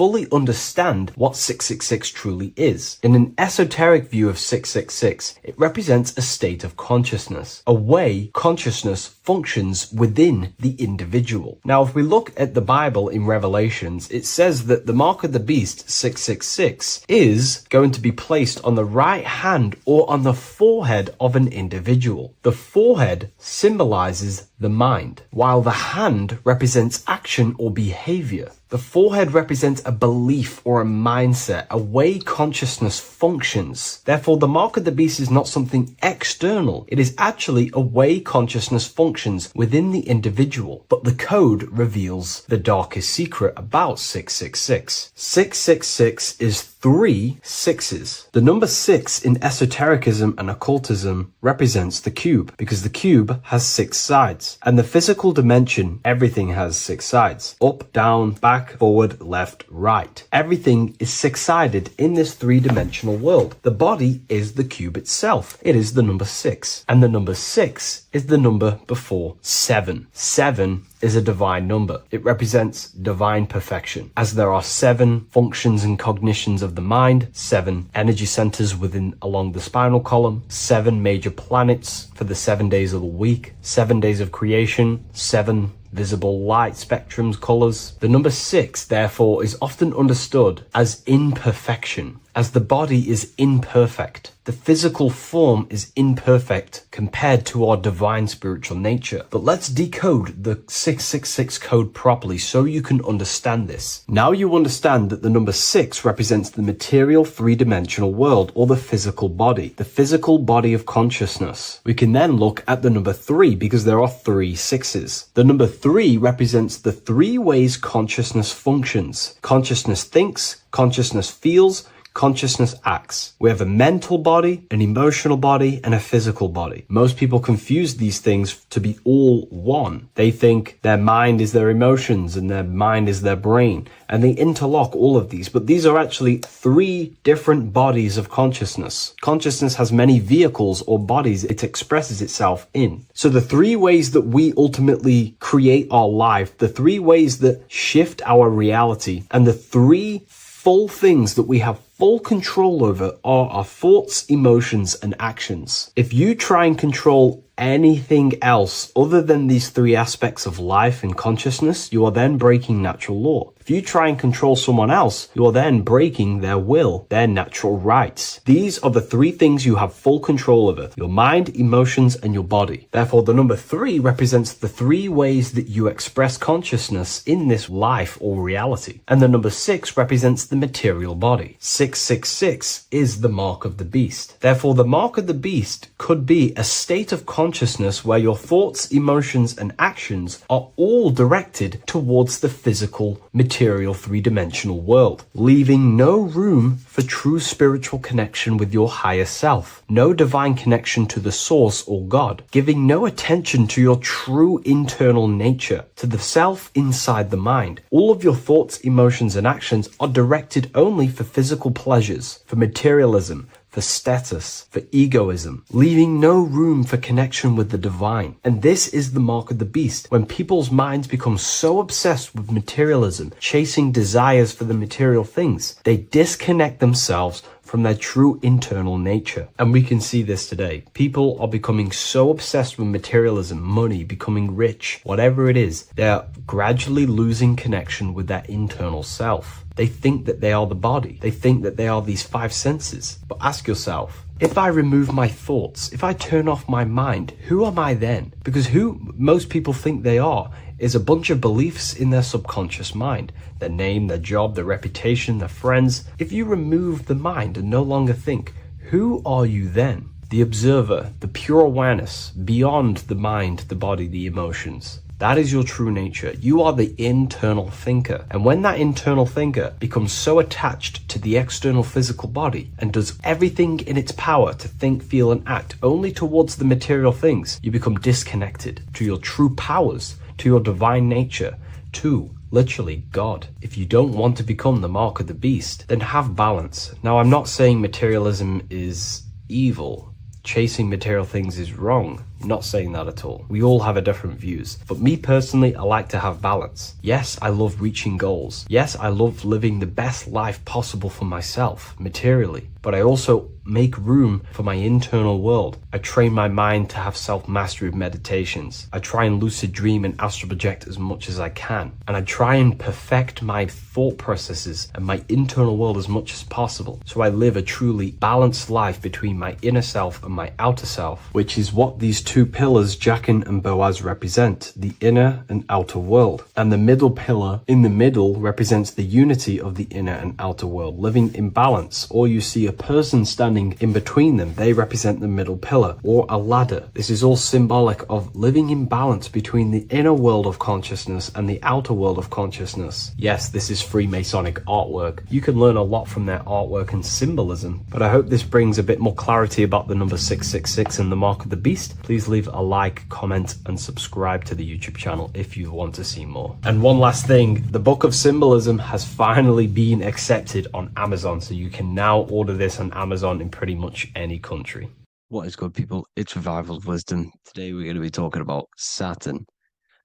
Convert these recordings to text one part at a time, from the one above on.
fully understand what 666 truly is. In an esoteric view of 666, it represents a state of consciousness, a way consciousness functions within the individual. Now, if we look at the Bible in Revelations, it says that the mark of the beast, 666, is going to be placed on the right hand or on the forehead of an individual. The forehead symbolizes the mind, while the hand represents action or behavior. The forehead represents a belief or a mindset, a way consciousness functions. Therefore, the mark of the beast is not something external. It is actually a way consciousness functions within the individual. But the code reveals the darkest secret about 666. 666 is 3 sixes. The number 6 in esotericism and occultism represents the cube, because the cube has 6 sides. And the physical dimension, everything has 6 sides. Up, down, back, forward, left, right. Everything is 6-sided in this 3-dimensional world. The body is the cube itself. It is the number 6. And the number 6 is the number before 7. 7 is a divine number. It represents divine perfection, as there are 7 functions and cognitions of the mind, 7 energy centers along the spinal column, 7 major planets for the 7 days of the week, 7 days of creation, 7 visible light spectrums, colors. The number 6, therefore, is often understood as imperfection, as the body is imperfect. The physical form is imperfect compared to our divine spiritual nature. But let's decode the 666 code properly so you can understand this. Now you understand that the number 6 represents the material 3-dimensional world, or the physical body of consciousness. We can then look at the number 3, because there are 3 sixes. The number 3 represents the 3 ways consciousness functions. Consciousness thinks, consciousness feels, consciousness acts. We have a mental body, an emotional body, and a physical body. Most people confuse these things to be all one. They think their mind is their emotions and their mind is their brain, and they interlock all of these. But these are actually 3 different bodies of consciousness. Consciousness has many vehicles or bodies it expresses itself in. So the 3 ways that we ultimately create our life, the 3 ways that shift our reality, and the 3 full things that we have full control over are our thoughts, emotions, and actions. If you try and control anything else other than these 3 aspects of life and consciousness, you are then breaking natural law. If you try and control someone else, you are then breaking their will, their natural rights. These are the 3 things you have full control over: your mind, emotions, and your body. Therefore, the number 3 represents the 3 ways that you express consciousness in this life or reality. And the number 6 represents the material body. 666 is the mark of the beast. Therefore, the mark of the beast could be a state of consciousness where your thoughts, emotions, and actions are all directed towards the physical, material 3-dimensional world, leaving no room for true spiritual connection with your higher self, no divine connection to the source or God, giving no attention to your true internal nature, to the self inside the mind. All of your thoughts, emotions, and actions are directed only for physical pleasures, for materialism, for status, for egoism, leaving no room for connection with the divine. And this is the mark of the beast. When people's minds become so obsessed with materialism, chasing desires for the material things, they disconnect themselves from their true internal nature. And we can see this today. People are becoming so obsessed with materialism, money, becoming rich, whatever it is, they're gradually losing connection with their internal self. They think that they are the body. They think that they are these 5 senses. But ask yourself, if I remove my thoughts, if I turn off my mind, who am I then? Because who most people think they are is a bunch of beliefs in their subconscious mind. Their name, their job, their reputation, their friends. If you remove the mind and no longer think, who are you then? The observer, the pure awareness, beyond the mind, the body, the emotions. That is your true nature. You are the internal thinker. And when that internal thinker becomes so attached to the external physical body and does everything in its power to think, feel, and act only towards the material things, you become disconnected to your true powers, to your divine nature, to literally God. If you don't want to become the mark of the beast, then have balance. Now, I'm not saying materialism is evil. Chasing material things is wrong. Not saying that at all. We all have a different views. But me personally, I like to have balance. Yes, I love reaching goals. Yes, I love living the best life possible for myself, materially. But I also make room for my internal world. I train my mind to have self-mastery of meditations. I try and lucid dream and astral project as much as I can. And I try and perfect my thought processes and my internal world as much as possible. So I live a truly balanced life between my inner self and my outer self, which is what these two pillars, Jachin and Boaz, represent, the inner and outer world. And the middle pillar in the middle represents the unity of the inner and outer world, living in balance. Or you see a person standing in between them, they represent the middle pillar, or a ladder. This is all symbolic of living in balance between the inner world of consciousness and the outer world of consciousness. Yes, this is Freemasonic artwork. You can learn a lot from their artwork and symbolism, but I hope this brings a bit more clarity about the number 666 and the mark of the beast. Please leave a like, comment, and subscribe to the YouTube channel if you want to see more. And one last thing, the Book of Symbolism has finally been accepted on Amazon, so you can now order this on Amazon in pretty much any country. What is good, people? It's Revival of Wisdom. Today we're going to be talking about Saturn.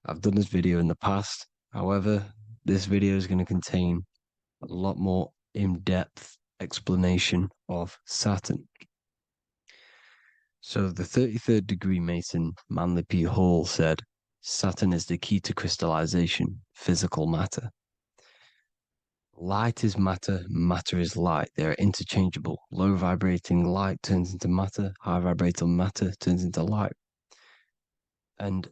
I've done this video in the past. However, this video is going to contain a lot more in-depth explanation of Saturn. So the 33rd degree Mason, Manly P. Hall, said, Saturn is the key to crystallization, physical matter. Light is matter, matter is light. They are interchangeable. Low vibrating light turns into matter, high vibrating matter turns into light. And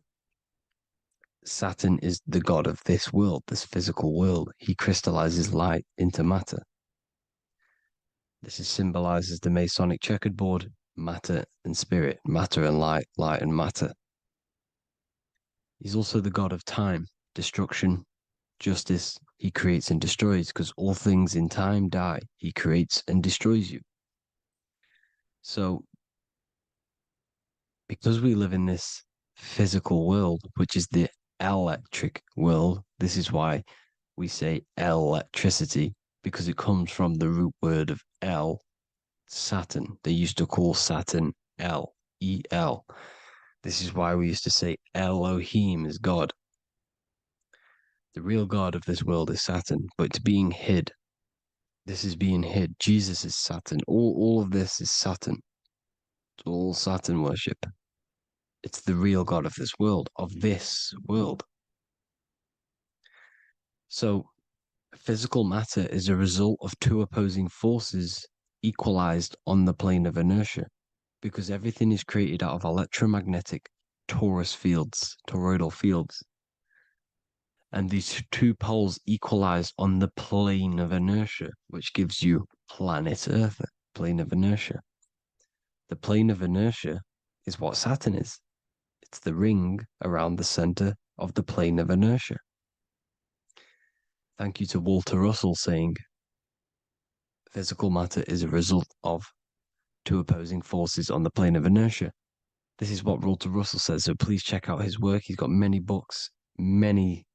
Saturn is the god of this world, this physical world. He crystallizes light into matter. This is symbolized as the Masonic checkered board, matter and spirit, matter and light, light and matter. He's also the god of time, destruction, justice. He creates and destroys, because all things in time die. He creates and destroys you. So, because we live in this physical world, which is the electric world, this is why we say electricity, because it comes from the root word of El, Saturn. They used to call Saturn El, E-L. This is why we used to say Elohim is God. The real God of this world is Saturn, but it's being hid. This is being hid. Jesus is Saturn. All of this is Saturn. It's all Saturn worship. It's the real God of this world, So, physical matter is a result of two opposing forces equalized on the plane of inertia, because everything is created out of electromagnetic toroidal fields. And these two poles equalize on the plane of inertia, which gives you planet Earth, plane of inertia. The plane of inertia is what Saturn is. It's the ring around the center of the plane of inertia. Thank you to Walter Russell saying, physical matter is a result of two opposing forces on the plane of inertia. This is what Walter Russell says, so please check out his work. He's got many books, many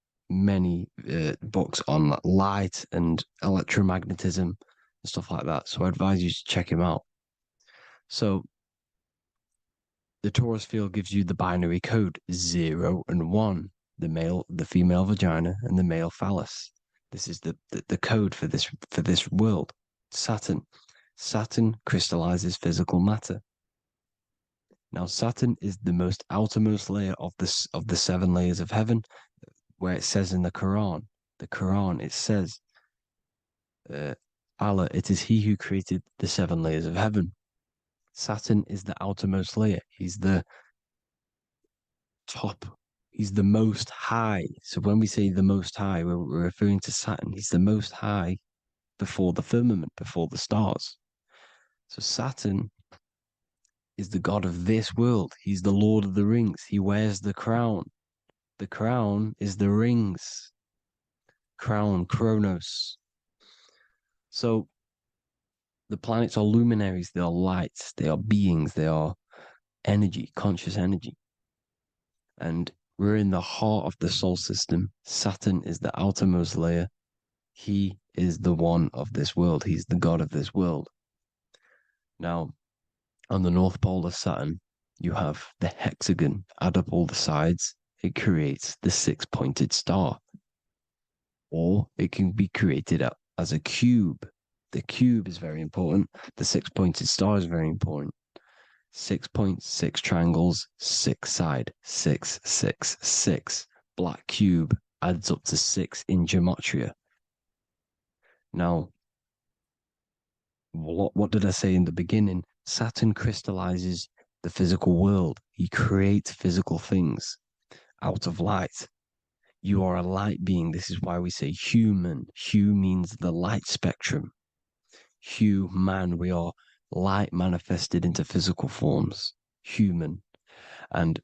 books on light and electromagnetism and stuff like that. So I advise you to check him out. So the torus field gives you the binary code 0 and 1, the female vagina and the male phallus. This is the code for this world. Saturn crystallizes physical matter. Now Saturn is the most outermost layer of the 7 layers of heaven, where it says in the Quran, it says, Allah, it is he who created the 7 layers of heaven. Saturn is the outermost layer. He's the top. He's the most high. So when we say the most high, we're referring to Saturn. He's the most high before the firmament, before the stars. So Saturn is the god of this world. He's the Lord of the Rings. He wears the crown. The crown is the rings. Crown, Chronos. So the planets are luminaries. They are lights. They are beings. They are energy, conscious energy. And we're in the heart of the solar system. Saturn is the outermost layer. He is the one of this world. He's the god of this world. Now, on the North Pole of Saturn, You have the hexagon. Add up all the sides. It creates the six-pointed star. Or it can be created as a cube. The cube is very important. The six-pointed star is very important. 6 points, 6 triangles, 6 side, 6, 6, 6. Black cube adds up to 6 in gematria. Now, what did I say in the beginning? Saturn crystallizes the physical world. He creates physical things out of light. You are a light being. This is why we say human. Hue means the light spectrum. Hue, man, we are light manifested into physical forms. Human. And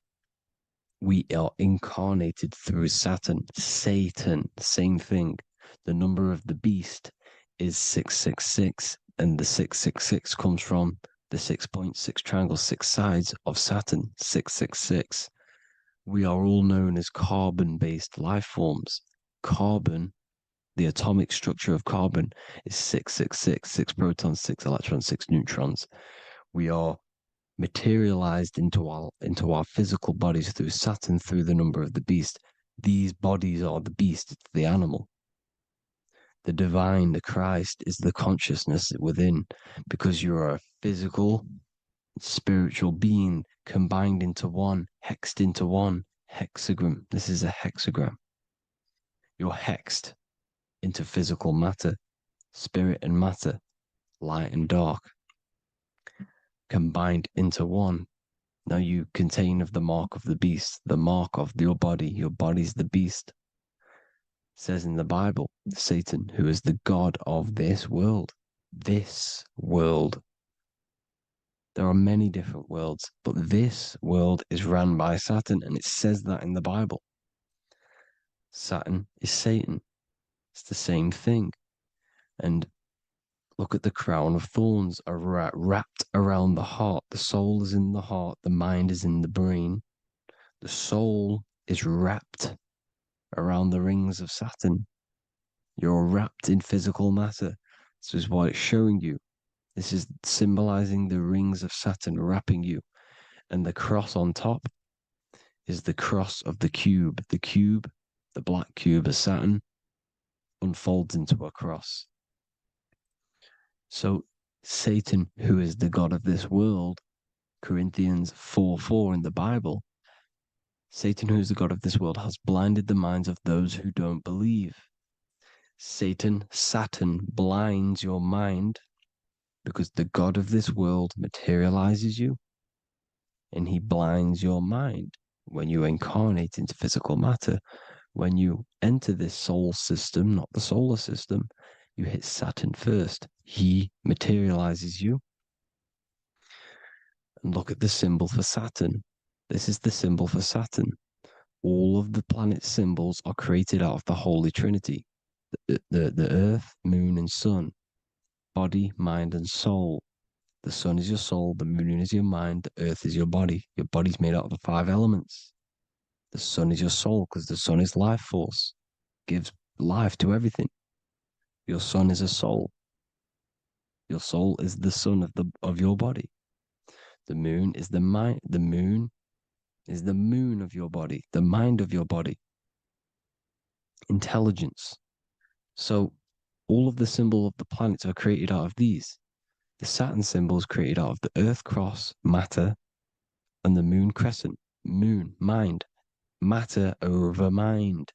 we are incarnated through Saturn. Satan, same thing. The number of the beast is 666, and the 666 comes from the 6.6 triangle, 6 sides of Saturn, 666. We are all known as carbon-based life forms. Carbon, the atomic structure of carbon, is 666, 6 protons, 6 electrons, 6 neutrons. We are materialized into our physical bodies through Saturn, through the number of the beast. These bodies are the beast, it's the animal. The divine, the Christ, is the consciousness within, because you're a physical, spiritual being combined into one, hexed into one. Hexagram. This is a hexagram. You're hexed into physical matter, spirit and matter, light and dark, combined into one. Now you contain of the mark of the beast, the mark of your body. Your body's the beast. It says in the Bible, Satan, who is the god of this world. This world. There are many different worlds, but this world is run by Saturn, and it says that in the Bible. Saturn is Satan. It's the same thing. And look at the crown of thorns are wrapped around the heart. The soul is in the heart. The mind is in the brain. The soul is wrapped around the rings of Saturn. You're wrapped in physical matter. This is what it's showing you. This is symbolizing the rings of Saturn wrapping you. And the cross on top is the cross of the cube. The cube, the black cube of Saturn, unfolds into a cross. So Satan, who is the god of this world, Corinthians 4:4 in the Bible, Satan, who is the god of this world, has blinded the minds of those who don't believe. Saturn blinds your mind because the god of this world materializes you and he blinds your mind when you incarnate into physical matter. When you enter this soul system, not the solar system, you hit Saturn first. He materializes you. And look at the symbol for Saturn. This is the symbol for Saturn. All of the planet symbols are created out of the Holy Trinity. The Earth, Moon, and Sun. Body, mind, and soul. The Sun is your soul, the Moon is your mind, the Earth is your body. Your body's made out of the 5 elements. The Sun is your soul because the Sun is life force. Gives life to everything. Your Sun is a soul. Your soul is the sun of your body. The moon is the mind. The moon is the moon of your body, the mind of your body. Intelligence. So all of the symbol of the planets are created out of these. The Saturn symbol is created out of the Earth cross, matter, and the moon crescent, moon, mind, matter over mind.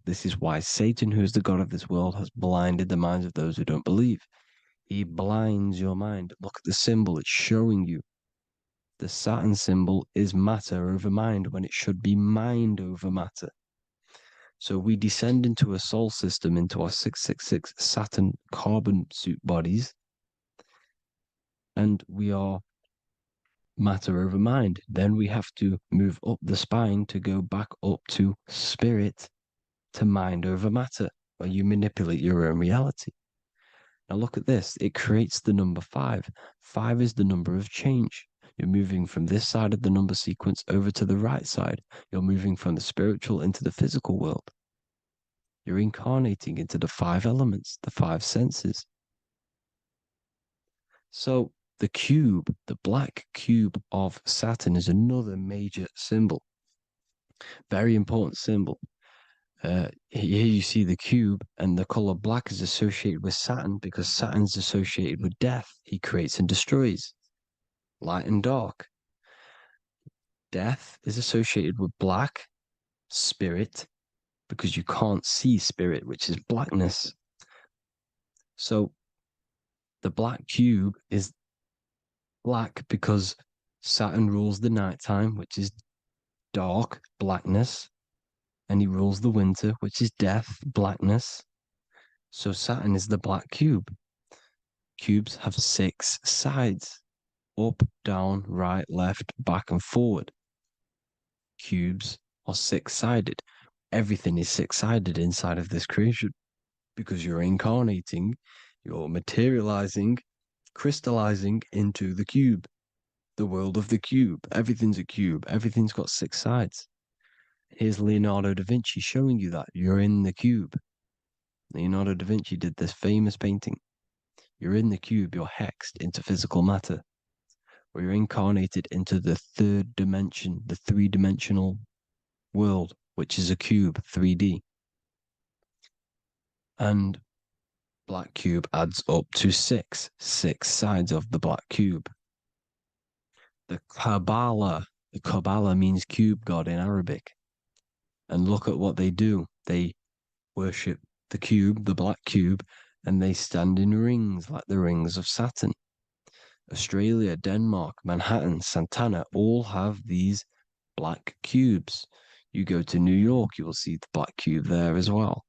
This is why Satan, who is the god of this world, has blinded the minds of those who don't believe. He blinds your mind. Look at the symbol, it's showing you. The Saturn symbol is matter over mind when it should be mind over matter. So we descend into a soul system, into our 666 Saturn carbon suit bodies, and we are matter over mind. Then we have to move up the spine to go back up to spirit, to mind over matter, where you manipulate your own reality. Now look at this. It creates the number 5. 5 is the number of change. You're moving from this side of the number sequence over to the right side. You're moving from the spiritual into the physical world. You're incarnating into the 5 elements, the 5 senses. So the cube, the black cube of Saturn, is another major symbol. Very important symbol. Here you see the cube, and the color black is associated with Saturn because Saturn's associated with death. He creates and destroys. Light and dark. Death is associated with black, spirit, because you can't see spirit, which is blackness. So the black cube is black because Saturn rules the nighttime, which is dark, blackness, and he rules the winter, which is death, blackness. So Saturn is the black cube. Cubes have 6 sides: up, down, right, left, back, and forward. Cubes are 6-sided. Everything is 6-sided inside of this creation because you're incarnating, you're materializing, crystallizing into the cube, the world of the cube. Everything's a cube. Everything's got 6 sides. Here's Leonardo da Vinci showing you that you're in the cube. Leonardo da Vinci did this famous painting. You're in the cube, you're hexed into physical matter, or you're incarnated into the 3rd dimension, the 3-dimensional world, which is a cube, 3D. And black cube adds up to 6 sides of the black cube. The Kabbalah means cube god in Arabic. And look at what they do. They worship the cube, the black cube, and they stand in rings like the rings of Saturn. Australia, Denmark, Manhattan, Santana all have these black cubes. You go to New York, you will see the black cube there as well.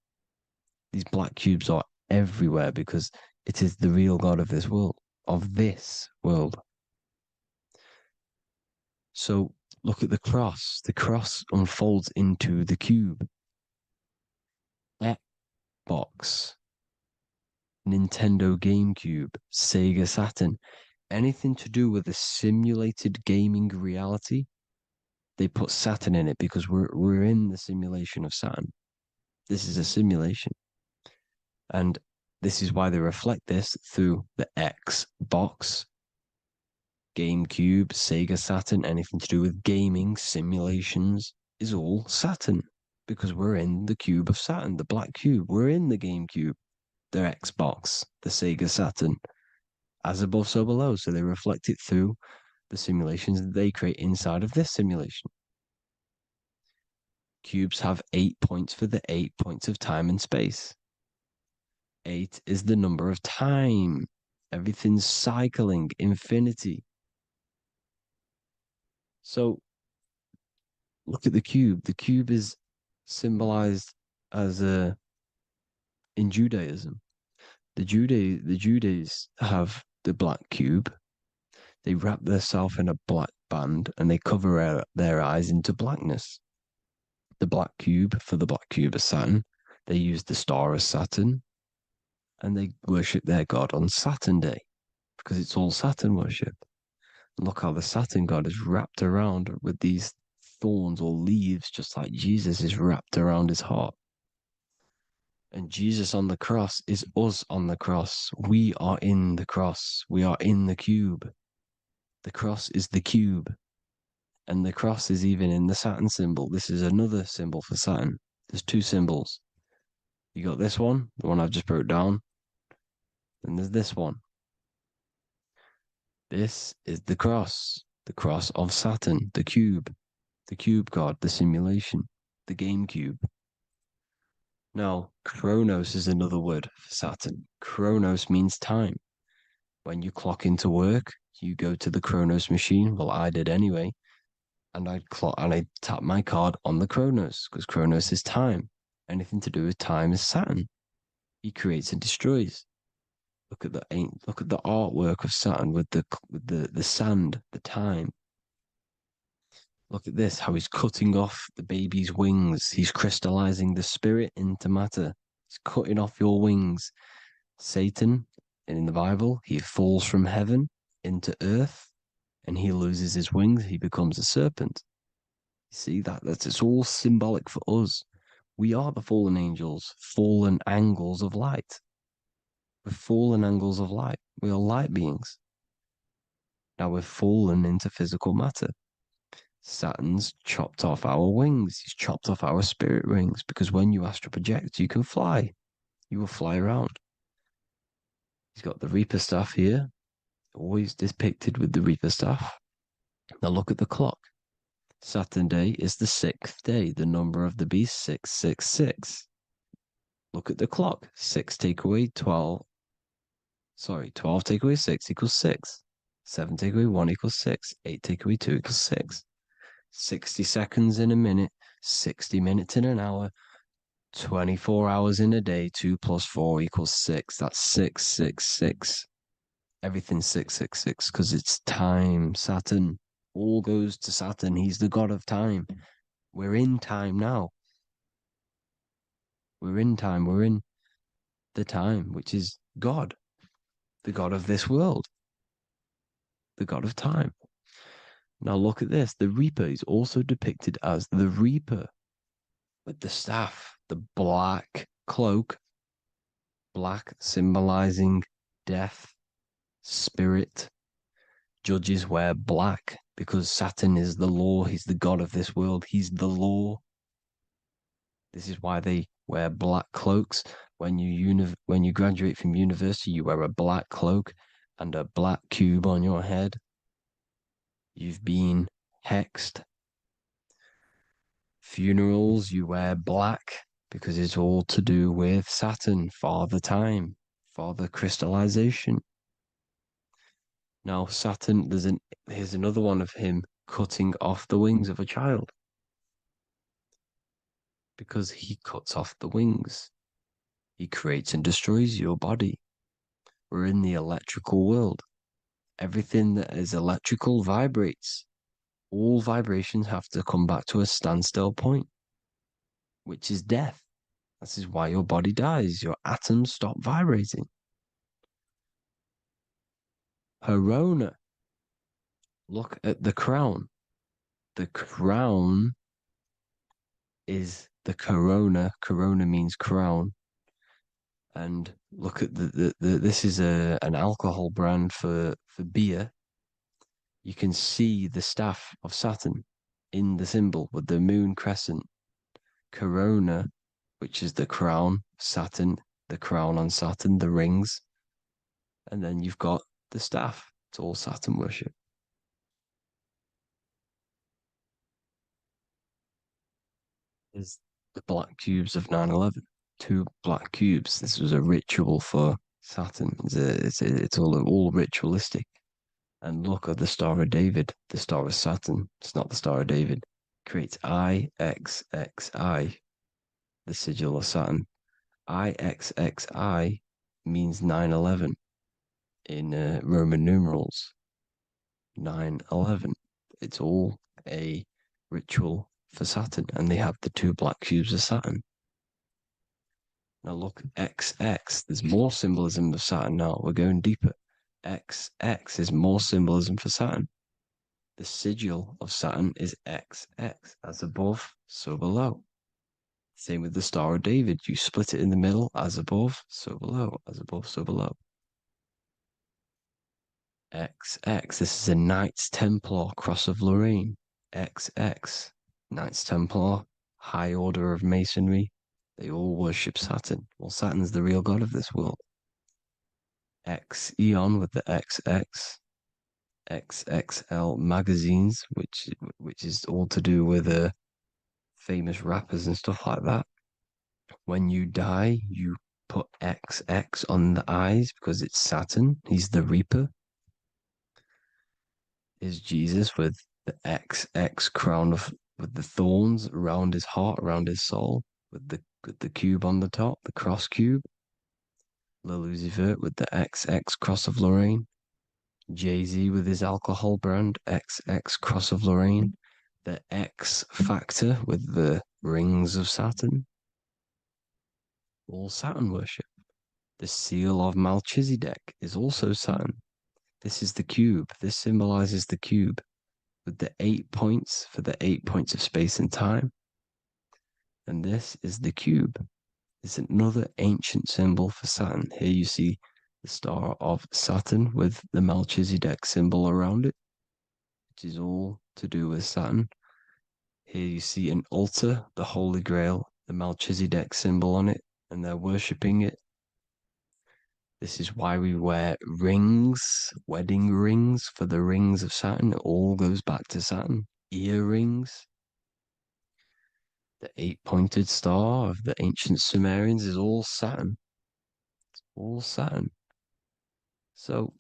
These black cubes are everywhere because it is the real God of this world, So look at the cross. The cross unfolds into the cube. Xbox, Nintendo GameCube, Sega Saturn, anything to do with a simulated gaming reality, they put Saturn in it because we're in the simulation of Saturn. This is a simulation. And this is why they reflect this through the Xbox, GameCube, Sega Saturn, anything to do with gaming, simulations, is all Saturn. Because we're in the cube of Saturn, the black cube. We're in the GameCube, the Xbox, the Sega Saturn. As above, so below. So they reflect it through the simulations that they create inside of this simulation. Cubes have 8 points for the 8 points of time and space. 8 is the number of time. Everything's cycling, infinity. So look at the cube. The cube is symbolized as in Judaism. The Judays have the black cube. They wrap themselves in a black band and they cover their eyes into blackness. The black cube, for the black cube of Saturn, they use the star of Saturn and they worship their god on Saturn Day because it's all Saturn worship. And look how the Saturn god is wrapped around with these thorns or leaves, just like Jesus is wrapped around his heart. And Jesus on the cross is us on the cross. We are in the cross. We are in the cube. The cross is the cube. And the cross is even in the Saturn symbol. This is another symbol for Saturn. There's 2 symbols. You got this one, the one I've just broke down. And there's this one. This is the cross of Saturn, the cube god, the simulation, the game cube. Now, Chronos is another word for Saturn. Chronos means time. When you clock into work, you go to the Chronos machine. Well, I did anyway. And I tap my card on the Chronos because Chronos is time. Anything to do with time is Saturn. He creates and destroys. Look at the artwork of Saturn with the sand, the time. Look at this, how he's cutting off the baby's wings. He's crystallizing the spirit into matter. He's cutting off your wings. Satan, in the Bible, he falls from heaven into earth and he loses his wings. He becomes a serpent. You see, it's all symbolic for us. We are the fallen angels, fallen angles of light. We're fallen angles of light. We are light beings. Now we've fallen into physical matter. Saturn's chopped off our wings. He's chopped off our spirit wings because when you astral project, you can fly. You will fly around. He's got the Reaper staff here, always depicted with the Reaper staff. Now look at the clock. Saturn day is the 6th day, the number of the beast 666. Look at the clock. 6 take away 12. 12 take away 6 equals 6. 7 take away 1 equals 6. 8 take away 2 equals 6. 60 seconds in a minute, 60 minutes in an hour, 24 hours in a day, 2 plus 4 equals 6. That's 666. Everything's 666 because it's time. Saturn. All goes to Saturn. He's the god of time. We're in time now. We're in time. We're in the time, which is God, the god of this world, the god of time. Now look at this. The Reaper is also depicted as the Reaper with the staff, the black cloak, black symbolizing death, spirit. Judges wear black because Saturn is the law. He's the god of this world. He's the law. This is why they wear black cloaks. When you graduate from university, you wear a black cloak and a black cube on your head. You've been hexed. Funerals, you wear black because it's all to do with Saturn, Father Time, Father Crystallization. Now, Saturn, here's another one of him cutting off the wings of a child because he cuts off the wings. He creates and destroys your body. We're in the electrical world. Everything that is electrical vibrates. All vibrations have to come back to a standstill point, which is death. This is why your body dies. Your atoms stop vibrating. Corona. Look at the crown. The crown is the corona. Corona means crown. And look at this is an alcohol brand for beer. You can see the staff of Saturn in the symbol with the moon crescent. Corona, which is the crown, Saturn, the crown on Saturn, the rings. And then you've got the staff. It's all Saturn worship. Is the black cubes of 9/11. 2 black cubes. This was a ritual for Saturn. It's all ritualistic. And look at the Star of David, the Star of Saturn. It's not the Star of David. Creates IXXI, the sigil of Saturn. IXXI means 9/11 in Roman numerals. 9/11. It's all a ritual for Saturn, and they have the 2 black cubes of Saturn. Now look, XX. There's more symbolism of Saturn now. We're going deeper. XX is more symbolism for Saturn. The sigil of Saturn is XX, as above, so below. Same with the Star of David. You split it in the middle, as above, so below, as above, so below. XX, this is a Knights Templar Cross of Lorraine. XX, Knights Templar, High Order of Masonry. They all worship Saturn. Well, Saturn's the real god of this world. X Eon with the XX. XXL magazines, which is all to do with famous rappers and stuff like that. When you die, you put XX on the eyes because it's Saturn. He's the Reaper. Is Jesus with the XX crown with the thorns around his heart, around his soul, with the cube on the top, the cross cube. Lil Uzi Vert with the XX Cross of Lorraine. Jay-Z with his alcohol brand, XX Cross of Lorraine. The X Factor with the rings of Saturn. All Saturn worship. The seal of Melchizedek is also Saturn. This is the cube. This symbolizes the cube with the 8 points for the 8 points of space and time. And this is the cube. It's another ancient symbol for Saturn. Here you see the star of Saturn with the Melchizedek symbol around it, which is all to do with Saturn. Here you see an altar, the Holy Grail, the Melchizedek symbol on it, and they're worshipping it. This is why we wear rings, wedding rings for the rings of Saturn. It all goes back to Saturn. Earrings. The eight-pointed star of the ancient Sumerians is all Saturn. It's all Saturn. So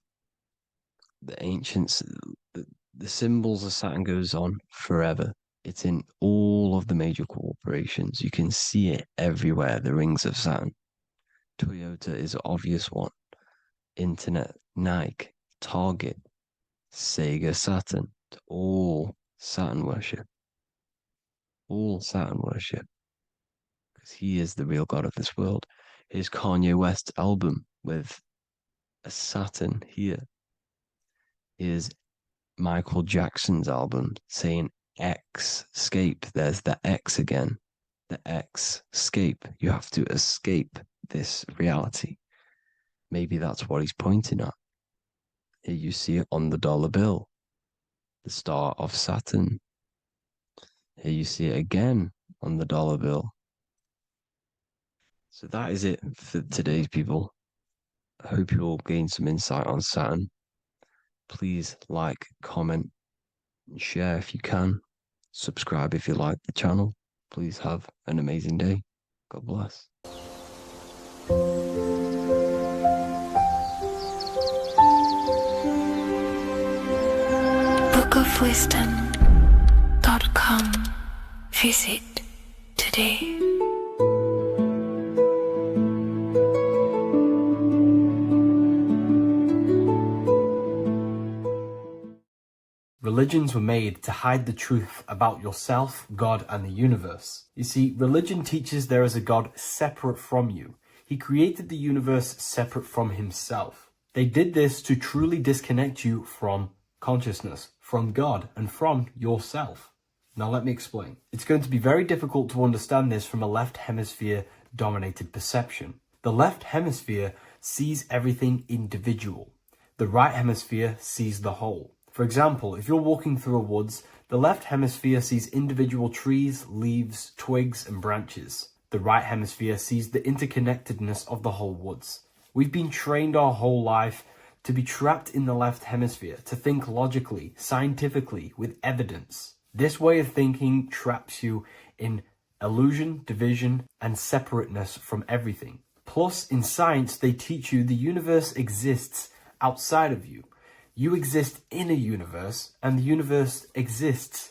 the ancients, the symbols of Saturn goes on forever. It's in all of the major corporations. You can see it everywhere, the rings of Saturn. Toyota is an obvious one. Internet, Nike, Target, Sega, Saturn. It's all Saturn worship. All Saturn worship. Because he is the real god of this world. Here's Kanye West's album with a Saturn here. Here's Michael Jackson's album saying X, escape. There's the X again. The X, escape. You have to escape this reality. Maybe that's what he's pointing at. Here you see it on the dollar bill. The star of Saturn. Here you see it again on the dollar bill. So that is it for today's people. I hope you all gain some insight on Saturn. Please like, comment, and share if you can. Subscribe if you like the channel. Please have an amazing day. God bless. bookofwisdom.com. Visit today. Religions were made to hide the truth about yourself, God, and the universe. You see, religion teaches there is a God separate from you. He created the universe separate from himself. They did this to truly disconnect you from consciousness, from God, and from yourself. Now let me explain. It's going to be very difficult to understand this from a left hemisphere dominated perception. The left hemisphere sees everything individual. The right hemisphere sees the whole. For example, if you're walking through a woods, the left hemisphere sees individual trees, leaves, twigs, and branches. The right hemisphere sees the interconnectedness of the whole woods. We've been trained our whole life to be trapped in the left hemisphere, to think logically, scientifically, with evidence. This way of thinking traps you in illusion, division, and separateness from everything. Plus, in science, they teach you the universe exists outside of you. You exist in a universe, and the universe exists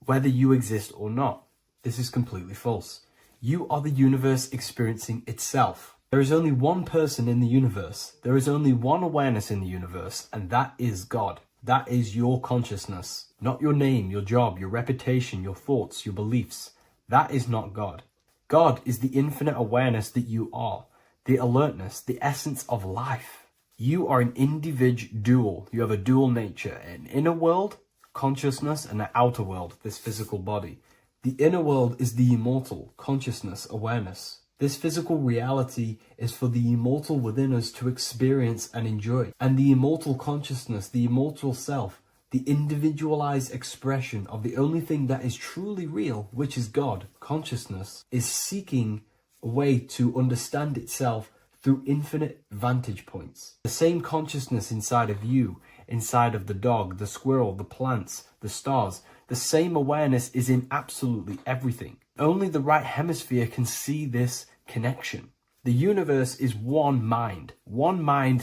whether you exist or not. This is completely false. You are the universe experiencing itself. There is only one person in the universe. There is only one awareness in the universe, and that is God. That is your consciousness. Not your name, your job, your reputation, your thoughts, your beliefs. That is not God. God is the infinite awareness that you are, the alertness, the essence of life. You are an individual. You have a dual nature, an inner world, consciousness, and an outer world, this physical body. The inner world is the immortal, consciousness, awareness. This physical reality is for the immortal within us to experience and enjoy. And the immortal consciousness, the immortal self, the individualized expression of the only thing that is truly real, which is God, consciousness, is seeking a way to understand itself through infinite vantage points. The same consciousness inside of you, inside of the dog, the squirrel, the plants, the stars, the same awareness is in absolutely everything. Only the right hemisphere can see this connection. The universe is one mind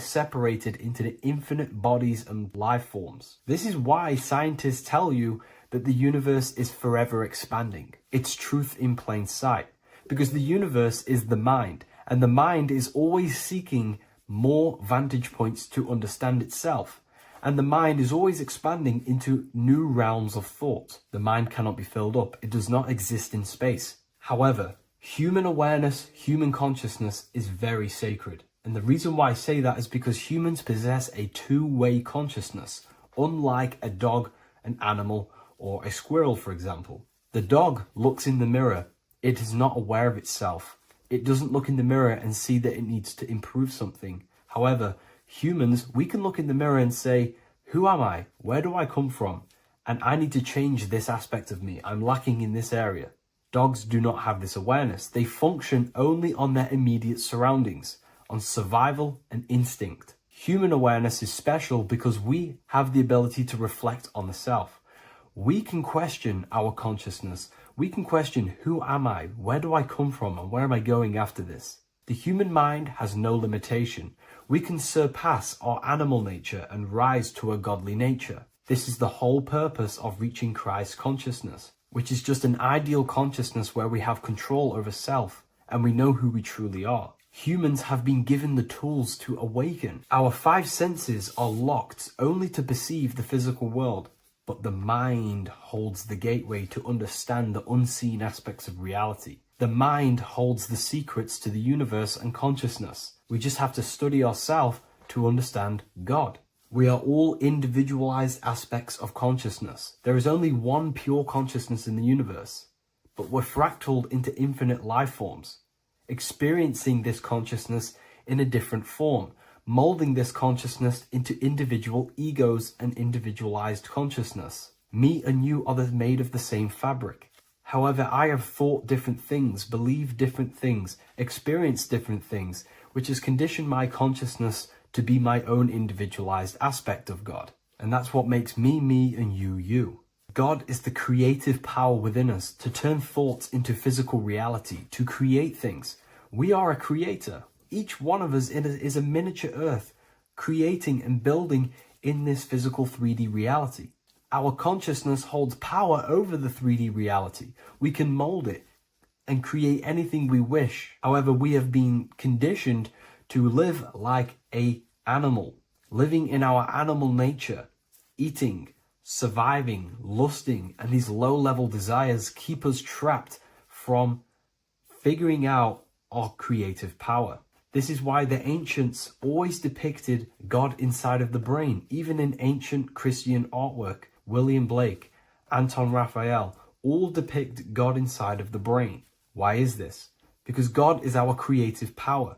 separated into the infinite bodies and life forms. This is why scientists tell you that the universe is forever expanding. It's truth in plain sight, because the universe is the mind. And the mind is always seeking more vantage points to understand itself. And the mind is always expanding into new realms of thought. The mind cannot be filled up. It does not exist in space. However, human awareness, human consciousness is very sacred. And the reason why I say that is because humans possess a two-way consciousness, unlike a dog, an animal, or a squirrel, for example. The dog looks in the mirror. It is not aware of itself. It doesn't look in the mirror and see that it needs to improve something. However, humans, we can look in the mirror and say, who am I? Where do I come from? And I need to change this aspect of me. I'm lacking in this area. Dogs do not have this awareness. They function only on their immediate surroundings, on survival and instinct. Human awareness is special because we have the ability to reflect on the self. We can question our consciousness. We can question, who am I? Where do I come from? And where am I going after this? The human mind has no limitation. We can surpass our animal nature and rise to a godly nature. This is the whole purpose of reaching Christ consciousness, which is just an ideal consciousness where we have control over self and we know who we truly are. Humans have been given the tools to awaken. Our five senses are locked only to perceive the physical world, but the mind holds the gateway to understand the unseen aspects of reality. The mind holds the secrets to the universe and consciousness. We just have to study ourselves to understand God. We are all individualized aspects of consciousness. There is only one pure consciousness in the universe, but we're fractaled into infinite life forms, experiencing this consciousness in a different form, molding this consciousness into individual egos and individualized consciousness. Me and you are made of the same fabric. However, I have thought different things, believed different things, experienced different things, which has conditioned my consciousness to be my own individualized aspect of God. And that's what makes me, me, and you, you. God is the creative power within us to turn thoughts into physical reality, to create things. We are a creator. Each one of us is a miniature earth, creating and building in this physical 3D reality. Our consciousness holds power over the 3D reality. We can mold it and create anything we wish. However, we have been conditioned to live like an animal, living in our animal nature, eating, surviving, lusting, and these low-level desires keep us trapped from figuring out our creative power. This is why the ancients always depicted God inside of the brain. Even in ancient Christian artwork, William Blake, Anton Raphael, all depict God inside of the brain. Why is this? Because God is our creative power.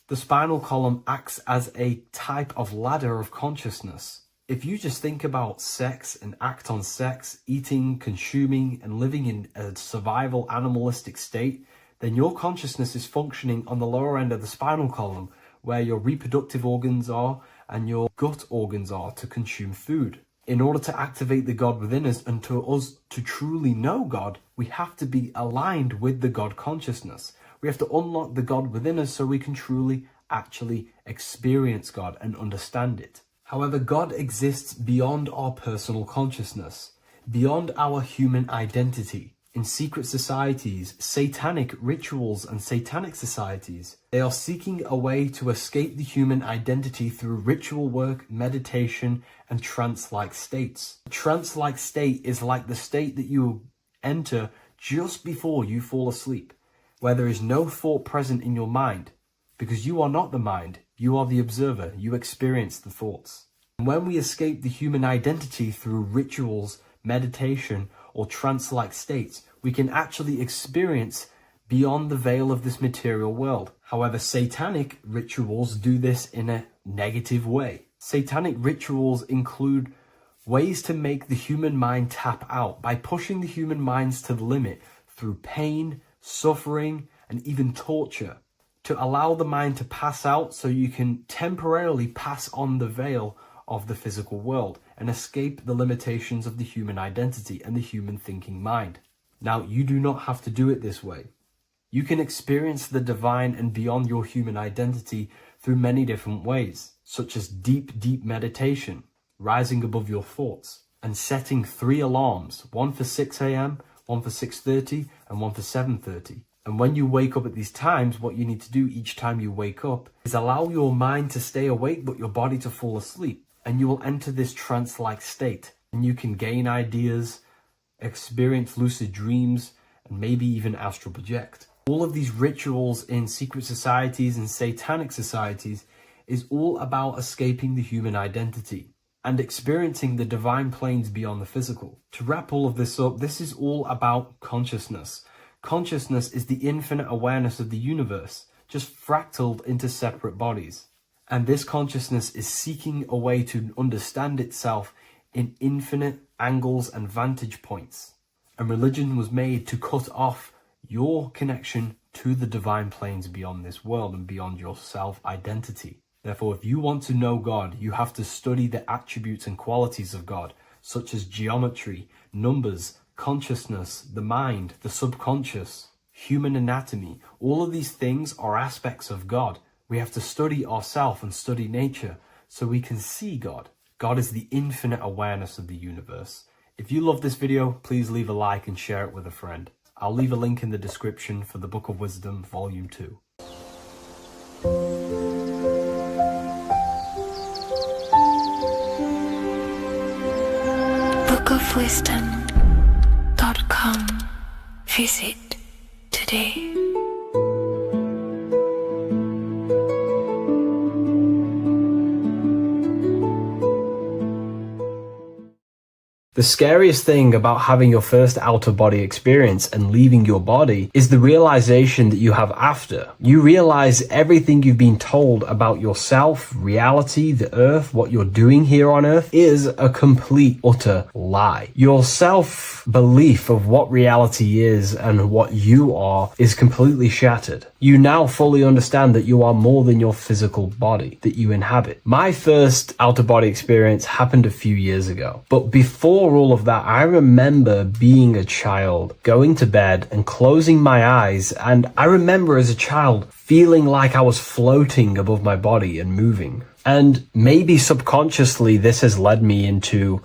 The spinal column acts as a type of ladder of consciousness. If you just think about sex and act on sex, eating, consuming, and living in a survival animalistic state, then your consciousness is functioning on the lower end of the spinal column, where your reproductive organs are and your gut organs are to consume food. In order to activate the God within us and to us to truly know God, we have to be aligned with the God consciousness. We have to unlock the God within us so we can truly actually experience God and understand it. However, God exists beyond our personal consciousness, beyond our human identity. In secret societies, satanic rituals and satanic societies, they are seeking a way to escape the human identity through ritual work, meditation, and trance-like states. A trance-like state is like the state that you enter just before you fall asleep, where there is no thought present in your mind, because you are not the mind, you are the observer, you experience the thoughts. And when we escape the human identity through rituals, meditation, or trance-like states, we can actually experience beyond the veil of this material world. However, satanic rituals do this in a negative way. Satanic rituals include ways to make the human mind tap out by pushing the human minds to the limit through pain, suffering, and even torture, to allow the mind to pass out so you can temporarily pass on the veil of the physical world and escape the limitations of the human identity and the human thinking mind. Now, you do not have to do it this way. You can experience the divine and beyond your human identity through many different ways, such as deep, deep meditation, rising above your thoughts, and setting 3 alarms, one for 6 a.m., one for 6:30, and one for 7:30. And when you wake up at these times, what you need to do each time you wake up is allow your mind to stay awake but your body to fall asleep. And you will enter this trance-like state. And you can gain ideas, experience lucid dreams, and maybe even astral project. All of these rituals in secret societies and satanic societies is all about escaping the human identity and experiencing the divine planes beyond the physical. To wrap all of this up, this is all about consciousness. Consciousness is the infinite awareness of the universe, just fractaled into separate bodies. And this consciousness is seeking a way to understand itself in infinite angles and vantage points. And religion was made to cut off your connection to the divine planes beyond this world and beyond your self-identity. Therefore, if you want to know God, you have to study the attributes and qualities of God, such as geometry, numbers, consciousness, the mind, the subconscious, human anatomy. All of these things are aspects of God. We have to study ourselves and study nature so we can see God. God is the infinite awareness of the universe. If you love this video, please leave a like and share it with a friend. I'll leave a link in the description for the Book of Wisdom, Volume 2. bookofwisdom.com. Visit today. The scariest thing about having your first out-of-body experience and leaving your body is the realization that you have after. You realize everything you've been told about yourself, reality, the earth, what you're doing here on earth is a complete, utter lie. Your self-belief of what reality is and what you are is completely shattered. You now fully understand that you are more than your physical body that you inhabit. My first out-of-body experience happened a few years ago, but before all of that, I remember being a child, going to bed and closing my eyes, and I remember as a child feeling like I was floating above my body and moving. And maybe subconsciously this has led me into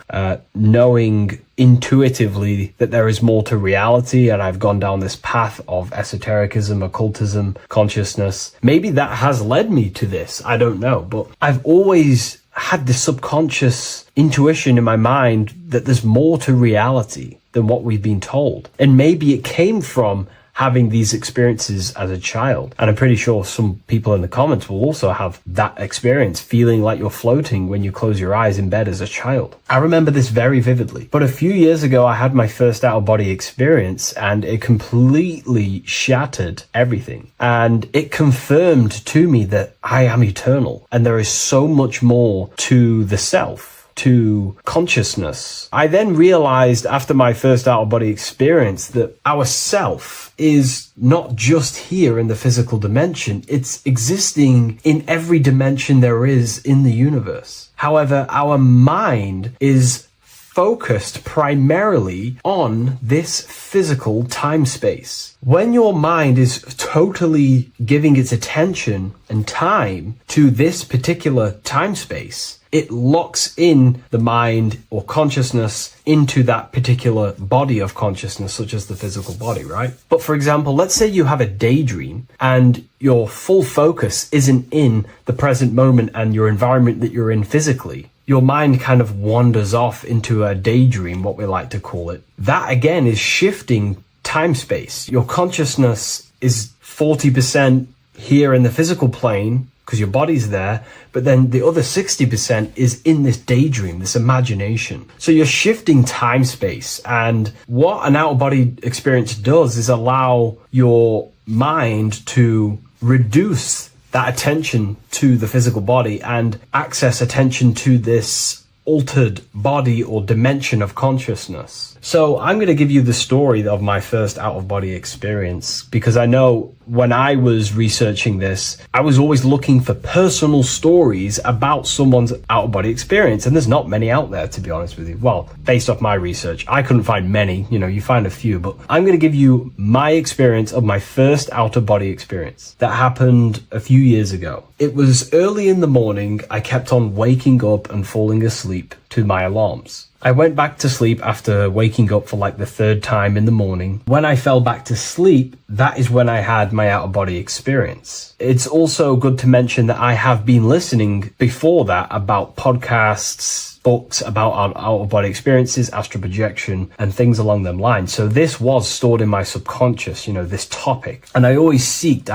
knowing intuitively that there is more to reality, and I've gone down this path of esotericism, occultism, consciousness. Maybe that has led me to this, I don't know, but I've always had this subconscious intuition in my mind that there's more to reality than what we've been told. And maybe it came from having these experiences as a child. And I'm pretty sure some people in the comments will also have that experience, feeling like you're floating when you close your eyes in bed as a child. I remember this very vividly. But a few years ago, I had my first out-of-body experience, and it completely shattered everything. And it confirmed to me that I am eternal, and there is so much more to the self, to consciousness. I then realized after my first out-of-body experience that our self is not just here in the physical dimension, it's existing in every dimension there is in the universe. However, our mind is focused primarily on this physical time space. When your mind is totally giving its attention and time to this particular time space, it locks in the mind or consciousness into that particular body of consciousness, such as the physical body, right? But for example, let's say you have a daydream and your full focus isn't in the present moment and your environment that you're in physically. Your mind kind of wanders off into a daydream, what we like to call it. That again is shifting time space. Your consciousness is 40% here in the physical plane because your body's there, but then the other 60% is in this daydream, this imagination. So you're shifting time space, and what an out-of-body experience does is allow your mind to reduce that attention to the physical body and access attention to this altered body or dimension of consciousness. So I'm going to give you the story of my first out-of-body experience, because I know when I was researching this, I was always looking for personal stories about someone's out-of-body experience, and there's not many out there, to be honest with you. Well, based off my research, I couldn't find many, you find a few, but I'm going to give you my experience of my first out-of-body experience that happened a few years ago. It was early in the morning. I kept on waking up and falling asleep to my alarms. I went back to sleep after waking up for like the third time in the morning. When I fell back to sleep, that is when I had my out-of-body experience. It's also good to mention that I have been listening before that about podcasts, books about our out-of-body experiences, astral projection, and things along them lines. So this was stored in my subconscious, this topic. And I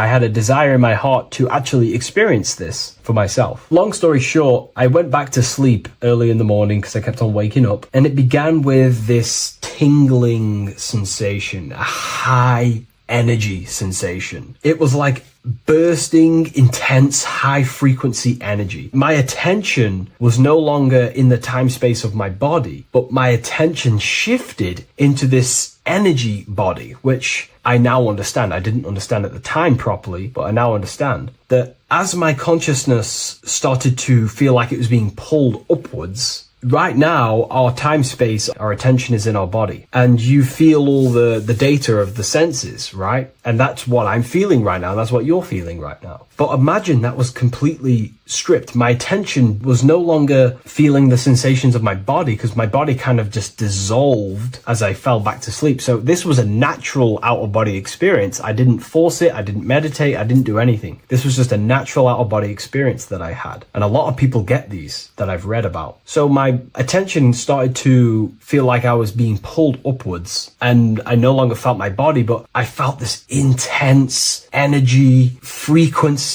had a desire in my heart to actually experience this for myself. Long story short, I went back to sleep early in the morning because I kept on waking up, and it began with this tingling sensation, a high energy sensation. It was like bursting, intense, high frequency energy. My attention was no longer in the time space of my body, but my attention shifted into this energy body, which I now understand. I didn't understand at the time properly, but I now understand that as my consciousness started to feel like it was being pulled upwards, right now, our time space, our attention is in our body, and you feel all the data of the senses, right? And that's what I'm feeling right now. That's what you're feeling right now. But imagine that was completely stripped. My attention was no longer feeling the sensations of my body, because my body kind of just dissolved as I fell back to sleep. So this was a natural out-of-body experience. I didn't force it. I didn't meditate. I didn't do anything. This was just a natural out-of-body experience that I had. And a lot of people get these that I've read about. So my attention started to feel like I was being pulled upwards, and I no longer felt my body, but I felt this intense energy, frequency,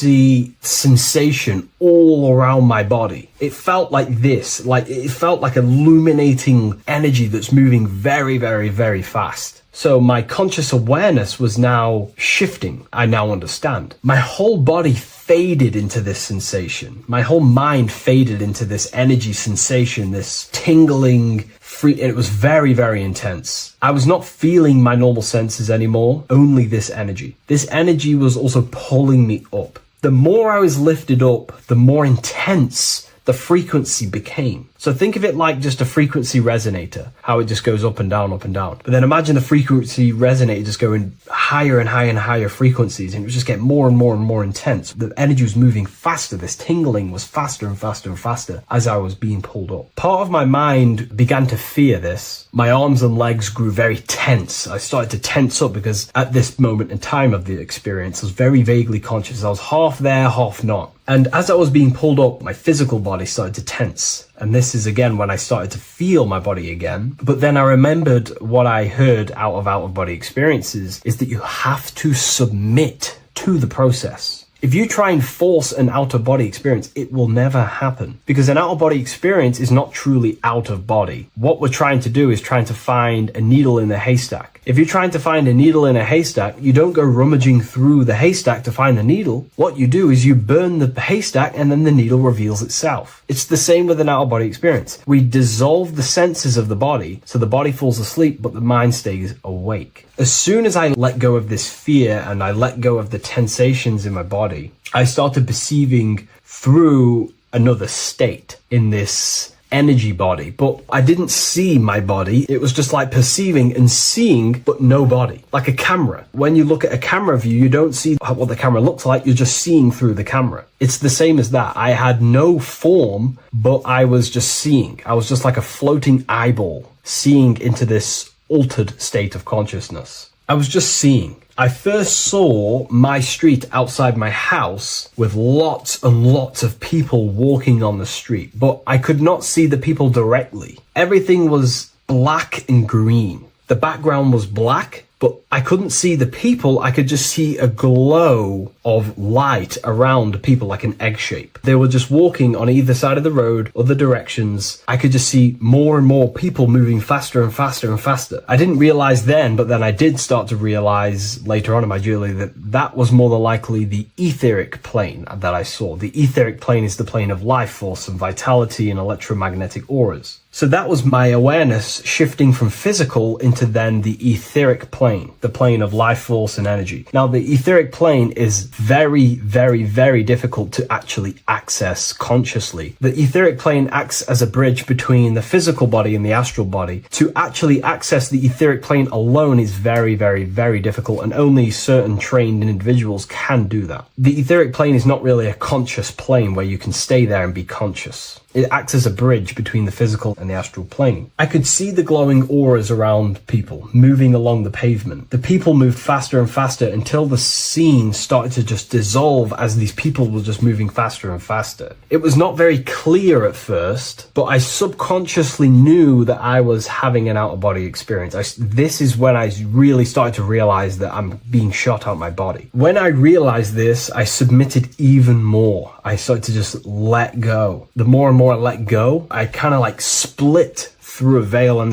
sensation all around my body. It felt like this, like it felt like illuminating energy that's moving very, very, very fast. So my conscious awareness was now shifting. I now understand. My whole body faded into this sensation. My whole mind faded into this energy sensation, this tingling, free, and it was very, very intense. I was not feeling my normal senses anymore, only this energy. This energy was also pulling me up. The more I was lifted up, the more intense the frequency became. So think of it like just a frequency resonator, how it just goes up and down, up and down. But then imagine the frequency resonator just going higher and higher and higher frequencies, and it was just getting more and more and more intense. The energy was moving faster. This tingling was faster and faster and faster as I was being pulled up. Part of my mind began to fear this. My arms and legs grew very tense. I started to tense up because at this moment in time of the experience, I was very vaguely conscious. I was half there, half not. And as I was being pulled up, my physical body started to tense. And this is again when I started to feel my body again. But then I remembered what I heard out of body experiences is that you have to submit to the process. If you try and force an out-of-body experience, it will never happen, because an out-of-body experience is not truly out of body. What we're trying to do is trying to find a needle in a haystack. If you're trying to find a needle in a haystack, you don't go rummaging through the haystack to find the needle. What you do is you burn the haystack and then the needle reveals itself. It's the same with an out-of-body experience. We dissolve the senses of the body, so the body falls asleep, but the mind stays awake. As soon as I let go of this fear and I let go of the tensations in my body, I started perceiving through another state in this energy body, but I didn't see my body. It was just like perceiving and seeing, but no body, like a camera. When you look at a camera view, you don't see what the camera looks like. You're just seeing through the camera. It's the same as that. I had no form, but I was just seeing. I was just like a floating eyeball, seeing into this altered state of consciousness. I was just seeing. I first saw my street outside my house with lots and lots of people walking on the street, but I could not see the people directly. Everything was black and green. The background was black, but I couldn't see the people. I could just see a glow of light around the people, like an egg shape. They were just walking on either side of the road, other directions. I could just see more and more people moving faster and faster and faster. I didn't realize then, but then I did start to realize later on in my journey that that was more than likely the etheric plane that I saw. The etheric plane is the plane of life force and vitality and electromagnetic auras. So that was my awareness shifting from physical into then the etheric plane, the plane of life force and energy. Now, the etheric plane is very, very, very difficult to actually access consciously. The etheric plane acts as a bridge between the physical body and the astral body. To actually access the etheric plane alone is very, very, very difficult, and only certain trained individuals can do that. The etheric plane is not really a conscious plane where you can stay there and be conscious. It acts as a bridge between the physical and the astral plane. I could see the glowing auras around people moving along the pavement. The people moved faster and faster until the scene started to just dissolve as these people were just moving faster and faster. It was not very clear at first, but I subconsciously knew that I was having an out-of-body experience. This is when I really started to realize that I'm being shot out my body. When I realized this, I submitted even more. I started to just let go. The more and more before I let go, I kind of like split through a veil, and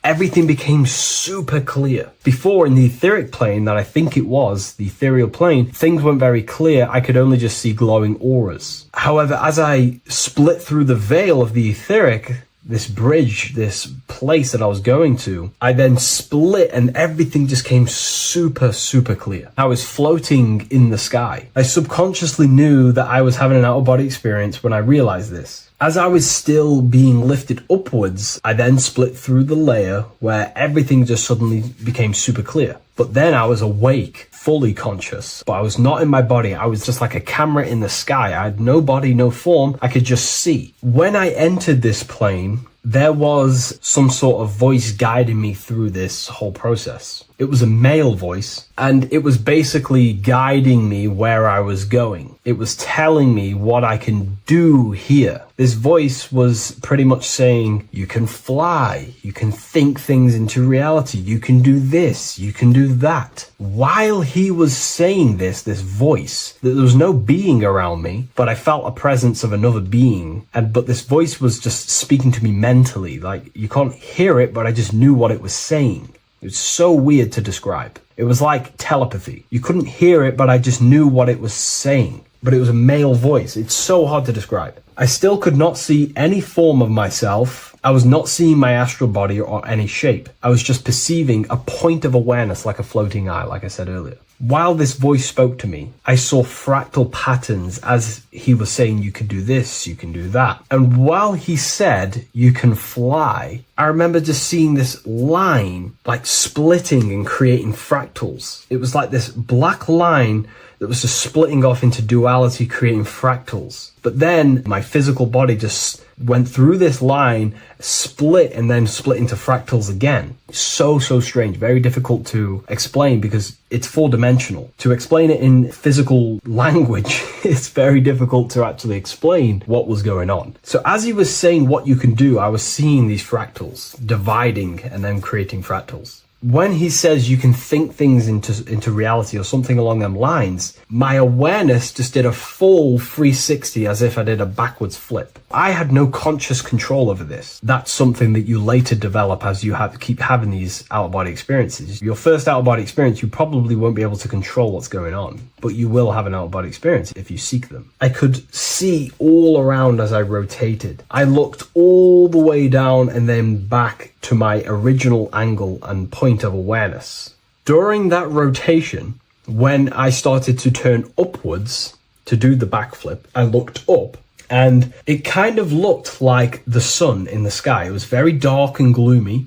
everything became super clear. Before, in the etheric plane that I think it was, the ethereal plane, things weren't very clear. I could only just see glowing auras. However, as I split through the veil of the etheric, this bridge, this place that I was going to, I then split and everything just came super, super clear. I was floating in the sky. I subconsciously knew that I was having an out-of-body experience when I realized this. As I was still being lifted upwards, I then split through the layer where everything just suddenly became super clear. But then I was awake, fully conscious, but I was not in my body. I was just like a camera in the sky. I had no body, no form. I could just see. When I entered this plane, there was some sort of voice guiding me through this whole process. It was a male voice, and it was basically guiding me where I was going. It was telling me what I can do here. This voice was pretty much saying, you can fly, you can think things into reality, you can do this, you can do that. While he was saying this voice, there was no being around me, but I felt a presence of another being. But this voice was just speaking to me mentally. Like, you can't hear it, but I just knew what it was saying. It was so weird to describe. It was like telepathy. You couldn't hear it, but I just knew what it was saying. But it was a male voice. It's so hard to describe. I still could not see any form of myself. I was not seeing my astral body or any shape. I was just perceiving a point of awareness like a floating eye, like I said earlier. While this voice spoke to me, I saw fractal patterns as he was saying, you can do this, you can do that. And while he said, you can fly, I remember just seeing this line like splitting and creating fractals. It was like this black line that was just splitting off into duality, creating fractals. But then my physical body just went through this line, split, and then split into fractals again. So strange, very difficult to explain because it's four-dimensional. To explain it in physical language, it's very difficult to actually explain what was going on. So as he was saying what you can do, I was seeing these fractals dividing and then creating fractals. When he says you can think things into reality or something along them lines, my awareness just did a full 360 as if I did a backwards flip. I had no conscious control over this. That's something that you later develop as you keep having these out-of-body experiences. Your first out-of-body experience, you probably won't be able to control what's going on, but you will have an out-of-body experience if you seek them. I could see all around as I rotated. I looked all the way down and then back to my original angle and point of awareness. During that rotation, when I started to turn upwards to do the backflip, I looked up and it kind of looked like the sun in the sky. It was very dark and gloomy.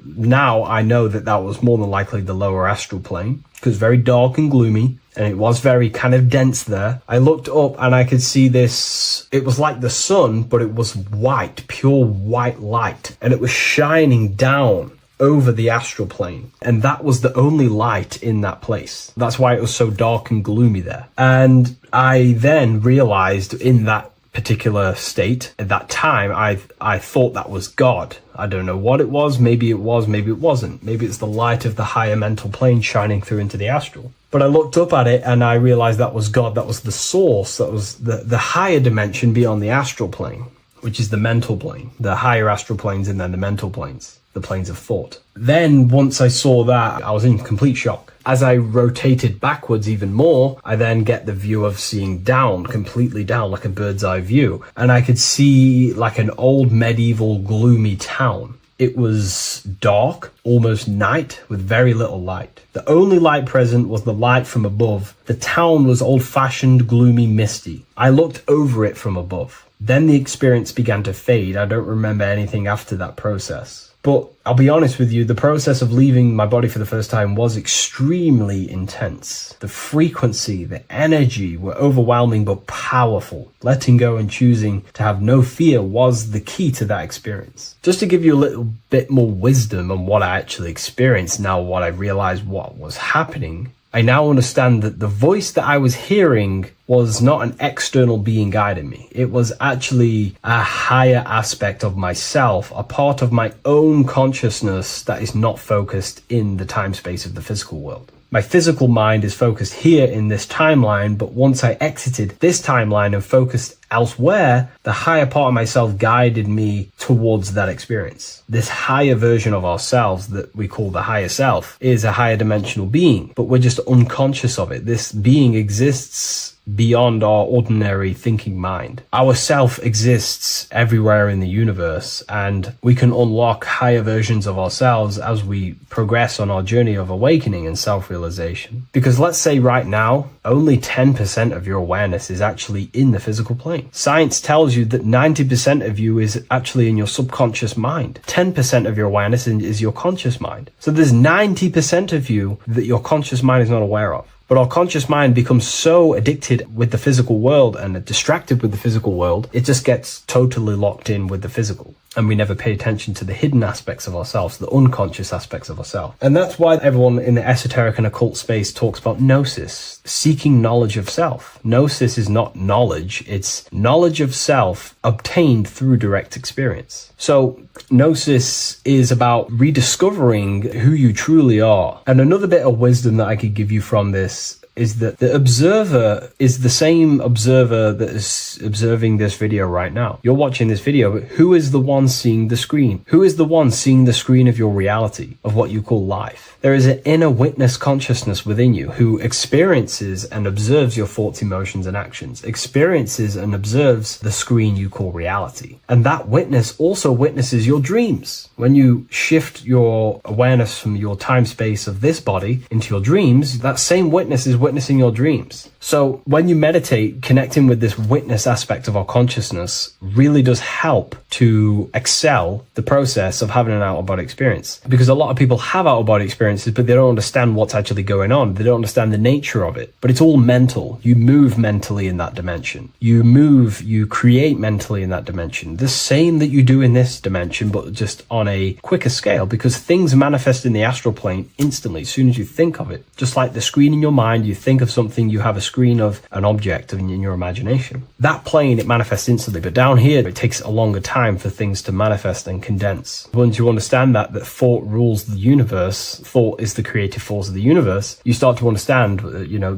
Now I know that was more than likely the lower astral plane because very dark and gloomy, and it was very kind of dense there. I looked up and I could see this. It was like the sun, but it was white, pure white light, and it was shining down over the astral plane. And that was the only light in that place. That's why it was so dark and gloomy there. And I then realized in that particular state, at that time, I thought that was God. I don't know what it was. Maybe it was, maybe it wasn't. Maybe it's the light of the higher mental plane shining through into the astral. But I looked up at it and I realized that was God. That was the source. That was the higher dimension beyond the astral plane, which is the mental plane. The higher astral planes and then the mental planes, the planes of thought. Then once I saw that, I was in complete shock. As I rotated backwards even more, I then get the view of seeing down, completely down, like a bird's eye view. And I could see like an old medieval gloomy town. It was dark, almost night, with very little light. The only light present was the light from above. The town was old-fashioned, gloomy, misty. I looked over it from above. Then the experience began to fade. I don't remember anything after that process. But I'll be honest with you, the process of leaving my body for the first time was extremely intense. The frequency, the energy were overwhelming but powerful. Letting go and choosing to have no fear was the key to that experience. Just to give you a little bit more wisdom on what I actually experienced now, what I realized what was happening, I now understand that the voice that I was hearing was not an external being guiding me. It was actually a higher aspect of myself, a part of my own consciousness that is not focused in the time space of the physical world. My physical mind is focused here in this timeline, but once I exited this timeline and focused Elsewhere, the higher part of myself guided me towards that experience. This higher version of ourselves that we call the higher self is a higher dimensional being, but we're just unconscious of it. This being exists beyond our ordinary thinking mind. Our self exists everywhere in the universe, and we can unlock higher versions of ourselves as we progress on our journey of awakening and self-realization. Because let's say right now, only 10% of your awareness is actually in the physical plane. Science tells you that 90% of you is actually in your subconscious mind. 10% of your awareness is your conscious mind. So there's 90% of you that your conscious mind is not aware of. But our conscious mind becomes so addicted with the physical world and distracted with the physical world, it just gets totally locked in with the physical. And we never pay attention to the hidden aspects of ourselves, the unconscious aspects of ourselves. And that's why everyone in the esoteric and occult space talks about gnosis, seeking knowledge of self. Gnosis is not knowledge, it's knowledge of self obtained through direct experience. So gnosis is about rediscovering who you truly are. And another bit of wisdom that I could give you from this is that the observer is the same observer that is observing this video right now. You're watching this video, but who is the one seeing the screen? Who is the one seeing the screen of your reality, of what you call life? There is an inner witness consciousness within you who experiences and observes your thoughts, emotions, and actions, experiences and observes the screen you call reality. And that witness also witnesses your dreams. When you shift your awareness from your time space of this body into your dreams, that same witness is witnessing your dreams. So when you meditate, connecting with this witness aspect of our consciousness really does help to excel the process of having an out-of-body experience. Because a lot of people have out-of-body experiences, but they don't understand what's actually going on. They don't understand the nature of it. But it's all mental. You move mentally in that dimension. You create mentally in that dimension. The same that you do in this dimension, but just on a quicker scale, because things manifest in the astral plane instantly as soon as you think of it. Just like the screen in your mind, you think of something, you have a screen of an object in your imagination. That plane, it manifests instantly, but down here, it takes a longer time for things to manifest and condense. Once you understand that thought rules the universe, thought is the creative force of the universe, you start to understand,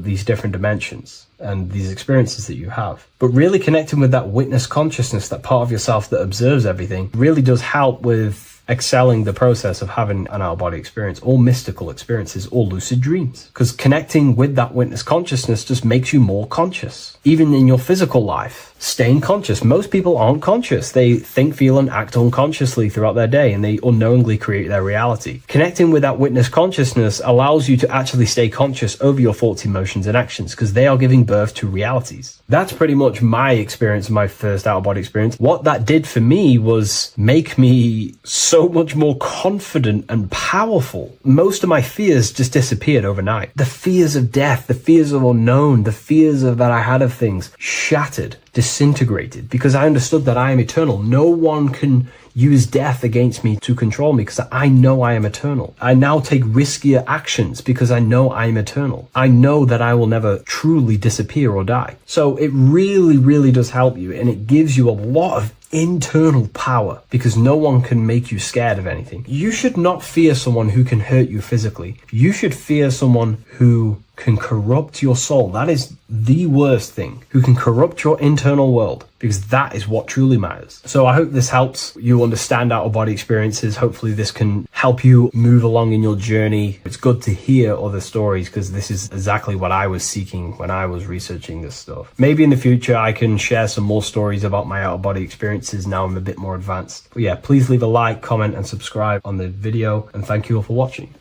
these different dimensions and these experiences that you have. But really connecting with that witness consciousness, that part of yourself that observes everything, really does help with excelling the process of having an out-of-body experience, or mystical experiences, or lucid dreams. Because connecting with that witness consciousness just makes you more conscious. Even in your physical life, staying conscious. Most people aren't conscious. They think, feel, and act unconsciously throughout their day, and they unknowingly create their reality. Connecting with that witness consciousness allows you to actually stay conscious over your thoughts, emotions, and actions, because they are giving birth to realities. That's pretty much my experience, my first out-of-body experience. What that did for me was make me so much more confident and powerful. Most of my fears just disappeared overnight. The fears of death, the fears of unknown, the fears that I had of things shattered, disintegrated, because I understood that I am eternal. No one can use death against me to control me, because I know I am eternal. I now take riskier actions because I know I am eternal. I know that I will never truly disappear or die. So it really, really does help you, and it gives you a lot of internal power, because no one can make you scared of anything. You should not fear someone who can hurt you physically. You should fear someone who can corrupt your soul. That is the worst thing, who can corrupt your internal world, because that is what truly matters. So I hope this helps you understand out-of-body experiences. Hopefully this can help you move along in your journey. It's good to hear other stories, because this is exactly what I was seeking when I was researching this stuff. Maybe in the future I can share some more stories about my out-of-body experiences now I'm a bit more advanced. But yeah, please leave a like, comment, and subscribe on the video, and thank you all for watching.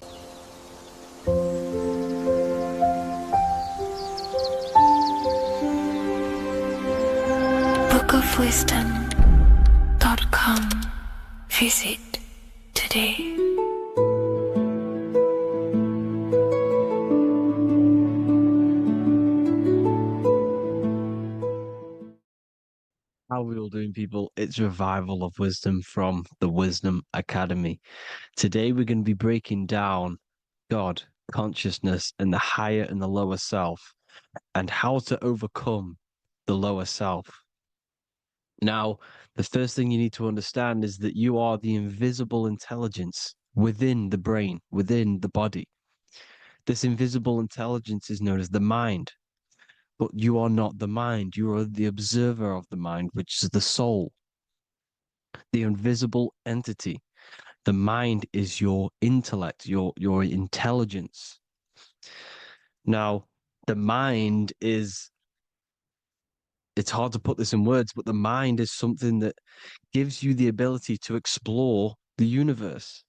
bookofwisdom.com. Visit today. How are we all doing, people? It's Revival of Wisdom from the Wisdom Academy. Today we're going to be breaking down God, consciousness, and the higher and the lower self, and how to overcome the lower self. Now, the first thing you need to understand is that you are the invisible intelligence within the brain, within the body. This invisible intelligence is known as the mind. But you are not the mind. You are the observer of the mind, which is the soul, the invisible entity. The mind is your intellect, your intelligence. Now, the mind is, it's hard to put this in words, but the mind is something that gives you the ability to explore the universe.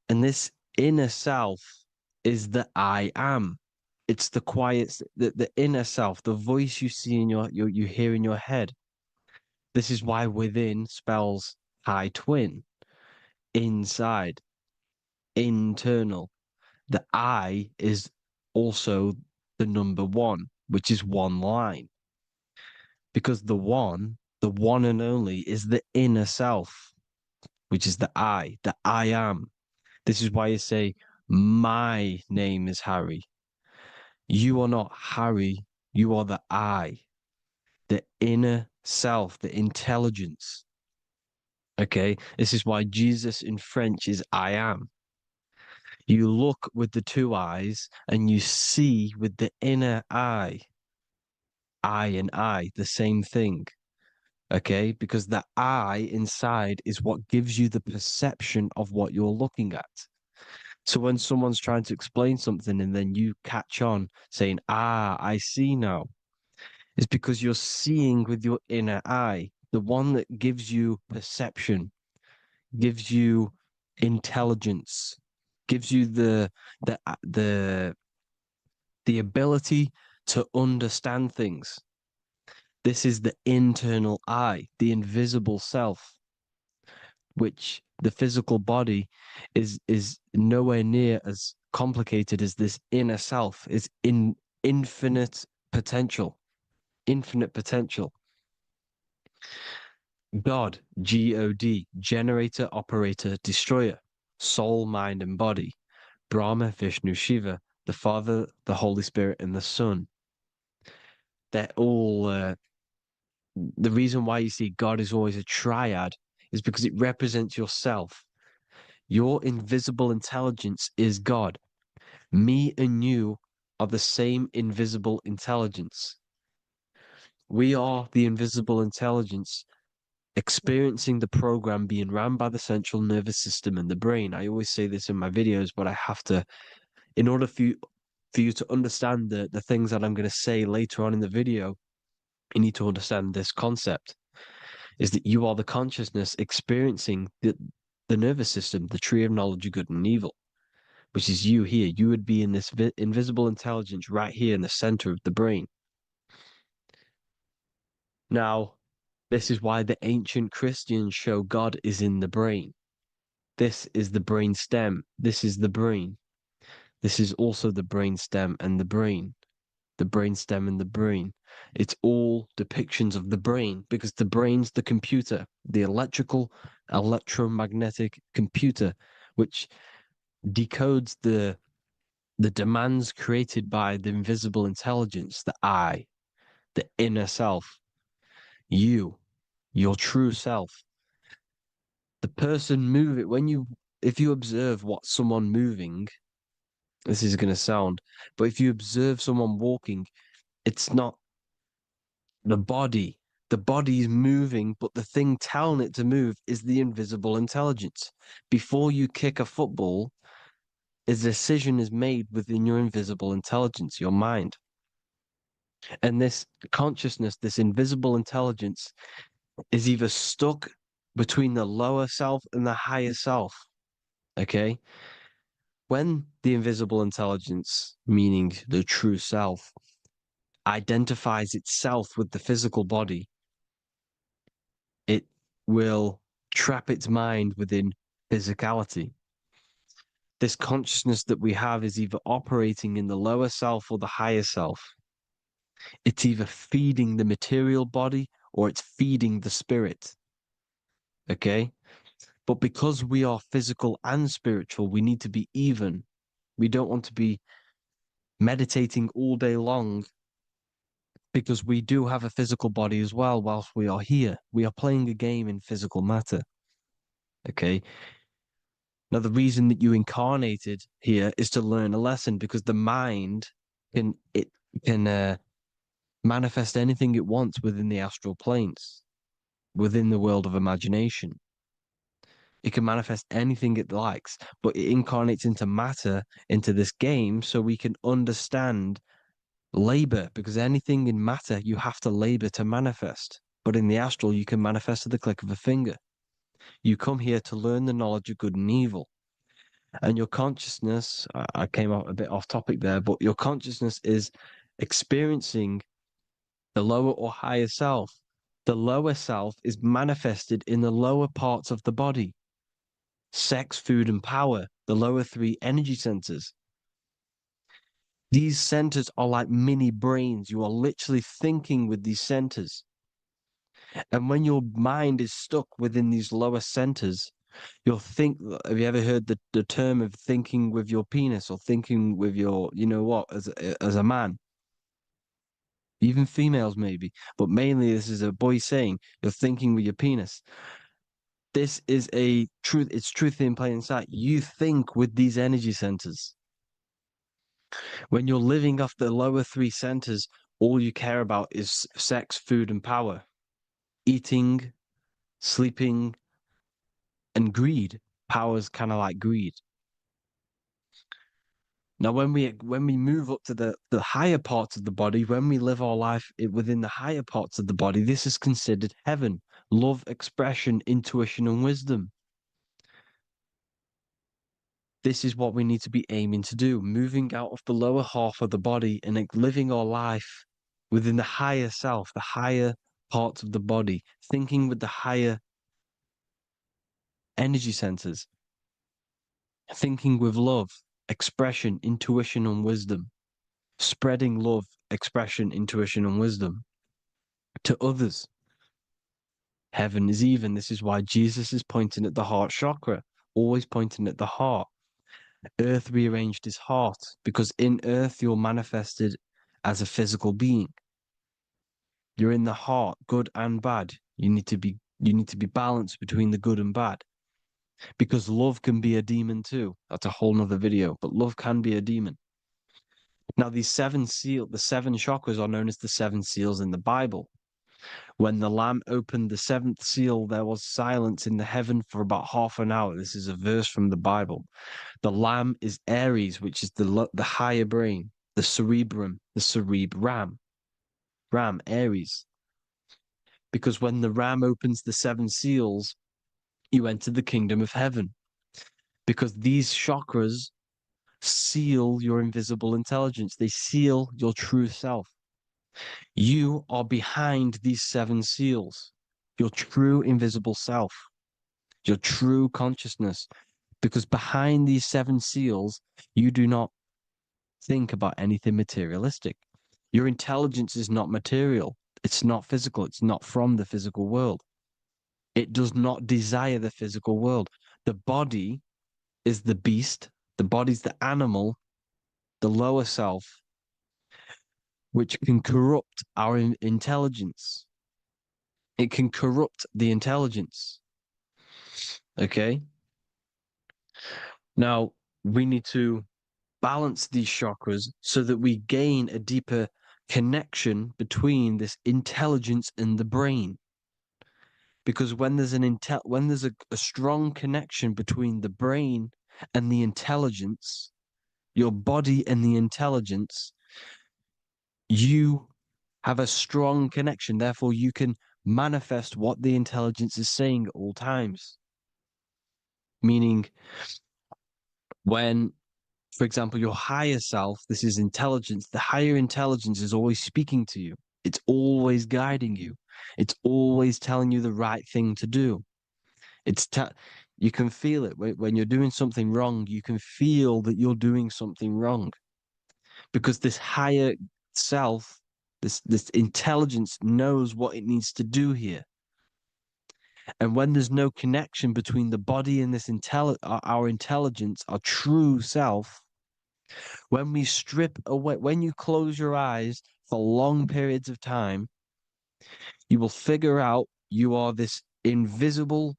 And this inner self is the I am. It's the quiet, the inner self, the voice you see in you hear in your head. This is why within spells high twin, inside, internal. The I is also the number one, which is one line. Because the one and only, is the inner self, which is the I am. This is why you say, my name is Harry. You are not Harry, you are the I, the inner self, the intelligence. Okay, this is why Jesus in French is I am. You look with the two eyes and you see with the inner eye, I and I, the same thing. Okay, because the I inside is what gives you the perception of what you're looking at. So when someone's trying to explain something and then you catch on saying, I see now, it's because you're seeing with your inner eye, the one that gives you perception, gives you intelligence, gives you the the the ability to understand things. This is the internal eye, the invisible self, which the physical body is nowhere near as complicated as this inner self. Is in infinite potential, infinite potential. God, God, generator, operator, destroyer, soul, mind, and body. Brahma, Vishnu, Shiva, the Father, the Holy Spirit, and the Son. They're all the reason why you see God is always a triad is because it represents yourself. Your invisible intelligence is God. Me and you are the same invisible intelligence. We are the invisible intelligence experiencing the program being ran by the central nervous system and the brain. I always say this in my videos, but I have to, in order for you to understand the things that I'm going to say later on in the video, you need to understand this concept, is that you are the consciousness experiencing the nervous system, the tree of knowledge of good and evil, which is you here. You would be in this invisible intelligence right here in the center of the brain. Now, this is why the ancient Christians show God is in the brain. This is the brain stem. This is the brain. This is also the brain stem and the brain. The brain stem and the brain. It's all depictions of the brain because the brain's the computer, the electromagnetic computer, which decodes the demands created by the invisible intelligence, the I, the inner self, you, your true self. The person moving, if you observe what someone moving, this is going to sound, but if you observe someone walking, it's not the body. The body is moving, but the thing telling it to move is the invisible intelligence. Before you kick a football, a decision is made within your invisible intelligence, your mind. And this consciousness, this invisible intelligence, is either stuck between the lower self and the higher self. Okay? When the invisible intelligence, meaning the true self, identifies itself with the physical body, it will trap its mind within physicality. This consciousness that we have is either operating in the lower self or the higher self. It's either feeding the material body or it's feeding the spirit. Okay? But because we are physical and spiritual, we need to be even. We don't want to be meditating all day long because we do have a physical body as well whilst we are here. We are playing a game in physical matter. Okay? Now, the reason that you incarnated here is to learn a lesson because the mind can manifest anything it wants within the astral planes, within the world of imagination. It can manifest anything it likes, but it incarnates into matter, into this game, so we can understand labor, because anything in matter you have to labor to manifest. But in the astral, you can manifest at the click of a finger. You come here to learn the knowledge of good and evil. And your consciousness, I came out a bit off topic there, but your consciousness is experiencing the lower or higher self. The lower self is manifested in the lower parts of the body. Sex, food, and power, the lower three energy centers. These centers are like mini brains. You are literally thinking with these centers. And when your mind is stuck within these lower centers, you'll think, have you ever heard the term of thinking with your penis or thinking with your, you know what, as a man? Even females maybe, but mainly this is a boy saying, you're thinking with your penis. This is a truth. It's truth in plain sight. You think with these energy centers. When you're living off the lower three centers, all you care about is sex, food, and power. Eating, sleeping, and greed. Power's kind of like greed. Now, when we move up to the higher parts of the body, when we live our life within the higher parts of the body, this is considered heaven. Love, expression, intuition, and wisdom. This is what we need to be aiming to do, moving out of the lower half of the body and living our life within the higher self, the higher parts of the body, thinking with the higher energy centers, thinking with love, expression, intuition, and wisdom, spreading love, expression, intuition, and wisdom to others. Heaven is even. This is why Jesus is pointing at the heart chakra, always pointing at the heart. Earth rearranged his heart, because in earth you're manifested as a physical being. You're in the heart, good and bad. You need to be balanced between the good and bad. Because love can be a demon too. That's a whole nother video, but love can be a demon. Now, the seven chakras are known as the seven seals in the Bible. When the Lamb opened the seventh seal, there was silence in the heaven for about half an hour. This is a verse from the Bible. The Lamb is Aries, which is the higher brain, the cerebrum, Ram, Aries. Because when the Ram opens the seven seals, you enter the kingdom of heaven. Because these chakras seal your invisible intelligence. They seal your true self. You are behind these seven seals, your true invisible self, your true consciousness. Because behind these seven seals, you do not think about anything materialistic. Your intelligence is not material. It's not physical. It's not from the physical world. It does not desire the physical world. The body is the beast. The body's the animal, the lower self, which can corrupt our intelligence. It can corrupt the intelligence. Okay? Now, we need to balance these chakras so that we gain a deeper connection between this intelligence and the brain. Because when there's a strong connection between the brain and the intelligence, your body and the intelligence, you have a strong connection. Therefore, you can manifest what the intelligence is saying at all times. Meaning, when, for example, your higher self, this is intelligence, the higher intelligence is always speaking to you. It's always guiding you. It's always telling you the right thing to do. You can feel it when you're doing something wrong. You can feel that you're doing something wrong, because this higher self, this intelligence knows what it needs to do here. And when there's no connection between the body and this our intelligence, our true self, when we strip away, when you close your eyes for long periods of time, you will figure out you are this invisible,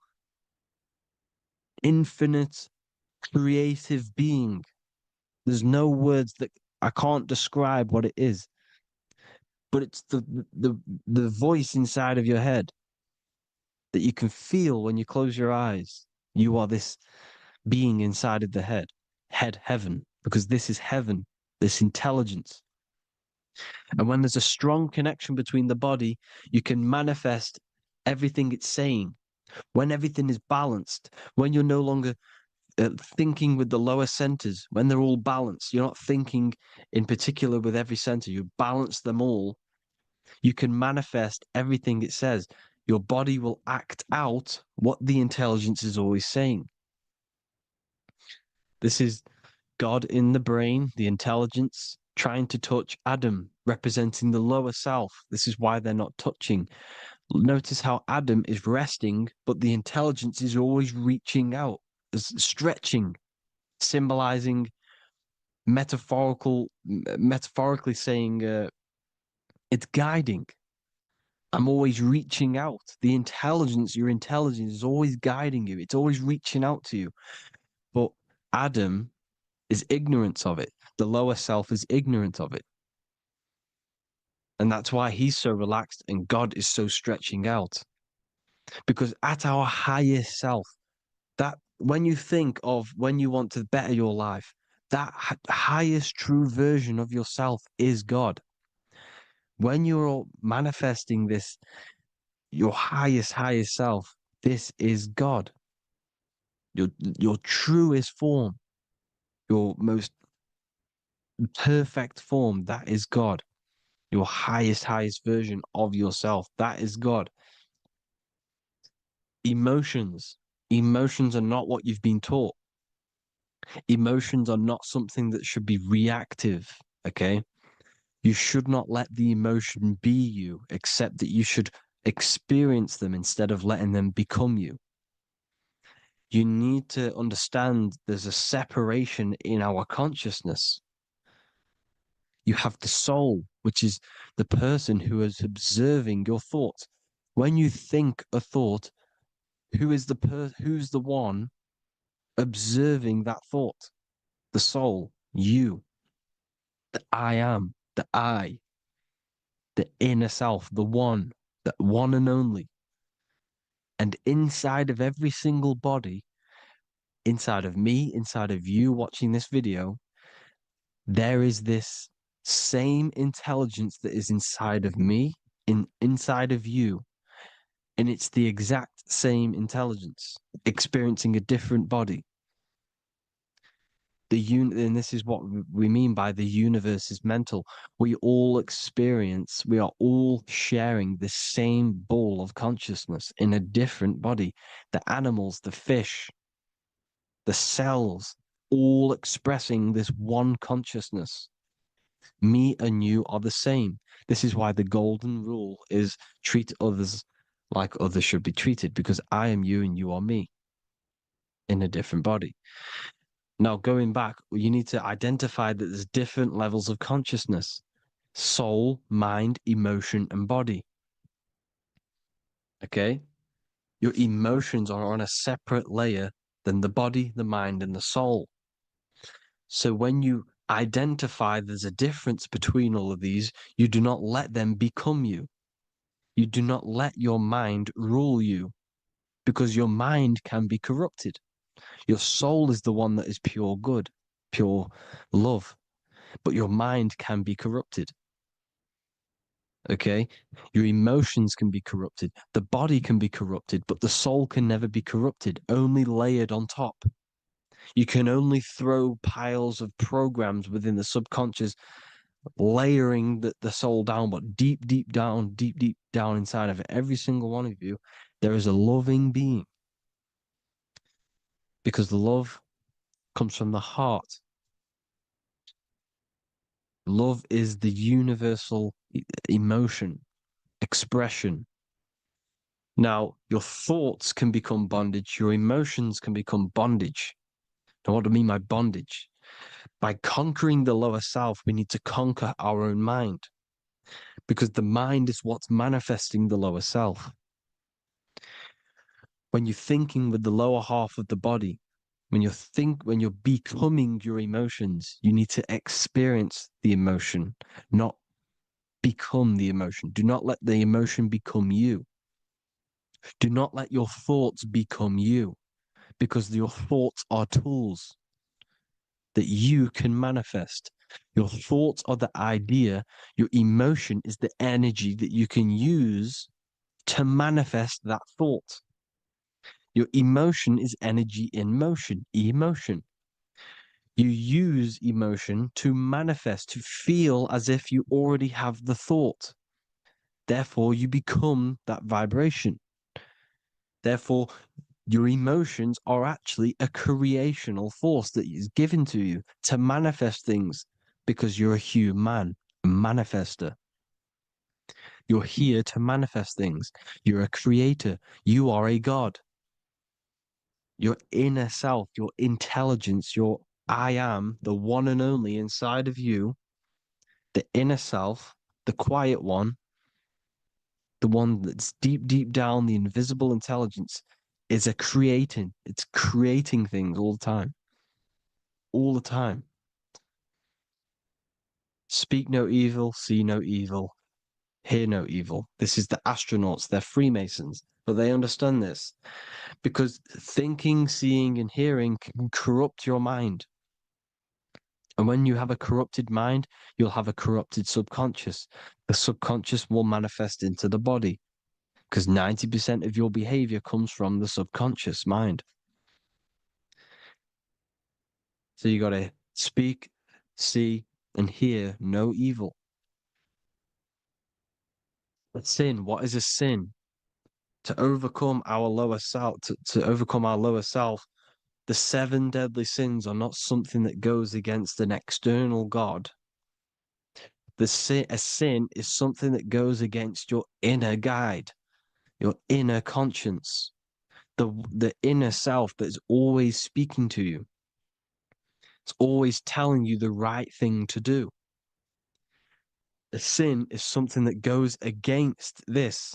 infinite, creative being. There's no words that I can't describe what it is. but it's the voice inside of your head that you can feel when you close your eyes. You are this being inside of the heaven, because this is heaven, this intelligence. And when there's a strong connection between the body, you can manifest everything it's saying. When everything is balanced, when you're no longer thinking with the lower centers, when they're all balanced, you're not thinking in particular with every center, you balance them all, you can manifest everything it says. Your body will act out what the intelligence is always saying. This is God in the brain, the intelligence, trying to touch Adam, representing the lower self. This is why they're not touching. Notice how Adam is resting, but the intelligence is always reaching out, stretching, symbolizing metaphorically saying it's guiding. I'm always reaching out. The intelligence, your intelligence is always guiding you. It's always reaching out to you. But Adam is ignorant of it. The lower self is ignorant of it. And that's why he's so relaxed and God is so stretching out. Because at our highest self, that when you think of when you want to better your life, that highest true version of yourself is God. When you're manifesting this, your highest self, this is God. Your truest form, your most perfect form, that is God. Your highest version of yourself, that is God. Emotions are not what you've been taught. Emotions are not something that should be reactive, okay? You should not let the emotion be you, except that you should experience them instead of letting them become you. You need to understand there's a separation in our consciousness. You have the soul, which is the person who is observing your thoughts. When you think a thought, who's the one observing that thought? The soul, you, the I am, the I, the inner self, the one and only. And inside of every single body, inside of me, inside of you watching this video, there is this same intelligence that is inside of me, inside of you. And it's the exact same intelligence, experiencing a different body. And this is what we mean by the universe is mental. We all are all sharing the same ball of consciousness in a different body. The animals, the fish, the cells, all expressing this one consciousness. Me and you are the same. This is why the golden rule is treat others like others should be treated, because I am you and you are me in a different body. Now, going back, you need to identify that there's different levels of consciousness: soul, mind, emotion, and body. Okay? Your emotions are on a separate layer than the body, the mind, and the soul. So when you identify there's a difference between all of these, you do not let them become you. You do not let your mind rule you, because your mind can be corrupted. Your soul is the one that is pure good, pure love, but your mind can be corrupted. Okay? Your emotions can be corrupted. The body can be corrupted, but the soul can never be corrupted, only layered on top. You can only throw piles of programs within the subconscious, layering the soul down, but deep down inside of it, every single one of you, there is a loving being. Because love comes from the heart. Love is the universal emotion, expression. Now, your thoughts can become bondage, your emotions can become bondage. Now, what do I mean by bondage? By conquering the lower self, we need to conquer our own mind, because the mind is what's manifesting the lower self. When you're thinking with the lower half of the body, when you're becoming your emotions, you need to experience the emotion, not become the emotion. Do not let the emotion become you. Do not let your thoughts become you, because your thoughts are tools that you can manifest. Your thoughts are the idea. Your emotion is the energy that you can use to manifest that thought. Your emotion is energy in motion, emotion. You use emotion to manifest, to feel as if you already have the thought. Therefore, you become that vibration. Therefore, your emotions are actually a creational force that is given to you to manifest things, because you're a human, a manifester. You're here to manifest things. You're a creator. You are a god. Your inner self, your intelligence, your I am, the one and only inside of you, the inner self, the quiet one, the one that's deep, deep down, the invisible intelligence, is it's creating things all the time. All the time. Speak no evil, see no evil, hear no evil. This is the astronauts, they're Freemasons, but they understand this because thinking, seeing, and hearing can corrupt your mind. And when you have a corrupted mind, you'll have a corrupted subconscious. The subconscious will manifest into the body because 90% of your behavior comes from the subconscious mind. So you got to speak, see, and hear no evil. A sin, what is a sin? To overcome our lower self, to overcome our lower self, the 7 deadly sins are not something that goes against an external God. A sin is something that goes against your inner guide, your inner conscience, the inner self that is always speaking to you. It's always telling you the right thing to do. A sin is something that goes against this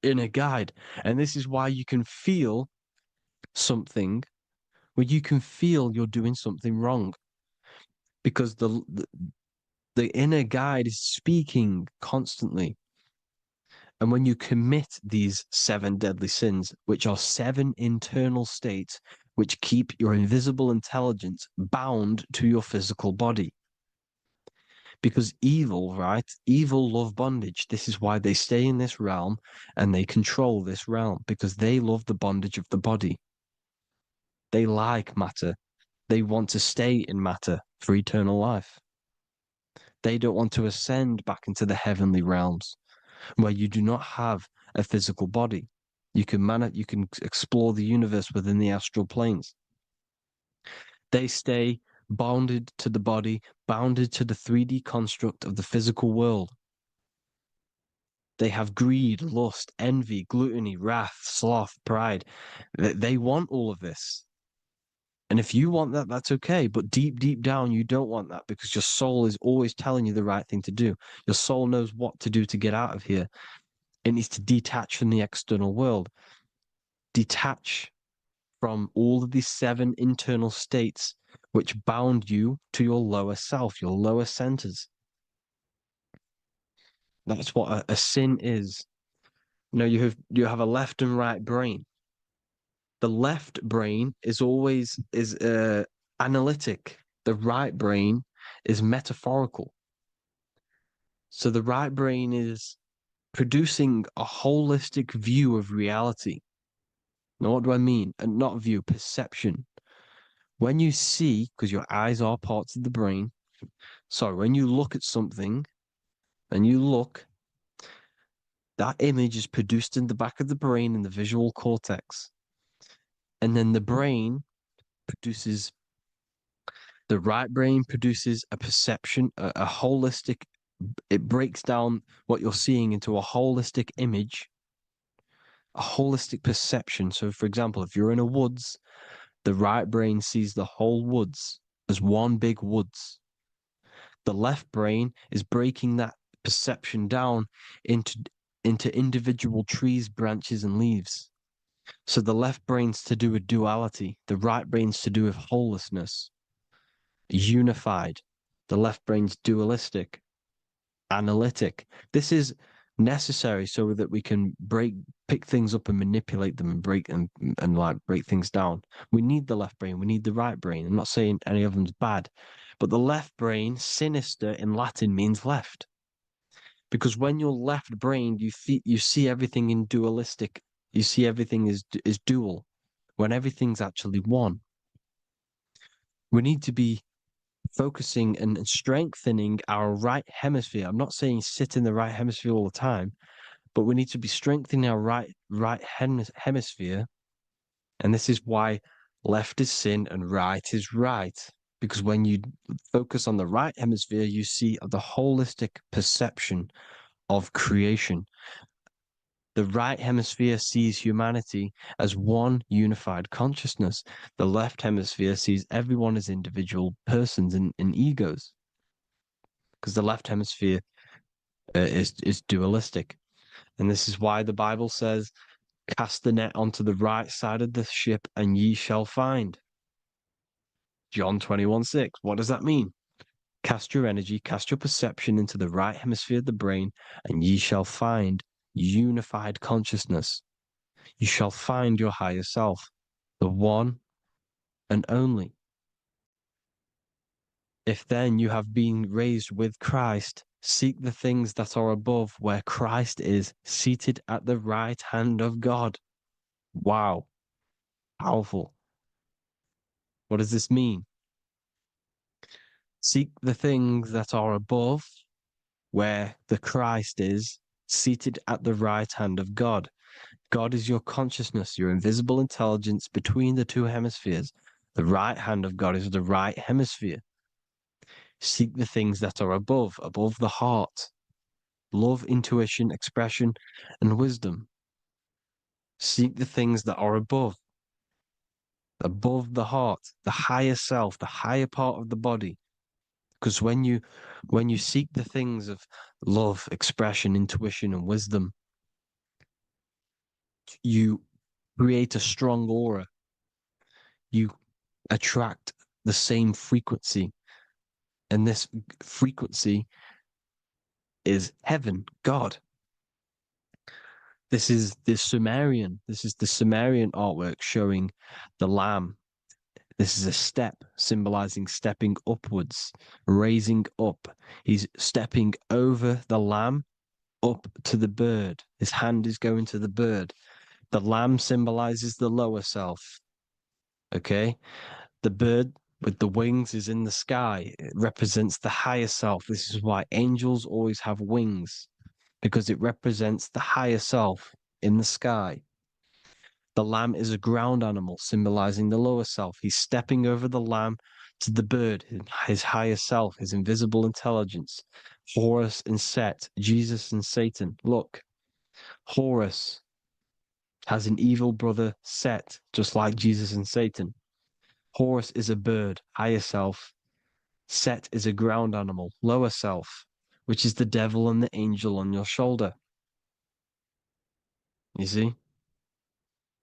inner guide. And this is why you can feel something where you can feel you're doing something wrong. Because the inner guide is speaking constantly. And when you commit these 7 deadly sins, which are 7 internal states which keep your invisible intelligence bound to your physical body. Because evil, right? Evil love bondage. This is why they stay in this realm and they control this realm, because they love the bondage of the body. They like matter. They want to stay in matter for eternal life. They don't want to ascend back into the heavenly realms where you do not have a physical body. You can explore the universe within the astral planes. They stay bounded to the body, bounded to the 3D construct of the physical world. They have greed, lust, envy, gluttony, wrath, sloth, pride. They want all of this. And if you want that, that's okay. But deep, deep down, you don't want that because your soul is always telling you the right thing to do. Your soul knows what to do to get out of here. It needs to detach from the external world. Detach from all of these 7 internal states which bound you to your lower self, your lower centers. That's what a sin is. You know, you have a left and right brain. The left brain is always analytic. The right brain is metaphorical. So the right brain is producing a holistic view of reality. Now, what do I mean? And not view, perception. When you see, because your eyes are parts of the brain, so when you look at something and you look, that image is produced in the back of the brain in the visual cortex. And then the right brain produces a perception, a holistic, it breaks down what you're seeing into a holistic image, a holistic perception. So, for example, if you're in a woods, the right brain sees the whole woods as one big woods. The left brain is breaking that perception down into individual trees, branches, and leaves. So the left brain's to do with duality, the right brain's to do with wholeness, unified. The left brain's dualistic. analytic. This is necessary so that we can pick things up and manipulate them and break things down. We need the left brain, we need the right brain. I'm not saying any of them's bad, but the left brain, sinister in Latin, means left. Because when you're left-brained, you see everything in dualistic. You see everything is dual, when everything's actually one. We need to be focusing and strengthening our right hemisphere. I'm not saying sit in the right hemisphere all the time, but we need to be strengthening our right hemisphere. And this is why left is sin and right is right. Because when you focus on the right hemisphere, you see the holistic perception of creation. The right hemisphere sees humanity as one unified consciousness. The left hemisphere sees everyone as individual persons and egos. Because the left hemisphere is dualistic. And this is why the Bible says, cast the net onto the right side of the ship and ye shall find. John 21:6. What does that mean? Cast your energy, cast your perception into the right hemisphere of the brain, and ye shall find unified consciousness. You shall find your higher self, the one and only. If then you have been raised with Christ, seek the things that are above, where Christ is seated at the right hand of God. Wow. Powerful. What does this mean? Seek the things that are above, where the Christ is seated at the right hand of God. God is your consciousness, your invisible intelligence between the two hemispheres. The right hand of God is the right hemisphere. Seek the things that are above the heart. Love, intuition, expression, and wisdom. Seek the things that are above the heart, the higher self, the higher part of the body. Because when you seek the things of love, expression, intuition, and wisdom, you create a strong aura. You attract the same frequency. And this frequency is heaven, God. This is the Sumerian artwork showing the lamb. This is a step symbolizing stepping upwards, raising up. He's stepping over the lamb up to the bird. His hand is going to the bird. The lamb symbolizes the lower self. Okay? The bird with the wings is in the sky. It represents the higher self. This is why angels always have wings, because it represents the higher self in the sky. The lamb is a ground animal, symbolizing the lower self. He's stepping over the lamb to the bird, his higher self, his invisible intelligence. Horus and Set, Jesus and Satan. Look, Horus has an evil brother, Set, just like Jesus and Satan. Horus is a bird, higher self. Set is a ground animal, lower self, which is the devil and the angel on your shoulder. You see?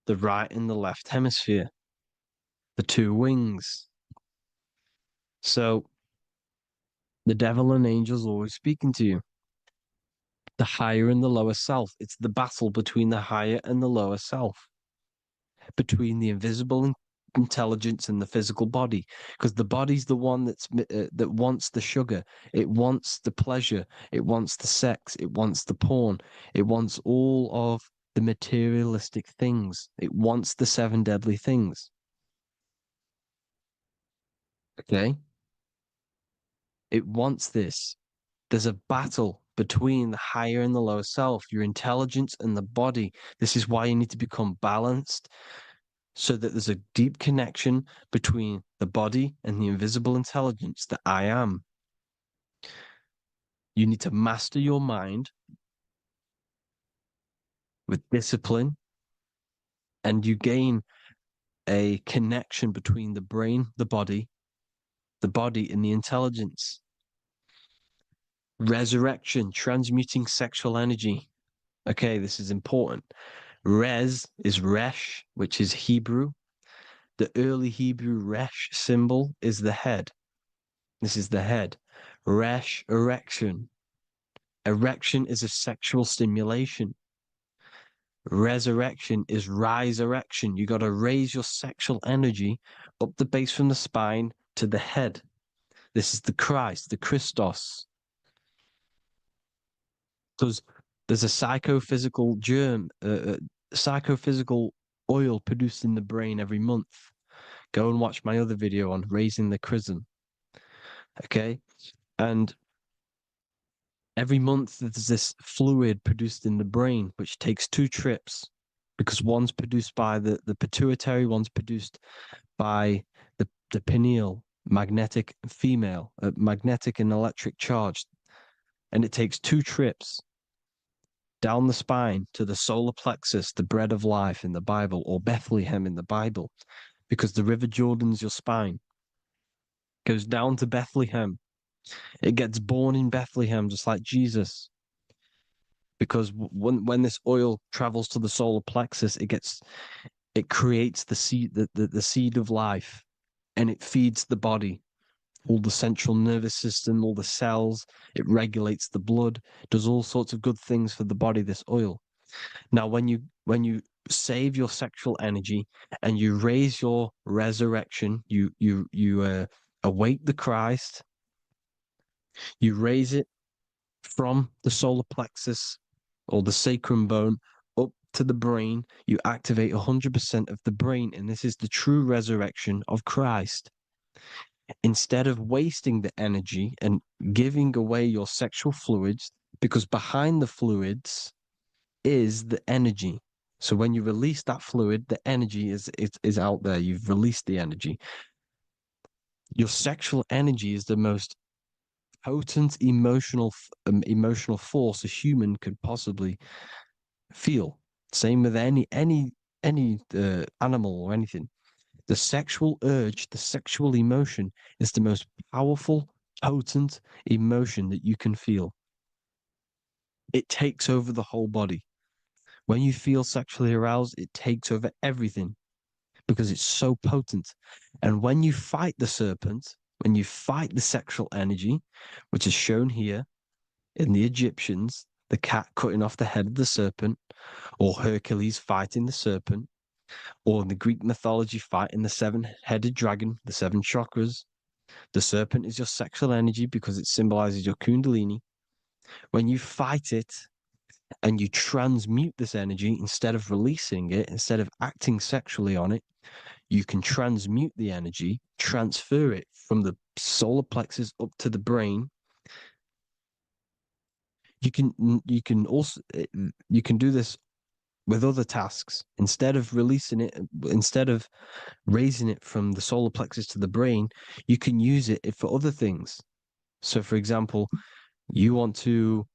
The right and the left hemisphere, the two wings. So the devil and angels always speaking to you. The higher and the lower self. It's the battle between the higher and the lower self, between the invisible intelligence and the physical body, because the body's the one that wants the sugar, it wants the pleasure, it wants the sex, it wants the porn, it wants all of the materialistic things, it wants the 7 deadly things. Okay, it wants this. There's a battle between the higher and the lower self, your intelligence and the body. This is why you need to become balanced, so that there's a deep connection between the body and the invisible intelligence, the I am. You need to master your mind with discipline, and you gain a connection between the brain, the body and the intelligence. Resurrection, transmuting sexual energy. Okay, this is important. Res is Resh, which is Hebrew. The early Hebrew Resh symbol is the head. This is the head. Resh, erection. Erection is a sexual stimulation. Resurrection is rise-erection. You got to raise your sexual energy up the base from the spine to the head. This is the Christ, the Christos. There's a psychophysical psychophysical oil produced in the brain every month. Go and watch my other video on raising the chrism. Okay? And every month there's this fluid produced in the brain, which takes 2 trips, because one's produced by the pituitary, one's produced by the pineal, magnetic female, magnetic and electric charge. And it takes 2 trips down the spine to the solar plexus, the bread of life in the Bible, or Bethlehem in the Bible, because the River Jordan's your spine. Goes down to Bethlehem. It gets born in Bethlehem, just like Jesus. Because when this oil travels to the solar plexus, it creates the seed, the seed of life, and it feeds the body, all the central nervous system, all the cells. It regulates the blood, does all sorts of good things for the body, this oil. Now, when you save your sexual energy and you raise your resurrection, you awake the Christ, you raise it from the solar plexus or the sacrum bone up to the brain, you activate 100% of the brain, and this is the true resurrection of Christ. Instead of wasting the energy and giving away your sexual fluids, because behind the fluids is the energy. So when you release that fluid, the energy is out there. You've released the energy. Your sexual energy is the most potent emotional force a human could possibly feel. Same with any animal or anything. The sexual urge, the sexual emotion is the most powerful, potent emotion that you can feel. It takes over the whole body. When you feel sexually aroused, it takes over everything because it's so potent. And when you fight the serpent, when you fight the sexual energy, which is shown here in the Egyptians, the cat cutting off the head of the serpent, or Hercules fighting the serpent, or in the Greek mythology fighting the 7-headed dragon, the 7 chakras. The serpent is your sexual energy because it symbolizes your kundalini. When you fight it and you transmute this energy, instead of releasing it, instead of acting sexually on it, you can transmute the energy, transfer it from the solar plexus up to the brain. You can also do this with other tasks. Instead of releasing it, instead of raising it from the solar plexus to the brain, you can use it for other things. So, for example, you want to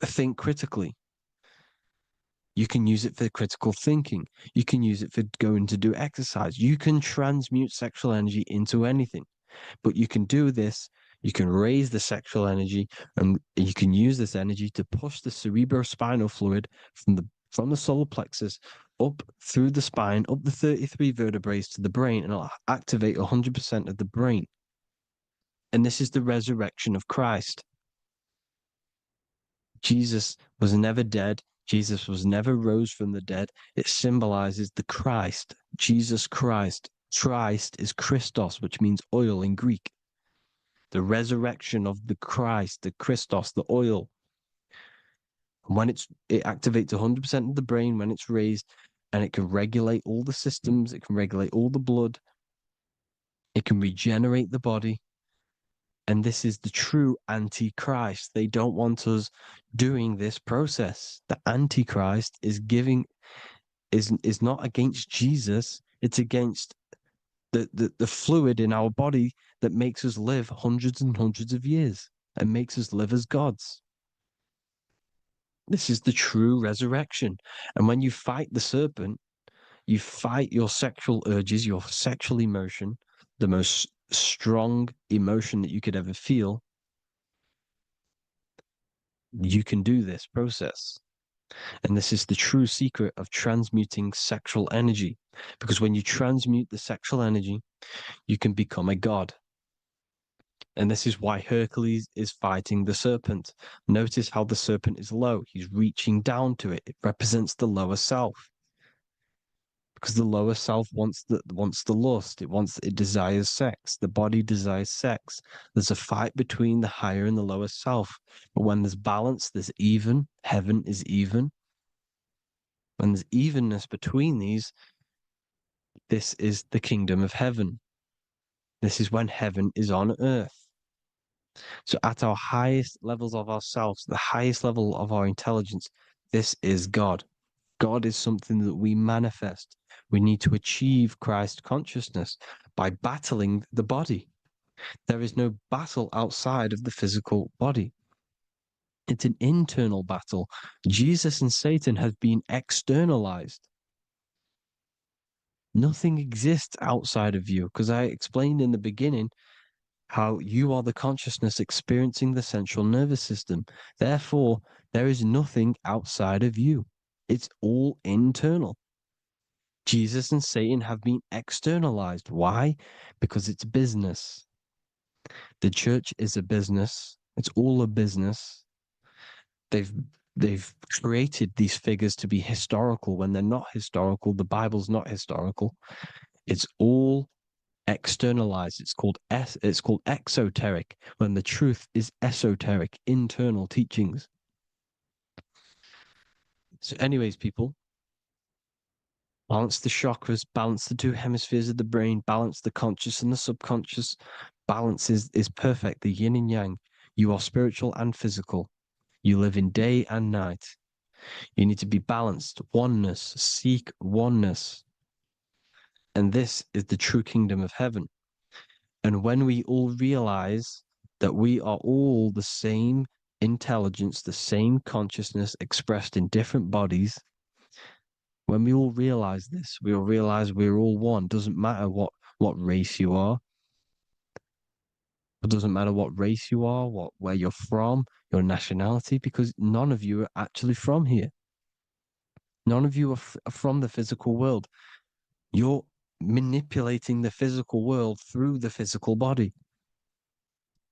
think critically. You can use it for critical thinking. You can use it for going to do exercise. You can transmute sexual energy into anything. But you can do this. You can raise the sexual energy, and you can use this energy to push the cerebrospinal fluid from the solar plexus up through the spine, up the 33 vertebrae to the brain, and it'll activate 100% of the brain. And this is the resurrection of Christ. Jesus was never dead. Jesus was never rose from the dead. It symbolizes the Christ, Jesus Christ. Christ is Christos, which means oil in Greek. The resurrection of the Christ, the Christos, the oil. When it activates 100% of the brain when it's raised, and it can regulate all the systems, it can regulate all the blood, it can regenerate the body. And this is the true Antichrist. They don't want us doing this process. The Antichrist is not against Jesus, it's against the fluid in our body that makes us live hundreds and hundreds of years and makes us live as gods. This is the true resurrection. And when you fight the serpent, you fight your sexual urges, your sexual emotion, the most strong emotion that you could ever feel. You can do this process. And this is the true secret of transmuting sexual energy. Because when you transmute the sexual energy, you can become a god. And this is why Hercules is fighting the serpent. Notice how the serpent is low. He's reaching down to it. It represents the lower self. Because the lower self wants the lust. It desires sex. The body desires sex. There's a fight between the higher and the lower self. But when there's balance, there's even. Heaven is even. When there's evenness between these, this is the kingdom of heaven. This is when heaven is on earth. So at our highest levels of ourselves, the highest level of our intelligence, this is God. God is something that we manifest. We need to achieve Christ consciousness by battling the body. There is no battle outside of the physical body. It's an internal battle. Jesus and Satan have been externalized. Nothing exists outside of you, because I explained in the beginning how you are the consciousness experiencing the central nervous system. Therefore, there is nothing outside of you. It's all internal. Jesus and Satan have been externalized. Why? Because it's business. The church is a business. It's all a business. They've created these figures to be historical when they're not historical. The Bible's not historical. It's all externalized. It's called exoteric, when the truth is esoteric, internal teachings. So anyways, people, balance the chakras, balance the two hemispheres of the brain, balance the conscious and the subconscious. Balance is perfect, the yin and yang. You are spiritual and physical. You live in day and night. You need to be balanced. Oneness. Seek oneness. And this is the true kingdom of heaven. And when we all realize that we are all the same intelligence, the same consciousness expressed in different bodies, when we all realize this, we all realize we're all one. Doesn't matter what race you are. It doesn't matter what race you are, where you're from, your nationality, because none of you are actually from here. None of you are from the physical world. You're manipulating the physical world through the physical body.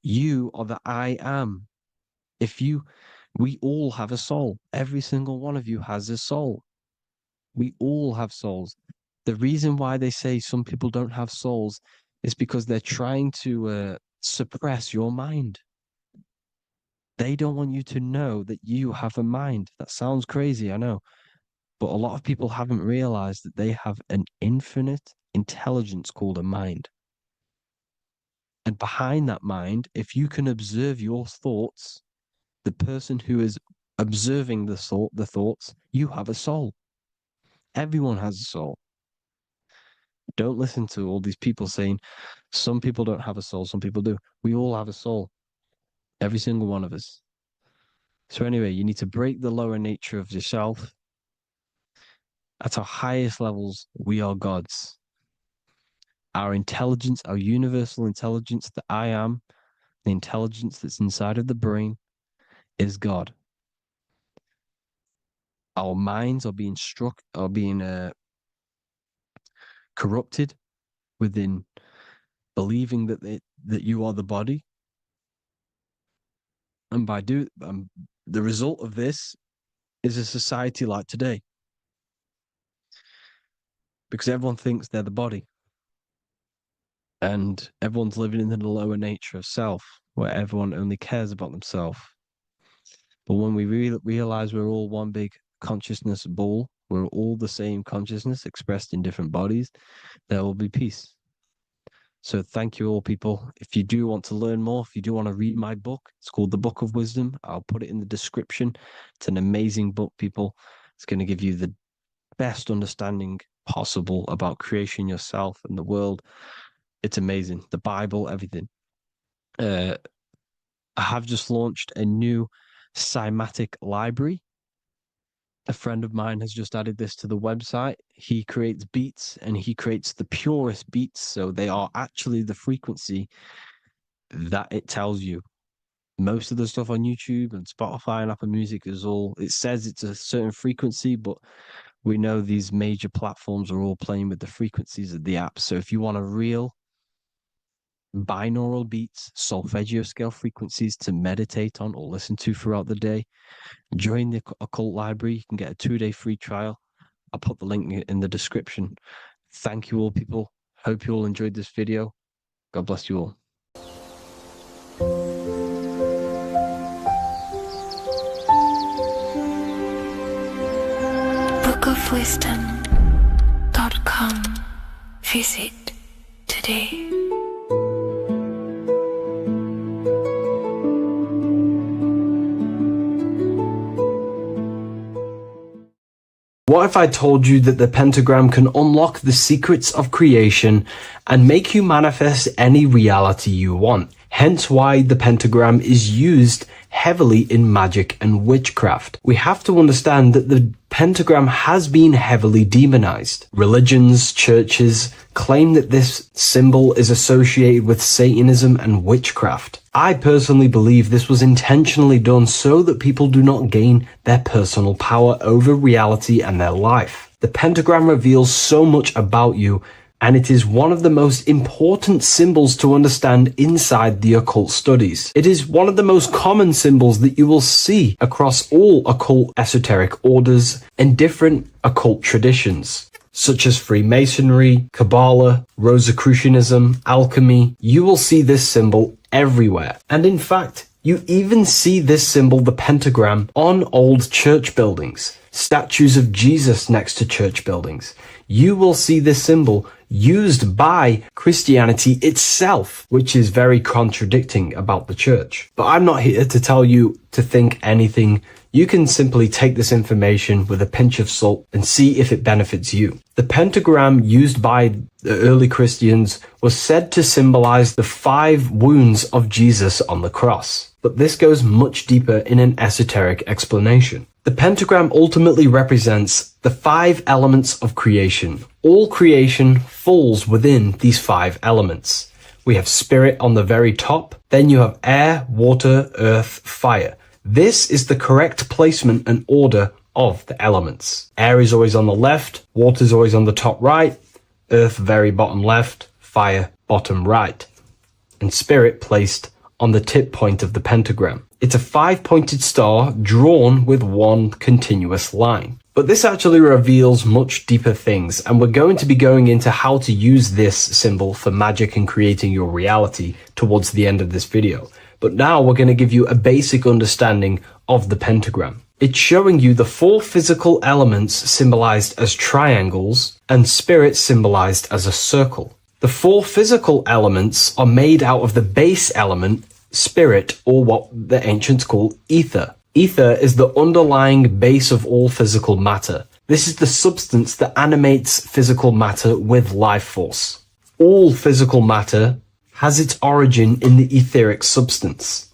You are the I am. We all have a soul. Every single one of you has a soul. We all have souls. The reason why they say some people don't have souls is because they're trying to suppress your mind. They don't want you to know that you have a mind. That sounds crazy, I know. But a lot of people haven't realized that they have an infinite intelligence called a mind. And behind that mind, if you can observe your thoughts, the person who is observing the thoughts, you have a soul. Everyone has a soul. Don't listen to all these people saying some people don't have a soul, some people do. We all have a soul. Every single one of us. So anyway, you need to break the lower nature of yourself. At our highest levels, we are gods. Our intelligence, our universal intelligence, the I am, the intelligence that's inside of the brain, is God. Our minds are being corrupted within believing that you are the body, and the result of this is a society like today, because everyone thinks they're the body, and everyone's living in the lower nature of self, where everyone only cares about themselves. But when we realize we're all one big consciousness ball, we're all the same consciousness expressed in different bodies, there will be peace. So thank you all, people. If you do want to learn more, if you do want to read my book, it's called The Book of Wisdom. I'll put it in the description. It's an amazing book, people. It's going to give you the best understanding possible about creation, yourself, and the world. It's amazing. The Bible, everything. I have just launched a new cymatic library. A friend of mine has just added this to the website. He creates beats, and he creates the purest beats. So they are actually the frequency that it tells you. Most of the stuff on YouTube and Spotify and Apple Music it says it's a certain frequency, but we know these major platforms are all playing with the frequencies of the app. So if you want a real binaural beats, solfeggio scale frequencies to meditate on or listen to throughout the day. Join the Occult Library. You can get a 2-day free trial. I'll put the link in the description. Thank you all, people. Hope you all enjoyed this video. God bless you all. bookofwisdom.com. Visit today. What if I told you that the pentagram can unlock the secrets of creation and make you manifest any reality you want? Hence why the pentagram is used heavily in magic and witchcraft. We have to understand that the pentagram has been heavily demonized. Religions, churches claim that this symbol is associated with Satanism and witchcraft. I personally believe this was intentionally done so that people do not gain their personal power over reality and their life. The pentagram reveals so much about you, and it is one of the most important symbols to understand inside the occult studies. It is one of the most common symbols that you will see across all occult esoteric orders and different occult traditions, such as Freemasonry, Kabbalah, Rosicrucianism, alchemy. You will see this symbol everywhere. And in fact, you even see this symbol, the pentagram, on old church buildings, statues of Jesus next to church buildings. You will see this symbol used by Christianity itself, which is very contradicting about the church. But I'm not here to tell you to think anything. You can simply take this information with a pinch of salt and see if it benefits you. The pentagram used by the early Christians was said to symbolize the 5 wounds of Jesus on the cross. But this goes much deeper in an esoteric explanation. The pentagram ultimately represents the 5 elements of creation. All creation falls within these 5 elements. We have spirit on the very top, then you have air, water, earth, fire. This is the correct placement and order of the elements. Air is always on the left, water is always on the top right, earth very bottom left, fire bottom right, and spirit placed on the tip point of the pentagram. It's a 5-pointed star drawn with one continuous line. But this actually reveals much deeper things, and we're going to be going into how to use this symbol for magic and creating your reality towards the end of this video. But now we're going to give you a basic understanding of the pentagram. It's showing you the 4 physical elements symbolized as triangles and spirit symbolized as a circle. The 4 physical elements are made out of the base element, spirit, or what the ancients call ether. Ether is the underlying base of all physical matter. This is the substance that animates physical matter with life force. All physical matter has its origin in the etheric substance,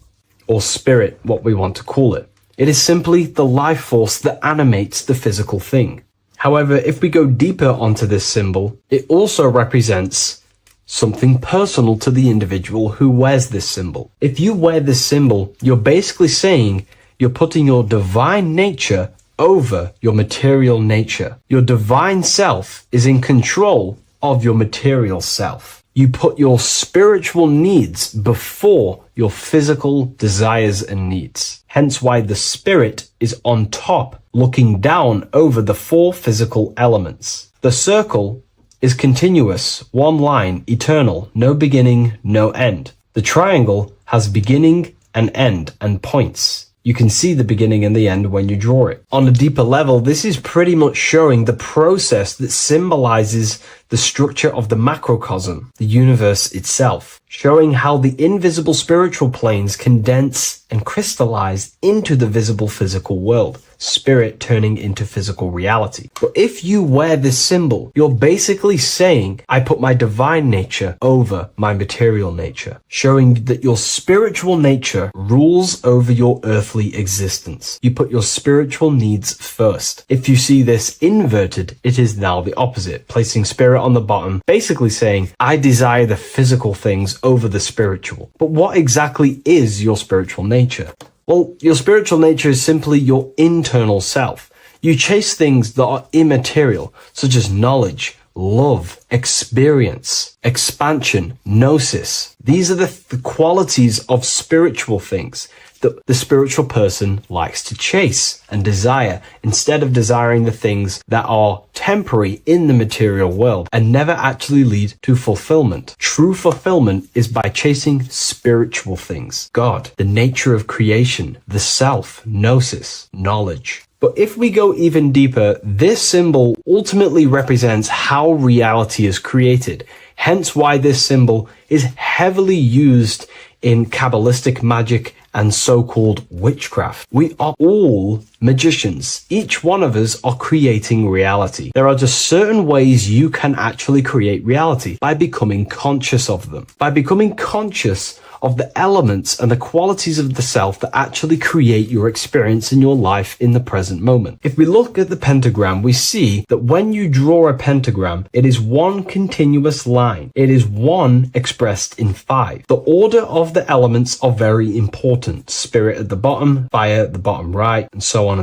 or spirit, what we want to call it. It is simply the life force that animates the physical thing. However, if we go deeper onto this symbol, it also represents something personal to the individual who wears this symbol. If you wear this symbol, you're basically saying you're putting your divine nature over your material nature. Your divine self is in control of your material self. You put your spiritual needs before your physical desires and needs. Hence why the spirit is on top, looking down over the 4 physical elements. The circle is continuous, one line, eternal, no beginning, no end. The triangle has beginning and end and points. You can see the beginning and the end when you draw it. On a deeper level, this is pretty much showing the process that symbolizes the structure of the macrocosm, the universe itself, showing how the invisible spiritual planes condense and crystallize into the visible physical world, spirit turning into physical reality. But if you wear this symbol, you're basically saying, I put my divine nature over my material nature, showing that your spiritual nature rules over your earthly existence. You put your spiritual needs first. If you see this inverted, it is now the opposite, placing spirit on the bottom, basically saying, I desire the physical things over the spiritual. But what exactly is your spiritual nature? Well, your spiritual nature is simply your internal self. You chase things that are immaterial, such as knowledge, love, experience, expansion, gnosis. These are the qualities of spiritual things that the spiritual person likes to chase and desire, instead of desiring the things that are temporary in the material world and never actually lead to fulfillment. True fulfillment is by chasing spiritual things: God, the nature of creation, the self, gnosis, knowledge. But if we go even deeper, this symbol ultimately represents how reality is created. Hence why this symbol is heavily used in Kabbalistic magic and so-called witchcraft. We are all magicians. Each one of us are creating reality. There are just certain ways you can actually create reality: by becoming conscious of them, by becoming conscious of the elements and the qualities of the self that actually create your experience in your life in the present moment. If we look at the pentagram, we see that when you draw a pentagram, it is one continuous line. It is one expressed in 5. The order of the elements are very important. Spirit at the bottom, fire at the bottom right, and so on,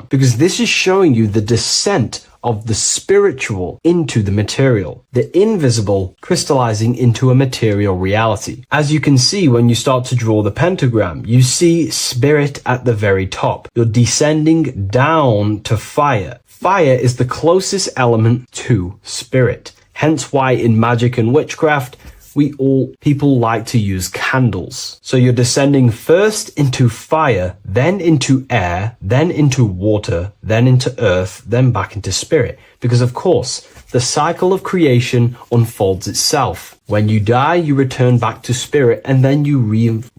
because this is showing you the descent of the spiritual into the material, the invisible crystallizing into a material reality. As you can see, when you start to draw the pentagram, you see spirit at the very top. You're descending down to fire. Fire is the closest element to spirit. Hence why in magic and witchcraft, people like to use candles. So you're descending first into fire, then into air, then into water, then into earth, then back into spirit. Because of course, the cycle of creation unfolds itself. When you die, you return back to spirit, and then you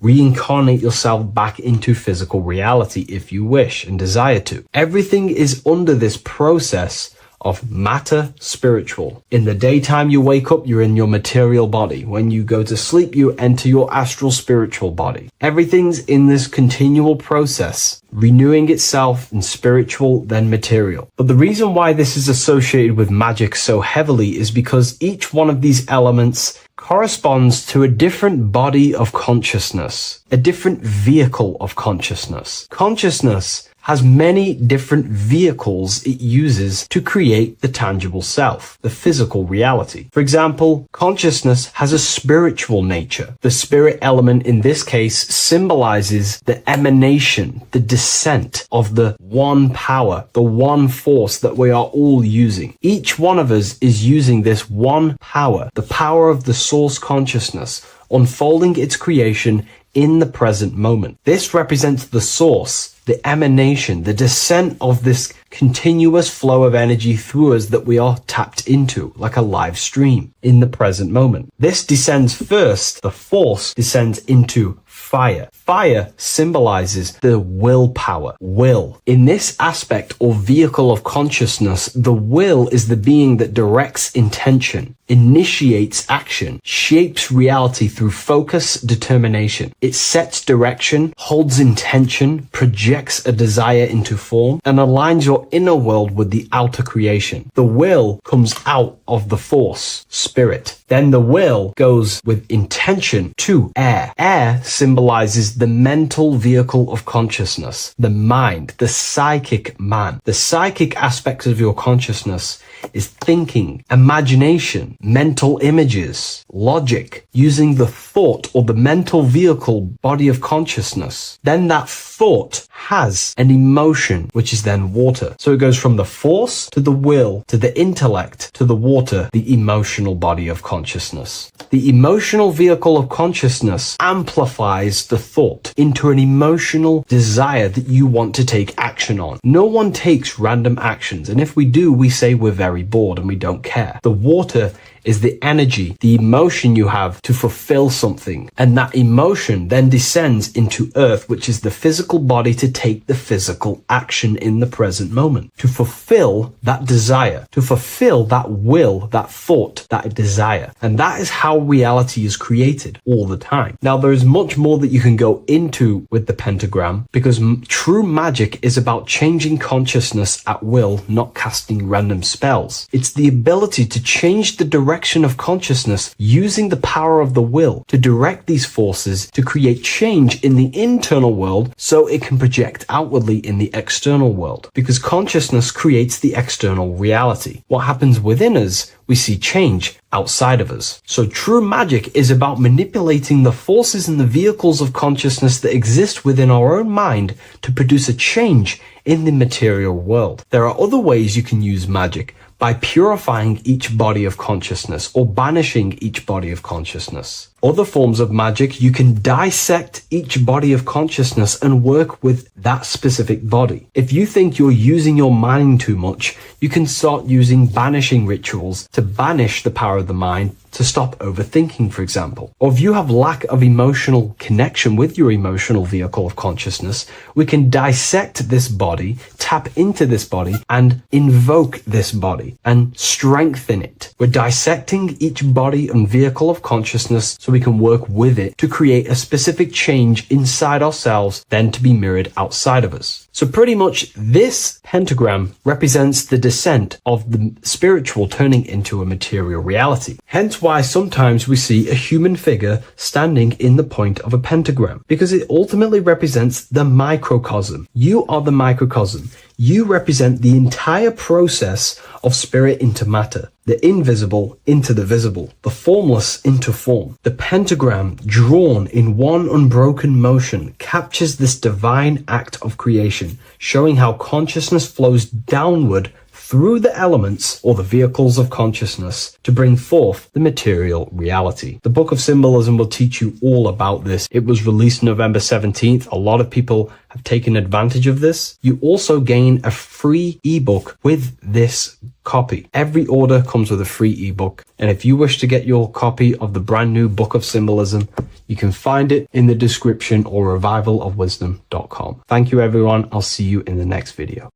reincarnate yourself back into physical reality if you wish and desire to. Everything is under this process of matter spiritual. In the daytime you wake up, you're in your material body. When you go to sleep, you enter your astral spiritual body. Everything's in this continual process, renewing itself in spiritual, then material. But the reason why this is associated with magic so heavily is because each one of these elements corresponds to a different body of consciousness, a different vehicle of consciousness. Consciousness has many different vehicles it uses to create the tangible self, the physical reality. For example, consciousness has a spiritual nature. The spirit element in this case symbolizes the emanation, the descent of the one power, the one force that we are all using. Each one of us is using this one power, the power of the source consciousness, unfolding its creation in the present moment. This represents the source, the emanation, the descent of this continuous flow of energy through us that we are tapped into, like a live stream in the present moment. This descends first, the force descends into fire. Fire symbolizes the willpower, will. In this aspect or vehicle of consciousness, the will is the being that directs intention, initiates action, shapes reality through focus, determination. It sets direction, holds intention, projects a desire into form, and aligns your inner world with the outer creation. The will comes out of the force, spirit. Then the will goes with intention to air. Air symbolizes the mental vehicle of consciousness, the mind, the psychic man. The psychic aspects of your consciousness is thinking, imagination, mental images, logic, using the thought or the mental vehicle body of consciousness. Then that thought has an emotion, which is then water. So it goes from the force to the will to the intellect to the water, the emotional body of consciousness. The emotional vehicle of consciousness amplifies the thought into an emotional desire that you want to take action on. No one takes random actions, and if we do, we say we're very bored and we don't care. The water is the energy, the emotion you have to fulfill something. And that emotion then descends into earth, which is the physical body to take the physical action in the present moment, to fulfill that desire, to fulfill that will, that thought, that desire. And that is how reality is created all the time. Now, there is much more that you can go into with the pentagram, because true magic is about changing consciousness at will, not casting random spells. It's the ability to change the direction direction of consciousness using the power of the will to direct these forces to create change in the internal world so it can project outwardly in the external world. Because consciousness creates the external reality. What happens within us, we see change outside of us. So true magic is about manipulating the forces and the vehicles of consciousness that exist within our own mind to produce a change in the material world. There are other ways you can use magic, by purifying each body of consciousness or banishing each body of consciousness. Other forms of magic, you can dissect each body of consciousness and work with that specific body. If you think you're using your mind too much, you can start using banishing rituals to banish the power of the mind to stop overthinking, for example. Or if you have lack of emotional connection with your emotional vehicle of consciousness, we can dissect this body, tap into this body, and invoke this body and strengthen it. We're dissecting each body and vehicle of consciousness so we can work with it to create a specific change inside ourselves, then to be mirrored outside of us. So pretty much this pentagram represents the descent of the spiritual turning into a material reality. Hence why sometimes we see a human figure standing in the point of a pentagram, because it ultimately represents the microcosm. You are the microcosm. You represent the entire process of spirit into matter, the invisible into the visible, the formless into form. The pentagram, drawn in one unbroken motion, captures this divine act of creation, showing how consciousness flows downward through the elements or the vehicles of consciousness to bring forth the material reality. The Book of Symbolism will teach you all about this. It was released November 17th. A lot of people have taken advantage of this. You also gain a free ebook with this copy. Every order comes with a free ebook. And if you wish to get your copy of the brand new Book of Symbolism, you can find it in the description or revivalofwisdom.com. Thank you, everyone. I'll see you in the next video.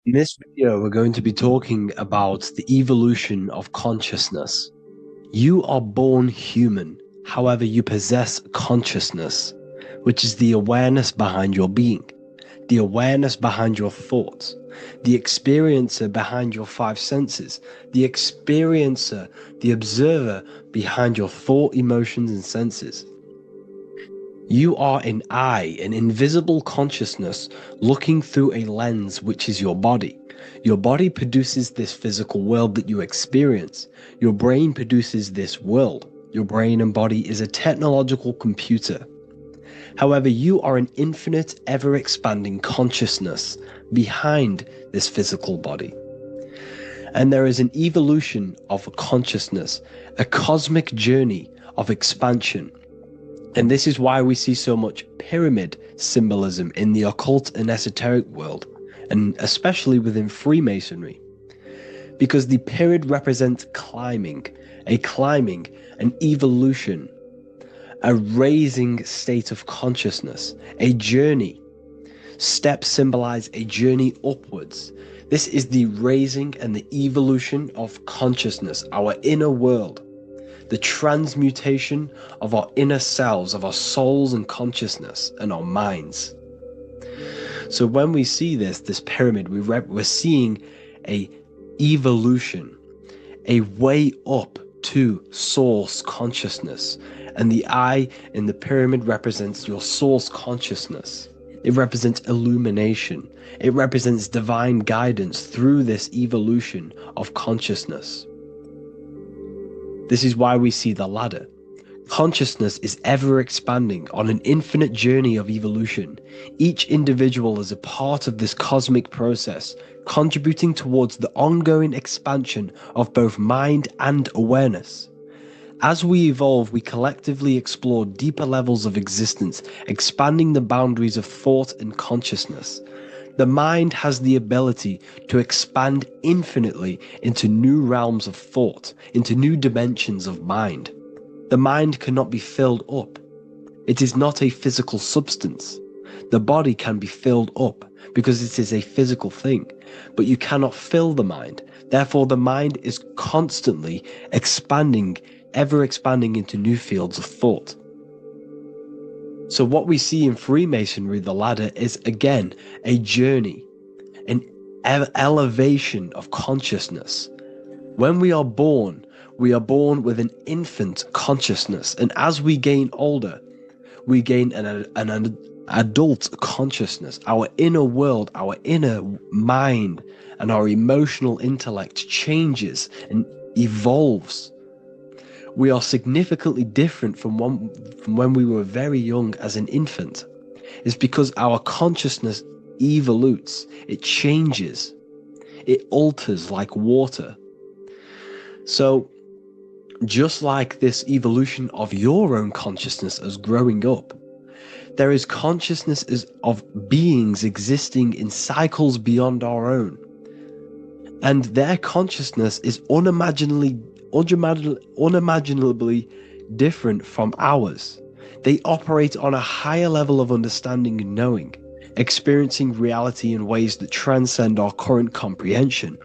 In this video, we're going to be talking about the evolution of consciousness. You are born human, however, you possess consciousness, which is the awareness behind your being, the awareness behind your thoughts, the experiencer behind your five senses, the experiencer, the observer behind your thought, emotions, and senses. You are an eye, an invisible consciousness looking through a lens, which is your body. Your body produces this physical world that you experience. Your brain produces this world. Your brain and body is a technological computer. However, you are an infinite, ever-expanding consciousness behind this physical body. And there is an evolution of consciousness, a cosmic journey of expansion. And this is why we see so much pyramid symbolism in the occult and esoteric world, and especially within Freemasonry. Because the pyramid represents climbing, an evolution, a raising state of consciousness, a journey. Steps symbolize a journey upwards. This is the raising and the evolution of consciousness, our inner world. The transmutation of our inner selves, of our souls and consciousness and our minds. So when we see this pyramid, we're seeing a evolution, a way up to source consciousness. And the eye in the pyramid represents your source consciousness. It represents illumination. It represents divine guidance through this evolution of consciousness. This is why we see the ladder. Consciousness is ever expanding on an infinite journey of evolution. Each individual is a part of this cosmic process, contributing towards the ongoing expansion of both mind and awareness. As we evolve, we collectively explore deeper levels of existence, expanding the boundaries of thought and consciousness. The mind has the ability to expand infinitely into new realms of thought, into new dimensions of mind. The mind cannot be filled up. It is not a physical substance. The body can be filled up because it is a physical thing, but you cannot fill the mind. Therefore, the mind is constantly expanding, ever expanding into new fields of thought. So what we see in Freemasonry, the ladder, is again a journey, an elevation of consciousness. When we are born, We are born with an infant consciousness, and as we gain older, we gain an adult consciousness. Our inner world, our inner mind, and our emotional intellect changes and evolves. We are significantly different from when we were very young as an infant. It's because our consciousness evolutes, it changes, it alters like water. So, just like this evolution of your own consciousness as growing up, there is consciousness of beings existing in cycles beyond our own. And their consciousness is unimaginably different from ours. They operate on a higher level of understanding and knowing, experiencing reality in ways that transcend our current comprehension.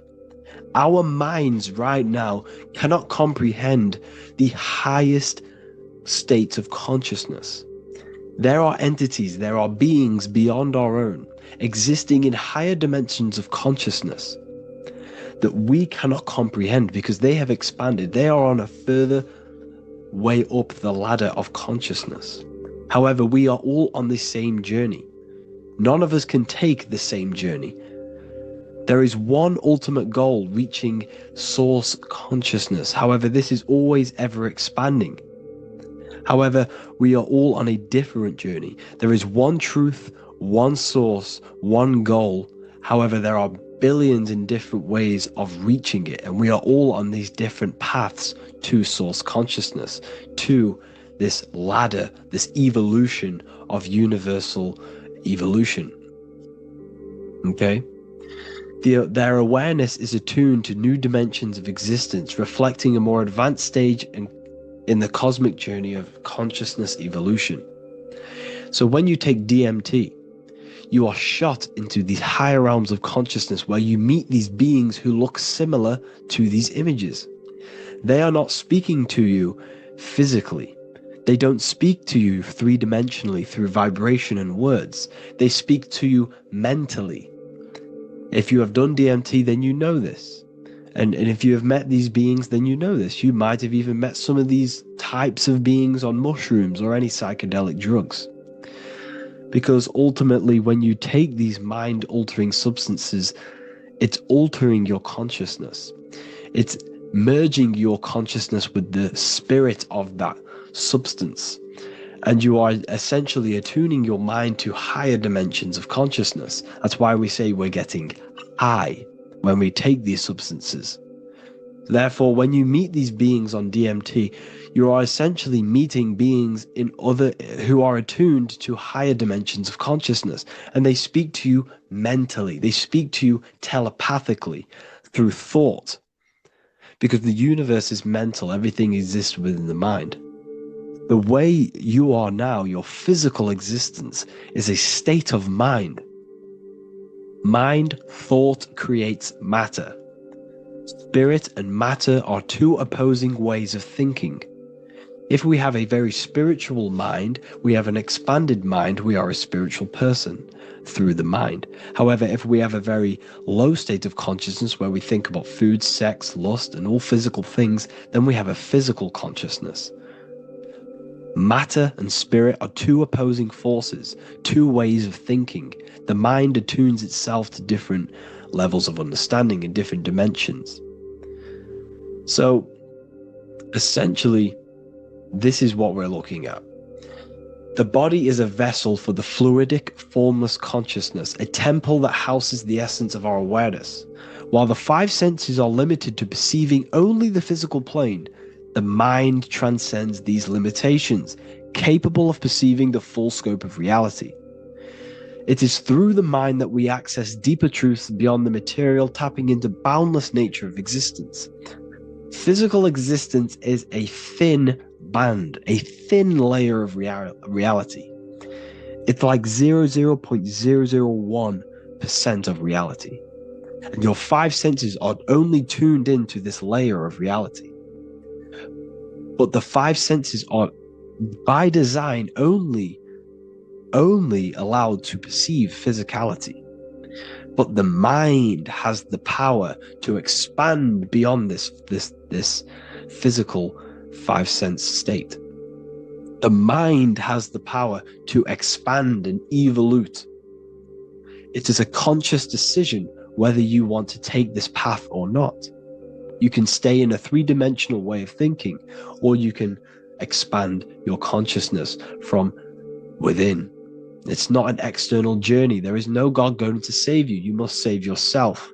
Our minds right now cannot comprehend the highest states of consciousness. There are entities, there are beings beyond our own, existing in higher dimensions of consciousness that we cannot comprehend because they have expanded. They are on a further way up the ladder of consciousness. However, we are all on the same journey. None of us can take the same journey. There is one ultimate goal, reaching source consciousness. However, this is always ever expanding. However, we are all on a different journey. There is one truth, one source, one goal. However, there are billions in different ways of reaching it, and we are all on these different paths to source consciousness, to this ladder, this evolution of universal evolution. Okay? Their awareness is attuned to new dimensions of existence, reflecting a more advanced stage in the cosmic journey of consciousness evolution. So when you take DMT, you are shot into these higher realms of consciousness where you meet these beings who look similar to these images. They are not speaking to you physically. They don't speak to you three-dimensionally through vibration and words. They speak to you mentally. If you have done DMT, then you know this. And if you have met these beings, then you know this. You might have even met some of these types of beings on mushrooms or any psychedelic drugs. Because ultimately, when you take these mind-altering substances, it's altering your consciousness. It's merging your consciousness with the spirit of that substance. And you are essentially attuning your mind to higher dimensions of consciousness. That's why we say we're getting high when we take these substances. Therefore, when you meet these beings on DMT, you are essentially meeting beings who are attuned to higher dimensions of consciousness, and they speak to you mentally. They speak to you telepathically through thought, because the universe is mental. Everything exists within the mind. The way you are now, your physical existence, is a state of mind. Mind, thought creates matter. Spirit and matter are two opposing ways of thinking. If we have a very spiritual mind, we have an expanded mind, we are a spiritual person through the mind. However, if we have a very low state of consciousness where we think about food, sex, lust, and all physical things, then we have a physical consciousness. Matter and spirit are two opposing forces, two ways of thinking. The mind attunes itself to different levels of understanding in different dimensions. So, essentially, this is what we're looking at. The body is a vessel for the fluidic, formless consciousness, a temple that houses the essence of our awareness. While the five senses are limited to perceiving only the physical plane, the mind transcends these limitations, capable of perceiving the full scope of reality. It is through the mind that we access deeper truths beyond the material, tapping into boundless nature of existence. Physical existence is a thin band, a thin layer of reality. It's like 0.001% of reality. And your five senses are only tuned into this layer of reality. But the five senses are, by design, only allowed to perceive physicality. But the mind has the power to expand beyond this physical 5-sense state. The mind has the power to expand and evolute. It is a conscious decision whether you want to take this path or not. You can stay in a 3-dimensional way of thinking, or you can expand your consciousness from within. It's not an external journey. There is no God going to save you. You must save yourself.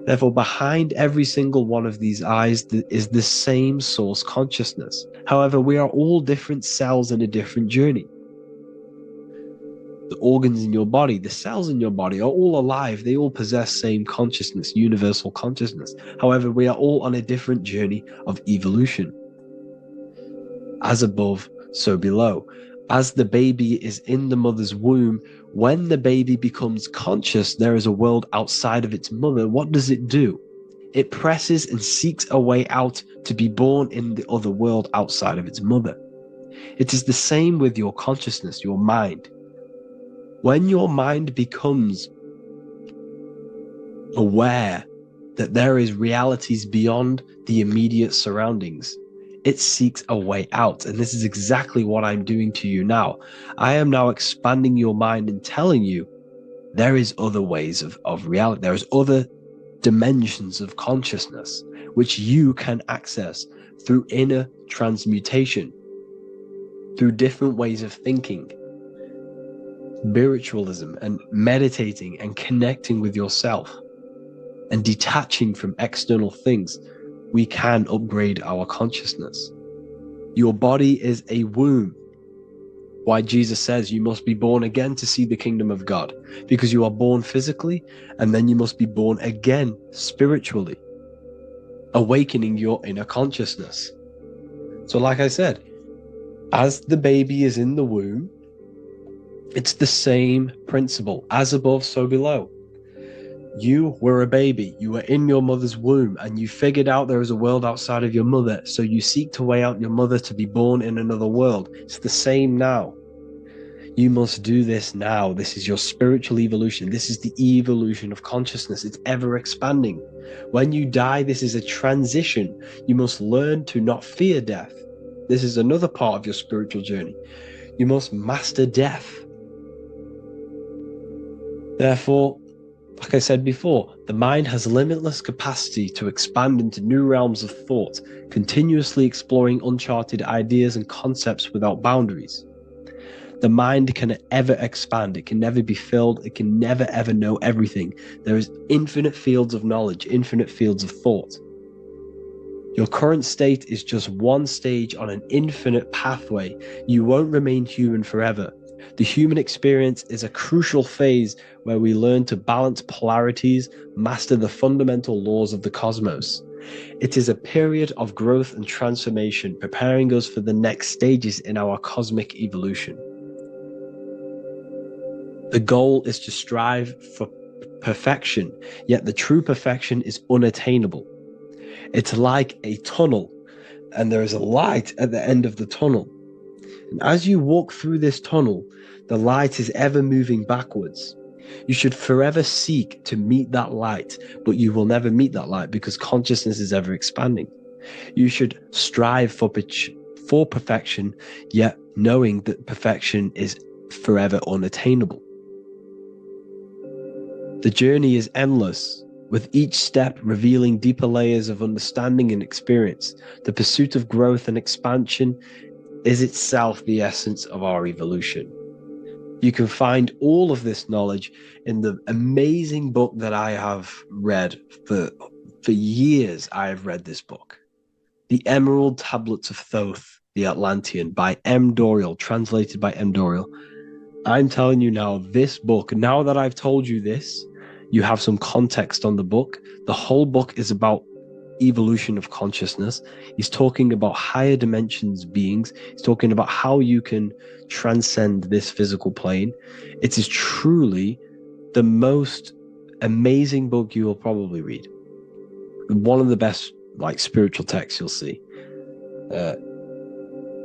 Therefore, behind every single one of these eyes is the same source consciousness. However, we are all different cells in a different journey. The organs in your body, the cells in your body are all alive. They all possess same consciousness, universal consciousness. However, we are all on a different journey of evolution. As above, so below. As the baby is in the mother's womb, when the baby becomes conscious, there is a world outside of its mother. What does it do? It presses and seeks a way out to be born in the other world outside of its mother. It is the same with your consciousness, your mind. When your mind becomes aware that there is realities beyond the immediate surroundings, it seeks a way out. And this is exactly what I'm doing to you now. I am now expanding your mind and telling you there is other ways of reality. There is other dimensions of consciousness which you can access through inner transmutation, through different ways of thinking, spiritualism, and meditating and connecting with yourself and detaching from external things. We can upgrade our consciousness. Your body is a womb. Why Jesus says you must be born again to see the kingdom of God, because you are born physically and then you must be born again spiritually, awakening your inner consciousness. So like I said, as the baby is in the womb, it's the same principle. As above, so below. You were a baby, you were in your mother's womb, and you figured out there is a world outside of your mother, so you seek to weigh out your mother to be born in another world. It's the same now. You must do this now. This is your spiritual evolution. This is the evolution of consciousness. It's ever expanding. When you die, this is a transition. You must learn to not fear death. This is another part of your spiritual journey. You must master death. Therefore, like I said before, the mind has limitless capacity to expand into new realms of thought, continuously exploring uncharted ideas and concepts without boundaries. The mind can ever expand. It can never be filled. It can never ever know everything. There is infinite fields of knowledge, infinite fields of thought. Your current state is just one stage on an infinite pathway. You won't remain human forever. The human experience is a crucial phase where we learn to balance polarities, master the fundamental laws of the cosmos. It is a period of growth and transformation, preparing us for the next stages in our cosmic evolution. The goal is to strive for perfection, yet the true perfection is unattainable. It's like a tunnel, and there is a light at the end of the tunnel. And as you walk through this tunnel, the light is ever moving backwards. You should forever seek to meet that light, but you will never meet that light because consciousness is ever expanding. You should strive for perfection, yet knowing that perfection is forever unattainable. The journey is endless, with each step revealing deeper layers of understanding and experience. The pursuit of growth and expansion is itself the essence of our evolution. You can find all of this knowledge in the amazing book that I have read for years. I have read this book, The Emerald Tablets of Thoth, the Atlantean, by M. Dorial, translated by M. Dorial. I'm telling you now, this book, now that I've told you this, you have some context on the book. The whole book is about evolution of consciousness. He's talking about higher dimensions beings. He's talking about how you can transcend this physical plane. It is truly the most amazing book you will probably read. One of the best spiritual texts you'll see.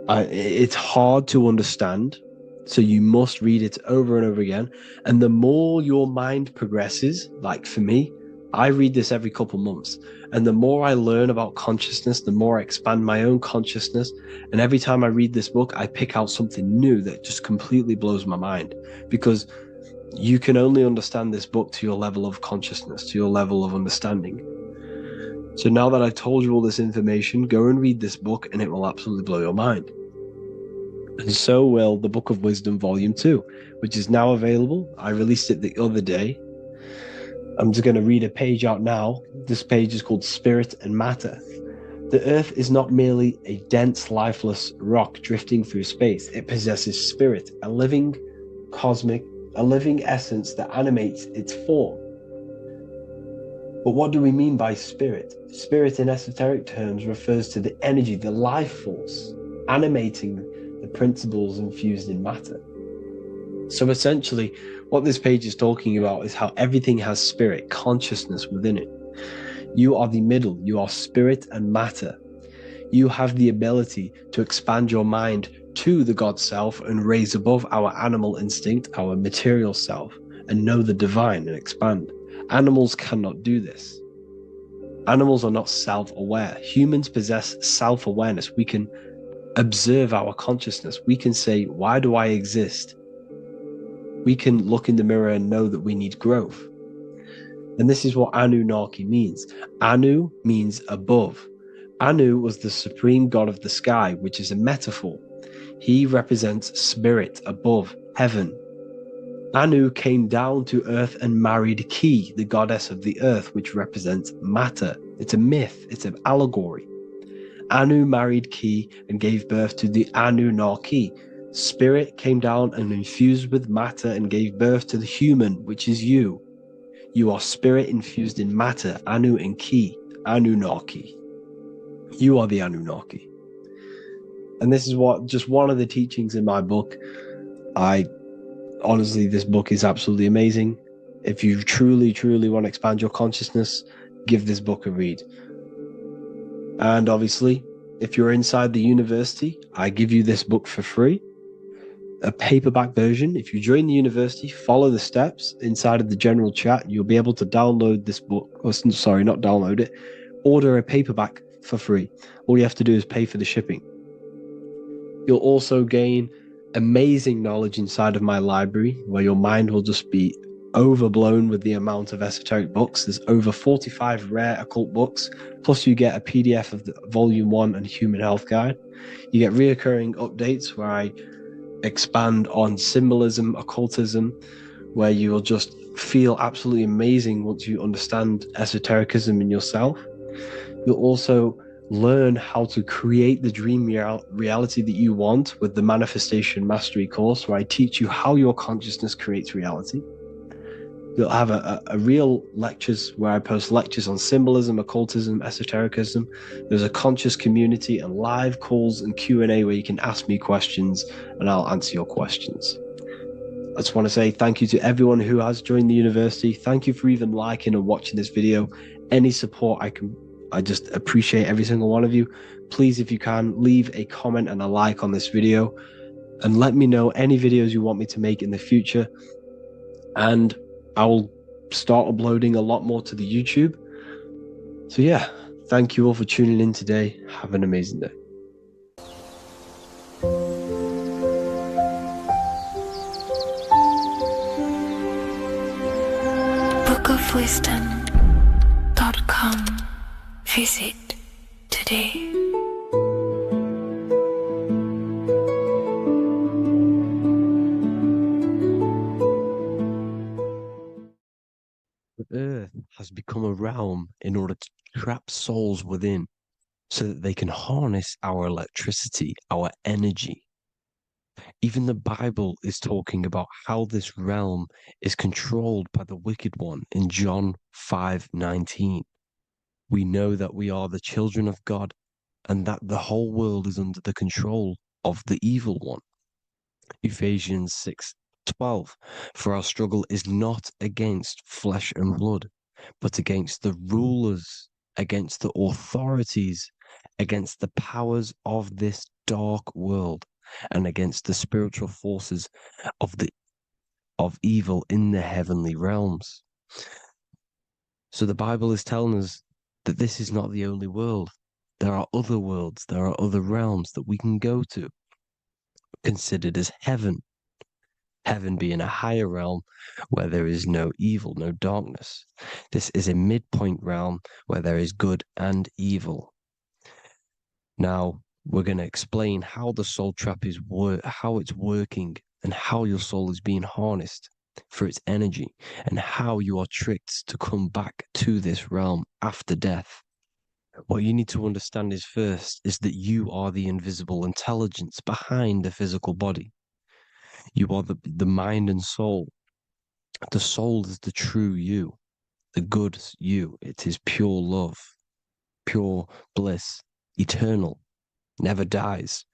It's hard to understand, so you must read it over and over again. And the more your mind progresses, like for me, I read this every couple months, and the more I learn about consciousness, the more I expand my own consciousness. And every time I read this book, I pick out something new that just completely blows my mind, because you can only understand this book to your level of consciousness, to your level of understanding. So now that I've told you all this information, go and read this book and it will absolutely blow your mind. And so will the Book of Wisdom Volume 2, which is now available. I released it the other day. I'm just going to read a page out now. This page is called Spirit and Matter. The Earth is not merely a dense, lifeless rock drifting through space. It possesses spirit, a living essence that animates its form. But what do we mean by spirit? Spirit in esoteric terms refers to the energy, the life force, animating the principles infused in matter. So essentially, what this page is talking about is how everything has spirit, consciousness within it. You are the middle, you are spirit and matter. You have the ability to expand your mind to the God self and raise above our animal instinct, our material self, and know the divine and expand. Animals cannot do this. Animals are not self-aware. Humans possess self-awareness. We can observe our consciousness. We can say, why do I exist? We can look in the mirror and know that we need growth. And this is what Anunnaki means. Anu means above. Anu was the supreme god of the sky, which is a metaphor. He represents spirit above, heaven. Anu came down to earth and married Ki, the goddess of the earth, which represents matter. It's a myth, it's an allegory. Anu married Ki and gave birth to the Anunnaki. Spirit came down and infused with matter and gave birth to the human, which is you. You are spirit infused in matter, Anu and Ki, Anunnaki. You are the Anunnaki. And this is just one of the teachings in my book. Honestly, this book is absolutely amazing. If you truly, truly want to expand your consciousness, give this book a read. And obviously, if you're inside the university, I give you this book for free. A paperback version. If you join the university, follow the steps inside of the general chat, you'll be able to download this book. Sorry, not download it. Order a paperback for free. All you have to do is pay for the shipping. You'll also gain amazing knowledge inside of my library, where your mind will just be overblown with the amount of esoteric books. There's over 45 rare occult books, plus you get a PDF of the Volume 1 and Human Health Guide. You get reoccurring updates where I expand on symbolism, occultism, where you will just feel absolutely amazing once you understand esotericism in yourself. You'll also learn how to create the dream reality that you want with the Manifestation Mastery course, where I teach you how your consciousness creates reality. You'll have a real lectures where I post lectures on symbolism, occultism, esotericism. There's a conscious community and live calls and Q&A where you can ask me questions and I'll answer your questions. I just want to say thank you to everyone who has joined the university. Thank you for even liking and watching this video. Any support I just appreciate every single one of you. Please, if you can, leave a comment and a like on this video and let me know any videos you want me to make in the future. And I will start uploading a lot more to the YouTube. So yeah, thank you all for tuning in today. Have an amazing day. bookofwisdom.com. Visit today. The earth has become a realm in order to trap souls within so that they can harness our electricity, our energy. Even the Bible is talking about how this realm is controlled by the wicked one in John 5:19. We know that we are the children of God and that the whole world is under the control of the evil one. Ephesians 6:12. For our struggle is not against flesh and blood, but against the rulers, against the authorities, against the powers of this dark world, and against the spiritual forces of evil in the heavenly realms. So the Bible is telling us that this is not the only world. There are other worlds, there are other realms that we can go to, considered as heaven. Heaven being a higher realm where there is no evil, no darkness. This is a midpoint realm where there is good and evil. Now, we're going to explain how the soul trap is how it's working and how your soul is being harnessed for its energy and how you are tricked to come back to this realm after death. What you need to understand is first is that you are the invisible intelligence behind the physical body. You are the mind and soul. The soul is the true you, the good you. It is pure love, pure bliss, eternal, never dies.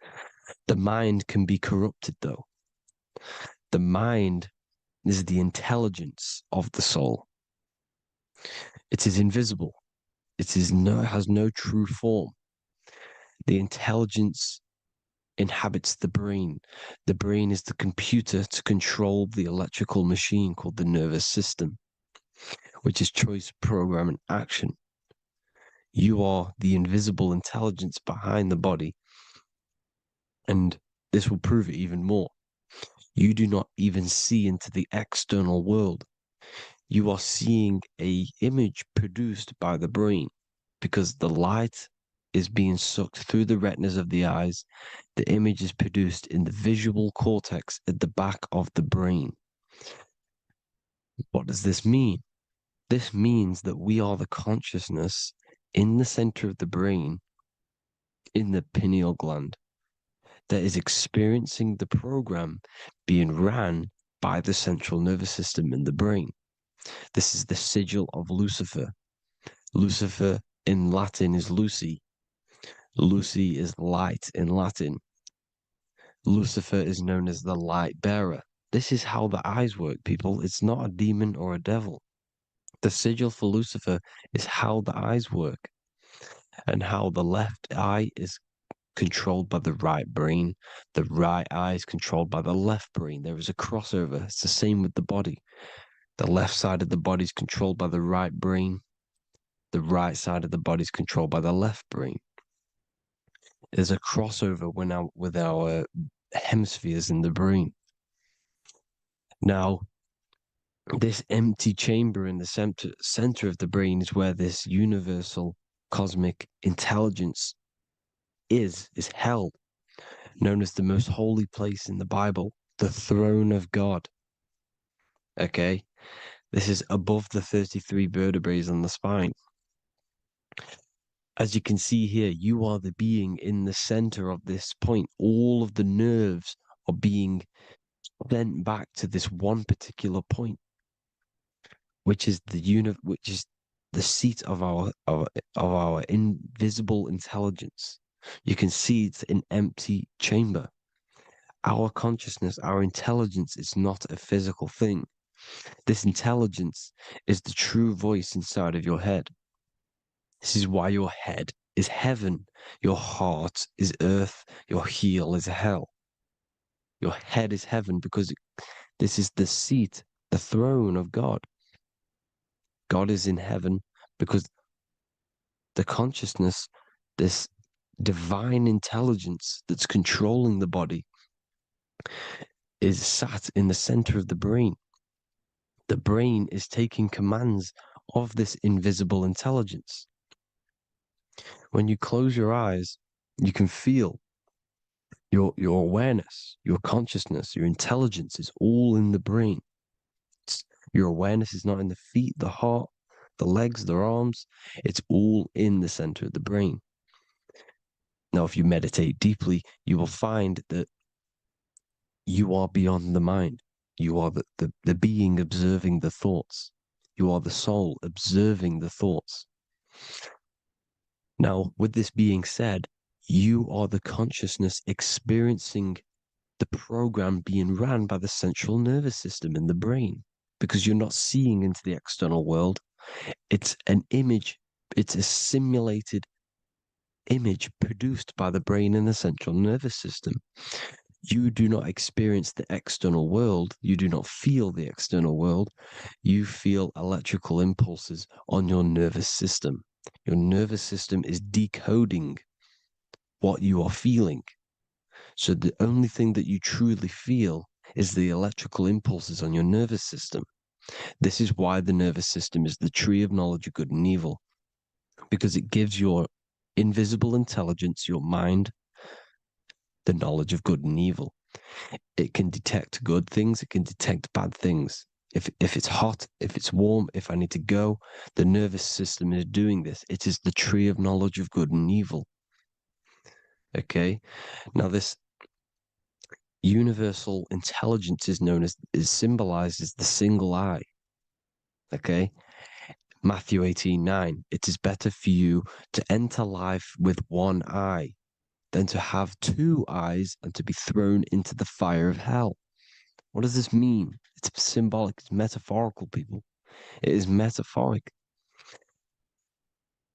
The mind can be corrupted though. The mind is the intelligence of the soul. It is invisible. It has no true form. The intelligence inhabits the brain. The brain is the computer to control the electrical machine called the nervous system, which is choice, program, and action. You are the invisible intelligence behind the body, and this will prove it even more. You do not even see into the external world. You are seeing an image produced by the brain because the light is being sucked through the retinas of the eyes. The image is produced in the visual cortex at the back of the brain. What does this mean? This means that we are the consciousness in the center of the brain, in the pineal gland, that is experiencing the program being ran by the central nervous system in the brain. This is the sigil of Lucifer. Lucifer in Latin is Lucy. Lucy is light in Latin. Lucifer is known as the light bearer. This is how the eyes work, people. It's not a demon or a devil. The sigil for Lucifer is how the eyes work and how the left eye is controlled by the right brain. The right eye is controlled by the left brain. There is a crossover. It's the same with the body. The left side of the body is controlled by the right brain. The right side of the body is controlled by the left brain. There's a crossover with our hemispheres in the brain. Now, this empty chamber in the center of the brain is where this universal cosmic intelligence is held, known as the most holy place in the Bible, the throne of God. Okay? This is above the 33 vertebrae on the spine. As you can see here, you are the being in the center of this point. All of the nerves are being sent back to this one particular point, which is which is the seat of our invisible intelligence. You can see it's an empty chamber. Our consciousness, our intelligence is not a physical thing. This intelligence is the true voice inside of your head. This is why your head is heaven, your heart is earth, your heel is hell. Your head is heaven because this is the seat, the throne of God. God is in heaven because the consciousness, this divine intelligence that's controlling the body, is sat in the center of the brain. The brain is taking commands of this invisible intelligence. When you close your eyes, you can feel your awareness, your consciousness, your intelligence is all in the brain. Your awareness is not in the feet, the heart, the legs, the arms. It's all in the center of the brain. Now, if you meditate deeply, you will find that you are beyond the mind. You are the being observing the thoughts. You are the soul observing the thoughts. Now, with this being said, you are the consciousness experiencing the program being ran by the central nervous system in the brain, because you're not seeing into the external world. It's an image, it's a simulated image produced by the brain and the central nervous system. You do not experience the external world. You do not feel the external world. You feel electrical impulses on your nervous system. Your nervous system is decoding what you are feeling. So the only thing that you truly feel is the electrical impulses on your nervous system. This is why the nervous system is the tree of knowledge of good and evil, because it gives your invisible intelligence, your mind, the knowledge of good and evil. It can detect good things, it can detect bad things. If it's hot, if it's warm, if I need to go, the nervous system is doing this. It is the tree of knowledge of good and evil. Okay? Now this universal intelligence is symbolized as the single eye. Okay? Matthew 18:9. It is better for you to enter life with one eye than to have two eyes and to be thrown into the fire of hell. What does this mean? It's symbolic, it's metaphorical, people. It is metaphoric.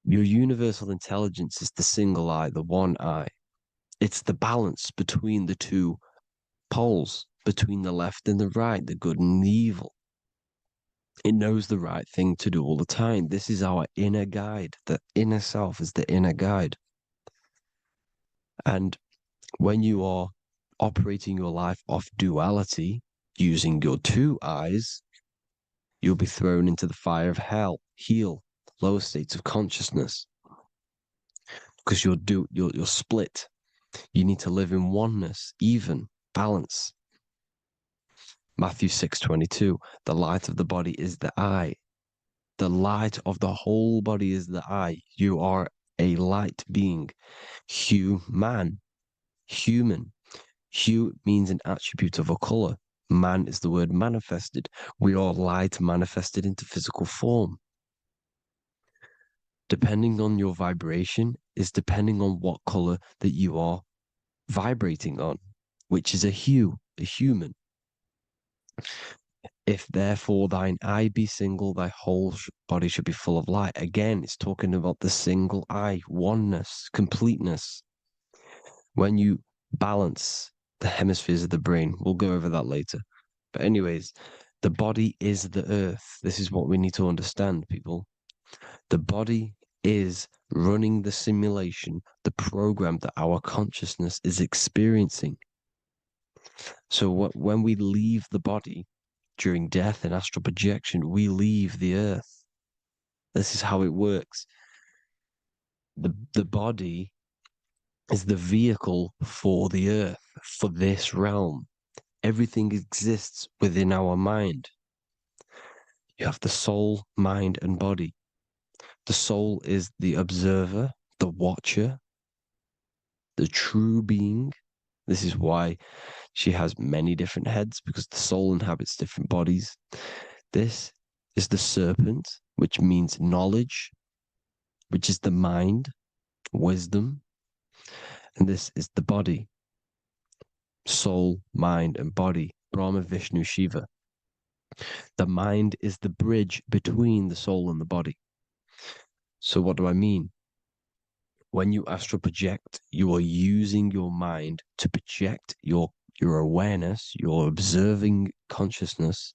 Your universal intelligence is the single eye, the one eye. It's the balance between the two poles, between the left and the right, the good and the evil. It knows the right thing to do all the time. This is our inner guide. The inner self is the inner guide. And when you are operating your life off duality, using your two eyes, you'll be thrown into the fire of hell, lower states of consciousness. Because you're split. You need to live in oneness, even, balance. Matthew 6:22, the light of the body is the eye. The light of the whole body is the eye. You are a light being. Human. Hue means an attribute of a color. Man is the word manifested. We are light manifested into physical form. Depending on your vibration is depending on what color that you are vibrating on, which is a hue, a human. If therefore thine eye be single, thy whole body should be full of light. Again, it's talking about the single eye, oneness, completeness. When you balance the hemispheres of the brain, we'll go over that later. But anyways, the body is the earth. This is what we need to understand, people. The body is running the simulation, the program that our consciousness is experiencing. So when we leave the body during death and astral projection, we leave the earth. This is how it works. The body is the vehicle for the earth, for this realm. Everything exists within our mind. You have the soul, mind, and body. The soul is the observer, the watcher, the true being. This is why she has many different heads, because the soul inhabits different bodies. This is the serpent, which means knowledge, which is the mind, wisdom. And this is the body, soul, mind, and body, Brahma, Vishnu, Shiva. The mind is the bridge between the soul and the body. So what do I mean? When you astral project, you are using your mind to project your awareness, your observing consciousness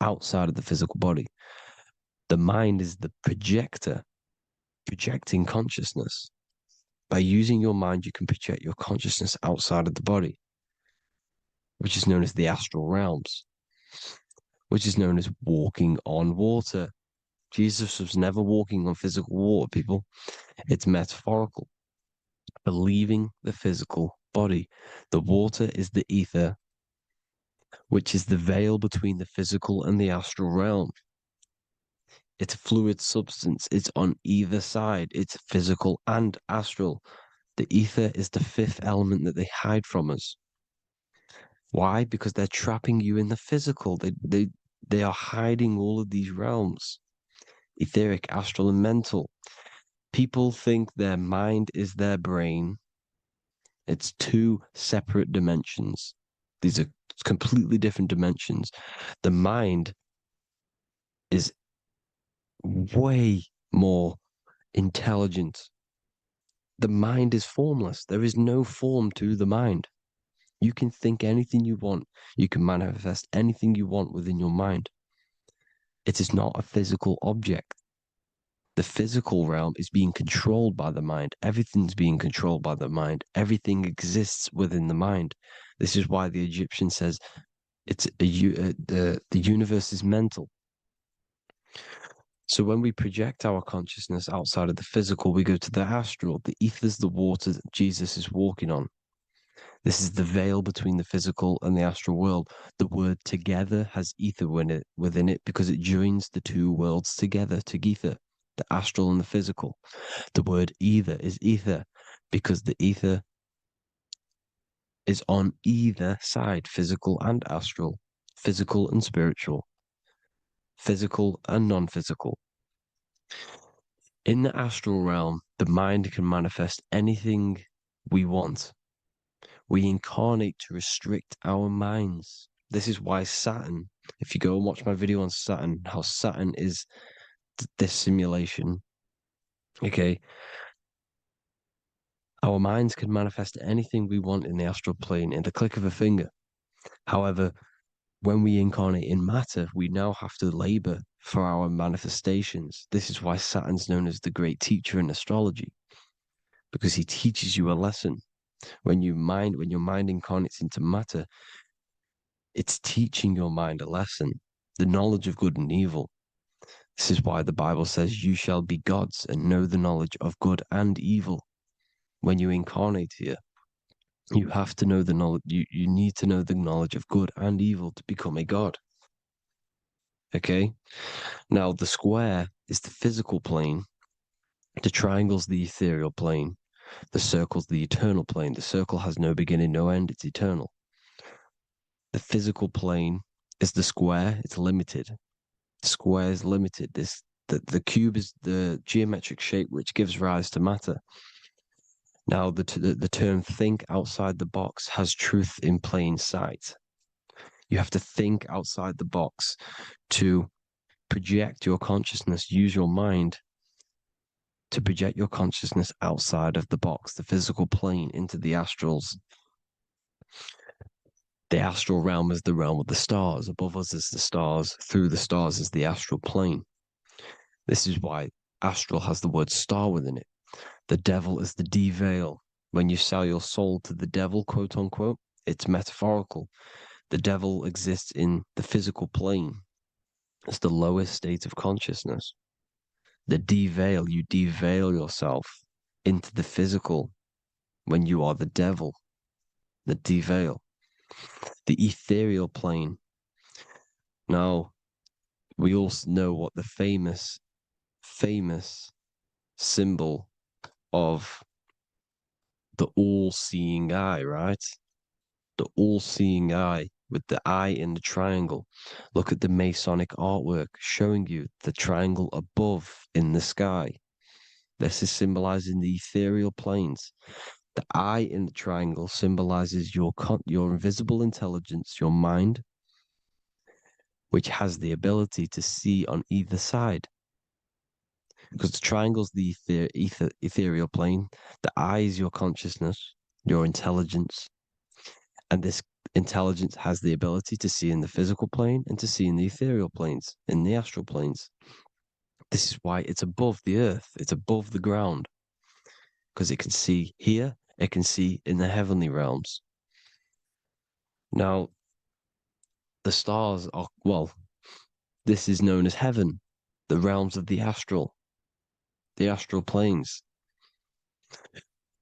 outside of the physical body. The mind is the projector, projecting consciousness. By using your mind, you can project your consciousness outside of the body, which is known as the astral realms, which is known as walking on water. Jesus was never walking on physical water, people. It's metaphorical. Leaving the physical body. The water is the ether, which is the veil between the physical and the astral realm. It's a fluid substance. It's on either side. It's physical and astral. The ether is the fifth element that they hide from us. Why? Because they're trapping you in the physical. They are hiding all of these realms. Etheric, astral, and mental. People think their mind is their brain. It's two separate dimensions. These are completely different dimensions. The mind is way more intelligent. The mind is formless. There is no form to the mind. You can think anything you want. You can manifest anything you want within your mind. It is not a physical object. The physical realm is being controlled by the mind. Everything's being controlled by the mind. Everything exists within the mind. This is why the Egyptian says the universe is mental. So when we project our consciousness outside of the physical, we go to the astral. The ether is the water that Jesus is walking on. This is the veil between the physical and the astral world. The word together has ether within it because it joins the two worlds together, together, the astral and the physical. The word either is ether because the ether is on either side, physical and astral, physical and spiritual, physical and non-physical. In the astral realm, the mind can manifest anything we want. We incarnate to restrict our minds. This is why Saturn, if you go and watch my video on Saturn, how Saturn is this simulation, okay, our minds can manifest anything we want in the astral plane in the click of a finger. However, when we incarnate in matter, we now have to labor for our manifestations. This is why Saturn's known as the great teacher in astrology, because he teaches you a lesson. When your mind incarnates into matter, it's teaching your mind a lesson, the knowledge of good and evil. This is why the Bible says, you shall be gods and know the knowledge of good and evil. When you incarnate here, you have to know the knowledge, you need to know the knowledge of good and evil to become a god. Okay? Now, the square is the physical plane, the triangle's the ethereal plane, the circle's the eternal plane. The circle has no beginning, no end, it's eternal. The physical plane is the square, it's limited. The square is limited. The cube is the geometric shape which gives rise to matter. Now, the term think outside the box has truth in plain sight. You have to think outside the box to project your consciousness, use your mind to project your consciousness outside of the box, the physical plane, into the astrals. The astral realm is the realm of the stars. Above us is the stars. Through the stars is the astral plane. This is why astral has the word star within it. The devil is the deveil. When you sell your soul to the devil, quote unquote, it's metaphorical. The devil exists in the physical plane. It's the lowest state of consciousness. The deveil, you deveil yourself into the physical when you are the devil. The deveil. The ethereal plane. Now, we all know what the famous symbol of the all-seeing eye, right? The all-seeing eye with the eye in the triangle. Look at the Masonic artwork showing you the triangle above in the sky. This is symbolizing the ethereal planes. The eye in the triangle symbolizes your invisible intelligence, your mind, which has the ability to see on either side. Because the triangle's the ethereal plane. The eye is your consciousness, your intelligence. And this intelligence has the ability to see in the physical plane and to see in the ethereal planes, in the astral planes. This is why it's above the earth. It's above the ground. Because it can see here, it can see in the heavenly realms. Now, the stars are, well, this is known as heaven, the realms of the astral planes.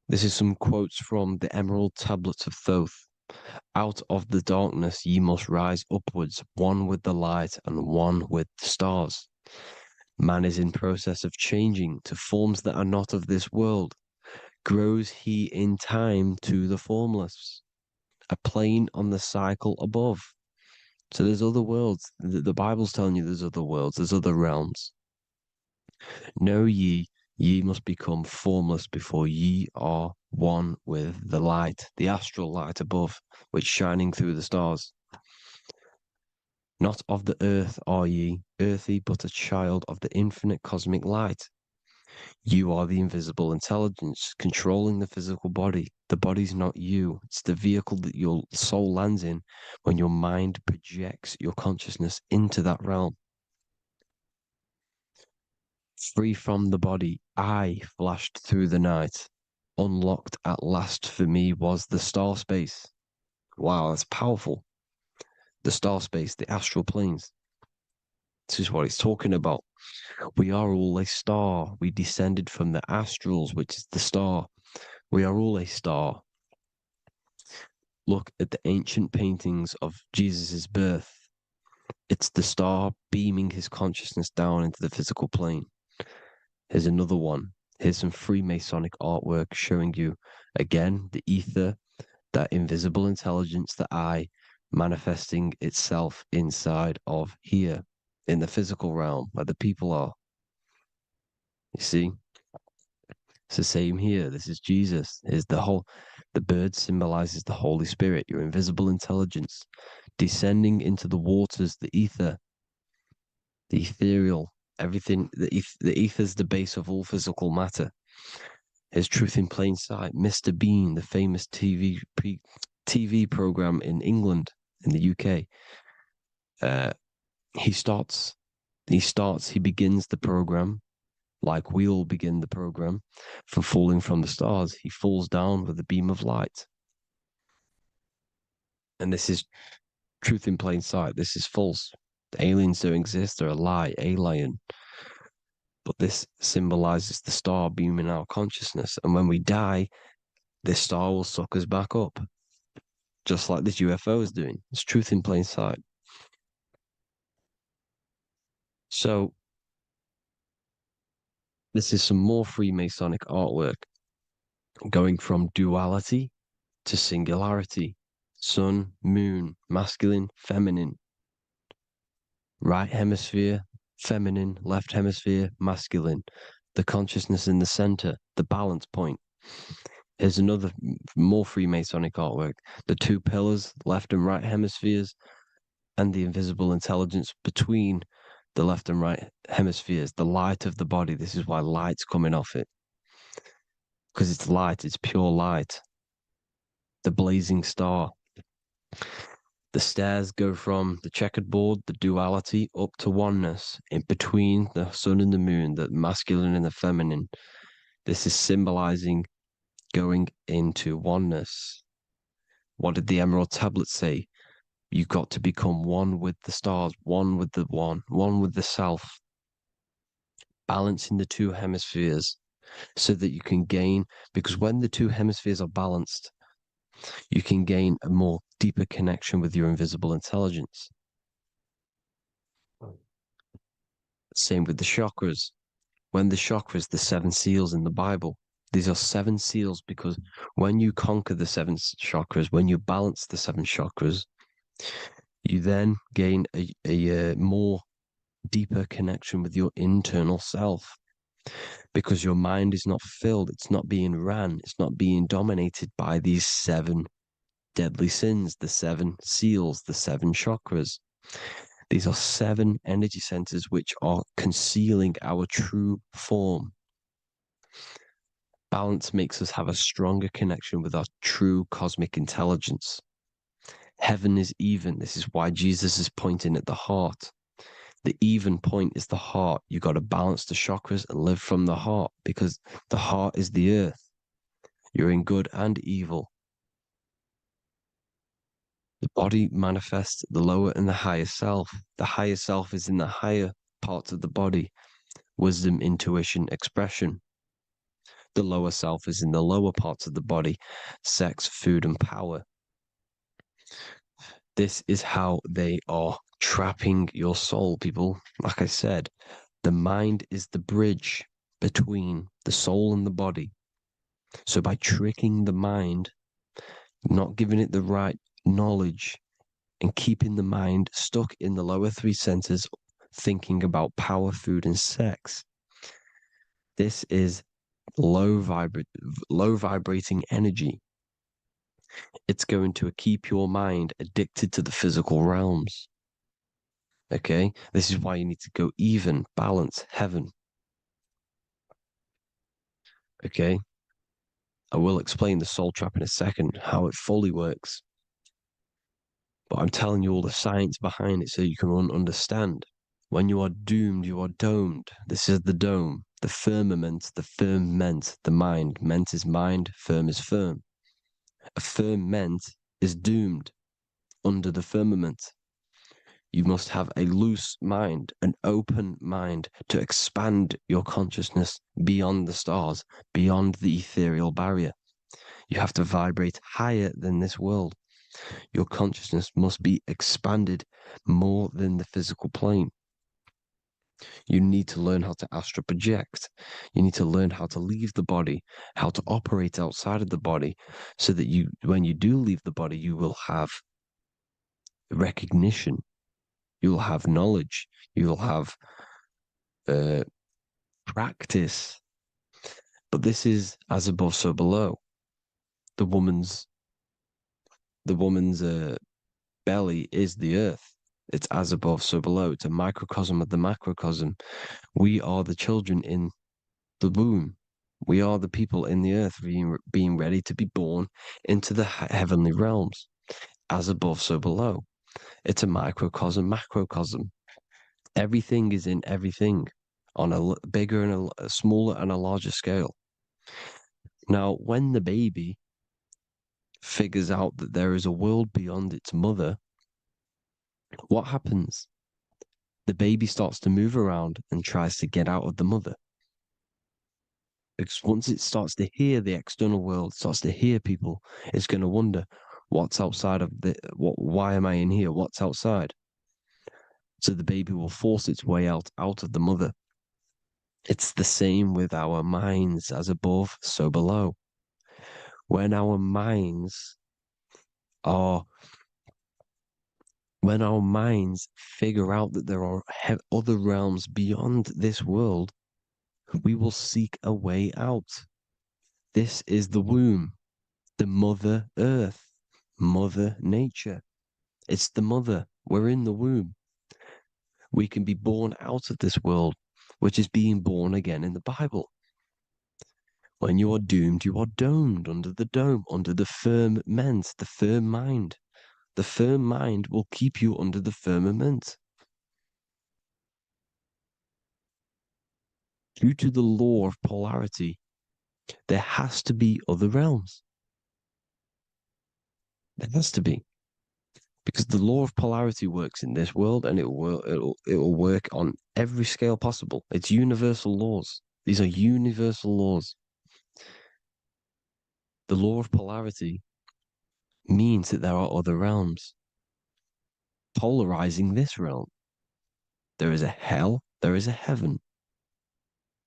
This is some quotes from the Emerald Tablets of Thoth. Out of the darkness ye must rise upwards, one with the light and one with the stars. Man is in process of changing to forms that are not of this world. Grows he in time to the formless, a plane on the cycle above. So there's other worlds. The Bible's telling you there's other worlds, there's other realms. Know ye must become formless before ye are one with the light, the astral light above, which shining through the stars. Not of the earth are ye, earthy, but a child of the infinite cosmic light. You are the invisible intelligence controlling the physical body. The body's not you. It's the vehicle that your soul lands in when your mind projects your consciousness into that realm. Free from the body, I flashed through the night. Unlocked at last for me was the star space. Wow, that's powerful. The star space, the astral planes. This is what it's talking about. We are all a star. We descended from the astrals, which is the star. We are all a star. Look at the ancient paintings of Jesus' birth. It's the star beaming his consciousness down into the physical plane. Here's another one. Here's some Freemasonic artwork showing you, again, the ether, that invisible intelligence, the I, manifesting itself inside of here, in the physical realm, where the people are. You see? It's the same here. This is Jesus. The bird symbolizes the Holy Spirit, your invisible intelligence, descending into the waters, the ether, the ethereal, everything. The ether is the base of all physical matter. Here's Truth in Plain Sight. Mr. Bean, the famous TV program in England, in the UK. He begins the program like we all begin the program from falling from the stars. He falls down with a beam of light. And this is truth in plain sight. This is false. The aliens don't exist. They're a lie, alien. But this symbolizes the star beaming our consciousness. And when we die, this star will suck us back up. Just like this UFO is doing. It's truth in plain sight. So, this is some more Freemasonic artwork. Going from duality to singularity. Sun, moon, masculine, feminine. Right hemisphere, feminine, left hemisphere, masculine. The consciousness in the center, the balance point. Here's another more Freemasonic artwork. The two pillars, left and right hemispheres, and the invisible intelligence between the left and right hemispheres, the light of the body. This is why light's coming off it. Because it's light, it's pure light. The blazing star. The stairs go from the checkered board, the duality, up to oneness, in between the sun and the moon, the masculine and the feminine. This is symbolizing going into oneness. What did the Emerald Tablet say? You've got to become one with the stars, one with the one with the self. Balancing the two hemispheres so that you can gain, because when the two hemispheres are balanced, you can gain a more deeper connection with your invisible intelligence. Same with the chakras. When the chakras, the seven seals in the Bible, these are seven seals because when you conquer the seven chakras, when you balance the seven chakras, you then gain a more deeper connection with your internal self because your mind is not filled, it's not being ran, it's not being dominated by these seven deadly sins, the seven seals, the seven chakras. These are seven energy centers which are concealing our true form. Balance makes us have a stronger connection with our true cosmic intelligence. Heaven is even. This is why Jesus is pointing at the heart. The even point is the heart. You got to balance the chakras and live from the heart because the heart is the earth. You're in good and evil. The body manifests the lower and the higher self. The higher self is in the higher parts of the body. Wisdom, intuition, expression. The lower self is in the lower parts of the body. Sex, food, and power. This is how they are trapping your soul, people. Like I said, the mind is the bridge between the soul and the body. So by tricking the mind, not giving it the right knowledge, and keeping the mind stuck in the lower three centers, thinking about power, food, and sex, this is low vibrating energy. It's going to keep your mind addicted to the physical realms. Okay? This is why you need to go even, balance, heaven. Okay? I will explain the soul trap in a second, how it fully works. But I'm telling you all the science behind it so you can understand. When you are doomed, you are domed. This is the dome, the firmament, the firmament, the mind. Ment is mind, firm is firm. A firmament is doomed under the firmament. You must have a loose mind, an open mind to expand your consciousness beyond the stars, beyond the ethereal barrier. You have to vibrate higher than this world. Your consciousness must be expanded more than the physical plane. You need to learn how to astral project. You need to learn how to leave the body, how to operate outside of the body, so that you, when you do leave the body, you will have recognition, you will have knowledge, you will have practice. But this is as above, so below. The woman's belly is the earth. It's as above, so below. It's a microcosm of the macrocosm. We are the children in the womb. We are the people in the earth being ready to be born into the heavenly realms. As above, so below. It's a microcosm, macrocosm. Everything is in everything on a bigger and a smaller and a larger scale. Now, when the baby figures out that there is a world beyond its mother, what happens? The baby starts to move around and tries to get out of the mother. Because once it starts to hear the external world, starts to hear people, it's going to wonder, what's outside of why am I in here? What's outside? So the baby will force its way out of the mother. It's the same with our minds, as above, so below. When our minds figure out that there are other realms beyond this world, we will seek a way out. This is the womb, the mother earth, mother nature. It's the mother. We're in the womb. We can be born out of this world, which is being born again in the Bible. When you are doomed, you are domed under the dome, under the firmament, the firm mind. The firm mind will keep you under the firmament. Due to the law of polarity, there has to be other realms. There has to be. Because the law of polarity works in this world, and it will work on every scale possible. It's universal laws. These are universal laws. The law of polarity means that there are other realms polarizing this realm. There is a hell, there is a heaven.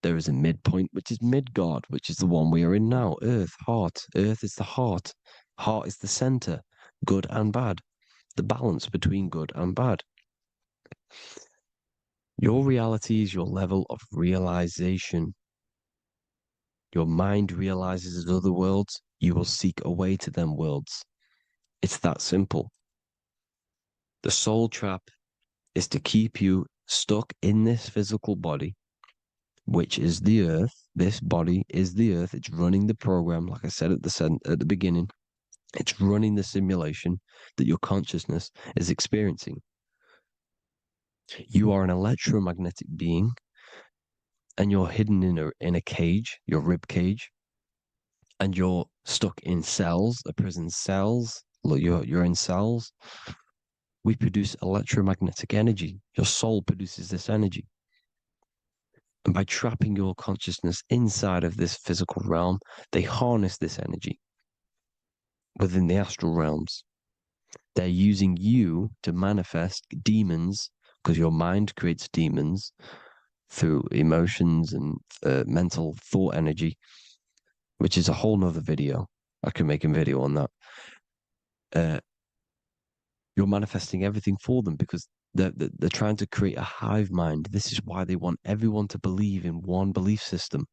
There is a midpoint, which is Midgard, which is the one we are in now. Earth, heart. Earth is the heart. Heart is the center, good and bad. The balance between good and bad. Your reality is your level of realization. Your mind realizes other worlds, you will seek a way to them worlds. It's that simple. The soul trap is to keep you stuck in this physical body, which is the earth. This body is the earth. It's running the program, like I said at the beginning. It's running the simulation that your consciousness is experiencing. You are an electromagnetic being, and you're hidden in a cage, your rib cage, and you're stuck in cells, a prison cells. Look, you're in cells. We produce electromagnetic energy. Your soul produces this energy. And by trapping your consciousness inside of this physical realm, they harness this energy within the astral realms. They're using you to manifest demons, because your mind creates demons through emotions and mental thought energy, which is a whole nother video. I can make a video on that. You're manifesting everything for them because they're trying to create a hive mind. This is why they want everyone to believe in one belief system,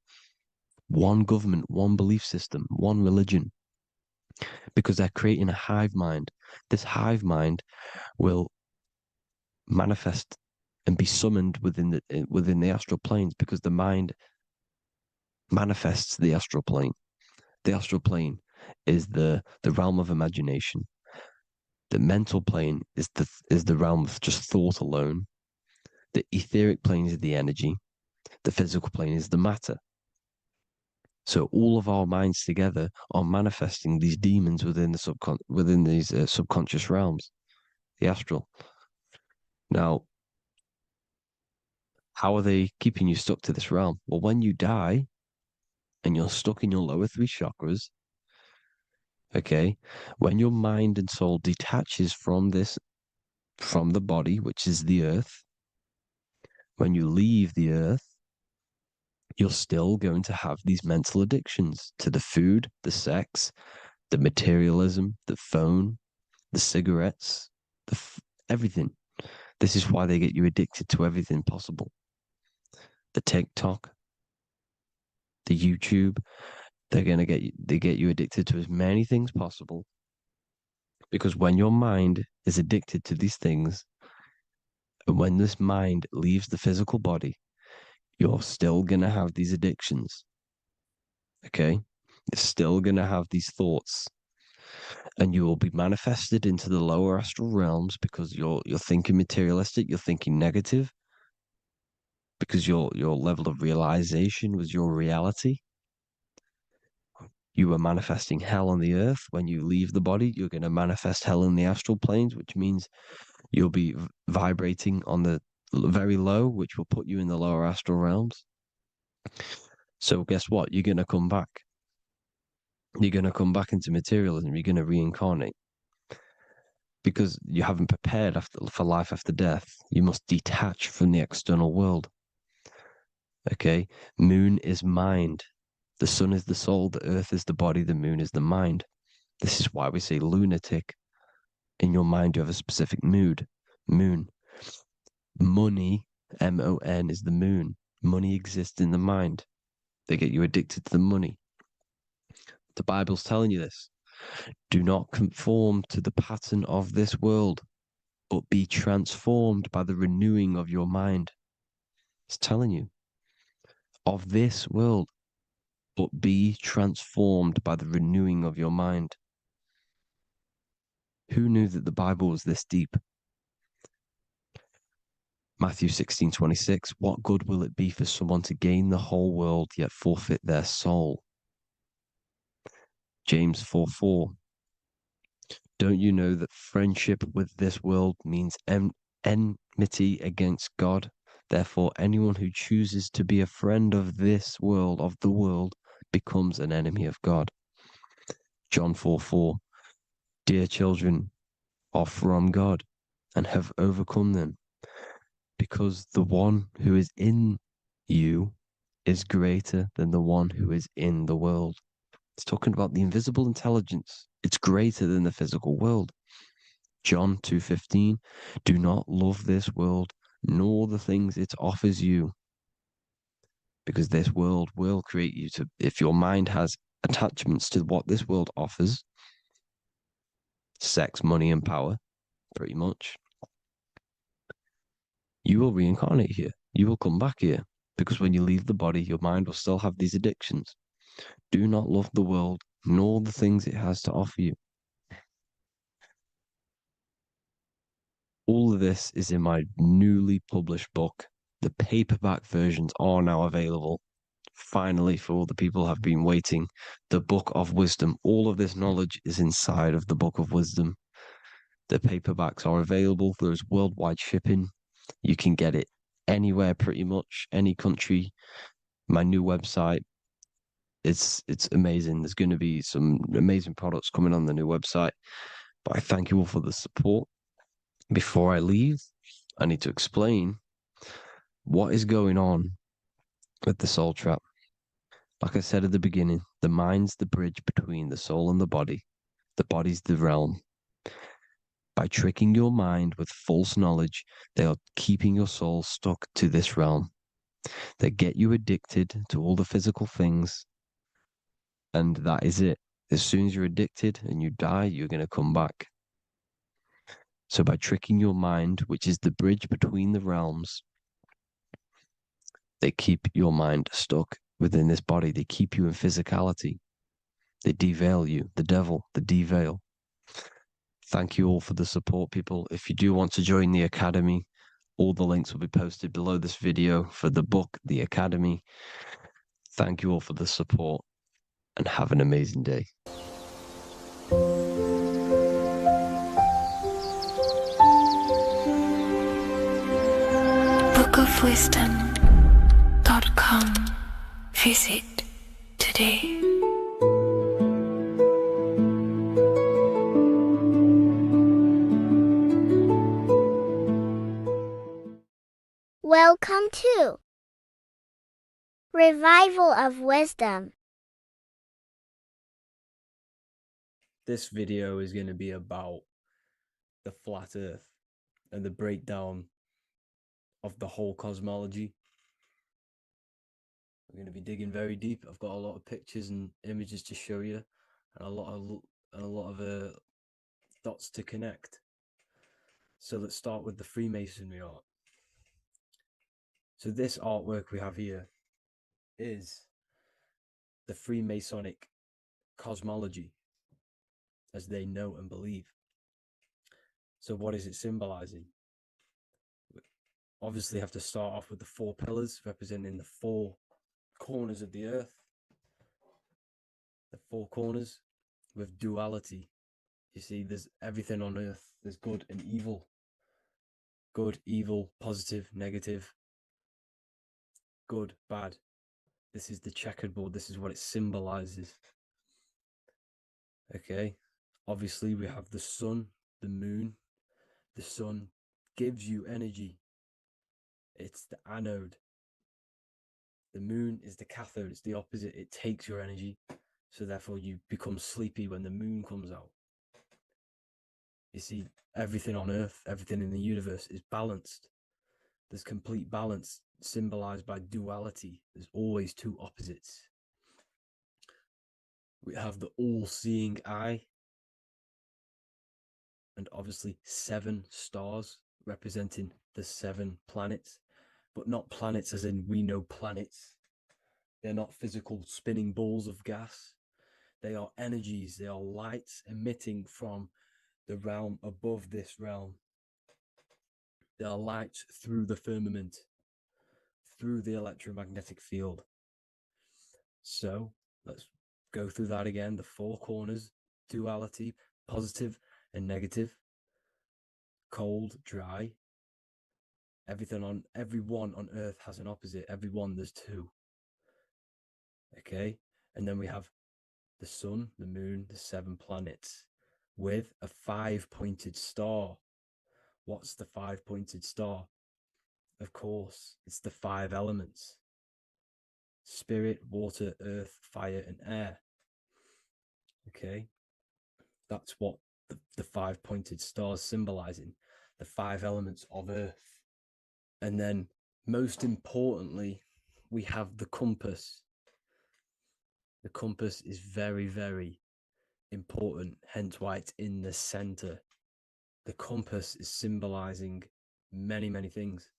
one government, one belief system, one religion, because they're creating a hive mind. This hive mind will manifest and be summoned within the astral planes, because the mind manifests the astral plane. The astral plane is the realm of imagination. The mental plane is the realm of just thought alone. The etheric plane is the energy. The physical plane is the matter. So all of our minds together are manifesting these demons within these subconscious realms, the astral. Now, how are they keeping you stuck to this realm? Well, when you die and you're stuck in your lower three chakras, okay, when your mind and soul detaches from the body, which is the earth, when you leave the earth, you're still going to have these mental addictions to the food, the sex, the materialism, the phone, the cigarettes, everything. This is why they get you addicted to everything possible. The TikTok, the YouTube, they get you addicted to as many things possible. Because when your mind is addicted to these things, and when this mind leaves the physical body, you're still gonna have these addictions. Okay? You're still gonna have these thoughts. And you will be manifested into the lower astral realms because you're thinking materialistic, you're thinking negative, because your level of realization was your reality. You were manifesting hell on the earth. When you leave the body, you're going to manifest hell in the astral planes, which means you'll be vibrating on the very low, which will put you in the lower astral realms. So guess what? You're going to come back. You're going to come back into materialism. You're going to reincarnate. Because you haven't prepared for life after death. You must detach from the external world. Okay? Moon is mind. The sun is the soul. The earth is the body. The moon is the mind. This is why we say lunatic. In your mind, you have a specific moon. Money, M-O-N, is the moon. Money exists in the mind. They get you addicted to the money. The Bible's telling you this. Do not conform to the pattern of this world, but be transformed by the renewing of your mind. It's telling you. Of this world, but be transformed by the renewing of your mind. Who knew that the Bible was this deep? Matthew 16:26, what good will it be for someone to gain the whole world yet forfeit their soul? James 4:4, don't you know that friendship with this world means enmity against God? Therefore, anyone who chooses to be a friend of this world, of the world, becomes an enemy of God. John 4:4, dear children, are from God and have overcome them, because the one who is in you is greater than the one who is in the world. It's talking about the invisible intelligence. It's greater than the physical world. John 2:15, do not love this world, nor the things it offers you, because this world will create you to, if your mind has attachments to what this world offers, sex, money, and power, pretty much, you will reincarnate here. You will come back here, because when you leave the body, your mind will still have these addictions. Do not love the world, nor the things it has to offer you. All of this is in my newly published book. The paperback versions are now available. Finally, for all the people who have been waiting, the Book of Wisdom. All of this knowledge is inside of the Book of Wisdom. The paperbacks are available. There's worldwide shipping. You can get it anywhere, pretty much, any country. My new website, it's amazing. There's going to be some amazing products coming on the new website. But I thank you all for the support. Before I leave, I need to explain what is going on with the soul trap. Like I said at the beginning, the mind's the bridge between the soul and the body. The body's the realm. By tricking your mind with false knowledge, they are keeping your soul stuck to this realm. They get you addicted to all the physical things, and that is it. As soon as you're addicted and you die, you're going to come back. So by tricking your mind, which is the bridge between the realms, they keep your mind stuck within this body. They keep you in physicality. They deveil you, the devil, the deveil. Thank you all for the support, people. If you do want to join the Academy, all the links will be posted below this video for the book, The Academy. Thank you all for the support and have an amazing day. bookofwisdom.com. Visit today. Welcome to Revival of Wisdom. This video is going to be about the flat earth and the breakdown of the whole cosmology. We're going to be digging very deep. I've got a lot of pictures and images to show you, and a lot of dots to connect. So let's start with the Freemasonry art. So this artwork we have here is the Freemasonic cosmology as they know and believe. So what is it symbolizing? We obviously have to start off with the 4 pillars representing the 4 corners of the earth. The 4 corners with duality. You see, there's everything on earth. There's good and evil. Good, evil, positive, negative. Good, bad. This is the checkerboard. This is what it symbolizes. Okay. Obviously, we have the sun, the moon. The sun gives you energy. It's the anode. The moon is the cathode. It's the opposite. It takes your energy. So therefore, you become sleepy when the moon comes out. You see, everything on Earth, everything in the universe is balanced. There's complete balance symbolized by duality. There's always 2 opposites. We have the all-seeing eye. And obviously 7 stars representing the 7 planets. But not planets as in we know planets. They're not physical spinning balls of gas. They are energies. They are lights emitting from the realm above this realm. They are lights through the firmament, through the electromagnetic field. So let's go through that again. The 4 corners, duality, positive and negative, cold, dry. Everyone on Earth has an opposite. Everyone, there's 2. Okay, and then we have the sun, the moon, the 7 planets with a 5-pointed star. What's the 5-pointed star? Of course, it's the 5 elements: spirit, water, earth, fire, and air. Okay, that's what the 5-pointed star is symbolizing, the 5 elements of Earth. And then, most importantly, we have the compass. The compass is very, very important, hence why it's in the center. The compass is symbolizing many, many things.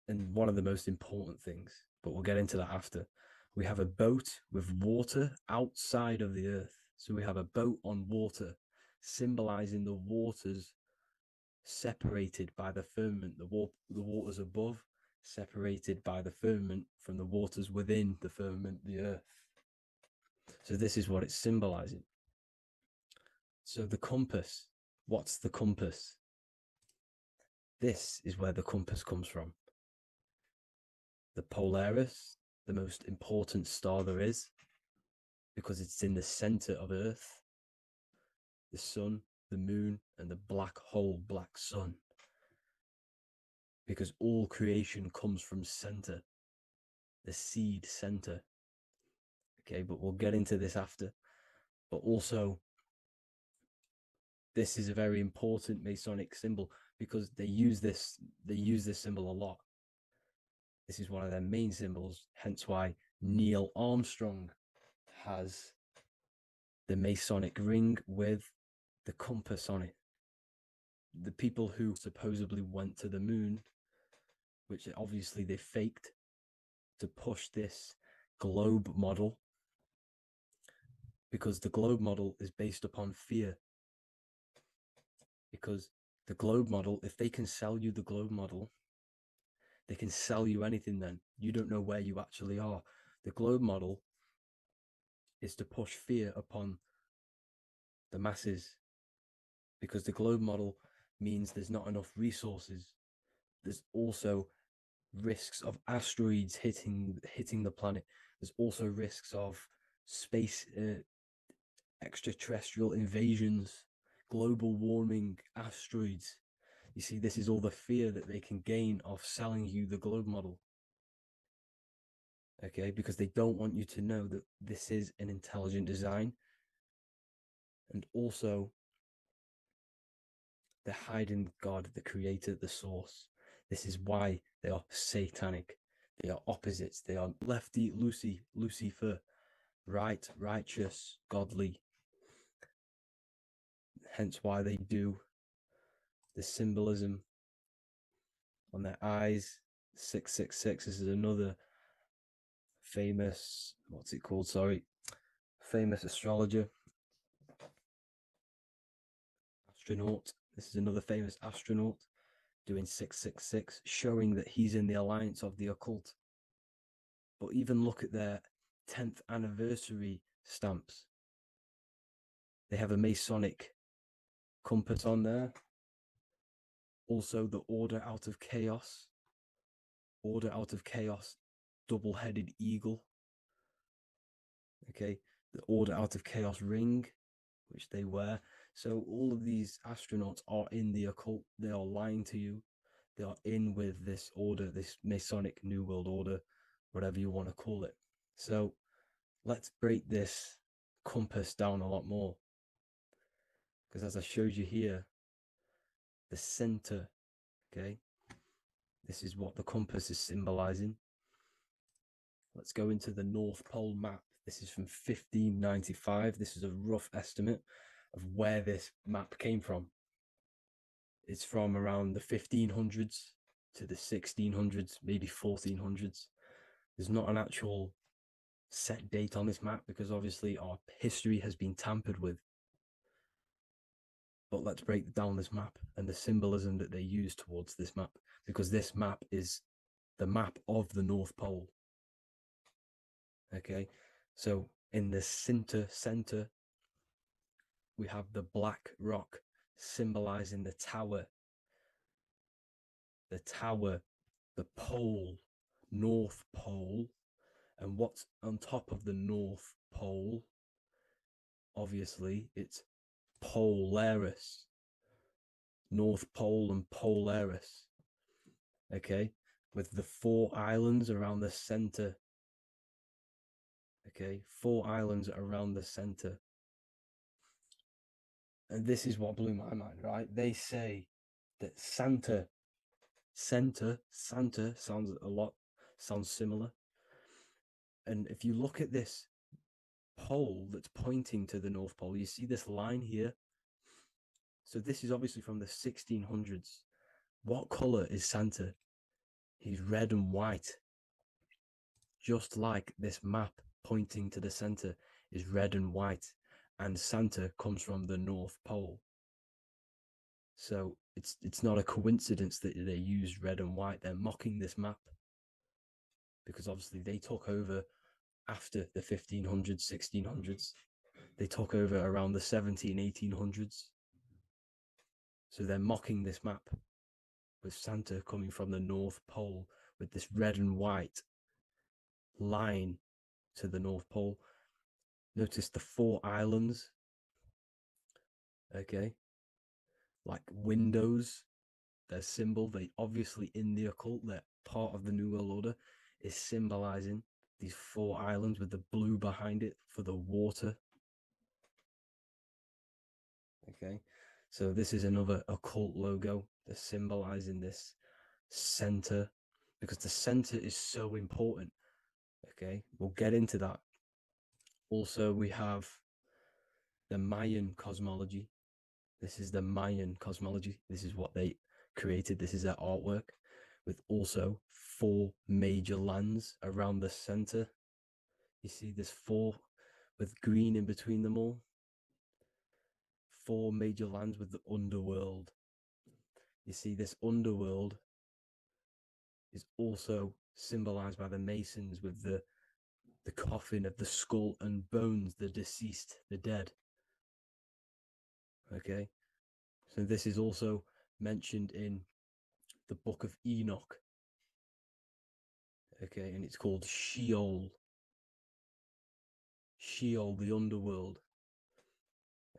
And one of the most important things, but we'll get into that after. We have a boat with water outside of the earth. So we have a boat on water, symbolizing the waters separated by the firmament, the waters above, separated by the firmament from the waters within the firmament, the earth. So this is what it's symbolizing. So the compass, what's the compass? This is where the compass comes from. The Polaris, the most important star there is, because it's in the center of Earth, the sun, the moon, and the black hole, black sun. Because all creation comes from center, the seed center. Okay, but we'll get into this after. But also, this is a very important Masonic symbol because they use this symbol a lot. This is one of their main symbols, hence why Neil Armstrong has the Masonic ring with the compass on it. The people who supposedly went to the moon, which obviously they faked to push this globe model, because the globe model is based upon fear. Because the globe model, if they can sell you the globe model, they can sell you anything then. You don't know where you actually are. The globe model is to push fear upon the masses, because the globe model means there's not enough resources. There's also risks of asteroids hitting the planet. There's also risks of space extraterrestrial invasions, global warming, asteroids. You see, this is all the fear that they can gain off selling you the globe model. Okay, because they don't want you to know that this is an intelligent design. And also, they're hiding God, the creator, the source. This is why they are satanic. They are opposites. They are lefty, Lucifer, right, righteous, godly. Hence why they do the symbolism on their eyes. 666. This is another famous, what's it called? Sorry, famous astrologer, astronaut. This is another famous astronaut doing 666, showing that he's in the alliance of the occult. But even look at their 10th anniversary stamps. They have a Masonic compass on there. Also, the Order Out of Chaos. Order Out of Chaos, double-headed eagle. Okay, the Order Out of Chaos ring, which they wear. So all of these astronauts are in the occult. They are lying to you. They are in with this order, this Masonic New World Order, whatever you want to call it. So let's break this compass down a lot more. Because as I showed you here, the center, okay, this is what the compass is symbolizing. Let's go into the North Pole map. This is from 1595. This is a rough estimate of where this map came from. It's from around the 1500s to the 1600s, maybe 1400s. There's not an actual set date on this map because obviously our history has been tampered with. But let's break down this map and the symbolism that they use towards this map, because this map is the map of the North Pole. Okay, so in the center, we have the black rock symbolizing the tower, the pole, North Pole. And what's on top of the North Pole? Obviously, it's Polaris. North Pole and Polaris. Okay, with the 4 islands around the center. Okay, 4 islands around the center. And this is what blew my mind, right? They say that Santa sounds similar. And if you look at this pole that's pointing to the North Pole, you see this line here. So this is obviously from the 1600s. What color is Santa? He's red and white. Just like this map pointing to the center is red and white. And Santa comes from the North Pole. So it's not a coincidence that they use red and white. They're mocking this map because obviously they took over after the 1500s, 1600s. They took over around the 17, 1800s. So they're mocking this map with Santa coming from the North Pole with this red and white line to the North Pole. Notice the 4 islands. Okay. Like windows, their symbol, they obviously in the occult, they're part of the New World Order, is symbolizing these 4 islands with the blue behind it for the water. Okay, so this is another occult logo. They're symbolizing this center because the center is so important. Okay, we'll get into that. Also, we have the Mayan cosmology. This is the Mayan cosmology. This is what they created. This is their artwork with also 4 major lands around the center. You see this 4 with green in between them all. 4 major lands with the underworld. You see this underworld is also symbolized by the Masons with the coffin of the skull and bones, the deceased, the dead. Okay, so this is also mentioned in the book of Enoch. Okay, and it's called Sheol. Sheol, the underworld.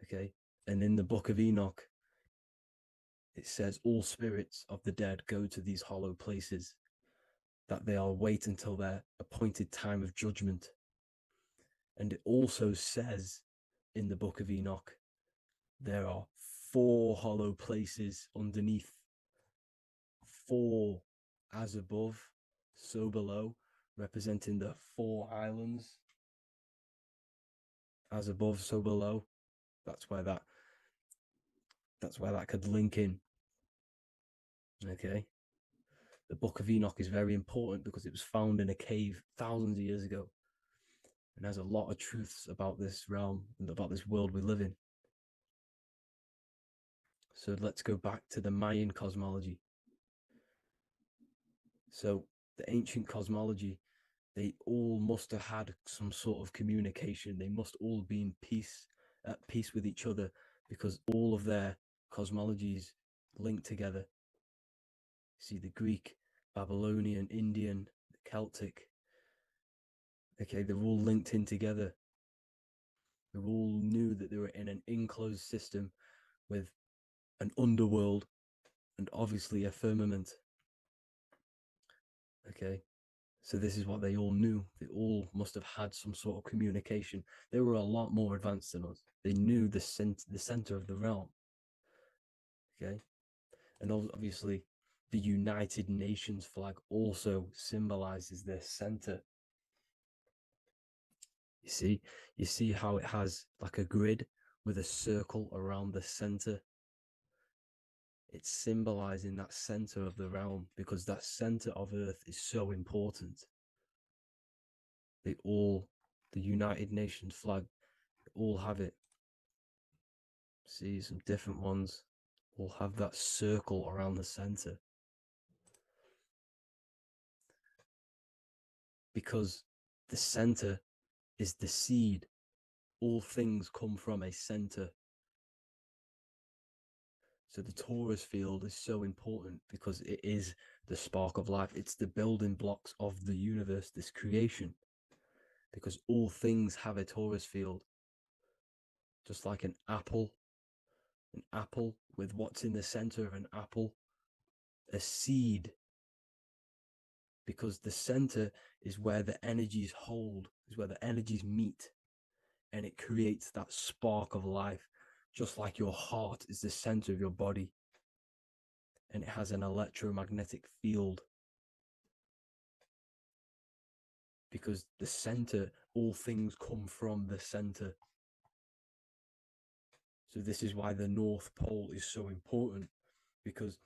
Okay, and in the book of Enoch, it says all spirits of the dead go to these hollow places, that they are wait until their appointed time of judgment. And it also says in the book of Enoch, there are 4 hollow places underneath. 4 as above, so below, representing the 4 islands. As above, so below. That's why that could link in. Okay. The book of Enoch is very important because it was found in a cave thousands of years ago, and has a lot of truths about this realm and about this world we live in. So let's go back to the Mayan cosmology. So the ancient cosmology, they all must have had some sort of communication. They must all be in peace, at peace with each other, because all of their cosmologies linked together. See, the Greek, Babylonian, Indian, the Celtic. Okay, they're all linked in together. They all knew that they were in an enclosed system with an underworld and obviously a firmament. Okay, so this is what they all knew. They all must have had some sort of communication. They were a lot more advanced than us. They knew the center of the realm. Okay, and obviously the United Nations flag also symbolizes their center. You see how it has like a grid with a circle around the center. It's symbolizing that center of the realm, because that center of Earth is so important. The United Nations flag, all have it. See, some different ones all have that circle around the center. Because the center is the seed. All things come from a center. So the torus field is so important because it is the spark of life. It's the building blocks of the universe, this creation. Because all things have a torus field. Just like an apple with what's in the center of an apple, a seed. Because the center is where the energies hold, is where the energies meet, and it creates that spark of life. Just like your heart is the center of your body, and it has an electromagnetic field. Because the center, all things come from the center. So this is why the North Pole is so important, because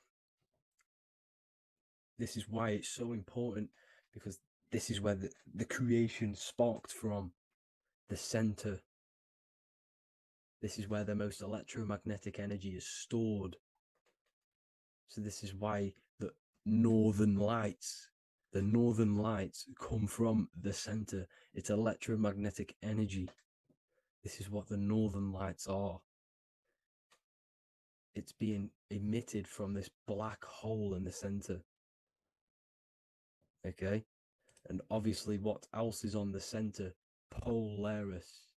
this is why it's so important, because this is where the creation sparked from, the center. This is where the most electromagnetic energy is stored. So this is why the northern lights come from the center. It's electromagnetic energy. This is what the northern lights are. It's being emitted from this black hole in the center. Okay? And obviously what else is on the center? Polaris.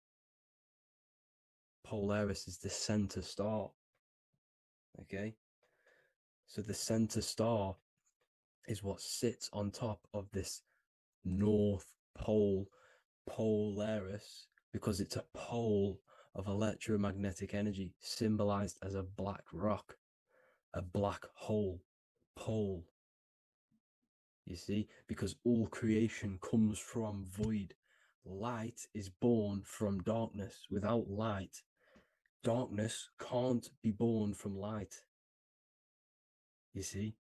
Polaris is the center star. Okay? So the center star is what sits on top of this North Pole, Polaris, because it's a pole of electromagnetic energy, symbolized as a black rock, a black hole, pole. You see, because all creation comes from void. Light is born from darkness. Without light, darkness can't be born from light. You see,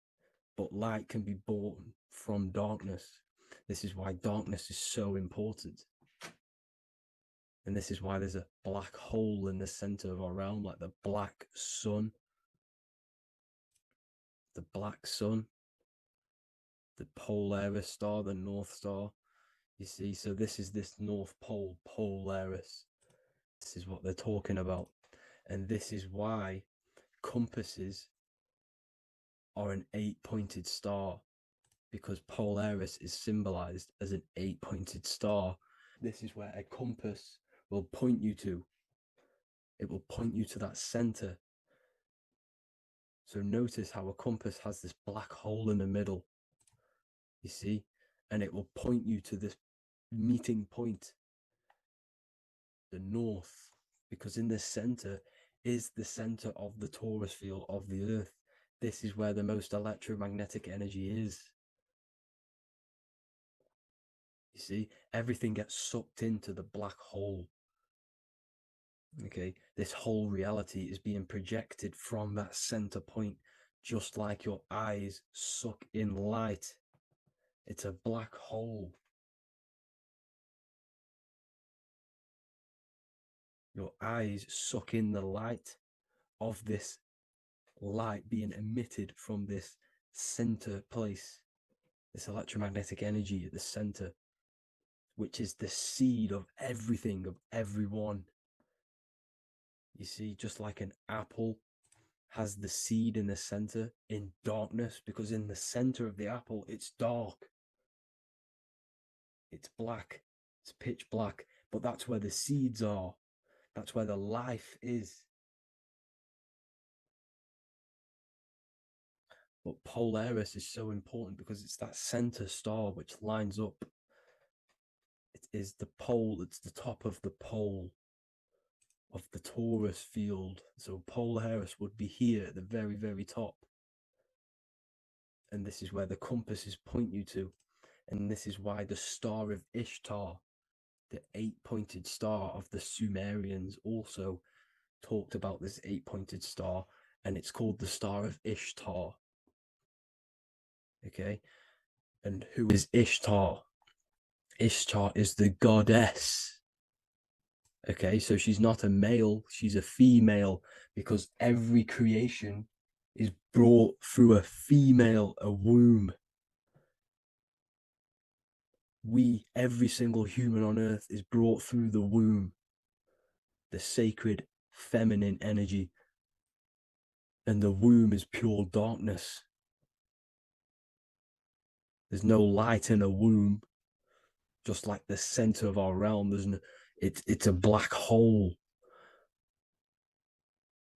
but light can be born from darkness. This is why darkness is so important. And this is why there's a black hole in the center of our realm, like the black sun. The black sun, the Polaris star, the North Star. You see, so this is this North Pole, Polaris. This is what they're talking about. And this is why compasses are an 8-pointed star, because Polaris is symbolized as an 8-pointed star. This is where a compass will point you to. It will point you to that center. So notice how a compass has this black hole in the middle, you see, and it will point you to this meeting point, the north, because in the center is the center of the torus field of the earth. This is where the most electromagnetic energy is. You see, everything gets sucked into the black hole. Okay, this whole reality is being projected from that center point, just like your eyes suck in light. It's a black hole. Your eyes suck in the light of this light being emitted from this center place, this electromagnetic energy at the center, which is the seed of everything, of everyone. You see, just like an apple has the seed in the center in darkness, because in the center of the apple, it's dark. It's black. It's pitch black. But that's where the seeds are. That's where the life is. But Polaris is so important because it's that center star which lines up. It is the pole, it's the top of the pole of the torus field. So Polaris would be here at the very, very top. And this is where the compasses point you to. And this is why the Star of Ishtar, the 8-pointed star of the Sumerians, also talked about this 8-pointed star, and it's called the Star of Ishtar. Okay, and who is Ishtar? Ishtar is the goddess. Okay, so she's not a male, she's a female, because every creation is brought through a female, a womb. Every single human on earth is brought through the womb, the sacred feminine energy. And the womb is pure darkness. There's no light in a womb, just like the center of our realm. There's no, it's a black hole.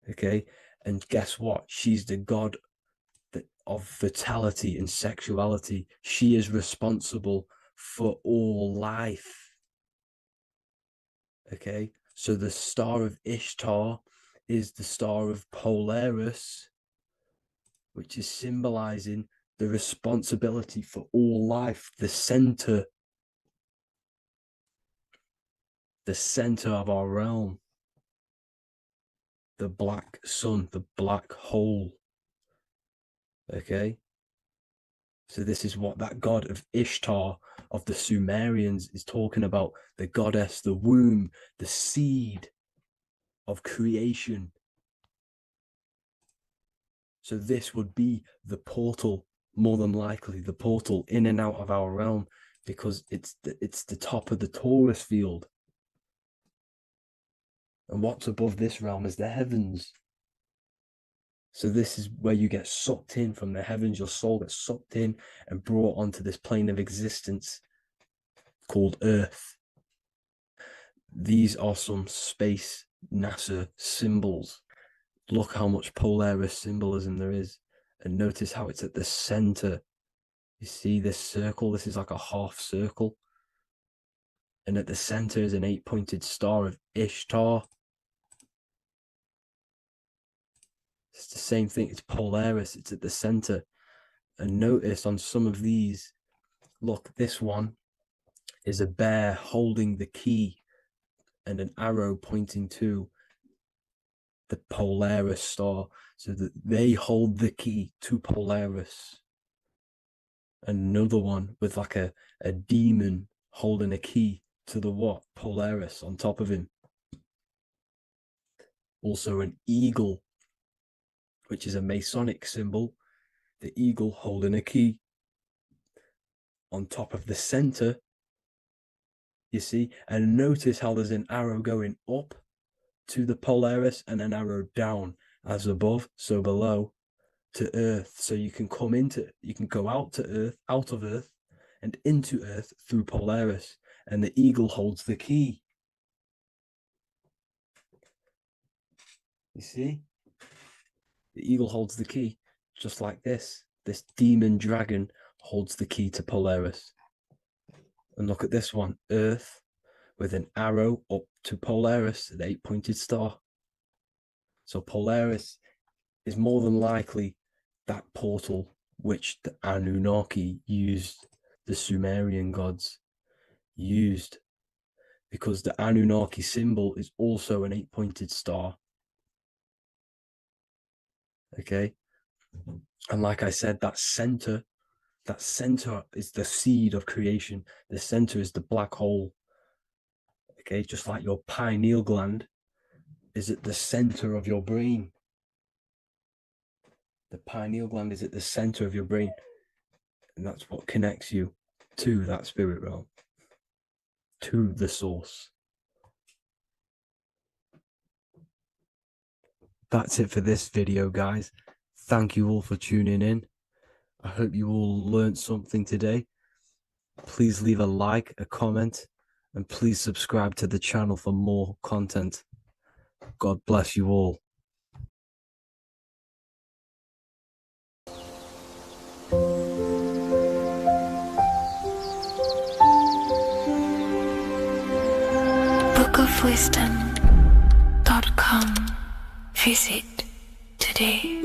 Okay, and guess what? She's the god of fertility and sexuality. She is responsible for all life. Okay, so the Star of Ishtar is the Star of Polaris, which is symbolizing the responsibility for all life, the center of our realm, the black sun, the black hole. Okay, so this is what that god of Ishtar of the Sumerians is talking about, the goddess, the womb, the seed of creation. So this would be the portal, more than likely the portal in and out of our realm, because it's the top of the torus field. And what's above this realm is the heavens. So this is where you get sucked in from the heavens. Your soul gets sucked in and brought onto this plane of existence called Earth. These are some space NASA symbols. Look how much Polaris symbolism there is. And notice how it's at the center. You see this circle? This is like a half circle. And at the center is an 8-pointed star of Ishtar. It's the same thing. It's Polaris. It's at the center. And notice on some of these, look, this one is a bear holding the key and an arrow pointing to the Polaris star, so that they hold the key to Polaris. Another one with like a demon holding a key to the what? Polaris on top of him. Also an eagle, which is a Masonic symbol. The eagle holding a key. On top of the center, you see, and notice how there's an arrow going up to the Polaris and an arrow down, as above, so below, to Earth. So you can go out of Earth and into Earth through Polaris, and the eagle holds the key. You see? The eagle holds the key, just like this. This demon dragon holds the key to Polaris. And look at this one, Earth, with an arrow up to Polaris, an 8-pointed star. So Polaris is more than likely that portal which the Anunnaki used, the Sumerian gods used, because the Anunnaki symbol is also an 8-pointed star. Okay, and like I said, that center is the seed of creation. The center is the black hole. Okay, just like your pineal gland is at the center of your brain. The pineal gland is at the center of your brain, and that's what connects you to that spirit realm, to the source. That's it for this video, guys. Thank you all for tuning in. I hope you all learned something today. Please leave a like, a comment, and please subscribe to the channel for more content. God bless you all. bookofwisdom.com. Visit today.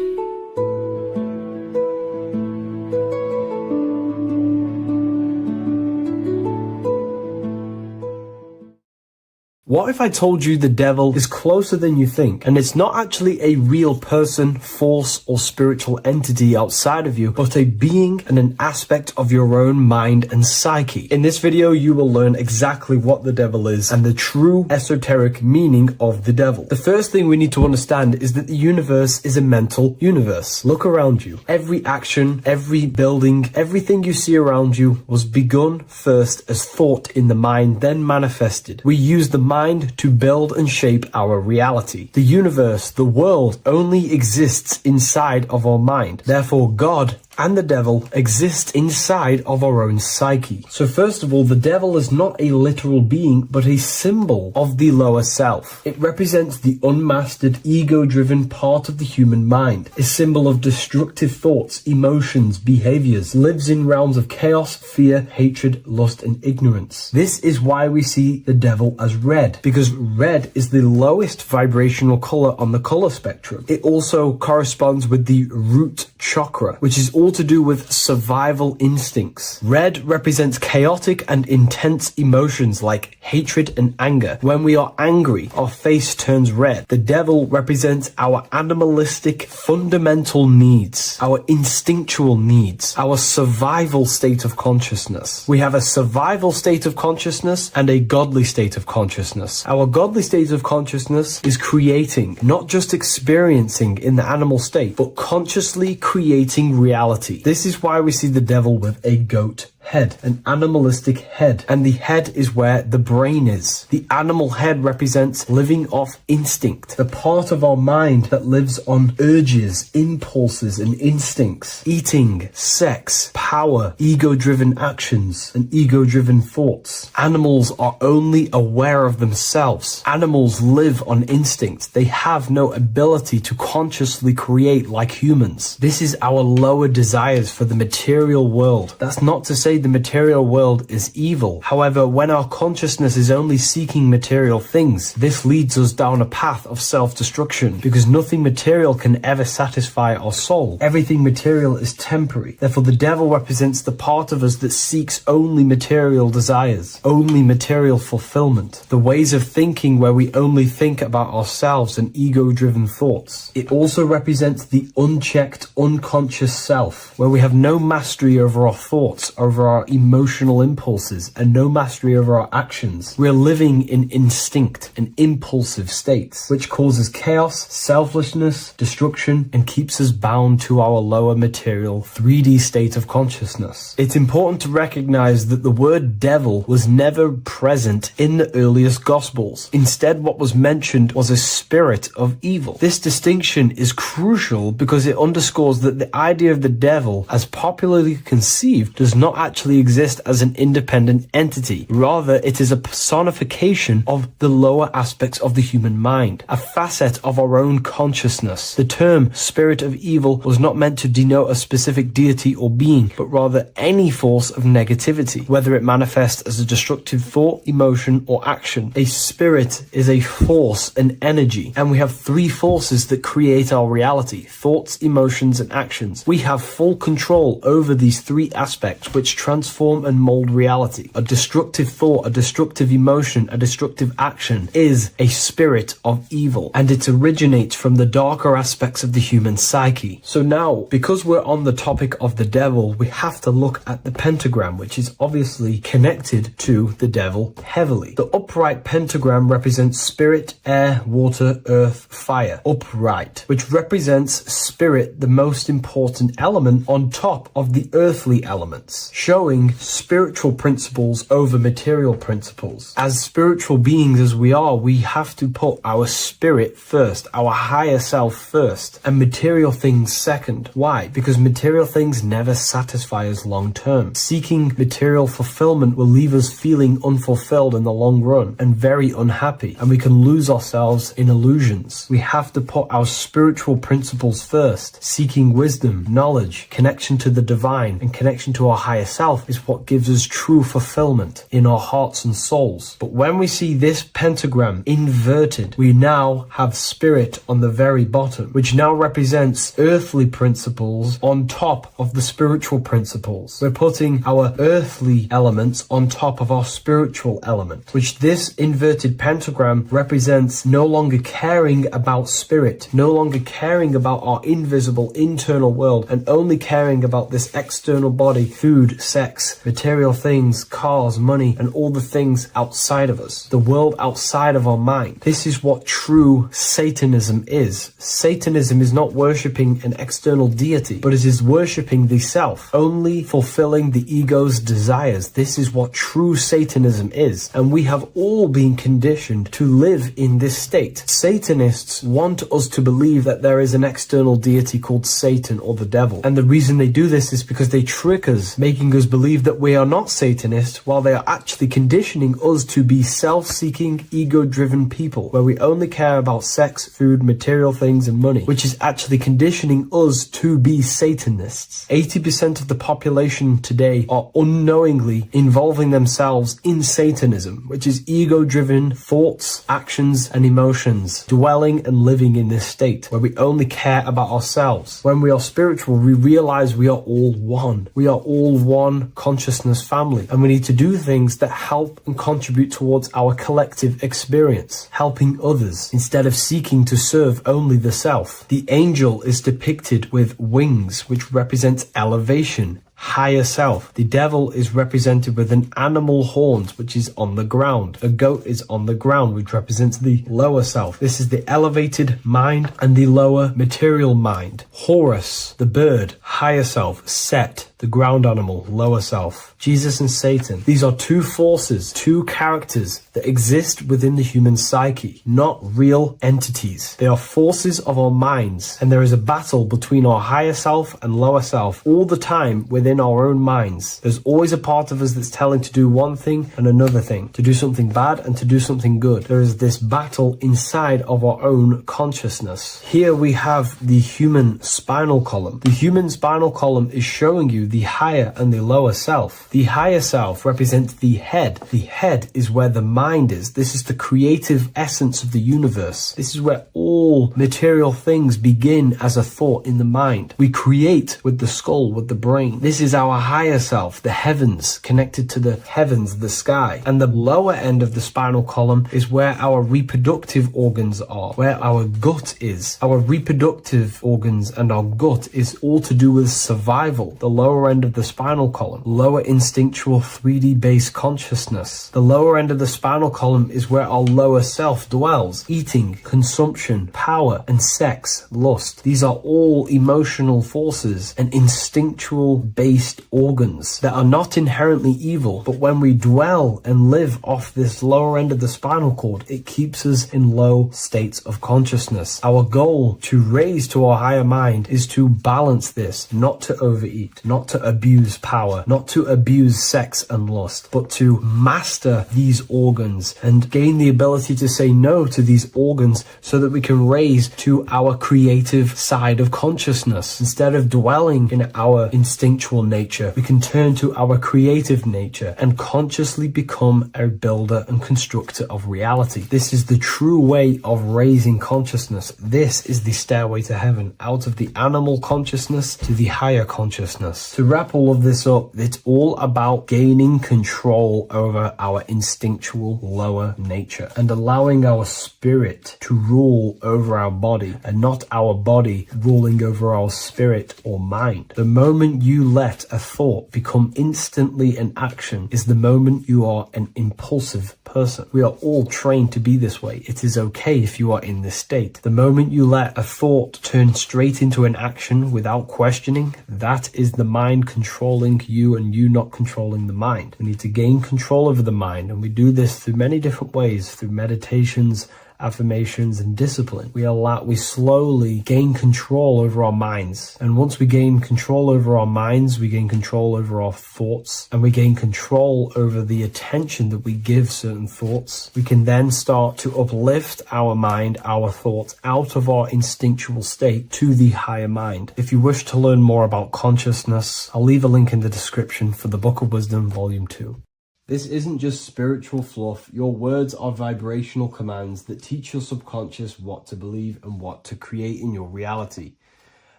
What if I told you the devil is closer than you think, and it's not actually a real person, force, or spiritual entity outside of you, but a being and an aspect of your own mind and psyche? In this video, you will learn exactly what the devil is and the true esoteric meaning of the devil. The first thing we need to understand is that the universe is a mental universe. Look around you. Every action, every building, everything you see around you was begun first as thought in the mind, then manifested. We use the mind to build and shape our reality. The universe, the world, only exists inside of our mind. Therefore, God and the devil exist inside of our own psyche. So first of all, the devil is not a literal being, but a symbol of the lower self. It represents the unmastered, ego-driven part of the human mind, a symbol of destructive thoughts, emotions, behaviors, lives in realms of chaos, fear, hatred, lust, and ignorance. This is why we see the devil as red, because red is the lowest vibrational color on the color spectrum. It also corresponds with the root chakra, which is all to do with survival instincts. Red represents chaotic and intense emotions like hatred and anger. When we are angry, our face turns red. The devil represents our animalistic fundamental needs, our instinctual needs, our survival state of consciousness. We have a survival state of consciousness and a godly state of consciousness. Our godly state of consciousness is creating, not just experiencing in the animal state, but consciously creating reality. This is why we see the devil with a goat head, an animalistic head, and the head is where the brain is. The animal head represents living off instinct, the part of our mind that lives on urges, impulses, and instincts, eating, sex, power, ego-driven actions, and ego-driven thoughts. Animals are only aware of themselves. Animals live on instinct. They have no ability to consciously create like humans. This is our lower desires for the material world. That's not to say the material world is evil. However, when our consciousness is only seeking material things, this leads us down a path of self-destruction, because nothing material can ever satisfy our soul. Everything material is temporary. Therefore, the devil represents the part of us that seeks only material desires, only material fulfillment, the ways of thinking where we only think about ourselves and ego-driven thoughts. It also represents the unchecked, unconscious self, where we have no mastery over our thoughts, over over our emotional impulses and no mastery over our actions. We're living in instinct and impulsive states, which causes chaos, selflessness, destruction, and keeps us bound to our lower material 3D state of consciousness. It's important to recognize that the word devil was never present in the earliest Gospels. Instead, what was mentioned was a spirit of evil. This distinction is crucial because it underscores that the idea of the devil, as popularly conceived, does not actually exist as an independent entity. Rather, it is a personification of the lower aspects of the human mind, a facet of our own consciousness. The term spirit of evil was not meant to denote a specific deity or being, but rather any force of negativity, whether it manifests as a destructive thought, emotion, or action. A spirit is a force, an energy, and we have three forces that create our reality: thoughts, emotions, and actions. We have full control over these three aspects which transform and mold reality. A destructive thought, a destructive emotion, a destructive action is a spirit of evil, and it originates from the darker aspects of the human psyche. So now, because we're on the topic of the devil, we have to look at the pentagram, which is obviously connected to the devil heavily. The upright pentagram represents spirit, air, water, earth, fire. Upright, which represents spirit, the most important element on top of the earthly elements, showing spiritual principles over material principles. As spiritual beings as we are, we have to put our spirit first, our higher self first, and material things second. Why? Because material things never satisfy us long term. Seeking material fulfillment will leave us feeling unfulfilled in the long run and very unhappy, and we can lose ourselves in illusions. We have to put our spiritual principles first. Seeking wisdom, knowledge, connection to the divine, and connection to our higher self is what gives us true fulfillment in our hearts and souls. But when we see this pentagram inverted, we now have spirit on the very bottom, which now represents earthly principles on top of the spiritual principles. We're putting our earthly elements on top of our spiritual element, which this inverted pentagram represents no longer caring about spirit, no longer caring about our invisible internal world, and only caring about this external body, food, sex, material things, cars, money, and all the things outside of us, the world outside of our mind. This is what true Satanism is. Satanism is not worshipping an external deity, but it is worshipping the self, only fulfilling the ego's desires. This is what true Satanism is, and we have all been conditioned to live in this state. Satanists want us to believe that there is an external deity called Satan or the devil, and the reason they do this is because they trick us, making us believe that we are not Satanists, while they are actually conditioning us to be self-seeking, ego-driven people, where we only care about sex, food, material things, and money, which is actually conditioning us to be Satanists. 80% of the population today are unknowingly involving themselves in Satanism, which is ego-driven thoughts, actions, and emotions, dwelling and living in this state where we only care about ourselves. When we are spiritual, we realize we are all one. We are all one consciousness family, and we need to do things that help and contribute towards our collective experience, helping others instead of seeking to serve only the self. The angel is depicted with wings, which represents elevation, higher self. The devil is represented with an animal horns, which is on the ground. A goat is on the ground, which represents the lower self. This is the elevated mind and the lower material mind. Horus, the bird, higher self. Set, the ground animal, lower self. Jesus and Satan. These are two forces, two characters that exist within the human psyche, not real entities. They are forces of our minds, and there is a battle between our higher self and lower self all the time within our own minds. There's always a part of us that's telling to do one thing and another thing, to do something bad and to do something good. There is this battle inside of our own consciousness. Here we have the human spinal column. The human spinal column is showing you the higher and the lower self. The higher self represents the head. The head is where the mind is. This is the creative essence of the universe. This is where all material things begin as a thought in the mind. We create with the skull, with the brain. This This is our higher self, the heavens, connected to the heavens, the sky. And the lower end of the spinal column is where our reproductive organs are, where our gut is. Our reproductive organs and our gut is all to do with survival. The lower end of the spinal column, lower instinctual 3D based consciousness. The lower end of the spinal column is where our lower self dwells. Eating, consumption, power, and sex, lust. These are all emotional forces and instinctual based organs that are not inherently evil, but when we dwell and live off this lower end of the spinal cord, it keeps us in low states of consciousness. Our goal to raise to our higher mind is to balance this, not to overeat, not to abuse power, not to abuse sex and lust, but to master these organs and gain the ability to say no to these organs so that we can raise to our creative side of consciousness. Instead of dwelling in our instinctual nature, we can turn to our creative nature and consciously become a builder and constructor of reality. This is the true way of raising consciousness. This is the stairway to heaven, out of the animal consciousness to the higher consciousness. To wrap all of this up, it's all about gaining control over our instinctual lower nature and allowing our spirit to rule over our body and not our body ruling over our spirit or mind. The moment you let a thought become instantly an action is the moment you are an impulsive person. We are all trained to be this way. It is okay if you are in this state. The moment you let a thought turn straight into an action without questioning, that is the mind controlling you and you not controlling the mind. We need to gain control over the mind, and we do this through many different ways, through meditations, affirmations, and discipline. We slowly gain control over our minds. And once we gain control over our minds, we gain control over our thoughts, and we gain control over the attention that we give certain thoughts. We can then start to uplift our mind, our thoughts, out of our instinctual state to the higher mind. If you wish to learn more about consciousness, I'll leave a link in the description for the Book of Wisdom, Volume 2. This isn't just spiritual fluff. Your words are vibrational commands that teach your subconscious what to believe and what to create in your reality.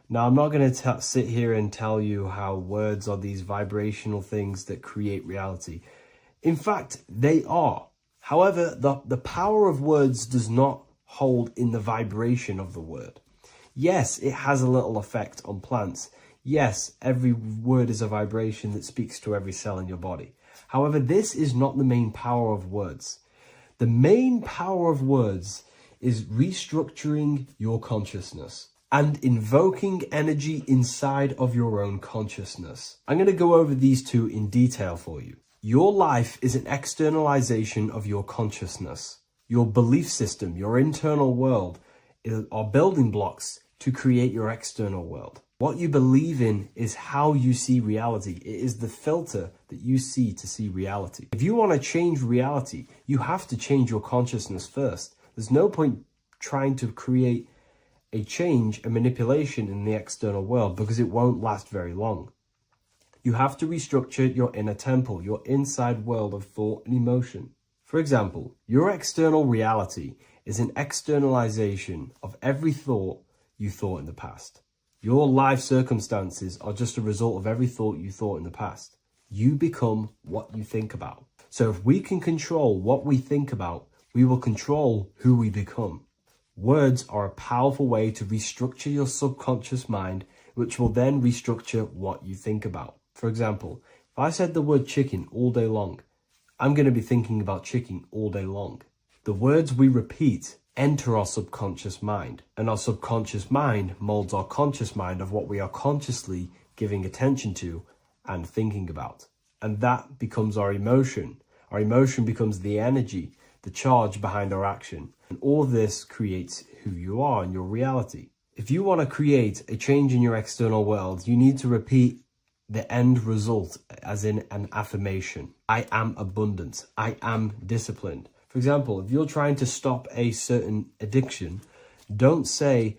Now, I'm not going to sit here and tell you how words are these vibrational things that create reality. In fact, they are. However, the power of words does not hold in the vibration of the word. Yes, it has a little effect on plants. Yes, every word is a vibration that speaks to every cell in your body. However, this is not the main power of words. The main power of words is restructuring your consciousness and invoking energy inside of your own consciousness. I'm going to go over these two in detail for you. Your life is an externalization of your consciousness. Your belief system, your internal world, are building blocks to create your external world. What you believe in is how you see reality. It is the filter that you see to see reality. If you want to change reality, you have to change your consciousness first. There's no point trying to create a change, a manipulation in the external world, because it won't last very long. You have to restructure your inner temple, your inside world of thought and emotion. For example, your external reality is an externalization of every thought you thought in the past. Your life circumstances are just a result of every thought you thought in the past. You become what you think about. So if we can control what we think about, we will control who we become. Words are a powerful way to restructure your subconscious mind, which will then restructure what you think about. For example, if I said the word chicken all day long, I'm going to be thinking about chicken all day long. The words we repeat enter our subconscious mind, and our subconscious mind molds our conscious mind of what we are consciously giving attention to and thinking about. And that becomes our emotion. Our emotion becomes the energy, the charge behind our action. And all this creates who you are and your reality. If you want to create a change in your external world, you need to repeat the end result as in an affirmation. I am abundant. I am disciplined. For example, if you're trying to stop a certain addiction, don't say,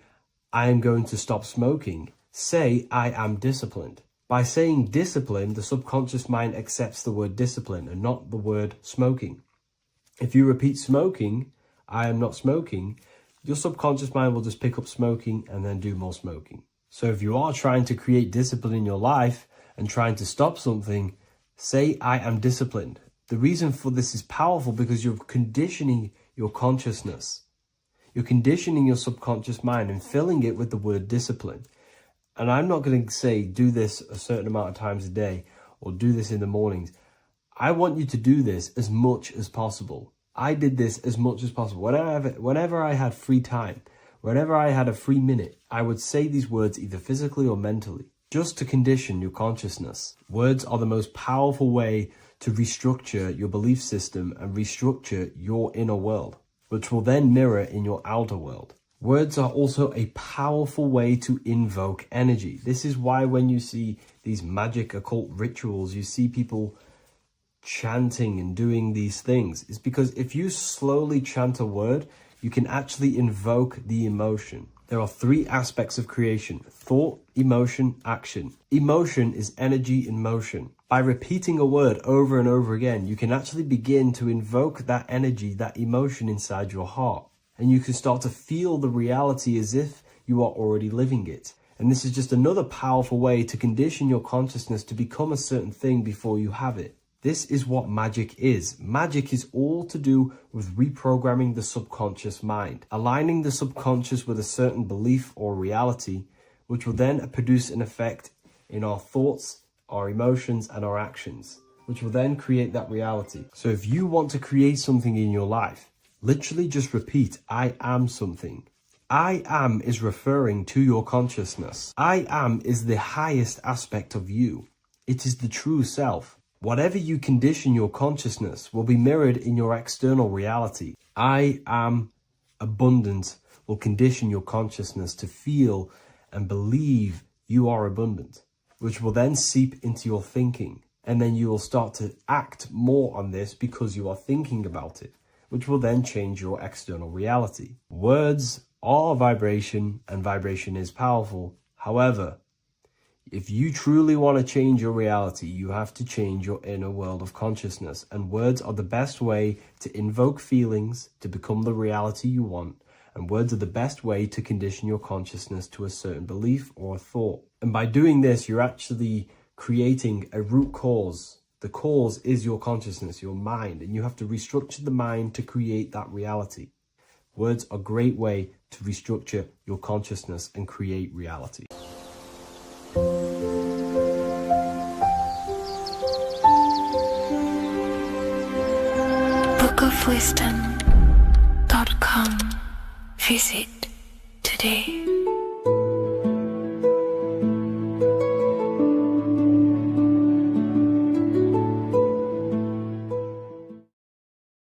I am going to stop smoking. Say, I am disciplined. By saying discipline, the subconscious mind accepts the word discipline and not the word smoking. If you repeat smoking, I am not smoking, your subconscious mind will just pick up smoking and then do more smoking. So if you are trying to create discipline in your life, and trying to stop something, say, I am disciplined. The reason for this is powerful because you're conditioning your consciousness. You're conditioning your subconscious mind and filling it with the word discipline. And I'm not going to say do this a certain amount of times a day or do this in the mornings. I want you to do this as much as possible. I did this as much as possible. Whenever I had free time, whenever I had a free minute, I would say these words either physically or mentally, just to condition your consciousness. Words are the most powerful way to restructure your belief system and restructure your inner world, which will then mirror in your outer world. Words are also a powerful way to invoke energy. This is why when you see these magic occult rituals, you see people chanting and doing these things. It's because if you slowly chant a word, you can actually invoke the emotion. There are three aspects of creation: thought, emotion, action. Emotion is energy in motion. By repeating a word over and over again, you can actually begin to invoke that energy, that emotion inside your heart. And you can start to feel the reality as if you are already living it. And this is just another powerful way to condition your consciousness to become a certain thing before you have it. This is what magic is. Magic is all to do with reprogramming the subconscious mind, aligning the subconscious with a certain belief or reality, which will then produce an effect in our thoughts, our emotions, and our actions, which will then create that reality. So if you want to create something in your life, literally just repeat, I am something. I am is referring to your consciousness. I am is the highest aspect of you. It is the true self. Whatever you condition your consciousness will be mirrored in your external reality. I am abundant will condition your consciousness to feel and believe you are abundant, which will then seep into your thinking. And then you will start to act more on this because you are thinking about it, which will then change your external reality. Words are vibration, and vibration is powerful. However, if you truly want to change your reality, you have to change your inner world of consciousness. And words are the best way to invoke feelings to become the reality you want. And words are the best way to condition your consciousness to a certain belief or a thought. And by doing this, you're actually creating a root cause. The cause is your consciousness, your mind, and you have to restructure the mind to create that reality. Words are a great way to restructure your consciousness and create reality. bookofwisdom.com. Visit today.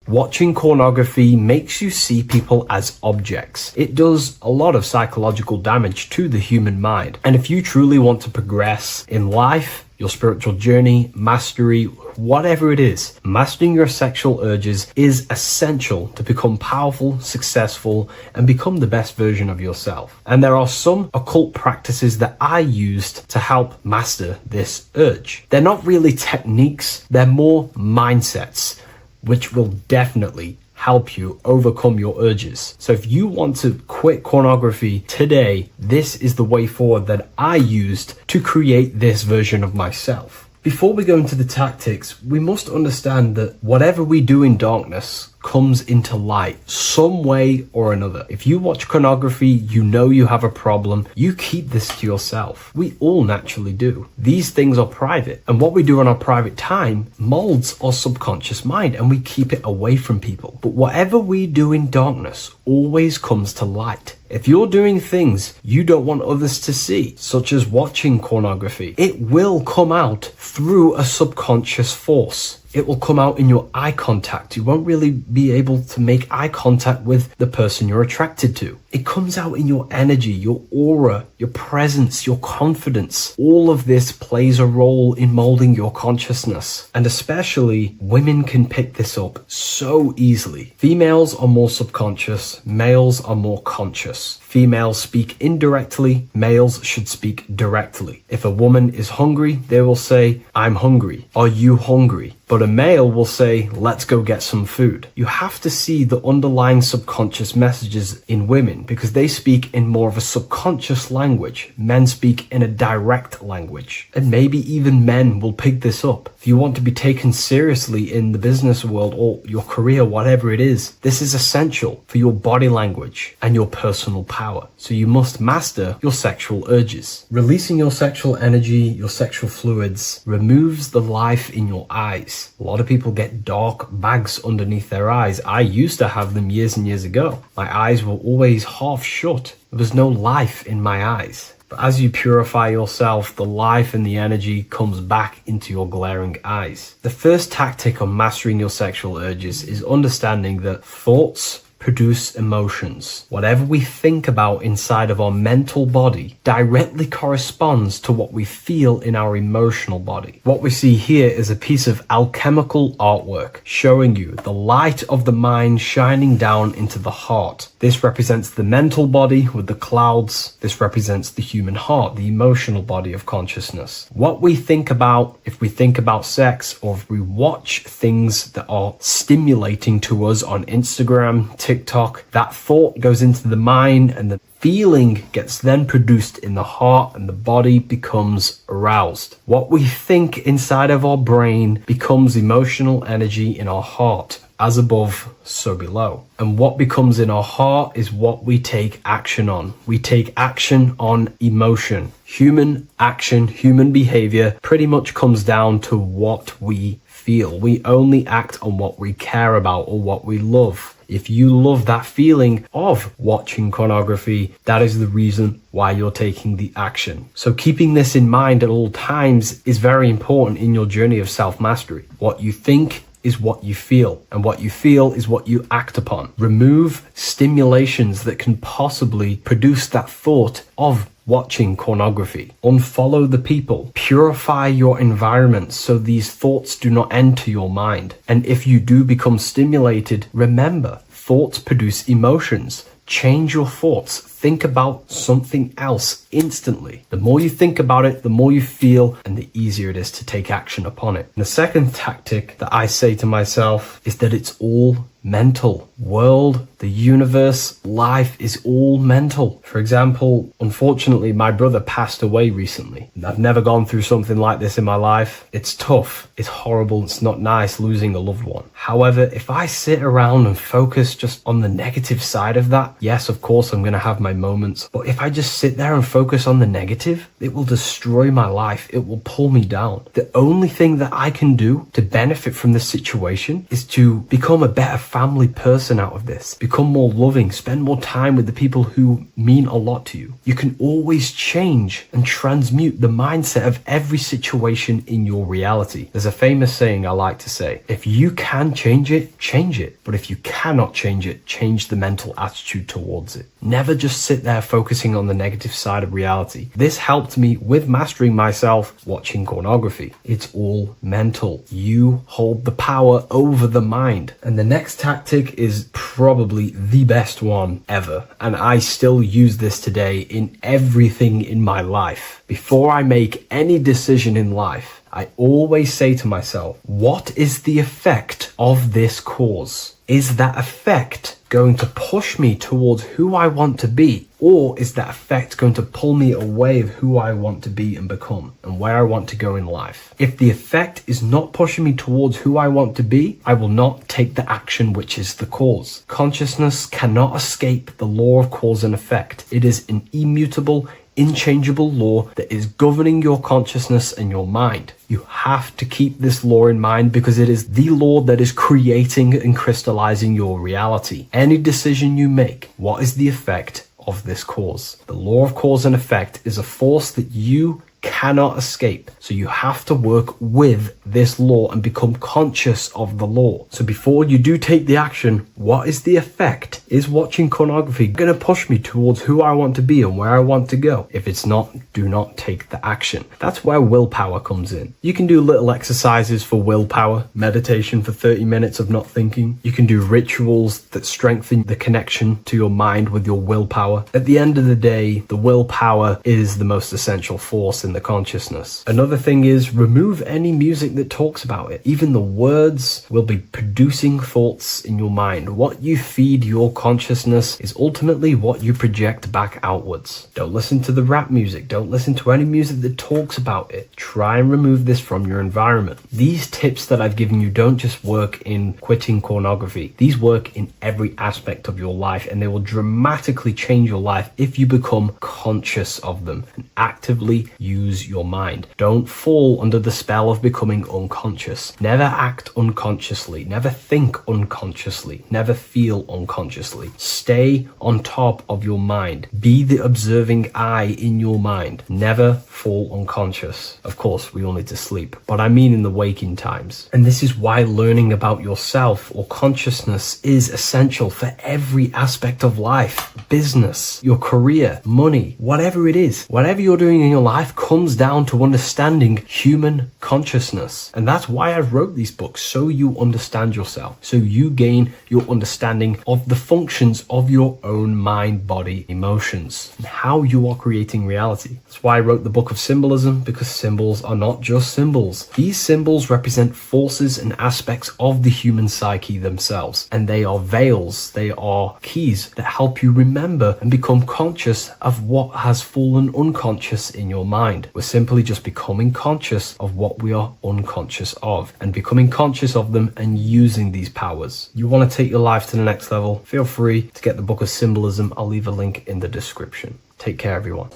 Watching pornography makes you see people as objects. It does a lot of psychological damage to the human mind. And if you truly want to progress in life, your spiritual journey, mastery, whatever it is, mastering your sexual urges is essential to become powerful, successful, and become the best version of yourself. And there are some occult practices that I used to help master this urge. They're not really techniques, they're more mindsets, which will definitely help you overcome your urges. So if you want to quit pornography today, this is the way forward that I used to create this version of myself. Before we go into the tactics, we must understand that whatever we do in darkness comes into light some way or another. If you watch pornography, you know you have a problem, you keep this to yourself. We all naturally do. These things are private, and what we do on our private time molds our subconscious mind, and we keep it away from people. But whatever we do in darkness always comes to light. If you're doing things you don't want others to see, such as watching pornography, it will come out through a subconscious force. It will come out in your eye contact. You won't really be able to make eye contact with the person you're attracted to. It comes out in your energy, your aura, your presence, your confidence. All of this plays a role in molding your consciousness. And especially women can pick this up so easily. Females are more subconscious, males are more conscious. Females speak indirectly, males should speak directly. If a woman is hungry, they will say, I'm hungry. Are you hungry? But a male will say, let's go get some food. You have to see the underlying subconscious messages in women because they speak in more of a subconscious language. Men speak in a direct language. And maybe even men will pick this up. If you want to be taken seriously in the business world or your career, whatever it is, this is essential for your body language and your personal power. So you must master your sexual urges. Releasing your sexual energy, your sexual fluids, removes the life in your eyes. A lot of people get dark bags underneath their eyes. I used to have them years and years ago. My eyes were always half shut. There was no life in my eyes. But as you purify yourself, the life and the energy comes back into your glaring eyes. The first tactic on mastering your sexual urges is understanding that thoughts produce emotions. Whatever we think about inside of our mental body directly corresponds to what we feel in our emotional body. What we see here is a piece of alchemical artwork showing you the light of the mind shining down into the heart. This represents the mental body with the clouds. This represents the human heart, the emotional body of consciousness. What we think about, if we think about sex, or if we watch things that are stimulating to us on Instagram, TikTok, that thought goes into the mind and the feeling gets then produced in the heart and the body becomes aroused. What we think inside of our brain becomes emotional energy in our heart. As above, so below. And what becomes in our heart is what we take action on. We take action on emotion. Human action, human behavior pretty much comes down to what we feel. We only act on what we care about or what we love. If you love that feeling of watching pornography, that is the reason why you're taking the action. So keeping this in mind at all times is very important in your journey of self-mastery. What you think is what you feel, and what you feel is what you act upon. Remove stimulations that can possibly produce that thought of watching pornography. Unfollow the people. Purify your environment so these thoughts do not enter your mind. And if you do become stimulated, remember, thoughts produce emotions. Change your thoughts. Think about something else instantly. The more you think about it, the more you feel, and the easier it is to take action upon it. And the second tactic that I say to myself is that it's all mental. World, the universe, life is all mental. For example, unfortunately, my brother passed away recently. I've never gone through something like this in my life. It's tough. It's horrible. It's not nice losing a loved one. However, if I sit around and focus just on the negative side of that, yes, of course, I'm going to have my moments. But if I just sit there and focus on the negative, it will destroy my life. It will pull me down. The only thing that I can do to benefit from this situation is to become a better family person out of this. Become more loving. Spend more time with the people who mean a lot to you. You can always change and transmute the mindset of every situation in your reality. There's a famous saying I like to say, if you can change it, change it. But if you cannot change it, change the mental attitude towards it. Never just sit there focusing on the negative side of reality. This helped me with mastering myself watching pornography. It's all mental. You hold the power over the mind. And the next tactic is probably the best one ever. And I still use this today in everything in my life. Before I make any decision in life, I always say to myself, what is the effect of this cause? Is that effect going to push me towards who I want to be? Or is that effect going to pull me away of who I want to be and become and where I want to go in life? If the effect is not pushing me towards who I want to be, I will not take the action which is the cause. Consciousness cannot escape the law of cause and effect. It is an immutable, inchangeable law that is governing your consciousness and your mind. You have to keep this law in mind because it is the law that is creating and crystallizing your reality. Any decision you make, what is the effect of this cause? The law of cause and effect is a force that you cannot escape. So you have to work with this law and become conscious of the law. So before you do take the action, what is the effect? Is watching pornography going to push me towards who I want to be and where I want to go? If it's not, do not take the action. That's where willpower comes in. You can do little exercises for willpower, meditation for 30 minutes of not thinking. You can do rituals that strengthen the connection to your mind with your willpower. At the end of the day, the willpower is the most essential force in the consciousness. Another thing is remove any music that talks about it. Even the words will be producing thoughts in your mind. What you feed your consciousness is ultimately what you project back outwards. Don't listen to the rap music. Don't listen to any music that talks about it. Try and remove this from your environment. These tips that I've given you don't just work in quitting pornography. These work in every aspect of your life, and they will dramatically change your life if you become conscious of them and actively use your mind. Don't fall under the spell of becoming unconscious. Never act unconsciously. Never think unconsciously. Never feel unconsciously. Stay on top of your mind. Be the observing eye in your mind. Never fall unconscious. Of course, we all need to sleep, but I mean in the waking times. And this is why learning about yourself or consciousness is essential for every aspect of life. Business, your career, money, whatever it is. Whatever you're doing in your life comes down to understanding human consciousness. And that's why I wrote these books, so you understand yourself, so you gain your understanding of the functions of your own mind, body, emotions, and how you are creating reality. That's why I wrote the book of symbolism, because symbols are not just symbols. These symbols represent forces and aspects of the human psyche themselves, and they are veils, they are keys that help you remember and become conscious of what has fallen unconscious in your mind. We're simply just becoming conscious of what we are unconscious of and becoming conscious of them and using these powers. You want to take your life to the next level? Feel free to get the book of symbolism. I'll leave a link in the description. Take care, everyone.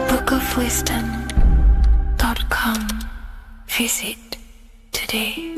bookofwisdom.com. Visit today.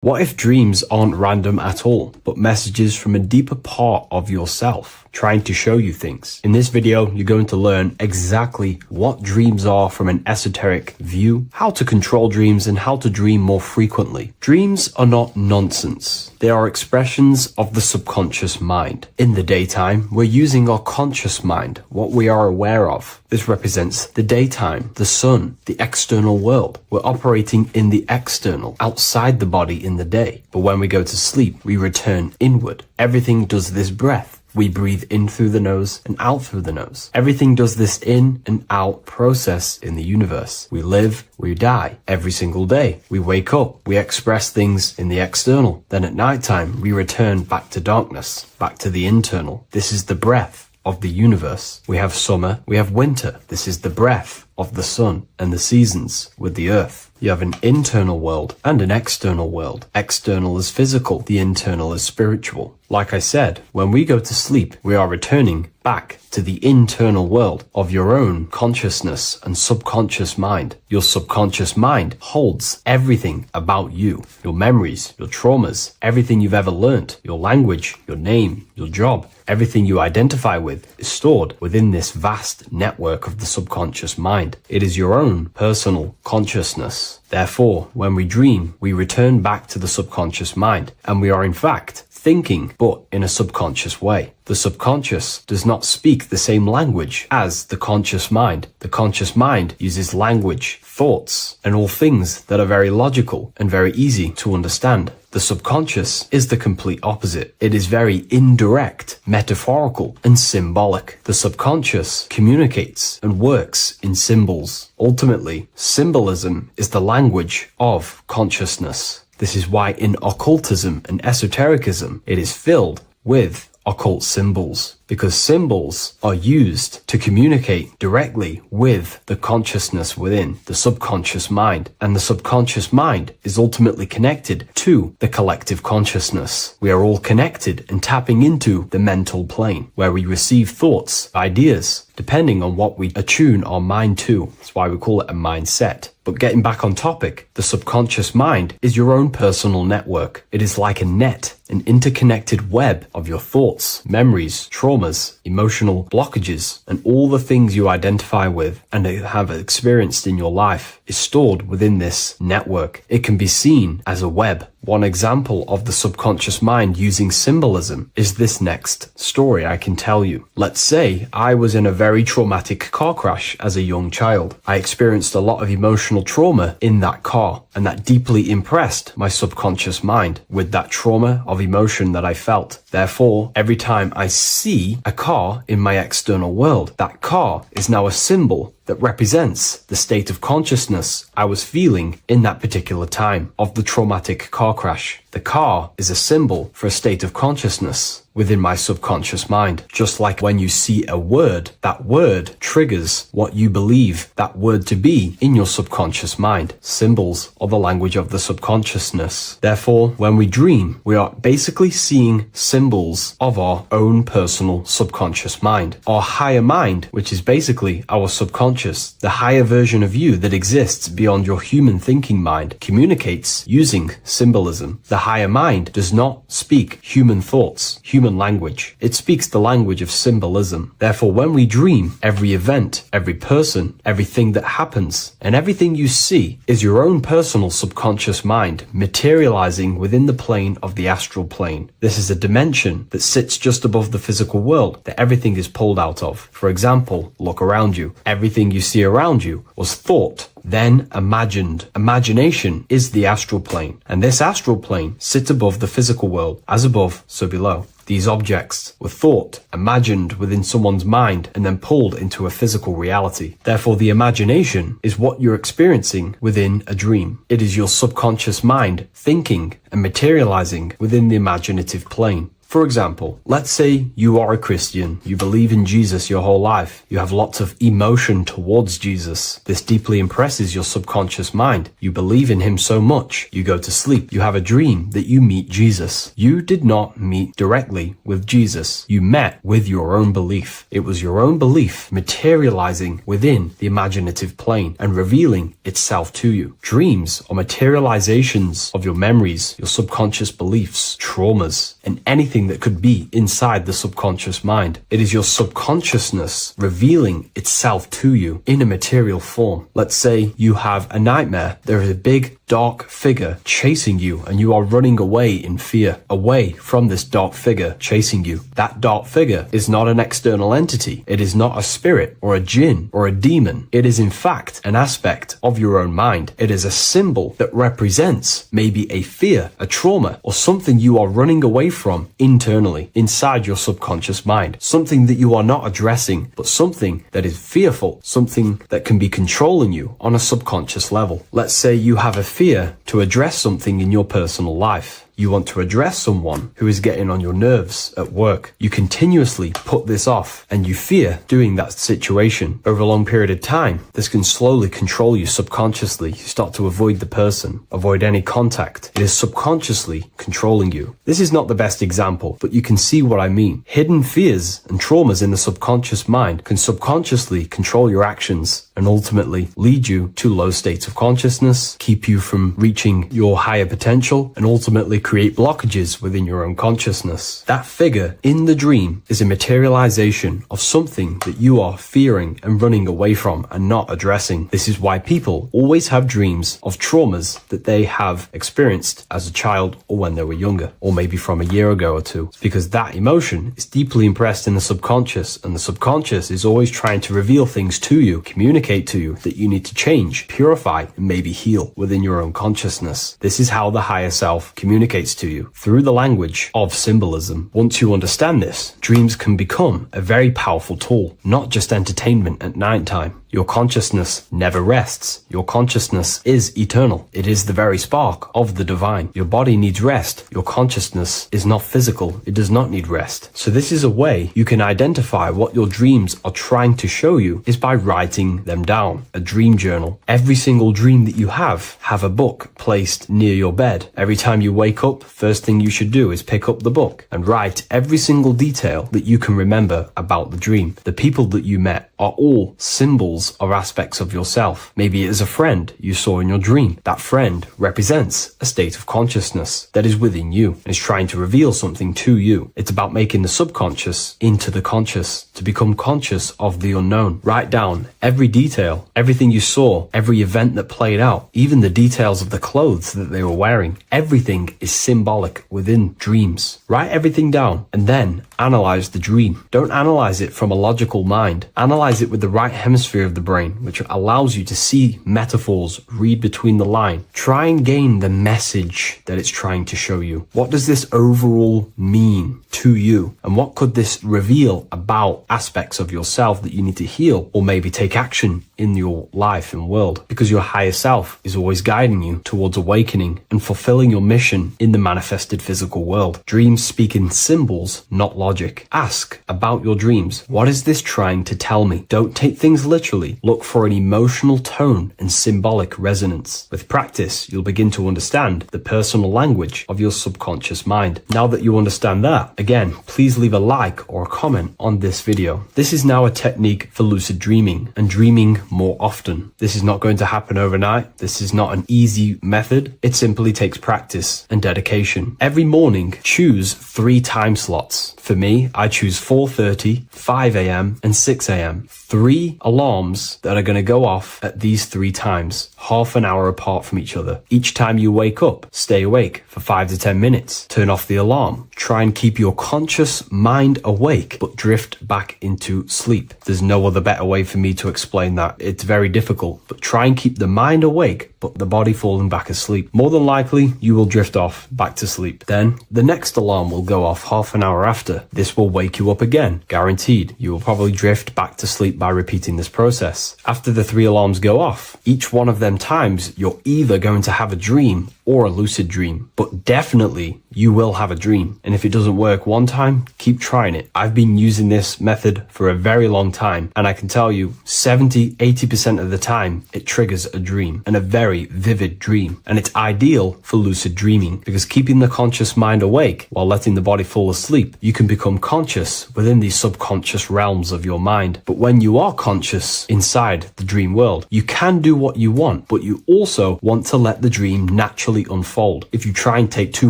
What if dreams aren't random at all, but messages from a deeper part of yourself, trying to show you things? In this video, you're going to learn exactly what dreams are from an esoteric view, how to control dreams, and how to dream more frequently. Dreams are not nonsense. They are expressions of the subconscious mind. In the daytime, we're using our conscious mind, what we are aware of. This represents the daytime, the sun, the external world. We're operating in the external, outside the body in the day. But when we go to sleep, we return inward. Everything does this breath. We breathe in through the nose and out through the nose. Everything does this in and out process in the universe. We live, we die every single day. We wake up, we express things in the external. Then at nighttime, we return back to darkness, back to the internal. This is the breath of the universe. We have summer, we have winter. This is the breath of the sun and the seasons with the earth. You have an internal world and an external world. External is physical, the internal is spiritual. Like I said, when we go to sleep, we are returning back to the internal world of your own consciousness and subconscious mind. Your subconscious mind holds everything about you, your memories, your traumas, everything you've ever learnt, your language, your name, your job. Everything you identify with is stored within this vast network of the subconscious mind. It is your own personal consciousness. Therefore, when we dream, we return back to the subconscious mind, and we are in fact thinking, but in a subconscious way. The subconscious does not speak the same language as the conscious mind. The conscious mind uses language, thoughts, and all things that are very logical and very easy to understand. The subconscious is the complete opposite. It is very indirect, metaphorical, and symbolic. The subconscious communicates and works in symbols. Ultimately, symbolism is the language of consciousness. This is why in occultism and esotericism, it is filled with occult symbols, because symbols are used to communicate directly with the consciousness within, the subconscious mind. And the subconscious mind is ultimately connected to the collective consciousness. We are all connected and tapping into the mental plane, where we receive thoughts, ideas, depending on what we attune our mind to. That's why we call it a mindset. But getting back on topic, the subconscious mind is your own personal network. It is like a net, an interconnected web of your thoughts, memories, traumas, emotional blockages, and all the things you identify with and have experienced in your life is stored within this network. It can be seen as a web. One example of the subconscious mind using symbolism is this next story I can tell you. Let's say I was in a very traumatic car crash as a young child. I experienced a lot of emotional trauma in that car, and that deeply impressed my subconscious mind with that trauma of emotion that I felt. Therefore, every time I see a car in my external world, that car is now a symbol that represents the state of consciousness I was feeling in that particular time of the traumatic car crash. The car is a symbol for a state of consciousness within my subconscious mind. Just like when you see a word, that word triggers what you believe that word to be in your subconscious mind. Symbols are the language of the subconsciousness. Therefore, when we dream, we are basically seeing symbols of our own personal subconscious mind. Our higher mind, which is basically our subconscious, the higher version of you that exists beyond your human thinking mind, communicates using symbolism. The higher mind does not speak human thoughts, human language. It speaks the language of symbolism. Therefore, when we dream, every event, every person, everything that happens, and everything you see is your own personal subconscious mind materializing within the plane of the astral plane. This is a dimension that sits just above the physical world that everything is pulled out of. For example, look around you. Everything you see around you was thought, then imagined. Imagination is the astral plane, and this astral plane sits above the physical world. As above, so below. These objects were thought, imagined within someone's mind, and then pulled into a physical reality. Therefore, the imagination is what you're experiencing within a dream. It is your subconscious mind thinking and materializing within the imaginative plane. For example, let's say you are a Christian, you believe in Jesus your whole life, you have lots of emotion towards Jesus. This deeply impresses your subconscious mind. You believe in him so much, you go to sleep, you have a dream that you meet Jesus. You did not meet directly with Jesus. You met with your own belief. It was your own belief materializing within the imaginative plane and revealing itself to you. Dreams are materializations of your memories, your subconscious beliefs, traumas, and anything that could be inside the subconscious mind. It is your subconsciousness revealing itself to you in a material form. Let's say you have a nightmare. There is a big dark figure chasing you and you are running away in fear, away from this dark figure chasing you. That dark figure is not an external entity. It is not a spirit or a jinn or a demon. It is in fact an aspect of your own mind. It is a symbol that represents maybe a fear, a trauma, or something you are running away from internally, inside your subconscious mind. Something that you are not addressing, but something that is fearful, something that can be controlling you on a subconscious level. Let's say you have a fear to address something in your personal life. You want to address someone who is getting on your nerves at work. You continuously put this off and you fear doing that situation. Over a long period of time, this can slowly control you subconsciously. You start to avoid the person, avoid any contact. It is subconsciously controlling you. This is not the best example, but you can see what I mean. Hidden fears and traumas in the subconscious mind can subconsciously control your actions and ultimately lead you to low states of consciousness, keep you from reaching your higher potential, and ultimately create blockages within your own consciousness. That figure in the dream is a materialization of something that you are fearing and running away from and not addressing. This is why people always have dreams of traumas that they have experienced as a child or when they were younger, or maybe from a year ago or two. It's because that emotion is deeply impressed in the subconscious, and the subconscious is always trying to reveal things to you, communicate to you that you need to change, purify, and maybe heal within your own consciousness. This is how the higher self communicates to you, through the language of symbolism. Once you understand this, dreams can become a very powerful tool, not just entertainment at night time. Your consciousness never rests. Your consciousness is eternal. It is the very spark of the divine. Your body needs rest. Your consciousness is not physical. It does not need rest. So this is a way you can identify what your dreams are trying to show you is by writing them down. A dream journal. Every single dream that you have a book placed near your bed. Every time you wake up, first thing you should do is pick up the book and write every single detail that you can remember about the dream. The people that you met are all symbols or aspects of yourself. Maybe it is a friend you saw in your dream. That friend represents a state of consciousness that is within you and is trying to reveal something to you. It's about making the subconscious into the conscious, to become conscious of the unknown. Write down every detail, everything you saw, every event that played out, even the details of the clothes that they were wearing. Everything is symbolic within dreams. Write everything down and then analyze the dream. Don't analyze it from a logical mind. Analyze it with the right hemisphere of the brain, which allows you to see metaphors, read between the line. Try and gain the message that it's trying to show you. What does this overall mean to you? And what could this reveal about aspects of yourself that you need to heal or maybe take action in your life and world? Because your higher self is always guiding you towards awakening and fulfilling your mission in the manifested physical world. Dreams speak in symbols, not logic. Ask about your dreams. What is this trying to tell me? Don't take things literally. Look for an emotional tone and symbolic resonance. With practice, you'll begin to understand the personal language of your subconscious mind. Now that you understand that, again, please leave a like or a comment on this video. This is now a technique for lucid dreaming and dreaming more often. This is not going to happen overnight. This is not an easy method. It simply takes practice and dedication. Every morning, choose 3 time slots. For me, I choose 4:30, 5 a.m. and 6 a.m. 3 alarms that are going to go off at these 3 times, half an hour apart from each other. Each time you wake up, stay awake for 5 to 10 minutes. Turn off the alarm. Try and keep your conscious mind awake, but drift back into sleep. There's no other better way for me to explain that. It's very difficult, but try and keep the mind awake, but the body falling back asleep. More than likely, you will drift off back to sleep. Then the next alarm will go off half an hour after. This will wake you up again, guaranteed. You will probably drift back to sleep by repeating this process. After the 3 alarms go off, each one of them times, you're either going to have a dream or a lucid dream, but definitely you will have a dream. And if it doesn't work one time, keep trying it. I've been using this method for a very long time, and I can tell you 70-80% of the time it triggers a dream, and a very vivid dream. And it's ideal for lucid dreaming because keeping the conscious mind awake while letting the body fall asleep, you can become conscious within these subconscious realms of your mind. But when you are conscious inside the dream world, you can do what you want, but you also want to let the dream naturally unfold. If you try and take too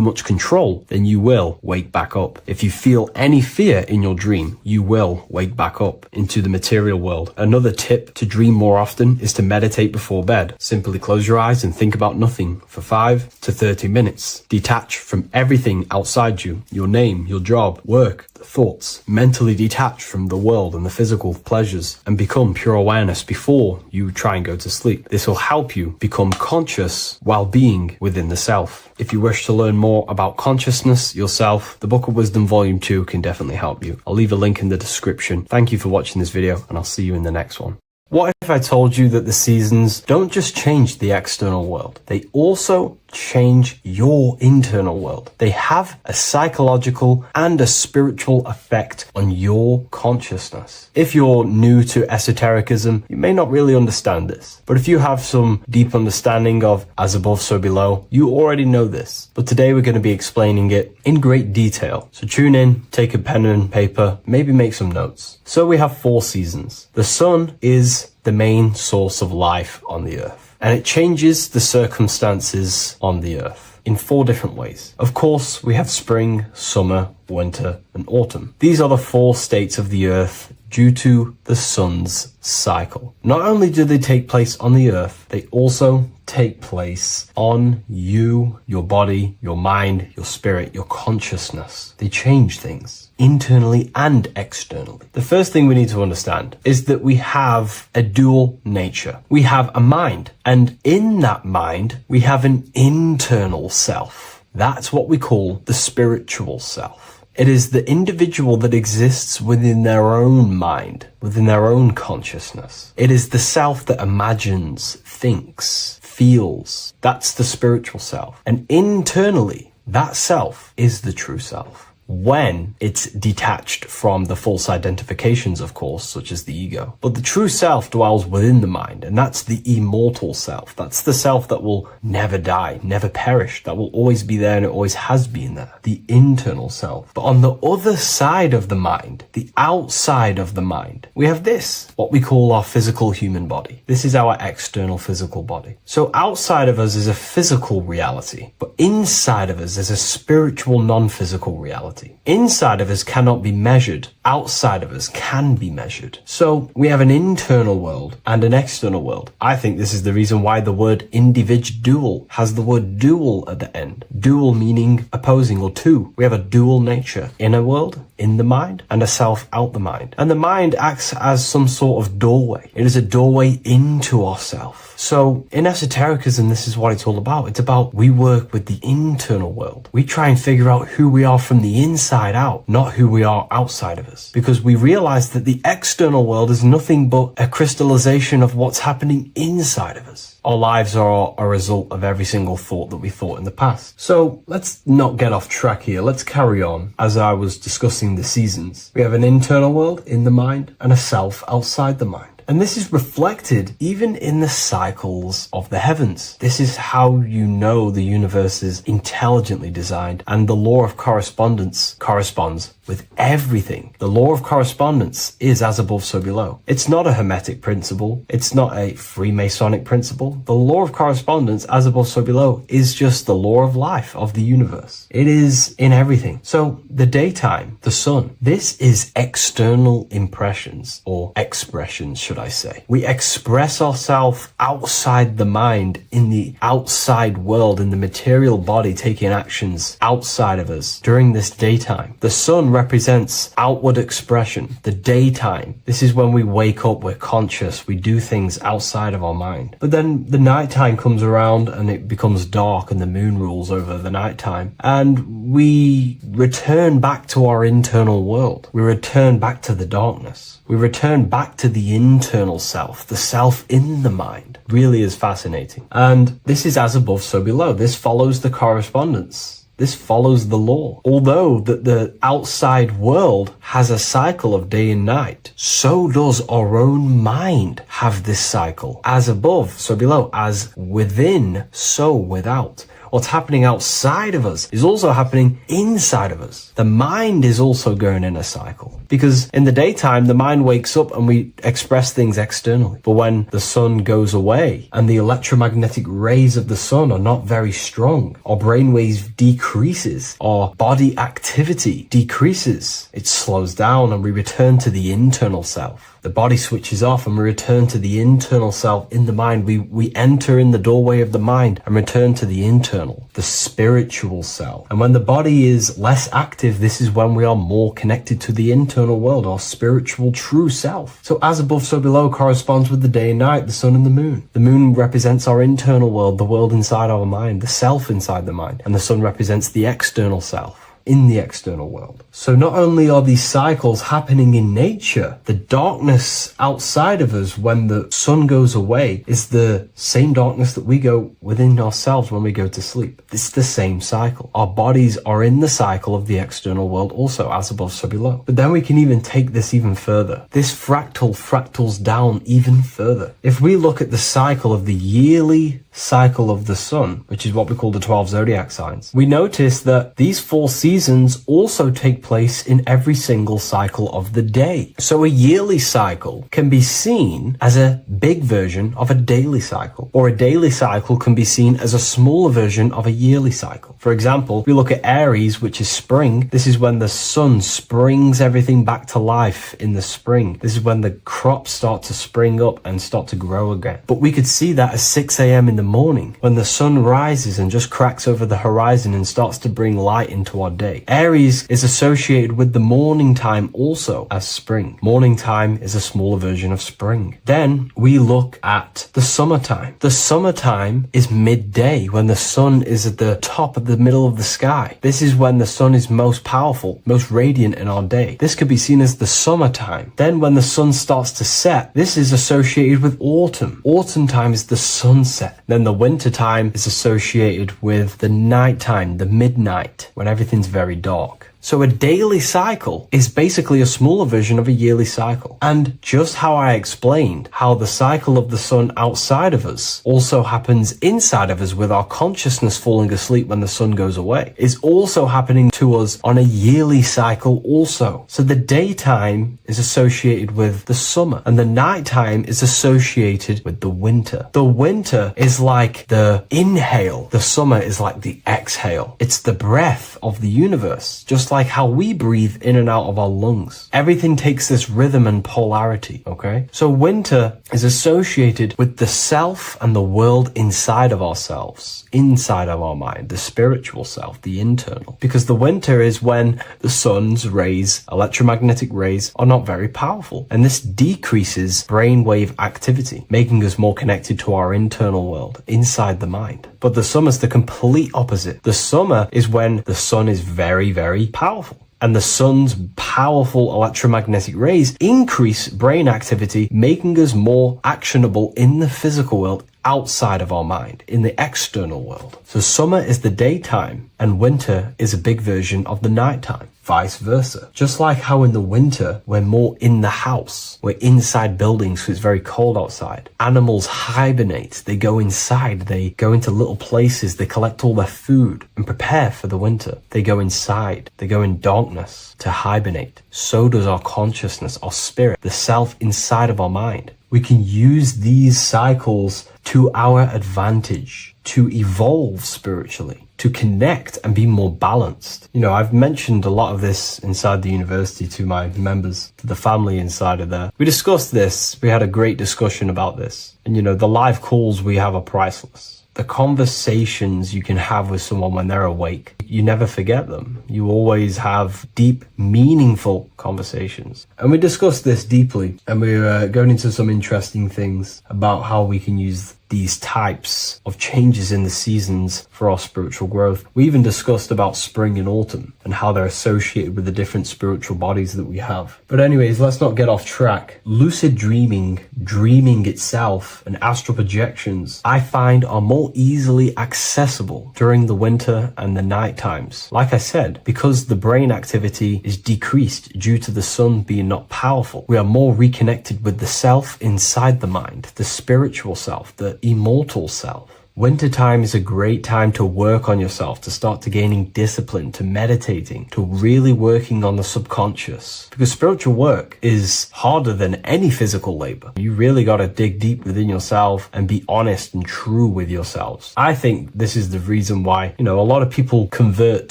much control, then you will wake back up. If you feel any fear in your dream, you will wake back up into the material world. Another tip to dream more often is to meditate before bed. Simply close your eyes and think about nothing for 5 to 30 minutes. Detach from everything outside you, your name, your job, work, thoughts. Mentally detach from the world and the physical pleasures and become pure awareness before you try and go to sleep. This will help you become conscious while being within the self. If you wish to learn more about consciousness yourself, the Book of Wisdom Volume 2 can definitely help you. I'll leave a link in the description. Thank you for watching this video, and I'll see you in the next one. What if I told you that the seasons don't just change the external world, they also change your internal world? They have a psychological and a spiritual effect on your consciousness. If you're new to esotericism, you may not really understand this, but if you have some deep understanding of as above, so below, you already know this. But today we're going to be explaining it in great detail. So tune in, take a pen and paper, maybe make some notes. So we have 4 seasons. The sun is the main source of life on the earth, and it changes the circumstances on the earth in 4 different ways. Of course, we have spring, summer, winter, and autumn. These are the 4 states of the earth due to the sun's cycle. Not only do they take place on the earth, they also take place on you, your body, your mind, your spirit, your consciousness. They change things internally and externally. The first thing we need to understand is that we have a dual nature. We have a mind, and in that mind, we have an internal self. That's what we call the spiritual self. It is the individual that exists within their own mind, within their own consciousness. It is the self that imagines, thinks, feels. That's the spiritual self. And internally, that self is the true self. When it's detached from the false identifications, of course, such as the ego. But the true self dwells within the mind, and that's the immortal self. That's the self that will never die, never perish, that will always be there and it always has been there. The internal self. But on the other side of the mind, the outside of the mind, we have this, what we call our physical human body. This is our external physical body. So outside of us is a physical reality, but inside of us is a spiritual non-physical reality. Inside of us cannot be measured. Outside of us can be measured. So we have an internal world and an external world. I think this is the reason why the word individual has the word dual at the end. Dual meaning opposing or two. We have a dual nature. Inner world, in the mind, and a self out the mind. And the mind acts as some sort of doorway. It is a doorway into ourself. So in esotericism, this is what it's all about. It's about we work with the internal world. We try and figure out who we are from the inside out, not who we are outside of us. Because we realize that the external world is nothing but a crystallization of what's happening inside of us. Our lives are a result of every single thought that we thought in the past. So let's not get off track here. Let's carry on. As I was discussing the seasons, we have an internal world in the mind and a self outside the mind. And this is reflected even in the cycles of the heavens. This is how you know the universe is intelligently designed, and the law of correspondence corresponds with everything. The law of correspondence is as above, so below. It's not a hermetic principle. It's not a Freemasonic principle. The law of correspondence, as above, so below, is just the law of life, of the universe. It is in everything. So the daytime, the sun, this is external impressions or expressions, should I say. We express ourselves outside the mind, in the outside world, in the material body, taking actions outside of us during this daytime. The sun represents outward expression, the daytime. This is when we wake up, we're conscious, we do things outside of our mind. But then the nighttime comes around and it becomes dark and the moon rules over the nighttime. And we return back to our internal world. We return back to the darkness. We return back to the internal self, the self in the mind. Really is fascinating. And this is as above, so below. This follows the correspondence. This follows the law. Although the outside world has a cycle of day and night, so does our own mind have this cycle. As above, so below. As within, so without. What's happening outside of us is also happening inside of us. The mind is also going in a cycle. Because in the daytime, the mind wakes up and we express things externally. But when the sun goes away and the electromagnetic rays of the sun are not very strong, our brainwave decreases, our body activity decreases. It slows down and we return to the internal self. The body switches off and we return to the internal self in the mind. We enter in the doorway of the mind and return to the internal, the spiritual self. And when the body is less active, this is when we are more connected to the internal world, our spiritual true self. So as above, so below corresponds with the day and night, the sun and the moon. The moon represents our internal world, the world inside our mind, the self inside the mind. And the sun represents the external self in the external world. So not only are these cycles happening in nature, the darkness outside of us when the sun goes away is the same darkness that we go within ourselves when we go to sleep. It's the same cycle. Our bodies are in the cycle of the external world also, as above, so below. But then we can even take this even further. This fractals down even further. If we look at the cycle of the yearly cycle of the sun, which is what we call the 12 zodiac signs, we notice that these 4 seasons also take place in every single cycle of the day. So a yearly cycle can be seen as a big version of a daily cycle, or a daily cycle can be seen as a smaller version of a yearly cycle. For example, we look at Aries, which is spring. This is when the sun springs everything back to life in the spring. This is when the crops start to spring up and start to grow again. But we could see that at 6 a.m. in the morning, when the sun rises and just cracks over the horizon and starts to bring light into our day. Aries is associated with the morning time also as spring. Morning time is a smaller version of spring. Then we look at the summertime. The summertime is midday, when the sun is at the top of the middle of the sky. This is when the sun is most powerful, most radiant in our day. This could be seen as the summertime. Then when the sun starts to set, this is associated with autumn. Autumn time is the sunset. Then the winter time is associated with the nighttime, the midnight, when everything's very dark. So a daily cycle is basically a smaller version of a yearly cycle. And just how I explained how the cycle of the sun outside of us also happens inside of us with our consciousness falling asleep when the sun goes away, is also happening to us on a yearly cycle also. So the daytime is associated with the summer and the nighttime is associated with the winter. The winter is like the inhale. The summer is like the exhale. It's the breath of the universe, just like how we breathe in and out of our lungs. Everything takes this rhythm and polarity, okay? So winter is associated with the self and the world inside of ourselves, inside of our mind, the spiritual self, the internal. Because the winter is when the sun's rays, electromagnetic rays, are not very powerful. And this decreases brainwave activity, making us more connected to our internal world, inside the mind. But the summer's the complete opposite. The summer is when the sun is very, very powerful. And the sun's powerful electromagnetic rays increase brain activity, making us more actionable in the physical world, outside of our mind, in the external world. So summer is the daytime and winter is a big version of the nighttime. Vice versa. Just like how in the winter, we're more in the house. We're inside buildings because it's very cold outside. Animals hibernate. They go inside. They go into little places. They collect all their food and prepare for the winter. They go inside. They go in darkness to hibernate. So does our consciousness, our spirit, the self inside of our mind. We can use these cycles to our advantage, to evolve spiritually, to connect and be more balanced. You know, I've mentioned a lot of this inside the university to my members, to the family inside of there. We discussed this. We had a great discussion about this. And, you know, the live calls we have are priceless. The conversations you can have with someone when they're awake, you never forget them. You always have deep, meaningful conversations. And we discussed this deeply, and we were going into some interesting things about how we can use these types of changes in the seasons for our spiritual growth. We even discussed about spring and autumn and how they're associated with the different spiritual bodies that we have. But anyways, let's not get off track. Lucid dreaming, dreaming itself, and astral projections, I find are more easily accessible during the winter and the night times. Like I said, because the brain activity is decreased due to the sun being not powerful, we are more reconnected with the self inside the mind, the spiritual self, the immortal self. Wintertime is a great time to work on yourself, to start to gaining discipline, to meditating, to really working on the subconscious. Because spiritual work is harder than any physical labor. You really got to dig deep within yourself and be honest and true with yourselves. I think this is the reason why, you know, a lot of people convert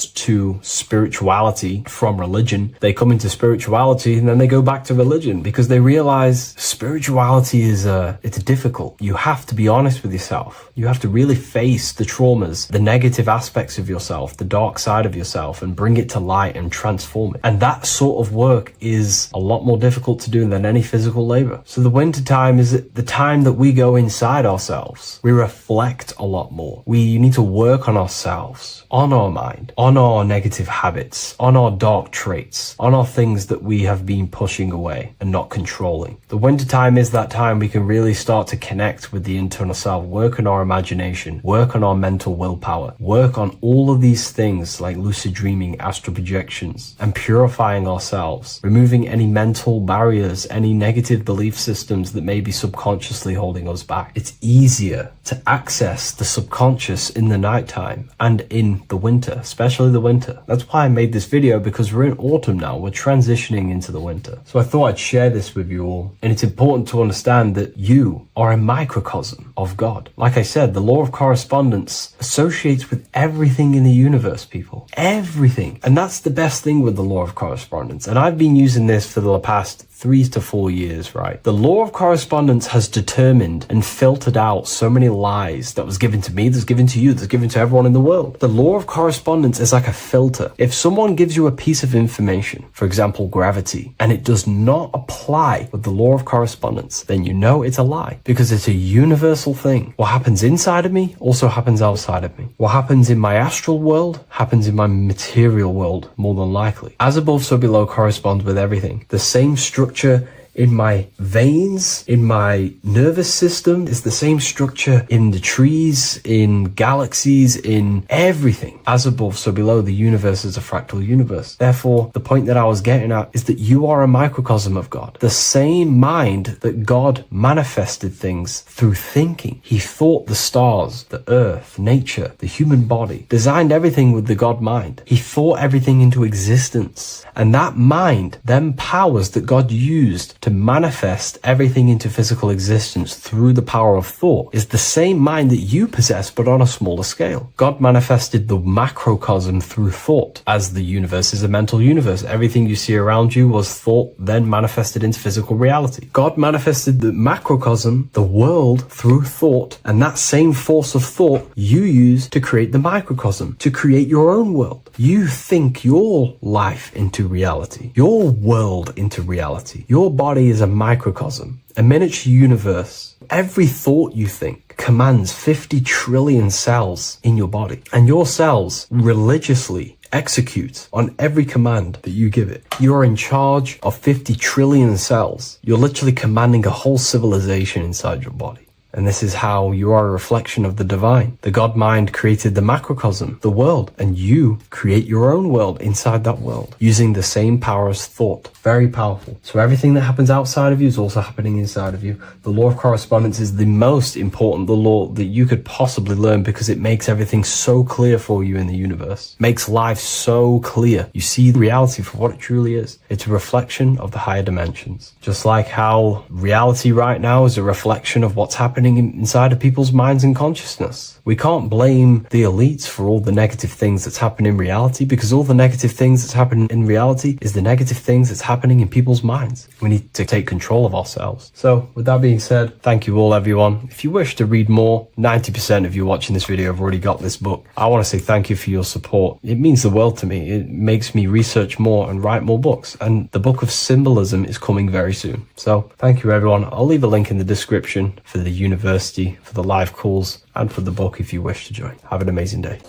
to spirituality from religion. They come into spirituality and then they go back to religion because they realize spirituality is it's difficult. You have to be honest with yourself. You have to really face the traumas, the negative aspects of yourself, the dark side of yourself, and bring it to light and transform it. And that sort of work is a lot more difficult to do than any physical labor. So the winter time is the time that we go inside ourselves. We reflect a lot more. We need to work on ourselves, on our mind, on our negative habits, on our dark traits, on our things that we have been pushing away and not controlling. The winter time is that time we can really start to connect with the internal self, work on our imagination, work on our mental willpower, work on all of these things like lucid dreaming, astral projections, and purifying ourselves, removing any mental barriers, any negative belief systems that may be subconsciously holding us back. It's easier to access the subconscious in the nighttime and in the winter, especially the winter. That's why I made this video, because we're in autumn now. We're transitioning into the winter. So I thought I'd share this with you all. And it's important to understand that you are a microcosm of God. Like I said, the law of correspondence associates with everything in the universe, people. Everything. And that's the best thing with the law of correspondence. And I've been using this for the past 3 to 4 years, right? The law of correspondence has determined and filtered out so many lies that was given to me, that's given to you, that's given to everyone in the world. The law of correspondence is like a filter. If someone gives you a piece of information, for example, gravity, and it does not apply with the law of correspondence, then you know it's a lie, because it's a universal thing. What happens inside of me also happens outside of me. What happens in my astral world happens in my material world, more than likely. As above, so below corresponds with everything. The same structure in my veins, in my nervous system, is the same structure in the trees, in galaxies, in everything. As above, so below, the universe is a fractal universe. Therefore, the point that I was getting at is that you are a microcosm of God. The same mind that God manifested things through thinking. He thought the stars, the earth, nature, the human body, designed everything with the God mind. He thought everything into existence. And that mind, them powers that God used to manifest everything into physical existence through the power of thought, is the same mind that you possess, but on a smaller scale. God manifested the macrocosm through thought. As the universe is a mental universe, everything you see around you was thought, then manifested into physical reality. God manifested the macrocosm, the world, through thought, and that same force of thought you use to create the microcosm, to create your own world. You think your life into reality, your world into reality. Your body is a microcosm, a miniature universe. Every thought you think commands 50 trillion cells in your body, and your cells religiously execute on every command that you give it. You're in charge of 50 trillion cells. You're literally commanding a whole civilization inside your body. And this is how you are a reflection of the divine. The God mind created the macrocosm, the world, and you create your own world inside that world using the same power as thought. Very powerful. So everything that happens outside of you is also happening inside of you. The law of correspondence is the most important, the law that you could possibly learn, because it makes everything so clear for you in the universe. Makes life so clear. You see reality for what it truly is. It's a reflection of the higher dimensions. Just like how reality right now is a reflection of what's happening inside of people's minds and consciousness. We can't blame the elites for all the negative things that's happening in reality, because all the negative things that's happening in reality is the negative things that's happening in people's minds. We need to take control of ourselves. So with that being said, thank you all, everyone. If you wish to read more, 90% of you watching this video have already got this book. I want to say thank you for your support. It means the world to me. It makes me research more and write more books. And the book of symbolism is coming very soon. So thank you, everyone. I'll leave a link in the description for the university, for the live calls, and for the book if you wish to join. Have an amazing day.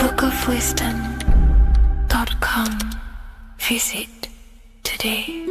bookofwisdom.com. Visit today.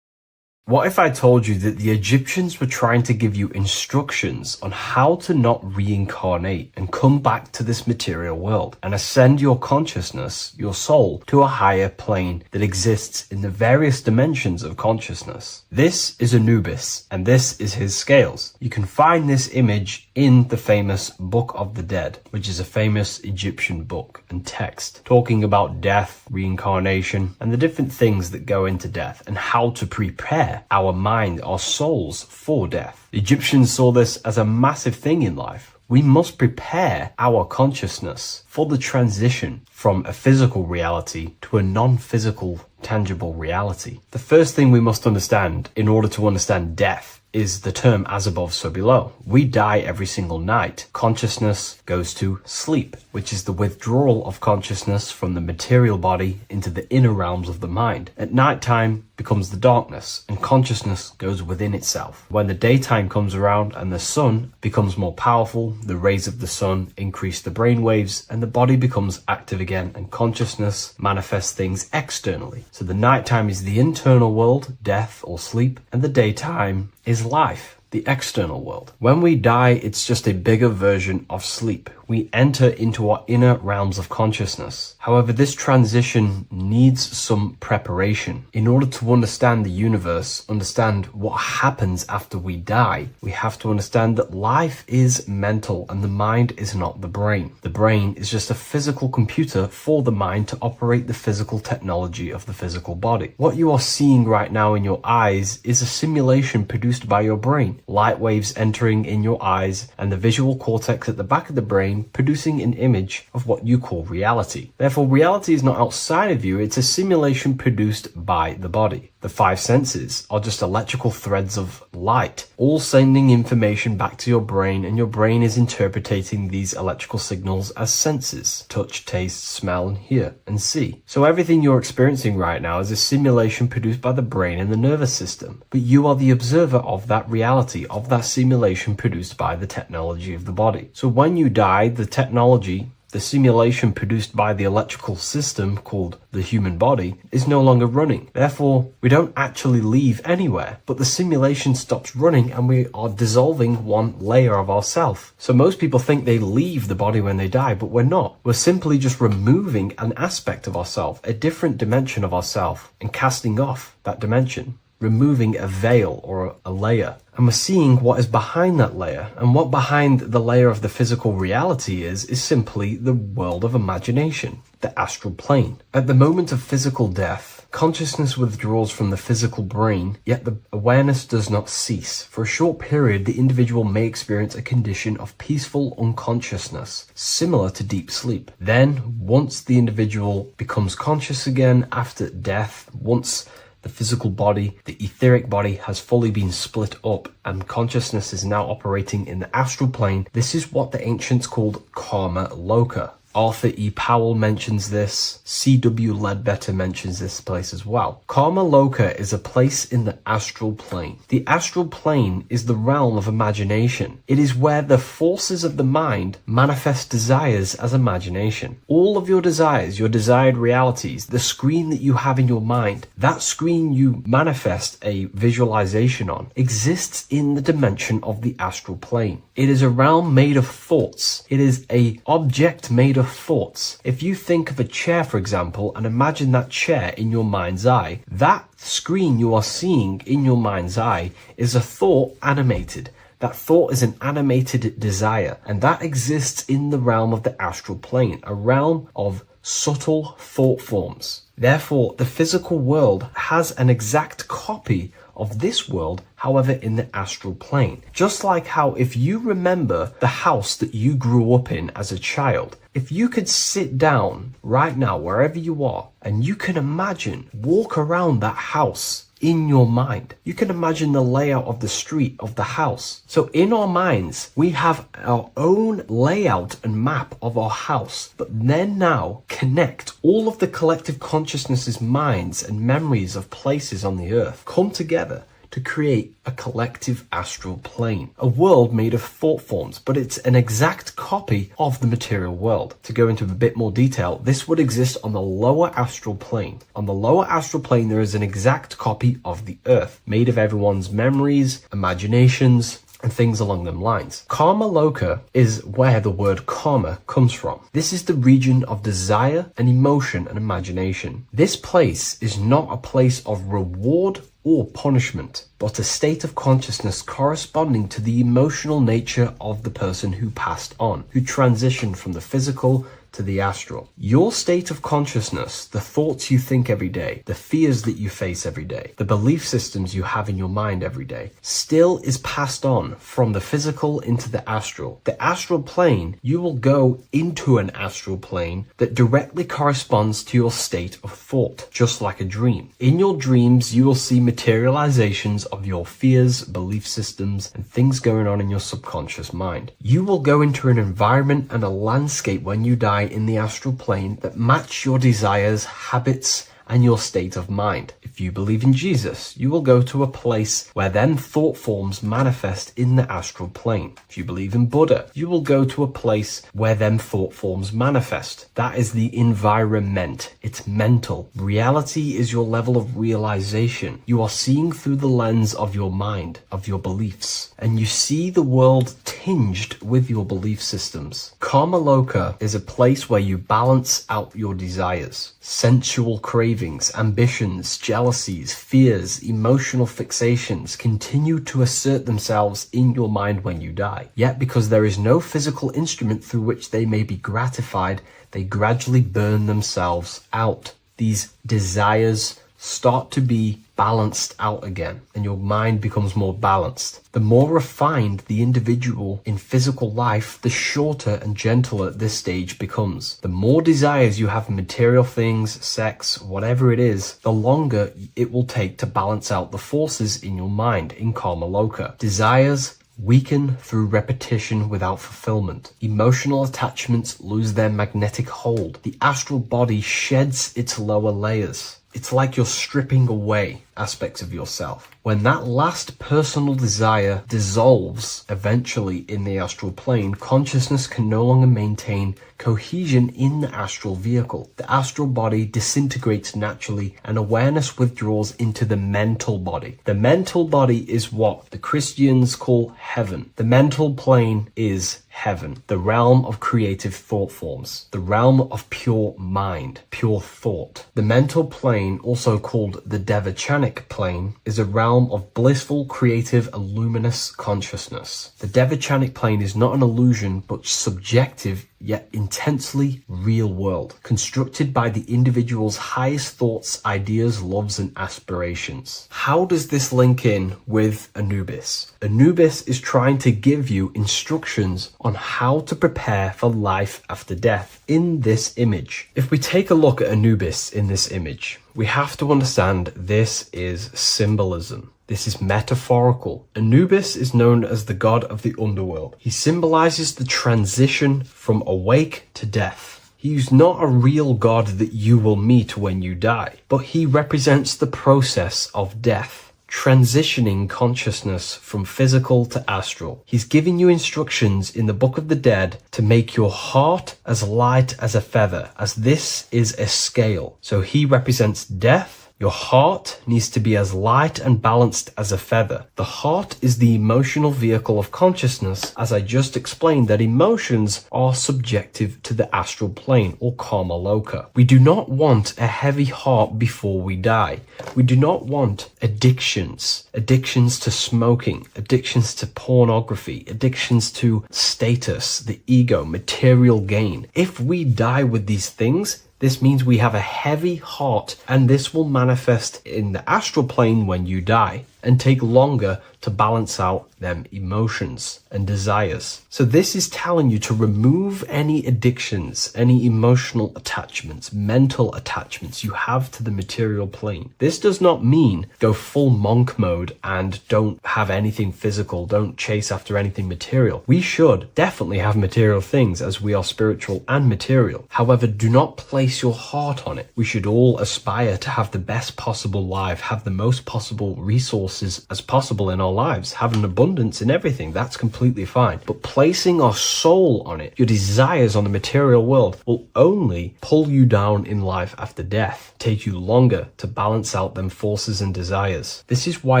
What if I told you that the Egyptians were trying to give you instructions on how to not reincarnate and come back to this material world and ascend your consciousness, your soul, to a higher plane that exists in the various dimensions of consciousness? This is Anubis, and this is his scales. You can find this image in the famous Book of the Dead, which is a famous Egyptian book and text talking about death, reincarnation, and the different things that go into death and how to prepare our mind, our souls for death. The Egyptians saw this as a massive thing in life. We must prepare our consciousness for the transition from a physical reality to a non-physical, tangible reality. The first thing we must understand in order to understand death is the term as above, so below. We die every single night. Consciousness goes to sleep, which is the withdrawal of consciousness from the material body into the inner realms of the mind. At nighttime becomes the darkness, and consciousness goes within itself. When the daytime comes around and the sun becomes more powerful, the rays of the sun increase the brain waves, and the body becomes active again, and consciousness manifests things externally. So the nighttime is the internal world, death or sleep, and the daytime is life, the external world. When we die, it's just a bigger version of sleep. We enter into our inner realms of consciousness. However, this transition needs some preparation. In order to understand the universe, understand what happens after we die, we have to understand that life is mental and the mind is not the brain. The brain is just a physical computer for the mind to operate the physical technology of the physical body. What you are seeing right now in your eyes is a simulation produced by your brain. Light waves entering in your eyes and the visual cortex at the back of the brain producing an image of what you call reality. Therefore, reality is not outside of you, it's a simulation produced by the body. The five senses are just electrical threads of light, all sending information back to your brain, and your brain is interpreting these electrical signals as senses: touch, taste, smell, and hear, and see. So everything you're experiencing right now is a simulation produced by the brain and the nervous system. But you are the observer of that reality, of that simulation produced by the technology of the body. So when you die, the technology, the simulation produced by the electrical system called the human body, is no longer running. Therefore, we don't actually leave anywhere, but the simulation stops running and we are dissolving one layer of ourself. So most people think they leave the body when they die, but we're not. We're simply just removing an aspect of ourself, a different dimension of ourself, and casting off that dimension, removing a veil or a layer. And we're seeing what is behind that layer. And what behind the layer of the physical reality is simply the world of imagination, the astral plane. At the moment of physical death, consciousness withdraws from the physical brain, yet the awareness does not cease. For a short period, the individual may experience a condition of peaceful unconsciousness, similar to deep sleep. Then, once the individual becomes conscious again after death, once the physical body, the etheric body, has fully been split up and consciousness is now operating in the astral plane, this is what the ancients called karma loka. Arthur E. Powell mentions this. C.W. Ledbetter mentions this place as well. Karma loka is a place in the astral plane. The astral plane is the realm of imagination. It is where the forces of the mind manifest desires as imagination. All of your desires, your desired realities, the screen that you have in your mind, that screen you manifest a visualization on, exists in the dimension of the astral plane. It is a realm made of thoughts. It is an object made of thoughts. If you think of a chair, for example, and imagine that chair in your mind's eye, that screen you are seeing in your mind's eye is a thought animated. That thought is an animated desire, and that exists in the realm of the astral plane, a realm of subtle thought forms. Therefore, the physical world has an exact copy of this world, however, in the astral plane. Just like how if you remember the house that you grew up in as a child, if you could sit down right now, wherever you are, and you can imagine, walk around that house in your mind. You can imagine the layout of the street of the house. So in our minds, we have our own layout and map of our house, but then now connect all of the collective consciousness's minds and memories of places on the earth, come together to create a collective astral plane, a world made of thought forms, but it's an exact copy of the material world. To go into a bit more detail, this would exist on the lower astral plane. On the lower astral plane, there is an exact copy of the earth, made of everyone's memories, imaginations, and things along them lines. Karma loka is where the word karma comes from. This is the region of desire and emotion and imagination. This place is not a place of reward or punishment, but a state of consciousness corresponding to the emotional nature of the person who passed on, who transitioned from the physical to the astral. Your state of consciousness, the thoughts you think every day, the fears that you face every day, the belief systems you have in your mind every day, still is passed on from the physical into the astral. The astral plane, you will go into an astral plane that directly corresponds to your state of thought, just like a dream. In your dreams, you will see materializations of your fears, belief systems, and things going on in your subconscious mind. You will go into an environment and a landscape when you die in the astral plane that match your desires, habits, and your state of mind. If you believe in Jesus, you will go to a place where then thought forms manifest in the astral plane. If you believe in Buddha, you will go to a place where then thought forms manifest. That is the environment. It's mental. Reality is your level of realization. You are seeing through the lens of your mind, of your beliefs, and you see the world tinged with your belief systems. Karma Loka is a place where you balance out your desires, sensual cravings, ambitions, jealousies, fears, emotional fixations continue to assert themselves in your mind when you die. Yet because there is no physical instrument through which they may be gratified, they gradually burn themselves out. These desires start to be balanced out again, and your mind becomes more balanced. The more refined the individual in physical life, the shorter and gentler this stage becomes. The more desires you have in material things, sex, whatever it is, the longer it will take to balance out the forces in your mind in Karma Loka. Desires weaken through repetition without fulfillment. Emotional attachments lose their magnetic hold. The astral body sheds its lower layers. It's like you're stripping away aspects of yourself. When that last personal desire dissolves eventually in the astral plane, consciousness can no longer maintain cohesion in the astral vehicle. The astral body disintegrates naturally and awareness withdraws into the mental body. The mental body is what the Christians call heaven. The mental plane is heaven, the realm of creative thought forms, the realm of pure mind, pure thought. The mental plane, also called the Devachanic plane, is a realm of blissful, creative, and luminous consciousness. The Devachanic plane is not an illusion, but subjective yet intensely real world, constructed by the individual's highest thoughts, ideas, loves, and aspirations. How does this link in with Anubis? Anubis is trying to give you instructions on how to prepare for life after death in this image. If we take a look at Anubis in this image, we have to understand this is symbolism. This is metaphorical. Anubis is known as the god of the underworld. He symbolizes the transition from awake to death. He is not a real god that you will meet when you die, but he represents the process of death, transitioning consciousness from physical to astral. He's giving you instructions in the Book of the Dead to make your heart as light as a feather, as this is a scale. So he represents death. Your heart needs to be as light and balanced as a feather. The heart is the emotional vehicle of consciousness, as I just explained that emotions are subjective to the astral plane or Karma Loka. We do not want a heavy heart before we die. We do not want addictions to smoking, addictions to pornography, addictions to status, the ego, material gain. If we die with these things, this means we have a heavy heart, and this will manifest in the astral plane when you die and take longer to balance out them emotions and desires. So this is telling you to remove any addictions, any emotional attachments, mental attachments you have to the material plane. This does not mean go full monk mode and don't have anything physical, don't chase after anything material. We should definitely have material things as we are spiritual and material. However, do not place your heart on it. We should all aspire to have the best possible life, have the most possible resources as possible in our lives, have an abundance in everything. That's completely fine. But placing our soul on it, your desires on the material world, will only pull you down in life after death, take you longer to balance out them forces and desires. This is why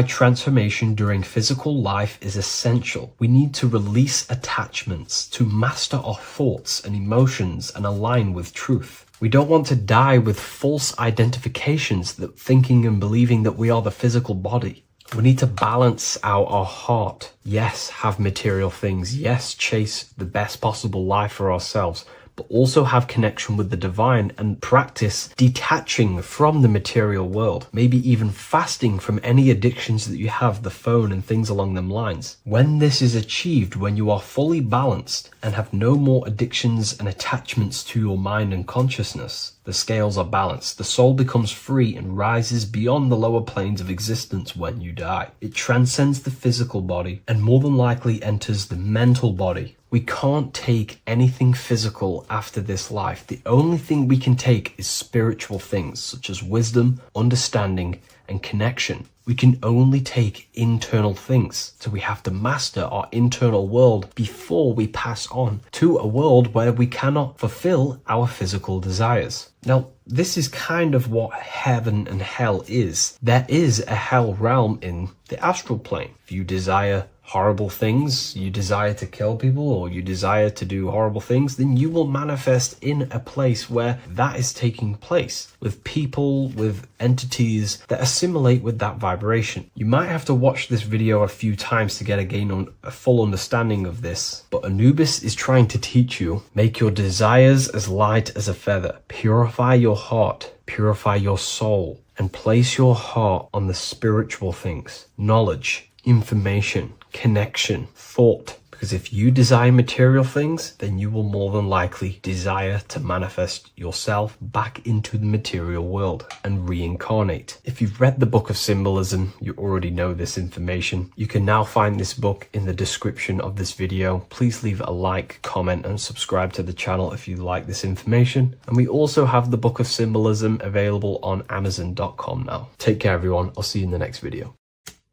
transformation during physical life is essential. We need to release attachments to master our thoughts and emotions and align with truth. We don't want to die with false identifications, that thinking and believing that we are the physical body. We need to balance out our heart. Yes, have material things. Yes, chase the best possible life for ourselves, but also have connection with the divine and practice detaching from the material world. Maybe even fasting from any addictions that you have, the phone and things along them lines. When this is achieved, when you are fully balanced and have no more addictions and attachments to your mind and consciousness, The scales are balanced. The soul becomes free and rises beyond the lower planes of existence when you die. It transcends the physical body and more than likely enters the mental body. We can't take anything physical after this life. The only thing we can take is spiritual things such as wisdom, understanding, and connection. We can only take internal things. So we have to master our internal world before we pass on to a world where we cannot fulfill our physical desires. Now, this is kind of what heaven and hell is. There is a hell realm in the astral plane. If you desire horrible things, you desire to kill people, or you desire to do horrible things, then you will manifest in a place where that is taking place, with people, with entities that assimilate with that vibration. You might have to watch this video a few times to get a full understanding of this, but Anubis is trying to teach you, make your desires as light as a feather, purify your heart, purify your soul, and place your heart on the spiritual things, knowledge, information, connection, thought. Because if you desire material things, then you will more than likely desire to manifest yourself back into the material world and reincarnate. If you've read the Book of Symbolism, you already know this information. You can now find this book in the description of this video. Please leave a like, comment, and subscribe to the channel if you like this information. And we also have the Book of Symbolism available on Amazon.com now. Take care, everyone. I'll see you in the next video.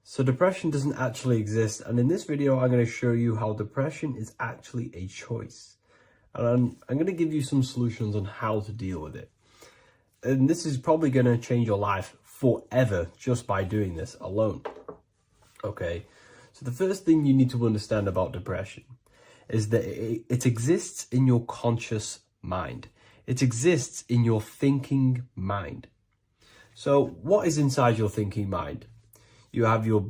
So depression doesn't actually exist, and in this video I'm going to show you how depression is actually a choice. And I'm going to give you some solutions on how to deal with it. And this is probably going to change your life forever just by doing this alone. Okay, so the first thing you need to understand about depression is that it exists in your conscious mind. It exists in your thinking mind. So what is inside your thinking mind? You have your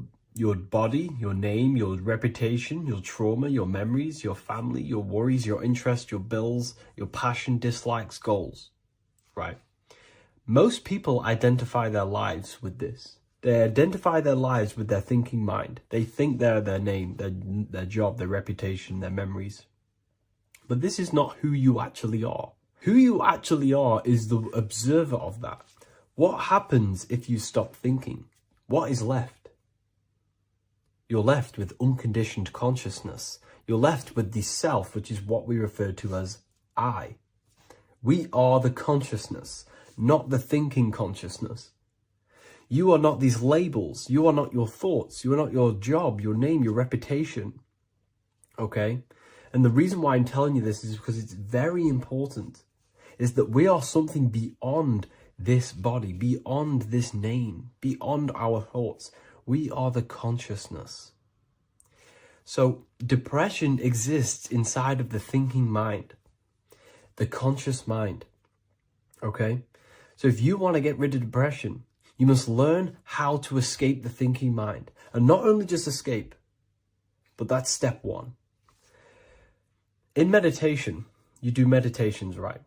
body, your name, your reputation, your trauma, your memories, your family, your worries, your interests, your bills, your passion, dislikes, goals, right? Most people identify their lives with this. They identify their lives with their thinking mind. They think they're their name, their job, their reputation, their memories. But this is not who you actually are. Who you actually are is the observer of that. What happens if you stop thinking? What is left? You're left with unconditioned consciousness. You're left with the self, which is what we refer to as I. We are the consciousness, not the thinking consciousness. You are not these labels. You are not your thoughts. You are not your job, your name, your reputation. Okay? And the reason why I'm telling you this is because it's very important, is that we are something beyond this body, beyond this name, beyond our thoughts. We are the consciousness. So depression exists inside of the thinking mind, the conscious mind. Okay? So if you want to get rid of depression, you must learn how to escape the thinking mind. And not only just escape, but that's step one. In meditation, you do meditations, right?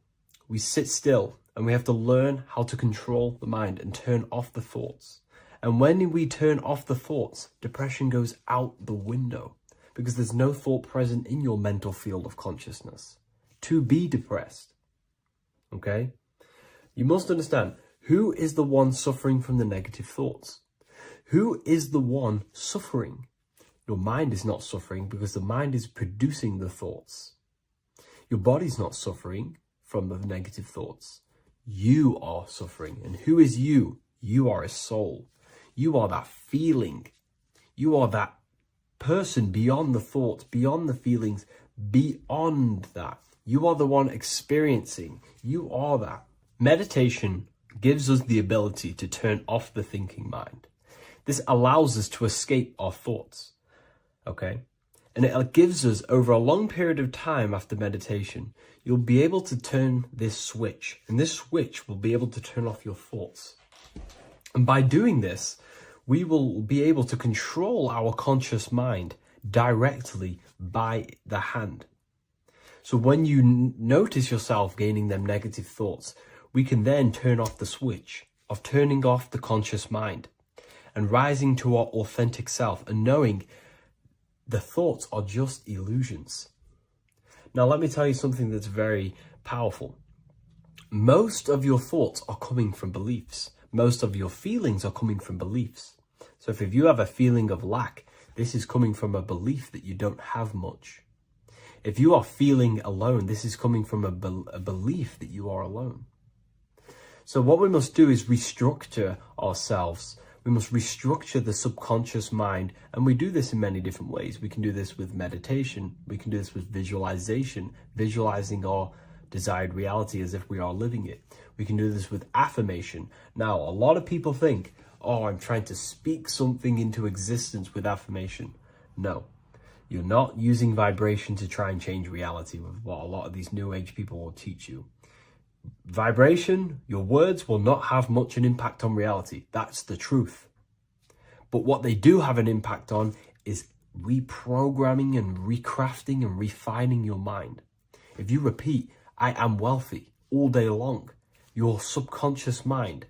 We sit still. And we have to learn how to control the mind and turn off the thoughts. And when we turn off the thoughts, depression goes out the window because there's no thought present in your mental field of consciousness to be depressed. Okay? You must understand, who is the one suffering from the negative thoughts? Who is the one suffering? Your mind is not suffering because the mind is producing the thoughts. Your body's not suffering from the negative thoughts. You are suffering. And who is you? You are a soul. You are that feeling. You are that person beyond the thoughts, beyond the feelings, beyond that. You are the one experiencing. You are that. Meditation gives us the ability to turn off the thinking mind. This allows us to escape our thoughts. Okay? And it gives us, over a long period of time after meditation, you'll be able to turn this switch. And this switch will be able to turn off your thoughts. And by doing this, we will be able to control our conscious mind directly by the hand. So when you notice yourself gaining them negative thoughts, we can then turn off the switch of turning off the conscious mind and rising to our authentic self and knowing the thoughts are just illusions. Now, let me tell you something that's very powerful. Most of your thoughts are coming from beliefs. Most of your feelings are coming from beliefs. So if you have a feeling of lack, this is coming from a belief that you don't have much. If you are feeling alone, this is coming from a belief that you are alone. So what we must do is restructure ourselves. We must restructure the subconscious mind, and we do this in many different ways. We can do this with meditation. We can do this with visualization, visualizing our desired reality as if we are living it. We can do this with affirmation. Now, a lot of people think, oh, I'm trying to speak something into existence with affirmation. No, you're not using vibration to try and change reality with what a lot of these new age people will teach you. Vibration, your words will not have much an impact on reality. That's the truth. But what they do have an impact on is reprogramming and recrafting and refining your mind. If you repeat, I am wealthy all day long, your subconscious mind,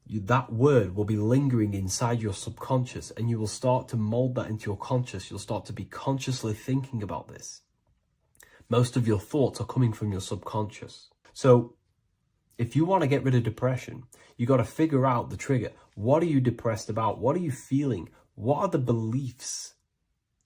that word will be lingering inside your subconscious, and you will start to mold that into your conscious. You'll start to be consciously thinking about this. Most of your thoughts are coming from your subconscious. So if you want to get rid of depression, you got to figure out the trigger. What are you depressed about? What are you feeling? What are the beliefs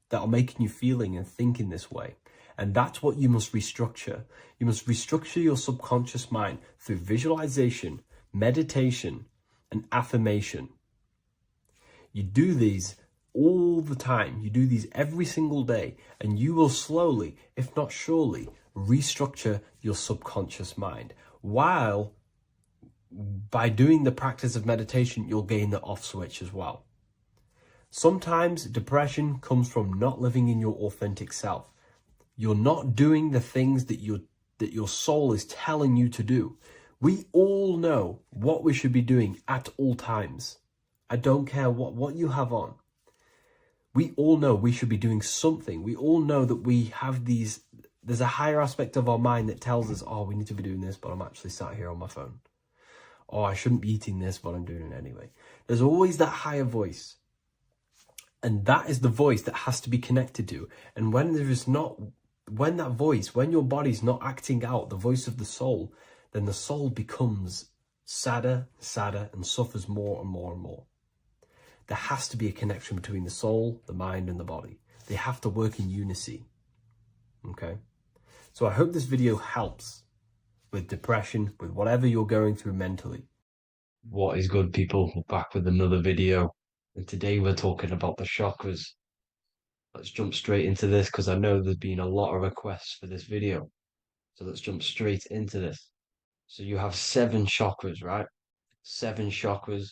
that are making you feeling and thinking this way? And that's what you must restructure. You must restructure your subconscious mind through visualization, meditation, and affirmation. You do these all the time. You do these every single day, and you will slowly, if not surely, restructure your subconscious mind. While by doing the practice of meditation, you'll gain the off switch as well. Sometimes depression comes from not living in your authentic self. You're not doing the things that your soul is telling you to do. We all know what we should be doing at all times. I don't care what you have on. We all know we should be doing something. We all know that we have there's a higher aspect of our mind that tells us, oh, we need to be doing this, but I'm actually sat here on my phone. Oh, I shouldn't be eating this, but I'm doing it anyway. There's always that higher voice. And that is the voice that has to be connected to. And when your body's not acting out the voice of the soul, then the soul becomes sadder, and suffers more and more and more. There has to be a connection between the soul, the mind, and the body. They have to work in unison. Okay? So I hope this video helps with depression, with whatever you're going through mentally. What is good, people? We're back with another video, and today we're talking about the chakras. Let's jump straight into this because I know there's been a lot of requests for this video. So let's jump straight into this. So you have 7 chakras, right? 7 chakras.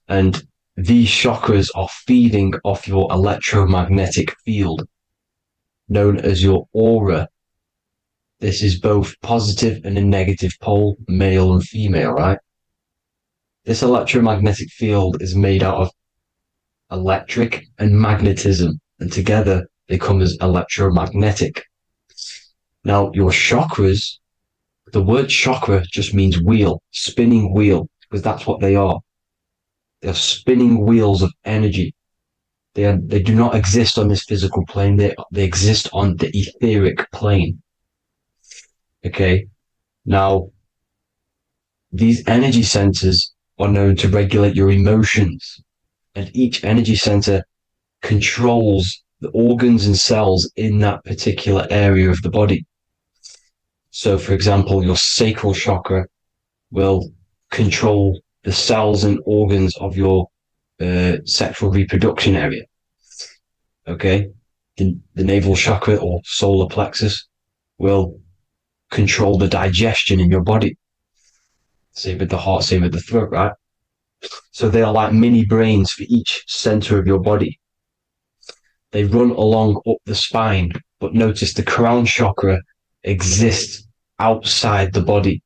And these chakras are feeding off your electromagnetic field, known as your aura. This is both positive and a negative pole, male and female, right? This electromagnetic field is made out of electric and magnetism, and together they come as electromagnetic. Now, your chakras, the word chakra just means wheel, spinning wheel, because that's what they are. They're spinning wheels of energy. They do not exist on this physical plane. They exist on the etheric plane. Okay. Now, these energy centers are known to regulate your emotions, and each energy center controls the organs and cells in that particular area of the body. So, for example, your sacral chakra will control the cells and organs of your sexual reproduction area. Okay, the navel chakra or solar plexus will control the digestion in your body. Same with the heart, same with the throat, right? So they are like mini brains for each center of your body. They run along up the spine, but notice the crown chakra exists outside the body.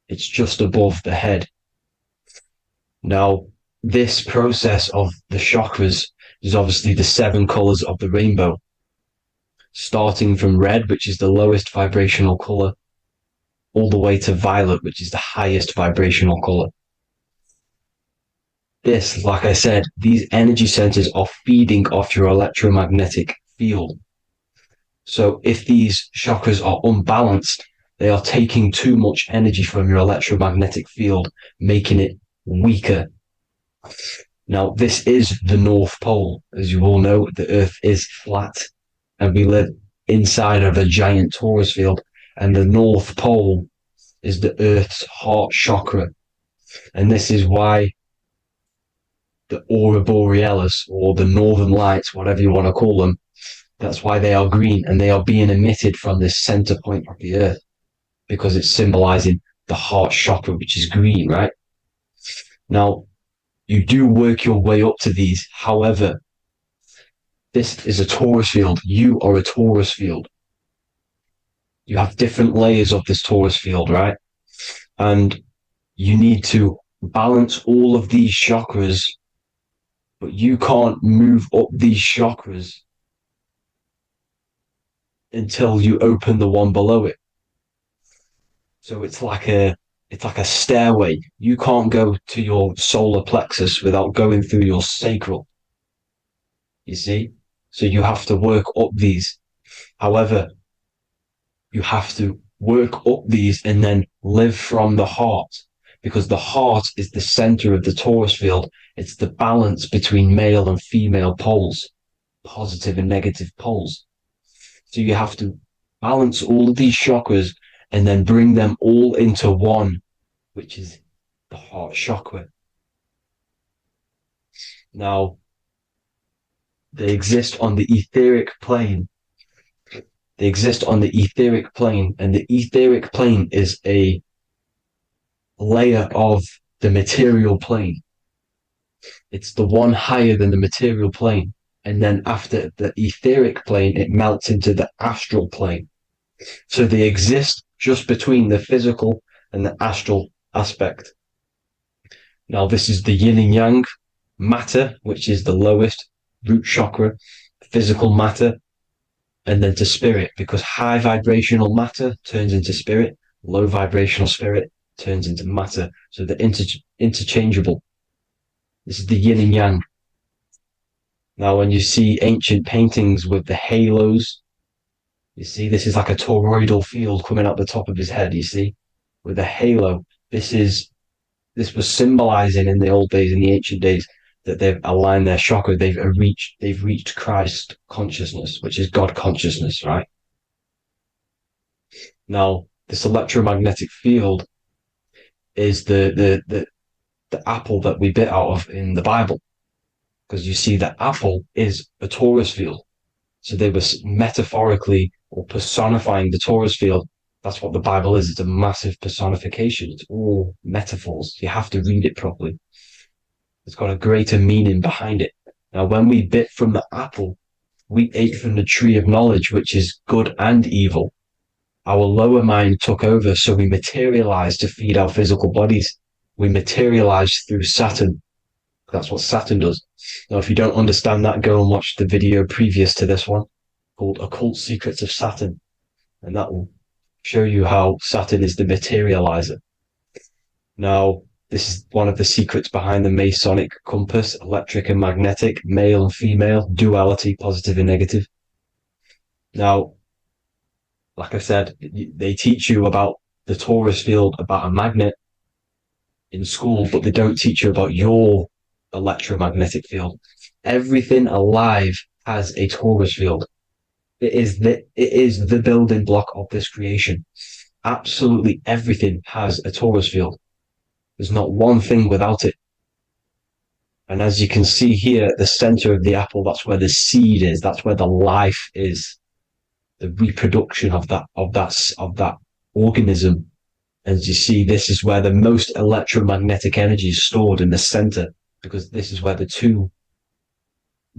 It's just above the head. Now, this process of the chakras is obviously the 7 colors of the rainbow, starting from red, which is the lowest vibrational color, all the way to violet, which is the highest vibrational color. This, like I said, these energy centers are feeding off your electromagnetic field. So if these chakras are unbalanced, They are taking too much energy from your electromagnetic field, making it weaker. Now, this is the North Pole. As you all know, the Earth is flat, and we live inside of a giant torus field, and the North Pole is the Earth's heart chakra. And this is why the aurora borealis, or the northern lights, whatever you want to call them, that's why they are green, and they are being emitted from this center point of the Earth, because it's symbolizing the heart chakra, which is green, right? Now, you do work your way up to these. However, this is a torus field. You are a torus field. You have different layers of this torus field, right? And you need to balance all of these chakras, but you can't move up these chakras until you open the one below it. So it's like a stairway. You can't go to your solar plexus without going through your sacral. You see? So you have to work up these. However, you have to work up these and then live from the heart, because the heart is the center of the torus field. It's the balance between male and female poles, positive and negative poles. So you have to balance all of these chakras and then bring them all into one, which is the heart chakra. Now, they exist on the etheric plane. They exist on the etheric plane, and the etheric plane is a layer of the material plane. It's the one higher than the material plane. And then after the etheric plane, it melts into the astral plane. So they exist just between the physical and the astral aspect. Now, this is the yin and yang matter, which is the lowest root chakra, physical matter, and then to spirit, because high vibrational matter turns into spirit, low vibrational spirit turns into matter. So they're interchangeable. This is the yin and yang. Now, when you see ancient paintings with the halos, you see this is like a toroidal field coming out the top of his head, you see, with a halo. This was symbolizing in the old days, in the ancient days, that they've aligned their chakra, they've reached Christ consciousness, which is God consciousness, right? Now, this electromagnetic field is the apple that we bit out of in the Bible, because you see that apple is a torus field. So they were metaphorically or personifying the torus field. That's what the Bible is. It's a massive personification. It's all metaphors. You have to read it properly. It's got a greater meaning behind it. Now, when we bit from the apple, we ate from the tree of knowledge, which is good and evil. Our lower mind took over, so we materialized to feed our physical bodies. We materialized through Saturn. That's what Saturn does. Now, if you don't understand that, go and watch the video previous to this one called Occult Secrets of Saturn. And that will show you how Saturn is the materializer. Now, this is one of the secrets behind the Masonic compass, electric and magnetic, male and female, duality, positive and negative. Now, like I said, they teach you about the torus field, about a magnet in school, but they don't teach you about your electromagnetic field. Everything alive has a torus field. It is the building block of this creation. Absolutely everything has a torus field. There's not one thing without it. And as you can see here at the center of the apple, that's where the seed is. That's where the life is. The reproduction of that organism. As you see, this is where the most electromagnetic energy is stored, in the center, because this is where the two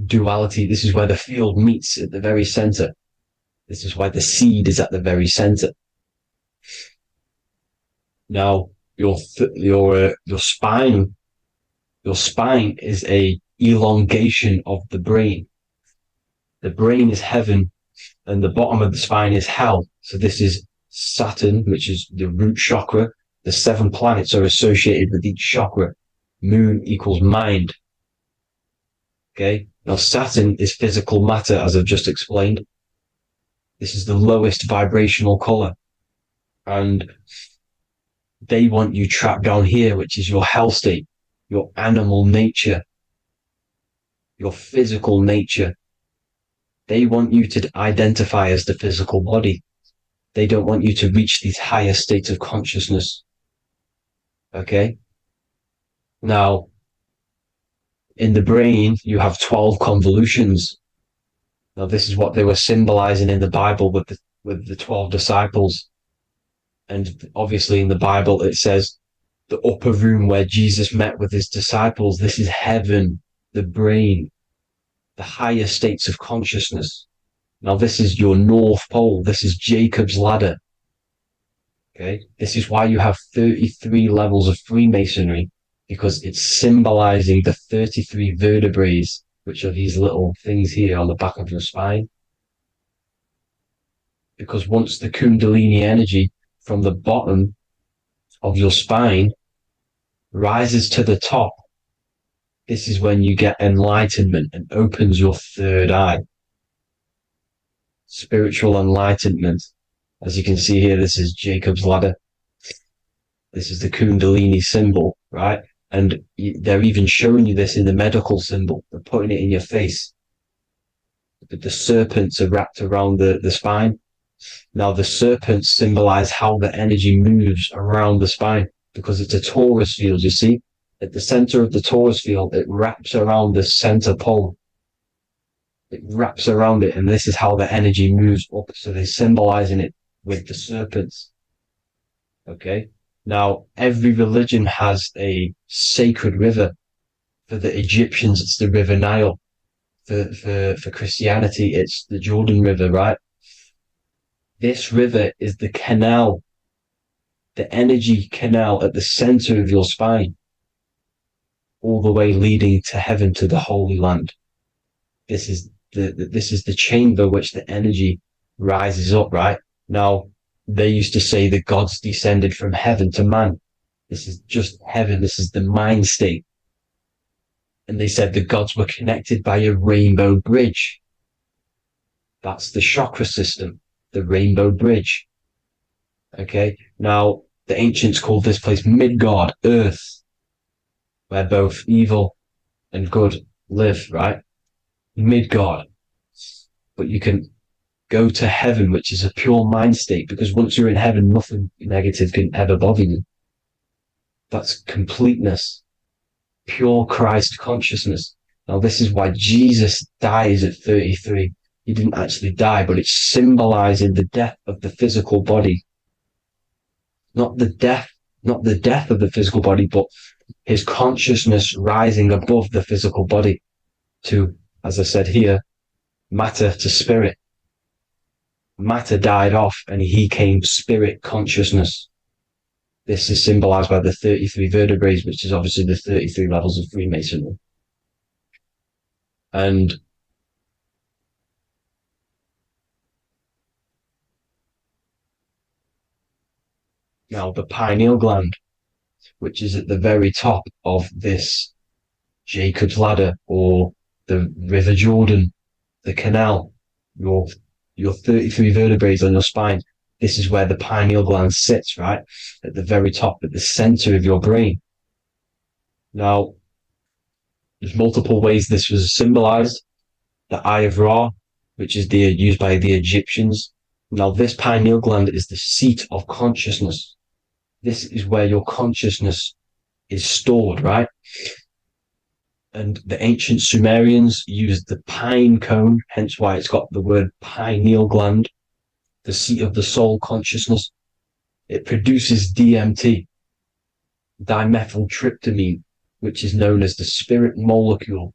duality, this is where the field meets at the very center. This is why the seed is at the very center. Now, your spine is a elongation of the brain. The brain is heaven, and the bottom of the spine is hell. So this is Saturn, which is the root chakra. The 7 planets are associated with each chakra. Moon equals mind. Okay. Now, Saturn is physical matter, as I've just explained. This is the lowest vibrational color. And they want you trapped down here, which is your hell state, your animal nature, your physical nature. They want you to identify as the physical body. They don't want you to reach these higher states of consciousness. Okay? Now, in the brain, you have 12 convolutions. Now, this is what they were symbolizing in the Bible with the 12 disciples. And obviously in the Bible, it says the upper room where Jesus met with his disciples. This is heaven, the brain, the higher states of consciousness. Now, this is your North Pole. This is Jacob's ladder. Okay. This is why you have 33 levels of Freemasonry, because it's symbolizing the 33 vertebrae, which are these little things here on the back of your spine. Because once the Kundalini energy from the bottom of your spine rises to the top, this is when you get enlightenment and opens your third eye. Spiritual enlightenment. As you can see here, this is Jacob's ladder. This is the Kundalini symbol, right? And they're even showing you this in the medical symbol. They're putting it in your face. But the serpents are wrapped around the spine. Now, the serpents symbolize how the energy moves around the spine, because it's a torus field, you see? At the center of the torus field, it wraps around the center pole. It wraps around it, and this is how the energy moves up. So they're symbolizing it with the serpents. Okay? Now, every religion has a sacred river. For the Egyptians, it's the River Nile. For Christianity, it's the Jordan River, right? This river is the canal, the energy canal at the center of your spine, all the way leading to heaven, to the Holy Land. This is the chamber which the energy rises up, right? Now, they used to say the gods descended from heaven to man. This is just heaven. This is the mind state. And they said the gods were connected by a rainbow bridge. That's the chakra system, the rainbow bridge. Okay. Now, the ancients called this place Midgard, Earth, where both evil and good live, right? Midgard. But you can go to heaven, which is a pure mind state, because once you're in heaven, nothing negative can ever bother you. That's completeness, pure Christ consciousness. Now, this is why Jesus dies at 33. He didn't actually die, but it's symbolizing the death of the physical body. Not the death of the physical body, but his consciousness rising above the physical body to, as I said here, matter to spirit. Matter died off and he came spirit consciousness. This is symbolized by the 33 vertebrae, which is obviously the 33 levels of Freemasonry. And now the pineal gland, which is at the very top of this Jacob's ladder, or the River Jordan, the canal, your 33 vertebrae on your spine. This is where the pineal gland sits, right? At the very top, at the center of your brain. Now, there's multiple ways this was symbolized. The Eye of Ra, which is used by the Egyptians. Now, this pineal gland is the seat of consciousness. This is where your consciousness is stored, right? And the ancient Sumerians used the pine cone, hence why it's got the word pineal gland, the seat of the soul consciousness. It produces DMT, dimethyltryptamine, which is known as the spirit molecule.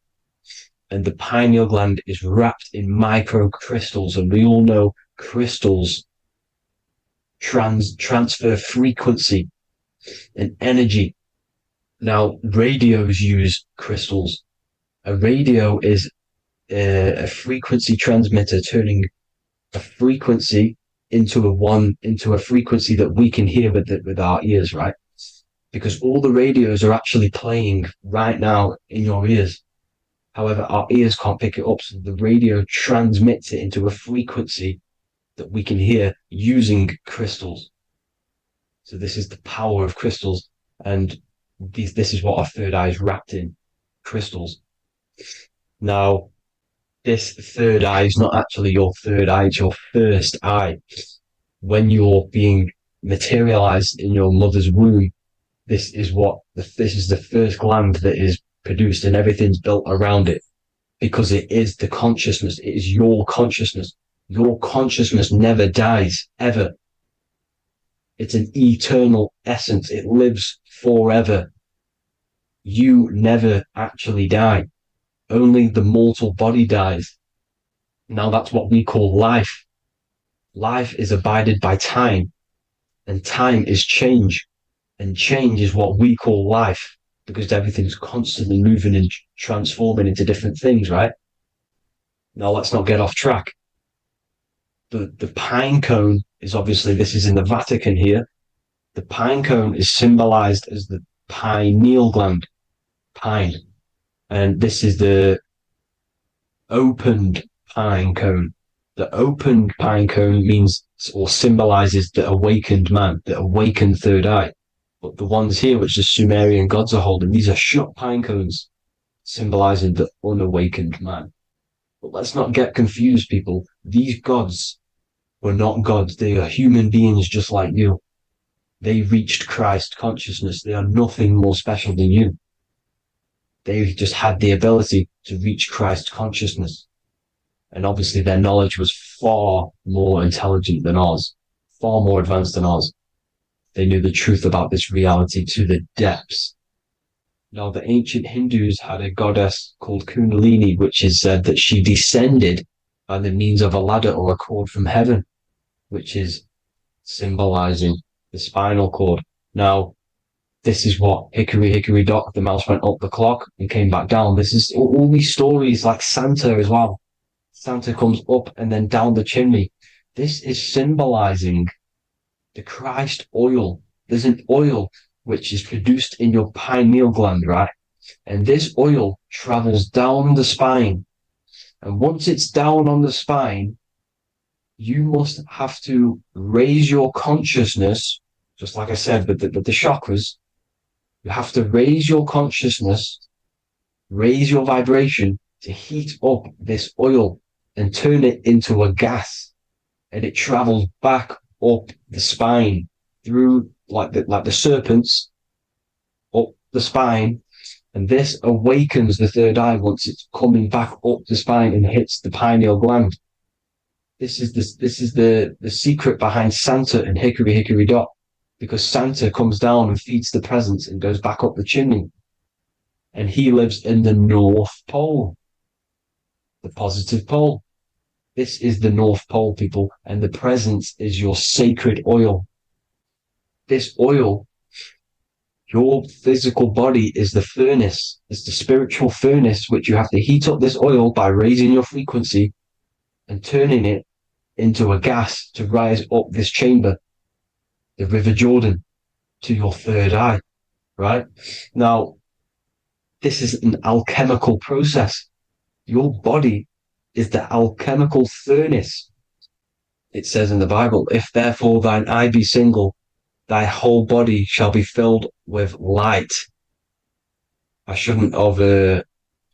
And the pineal gland is wrapped in microcrystals, and we all know crystals transfer frequency and energy. Now, radios use crystals. A radio is a frequency transmitter, turning a frequency into a frequency that we can hear with our ears, right? Because all the radios are actually playing right now in your ears. However, our ears can't pick it up, so the radio transmits it into a frequency that we can hear using crystals. So this is the power of crystals, and this is what our third eye is wrapped in, crystals. Now, this third eye is not actually your third eye, it's your first eye. When you're being materialized in your mother's womb, this is the first gland that is produced, and everything's built around it, because it is the consciousness. It is your consciousness. Your consciousness never dies, ever. It's an eternal essence. It lives forever. You never actually die. Only the mortal body dies. Now that's what we call life. Life is abided by time, and time is change. And change is what we call life, because everything's constantly moving and transforming into different things, right? Now let's not get off track. The pine cone is obviously, this is in the Vatican here. The pine cone is symbolized as the pineal gland, pine. And this is the opened pine cone. The opened pine cone means, or symbolizes, the awakened man, the awakened third eye. But the ones here, which the Sumerian gods are holding, these are shut pine cones, symbolizing the unawakened man. But let's not get confused, people. These gods were not gods. They are human beings just like you. They reached Christ consciousness. They are nothing more special than you. They just had the ability to reach Christ consciousness. And obviously their knowledge was far more intelligent than ours, far more advanced than ours. They knew the truth about this reality to the depths. Now, the ancient Hindus had a goddess called Kundalini, which is said that she descended by the means of a ladder or a cord from heaven, which is symbolizing the spinal cord. Now, this is what hickory, hickory dock, the mouse went up the clock and came back down. This is all these stories, like Santa as well. Santa comes up and then down the chimney. This is symbolizing the Christ oil. There's an oil which is produced in your pineal gland, right? And this oil travels down the spine. And once it's down on the spine, you must have to raise your consciousness, just like I said, with the chakras. You have to raise your consciousness, raise your vibration to heat up this oil and turn it into a gas. And it travels back up the spine through like the serpents up the spine, and this awakens the third eye once it's coming back up the spine and hits the pineal gland. This is the secret behind Santa and hickory hickory dock, because Santa comes down and feeds the presents and goes back up the chimney, and he lives in the North Pole, the positive pole. This is the North Pole, people, and the presence is your sacred oil. This oil, your physical body is the furnace. It's the spiritual furnace, which you have to heat up this oil by raising your frequency and turning it into a gas to rise up this chamber, the River Jordan, to your third eye, right? Now, this is an alchemical process. Your body is the alchemical furnace. It says in the Bible, if therefore thine eye be single, thy whole body shall be filled with light. I shouldn't have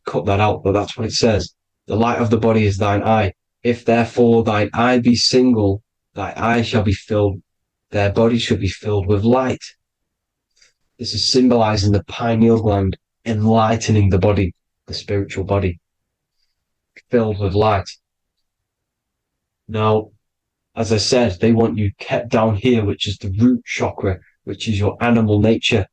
cut that out, but that's what it says. The light of the body is thine eye. If therefore thine eye be single, thy eye shall be filled, their body shall be filled with light. This is symbolizing the pineal gland, enlightening the body, the spiritual body, filled with light. Now, as I said, they want you kept down here, which is the root chakra, which is your animal nature,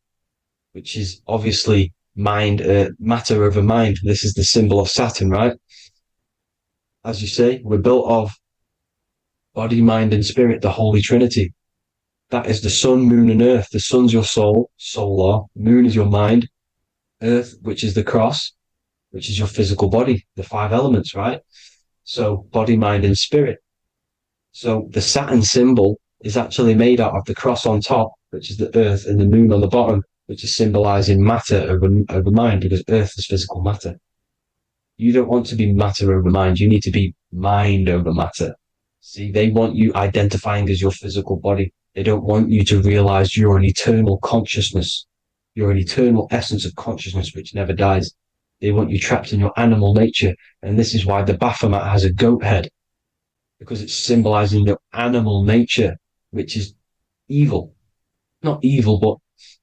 which is obviously mind, matter over mind. This is the symbol of Saturn, right? As you say, we're built of body, mind, and spirit, the Holy Trinity. That is the sun, moon, and earth. The sun's your soul, solar. Moon is your mind. Earth, which is the cross, which is your physical body, the 5 elements, right? So body, mind, and spirit. So the Saturn symbol is actually made out of the cross on top, which is the earth, and the moon on the bottom, which is symbolizing matter over mind, because earth is physical matter. You don't want to be matter over mind. You need to be mind over matter. See, they want you identifying as your physical body. They don't want you to realize you're an eternal consciousness. You're an eternal essence of consciousness which never dies. They want you trapped in your animal nature. And this is why the Baphomet has a goat head, because it's symbolizing your animal nature, which is evil. Not evil, but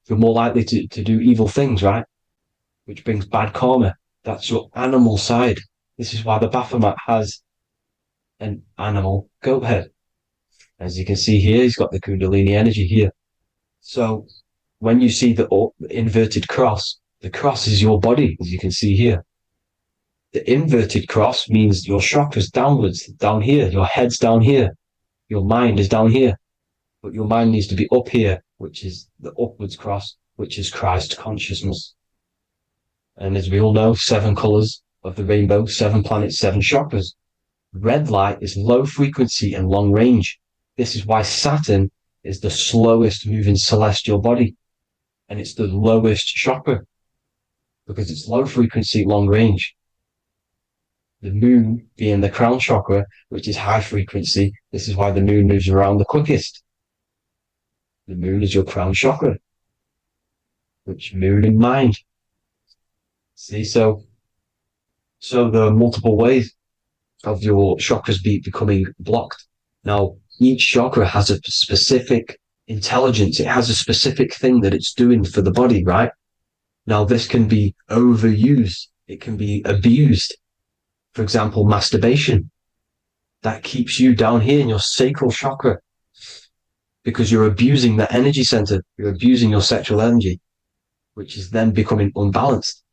you're more likely to do evil things, right? Which brings bad karma. That's your animal side. This is why the Baphomet has an animal goat head. As you can see here, he's got the Kundalini energy here. So when you see the inverted cross, the cross is your body, as you can see here. The inverted cross means your chakra's downwards, down here. Your head's down here. Your mind is down here. But your mind needs to be up here, which is the upwards cross, which is Christ consciousness. And as we all know, 7 colors of the rainbow, 7 planets, 7 chakras. Red light is low frequency and long range. This is why Saturn is the slowest moving celestial body. And it's the lowest chakra, because it's low frequency, long range. The moon being the crown chakra, which is high frequency. This is why the moon moves around the quickest. The moon is your crown chakra, which moon in mind. See, so there are multiple ways of your chakras becoming blocked. Now, each chakra has a specific intelligence. It has a specific thing that it's doing for the body, right? Now, this can be overused. It can be abused. For example, masturbation. That keeps you down here in your sacral chakra, because you're abusing that energy center. You're abusing your sexual energy, which is then becoming unbalanced.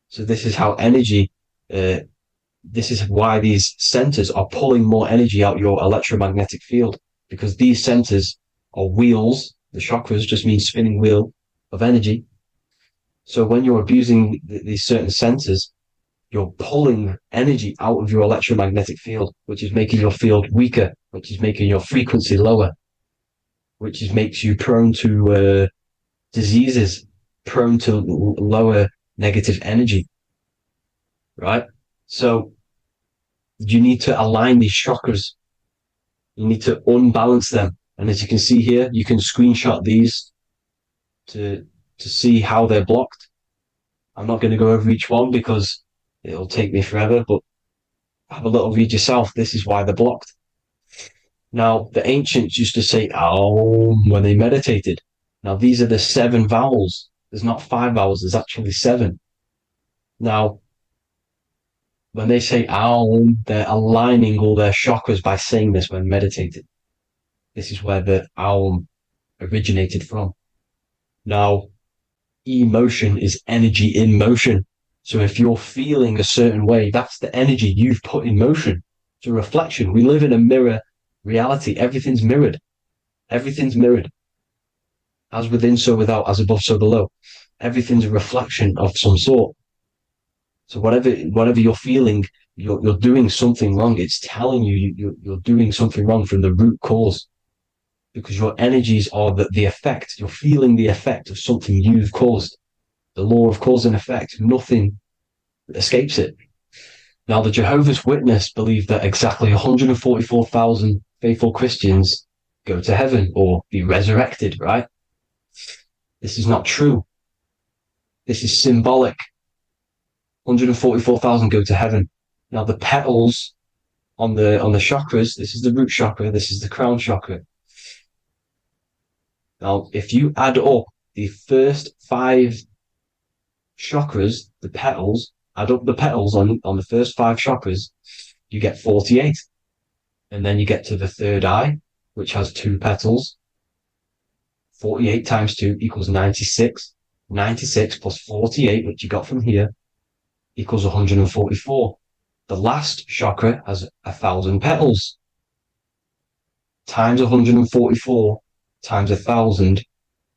So this is how energy, this is why these centers are pulling more energy out your electromagnetic field, because these centers are wheels. The chakras just mean spinning wheel of energy. So when you're abusing these certain centers, you're pulling energy out of your electromagnetic field, which is making your field weaker, which is making your frequency lower, which makes you prone to diseases, prone to lower negative energy, right? So you need to align these chakras. You need to unbalance them. And as you can see here, you can screenshot these to see how they're blocked. I'm not going to go over each one because it'll take me forever, but have a little read yourself. This is why they're blocked. Now, the ancients used to say Aum when they meditated. Now, these are the 7 vowels. There's not 5 vowels, there's actually 7. Now, when they say Aum, they're aligning all their chakras by saying this when meditated. This is where the Aum originated from. Now, emotion is energy in motion. So if you're feeling a certain way, that's the energy you've put in motion. It's a reflection. We live in a mirror reality. Everything's mirrored. Everything's mirrored. As within, so without, as above, so below. Everything's a reflection of some sort. So whatever you're feeling, you're doing something wrong. It's telling you you're doing something wrong from the root cause, because your energies are the effect. You're feeling the effect of something you've caused. The law of cause and effect. Nothing escapes it. Now, the Jehovah's Witness believe that exactly 144,000 faithful Christians go to heaven or be resurrected, right? This is not true. This is symbolic. 144,000 go to heaven. Now, the petals on the chakras, this is the root chakra, this is the crown chakra. Now, if you add up the first 5 chakras, the petals, add up the petals on the first 5 chakras, you get 48. And then you get to the third eye, which has 2 petals. 48 times 2 equals 96. 96 plus 48, which you got from here, equals 144. The last chakra has 1,000 petals. Times 144 times 1,000,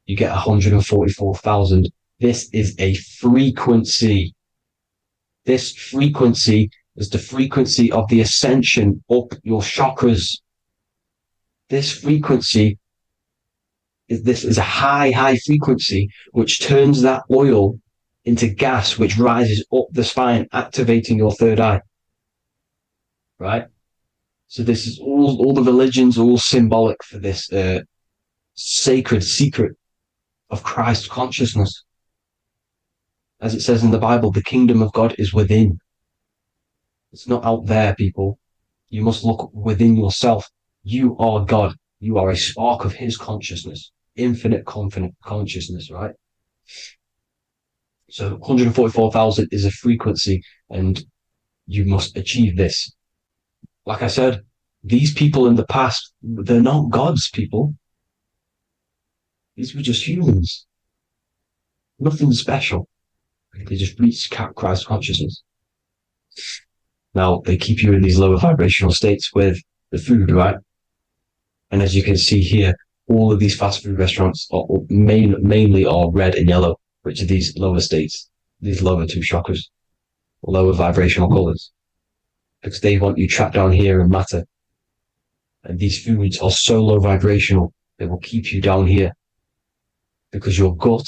you get 144,000. This is a frequency. This frequency is the frequency of the ascension up your chakras. This frequency is a high frequency, which turns that oil into gas, which rises up the spine, activating your third eye. Right? So this is all the religions are all symbolic for this sacred secret of Christ consciousness. As it says in the Bible, the kingdom of God is within. It's not out there, people. You must look within yourself. You are God. You are a spark of his consciousness, infinite consciousness, right? So 144,000 is a frequency, and you must achieve this. Like I said, these people in the past, they're not gods, people. These were just humans. Nothing special. They just reach Christ consciousness. Now, they keep you in these lower vibrational states with the food, right? And as you can see here, all of these fast food restaurants are mainly are red and yellow, which are these lower states, these lower two chakras, lower vibrational colors, because they want you trapped down here in matter. And these foods are so low vibrational, they will keep you down here because your gut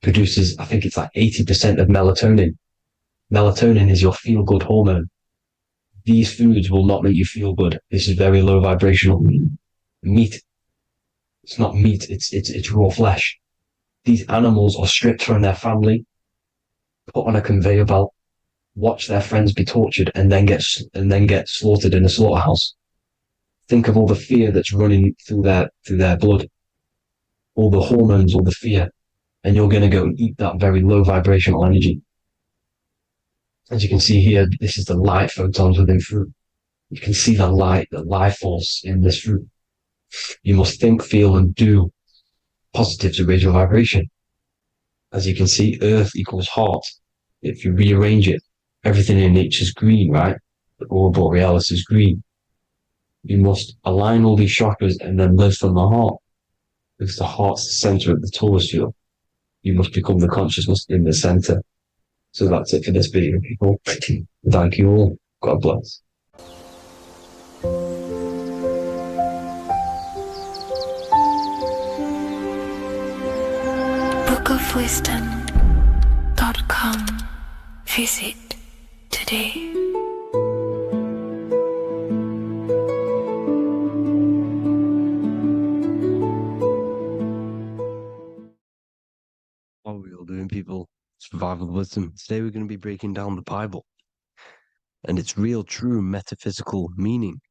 produces, I think it's like 80% of melatonin. Melatonin is your feel-good hormone. These foods will not make you feel good. This is very low vibrational. Meat. It's not meat, it's raw flesh. These animals are stripped from their family, put on a conveyor belt, watch their friends be tortured, and then get slaughtered in a slaughterhouse. Think of all the fear that's running through their blood, all the hormones, all the fear, and you're going to go and eat that very low vibrational energy. As you can see here, this is the light photons within fruit. You can see the light, the life force in this fruit. You must think, feel, and do positive to raise your vibration. As you can see, earth equals heart. If you rearrange it, everything in nature is green, right? The aurora borealis is green. You must align all these chakras and then live from the heart, because the heart's the center of the Taurus field. You must become the consciousness in the center. So that's it for this video, people. Thank you all. God bless. bookofwisdom.com. Visit today. What are we all doing, people? Survival wisdom. Today we're going to be breaking down the Bible and its real, true metaphysical meaning.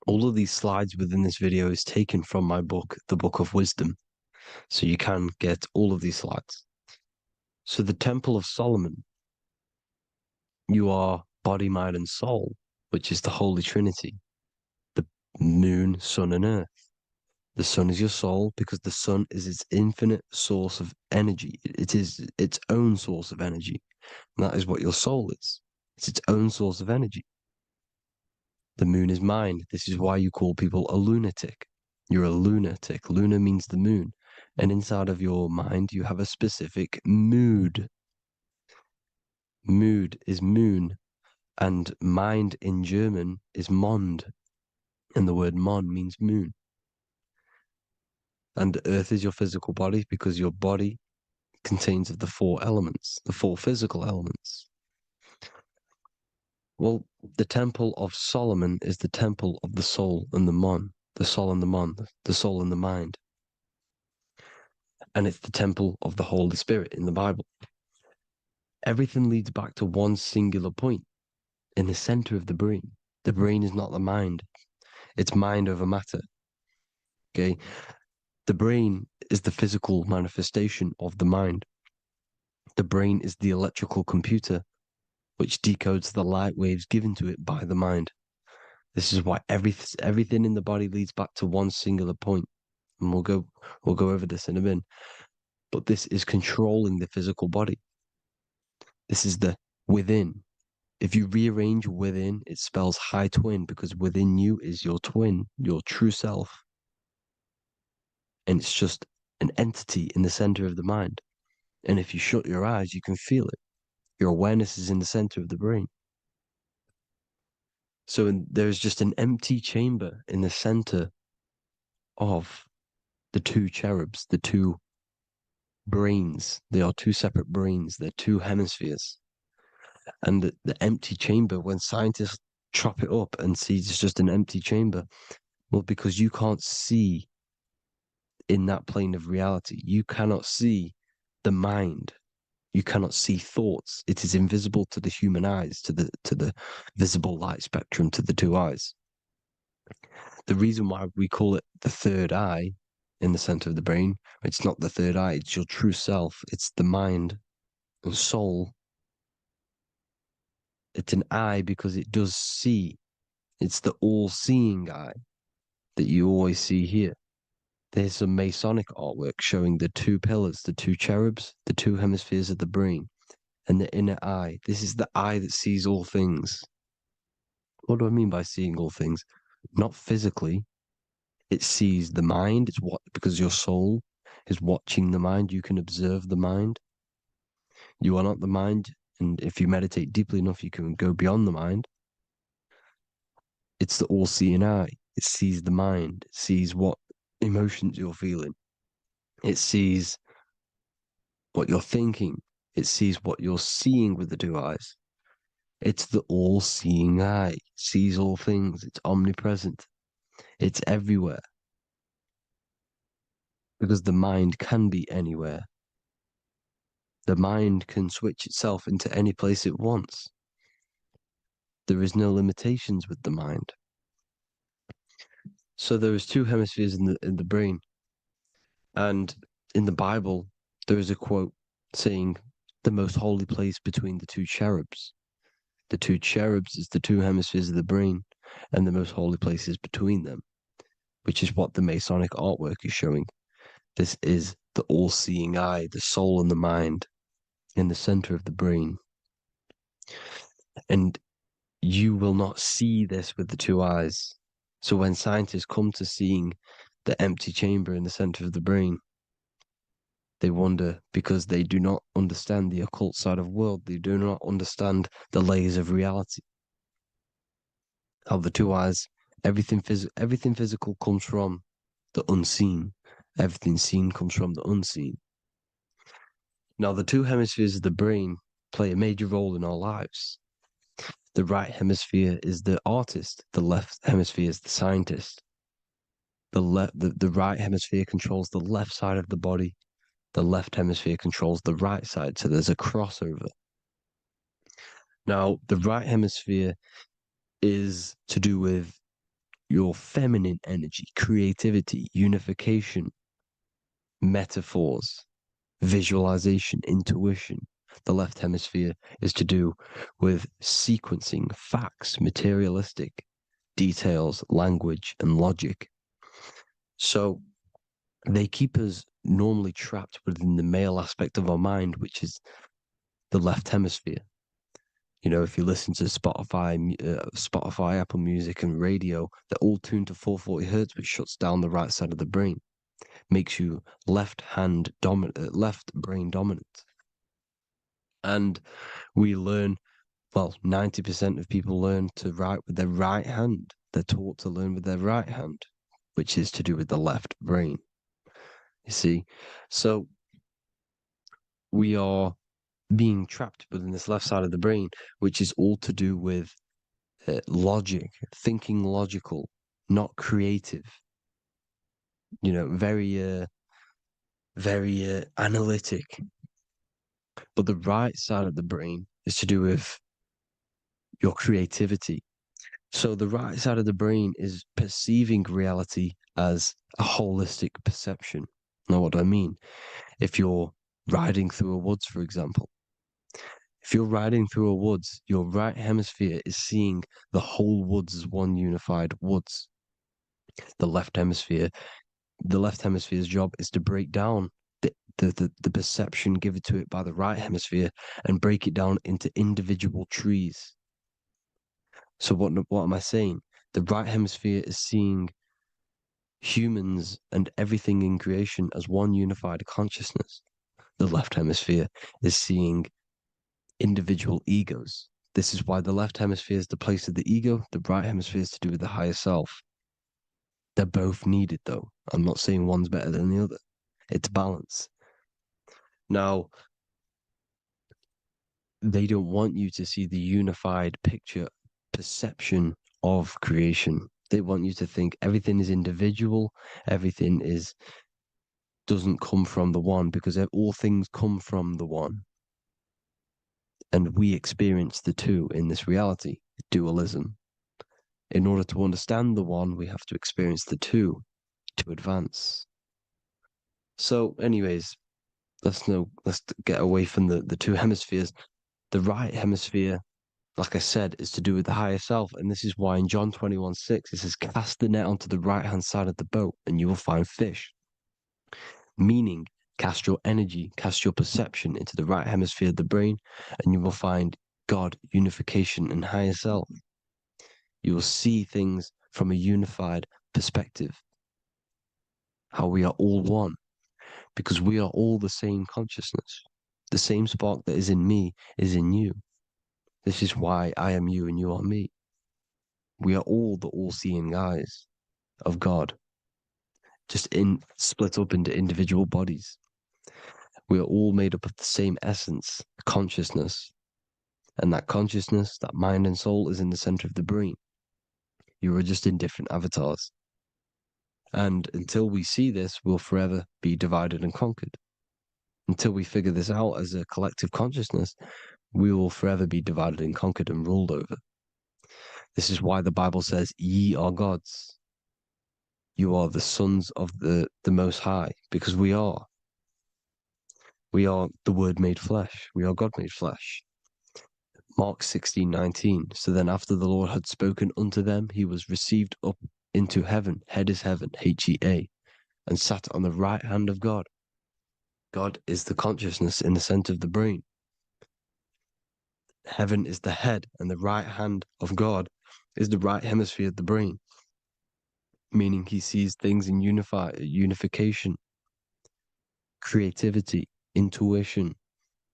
All of these slides within this video is taken from my book, The Book of Wisdom. So you can get all of these slides. So the Temple of Solomon, you are body, mind, and soul, which is the Holy Trinity, the moon, sun, and earth. The sun is your soul because the sun is its infinite source of energy. It is its own source of energy. And that is what your soul is. It's its own source of energy. The moon is mind. This is why you call people a lunatic. You're a lunatic. Luna means the moon. And inside of your mind, you have a specific mood. Mood is moon. And mind in German is Mond. And the word Mon means moon. And earth is your physical body because your body contains of the four elements, the four physical elements. Well, the Temple of Solomon is the temple of the soul and the Mon, the soul and the Mon, the soul and the mind. And it's the temple of the Holy Spirit in the Bible. Everything leads back to one singular point in the center of the brain. The brain is not the mind. It's mind over matter. Okay? The brain is the physical manifestation of the mind. The brain is the electrical computer which decodes the light waves given to it by the mind. This is why everything in the body leads back to one singular point. And we'll go over this in a minute. But this is controlling the physical body. This is the within. If you rearrange within, it spells high twin because within you is your twin, your true self. And it's just an entity in the center of the mind. And if you shut your eyes, you can feel it. Your awareness is in the center of the brain. So there's just an empty chamber in the center of the two cherubs, the two brains. They are two separate brains. They're two hemispheres. And the empty chamber, when scientists chop it up and see it's just an empty chamber, well, because you can't see in that plane of reality. You cannot see the mind. You cannot see thoughts. It is invisible to the human eyes, to the visible light spectrum, to the two eyes. The reason why we call it the third eye in the center of the brain, it's not the third eye, it's your true self. It's the mind and soul. It's an eye because it does see. It's the all-seeing eye that you always see here. There's some Masonic artwork showing the two pillars, the two cherubs, the two hemispheres of the brain, and the inner eye. This is the eye that sees all things. What do I mean by seeing all things? Not physically. It sees the mind. It's what, because your soul is watching the mind. You can observe the mind. You are not the mind, and if you meditate deeply enough, you can go beyond the mind. It's the all-seeing eye. It sees the mind. It sees what emotions you're feeling. It sees what you're thinking. It sees what you're seeing with the two eyes. It's the all-seeing eye. It sees all things. It's omnipresent. It's everywhere. Because the mind can be anywhere. The mind can switch itself into any place it wants. There is no limitations with the mind. So there is two hemispheres in the brain. And in the Bible, there is a quote saying, the most holy place between the two cherubs. The two cherubs is the two hemispheres of the brain, and the most holy place is between them, which is what the Masonic artwork is showing. This is the all-seeing eye, the soul and the mind in the center of the brain. And you will not see this with the two eyes. So when scientists come to seeing the empty chamber in the center of the brain, they wonder because they do not understand the occult side of the world. They do not understand the layers of reality. How the two eyes, everything physical comes from the unseen. Everything seen comes from the unseen. Now, the two hemispheres of the brain play a major role in our lives. The right hemisphere is the artist. The left hemisphere is the scientist. The right hemisphere controls the left side of the body. The left hemisphere controls the right side. So there's a crossover. Now, the right hemisphere is to do with your feminine energy, creativity, unification, metaphors, visualization, intuition. The left hemisphere is to do with sequencing, facts, materialistic details, language, and logic. So they keep us normally trapped within the male aspect of our mind, which is the left hemisphere. You know, if you listen to Spotify, Apple Music, and radio, they're all tuned to 440 hertz, which shuts down the right side of the brain, makes you left brain dominant. And we learn, 90% of people learn to write with their right hand. They're taught to learn with their right hand, which is to do with the left brain. You see, so we are being trapped within this left side of the brain, which is all to do with logic, thinking logical, not creative. You know, very analytic. But the right side of the brain is to do with your creativity. So the right side of the brain is perceiving reality as a holistic perception. Now, what do I mean? If you're riding through a woods, for example, if you're riding through a woods, your right hemisphere is seeing the whole woods as one unified woods. The left hemisphere's job is to break down the perception given to it by the right hemisphere and break it down into individual trees. So what am I saying? The right hemisphere is seeing humans and everything in creation as one unified consciousness. The left hemisphere is seeing individual egos. This is why the left hemisphere is the place of the ego, the right hemisphere is to do with the higher self. They're both needed, though. I'm not saying one's better than the other. It's balance. Now, they don't want you to see the unified perception of creation. They want you to think everything is individual, everything is doesn't come from the one, because all things come from the one. And we experience the two in this reality, dualism. In order to understand the one, we have to experience the two to advance. So, anyways, let's get away from the two hemispheres. The right hemisphere, like I said, is to do with the higher self. And this is why in John 21:6, it says, cast the net onto the right-hand side of the boat and you will find fish. Meaning, cast your energy, cast your perception into the right hemisphere of the brain, and you will find God, unification, and higher self. You will see things from a unified perspective. How we are all one, because we are all the same consciousness. The same spark that is in me is in you. This is why I am you and you are me. We are all the all-seeing eyes of God, just split up into individual bodies. We are all made up of the same essence, consciousness. And that consciousness, that mind and soul, is in the center of the brain. You are just in different avatars. And until we see this, we'll forever be divided and conquered. Until we figure this out as a collective consciousness, we will forever be divided and conquered and ruled over. This is why the Bible says, ye are gods. You are the sons of the Most High, because we are. We are the Word made flesh. We are God made flesh. Mark 16:19. So then after the Lord had spoken unto them, he was received up into heaven, head is heaven, H-E-A, and sat on the right hand of God. God is the consciousness in the center of the brain. Heaven is the head, and the right hand of God is the right hemisphere of the brain, meaning he sees things in unification, creativity, intuition,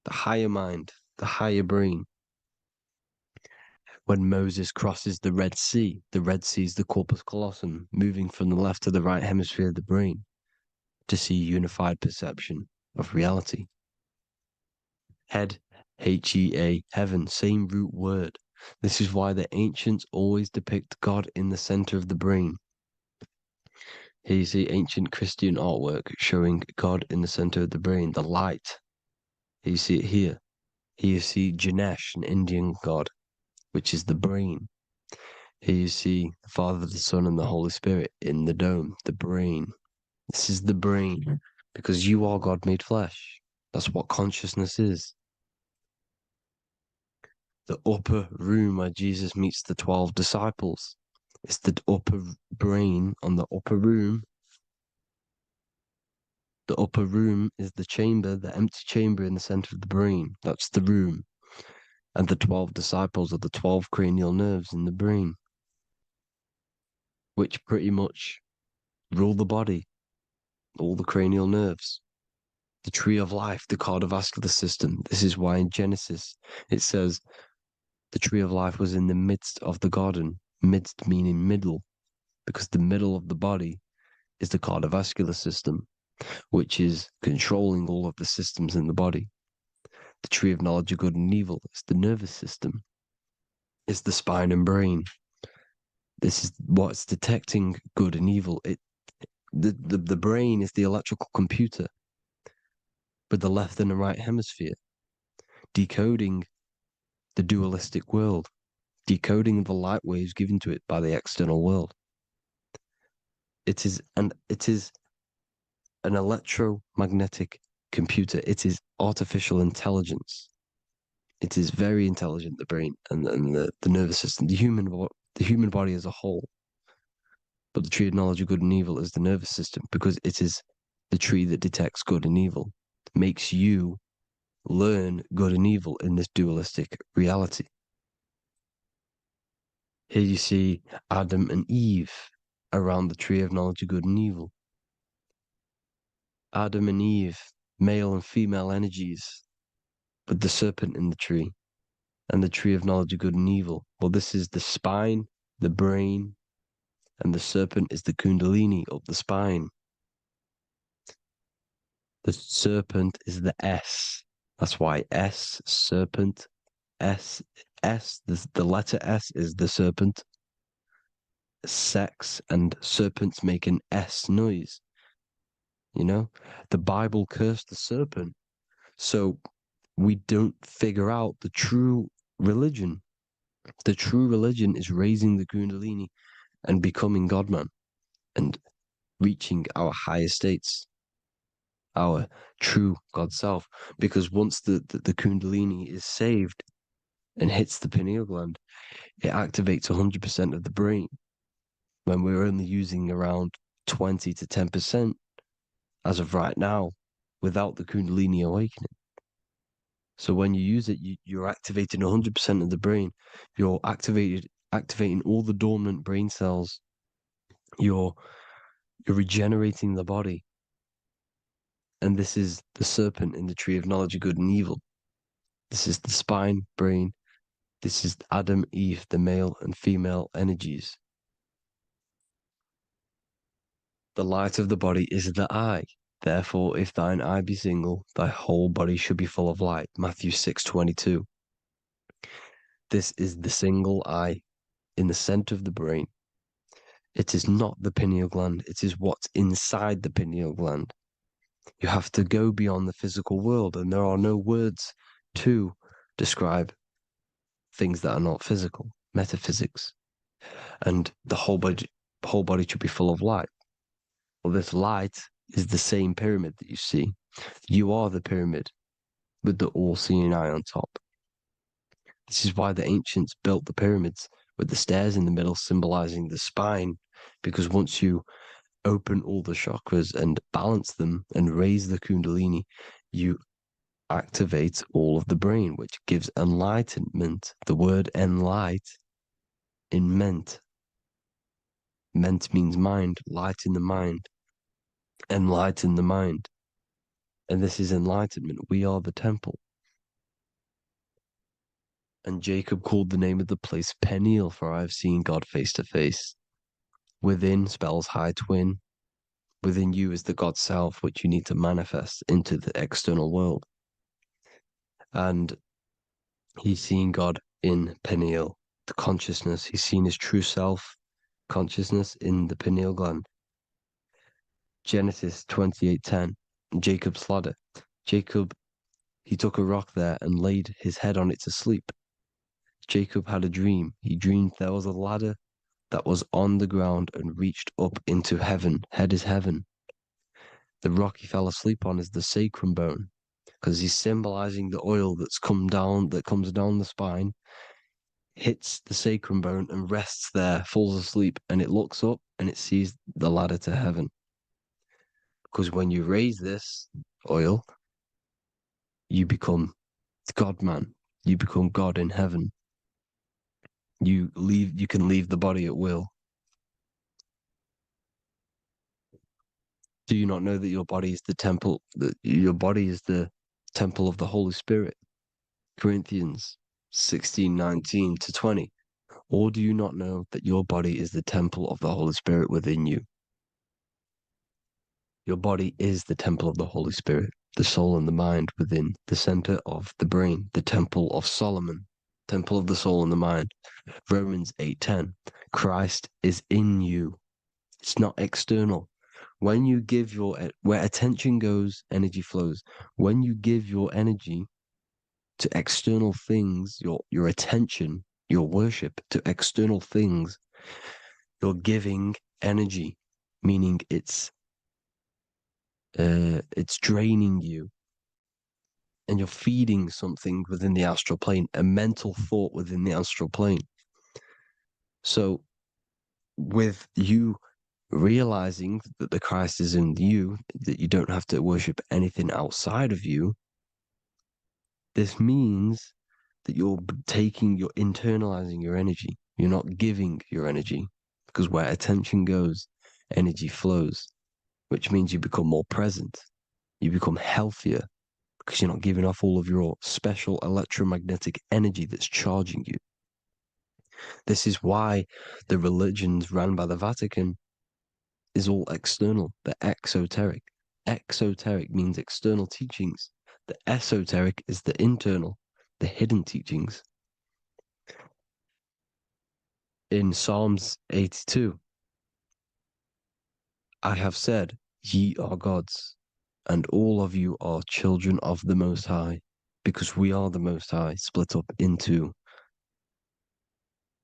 the higher mind, the higher brain. When Moses crosses the Red Sea is the corpus callosum, moving from the left to the right hemisphere of the brain to see unified perception of reality. Head, H-E-A, heaven, same root word. This is why the ancients always depict God in the center of the brain. Here you see ancient Christian artwork showing God in the center of the brain, the light. Here you see it here. Here you see Ganesh, an Indian god, which is the brain. Here you see the Father, the Son, and the Holy Spirit in the dome, the brain. This is the brain, because you are God made flesh. That's what consciousness is. The upper room where Jesus meets the 12 disciples. It's the upper brain on the upper room. The upper room is the chamber, the empty chamber in the center of the brain. That's the room. And the 12 disciples are the 12 cranial nerves in the brain, which pretty much rule the body, all the cranial nerves. The tree of life, the cardiovascular system. This is why in Genesis it says the tree of life was in the midst of the garden. Midst meaning middle, because the middle of the body is the cardiovascular system, which is controlling all of the systems in the body. The tree of knowledge of good and evil is the nervous system. It's the spine and brain. This is what's detecting good and evil. The brain is the electrical computer with the left and the right hemisphere, decoding the dualistic world, decoding the light waves given to it by the external world. It is an electromagnetic computer. It is artificial intelligence. It is very intelligent, the brain and the nervous system, the human body as a whole. But the tree of knowledge of good and evil is the nervous system, because it is the tree that detects good and evil, makes you learn good and evil in this dualistic reality. Here you see Adam and Eve around the tree of knowledge of good and evil. Adam and Eve, male and female energies, with the serpent in the tree, and the tree of knowledge of good and evil. Well, this is the spine, the brain, and the serpent is the kundalini up the spine. The serpent is the S. That's why S, serpent, the letter S is the serpent. Sex and serpents make an S noise. You know, the Bible cursed the serpent. So we don't figure out the true religion. The true religion is raising the Kundalini and becoming God-man and reaching our higher states, our true God self. Because once the Kundalini is saved and hits the pineal gland, it activates 100% of the brain when we're only using around 20 to 10% as of right now without the Kundalini awakening. So when you use it, you're activating 100% of the brain. You're activating all the dormant brain cells. You're regenerating the body. And this is the serpent in the tree of knowledge of good and evil. This is the spine, brain. This is Adam, Eve, the male and female energies. The light of the body is the eye. Therefore, if thine eye be single, thy whole body should be full of light. Matthew 6:22. This is the single eye in the center of the brain. It is not the pineal gland. It is what's inside the pineal gland. You have to go beyond the physical world, and there are no words to describe things that are not physical, metaphysics. And the whole body should be full of light. Well, this light is the same pyramid that you see. You are the pyramid with the all-seeing eye on top. This is why the ancients built the pyramids with the stairs in the middle symbolizing the spine, because once you open all the chakras and balance them and raise the Kundalini, you activate all of the brain, which gives enlightenment. The word enlight in ment. Ment means mind, light in the mind. Enlighten the mind. And this is enlightenment. We are the temple. And Jacob called the name of the place Peniel, for I have seen God face to face. Within spells high twin. Within you is the God self, which you need to manifest into the external world. And he's seen God in Peniel, the consciousness. He's seen his true self, consciousness in the pineal gland. Genesis 28:10, Jacob's ladder. Jacob, he took a rock there and laid his head on it to sleep. Jacob had a dream. He dreamed there was a ladder that was on the ground and reached up into heaven. Head is heaven. The rock he fell asleep on is the sacrum bone, because he's symbolizing the oil that comes down the spine, hits the sacrum bone and rests there, falls asleep, and it looks up and it sees the ladder to heaven. Because when you raise this oil, you become God-man. You become God in heaven. You can leave the body at will. Do you not know that your body is the temple, that your body is the temple of the Holy Spirit? Corinthians 16:19-20. Or do you not know that your body is the temple of the Holy Spirit within you? Your body is the temple of the Holy Spirit, the soul and the mind within the center of the brain, the temple of Solomon, temple of the soul and the mind. Romans 8:10. Christ is in you. It's not external. When you give where attention goes, energy flows. When you give your energy to external things, your attention, your worship to external things, you're giving energy, meaning it's draining you, and you're feeding something within the astral plane, a mental thought within the astral plane. So with you realizing that the Christ is in you, that you don't have to worship anything outside of you, this means that you're internalizing your energy. You're not giving your energy, because where attention goes, energy flows, which means you become more present. You become healthier because you're not giving off all of your special electromagnetic energy that's charging you. This is why the religions ran by the Vatican is all external. They're exoteric. Exoteric means external teachings. The esoteric is the internal, the hidden teachings. In Psalms 82, I have said, Ye are gods, and all of you are children of the Most High, because we are the Most High, split up into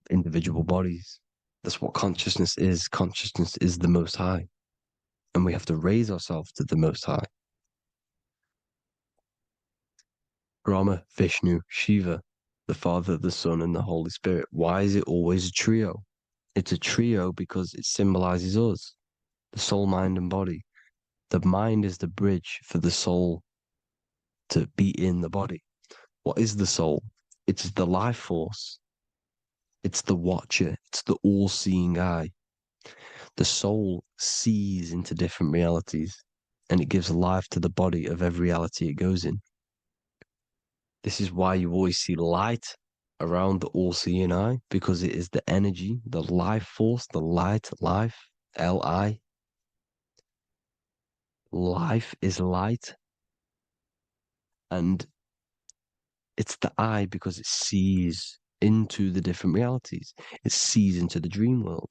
individual bodies. That's what consciousness is. Consciousness is the Most High, and we have to raise ourselves to the Most High. Brahma, Vishnu, Shiva, the Father, the Son, and the Holy Spirit. Why is it always a trio? It's a trio because it symbolizes us, the soul, mind, and body. The mind is the bridge for the soul to be in the body. What is the soul? It's the life force. It's the watcher. It's the all-seeing eye. The soul sees into different realities, and it gives life to the body of every reality it goes in. This is why you always see light around the all-seeing eye, because it is the energy, the life force, the light, life, L-I. Life is light, and it's the eye because it sees into the different realities. It sees into the dream world.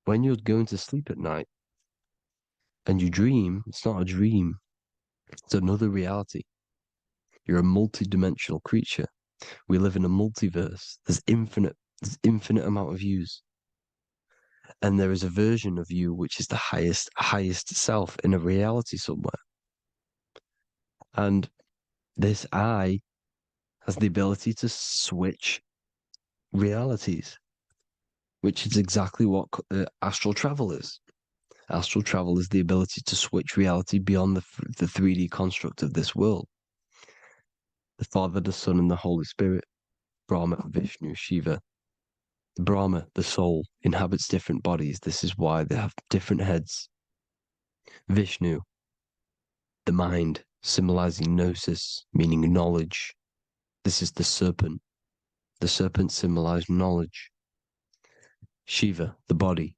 When you're going to sleep at night and you dream, it's not a dream, it's another reality. You're a multi-dimensional creature. We live in a multiverse. There's infinite amount of yous. And there is a version of you which is the highest self in a reality somewhere. And this I has the ability to switch realities, which is exactly what astral travel is. Astral travel is the ability to switch reality beyond the 3D construct of this world. The Father, the Son, and the Holy Spirit, Brahma, Vishnu, Shiva. Brahma, the soul, inhabits different bodies. This is why they have different heads. Vishnu, the mind, symbolizing gnosis, meaning knowledge. This is the serpent. The serpent symbolized knowledge. Shiva, the body.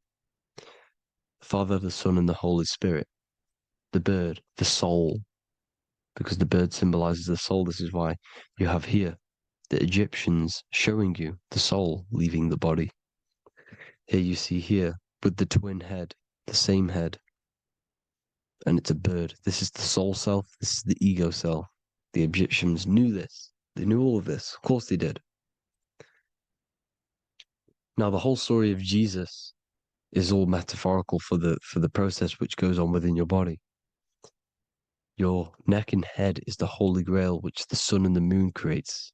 Father, the Son, and the Holy Spirit. The bird, the soul, because the bird symbolizes the soul. This is why you have here the Egyptians showing you the soul leaving the body. Here you see here with the twin head, the same head, and it's a bird. This is the soul self. This is the ego self. The Egyptians knew this. They knew all of this. Of course they did. Now the whole story of Jesus is all metaphorical for the process which goes on within your body. Your neck and head is the Holy Grail, which the sun and the moon creates.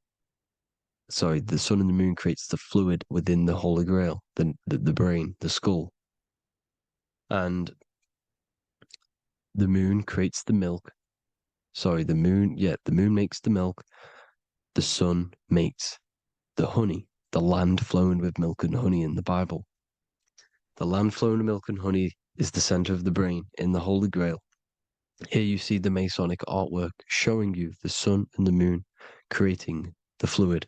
Sorry, the sun and the moon creates the fluid within the Holy Grail, the brain, the skull. And the moon creates the milk. Sorry, the moon makes the milk. The sun makes the honey, the land flowing with milk and honey in the Bible. The land flowing with milk and honey is the center of the brain in the Holy Grail. Here you see the Masonic artwork showing you the sun and the moon creating the fluid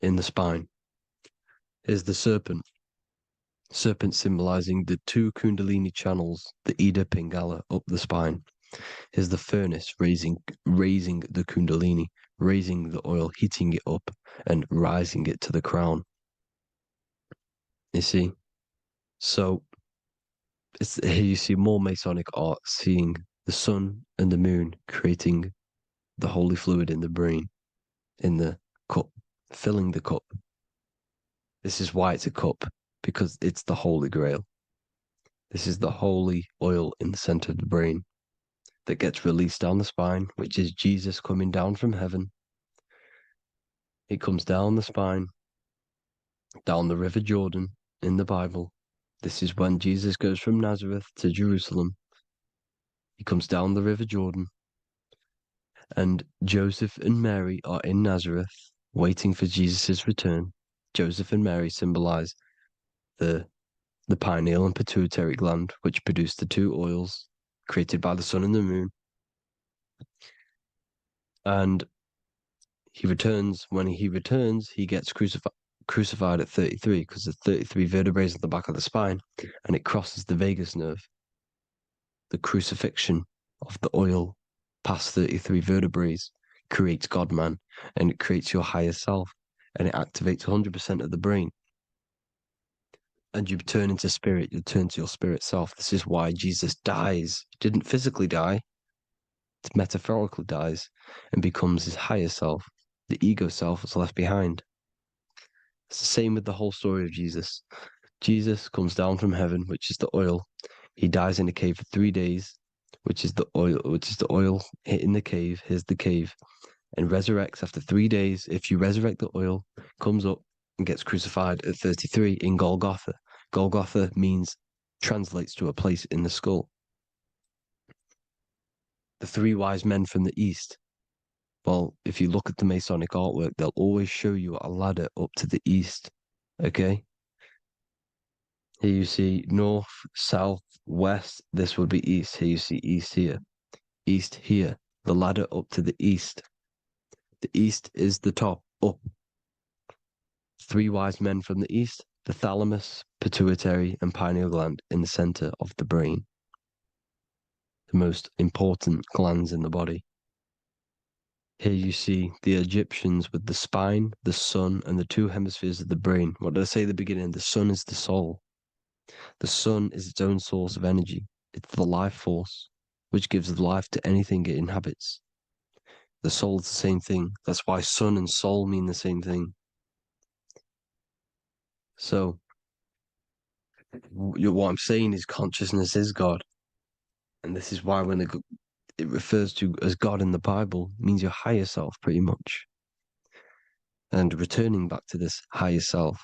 in the spine. Here's the serpent. Serpent symbolizing the two Kundalini channels, the Ida Pingala up the spine. Here's the furnace raising the Kundalini, raising the oil, heating it up, and rising it to the crown. You see? So here you see more Masonic art, seeing the sun and the moon creating the holy fluid in the brain, in the cup, filling the cup. This is why it's a cup, because it's the Holy Grail. This is the holy oil in the center of the brain that gets released down the spine, which is Jesus coming down from heaven. It comes down the spine, down the River Jordan in the Bible. This is when Jesus goes from Nazareth to Jerusalem. He comes down the River Jordan, and Joseph and Mary are in Nazareth waiting for Jesus' return. Joseph and Mary symbolize the pineal and pituitary gland, which produce the two oils created by the sun and the moon. And he returns. When he returns, he gets crucified at 33, because there's 33 vertebrae at the back of the spine, and it crosses the vagus nerve. The crucifixion of the oil past 33 vertebrae creates God-man, and it creates your higher self, and it activates 100% of the brain. and you turn into spirit, you turn to your spirit self. This is why Jesus dies. He didn't physically die, it metaphorically dies and becomes his higher self. The ego self is left behind. It's the same with the whole story of Jesus. Jesus comes down from heaven, which is the oil. He dies in a cave for 3 days, which is the oil hitting the cave. Here's the cave. And resurrects after 3 days. If you resurrect the oil, comes up and gets crucified at 33 in Golgotha. Golgotha translates to a place in the skull. The 3 wise men from the east. Well, if you look at the Masonic artwork, they'll always show you a ladder up to the east. Okay? Here you see north, south, west. This would be east. Here you see east here. East here. The ladder up to the east. The east is the top, up. 3 wise men from the east. The thalamus, pituitary, and pineal gland in the center of the brain. The most important glands in the body. Here you see the Egyptians with the spine, the sun, and the 2 hemispheres of the brain. What did I say at the beginning? The sun is the soul. The sun is its own source of energy. It's the life force, which gives life to anything it inhabits. The soul is the same thing. That's why sun and soul mean the same thing. So, what I'm saying is consciousness is God. And this is why when it refers to as God in the Bible, means your higher self, pretty much. And returning back to this higher self,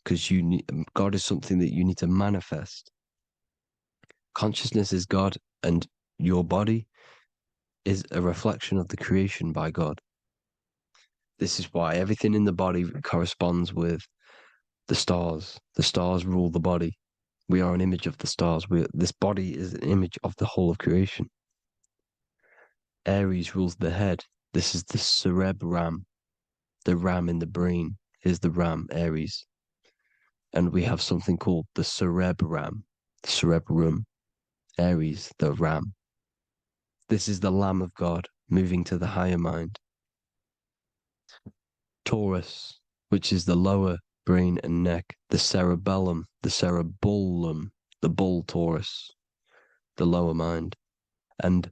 because God is something that you need to manifest. Consciousness is God, and your body is a reflection of the creation by God. This is why everything in the body corresponds with the stars. The stars rule the body. We are an image of the stars. This body is an image of the whole of creation. Aries rules the head. This is the cerebrum, the ram in the brain. Is the ram, Aries. And we have something called the cerebrum, Aries, the ram. This is the Lamb of God moving to the higher mind. Taurus, which is the lower brain and neck, the cerebellum, the bull Taurus, the lower mind, and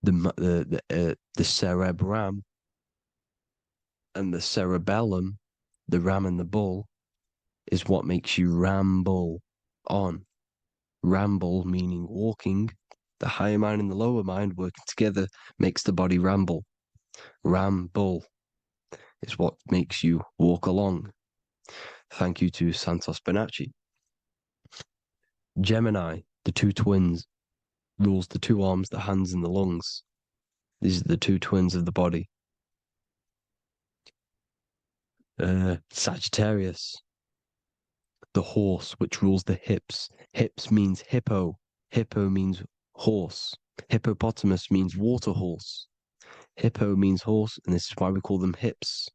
the cerebrum and the cerebellum, the ram and the bull, is what makes you ramble on. Ramble meaning walking. The higher mind and the lower mind working together makes the body ramble. Ramble is what makes you walk along. Thank you to Santos Bonacci. Gemini, the 2 twins, rules the 2 arms, the hands, and the lungs. These are the 2 twins of the body. Sagittarius, the horse, which rules the hips. Hips means hippo. Hippo means horse. Hippopotamus means water horse. Hippo means horse, and this is why we call them hips,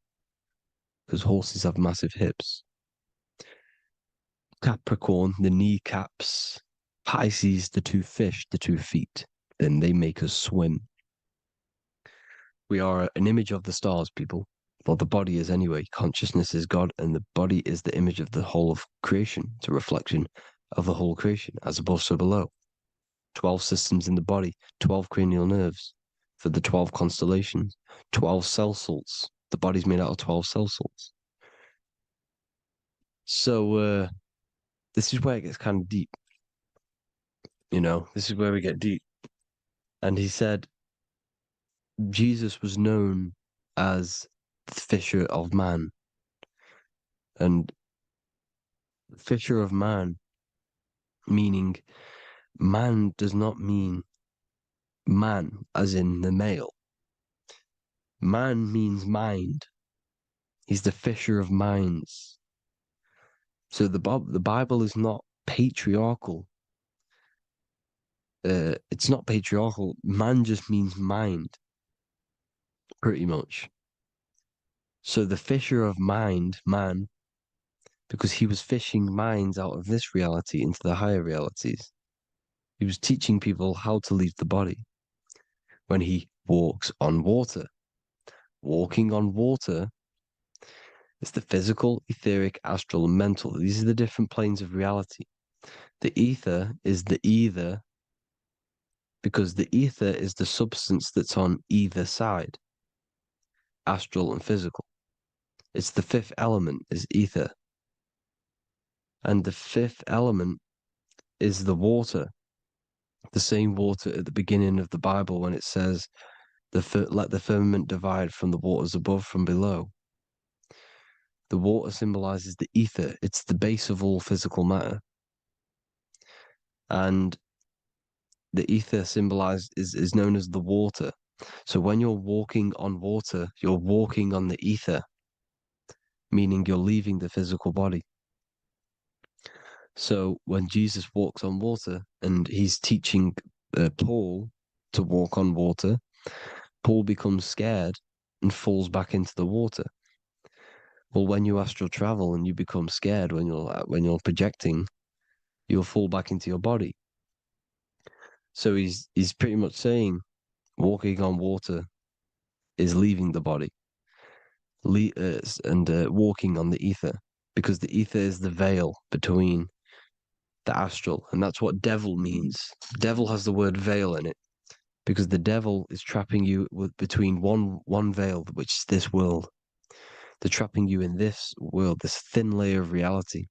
because horses have massive hips. Capricorn, the kneecaps. Pisces, the 2 fish, the 2 feet. Then they make us swim. We are an image of the stars, people. Well, the body is anyway. Consciousness is God, and the body is the image of the whole of creation. It's a reflection of the whole creation, as above, so below. 12 systems in the body, 12 cranial nerves for the 12 constellations, 12 cell salts. The body's made out of 12 cell salts. So, this is where it gets kind of deep. This is where we get deep. And he said, Jesus was known as the fisher of man. And fisher of man, meaning man does not mean man as in the male. Man means mind. He's the fisher of minds. So the Bible is not patriarchal. It's not patriarchal. Man just means mind, pretty much. So the fisher of mind, man, because he was fishing minds out of this reality into the higher realities. He was teaching people how to leave the body when he walks on water. Walking on water It's the physical, etheric, astral, and mental. These are the different planes of reality. The ether is the either because the ether is the substance that's on either side, astral and physical. It's the fifth element is ether. And the fifth element is the water. The same water at the beginning of the Bible when it says, let the firmament divide from the waters above from below. The water symbolizes the ether. It's the base of all physical matter. And the ether symbolized is known as the water. So when you're walking on water, you're walking on the ether, meaning you're leaving the physical body. So when Jesus walks on water and he's teaching Paul to walk on water, Paul becomes scared and falls back into the water. Well, when you astral travel and you become scared when you're projecting, you'll fall back into your body. So he's pretty much saying walking on water is leaving the body, and walking on the ether, because the ether is the veil between the astral, and that's what devil means. Devil has the word veil in it, because the devil is trapping you between one veil, which is this world. They're trapping you in this world, this thin layer of reality.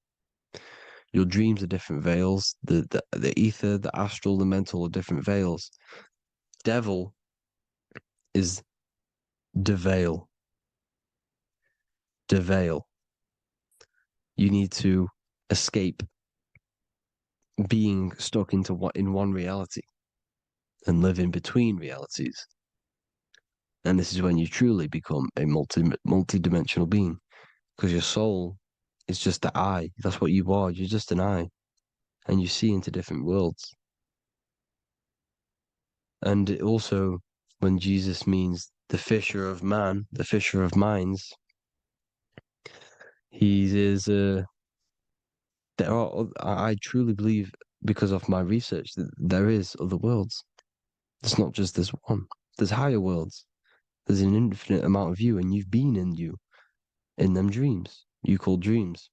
Your dreams are different veils. The ether, the astral, the mental are different veils. Devil is deveil. Deveil. You need to escape being stuck in one reality and live in between realities. And this is when you truly become a multi-dimensional being, because your soul is just the eye. That's what you are. You're just an eye, and you see into different worlds. And it also, when Jesus means the fisher of man, the fisher of minds, he is I truly believe, because of my research, that there is other worlds. It's not just this one. There's higher worlds. There's an infinite amount of you, and you've been in them dreams you call dreams.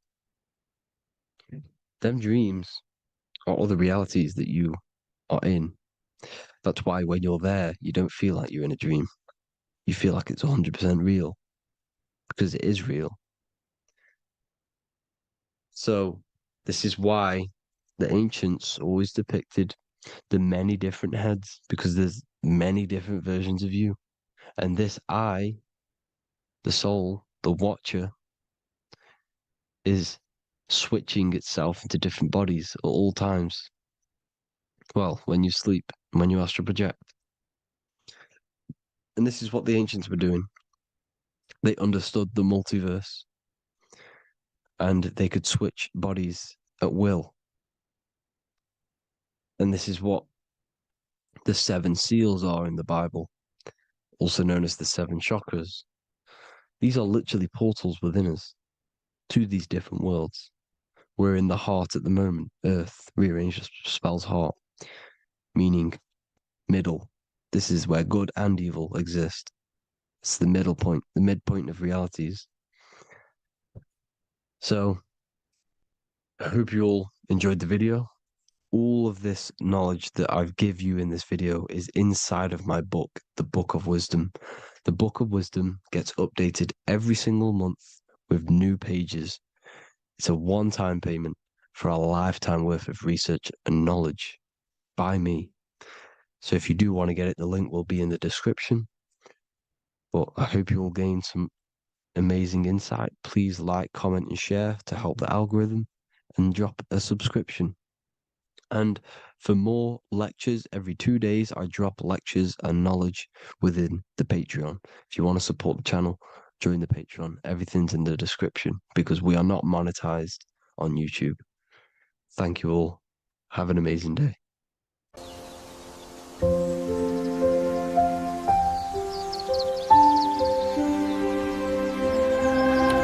Them dreams are other realities that you are in. That's why when you're there, you don't feel like you're in a dream. You feel like it's 100% real, because it is real. So this is why the ancients always depicted the many different heads, because there's many different versions of you. And this I, the soul, the watcher, is switching itself into different bodies at all times. Well, when you sleep, when you astral project. And this is what the ancients were doing. They understood the multiverse, and they could switch bodies at will. And this is what the 7 seals are in the Bible, also known as the 7 chakras. These are literally portals within us to these different worlds. We're in the heart at the moment. Earth rearranged spells heart, meaning middle. This is where good and evil exist. It's the middle point, the midpoint of realities. So I hope you all enjoyed the video. All of this knowledge that I've give you in this video is inside of my book, the Book of Wisdom. The Book of Wisdom gets updated every single month with new pages. It's a one-time payment for a lifetime worth of research and knowledge by me. So if you do want to get it, the link will be in the description. But I hope you all gain some amazing insight. Please like, comment, and share to help the algorithm, and drop a subscription. And for more lectures, every 2 days, I drop lectures and knowledge within the Patreon. If you want to support the channel, join the Patreon. Everything's in the description, because we are not monetized on YouTube. Thank you all. Have an amazing day.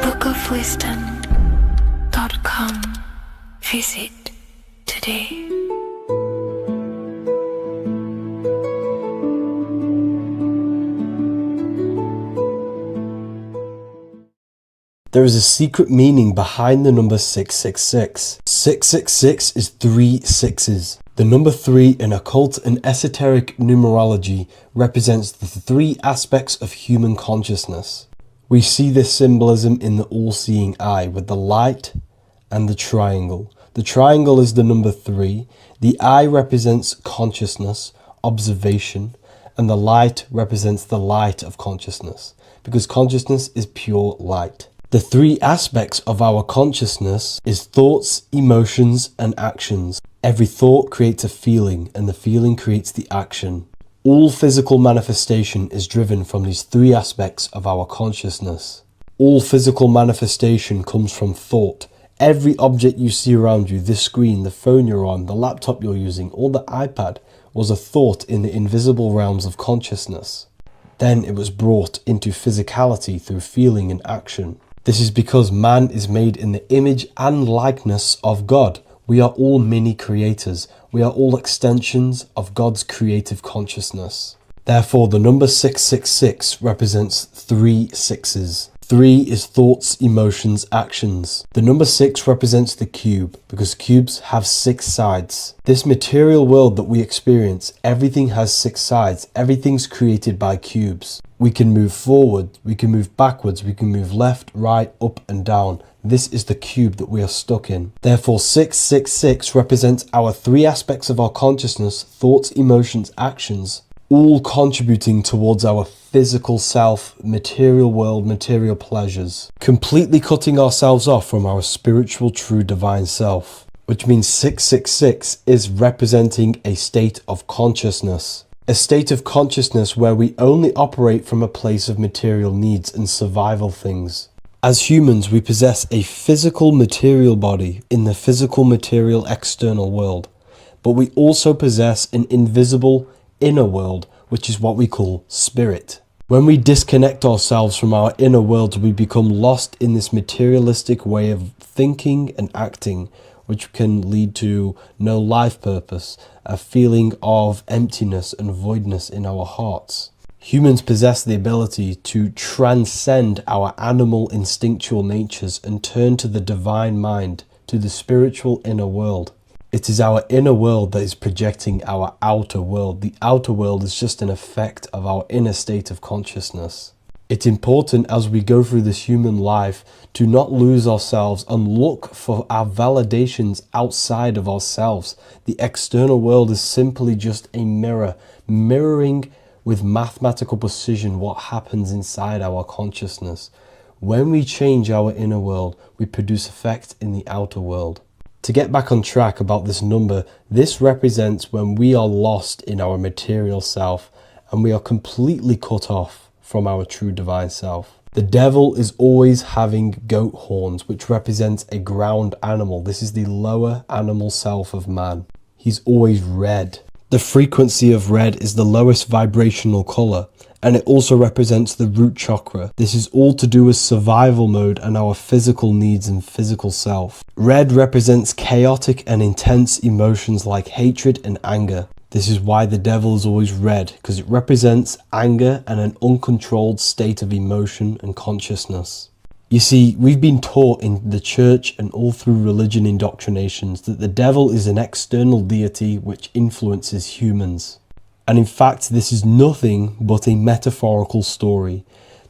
bookofwisdom.com. Visit today. There is a secret meaning behind the number 666. 666 is 3 sixes. The number 3 in occult and esoteric numerology represents the 3 aspects of human consciousness. We see this symbolism in the all-seeing eye with the light and the triangle. The triangle is the number 3. The eye represents consciousness, observation, and the light represents the light of consciousness, because consciousness is pure light. The 3 aspects of our consciousness is thoughts, emotions, and actions. Every thought creates a feeling, and the feeling creates the action. All physical manifestation is driven from these 3 aspects of our consciousness. All physical manifestation comes from thought. Every object you see around you, this screen, the phone you're on, the laptop you're using, or the iPad, was a thought in the invisible realms of consciousness. Then it was brought into physicality through feeling and action. This is because man is made in the image and likeness of God. We are all mini creators. We are all extensions of God's creative consciousness. Therefore, the number 666 represents 3 sixes. 3 is thoughts, emotions, actions. The number 6 represents the cube, because cubes have 6 sides. This material world that we experience, everything has 6 sides. Everything's created by cubes. We can move forward, we can move backwards, we can move left, right, up and down. This is the cube that we are stuck in. Therefore, 666 represents our 3 aspects of our consciousness, thoughts, emotions, actions, all contributing towards our physical self, material world, material pleasures, completely cutting ourselves off from our spiritual, true, divine self, which means 666 is representing a state of consciousness. A state of consciousness where we only operate from a place of material needs and survival things. As humans, we possess a physical material body in the physical material external world, but we also possess an invisible inner world, which is what we call spirit. When we disconnect ourselves from our inner worlds, we become lost in this materialistic way of thinking and acting, which can lead to no life purpose, a feeling of emptiness and voidness in our hearts. Humans possess the ability to transcend our animal instinctual natures and turn to the divine mind, to the spiritual inner world. It is our inner world that is projecting our outer world. The outer world is just an effect of our inner state of consciousness. It's important as we go through this human life to not lose ourselves and look for our validations outside of ourselves. The external world is simply just a mirror, mirroring with mathematical precision what happens inside our consciousness. When we change our inner world, we produce effect in the outer world. To get back on track about this number, this represents when we are lost in our material self and we are completely cut off from our true divine self. The devil is always having goat horns, which represents a ground animal. This is the lower animal self of man. He's always red. The frequency of red is the lowest vibrational color, and it also represents the root chakra. This is all to do with survival mode and our physical needs and physical self. Red represents chaotic and intense emotions like hatred and anger. This is why the devil is always red, because it represents anger and an uncontrolled state of emotion and consciousness. You see, we've been taught in the church and all through religion indoctrinations that the devil is an external deity which influences humans. And in fact, this is nothing but a metaphorical story.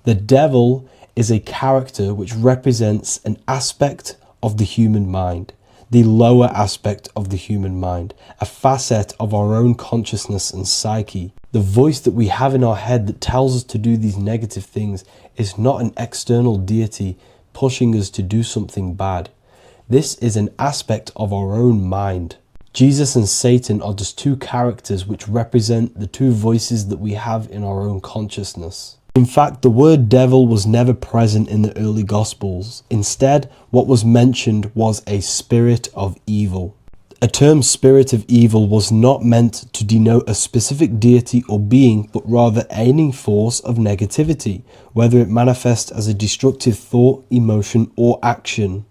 The devil is a character which represents an aspect of the human mind, the lower aspect of the human mind, a facet of our own consciousness and psyche. The voice that we have in our head that tells us to do these negative things is not an external deity pushing us to do something bad. This is an aspect of our own mind. Jesus and Satan are just 2 characters which represent the 2 voices that we have in our own consciousness. In fact, the word devil was never present in the early Gospels. Instead, what was mentioned was a spirit of evil. A term spirit of evil was not meant to denote a specific deity or being, but rather any force of negativity, whether it manifests as a destructive thought, emotion, or action.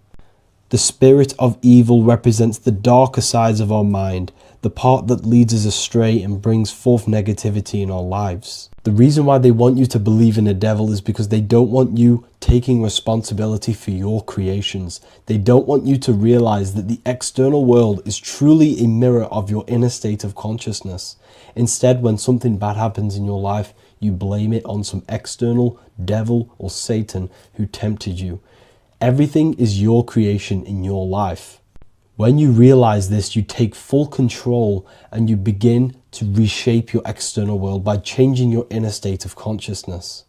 The spirit of evil represents the darker sides of our mind, the part that leads us astray and brings forth negativity in our lives. The reason why they want you to believe in a devil is because they don't want you taking responsibility for your creations. They don't want you to realize that the external world is truly a mirror of your inner state of consciousness. Instead, when something bad happens in your life, you blame it on some external devil or Satan who tempted you. Everything is your creation in your life. When you realize this, you take full control and you begin to reshape your external world by changing your inner state of consciousness.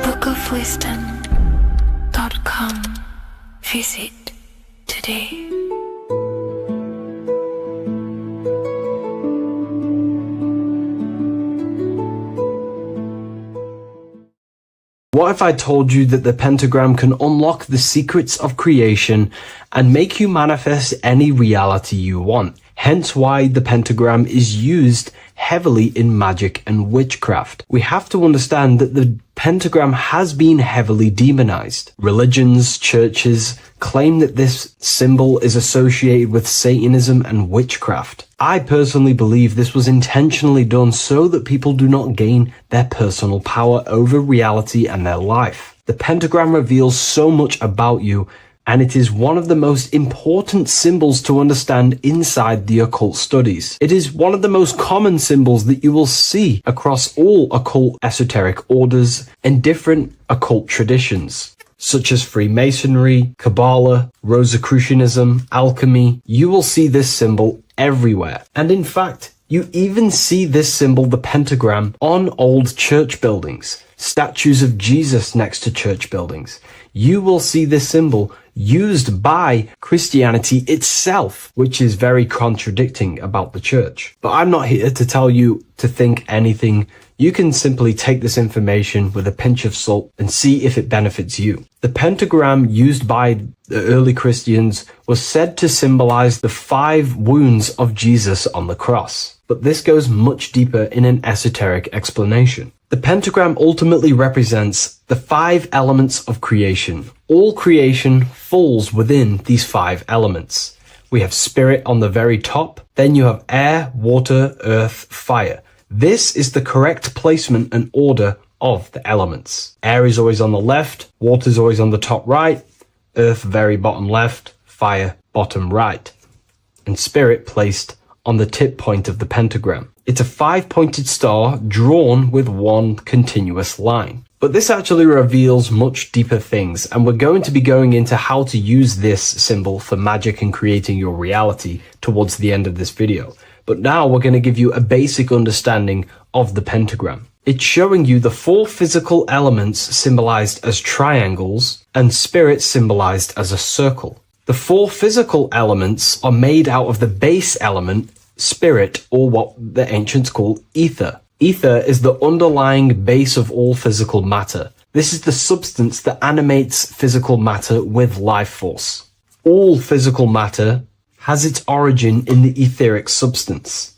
bookofwisdom.com. Visit today. What if I told you that the pentagram can unlock the secrets of creation and make you manifest any reality you want? Hence why the pentagram is used heavily in magic and witchcraft. We have to understand that the pentagram has been heavily demonized. Religions, churches claim that this symbol is associated with Satanism and witchcraft. I personally believe this was intentionally done so that people do not gain their personal power over reality and their life. The pentagram reveals so much about you, and it is one of the most important symbols to understand inside the occult studies. It is one of the most common symbols that you will see across all occult esoteric orders and different occult traditions, such as Freemasonry, Kabbalah, Rosicrucianism, alchemy. You will see this symbol everywhere. And in fact, you even see this symbol, the pentagram, on old church buildings, statues of Jesus next to church buildings. You will see this symbol used by Christianity itself, which is very contradicting about the church. But I'm not here to tell you to think anything. You can simply take this information with a pinch of salt and see if it benefits you. The pentagram used by the early Christians was said to symbolize the 5 wounds of Jesus on the cross. But this goes much deeper in an esoteric explanation. The pentagram ultimately represents the 5 elements of creation. All creation falls within these 5 elements. We have spirit on the very top, then you have air, water, earth, fire. This is the correct placement and order of the elements. Air is always on the left, water is always on the top right, earth very bottom left, fire bottom right, and spirit placed on the tip point of the pentagram. It's a 5-pointed star drawn with one continuous line. But this actually reveals much deeper things, and we're going to be going into how to use this symbol for magic and creating your reality towards the end of this video. But now we're going to give you a basic understanding of the pentagram. It's showing you the 4 physical elements symbolized as triangles and spirit symbolized as a circle. The 4 physical elements are made out of the base element, spirit, or what the ancients call ether. Ether is the underlying base of all physical matter. This is the substance that animates physical matter with life force. All physical matter has its origin in the etheric substance,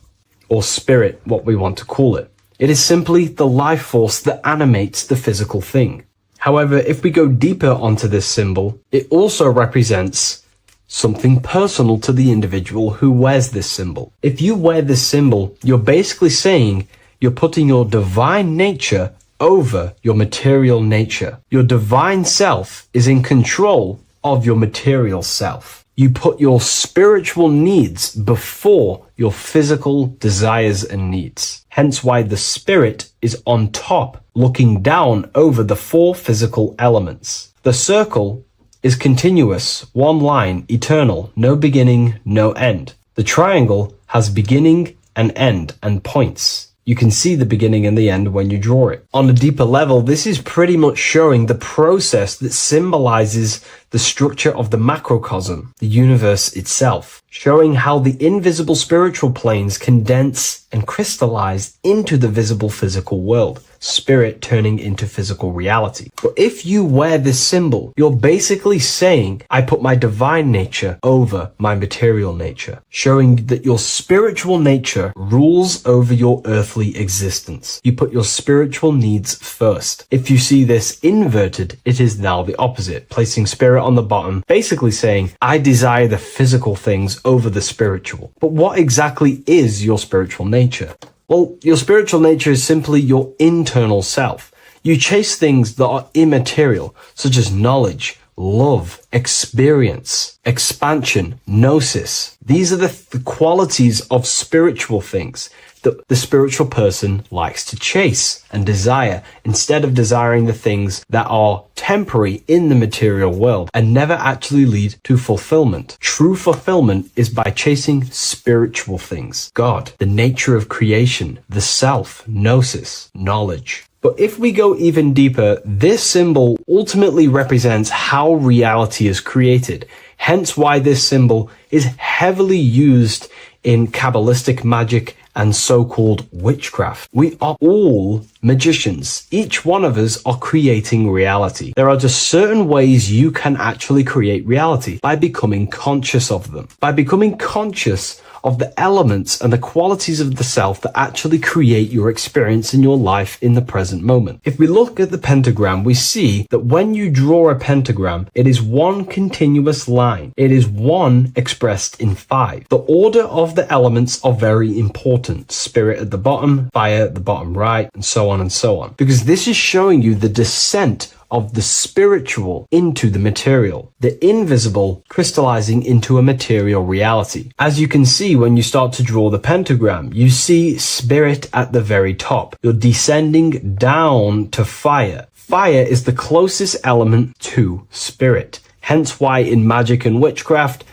or spirit, what we want to call it. It is simply the life force that animates the physical thing. However, if we go deeper onto this symbol, it also represents something personal to the individual who wears this symbol. If you wear this symbol, you're basically saying you're putting your divine nature over your material nature. Your divine self is in control of your material self. You put your spiritual needs before your physical desires and needs. Hence why the spirit is on top, looking down over the 4 physical elements. The circle is continuous, one line, eternal, no beginning, no end. The triangle has beginning and end and points. You can see the beginning and the end when you draw it. On a deeper level, this is pretty much showing the process that symbolizes the structure of the macrocosm, the universe itself, showing how the invisible spiritual planes condense and crystallize into the visible physical world, spirit turning into physical reality. But if you wear this symbol, you're basically saying, I put my divine nature over my material nature, showing that your spiritual nature rules over your earthly existence. You put your spiritual needs first. If you see this inverted, it is now the opposite, placing spirit on the bottom, basically saying, I desire the physical things over the spiritual. But what exactly is your spiritual nature? Well, your spiritual nature is simply your internal self. You chase things that are immaterial, such as knowledge, love, experience, expansion, gnosis. These are the qualities of spiritual things that the spiritual person likes to chase and desire, instead of desiring the things that are temporary in the material world and never actually lead to fulfillment. True fulfillment is by chasing spiritual things. God, the nature of creation, the self, gnosis, knowledge. But if we go even deeper, this symbol ultimately represents how reality is created. Hence why this symbol is heavily used in Kabbalistic magic and so-called witchcraft. We are all magicians. Each one of us are creating reality. There are just certain ways you can actually create reality by becoming conscious of them. By becoming conscious of the elements and the qualities of the self that actually create your experience in your life in the present moment. If we look at the pentagram, we see that when you draw a pentagram, it is one continuous line. It is one expressed in 5. The order of the elements are very important. Spirit at the bottom, fire at the bottom right, and so on and so on. Because this is showing you the descent of the spiritual into the material, the invisible crystallizing into a material reality. As you can see when you start to draw the pentagram, you see spirit at the very top. You're descending down to fire. Fire is the closest element to spirit. Hence why in magic and witchcraft,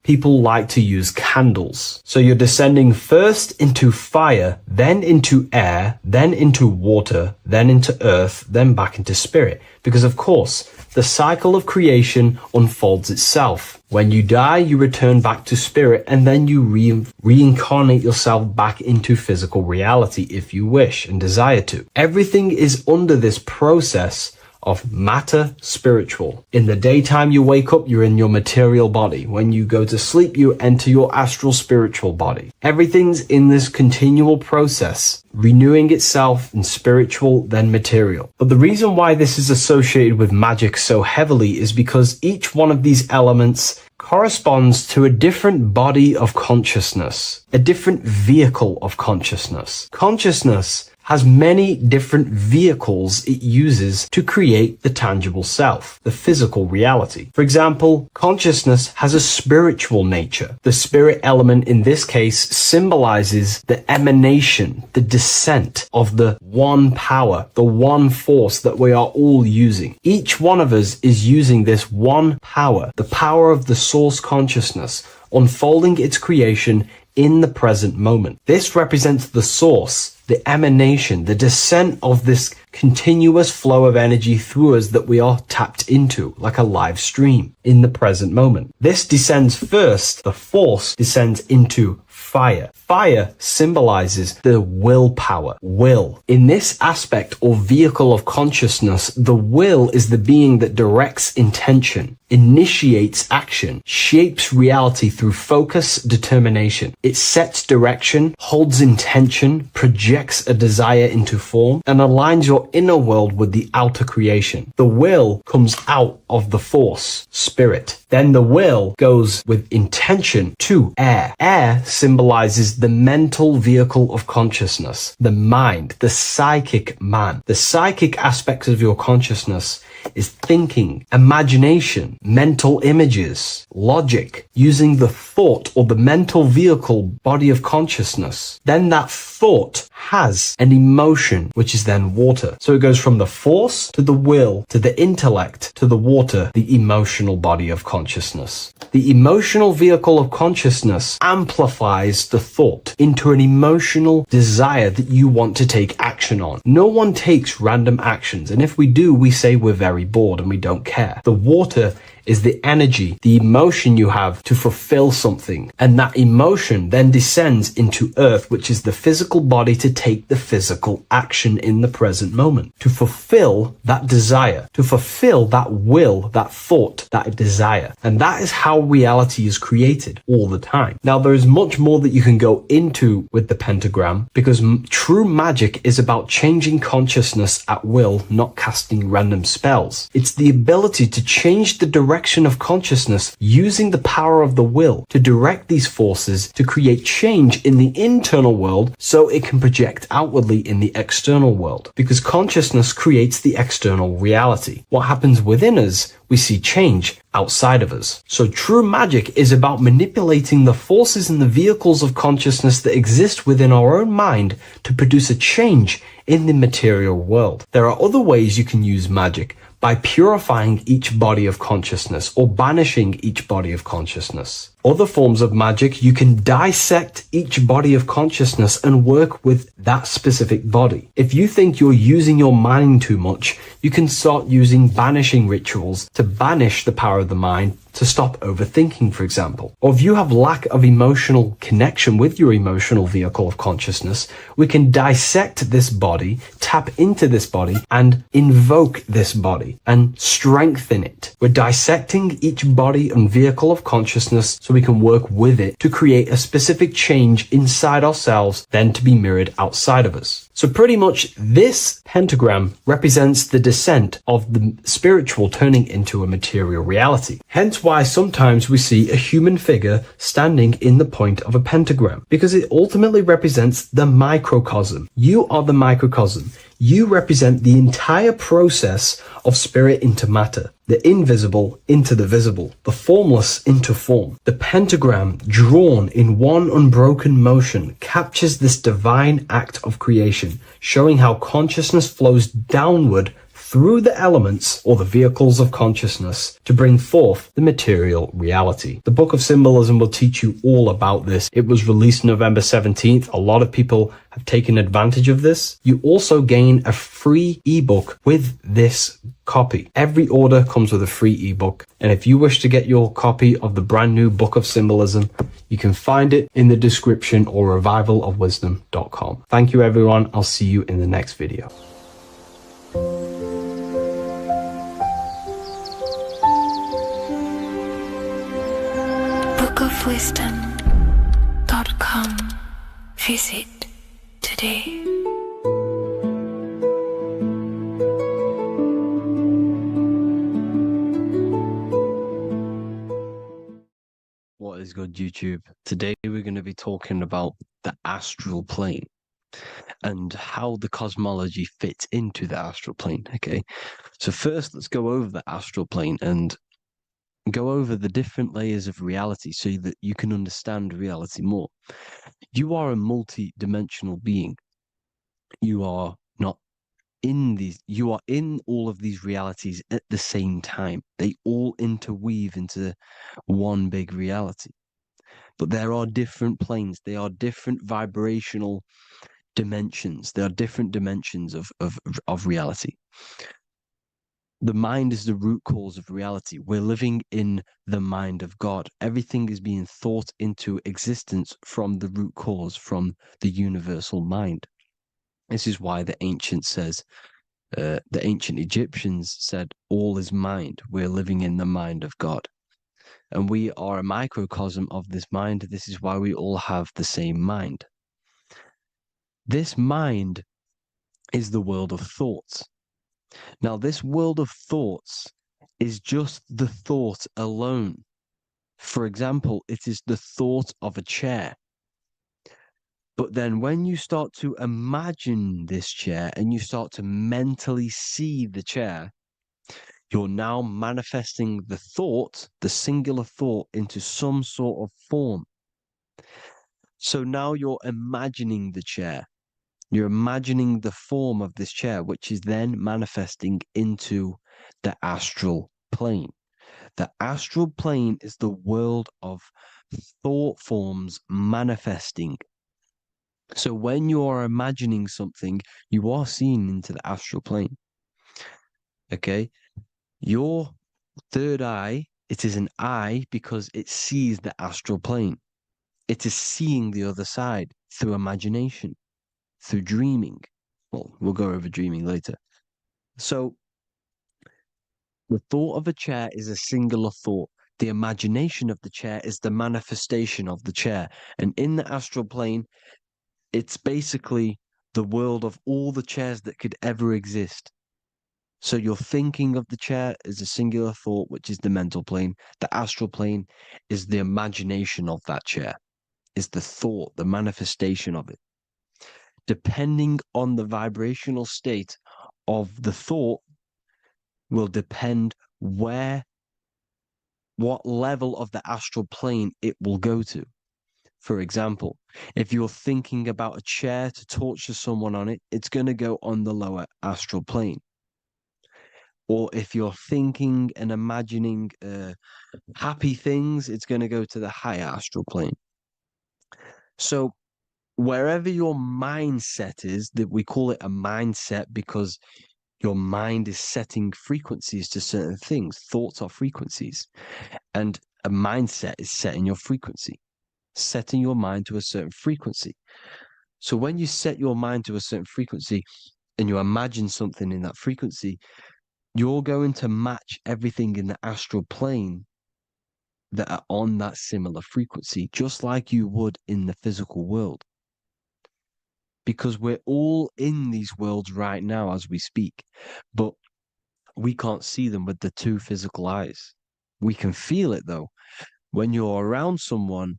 people like to use candles. So you're descending first into fire, then into air, then into water, then into earth, then back into spirit. Because of course, the cycle of creation unfolds itself. When you die, you return back to spirit, and then you reincarnate yourself back into physical reality if you wish and desire to. Everything is under this process of matter spiritual. In the daytime you wake up, you're in your material body. When you go to sleep, you enter your astral spiritual body. Everything's in this continual process, renewing itself in spiritual, then material. But the reason why this is associated with magic so heavily is because each one of these elements corresponds to a different body of consciousness, a different vehicle of consciousness. Consciousness has many different vehicles it uses to create the tangible self, the physical reality. For example, consciousness has a spiritual nature. The spirit element in this case symbolizes the emanation, the descent of the one power, the one force that we are all using. Each one of us is using this one power, the power of the source consciousness, unfolding its creation in the present moment. This represents the source, the emanation, the descent of this continuous flow of energy through us that we are tapped into, like a live stream in the present moment. This descends first, the force descends into fire. Fire symbolizes the willpower, will. In this aspect or vehicle of consciousness, the will is the being that directs intention, initiates action, shapes reality through focus, determination. It sets direction, holds intention, projects a desire into form, and aligns your inner world with the outer creation. The will comes out of the force, spirit. Then the will goes with intention to air. Air symbolizes the mental vehicle of consciousness, the mind, the psychic man. The psychic aspects of your consciousness is thinking, imagination, mental images, logic, using the thought or the mental vehicle body of consciousness. Then that thought has an emotion, which is then water. So it goes from the force to the will to the intellect to the water, the emotional body of consciousness. The emotional vehicle of consciousness amplifies the thought into an emotional desire that you want to take action on. No one takes random actions, and if we do, we say we're very bored and we don't care. The water is the energy, the emotion you have to fulfill something. And that emotion then descends into earth, which is the physical body to take the physical action in the present moment, to fulfill that desire, to fulfill that will, that thought, that desire. And that is how reality is created all the time. Now, there is much more that you can go into with the pentagram, because true magic is about changing consciousness at will, not casting random spells. It's the ability to change the direction of consciousness using the power of the will to direct these forces to create change in the internal world so it can project outwardly in the external world. Because consciousness creates the external reality. What happens within us, we see change outside of us. So true magic is about manipulating the forces and the vehicles of consciousness that exist within our own mind to produce a change in the material world. There are other ways you can use magic, by purifying each body of consciousness or banishing each body of consciousness. Other forms of magic, you can dissect each body of consciousness and work with that specific body. If you think you're using your mind too much, you can start using banishing rituals to banish the power of the mind, to stop overthinking, for example. Or if you have lack of emotional connection with your emotional vehicle of consciousness, we can dissect this body, tap into this body, and invoke this body and strengthen it. We're dissecting each body and vehicle of consciousness so we can work with it to create a specific change inside ourselves, then to be mirrored outside of us. So pretty much this pentagram represents the descent of the spiritual turning into a material reality. Hence why sometimes we see a human figure standing in the point of a pentagram, because it ultimately represents the microcosm. You are the microcosm. You represent the entire process of spirit into matter, the invisible into the visible, the formless into form. The pentagram, drawn in one unbroken motion, captures this divine act of creation, showing how consciousness flows downward through the elements or the vehicles of consciousness to bring forth the material reality. The Book of Symbolism will teach you all about this. It was released November 17th. A lot of people have taken advantage of this. You also gain a free ebook with this copy. Every order comes with a free ebook. And if you wish to get your copy of the brand new Book of Symbolism, you can find it in the description or revivalofwisdom.com. Thank you, everyone. I'll see you in the next video. bookofwisdom.com. Visit today. What is good, YouTube? Today we're going to be talking about the astral plane and how the cosmology fits into the astral plane. Okay, so first let's go over the astral plane and go over the different layers of reality so that you can understand reality more. You are a multi-dimensional being. You are not in these, you are in all of these realities at the same time. They all interweave into one big reality. But there are different planes. They are different vibrational dimensions. There are different dimensions of reality. The mind is the root cause of reality. We're living in the mind of God. Everything is being thought into existence from the root cause, from the universal mind. This is why the ancient Egyptians said, all is mind. We're living in the mind of God. And we are a microcosm of this mind. This is why we all have the same mind. This mind is the world of thoughts. Now, this world of thoughts is just the thought alone. For example, it is the thought of a chair. But then when you start to imagine this chair and you start to mentally see the chair, you're now manifesting the thought, the singular thought, into some sort of form. So now you're imagining the chair. You're imagining the form of this chair, which is then manifesting into the astral plane. The astral plane is the world of thought forms manifesting. So when you are imagining something, you are seeing into the astral plane. Okay? Your third eye It is an eye because it sees the astral plane. It is seeing the other side through imagination, through dreaming. Well, we'll go over dreaming later. So the thought of a chair is a singular thought. The imagination of the chair is the manifestation of the chair. And in the astral plane, it's basically the world of all the chairs that could ever exist. So you're thinking of the chair as a singular thought, which is the mental plane. The astral plane is the imagination of that chair, is the thought, the manifestation of it. Depending on the vibrational state of the thought will depend what level of the astral plane it will go to. For example, if you're thinking about a chair to torture someone on it, it's going to go on the lower astral plane. Or if you're thinking and imagining happy things, it's going to go to the higher astral plane. So wherever your mindset is, that we call it a mindset because your mind is setting frequencies to certain things. Thoughts are frequencies. And a mindset is setting your frequency, setting your mind to a certain frequency. So when you set your mind to a certain frequency and you imagine something in that frequency, you're going to match everything in the astral plane that are on that similar frequency, just like you would in the physical world. Because we're all in these worlds right now as we speak, but we can't see them with the two physical eyes. We can feel it though. When you're around someone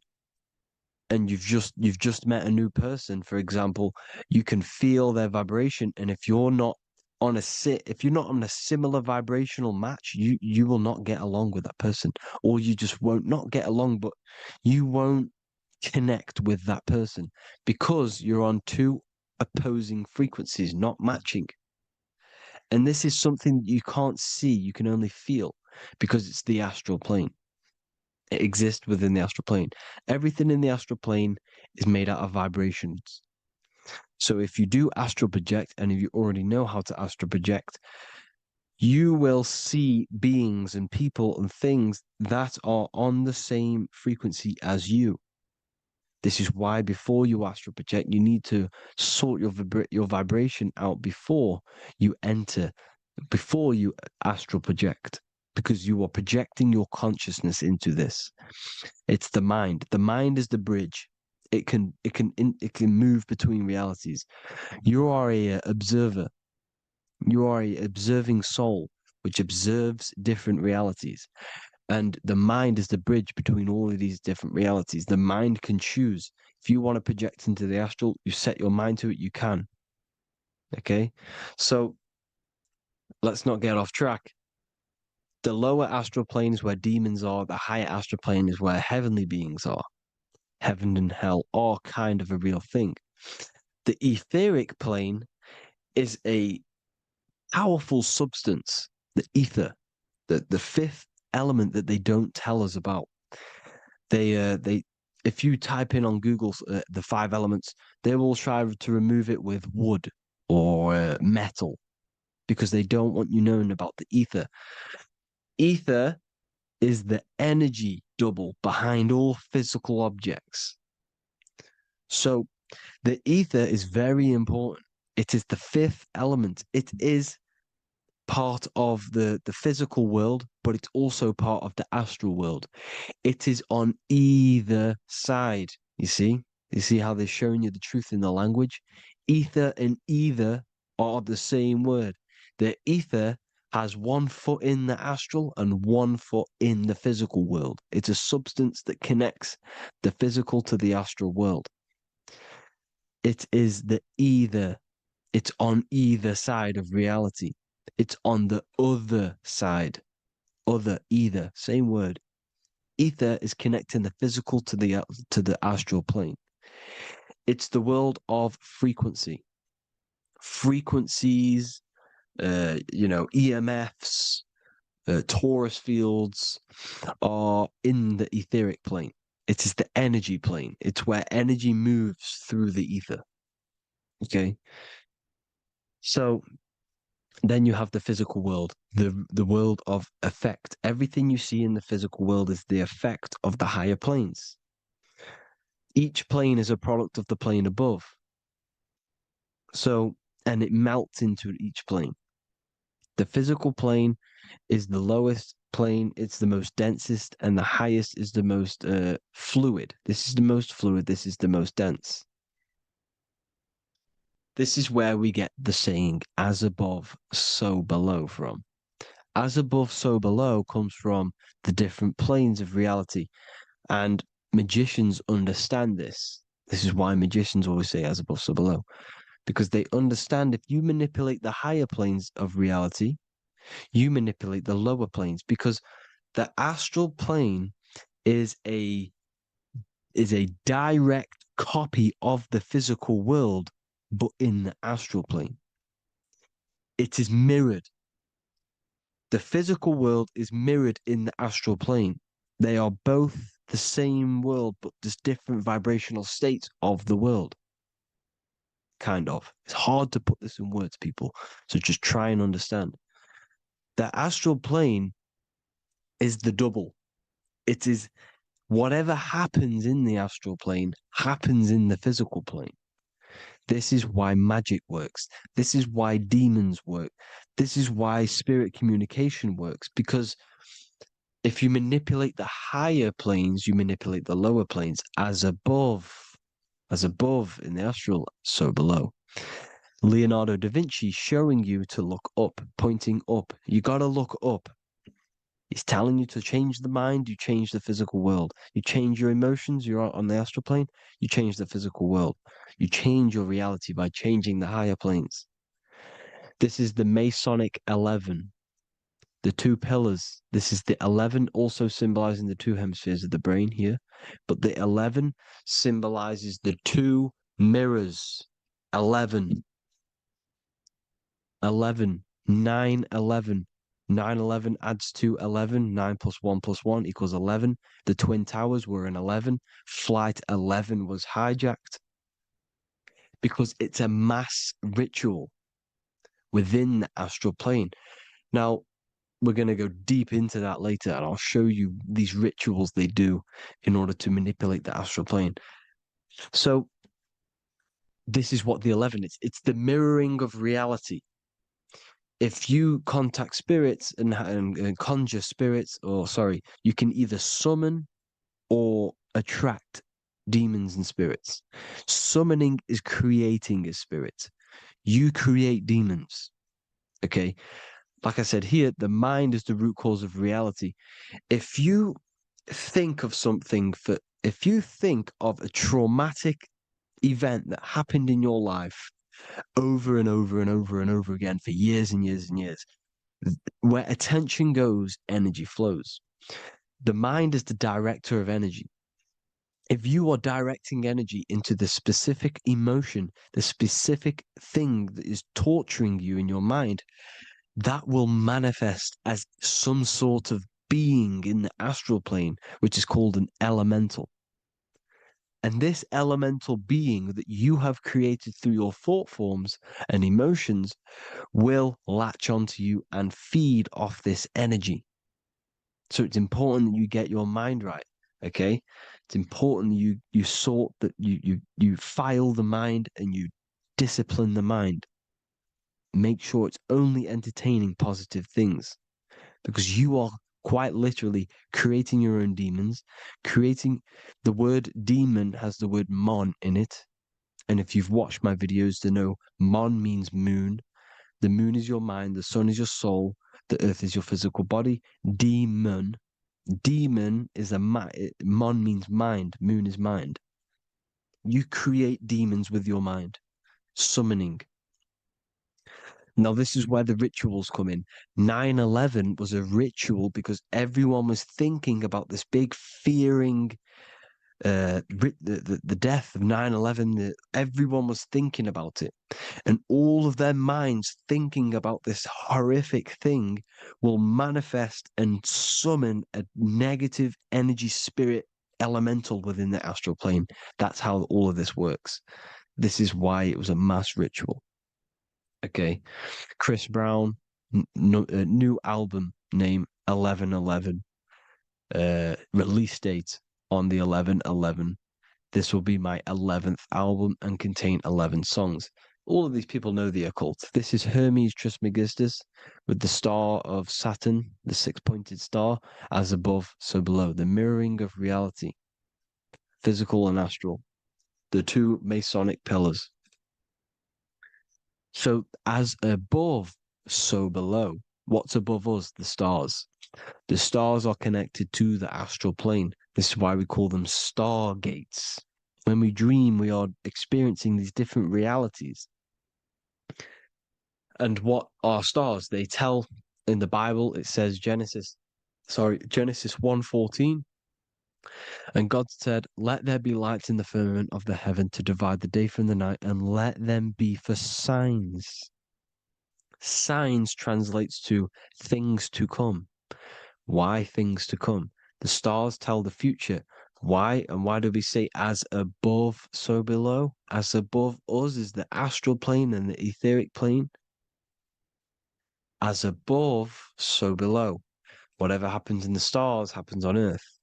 and you've just met a new person, for example, you can feel their vibration. And if you're not on a similar vibrational match, you will not get along with that person, or you just won't not get along, but you won't connect with that person because you're on two opposing frequencies, not matching. And this is something that you can't see, you can only feel because it's the astral plane. It exists within the astral plane. Everything in the astral plane is made out of vibrations. So if you do astral project, and if you already know how to astral project, you will see beings and people and things that are on the same frequency as you. This is why before you astral project, you need to sort your vibration out before you astral project, because you are projecting your consciousness into this. It's the mind. The mind is the bridge. It can move between realities. You are a observer. You are a observing soul which observes different realities. And the mind is the bridge between all of these different realities. The mind can choose. If you want to project into the astral, you set your mind to it, you can. Okay? So let's not get off track. The lower astral plane is where demons are. The higher astral plane is where heavenly beings are. Heaven and hell are kind of a real thing. The etheric plane is a powerful substance, the ether, the fifth element that they don't tell us about. If you type in on Google the 5 elements, they will try to remove it with wood or metal because they don't want you knowing about the ether. Ether is the energy double behind all physical objects. So the ether is very important. It is the 5th element. It is part of the physical world, but it's also part of the astral world. It is on either side. You see how they're showing you the truth in the language? Ether and either are the same word. The ether has 1 foot in the astral and 1 foot in the physical world. It's a substance that connects the physical to the astral world. It is the either. It's on either side of reality. It's on the other side. Other, either, same word. Ether is connecting the physical to the astral plane. It's the world of frequency. Frequencies, EMFs, torus fields are in the etheric plane. It is the energy plane. It's where energy moves through the ether. Okay? So Then you have the physical world, the world of effect. Everything you see in the physical world is the effect of the higher planes. Each plane is a product of the plane above. So, and it melts into each plane. The physical plane is the lowest plane, it's the most densest, and the highest is the most fluid. This is the most fluid, this is the most dense. This is where we get the saying, as above, so below from. As above, so below comes from the different planes of reality. And magicians understand this. This is why magicians always say as above, so below. Because they understand if you manipulate the higher planes of reality, you manipulate the lower planes. Because the astral plane is a direct copy of the physical world, but in the astral plane. It is mirrored. The physical world is mirrored in the astral plane. They are both the same world, but just different vibrational states of the world. Kind of. It's hard to put this in words, people. So just try and understand. The astral plane is the double. It is whatever happens in the astral plane happens in the physical plane. This is why magic works. This is why demons work. This is why spirit communication works. Because if you manipulate the higher planes, you manipulate the lower planes. As above in the astral, so below. Leonardo da Vinci showing you to look up, pointing up. You got to look up. He's telling you to change the mind, you change the physical world. You change your emotions, you're on the astral plane, you change the physical world. You change your reality by changing the higher planes. This is the Masonic 11, the two pillars. This is the 11 also symbolizing the two hemispheres of the brain here. But the 11 symbolizes the two mirrors. 11, 9, 11. 9, 11 adds to 11. 9 plus 1 plus 1 equals 11. The Twin Towers were an 11. Flight 11 was hijacked. Because it's a mass ritual within the astral plane. Now, we're going to go deep into that later, and I'll show you these rituals they do in order to manipulate the astral plane. So, this is what the 11 is. It's the mirroring of reality. If you contact spirits and conjure spirits, you can either summon or attract demons and spirits. Summoning is creating a spirit. You create demons. Okay? Like I said here, the mind is the root cause of reality. If you think of if you think of a traumatic event that happened in your life over and over and over and over again for years and years and years, where attention goes, energy flows. The mind is the director of energy. If you are directing energy into the specific emotion, the specific thing that is torturing you in your mind, that will manifest as some sort of being in the astral plane, which is called an elemental. And this elemental being that you have created through your thought forms and emotions will latch onto you and feed off this energy. So it's important that you get your mind right, okay? It's important that you sort that you file the mind and you discipline the mind. Make sure it's only entertaining positive things, because you are quite literally creating your own demons. The word demon has the word mon in it. And if you've watched my videos to know, mon means moon. The moon is your mind, the sun is your soul, the earth is your physical body. Demon is mon means mind, moon is mind. You create demons with your mind. Summoning. Now, this is where the rituals come in. 9/11 was a ritual because everyone was thinking about this big fearing, the death of 9/11. Everyone was thinking about it. And all of their minds thinking about this horrific thing will manifest and summon a negative energy spirit elemental within the astral plane. That's how all of this works. This is why it was a mass ritual. Okay. Chris Brown, new album name 1111. Release date on the 11/11. This will be my 11th album and contain 11 songs. All of these people know the occult. This is Hermes Trismegistus with the star of Saturn, the six-pointed star, as above, so below. The mirroring of reality, physical and astral. The two Masonic pillars. So as above, so below. What's above us? The stars. The stars are connected to the astral plane. This is why we call them stargates. When we dream, we are experiencing these different realities. And what are stars? They tell in the Bible, it says Genesis 1:14. And God said, "Let there be lights in the firmament of the heaven to divide the day from the night, and let them be for signs." Signs translates to things to come. Why things to come? The stars tell the future. Why? And why do we say as above, so below? As above us is the astral plane and the etheric plane. As above, so below. Whatever happens in the stars happens on Earth.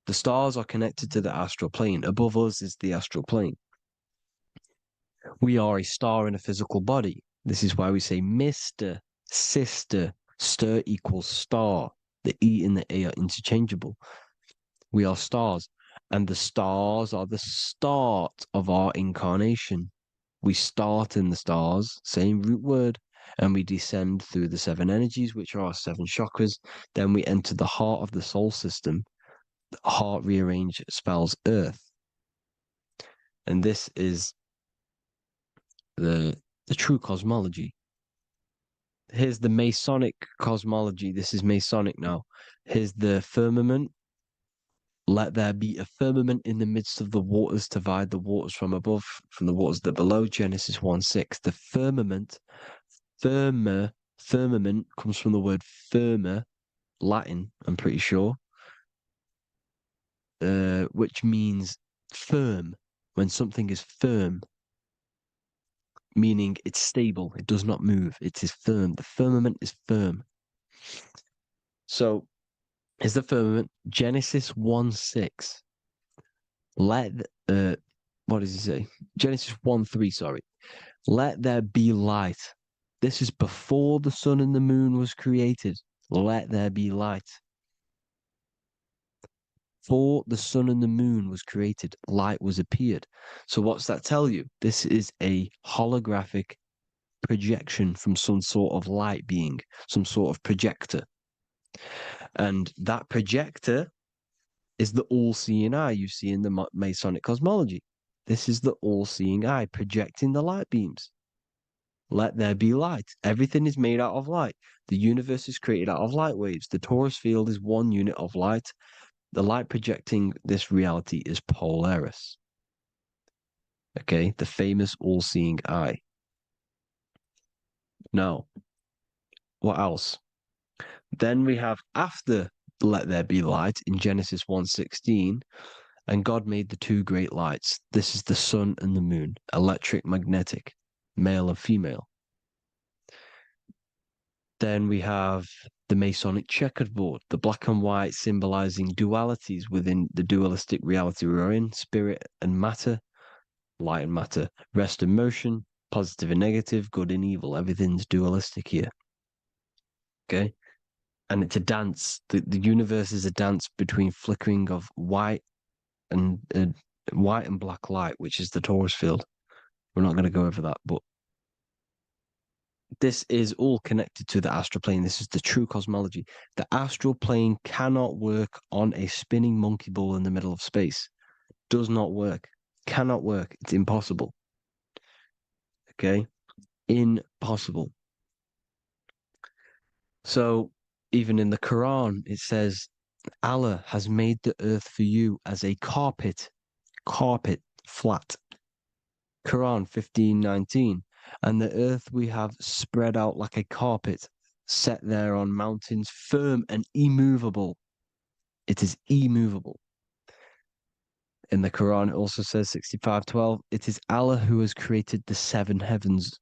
The stars are connected to the astral plane. Above us is the astral plane. We are a star in a physical body. This is why we say Mr., sister, stir equals star. The E and the A are interchangeable. We are stars, and the stars are the start of our incarnation. We start in the stars, same root word, and we descend through the seven energies, which are our seven chakras. Then we enter the heart of the soul system. The heart rearranged spells earth. And this is the true cosmology. Here's the Masonic cosmology. This is Masonic now. Here's the firmament. Let there be a firmament in the midst of the waters to divide the waters from above, from the waters that below. Genesis 1:6. The firmament, firmament comes from the word firma, Latin, I'm pretty sure, which means firm. When something is firm, meaning it's stable, it does not move, it is firm. The firmament is firm. So, is the firmament Genesis 1:6. What does he say? Genesis 1:3, sorry. Let there be light. This is before the sun and the moon was created. Let there be light. Before the sun and the moon was created, light was appeared. So what's that tell you? This is a holographic projection from some sort of light being, some sort of projector. And that projector is the all-seeing eye you see in the Masonic cosmology. This is the all-seeing eye projecting the light beams. Let there be light. Everything is made out of light. The universe is created out of light waves. The torus field is one unit of light. The light projecting this reality is Polaris. Okay, the famous all-seeing eye. Now, what else? Then we have after let there be light in Genesis 1:16, and God made the two great lights. This is the sun and the moon, electric, magnetic, male and female. Then we have the Masonic checkered board, the black and white symbolizing dualities within the dualistic reality we're in, spirit and matter, light and matter, rest and motion, positive and negative, good and evil. Everything's dualistic here. Okay? And it's a dance. The universe is a dance between flickering of white and black light, which is the torus field. We're not going to go over that, but this is all connected to the astral plane. This is the true cosmology. The astral plane cannot work on a spinning monkey ball in the middle of space. Does not work. Cannot work. It's impossible. Okay? Impossible. So, even in the Quran, it says, Allah has made the earth for you as a carpet, flat. Quran 15:19. And the earth we have spread out like a carpet, set there on mountains, firm and immovable. It is immovable. In the Quran, it also says 65:12, it is Allah who has created the seven heavens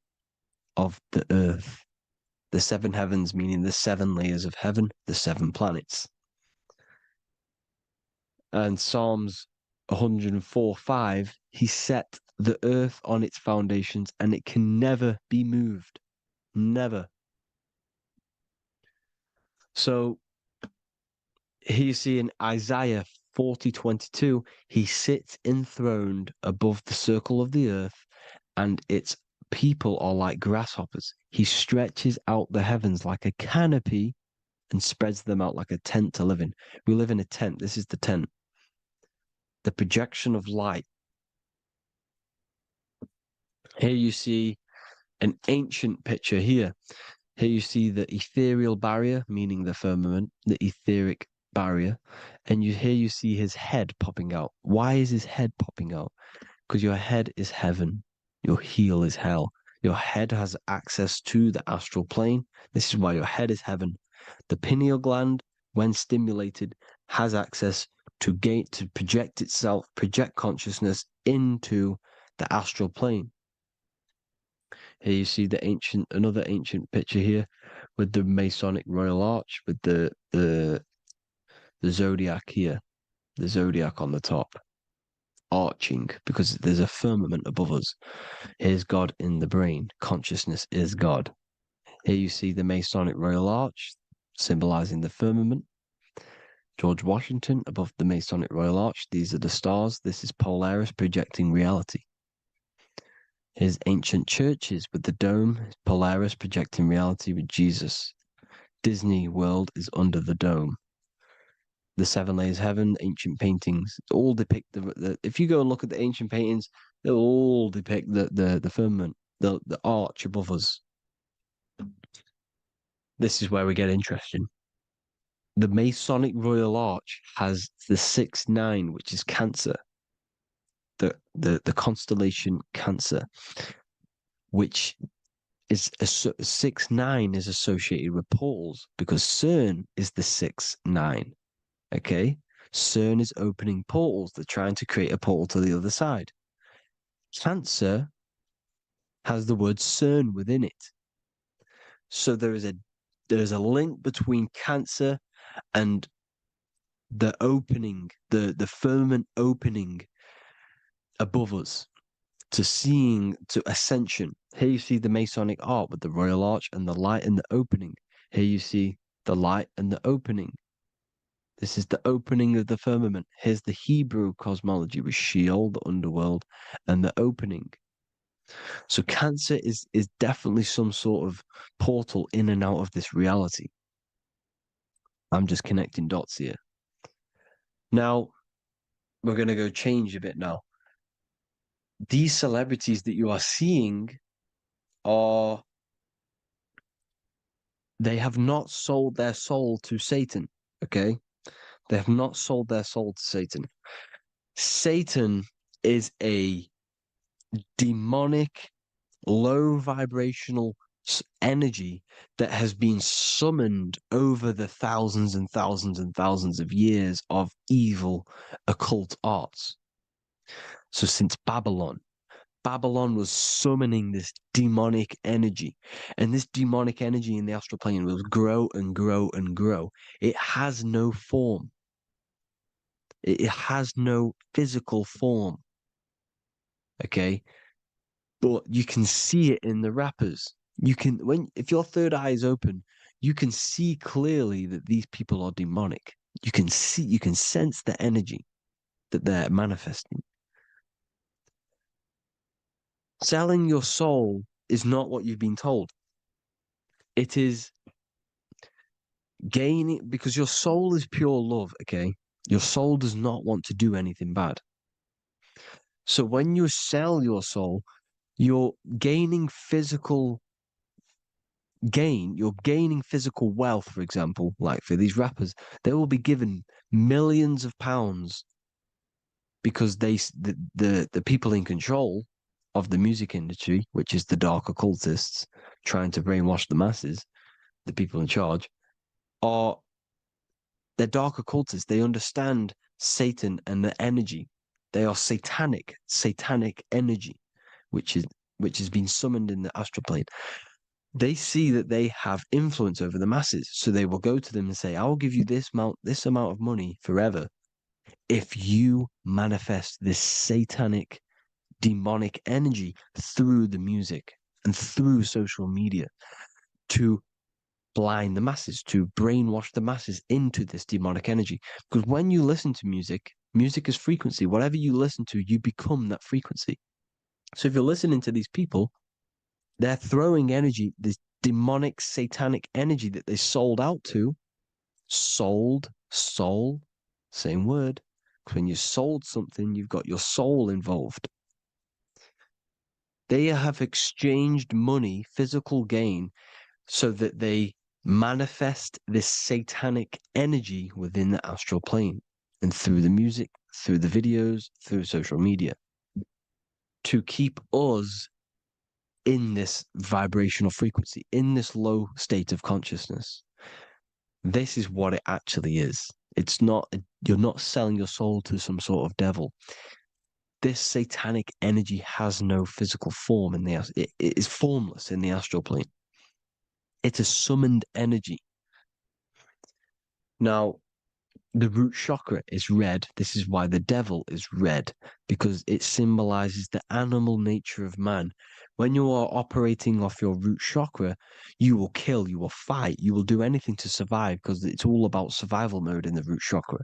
of the earth. The seven heavens, meaning the 7 layers of heaven, the 7 planets. And Psalms 104:5, he set the earth on its foundations and it can never be moved. Never. So here you see in Isaiah 40:22, he sits enthroned above the circle of the earth, and its people are like grasshoppers. He stretches out the heavens like a canopy and spreads them out like a tent to live in. We live in a tent. This is the tent. The projection of light. Here you see an ancient picture here. Here you see the ethereal barrier, meaning the firmament, the etheric barrier. And here you see his head popping out. Why is his head popping out? Because your head is heaven. Your heel is hell. Your head has access to the astral plane. This is why your head is heaven. The pineal gland, when stimulated, has access to project itself, project consciousness into the astral plane. Here you see another ancient picture here with the Masonic Royal Arch, with the zodiac here, the zodiac on the top, arching, because there's a firmament above us. Here's God in the brain. Consciousness is God. Here you see the Masonic Royal Arch, symbolizing the firmament. George Washington above the Masonic Royal Arch. These are the stars. This is Polaris projecting reality. Here's ancient churches with the dome. Polaris projecting reality with Jesus. Disney World is under the dome. The 7 layers of heaven, ancient paintings, all depict if you go and look at the ancient paintings, they'll all depict the firmament, the arch above us. This is where we get interesting. The Masonic Royal Arch has the 6-9, which is Cancer. The constellation Cancer, which is 6-9 is associated with portals, because CERN is the 6-9. Okay, CERN is opening portals. They're trying to create a portal to the other side. Cancer has the word CERN within it, so there is a link between Cancer and the opening, the firmament opening above us to ascension. Here you see the Masonic Arch with the Royal Arch and the light and the opening. Here you see the light and the opening. This is the opening of the firmament. Here's the Hebrew cosmology with Sheol, the underworld, and the opening. So Cancer is definitely some sort of portal in and out of this reality. I'm just connecting dots here. Now, we're going to go change a bit now. These celebrities that you are seeing they have not sold their soul to Satan, okay? They have not sold their soul to Satan. Satan is a demonic, low vibrational energy that has been summoned over the thousands and thousands and thousands of years of evil occult arts. So since Babylon was summoning this demonic energy, and this demonic energy in the astral plane will grow and grow and grow. It has no form. It has no physical form. Okay? But you can see it in the rappers. If your third eye is open, you can see clearly that these people are demonic. You can sense the energy that they're manifesting. Selling your soul is not what you've been told. It is gaining, because your soul is pure love, okay? Your soul does not want to do anything bad. So when you sell your soul, you're gaining physical gain. You're gaining physical wealth, for example, like for these rappers. They will be given millions of pounds because the people in control of the music industry, which is the dark occultists trying to brainwash the masses, the people in charge, they're dark occultists. They understand Satan and the energy. They are satanic energy, which which has been summoned in the astral plane, they see that they have influence over the masses. So they will go to them and say, I will give you this amount of money forever if you manifest this satanic, demonic energy through the music and through social media to blind the masses, to brainwash the masses into this demonic energy. Because when you listen to music, music is frequency. Whatever you listen to, you become that frequency. So if you're listening to these people, they're throwing energy, this demonic, satanic energy that they sold out to. Sold, soul, same word. When you sold something, you've got your soul involved. They have exchanged money, physical gain, so that they manifest this satanic energy within the astral plane and through the music, through the videos, through social media to keep us in this vibrational frequency, in this low state of consciousness. This is what it actually is. It's not, you're not selling your soul to some sort of devil. This satanic energy has no physical form it is formless in the astral plane. It's a summoned energy. Now, the root chakra is red. This is why the devil is red, because it symbolizes the animal nature of man. When you are operating off your root chakra, you will kill, you will fight, you will do anything to survive, because it's all about survival mode in the root chakra.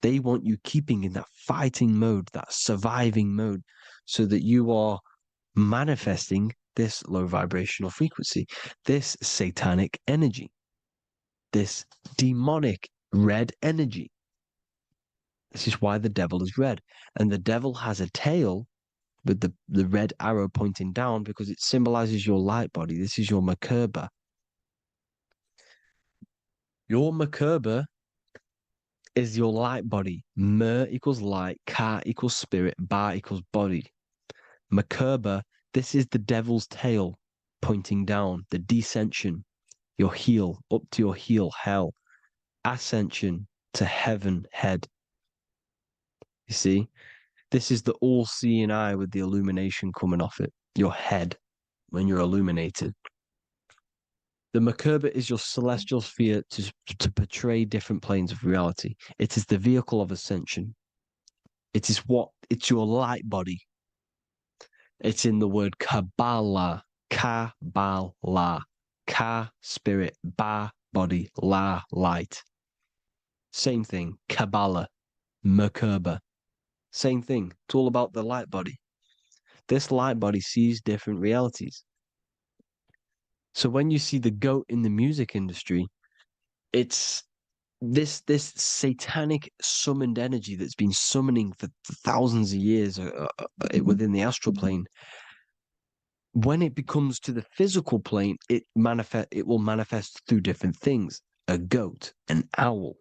They want you keeping in that fighting mode, that surviving mode, so that you are manifesting this low vibrational frequency, this satanic energy, this demonic red energy. This is why the devil is red. And the devil has a tail with the red arrow pointing down because it symbolizes your light body. This is your Merkaba. Your Merkaba is your light body. Mer equals light, Ka equals spirit, Ba equals body. Merkaba, this is the devil's tail pointing down, the descension, your heel, up to your heel, hell. Ascension to heaven, head. You see, this is the all-seeing eye with the illumination coming off it, your head, when you're illuminated. The Merkaba is your celestial sphere to portray different planes of reality. It is the vehicle of ascension. It's your light body. It's in the word Kabbalah, Kabbalah, Ka, spirit, Ba, body, La, light. Same thing, Kabbalah, Merkaba. Same thing. It's all about the light body. This light body sees different realities. So when you see the goat in the music industry, it's this satanic summoned energy that's been summoning for thousands of years within the astral plane. When it becomes to the physical plane, it will manifest through different things. A goat, an owl,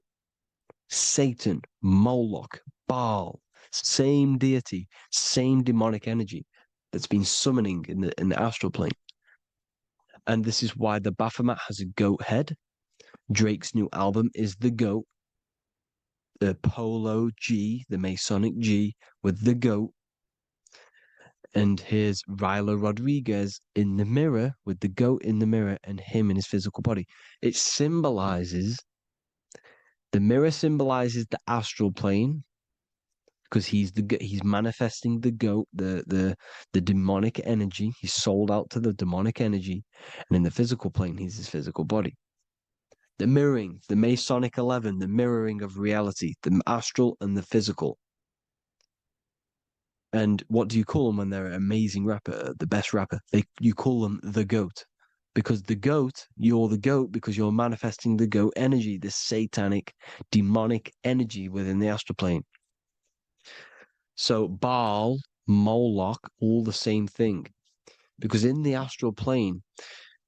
Satan, Moloch, Baal, same deity, same demonic energy that's been summoning in the astral plane. And this is why the Baphomet has a goat head. Drake's new album is the goat. The Polo G, the Masonic G, with the goat. And here's Rylo Rodriguez in the mirror with the goat in the mirror and him in his physical body. It symbolizes, the mirror symbolizes the astral plane because he's manifesting the goat, the demonic energy. He's sold out to the demonic energy. And in the physical plane, he's his physical body. The mirroring, the Masonic 11, the mirroring of reality, the astral and the physical. And what do you call them when they're an amazing rapper, the best rapper? You call them the GOAT. Because the GOAT, you're the GOAT because you're manifesting the GOAT energy, this satanic, demonic energy within the astral plane. So Baal, Moloch, all the same thing. Because in the astral plane,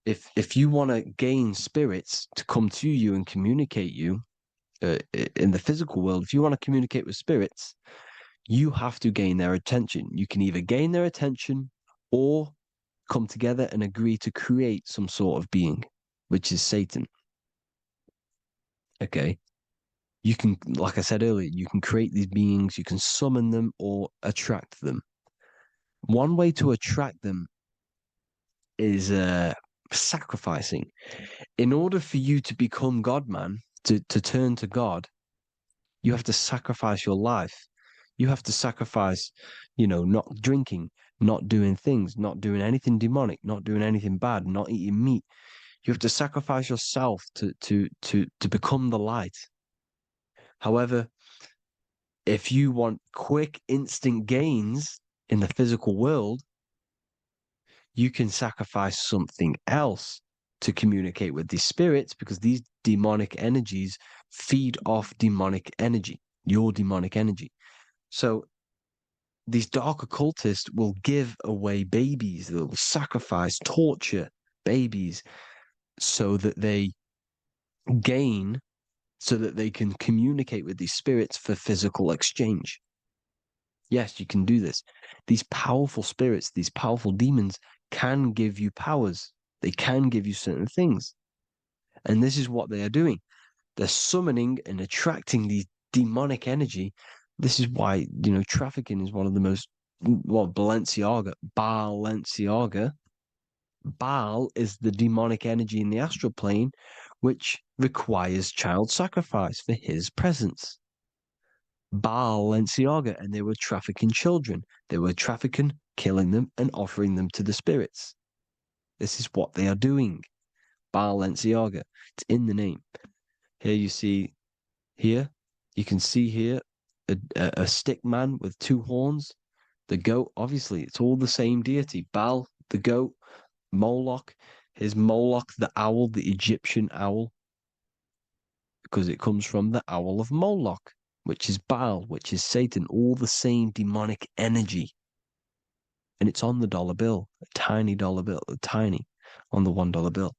if you want to gain spirits to come to you and communicate you in the physical world, if you want to communicate with spirits, you have to gain their attention. You can either gain their attention or come together and agree to create some sort of being, which is Satan. Okay. You can, like I said earlier, you can create these beings, you can summon them or attract them. One way to attract them is sacrificing. In order for you to become God, man, to turn to God, you have to sacrifice your life. You have to sacrifice, not drinking, not doing things, not doing anything demonic, not doing anything bad, not eating meat. You have to sacrifice yourself to become the light. However, if you want quick, instant gains in the physical world, you can sacrifice something else to communicate with these spirits, because these demonic energies feed off demonic energy, your demonic energy. So these dark occultists will give away babies, they'll sacrifice, torture babies so that they gain, so that they can communicate with these spirits for physical exchange. Yes, you can do this. These powerful spirits, these powerful demons can give you powers. They can give you certain things. And this is what they are doing. They're summoning and attracting these demonic energy. This is why, trafficking is one of the most, Balenciaga. Baal is the demonic energy in the astral plane, which requires child sacrifice for his presence. Balenciaga, and they were trafficking children. They were trafficking, killing them, and offering them to the spirits. This is what they are doing. Balenciaga. It's in the name. Here you see, you can see here a stick man with two horns. The goat, obviously, it's all the same deity. Baal, the goat. Moloch, here's Moloch, the owl, the Egyptian owl, because it comes from the owl of Moloch, which is Baal, which is Satan, all the same demonic energy. And it's on the dollar bill, a tiny dollar bill, tiny, on the $1 bill.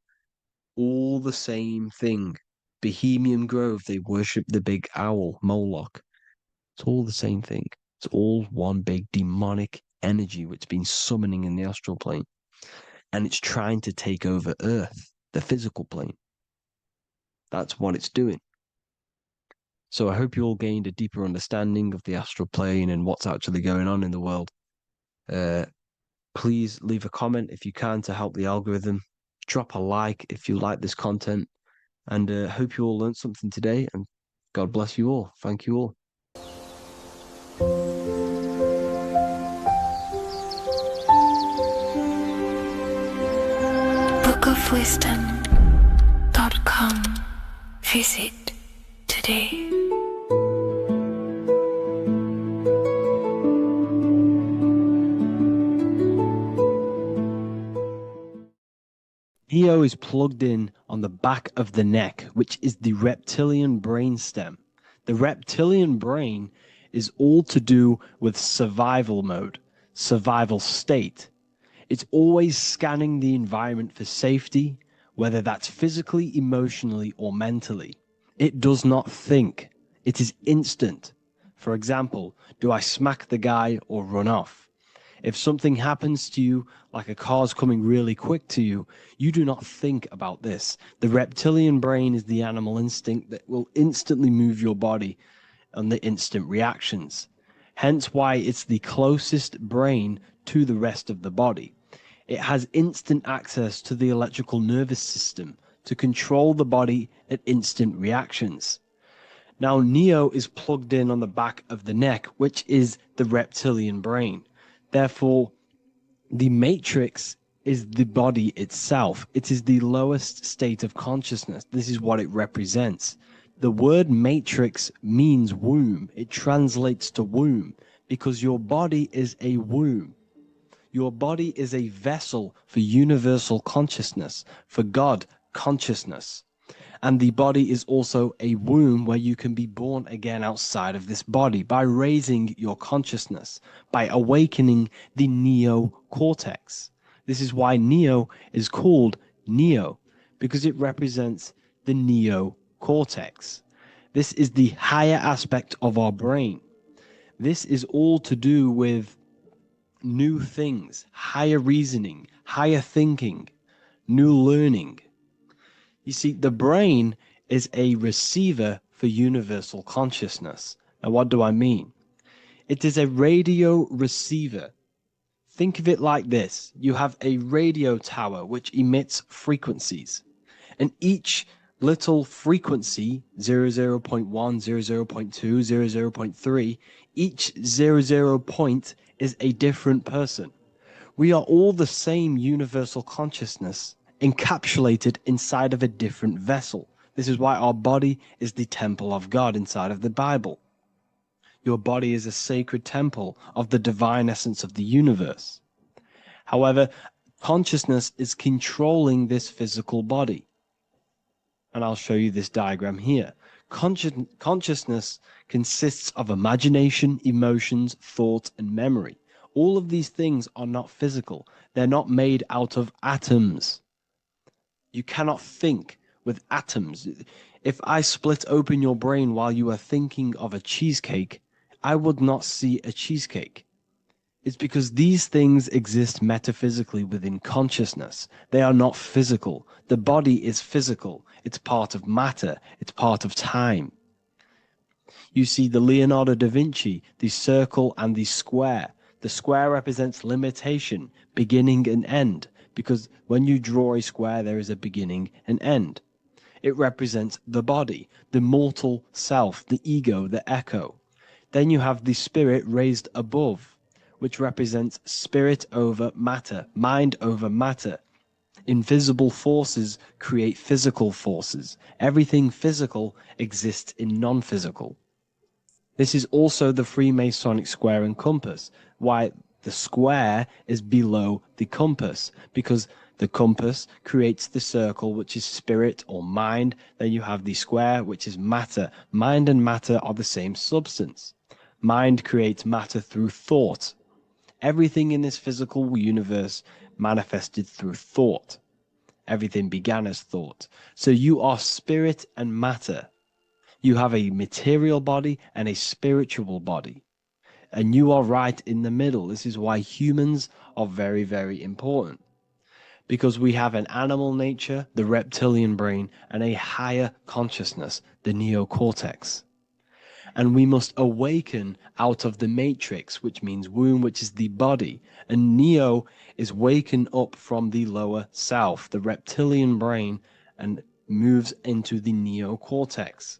All the same thing. Bohemian Grove, they worship the big owl, Moloch. It's all the same thing. It's all one big demonic energy which has been summoning in the astral plane. And it's trying to take over Earth, the physical plane. That's what it's doing. So I hope you all gained a deeper understanding of the astral plane and what's actually going on in the world. Please leave a comment if you can to help the algorithm. Drop a like if you like this content. And hope you all learned something today. And God bless you all. Thank you all. bookofwisdom.com. Visit today. Neo is plugged in on the back of the neck, which is the reptilian brain stem. The reptilian brain is all to do with survival mode, survival state. It's always scanning the environment for safety, whether that's physically, emotionally, or mentally. It does not think. It is instant. For example, do I smack the guy or run off? If something happens to you, like a car's coming really quick to you, you do not think about this. The reptilian brain is the animal instinct that will instantly move your body on the instant reactions. Hence why it's the closest brain to the rest of the body. It has instant access to the electrical nervous system to control the body at instant reactions. Now, Neo is plugged in on the back of the neck, which is the reptilian brain. Therefore, the matrix is the body itself. It is the lowest state of consciousness. This is what it represents. The word matrix means womb. It translates to womb because your body is a womb. Your body is a vessel for universal consciousness, for God consciousness. And the body is also a womb where you can be born again outside of this body by raising your consciousness, by awakening the neocortex. This is why Neo is called Neo, because it represents the neocortex. This is the higher aspect of our brain. This is all to do with new things, higher reasoning, higher thinking, new learning. You see, the brain is a receiver for universal consciousness. Now, what do I mean? It is a radio receiver Think of it like this. You have a radio tower which emits frequencies, and each little frequency, 00.1, 00.2, 00.3, each 00 point is a different person. We are all the same universal consciousness encapsulated inside of a different vessel. This is why our body is the temple of God inside of the Bible. Your body is a sacred temple of the divine essence of the universe. However, consciousness is controlling this physical body. And I'll show you this diagram here. Consciousness consists of imagination, emotions, thought, and memory. All of these things are not physical. They're not made out of atoms. You cannot think with atoms. If I split open your brain while you are thinking of a cheesecake, I would not see a cheesecake. It's because these things exist metaphysically within consciousness. They are not physical. The body is physical. It's part of matter. It's part of time. You see the Leonardo da Vinci, the circle and the square. The square represents limitation, beginning and end, because when you draw a square, there is a beginning and end. It represents the body, the mortal self, the ego, the echo. Then you have the spirit raised above, which represents spirit over matter, mind over matter. Invisible forces create physical forces. Everything physical exists in non-physical. This is also the Freemasonic square and compass, why the square is below the compass, because the compass creates the circle, which is spirit or mind. Then you have the square, which is matter. Mind and matter are the same substance. Mind creates matter through thought. Everything in this physical universe manifested through thought. Everything began as thought. So you are spirit and matter. You have a material body and a spiritual body. And you are right in the middle. This is why humans are very, very important. Because we have an animal nature, the reptilian brain, and a higher consciousness, the neocortex. And we must awaken out of the matrix, which means womb, which is the body. And neo is waken up from the lower self, the reptilian brain, and moves into the neocortex.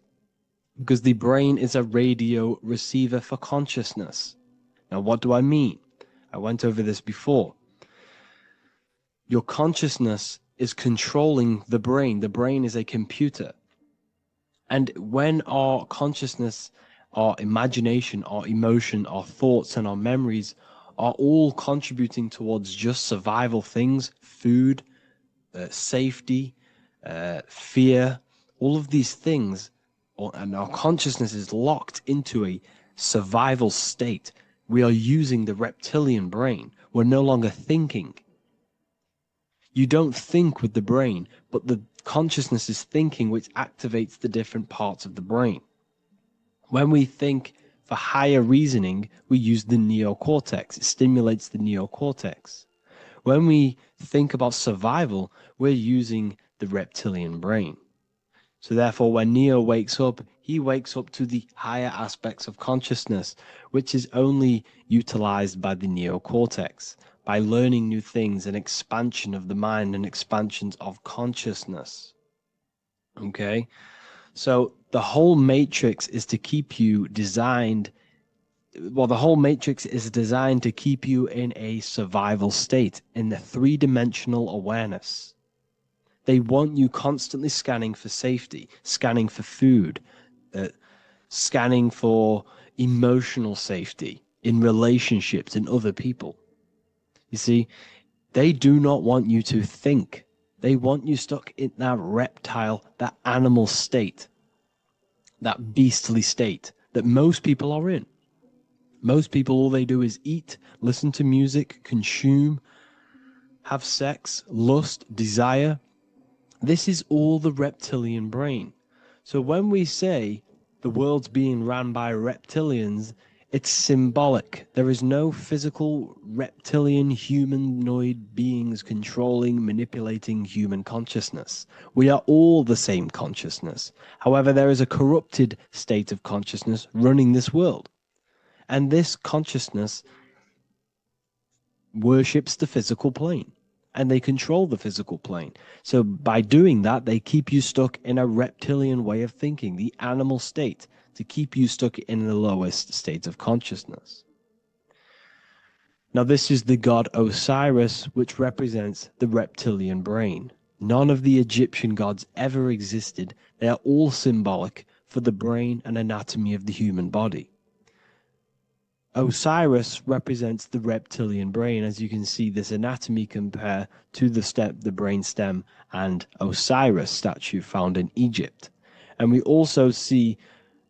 Because the brain is a radio receiver for consciousness. Now, what do I mean? I went over this before. Your consciousness is controlling the brain. The brain is a computer. And when our consciousness, our imagination, our emotion, our thoughts, and our memories are all contributing towards just survival things, food, safety, fear, all of these things, and our consciousness is locked into a survival state, we are using the reptilian brain. We're no longer thinking. You don't think with the brain, but the consciousness is thinking, which activates the different parts of the brain. When we think for higher reasoning, we use the neocortex. It stimulates the neocortex. When we think about survival, we're using the reptilian brain. So therefore, when Neo wakes up, he wakes up to the higher aspects of consciousness, which is only utilized by the neocortex, by learning new things and expansion of the mind and expansions of consciousness. Okay? So the whole matrix is to keep you designed, well, the whole matrix is designed to keep you in a survival state, in the three-dimensional awareness. They want you constantly scanning for safety, scanning for food, scanning for emotional safety in relationships and other people. You see, they do not want you to think. They want you stuck in that reptile, that animal state, that beastly state that most people are in. Most people, all they do is eat, listen to music, consume, have sex, lust, desire. This is all the reptilian brain. So when we say the world's being ran by reptilians, it's symbolic. There is no physical reptilian humanoid beings controlling, manipulating human consciousness. We are all the same consciousness. However, there is a corrupted state of consciousness running this world. And this consciousness worships the physical plane, and they control the physical plane. So by doing that, they keep you stuck in a reptilian way of thinking, the animal state, to keep you stuck in the lowest state of consciousness. Now, this is the god Osiris, which represents the reptilian brain. None of the Egyptian gods ever existed. They are all symbolic for the brain and anatomy of the human body. Osiris represents the reptilian brain. As you can see, this anatomy compare to the brain stem and Osiris statue found in Egypt. And we also see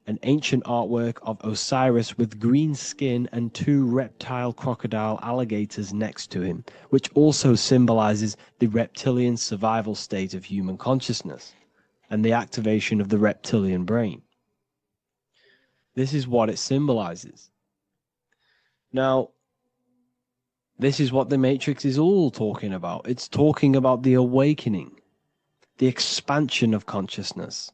an ancient artwork of Osiris with green skin and two reptile crocodile alligators next to him, which also symbolizes the reptilian survival state of human consciousness and the activation of the reptilian brain. This is what it symbolizes. Now, this is what the Matrix is all talking about. It's talking about the awakening, the expansion of consciousness.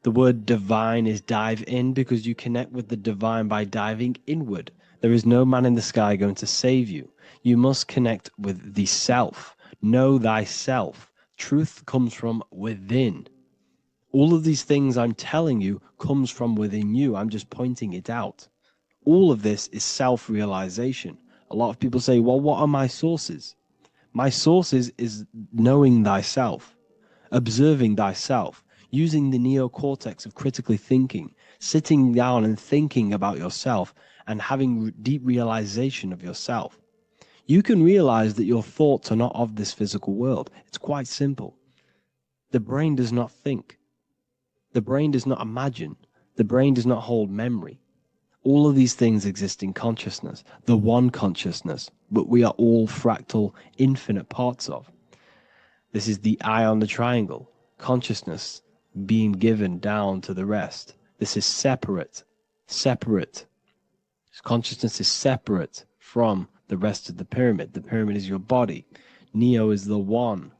The word divine is dive in because you connect with the divine by diving inward. There is no man in the sky going to save you. You must connect with the self. Know thyself. Truth comes from within. All of these things I'm telling you comes from within you. I'm just pointing it out. All of this is self-realization. A lot of people say, well, what are my sources? My sources is knowing thyself, observing thyself, using the neocortex of critically thinking, sitting down and thinking about yourself and having deep realization of yourself. You can realize that your thoughts are not of this physical world. It's quite simple. The brain does not think. The brain does not imagine. The brain does not hold memory. All of these things exist in consciousness, the one consciousness, but we are all fractal, infinite parts of. This is the eye on the triangle, consciousness being given down to the rest. This is separate. Consciousness is separate from the rest of the pyramid. The pyramid is your body. Neo is the one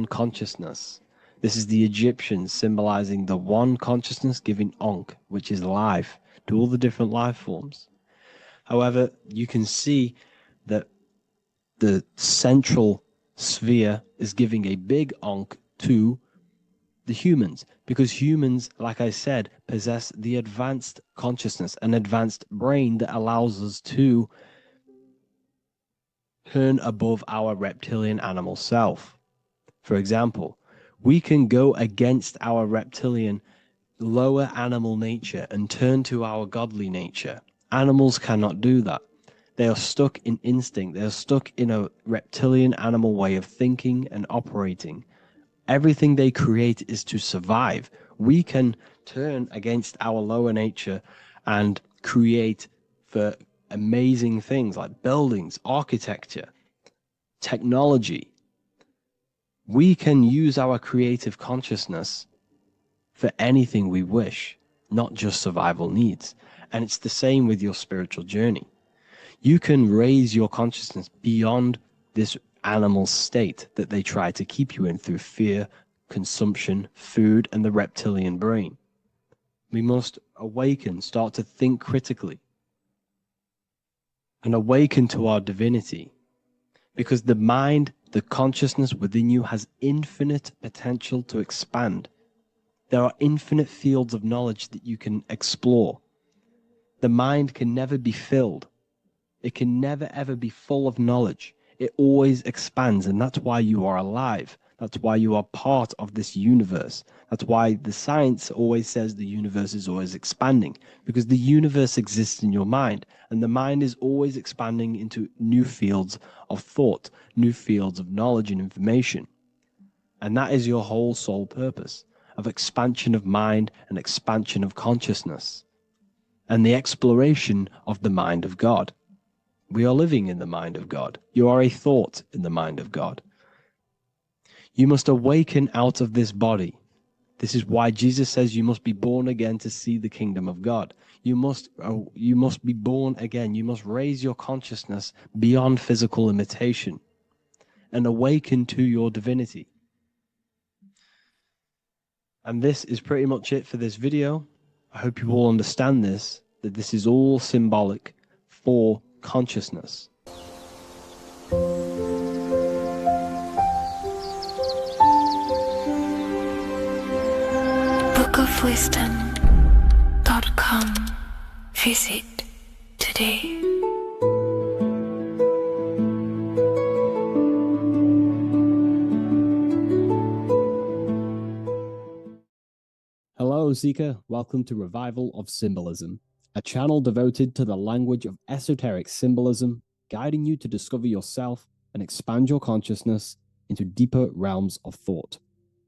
consciousness. This is the Egyptians symbolizing the one consciousness giving Ankh, which is life, to all the different life forms. However, you can see that the central sphere is giving a big Ankh to the humans, because humans, like I said, possess the advanced consciousness, an advanced brain that allows us to turn above our reptilian animal self. For example, we can go against our reptilian lower animal nature and turn to our godly nature. Animals cannot do that. They are stuck in instinct. They are stuck in a reptilian animal way of thinking and operating. Everything they create is to survive. We can turn against our lower nature and create for amazing things like buildings, architecture, technology. We can use our creative consciousness for anything we wish, not just survival needs. And it's the same with your spiritual journey. You can raise your consciousness beyond this animal state that they try to keep you in through fear, consumption, food, and the reptilian brain. We must awaken, start to think critically, and awaken to our divinity. Because the mind, the consciousness within you has infinite potential to expand. There are infinite fields of knowledge that you can explore. The mind can never be filled. It can never ever be full of knowledge. It always expands, and that's why you are alive. That's why you are part of this universe. That's why the science always says the universe is always expanding, because the universe exists in your mind, and the mind is always expanding into new fields of thought, new fields of knowledge and information. And that is your whole sole purpose, of expansion of mind and expansion of consciousness, and the exploration of the mind of God. We are living in the mind of God. You are a thought in the mind of God. You must awaken out of this body. This is why Jesus says you must be born again to see the kingdom of God. You must be born again. You must raise your consciousness beyond physical limitation and awaken to your divinity. And this is pretty much it for this video. I hope you all understand this, that this is all symbolic for consciousness. bookofwisdom.com. Visit today. Hello, Seeker. Welcome to Revival of Symbolism, a channel devoted to the language of esoteric symbolism, guiding you to discover yourself and expand your consciousness into deeper realms of thought.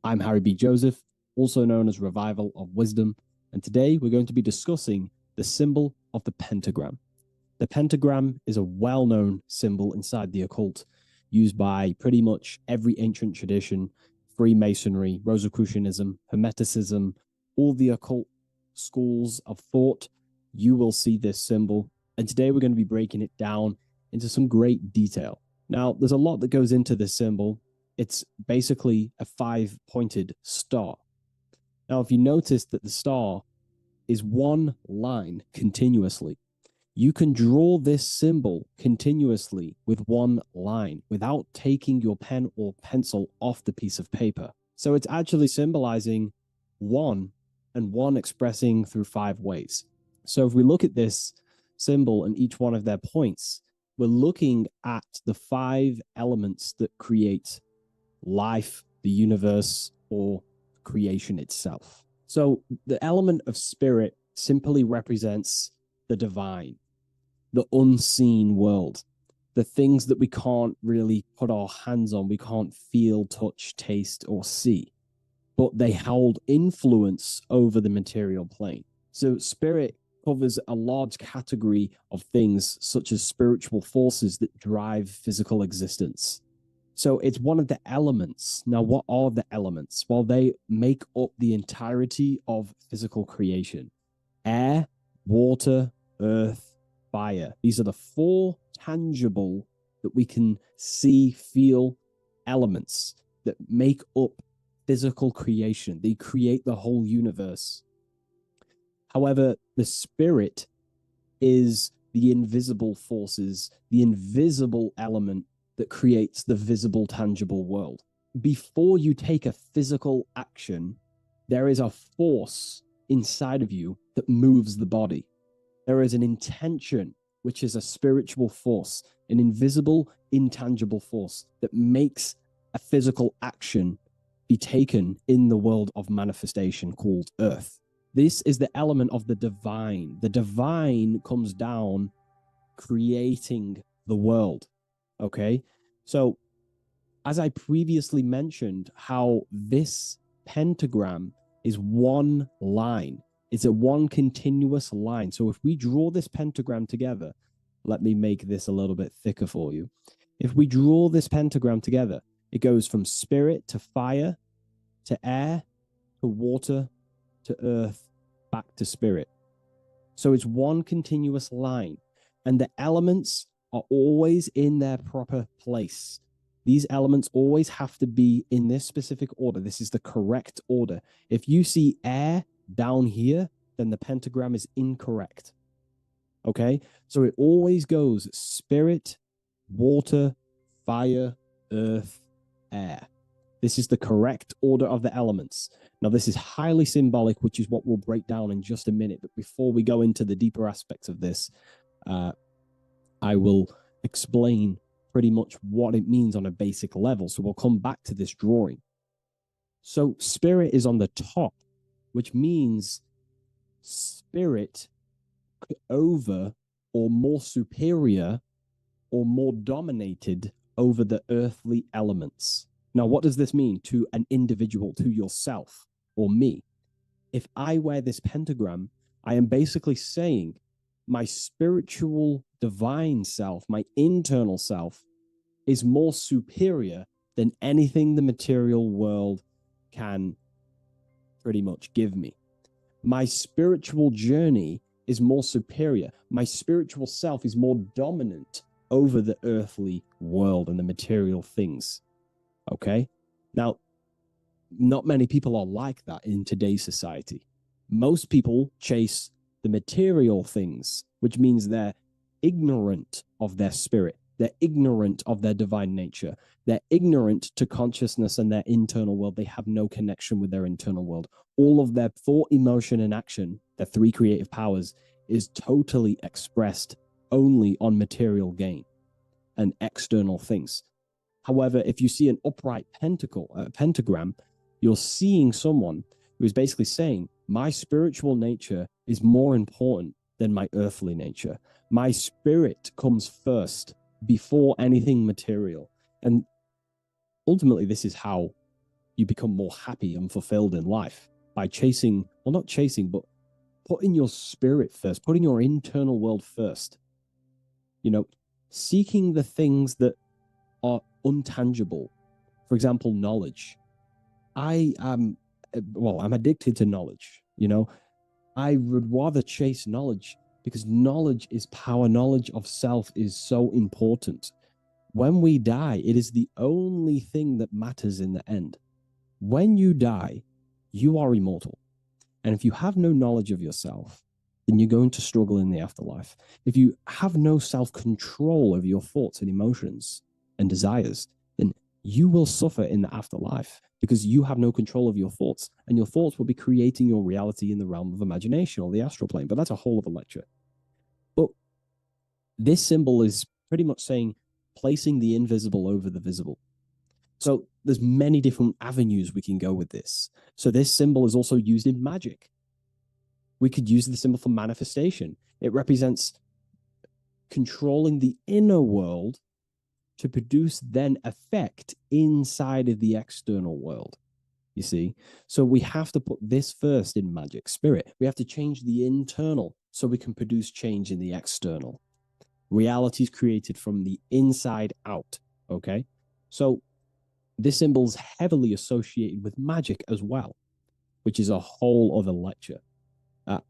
I'm Harry B. Joseph, also known as Revival of Wisdom, and today we're going to be discussing the symbol of the pentagram. The pentagram is a well-known symbol inside the occult, used by pretty much every ancient tradition, Freemasonry, Rosicrucianism, Hermeticism, all the occult schools of thought. You will see this symbol. And today we're going to be breaking it down into some great detail. Now, there's a lot that goes into this symbol. It's basically a 5-pointed star. Now, if you notice that the star is one line continuously, you can draw this symbol continuously with one line without taking your pen or pencil off the piece of paper. So it's actually symbolizing one, and one expressing through 5 ways. So if we look at this symbol and each one of their points, we're looking at the 5 elements that create life, the universe, or creation itself. So the element of spirit simply represents the divine, the unseen world, the things that we can't really put our hands on, we can't feel, touch, taste, or see, but they hold influence over the material plane. So spirit covers a large category of things such as spiritual forces that drive physical existence. So it's one of the elements. Now, what are the elements? Well, they make up the entirety of physical creation. Air, water, earth, fire. These are the 4 tangible that we can see, feel elements that make up physical creation. They create the whole universe. However, the spirit is the invisible forces, the invisible element that creates the visible, tangible world. Before you take a physical action, there is a force inside of you that moves the body. There is an intention, which is a spiritual force, an invisible, intangible force that makes a physical action be taken in the world of manifestation called Earth. This is the element of the divine. The divine comes down creating the world. Okay? So, as I previously mentioned, how this pentagram is one line. It's a one continuous line. So if we draw this pentagram together, let me make this a little bit thicker for you. If we draw this pentagram together, it goes from spirit to fire, to air, to water, to earth, back to spirit. So it's one continuous line, and the elements are always in their proper place. These elements always have to be in this specific order. This is the correct order. If you see air down here, then the pentagram is incorrect. Okay? So it always goes spirit, water, fire, earth, air. This is the correct order of the elements. Now, this is highly symbolic, which is what we'll break down in just a minute. But before we go into the deeper aspects of this, I will explain pretty much what it means on a basic level. So we'll come back to this drawing. So spirit is on the top, which means spirit over or more superior or more dominated over the earthly elements. Now, what does this mean to an individual, to yourself or me? If I wear this pentagram, I am basically saying my spiritual divine self, my internal self, is more superior than anything the material world can pretty much give me. My spiritual journey is more superior. My spiritual self is more dominant over the earthly world and the material things. Okay? Now, not many people are like that in today's society. Most people chase the material things, which means they're ignorant of their spirit. They're ignorant of their divine nature. They're ignorant to consciousness and their internal world. They have no connection with their internal world. All of their thought, emotion, and action, their three creative powers, is totally expressed only on material gain and external things. However, if you see an upright pentagram, you're seeing someone who is basically saying, my spiritual nature is more important than my earthly nature. My spirit comes first before anything material. And ultimately, this is how you become more happy and fulfilled in life, by chasing, well, not chasing, but putting your spirit first, putting your internal world first. You know, seeking the things that are untangible. For example, knowledge. I'm addicted to knowledge. You know, I would rather chase knowledge because knowledge is power. Knowledge of self is so important. When we die, it is the only thing that matters in the end. When you die, you are immortal. And if you have no knowledge of yourself, then you're going to struggle in the afterlife. If you have no self-control over your thoughts and emotions and desires, then you will suffer in the afterlife because you have no control of your thoughts, and your thoughts will be creating your reality in the realm of imagination or the astral plane. But that's a whole other lecture. But this symbol is pretty much saying placing the invisible over the visible. So there's many different avenues we can go with this. So this symbol is also used in magic. We could use the symbol for manifestation. It represents controlling the inner world to produce then effect inside of the external world, you see? So we have to put this first in magic spirit. We have to change the internal so we can produce change in the external. Reality is created from the inside out, okay? So this symbol is heavily associated with magic as well, which is a whole other lecture.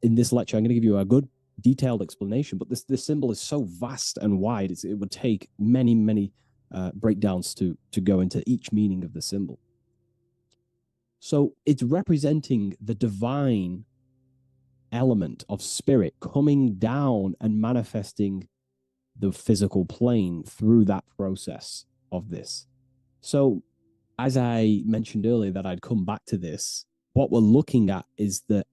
In this lecture, I'm going to give you a good detailed explanation, but this symbol is so vast and wide, it would take many breakdowns to go into each meaning of the symbol. So it's representing the divine element of spirit coming down and manifesting the physical plane through that process of this. So as I mentioned earlier that I'd come back to this, what we're looking at is the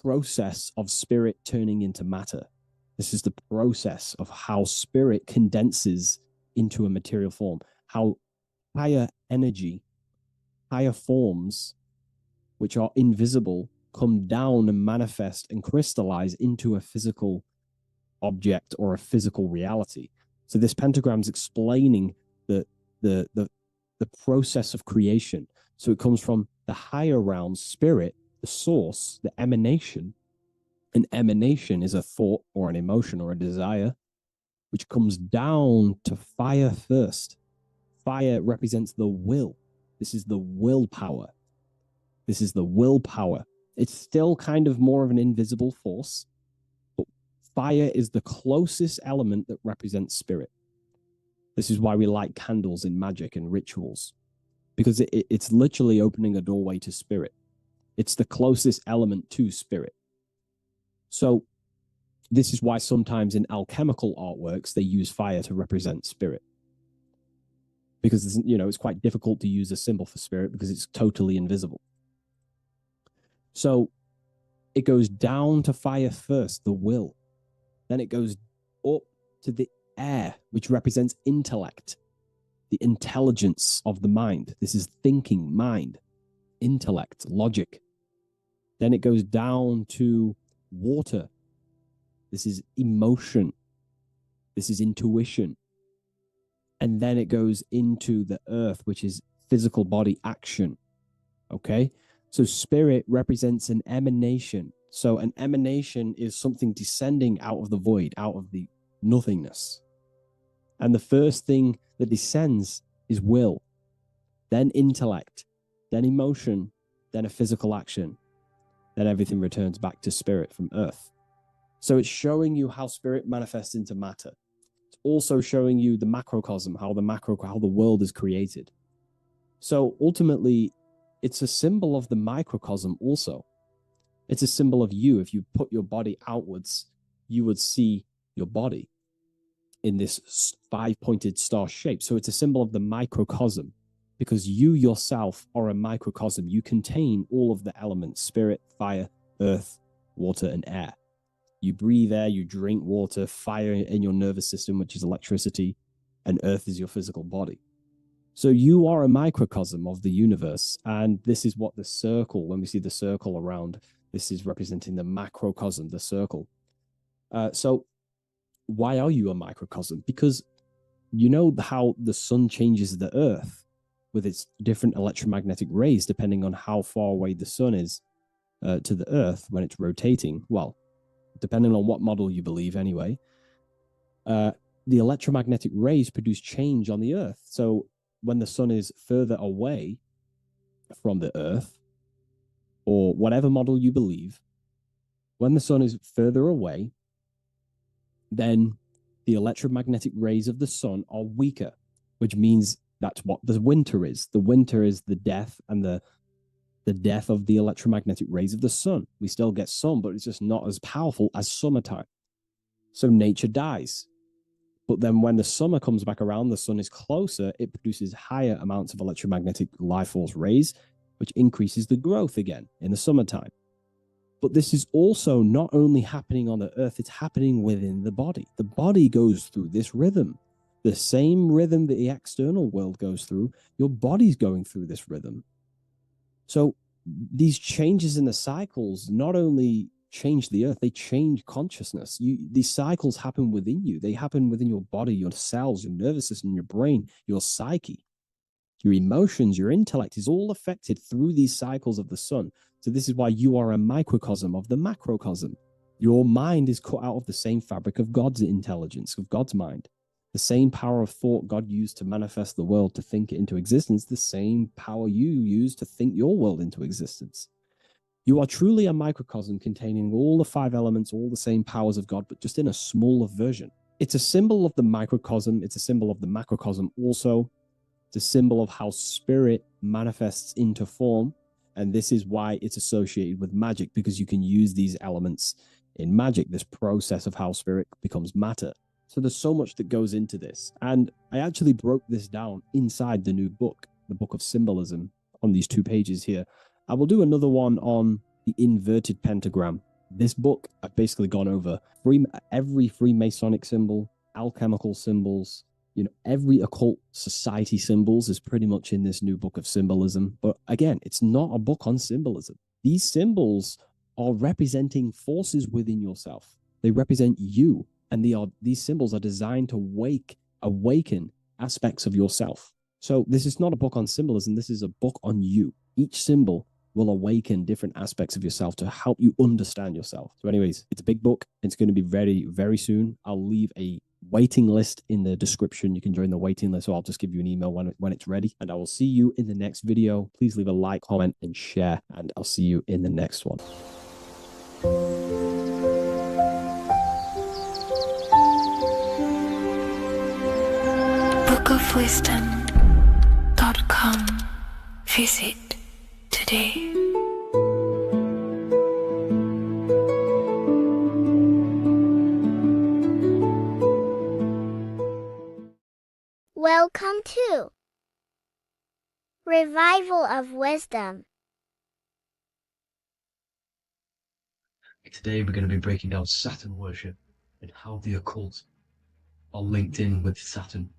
process of spirit turning into matter. This is the process of how spirit condenses into a material form, how higher energy, higher forms, which are invisible, come down and manifest and crystallize into a physical object or a physical reality. So this pentagram is explaining the process of creation. So it comes from the higher realm, spirit, the source, the emanation. An emanation is a thought or an emotion or a desire, which comes down to fire first. Fire represents the will. This is the willpower. This is the willpower. It's still kind of more of an invisible force, but fire is the closest element that represents spirit. This is why we light candles in magic and rituals, because it's literally opening a doorway to spirit. It's the closest element to spirit. So this is why sometimes in alchemical artworks, they use fire to represent spirit. Because, it's quite difficult to use a symbol for spirit because it's totally invisible. So it goes down to fire first, the will. Then it goes up to the air, which represents intellect, the intelligence of the mind. This is thinking, mind, intellect, logic. Then it goes down to water. This is emotion. This is intuition. And then it goes into the earth, which is physical body action. Okay? So spirit represents an emanation. So an emanation is something descending out of the void, out of the nothingness. And the first thing that descends is will, then intellect, then emotion, then a physical action. Then everything returns back to spirit from earth. So it's showing you how spirit manifests into matter. It's also showing you the macrocosm, how the world is created. So ultimately, it's a symbol of the microcosm also. It's a symbol of you. If you put your body outwards, you would see your body. in this five-pointed star shape. So it's a symbol of the microcosm, because you yourself are a microcosm. You contain all of the elements: spirit, fire, earth, water, and air. You breathe air, you drink water, fire in your nervous system, which is electricity, and earth is your physical body. So you are a microcosm of the universe. And this is what the circle, when we see the circle around, this is representing the macrocosm, the circle. So why are you a microcosm? Because you know how the sun changes the earth with its different electromagnetic rays, depending on how far away the sun is to the earth when it's rotating. Well, depending on what model you believe anyway, the electromagnetic rays produce change on the earth. So when the sun is further away from the earth, or whatever model you believe, when the sun is further away, then the electromagnetic rays of the sun are weaker, which means that's what the winter is. The winter is the death and the death of the electromagnetic rays of the sun. We still get sun, but it's just not as powerful as summertime. So nature dies. But then when the summer comes back around, the sun is closer, it produces higher amounts of electromagnetic life force rays, which increases the growth again in the summertime. But this is also not only happening on the earth, it's happening within the body. The body goes through this rhythm. The same rhythm that the external world goes through, your body's going through this rhythm. So these changes in the cycles not only change the earth, they change consciousness. These cycles happen within you. They happen within your body, your cells, your nervous system, your brain, your psyche, your emotions, your intellect is all affected through these cycles of the sun. So this is why you are a microcosm of the macrocosm. Your mind is cut out of the same fabric of God's intelligence, of God's mind. The same power of thought God used to manifest the world, to think it into existence, the same power you use to think your world into existence. You are truly a microcosm containing all the five elements, all the same powers of God, but just in a smaller version. It's a symbol of the microcosm. It's a symbol of the macrocosm also. It's a symbol of how spirit manifests into form. And this is why it's associated with magic, because you can use these elements in magic, this process of how spirit becomes matter. So there's so much that goes into this. And I actually broke this down inside the new book, the Book of Symbolism, on these 2 pages here. I will do another one on the inverted pentagram. This book, I've basically gone over every Freemasonic symbol, alchemical symbols, every occult society symbols is pretty much in this new book of symbolism. But again, it's not a book on symbolism. These symbols are representing forces within yourself. They represent you, and these symbols are designed to awaken aspects of yourself. So this is not a book on symbolism. This is a book on you. Each symbol will awaken different aspects of yourself to help you understand yourself. So anyways, it's a big book. It's going to be very, very soon. I'll leave a waiting list in the description. You can join the waiting list, or I'll just give you an email when it's ready. And I will see you in the next video. Please leave a like, comment, and share. And I'll see you in the next one. bookofwisdom.com. Visit today. Welcome to Revival of Wisdom. Today we're going to be breaking down Saturn worship and how the occult are linked in with Saturn.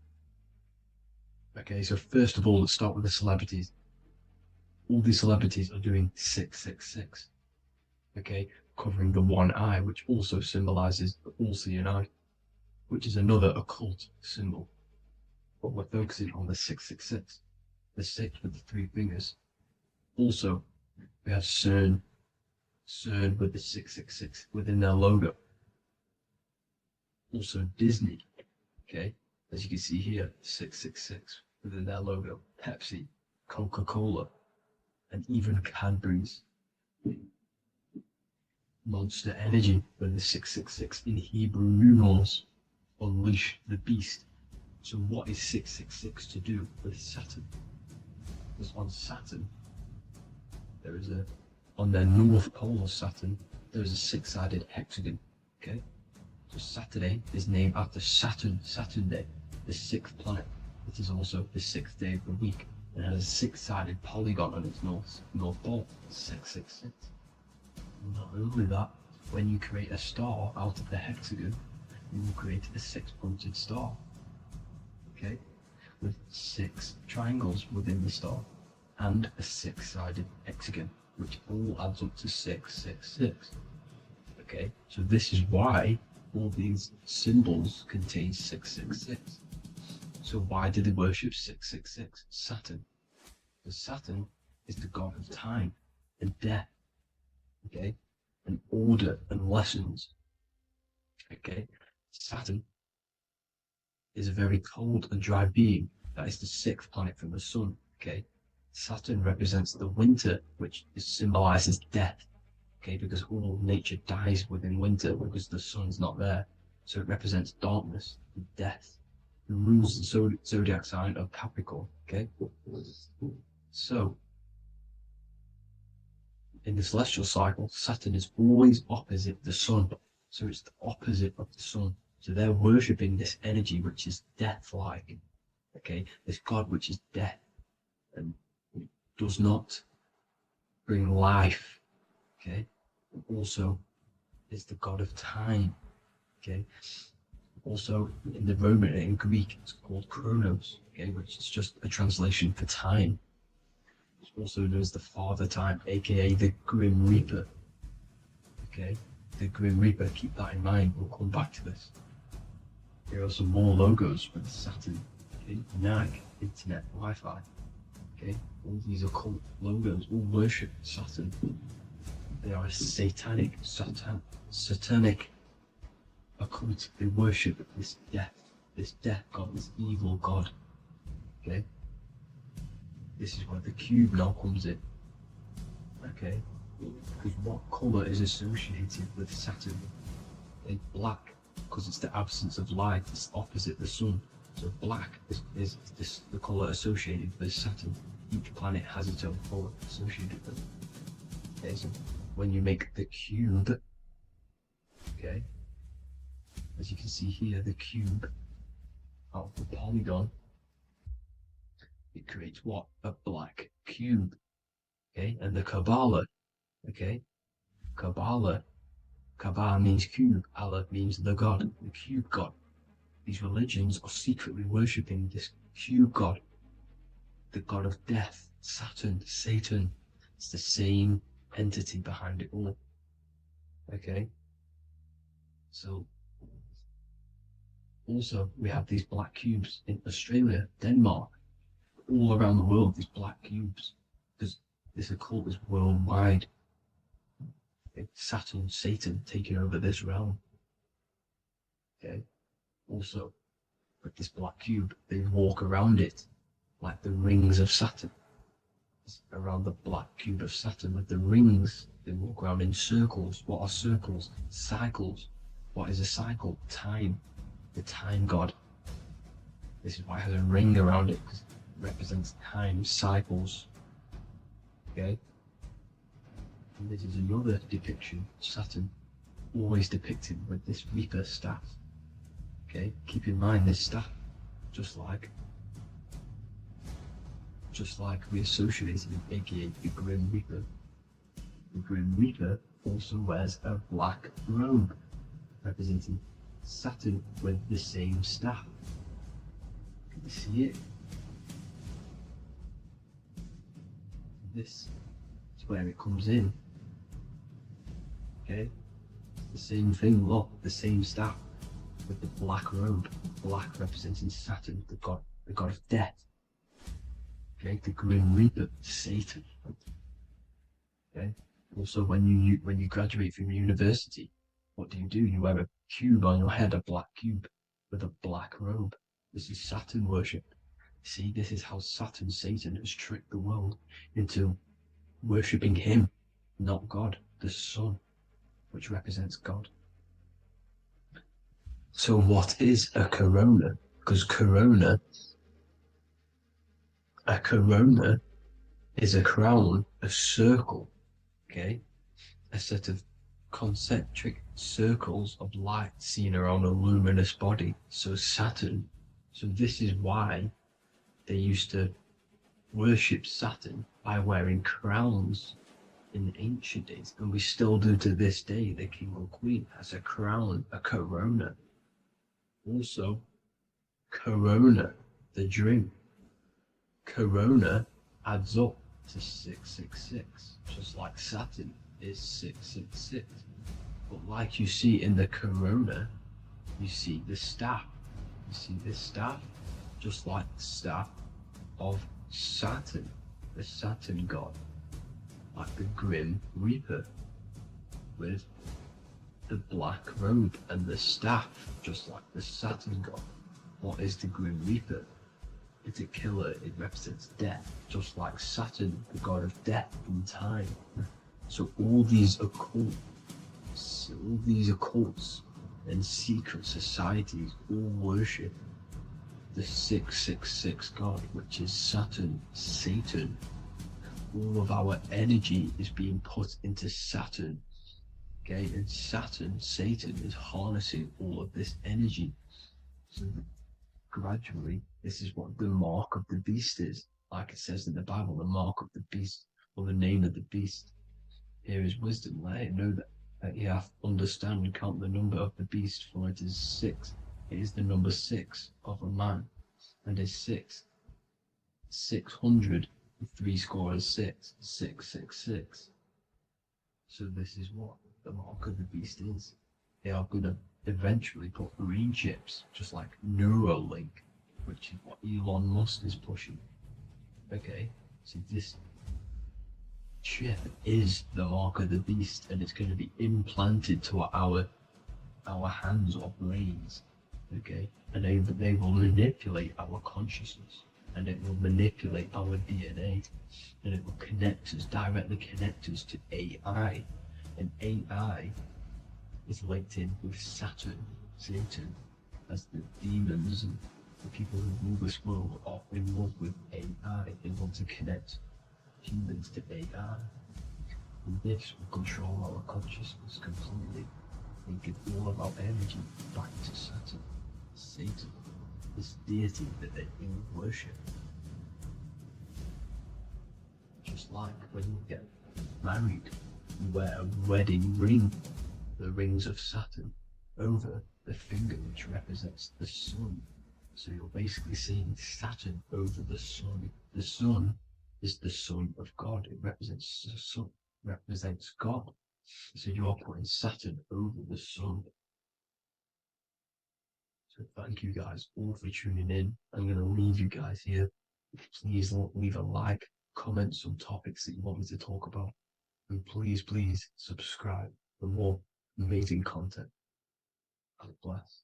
Okay, so first of all, let's start with the celebrities. All these celebrities are doing 666. Okay, covering the one eye, which also symbolizes the all-seeing eye, which is another occult symbol. But we're focusing on the 666, the 6 with the 3 fingers. Also, we have CERN with the 666 within their logo. Also Disney, okay, as you can see here, 666 within their logo. Pepsi, Coca-Cola, and even Cadbury's. Monster Energy with the 666 in Hebrew numerals. Unleash the beast. So what is 666 to do with Saturn? Because on Saturn, on their north pole of Saturn, there is a 6-sided hexagon, okay? So Saturday is named after Saturn Day, the 6th planet. It is also the 6th day of the week and has a 6-sided polygon on its north pole, 666. Not only that, when you create a star out of the hexagon, you will create a 6-pointed star, okay, with 6 triangles within the star and a 6-sided hexagon, which all adds up to 666. Okay, so this is why all these symbols contain 666. So why do they worship 666? Saturn. Because Saturn is the god of time and death, okay, and order and lessons. Okay, Saturn is a very cold and dry being. That is the 6th planet from the sun. Okay, Saturn represents the winter, which symbolizes death. Okay, because all nature dies within winter because the sun's not there. So it represents darkness and death. It rules the zodiac sign of Capricorn. Okay, so in the celestial cycle, Saturn is always opposite the sun. So it's the opposite of the sun. So they're worshipping this energy which is death-like. Okay, this god which is death and does not bring life. Okay, also is the god of time. Okay, also in the Roman and in Greek it's called Chronos. Okay, which is just a translation for time. It's also known as the Father Time, aka the Grim Reaper. Okay, the Grim Reaper. Keep that in mind. We'll come back to this. Here are some more logos with Saturn. Okay, NAG, Internet, Wi-Fi. Okay, all these occult logos all worship Saturn. They are a satanic occult. They worship this death god, this evil god. Okay, this is where the cube now comes in. Okay, because what colour is associated with Saturn? It's black, because it's the absence of light. It's opposite the sun. So black is the colour associated with Saturn. Each planet has its own colour associated with it. Okay, so when you make the cube, okay, as you can see here, the cube out of the polygon, it creates what? A black cube. Okay, and the Kabbalah, okay, Kabbalah means cube, Allah means the god, the cube god. These religions are secretly worshipping this cube god, the god of death, Saturn, Satan. It's the same entity behind it all. Okay, so also we have these black cubes in Australia, Denmark, all around the world, these black cubes, because this occult is worldwide. It's Saturn, Satan taking over this realm. Okay, also with this black cube, they walk around it like the rings of Saturn. Around the black cube of Saturn with the rings, they walk around in circles. What are circles? Cycles. What is a cycle? Time. The time god. This is why it has a ring around it, because it represents time, cycles. Okay, and this is another depiction. Saturn, always depicted with this Reaper staff. Okay, keep in mind this staff, just like we associated it, aka the Grim Reaper. The Grim Reaper also wears a black robe, representing Saturn with the same staff. Can you see it? This is where it comes in. Okay, the same thing. Look, the same staff with the black robe. Black representing Saturn, the god of death. Okay, the Grim Reaper, Satan. Okay. Also, when you graduate from university, what do? You wear a cube on your head, a black cube with a black robe. This is Saturn worship. See, this is how Saturn, Satan, has tricked the world into worshipping him, not God, the sun, which represents God. So what is a corona? Because a corona is a crown, a circle, okay? A set of concentric circles of light seen around a luminous body. So Saturn, so this is why they used to worship Saturn by wearing crowns in ancient days, and we still do to this day. The king or queen has a crown, a corona. Also, corona, the drink. Corona adds up to 666, just like Saturn is 666. But like you see in the corona, you see the staff. You see this staff, just like the staff of Saturn, the Saturn god, like the Grim Reaper, with the black robe and the staff, just like the Saturn god. What is the Grim Reaper? It's a killer. It represents death, just like Saturn, the god of death and time. So all these occults and secret societies all worship the 666 god, which is Saturn, Satan. All of our energy is being put into Saturn. Okay, and Saturn, Satan, is harnessing all of this energy. So gradually, this is what the mark of the beast is. Like it says in the Bible, the mark of the beast, or the name of the beast. Here is wisdom. Let him know that you have to understand and count the number of the beast, for it is 6. It is the number 6 of a man, and is 600, 3 score is 6, 666. So this is what the mark of the beast is. They are going to eventually put green chips, just like Neuralink, which is what Elon Musk is pushing. Okay, so this chip is the mark of the beast, and it's going to be implanted to our hands or brains. Okay, and they will manipulate our consciousness, and it will manipulate our DNA, and it will directly connect us to AI, and AI is linked in with Saturn, Satan, as the demons and the people who rule this world are in love with AI. They want to connect humans to AI, and this will control our consciousness completely and give all of our energy back to Saturn, Satan, this deity that they all worship. Just like when you get married, you wear a wedding ring, the rings of Saturn, over the finger, which represents the sun. So you're basically seeing Saturn over the sun. The sun is the son of God. It represents the sun, represents God. So you're putting Saturn over the sun. So thank you guys all for tuning in. I'm going to leave you guys here. Please leave a like, comment some topics that you want me to talk about. And please subscribe for more amazing content. God bless.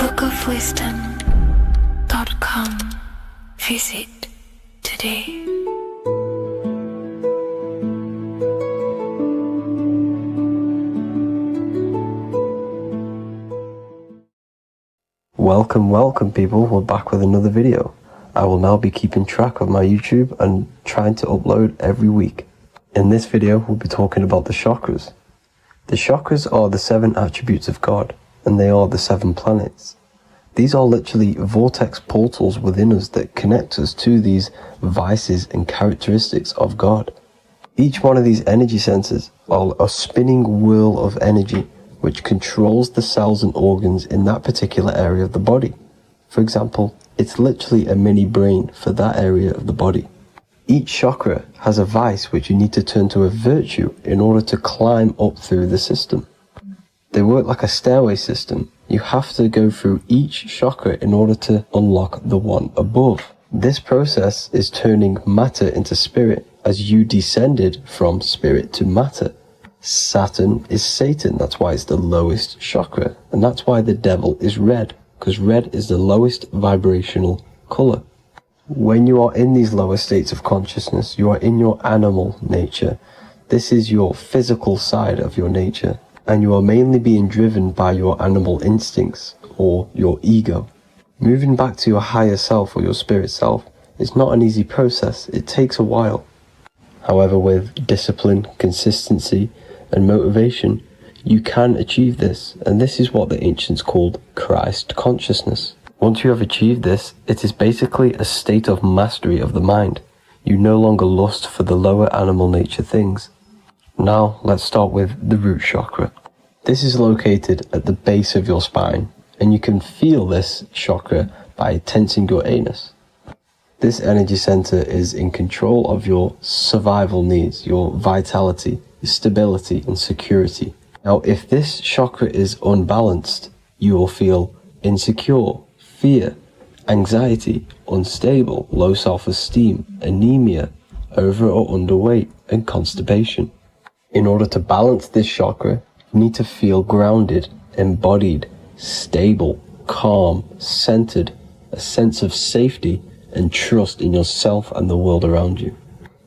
bookofwisdom.com. Visit today. Welcome people, we're back with another video. I will now be keeping track of my YouTube and trying to upload every week. In this video, we'll be talking about the chakras. The chakras are the 7 attributes of God, and they are the 7 planets. These are literally vortex portals within us that connect us to these vices and characteristics of God. Each one of these energy centers are a spinning wheel of energy which controls the cells and organs in that particular area of the body. For example, it's literally a mini brain for that area of the body. Each chakra has a vice which you need to turn to a virtue in order to climb up through the system. They work like a stairway system. You have to go through each chakra in order to unlock the one above. This process is turning matter into spirit as you descended from spirit to matter. Saturn is Satan, that's why it's the lowest chakra, and that's why the devil is red, because red is the lowest vibrational color. When you are in these lower states of consciousness, you are in your animal nature. This is your physical side of your nature. and you are mainly being driven by your animal instincts or your ego. Moving back to your higher self or your spirit self is not an easy process. It takes a while. However, with discipline, consistency, and motivation, you can achieve this, and this is what the ancients called Christ consciousness. Once you have achieved this, it is basically a state of mastery of the mind. You no longer lust for the lower animal nature things. Now, let's start with the root chakra. This is located at the base of your spine, and you can feel this chakra by tensing your anus. This energy center is in control of your survival needs, your vitality, stability, and security. Now, if this chakra is unbalanced, you will feel insecure, fear, anxiety, unstable, low self-esteem, anemia, over or underweight, and constipation. In order to balance this chakra, you need to feel grounded, embodied, stable, calm, centered, a sense of safety, and trust in yourself and the world around you.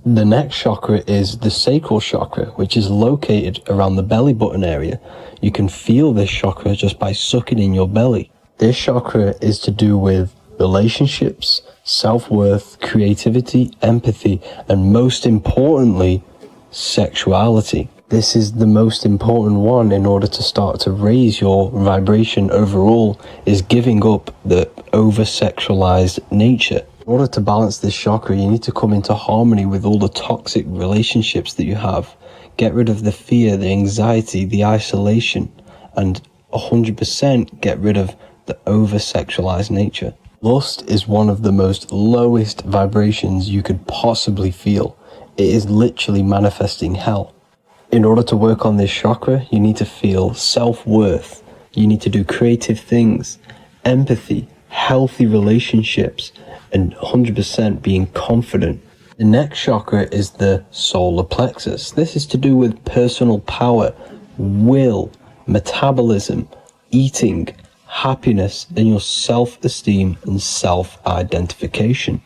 The next chakra is the sacral chakra, which is located around the belly button area. You can feel this chakra just by sucking in your belly. This chakra is to do with relationships, self-worth, creativity, empathy, and most importantly, sexuality. This is the most important one in order to start to raise your vibration overall, is giving up the over-sexualized nature. In order to balance this chakra, you need to come into harmony with all the toxic relationships that you have. Get rid of the fear, the anxiety, the isolation, and 100% get rid of the over-sexualized nature. Lust is one of the most lowest vibrations you could possibly feel. It is literally manifesting hell. In order to work on this chakra, you need to feel self-worth. You need to do creative things, empathy, healthy relationships, and 100% being confident. The next chakra is the solar plexus. This is to do with personal power, will, metabolism, eating, happiness, and your self-esteem and self-identification.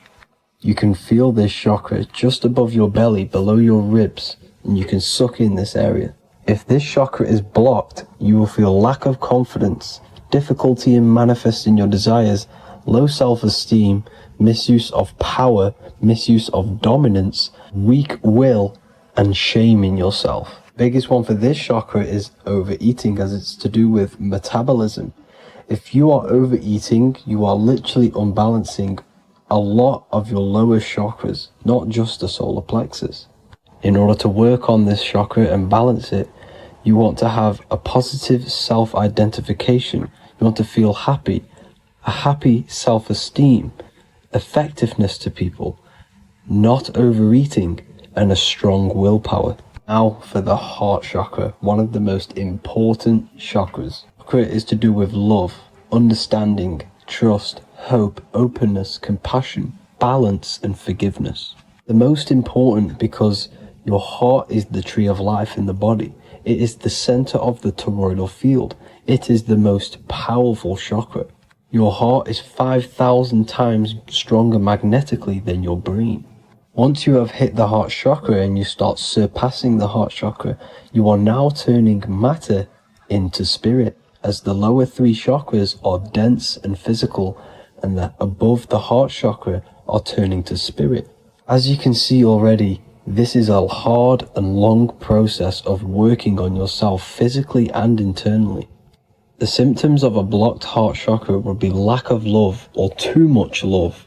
You can feel this chakra just above your belly, below your ribs, and you can suck in this area. If this chakra is blocked, you will feel lack of confidence, difficulty in manifesting your desires, low self-esteem, misuse of power, misuse of dominance, weak will, and shame in yourself. Biggest one for this chakra is overeating, as it's to do with metabolism. If you are overeating, you are literally unbalancing a lot of your lower chakras, not just the solar plexus. In order to work on this chakra and balance it, you want to have a positive self-identification. You want to feel happy, a happy self-esteem, effectiveness to people, not overeating, and a strong willpower. Now for the heart chakra, one of the most important chakras. Chakra is to do with love, understanding, trust, hope, openness, compassion, balance, and forgiveness. The most important because your heart is the tree of life in the body. It is the center of the toroidal field. It is the most powerful chakra. Your heart is 5,000 times stronger magnetically than your brain. Once you have hit the heart chakra and you start surpassing the heart chakra, you are now turning matter into spirit, as the lower three chakras are dense and physical, and the above the heart chakra are turning to spirit. As you can see already, this is a hard and long process of working on yourself physically and internally. The symptoms of a blocked heart chakra would be lack of love or too much love,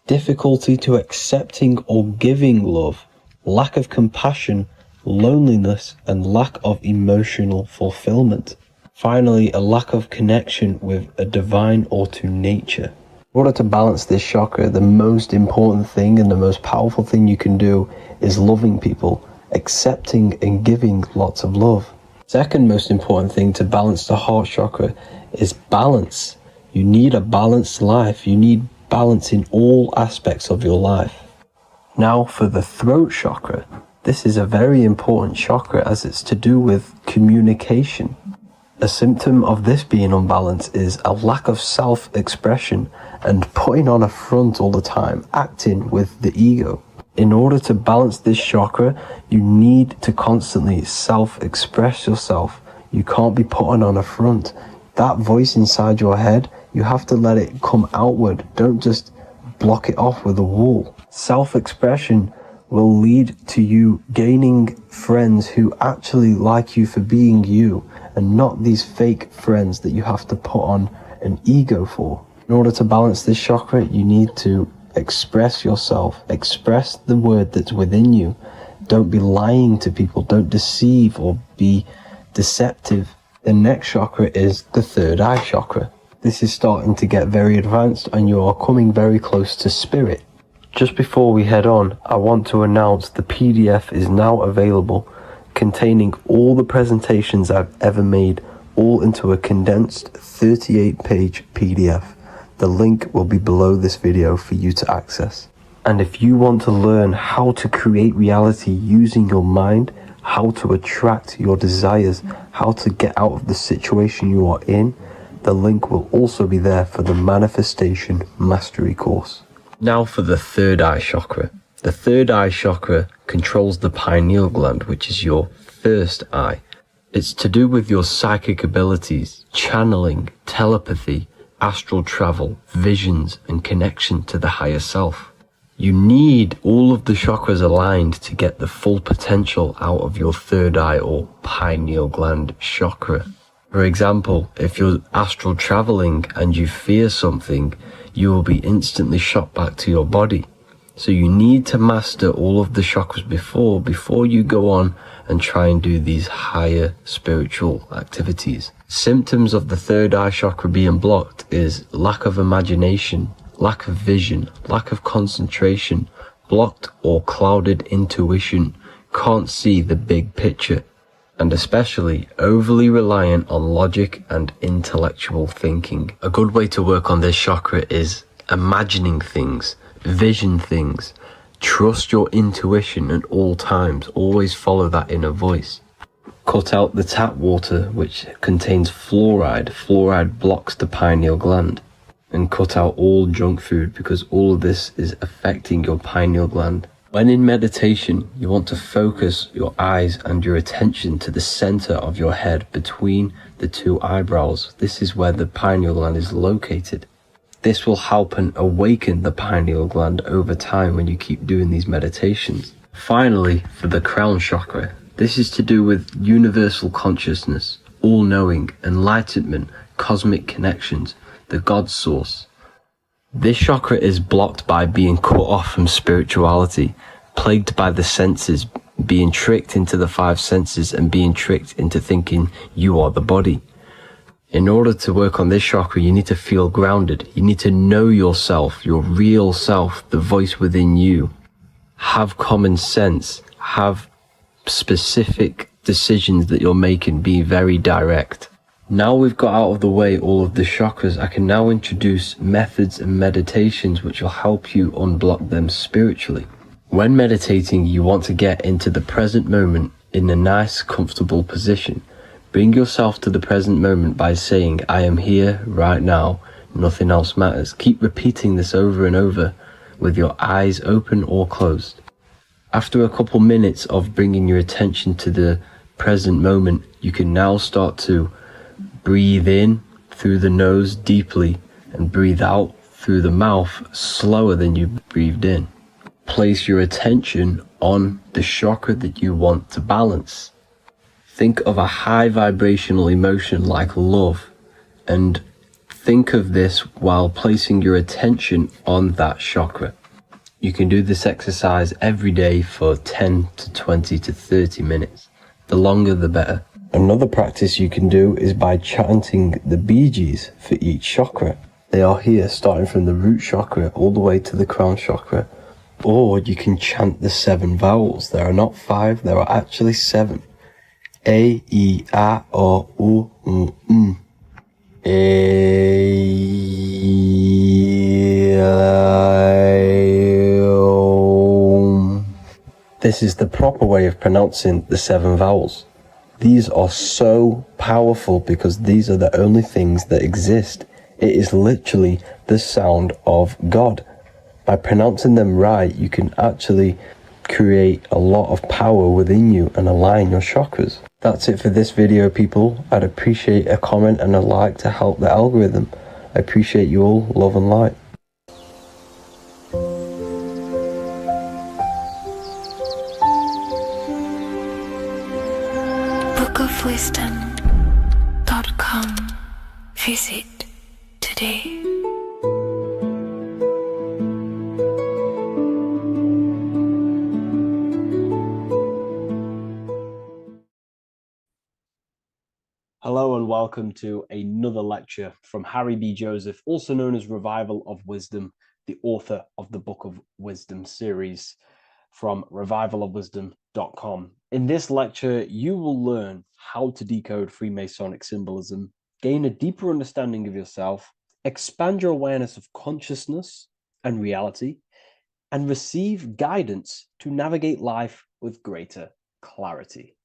difficulty to accepting or giving love, lack of compassion, loneliness, and lack of emotional fulfillment. Finally, a lack of connection with a divine or to nature. In order to balance this chakra, the most important thing and the most powerful thing you can do is loving people, accepting and giving lots of love. Second most important thing to balance the heart chakra is balance. You need a balanced life. You need balance in all aspects of your life. Now for the throat chakra. This is a very important chakra as it's to do with communication. A symptom of this being unbalanced is a lack of self-expression and putting on a front all the time, acting with the ego. In order to balance this chakra, you need to constantly self-express yourself. You can't be putting on a front. That voice inside your head, you have to let it come outward. Don't just block it off with a wall. Self-expression will lead to you gaining friends who actually like you for being you, and not these fake friends that you have to put on an ego for. In order to balance this chakra, you need to express yourself, express the word that's within you. Don't be lying to people, don't deceive or be deceptive. The next chakra is the third eye chakra. This is starting to get very advanced and you are coming very close to spirit. Just before we head on, I want to announce the PDF is now available, containing all the presentations I've ever made, all into a condensed 38-page PDF. The link will be below this video for you to access. And if you want to learn how to create reality using your mind, how to attract your desires, how to get out of the situation you are in, the link will also be there for the Manifestation Mastery course. Now for the third eye chakra. The third eye chakra controls the pineal gland, which is your first eye. It's to do with your psychic abilities, channeling, telepathy, astral travel, visions, and connection to the higher self. You need all of the chakras aligned to get the full potential out of your third eye or pineal gland chakra. For example, if you're astral traveling and you fear something, you will be instantly shot back to your body. So you need to master all of the chakras before you go on and try and do these higher spiritual activities. Symptoms of the third eye chakra being blocked is lack of imagination, lack of vision, lack of concentration, blocked or clouded intuition, can't see the big picture, and especially overly reliant on logic and intellectual thinking. A good way to work on this chakra is imagining things, vision things. Trust your intuition at all times. Always follow that inner voice. Cut out the tap water, which contains fluoride. Fluoride blocks the pineal gland. And cut out all junk food, because all of this is affecting your pineal gland. When in meditation, you want to focus your eyes and your attention to the center of your head between the two eyebrows. This is where the pineal gland is located. This will help and awaken the pineal gland over time when you keep doing these meditations. Finally, for the crown chakra, this is to do with universal consciousness, all-knowing, enlightenment, cosmic connections, the God source. This chakra is blocked by being cut off from spirituality, plagued by the senses, being tricked into the five senses and being tricked into thinking you are the body. In order to work on this chakra, you need to feel grounded. You need to know yourself, your real self, the voice within you. Have common sense, have specific decisions that you're making, be very direct. Now we've got out of the way all of the chakras, I can now introduce methods and meditations which will help you unblock them spiritually. When meditating, you want to get into the present moment in a nice, comfortable position. Bring yourself to the present moment by saying, I am here right now, nothing else matters. Keep repeating this over and over with your eyes open or closed. After a couple minutes of bringing your attention to the present moment, you can now start to breathe in through the nose deeply and breathe out through the mouth slower than you breathed in. Place your attention on the chakra that you want to balance. Think of a high vibrational emotion like love, and think of this while placing your attention on that chakra. You can do this exercise every day for 10 to 20 to 30 minutes. The longer the better. Another practice you can do is by chanting the Bee Gees for each chakra. They are here starting from the root chakra all the way to the crown chakra. Or you can chant the 7 vowels. There are not 5, there are actually 7. A, E, A, O, U, M. A, O. This is the proper way of pronouncing the 7 vowels. These are so powerful because these are the only things that exist. It is literally the sound of God. By pronouncing them right, you can actually create a lot of power within you and align your chakras. That's it for this video, people. I'd appreciate a comment and a like to help the algorithm. I appreciate you all. Love and light. bookofwisdom.com. Visit today. Hello and welcome to another lecture from Harry B. Joseph, also known as Revival of Wisdom, the author of the Book of Wisdom series from revivalofwisdom.com. In this lecture, you will learn how to decode Freemasonic symbolism, gain a deeper understanding of yourself, expand your awareness of consciousness and reality, and receive guidance to navigate life with greater clarity.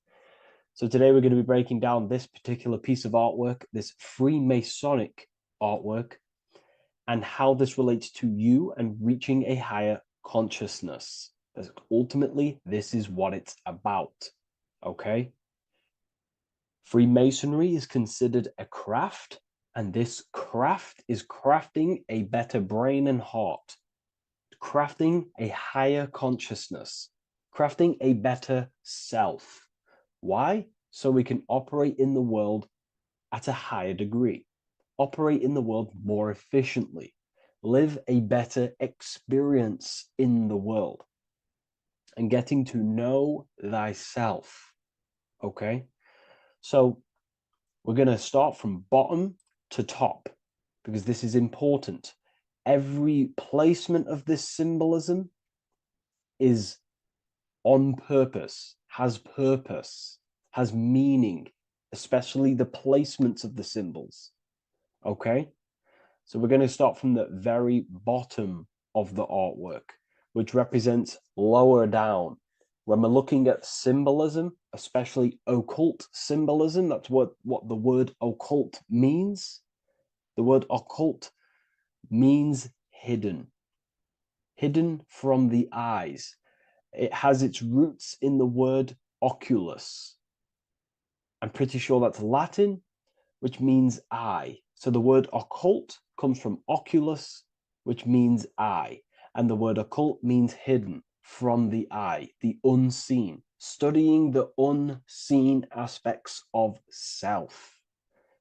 So today we're going to be breaking down this particular piece of artwork, this Freemasonic artwork, and how this relates to you and reaching a higher consciousness. Because ultimately, this is what it's about, okay? Freemasonry is considered a craft, and this craft is crafting a better brain and heart, crafting a higher consciousness, crafting a better self. Why? So we can operate in the world at a higher degree, operate in the world more efficiently, live a better experience in the world, and getting to know thyself. Okay? So we're going to start from bottom to top because this is important. Every placement of this symbolism is on purpose, has meaning, especially the placements of the symbols. Okay? So we're going to start from the very bottom of the artwork, which represents lower down. When we're looking at symbolism, especially occult symbolism, that's what the word occult means. The word occult means hidden, hidden from the eyes. It has its roots in the word oculus. I'm pretty sure that's Latin, which means eye. So the word occult comes from oculus, which means eye. And the word occult means hidden from the eye, the unseen, studying the unseen aspects of self.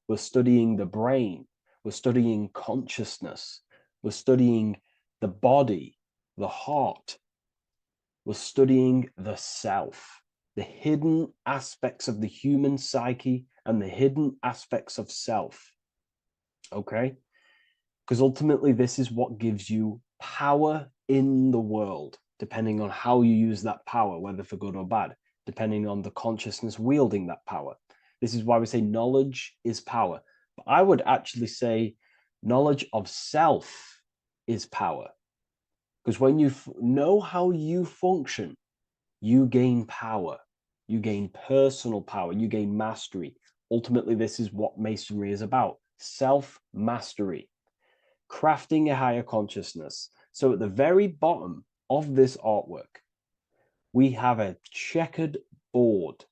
We're studying the brain. We're studying consciousness. We're studying the body, the heart. We're studying the self, the hidden aspects of the human psyche and the hidden aspects of self. Okay? Because ultimately, this is what gives you power in the world, depending on how you use that power, whether for good or bad, depending on the consciousness wielding that power. This is why we say knowledge is power. But I would actually say knowledge of self is power. Because when you know how you function, you gain power. You gain personal power. You gain mastery. Ultimately, this is what Masonry is about. Self-mastery. Crafting a higher consciousness. So at the very bottom of this artwork, we have a checkered board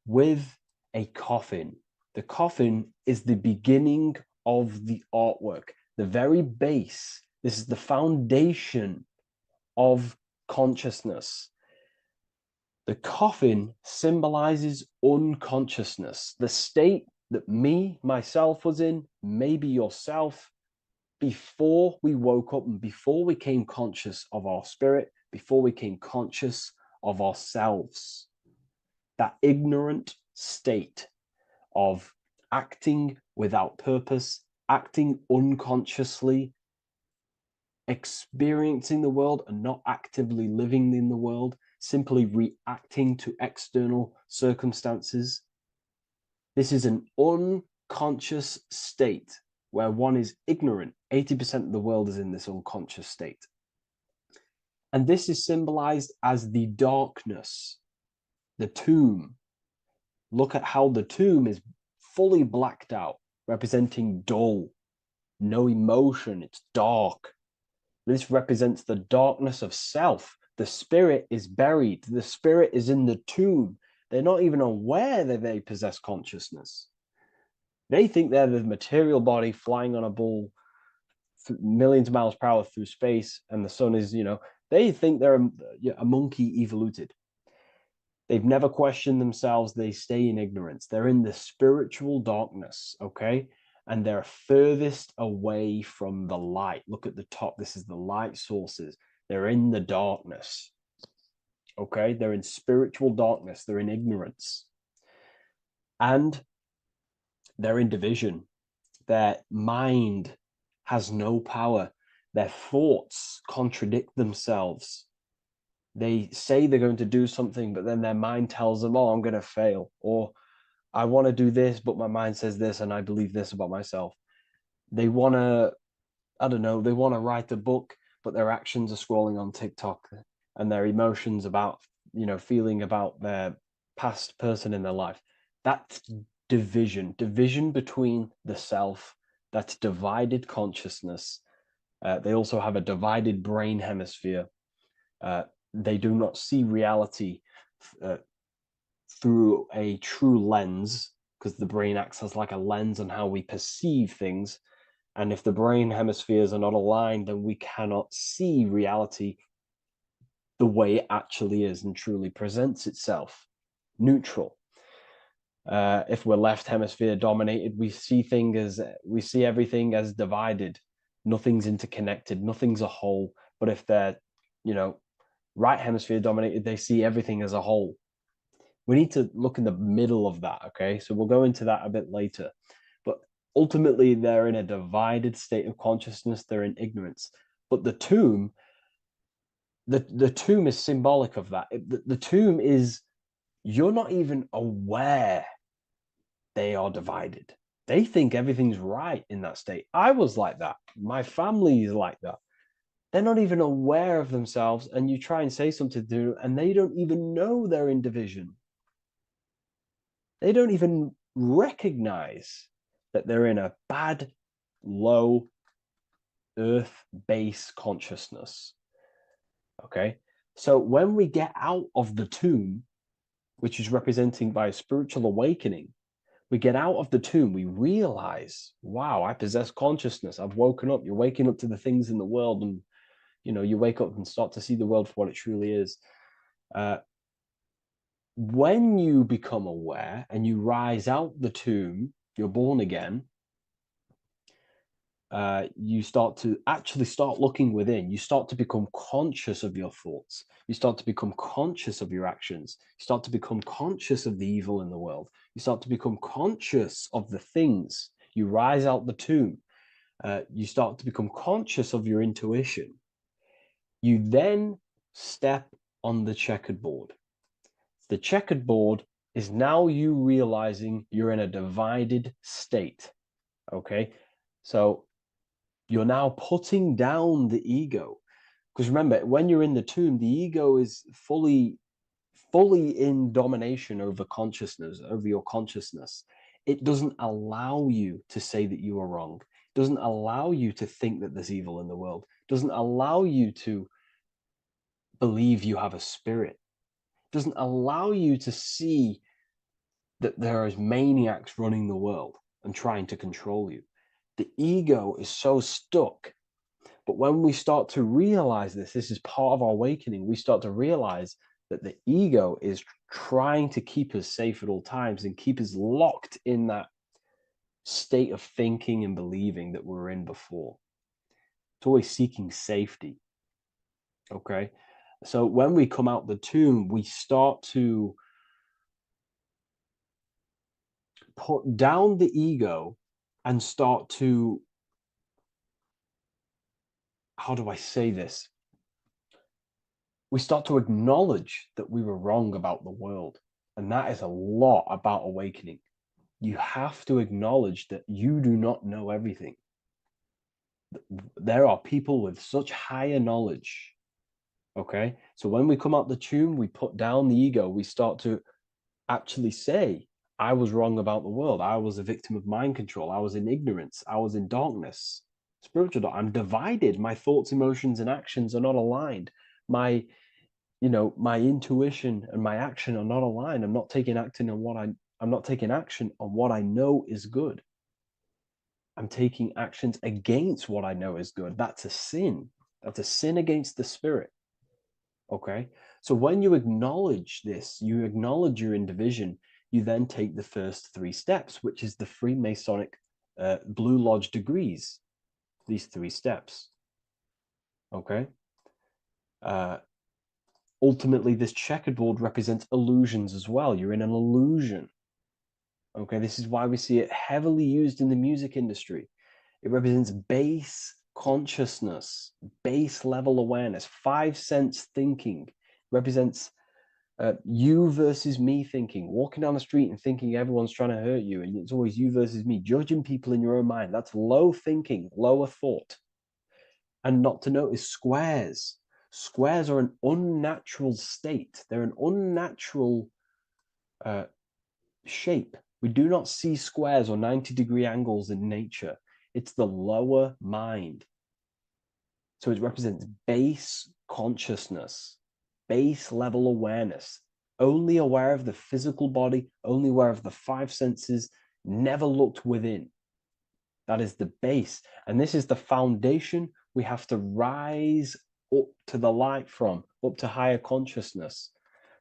with a coffin. The coffin is the beginning of the artwork. The very base. This is the foundation of consciousness. The coffin symbolizes unconsciousness, the state that myself was in, maybe yourself, before we woke up and before we came conscious of our spirit, before we came conscious of ourselves. That ignorant state of acting without purpose, acting unconsciously, experiencing the world and not actively living in the world, simply reacting to external circumstances. This is an unconscious state where one is ignorant. 80% of the world is in this unconscious state. And this is symbolized as the darkness, the tomb. Look at how the tomb is fully blacked out, representing dull, no emotion, it's dark. This represents the darkness of self, The spirit is buried. The spirit is in the tomb. They're not even aware that they possess consciousness. They think they're the material body flying on a ball millions of miles per hour through space, and the sun is, they think they're a monkey evoluted. They've never questioned themselves. They stay in ignorance. They're in the spiritual darkness, okay? And they're furthest away from the light. Look at the top. This is the light sources. They're in the darkness, okay? They're in spiritual darkness. They're in ignorance. And they're in division. Their mind has no power. Their thoughts contradict themselves. They say they're going to do something, but then their mind tells them, oh, I'm going to fail. Or I want to do this, but my mind says this, and I believe this about myself. They want to, I don't know, they want to write a book, but their actions are scrolling on TikTok, and their emotions about, feeling about their past person in their life. That's division between the self. That's divided consciousness. They also have a divided brain hemisphere. They do not see reality through a true lens, because the brain acts as like a lens on how we perceive things. And if the brain hemispheres are not aligned, then we cannot see reality the way it actually is and truly presents itself, neutral. If we're left hemisphere dominated, we see everything as divided. Nothing's interconnected, nothing's a whole. But if they're, right hemisphere dominated, they see everything as a whole. We need to look in the middle of that, okay? So we'll go into that a bit later. But ultimately, they're in a divided state of consciousness. They're in ignorance. But the tomb, the tomb is symbolic of that. The tomb is, you're not even aware they are divided. They think everything's right in that state. I was like that. My family is like that. They're not even aware of themselves, and you try and say something to them, and they don't even know they're in division. They don't even recognize that they're in a bad, low, earth base consciousness. Okay? So when we get out of the tomb, which is representing by a spiritual awakening, we get out of the tomb, we realize, wow, I possess consciousness. I've woken up. You're waking up to the things in the world, and you wake up and start to see the world for what it truly is. When you become aware and you rise out the tomb, you're born again, you start looking within. You start to become conscious of your thoughts. You start to become conscious of your actions. You start to become conscious of the evil in the world. You start to become conscious of the things. You rise out the tomb. You start to become conscious of your intuition. You then step on the checkered board. The checkered board is now you realizing you're in a divided state. Okay, so you're now putting down the ego, because remember, when you're in the tomb, the ego is fully in domination over consciousness, over your consciousness. It doesn't allow you to say that you are wrong. It doesn't allow you to think that there's evil in the world. It doesn't allow you to believe you have a spirit. It doesn't allow you to see that there is maniacs running the world and trying to control you. The ego is so stuck. But when we start to realize this is part of our awakening, we start to realize that the ego is trying to keep us safe at all times and keep us locked in that state of thinking and believing that we were in before. It's always seeking safety. Okay? So when we come out the tomb, we start to put down the ego and start to, how do I say this? We start to acknowledge that we were wrong about the world. And that is a lot about awakening. You have to acknowledge that you do not know everything. There are people with such higher knowledge. Okay? So when we come out the tomb, we put down the ego. We start to actually say, I was wrong about the world. I was a victim of mind control. I was in ignorance. I was in darkness. Spiritual dark. I'm divided. My thoughts, emotions, and actions are not aligned. My you know, my intuition and my action are not aligned. I'm not taking action on I'm not taking action on what I know is good. I'm taking actions against what I know is good. That's a sin. That's a sin against the spirit. Okay. So when you acknowledge this, you acknowledge your indivision, you then take the first 3 steps, which is the Freemasonic Blue Lodge degrees, these 3 steps. Okay. Ultimately, this checkerboard represents illusions as well. You're in an illusion. Okay. This is why we see it heavily used in the music industry. It represents base consciousness, base level awareness, 5 sense thinking. It represents you versus me thinking, walking down the street and thinking everyone's trying to hurt you, and it's always you versus me, judging people in your own mind. That's low thinking, lower thought. And not to notice squares. Squares are an unnatural state. They're an unnatural shape. We do not see squares or 90-degree angles in nature. It's the lower mind. So it represents base consciousness, base level awareness, only aware of the physical body, only aware of the 5 senses, never looked within. That is the base. And this is the foundation we have to rise up to the light from, up to higher consciousness.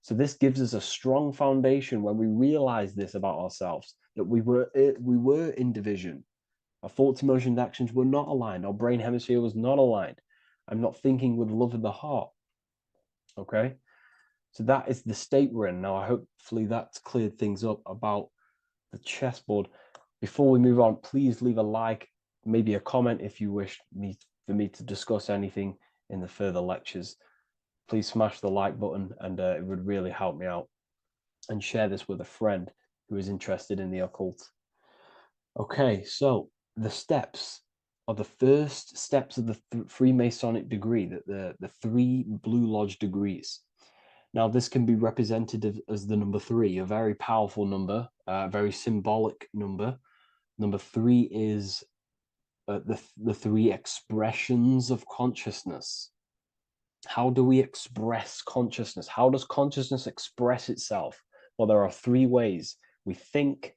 So this gives us a strong foundation when we realize this about ourselves, that we were in division. Our thoughts, emotions, actions were not aligned. Our brain hemisphere was not aligned. I'm not thinking with love of the heart. Okay? So that is the state we're in. Now, hopefully that's cleared things up about the chessboard. Before we move on, please leave a like, maybe a comment if you wish for me to discuss anything in the further lectures. Please smash the like button, and it would really help me out. And share this with a friend who is interested in the occult. Okay, so the steps are the first steps of the Freemasonic degree, the 3 Blue Lodge degrees. Now, this can be represented as the number 3, a very powerful number, a very symbolic number. Number 3 is the 3 expressions of consciousness. How do we express consciousness? How does consciousness express itself? Well, there are 3 ways. We think,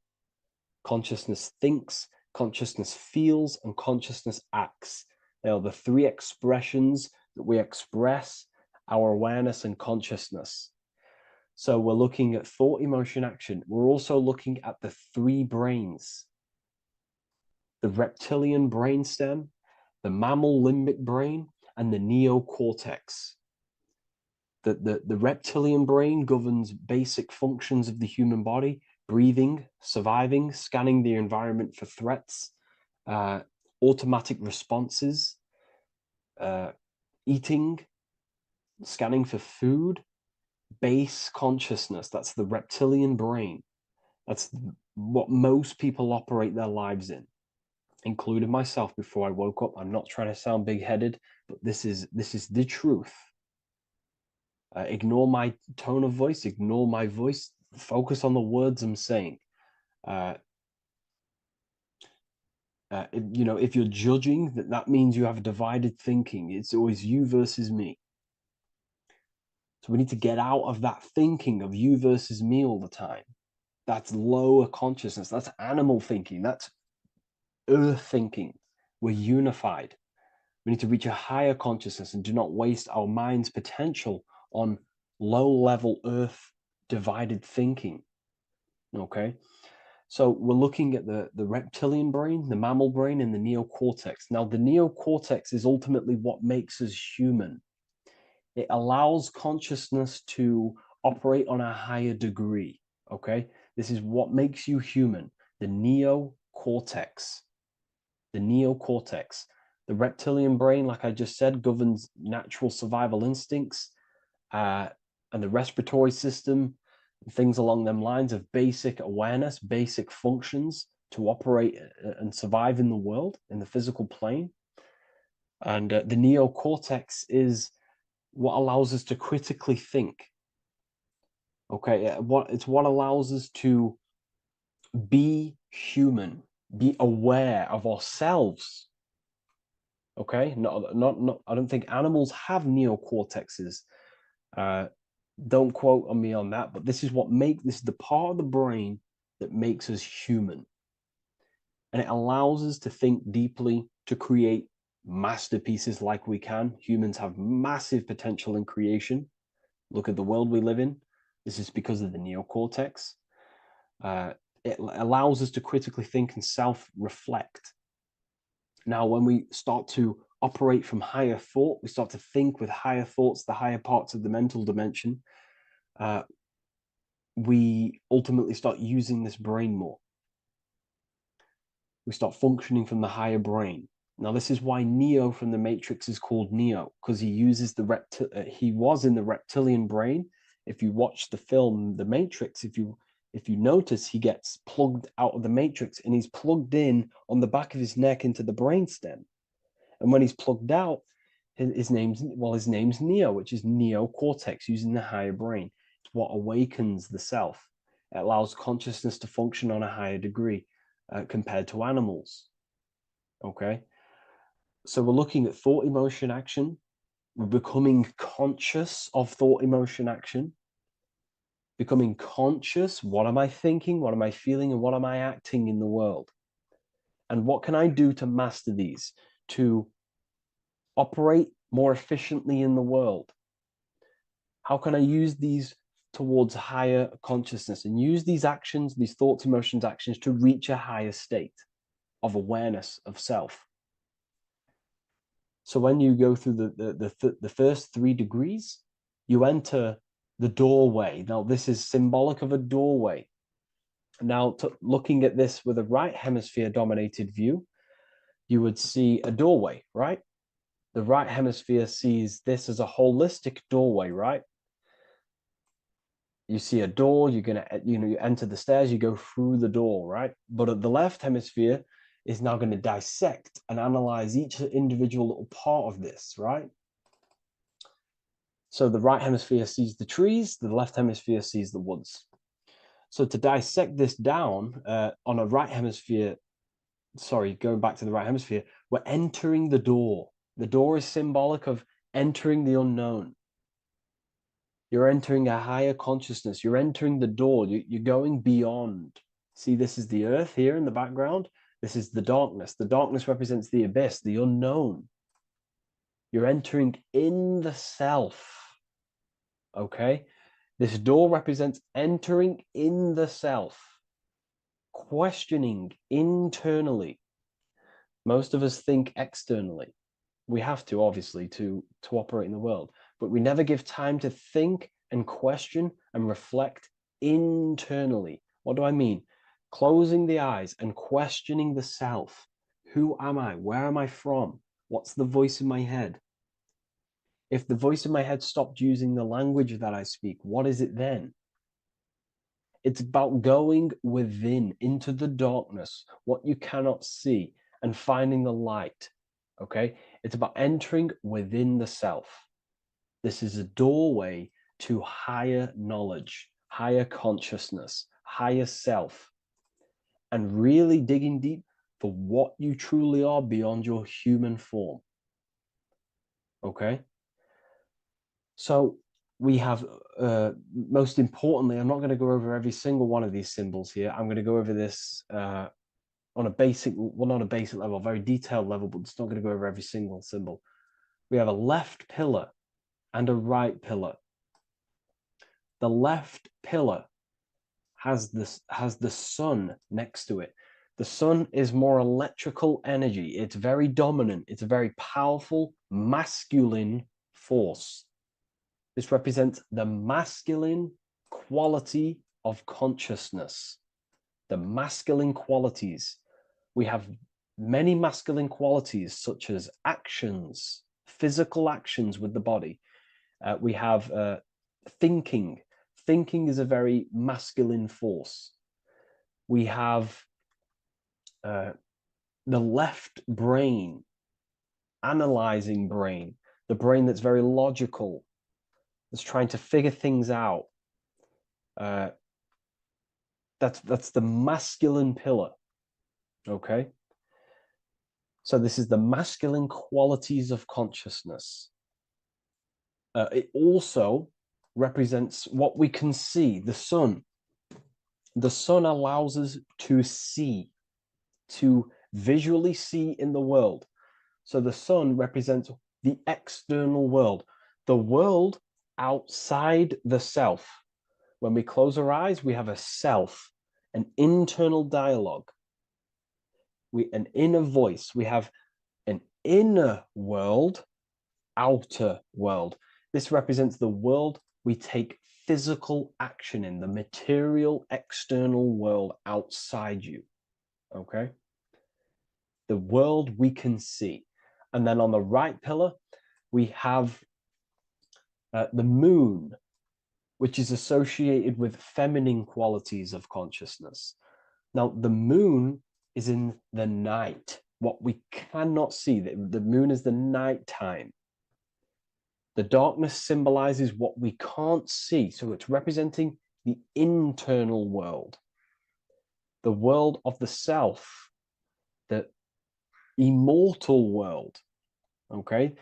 consciousness thinks, consciousness feels, and consciousness acts. They are the 3 expressions that we express our awareness and consciousness. So we're looking at thought, emotion, action. We're also looking at the 3 brains: the reptilian brainstem, the mammal limbic brain, and the neocortex. The reptilian brain governs basic functions of the human body: breathing, surviving, scanning the environment for threats, automatic responses, eating, scanning for food, base consciousness. That's the reptilian brain. That's what most people operate their lives in, including myself before I woke up. I'm not trying to sound big-headed, but this is the truth. Ignore my tone of voice, ignore my voice, focus on the words I'm saying. You know, if you're judging, that means you have divided thinking. It's always you versus me. So we need to get out of that thinking of you versus me all the time. That's lower consciousness. That's animal thinking. That's earth thinking. We're unified. We need to reach a higher consciousness and do not waste our mind's potential on low-level earth divided thinking. Okay? So we're looking at the reptilian brain, the mammal brain, and the neocortex. Now, the neocortex is ultimately what makes us human. It allows consciousness to operate on a higher degree. Okay? This is what makes you human. The neocortex. The neocortex. The reptilian brain, like I just said, governs natural survival instincts and the respiratory system, things along them lines of basic awareness, basic functions to operate and survive in the world, in the physical plane. And the neocortex is what allows us to critically think. Okay, it's what allows us to be human, be aware of ourselves. Okay, not. I don't think animals have neocortexes. Don't quote on me on that, but this is the part of the brain that makes us human. And it allows us to think deeply, to create masterpieces like we can. Humans have massive potential in creation. Look at the world we live in. This is because of the neocortex. It allows us to critically think and self-reflect. Now, when we start to operate from higher thought, we start to think with higher thoughts, the higher parts of the mental dimension, we ultimately start using this brain more. We start functioning from the higher brain. Now, this is why Neo from the Matrix is called Neo, because he uses he was in the reptilian brain. If you watch the film The Matrix, if you notice, he gets plugged out of the Matrix and he's plugged in on the back of his neck into the brainstem. And when he's plugged out, his name's Neo, which is neocortex, using the higher brain. It's what awakens the self. It allows consciousness to function on a higher degree compared to animals. Okay, so we're looking at thought, emotion, action. We're becoming conscious of thought, emotion, action. Becoming conscious, what am I thinking, what am I feeling, and what am I acting in the world? And what can I do to master these, to operate more efficiently in the world? How can I use these towards higher consciousness and use these actions, these thoughts, emotions, actions to reach a higher state of awareness of self? So when you go through the first 3 degrees, you enter the doorway. Now, this is symbolic of a doorway. Now, looking at this with a right hemisphere dominated view, you would see a doorway, right? The right hemisphere sees this as a holistic doorway, right? You see a door, you're gonna, you enter the stairs, you go through the door, right? But the left hemisphere is now going to dissect and analyze each individual little part of this, right? So the right hemisphere sees the trees, the left hemisphere sees the woods. So to dissect this down on a right hemisphere, going back to the right hemisphere, we're entering the door. The door is symbolic of entering the unknown. You're entering a higher consciousness. You're entering the door. You're going beyond. See, this is the earth here in the background. This is the darkness. The darkness represents the abyss, the unknown. You're entering in the self. Okay? This door represents entering in the self, questioning internally. Most of us think externally. We have to, obviously, to operate in the world, but we never give time to think and question and reflect internally. What do I mean? Closing the eyes and questioning the self. Who am I? Where am I from? What's the voice in my head? If the voice in my head stopped using the language that I speak, what is it then? It's about going within, into the darkness, what you cannot see, and finding the light. Okay? It's about entering within the self. This is a doorway to higher knowledge, higher consciousness, higher self, and really digging deep for what you truly are beyond your human form. Okay? So we have, most importantly, I'm not going to go over every single one of these symbols here. I'm going to go over this on a basic, well, not a basic level, a very detailed level, but it's not going to go over every single symbol. We have a left pillar and a right pillar. The left pillar has the sun next to it. The sun is more electrical energy. It's very dominant. It's a very powerful, masculine force. This represents the masculine quality of consciousness. The masculine qualities. We have many masculine qualities, such as actions, physical actions with the body. We have thinking. Thinking is a very masculine force. We have the left brain, analyzing brain, the brain that's very logical, that's trying to figure things out. That's the masculine pillar. Okay. So this is the masculine qualities of consciousness. It also represents what we can see, the sun. The sun allows us to see, to visually see in the world. So the sun represents the external world, the world outside the self. When we close our eyes, we have a self, an internal dialogue, an inner voice. We have an inner world, outer world. This represents the world we take physical action in, the material external world outside you. Okay? The world we can see. And then on the right pillar, we have the moon, which is associated with feminine qualities of consciousness. Now, the moon is in the night, what we cannot see. The moon is the nighttime. The darkness symbolizes what we can't see. So it's representing the internal world, the world of the self, the immortal world. Okay?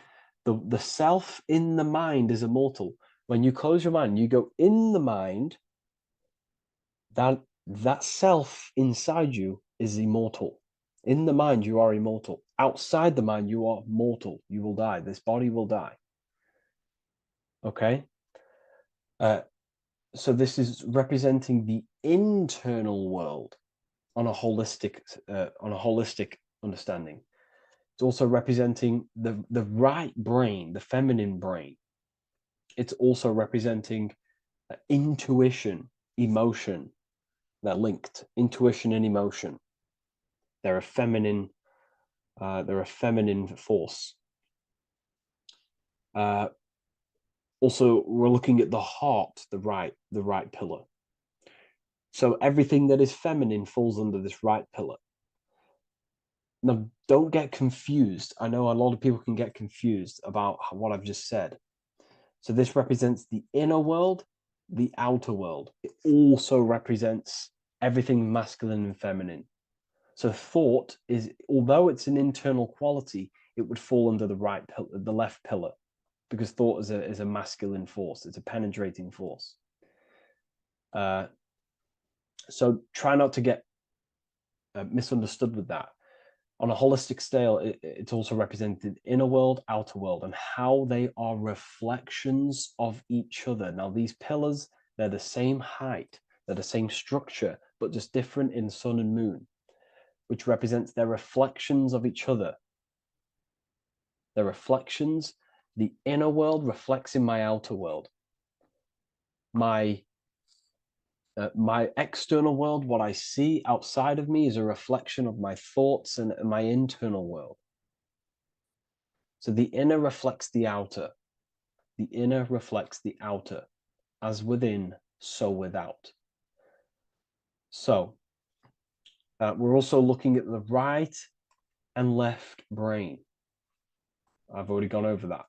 The self in the mind is immortal. When you close your mind, you go in the mind, that self inside you is immortal. In the mind, you are immortal. Outside the mind, you are mortal. You will die. This body will die. Okay? So this is representing the internal world on a holistic understanding. It's also representing the right brain, the feminine brain. It's also representing intuition, emotion. They're linked. Intuition and emotion. They're a feminine force. Also, we're looking at the heart, the right pillar. So everything that is feminine falls under this right pillar. Now, don't get confused. I know a lot of people can get confused about what I've just said. So this represents the inner world, the outer world. It also represents everything masculine and feminine. So thought is, although it's an internal quality, it would fall under the left pillar, because thought is a masculine force. It's a penetrating force. So try not to get misunderstood with that. On a holistic scale, it's also represented inner world, outer world, and how they are reflections of each other. Now, these pillars, they're the same height, they're the same structure, but just different in sun and moon, which represents their reflections of each other. Their reflections, the inner world reflects in my outer world. My external world, what I see outside of me, is a reflection of my thoughts and my internal world. So the inner reflects the outer. The inner reflects the outer. As within, so without. So we're also looking at the right and left brain. I've already gone over that.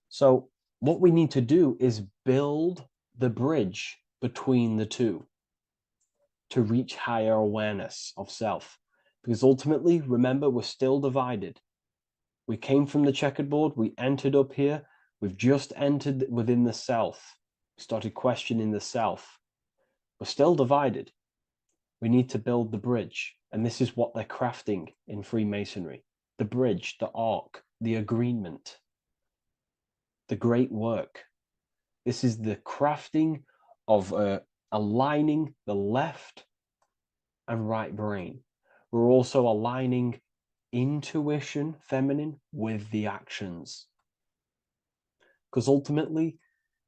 So what we need to do is build the bridge between the two to reach higher awareness of self. Because ultimately, remember, we're still divided. We came from the checkerboard, we entered up here, we've just entered within the self, started questioning the self. We're still divided. We need to build the bridge. And this is what they're crafting in Freemasonry. The bridge, the arc, the agreement, the great work. This is the crafting of aligning the left and right brain. We're also aligning intuition, feminine, with the actions. Because ultimately,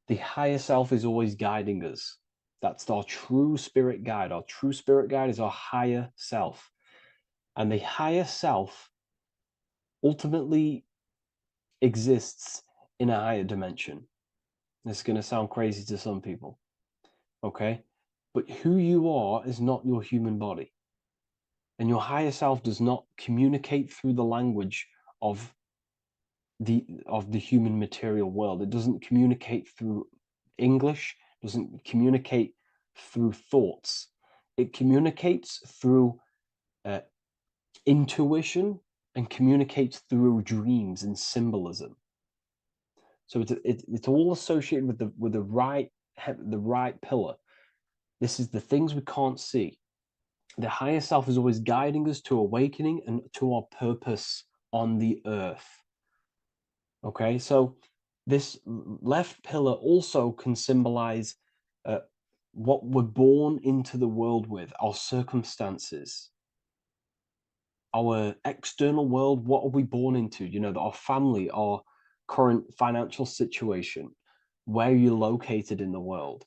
the higher self is always guiding us. That's our true spirit guide. Our true spirit guide is our higher self. And the higher self ultimately exists in a higher dimension. This is going to sound crazy to some people, okay? But who you are is not your human body. And your higher self does not communicate through the language of the human material world. It doesn't communicate through English, doesn't communicate through thoughts. It communicates through intuition and communicates through dreams and symbolism. So it's all associated with the right pillar. This is the things we can't see. The higher self is always guiding us to awakening and to our purpose on the earth. Okay, so this left pillar also can symbolize what we're born into the world with, our circumstances, our external world. What are we born into? You know, our family, our current financial situation, where you're located in the world.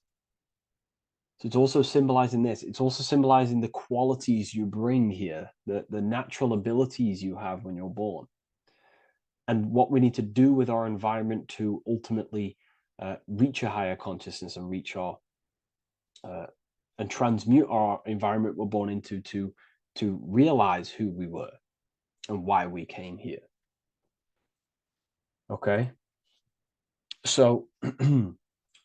So it's also symbolizing this. It's also symbolizing the qualities you bring here, the natural abilities you have when you're born, and what we need to do with our environment to ultimately reach a higher consciousness and reach our and transmute our environment we're born into to realize who we were and why we came here. Okay, so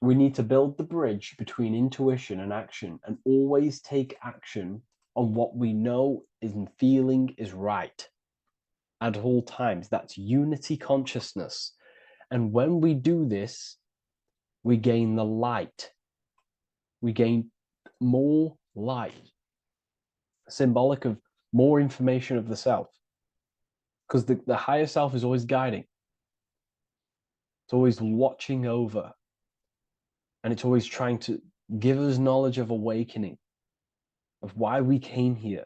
we need to build the bridge between intuition and action, and always take action on what we know and feeling is right at all times. That's unity consciousness. And when we do this, we gain the light. We gain more light, symbolic of more information of the self. Because the higher self is always guiding. It's always watching over. And it's always trying to give us knowledge of awakening, of why we came here.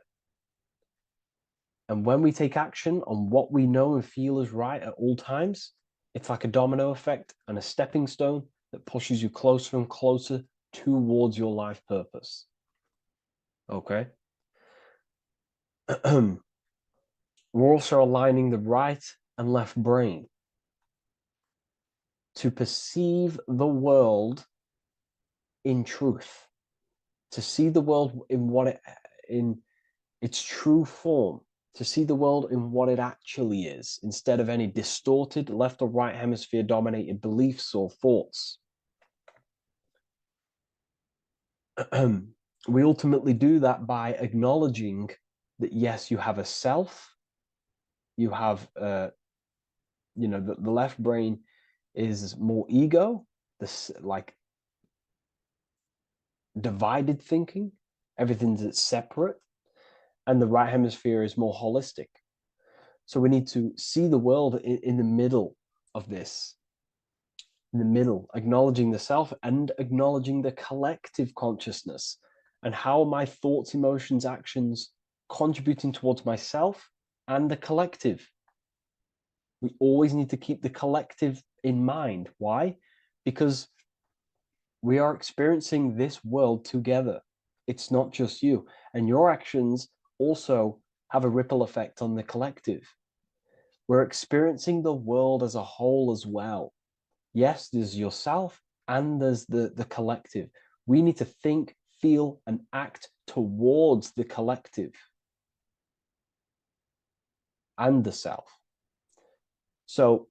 And when we take action on what we know and feel is right at all times, it's like a domino effect and a stepping stone that pushes you closer and closer towards your life purpose. Okay? We're also aligning the right and left brain to perceive the world in truth, to see the world in its true form, to see the world in what it actually is, instead of any distorted left or right hemisphere dominated beliefs or thoughts. We ultimately do that by acknowledging that, yes, you have a self, you have, the left brain is more ego, this like divided thinking, everything's separate, and the right hemisphere is more holistic. So we need to see the world in the middle of this, in the middle, acknowledging the self and acknowledging the collective consciousness, and how my thoughts, emotions, actions contributing towards myself and the collective. We always need to keep the collective in mind. Why? Because we are experiencing this world together. It's not just you. And your actions also have a ripple effect on the collective. We're experiencing the world as a whole as well. Yes, there's yourself and there's the collective. We need to think, feel, and act towards the collective and the self. So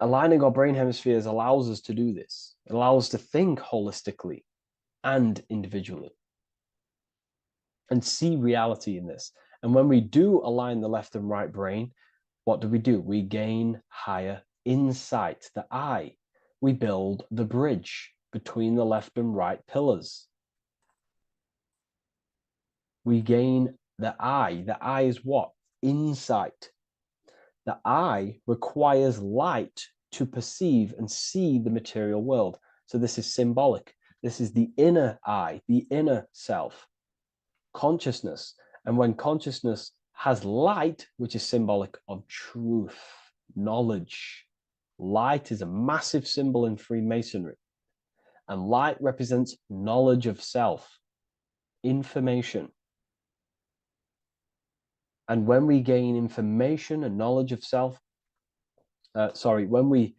aligning our brain hemispheres allows us to do this. It allows us to think holistically and individually and see reality in this. And when we do align the left and right brain, what do? We gain higher insight, the eye. We build the bridge between the left and right pillars. We gain the eye. The eye is what? Insight. The eye requires light to perceive and see the material world. So this is symbolic. This is the inner eye, the inner self, consciousness. And when consciousness has light, which is symbolic of truth, knowledge, light is a massive symbol in Freemasonry. And light represents knowledge of self, information. And when we gain information and knowledge of self, when we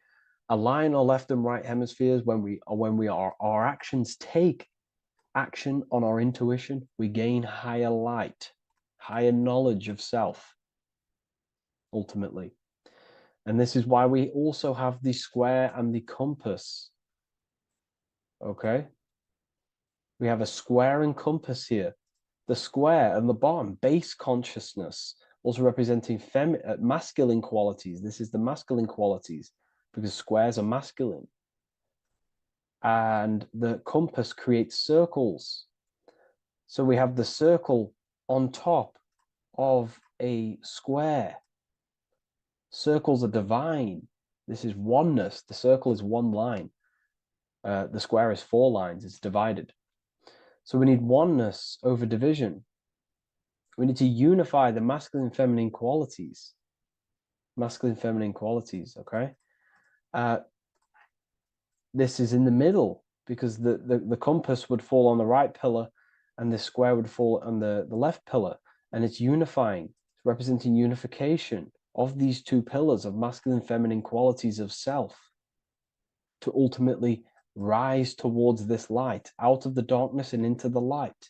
align our left and right hemispheres, our actions take action on our intuition, we gain higher light, higher knowledge of self, ultimately. And this is why we also have the square and the compass. Okay? We have a square and compass here. The square and the bottom, base consciousness, also representing masculine qualities. This is the masculine qualities. because squares are masculine. And the compass creates circles. So we have the circle on top of a square. Circles are divine. This is oneness. The circle is one line. The square is 4 lines. It's divided. So we need oneness over division. We need to unify the masculine and feminine qualities. Masculine, feminine qualities, okay? This is in the middle because the compass would fall on the right pillar and the square would fall on the left pillar. And it's unifying. It's representing unification of these 2 pillars of masculine and feminine qualities of self to ultimately rise towards this light, out of the darkness and into the light.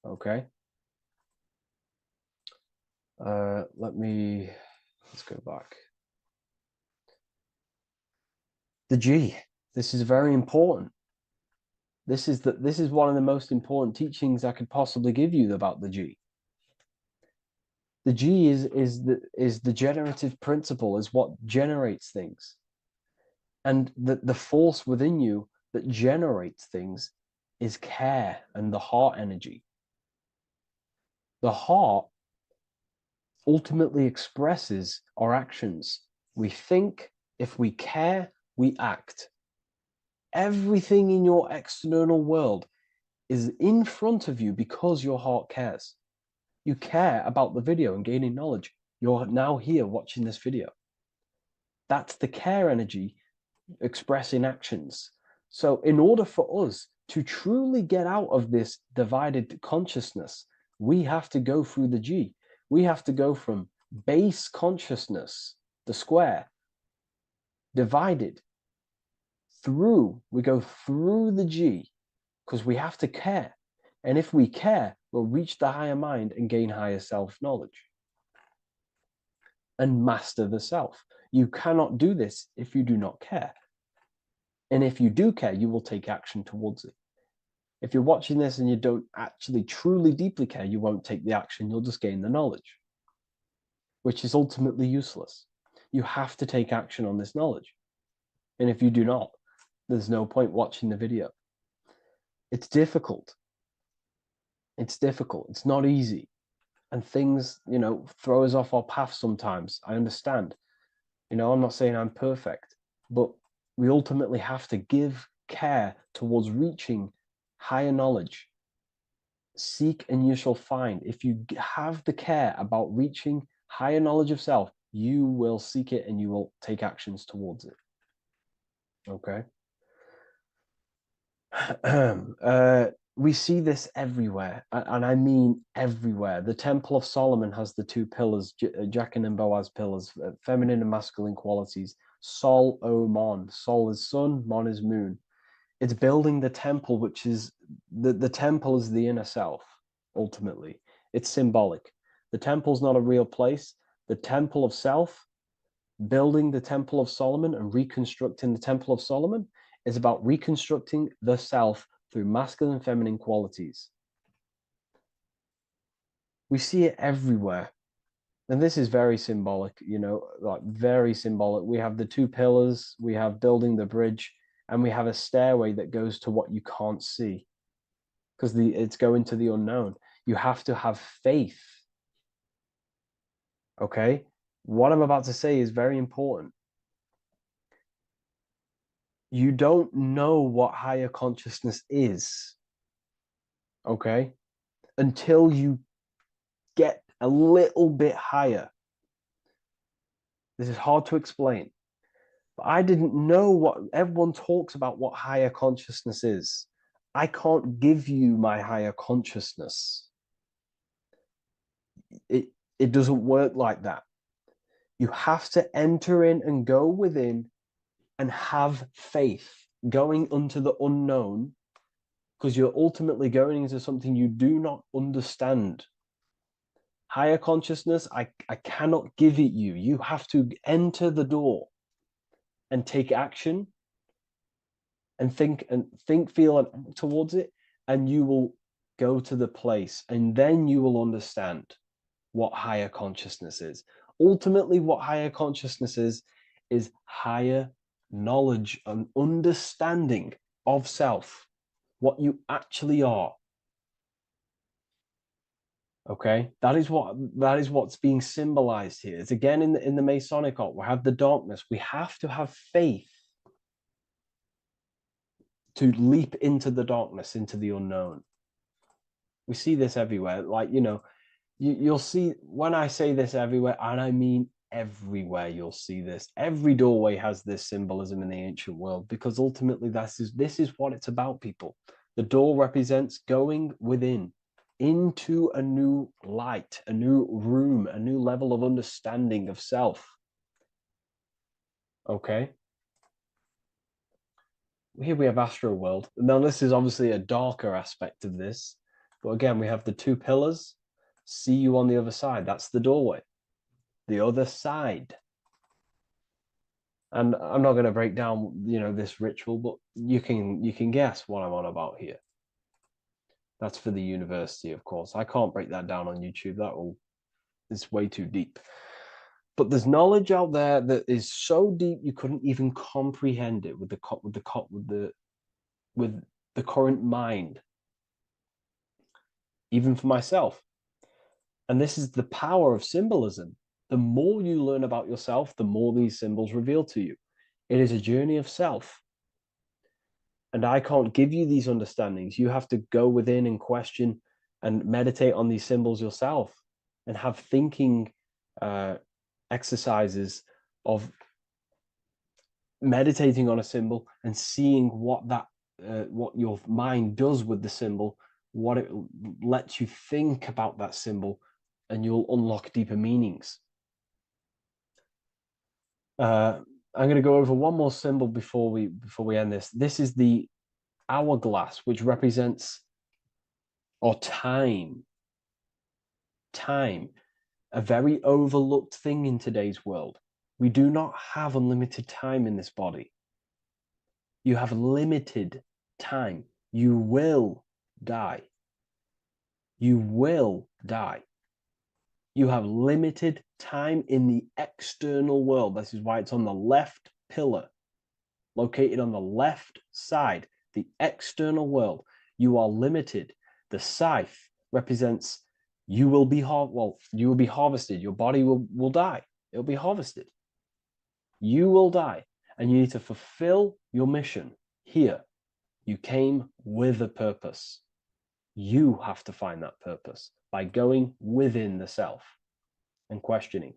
Okay? Let's go back. The G. This is very important. This is one of the most important teachings I could possibly give you about the G. The G is the generative principle, is what generates things. And the force within you that generates things is care and the heart energy. The heart ultimately expresses our actions. We think, if we care, we act. Everything in your external world is in front of you because your heart cares. You care about the video and gaining knowledge. You're now here watching this video. That's the care energy expressing actions. So in order for us to truly get out of this divided consciousness, we have to go through the G. We have to go from base consciousness, the square, divided, we go through the G, because we have to care. And if we care, we'll reach the higher mind and gain higher self-knowledge and master the self. You cannot do this if you do not care. And if you do care, you will take action towards it. If you're watching this and you don't actually truly deeply care, you won't take the action. You'll just gain the knowledge, which is ultimately useless. You have to take action on this knowledge. And if you do not, there's no point watching the video. It's difficult. It's difficult. It's not easy. And things, throw us off our path sometimes. I understand. I'm not saying I'm perfect, but we ultimately have to give care towards reaching higher knowledge. Seek and you shall find. If you have the care about reaching higher knowledge of self, you will seek it and you will take actions towards it. Okay? We see this everywhere, and I mean everywhere. The Temple of Solomon has the 2 pillars, Jachin and Boaz pillars, feminine and masculine qualities. Sol, O, Mon. Sol is sun, Mon is moon. It's building the temple, which is, the temple is the inner self, ultimately. It's symbolic. The temple's not a real place. The temple of self, building the Temple of Solomon and reconstructing the Temple of Solomon, is about reconstructing the self through masculine and feminine qualities. We see it everywhere. And this is very symbolic, like very symbolic. We have the 2 pillars, we have building the bridge, and we have a stairway that goes to what you can't see, because it's going to the unknown. You have to have faith. Okay? What I'm about to say is very important. You don't know what higher consciousness is, okay, until you get a little bit higher. This is hard to explain, but I didn't know what everyone talks about, what higher consciousness is. I can't give you my higher consciousness. It doesn't work like that. You have to enter in and go within and have faith, going into the unknown, because you're ultimately going into something you do not understand. Higher consciousness, I cannot give it you. You have to enter the door and take action and think, feel, and act towards it, and you will go to the place, and then you will understand what higher consciousness is. Ultimately, what higher consciousness is is higher knowledge and understanding of self, what you actually are. Okay, that is what's being symbolized here. It's again in the Masonic art. We have the darkness. We have to have faith to leap into the darkness, into the unknown. We see this everywhere. Like, you know, you'll see, when I say this everywhere, and I mean everywhere, you'll see this. Every doorway has this symbolism in the ancient world, because ultimately this is what it's about, people. The door represents going within, into a new light, a new room, a new level of understanding of self. Okay. Here we have Astro World. Now, this is obviously a darker aspect of this. But again, we have the two pillars. See you on the other side. That's the doorway. The other side. And I'm not going to break down, you know, this ritual, but you can guess what I'm on about here. That's for the university, of course. I can't break that down on YouTube. It's way too deep. But there's knowledge out there that is so deep you couldn't even comprehend it with the current mind, even for myself. And this is the power of symbolism. The more you learn about yourself, the more these symbols reveal to you. It is a journey of self. And I can't give you these understandings. You have to go within and question and meditate on these symbols yourself, and have thinking exercises of meditating on a symbol and seeing what your mind does with the symbol, what it lets you think about that symbol, and you'll unlock deeper meanings. I'm going to go over one more symbol before we end this. This is the hourglass, which represents time, a very overlooked thing in today's world. We do not have unlimited time in this body. You have limited time. You will die. You will die. You have limited time in the external world. This is why it's on the left pillar, located on the left side, the external world. You are limited. The scythe represents you will be harvested. Your body will die. It'll be harvested. You will die, and you need to fulfill your mission here. You came with a purpose. You have to find that purpose by going within the self and questioning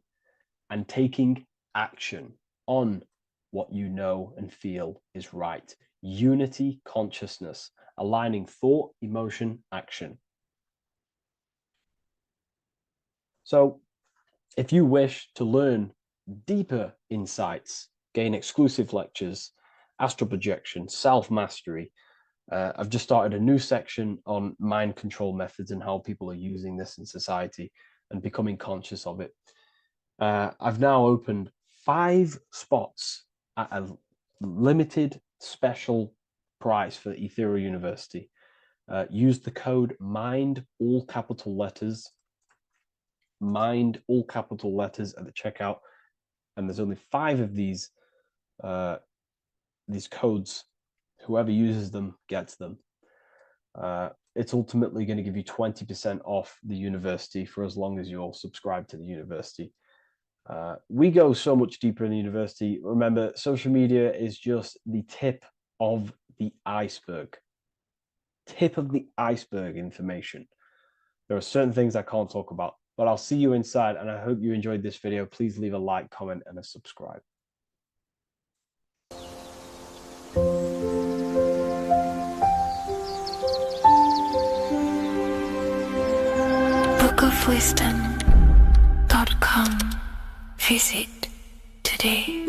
and taking action on what you know and feel is right. Unity consciousness, aligning thought, emotion, action. So if you wish to learn deeper insights, gain exclusive lectures, astral projection, self-mastery, I've just started a new section on mind control methods and how people are using this in society and becoming conscious of it. I've now opened 5 spots at a limited special price for Ethereal University. Use the code MIND, all capital letters, MIND, all capital letters at the checkout. And there's only 5 of these codes. Whoever uses them gets them. It's ultimately going to give you 20% off the university for as long as you're subscribed to the university. We go so much deeper in the university. Remember, social media is just the tip of the iceberg. Tip of the iceberg information. There are certain things I can't talk about, but I'll see you inside, and I hope you enjoyed this video. Please leave a like, comment, and a subscribe. bookofwisdom.com. Visit today.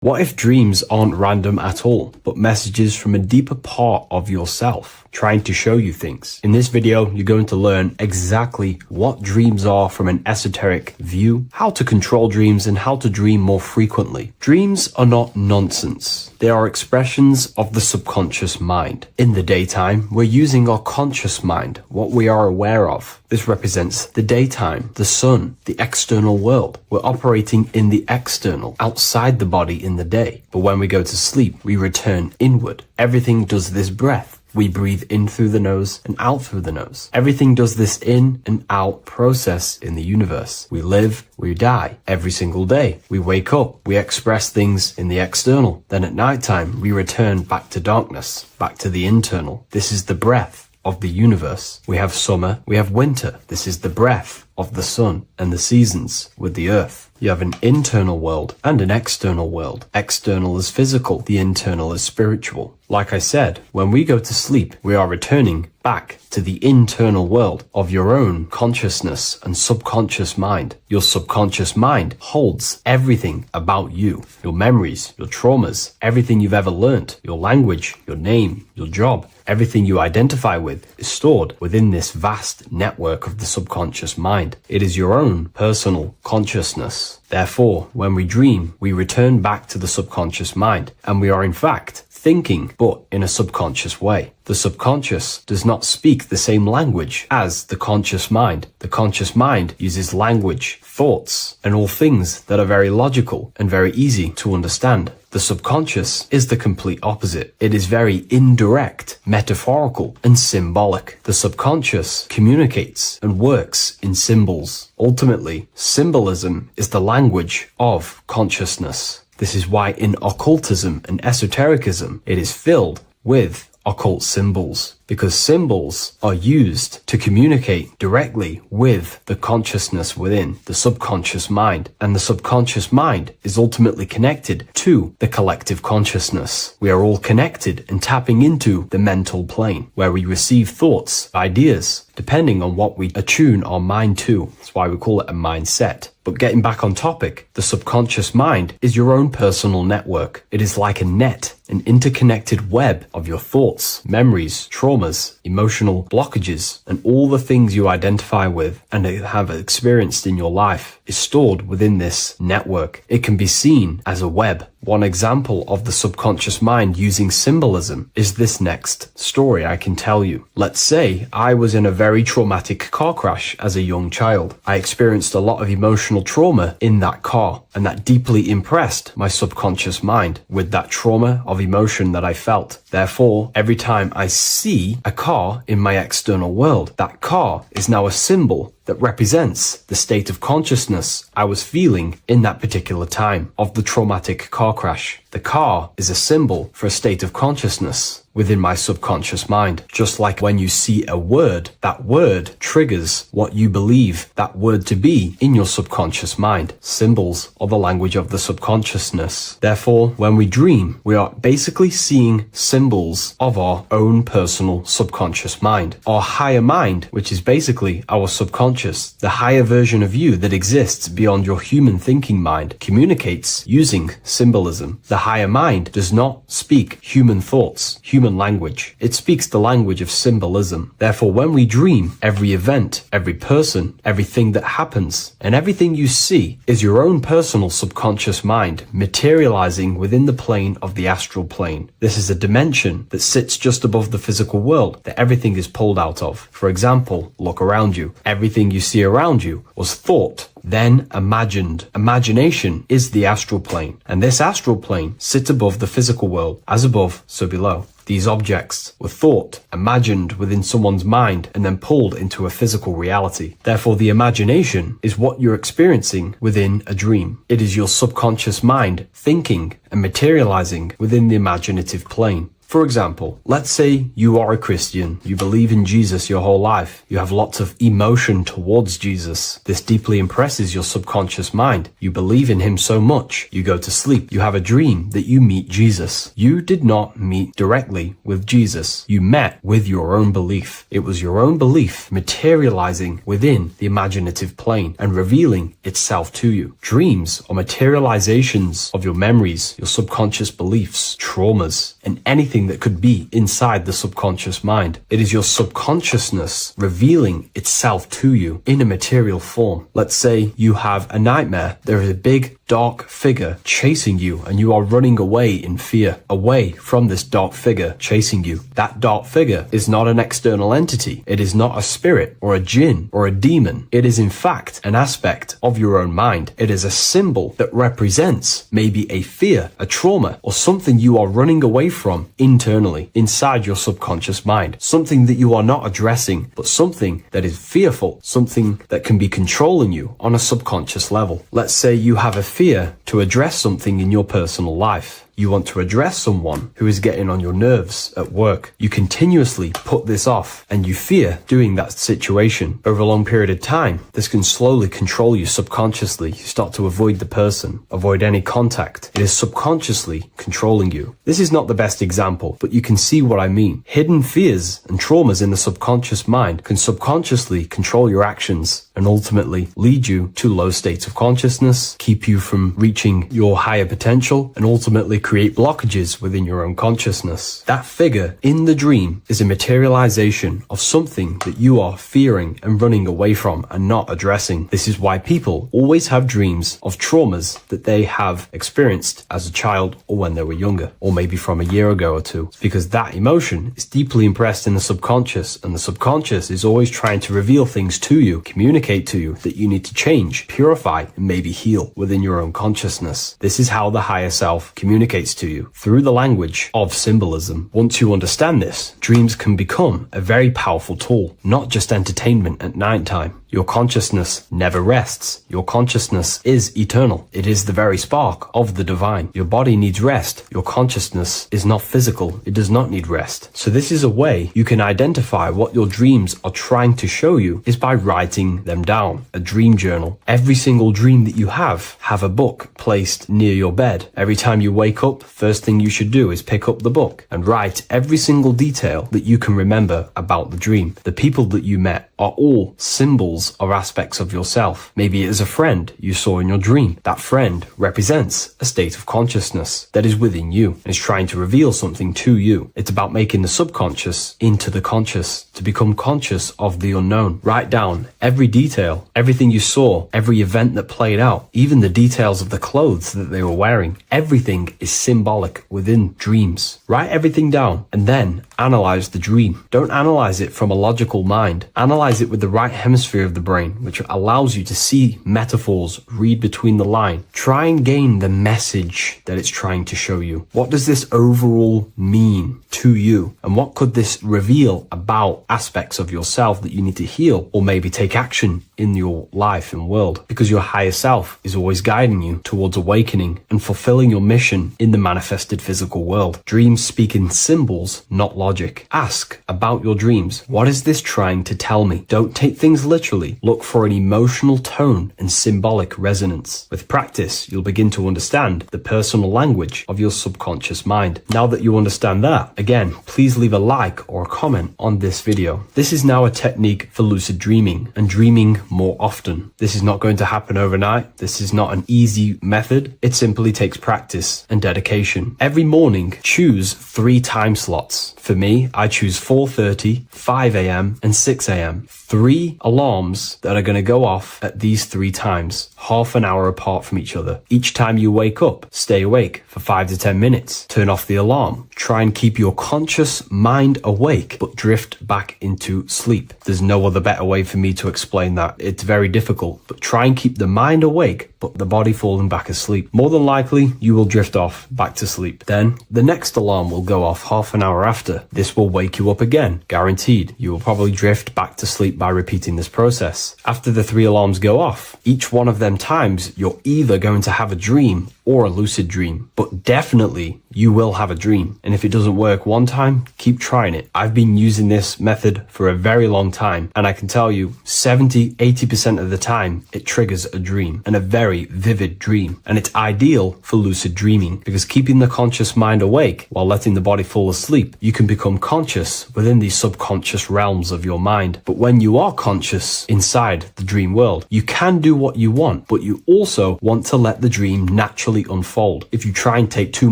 What if dreams aren't random at all, but messages from a deeper part of yourself, trying to show you things? In this video, you're going to learn exactly what dreams are from an esoteric view, how to control dreams, and how to dream more frequently. Dreams are not nonsense. They are expressions of the subconscious mind. In the daytime, we're using our conscious mind, what we are aware of. This represents the daytime, the sun, the external world. We're operating in the external, outside the body in the day. But when we go to sleep, we return inward. Everything does this breath. We breathe in through the nose and out through the nose. Everything does this in and out process in the universe. We live, we die every single day. We wake up, we express things in the external. Then at nighttime, we return back to darkness, back to the internal. This is the breath of the universe. We have summer, we have winter. This is the breath of the sun and the seasons with the earth. You have an internal world and an external world. External is physical, the internal is spiritual. Like I said, when we go to sleep, we are returning back to the internal world of your own consciousness and subconscious mind. Your subconscious mind holds everything about you, your memories, your traumas, everything you've ever learnt, your language, your name, your job. Everything you identify with is stored within this vast network of the subconscious mind. It is your own personal consciousness. Therefore, when we dream, we return back to the subconscious mind, and we are in fact thinking, but in a subconscious way. The subconscious does not speak the same language as the conscious mind. The conscious mind uses language, thoughts, and all things that are very logical and very easy to understand. The subconscious is the complete opposite. It is very indirect, metaphorical, and symbolic. The subconscious communicates and works in symbols. Ultimately, symbolism is the language of consciousness. This is why in occultism and esotericism, it is filled with occult symbols, because symbols are used to communicate directly with the consciousness within the subconscious mind, and the subconscious mind is ultimately connected to the collective consciousness. We are all connected and tapping into the mental plane, where we receive thoughts, ideas, depending on what we attune our mind to. That's why we call it a mindset. But getting back on topic, the subconscious mind is your own personal network. It is like a net, an interconnected web of your thoughts, memories, traumas, emotional blockages, and all the things you identify with and have experienced in your life is stored within this network. It can be seen as a web. One example of the subconscious mind using symbolism is this next story I can tell you. Let's say I was in a very traumatic car crash as a young child. I experienced a lot of emotional trauma in that car, and that deeply impressed my subconscious mind with that trauma of emotion that I felt. Therefore, every time I see a car in my external world, that car is now a symbol that represents the state of consciousness I was feeling in that particular time of the traumatic car crash. The car is a symbol for a state of consciousness within my subconscious mind. Just like when you see a word, that word triggers what you believe that word to be in your subconscious mind. Symbols are the language of the subconsciousness. Therefore, when we dream, we are basically seeing symbols of our own personal subconscious mind. Our higher mind, which is basically our subconscious, the higher version of you that exists beyond your human thinking mind, communicates using symbolism. The higher mind does not speak human thoughts, human language. It speaks the language of symbolism. Therefore, when we dream, every event, every person, everything that happens, and everything you see is your own personal subconscious mind materializing within the plane of the astral plane. This is a dimension that sits just above the physical world that everything is pulled out of. For example, look around you. Everything you see around you was thought, then imagined. Imagination is the astral plane, and this astral plane sits above the physical world. As above, so below. These objects were thought, imagined within someone's mind, and then pulled into a physical reality. Therefore, the imagination is what you're experiencing within a dream. It is your subconscious mind thinking and materializing within the imaginative plane. For example, let's say you are a Christian, you believe in Jesus your whole life, you have lots of emotion towards Jesus. This deeply impresses your subconscious mind. You believe in him so much, you go to sleep, you have a dream that you meet Jesus. You did not meet directly with Jesus. You met with your own belief. It was your own belief materializing within the imaginative plane and revealing itself to you. Dreams are materializations of your memories, your subconscious beliefs, traumas, and anything that could be inside the subconscious mind. It is your subconsciousness revealing itself to you in a material form. Let's say you have a nightmare. There is a big dark figure chasing you and you are running away in fear, away from this dark figure chasing you. That dark figure is not an external entity. It is not a spirit or a jinn or a demon. It is in fact an aspect of your own mind. It is a symbol that represents maybe a fear, a trauma, or something you are running away from internally, inside your subconscious mind. Something that you are not addressing, but something that is fearful, something that can be controlling you on a subconscious level. Let's say you have a fear to address something in your personal life. You want to address someone who is getting on your nerves at work. You continuously put this off and you fear doing that situation. Over a long period of time, this can slowly control you subconsciously. You start to avoid the person, avoid any contact. It is subconsciously controlling you. This is not the best example, but you can see what I mean. Hidden fears and traumas in the subconscious mind can subconsciously control your actions and ultimately lead you to low states of consciousness, keep you from reaching your higher potential, and ultimately create blockages within your own consciousness. That figure in the dream is a materialization of something that you are fearing and running away from and not addressing. This is why people always have dreams of traumas that they have experienced as a child or when they were younger, or maybe from a year ago or two. It's because that emotion is deeply impressed in the subconscious, and the subconscious is always trying to reveal things to you, communicate to you that you need to change, purify, and maybe heal within your own consciousness. This is how the higher self communicates to you through the language of symbolism. Once you understand this, dreams can become a very powerful tool, not just entertainment at nighttime. Your consciousness never rests. Your consciousness is eternal. It is the very spark of the divine. Your body needs rest. Your consciousness is not physical. It does not need rest. So this is a way you can identify what your dreams are trying to show you is by writing them down. A dream journal. Every single dream that you have a book placed near your bed. Every time you wake up, first thing you should do is pick up the book and write every single detail that you can remember about the dream. The people that you met are all symbols or aspects of yourself. Maybe it is a friend you saw in your dream. That friend represents a state of consciousness that is within you and is trying to reveal something to you. It's about making the subconscious into the conscious, to become conscious of the unknown. Write down every detail, everything you saw, every event that played out, even the details of the clothes that they were wearing. Everything is symbolic within dreams. Write everything down and then analyze the dream. Don't analyze it from a logical mind. Analyze it with the right hemisphere of the brain, which allows you to see metaphors, read between the line. Try and gain the message that it's trying to show you. What does this overall mean to you? And what could this reveal about aspects of yourself that you need to heal or maybe take action in your life and world? Because your higher self is always guiding you towards awakening and fulfilling your mission in the manifested physical world. Dreams speak in symbols, not logic. Ask about your dreams. What is this trying to tell me? Don't take things literally. Look for an emotional tone and symbolic resonance. With practice, you'll begin to understand the personal language of your subconscious mind. Now that you understand that, again, please leave a like or a comment on this video. This is now a technique for lucid dreaming and dreaming more often. This is not going to happen overnight. This is not an easy method. It simply takes practice and dedication. Every morning, choose 3 time slots. For me, I choose 4:30, 5 a.m. and 6 a.m. 3 alarms that are going to go off at these 3 times, half an hour apart from each other. Each time you wake up, stay awake for 5 to 10 minutes. Turn off the alarm. Try and keep your conscious mind awake, but drift back into sleep. There's no other better way for me to explain that. It's very difficult, but try and keep the mind awake, but the body falling back asleep. More than likely, you will drift off back to sleep. Then the next alarm will go off half an hour after. This will wake you up again, guaranteed. You will probably drift back to sleep by repeating this process. After the 3 alarms go off, each one of them times, you're either going to have a dream or a lucid dream, but definitely you will have a dream. And if it doesn't work one time, keep trying it. I've been using this method for a very long time, and I can tell you 70-80% of the time it triggers a dream, and a very vivid dream. And it's ideal for lucid dreaming because keeping the conscious mind awake while letting the body fall asleep, you can become conscious within these subconscious realms of your mind. But when you are conscious inside the dream world, you can do what you want, but you also want to let the dream naturally unfold. If you try and take too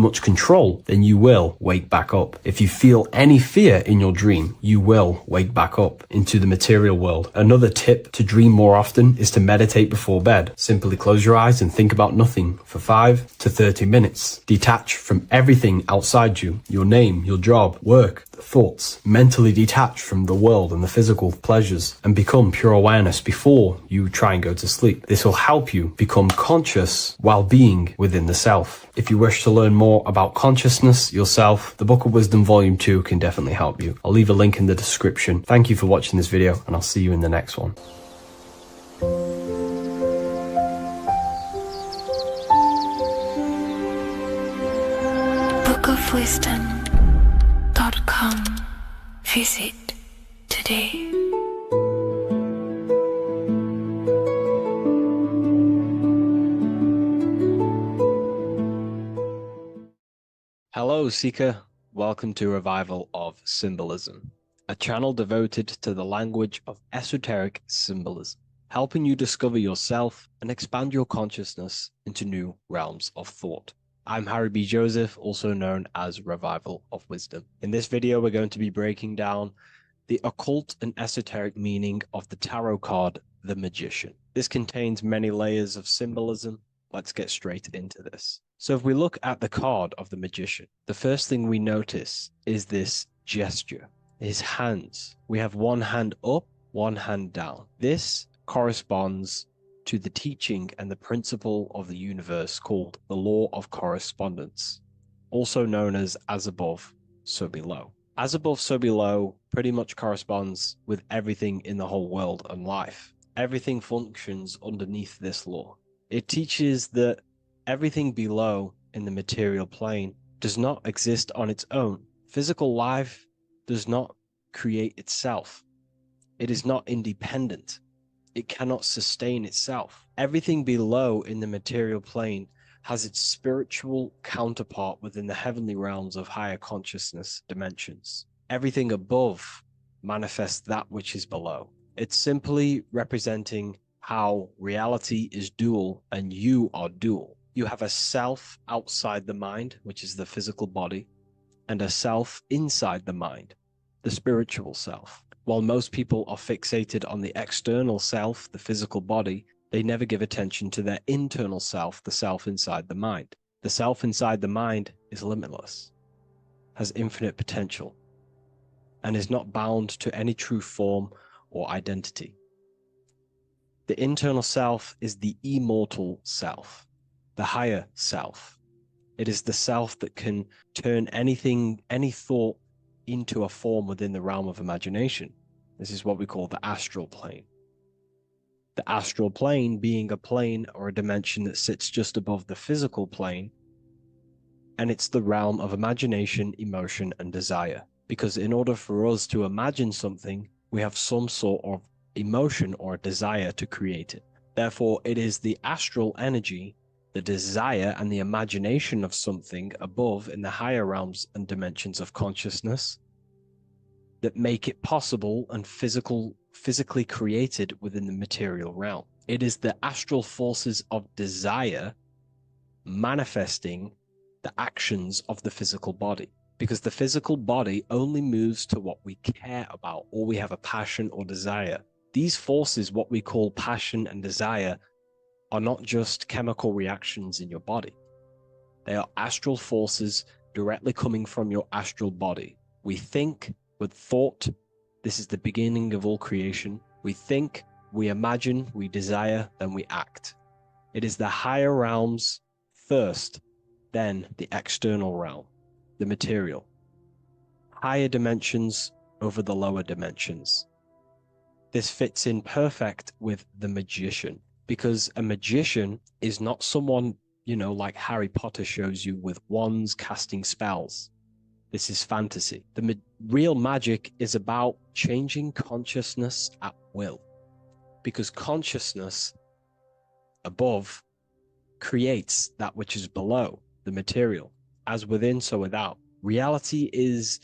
much control, then you will wake back up. If you feel any fear in your dream, you will wake back up into the material world. Another tip to dream more often is to meditate before bed. Simply close your eyes and think about nothing for 5 to 30 minutes. Detach from everything outside you, your name, your job, work, thoughts. Mentally detach from the world and the physical pleasures and become pure awareness before you try and go to sleep. This will help you become conscious while being within the self. If you wish to learn more about consciousness, yourself, the Book of Wisdom Volume 2 can definitely help you. I'll leave a link in the description. Thank you for watching this video, and I'll see you in the next one. bookofwisdom.com. Visit today. Hello, Seeker. Welcome to Revival of Symbolism, a channel devoted to the language of esoteric symbolism, helping you discover yourself and expand your consciousness into new realms of thought. I'm Harry B. Joseph, also known as Revival of Wisdom. In this video, we're going to be breaking down the occult and esoteric meaning of the tarot card, the Magician. This contains many layers of symbolism. Let's get straight into this. So if we look at the card of the Magician, the first thing we notice is this gesture, his hands. We have one hand up, one hand down. This corresponds to the teaching and the principle of the universe called the law of correspondence, also known as above, so below. As above, so below pretty much corresponds with everything in the whole world and life. Everything functions underneath this law. It teaches that everything below in the material plane does not exist on its own. Physical life does not create itself. It is not independent. It cannot sustain itself. Everything below in the material plane has its spiritual counterpart within the heavenly realms of higher consciousness dimensions. Everything above manifests that which is below. It's simply representing how reality is dual and you are dual. You have a self outside the mind, which is the physical body, and a self inside the mind, the spiritual self. While most people are fixated on the external self, the physical body, they never give attention to their internal self, the self inside the mind. The self inside the mind is limitless, has infinite potential, and is not bound to any true form or identity. The internal self is the immortal self, the higher self. It is the self that can turn anything, any thought, into a form within the realm of imagination. This is what we call the astral plane. The astral plane being a plane or a dimension that sits just above the physical plane, and it's the realm of imagination, emotion, and desire. Because in order for us to imagine something, we have some sort of emotion or desire to create it. Therefore, it is the astral energy, the desire and the imagination of something above in the higher realms and dimensions of consciousness that make it possible and physically created within the material realm. It is the astral forces of desire manifesting the actions of the physical body, because the physical body only moves to what we care about, or we have a passion or desire. These forces, what we call passion and desire, are not just chemical reactions in your body. They are astral forces directly coming from your astral body. We think with thought. This is the beginning of all creation. We think, we imagine, we desire, then we act. It is the higher realms first, then the external realm, the material. Higher dimensions over the lower dimensions. This fits in perfect with the magician, because a magician is not someone like Harry Potter shows you with wands casting spells. This is fantasy. The real magic is about changing consciousness at will, because consciousness above creates that which is below, the material, as within, so without. Reality is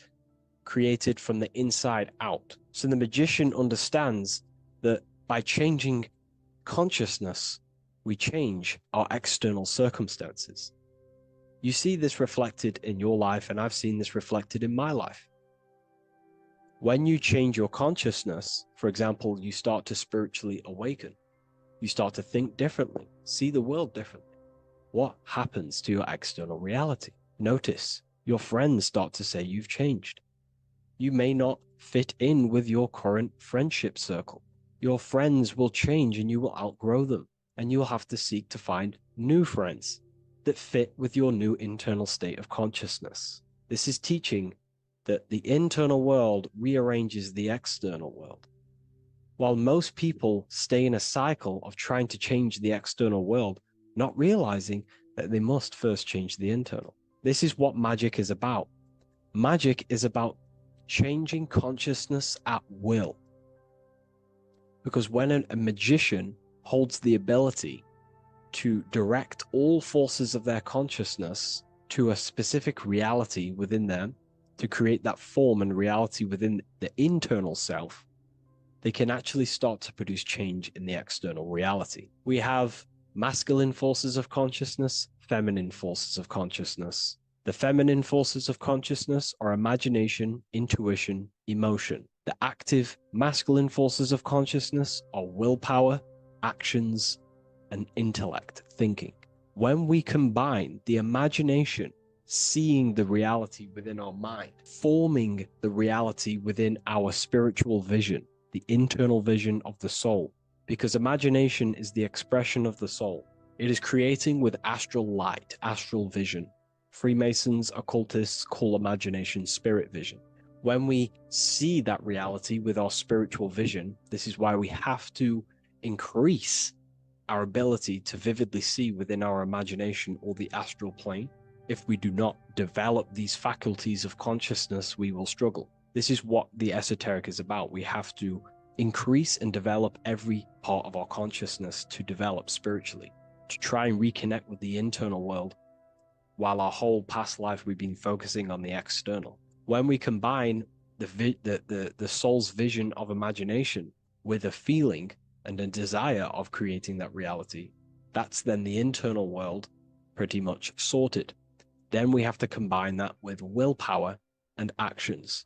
created from the inside out. So the magician understands that by changing consciousness, we change our external circumstances. You see this reflected in your life, and I've seen this reflected in my life. When you change your consciousness, for example, you start to spiritually awaken. You start to think differently, see the world differently. What happens to your external reality? Notice your friends start to say you've changed. You may not fit in with your current friendship circle. Your friends will change and you will outgrow them, and you will have to seek to find new friends that fit with your new internal state of consciousness. This is teaching that the internal world rearranges the external world. While most people stay in a cycle of trying to change the external world, not realizing that they must first change the internal. This is what magic is about. Magic is about changing consciousness at will. Because when a magician holds the ability to direct all forces of their consciousness to a specific reality within them, to create that form and reality within the internal self, they can actually start to produce change in the external reality. We have masculine forces of consciousness, feminine forces of consciousness. The feminine forces of consciousness are imagination, intuition, emotion. The active masculine forces of consciousness are willpower, actions, and intellect, thinking. When we combine the imagination, seeing the reality within our mind, forming the reality within our spiritual vision, the internal vision of the soul, because imagination is the expression of the soul. It is creating with astral light, astral vision. Freemasons, occultists call imagination spirit vision. When we see that reality with our spiritual vision, this is why we have to increase our ability to vividly see within our imagination or the astral plane. If we do not develop these faculties of consciousness, we will struggle. This is what the esoteric is about. We have to increase and develop every part of our consciousness to develop spiritually, to try and reconnect with the internal world, while our whole past life we've been focusing on the external. When we combine the soul's vision of imagination with a feeling and a desire of creating that reality, that's then the internal world pretty much sorted. Then we have to combine that with willpower and actions.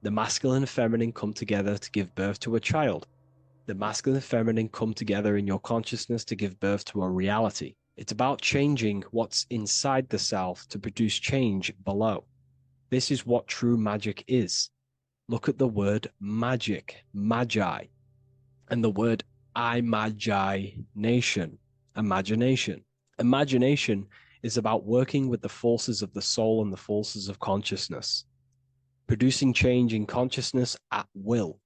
The masculine and feminine come together to give birth to a child. The masculine and feminine come together in your consciousness to give birth to a reality. It's about changing what's inside the self to produce change below. This is what true magic is. Look at the word magic, magi, and the word imagination, imagination. Imagination is about working with the forces of the soul and the forces of consciousness, producing change in consciousness at will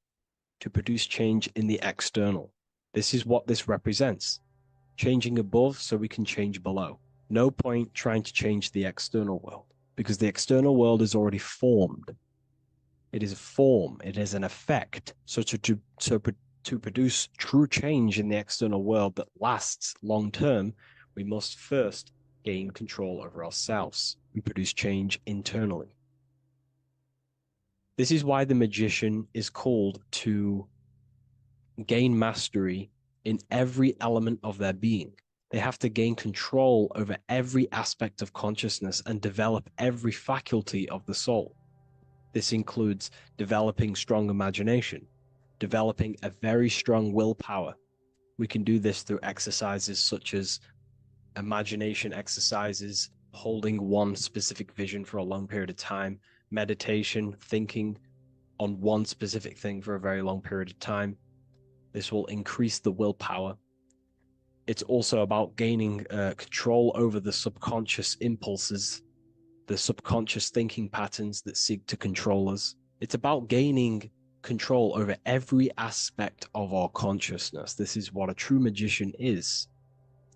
to produce change in the external. This is what this represents. Changing above so we can change below. No point trying to change the external world, because the external world is already formed. It is a form, it is an effect. So to produce true change in the external world that lasts long term, we must first gain control over ourselves and produce change internally. This is why the magician is called to gain mastery in every element of their being. They have to gain control over every aspect of consciousness and develop every faculty of the soul. This includes developing strong imagination, developing a very strong willpower. We can do this through exercises such as imagination exercises, holding one specific vision for a long period of time, meditation, thinking on one specific thing for a very long period of time. This will increase the willpower. It's also about gaining control over the subconscious impulses, the subconscious thinking patterns that seek to control us. It's about gaining control over every aspect of our consciousness. This is what a true magician is.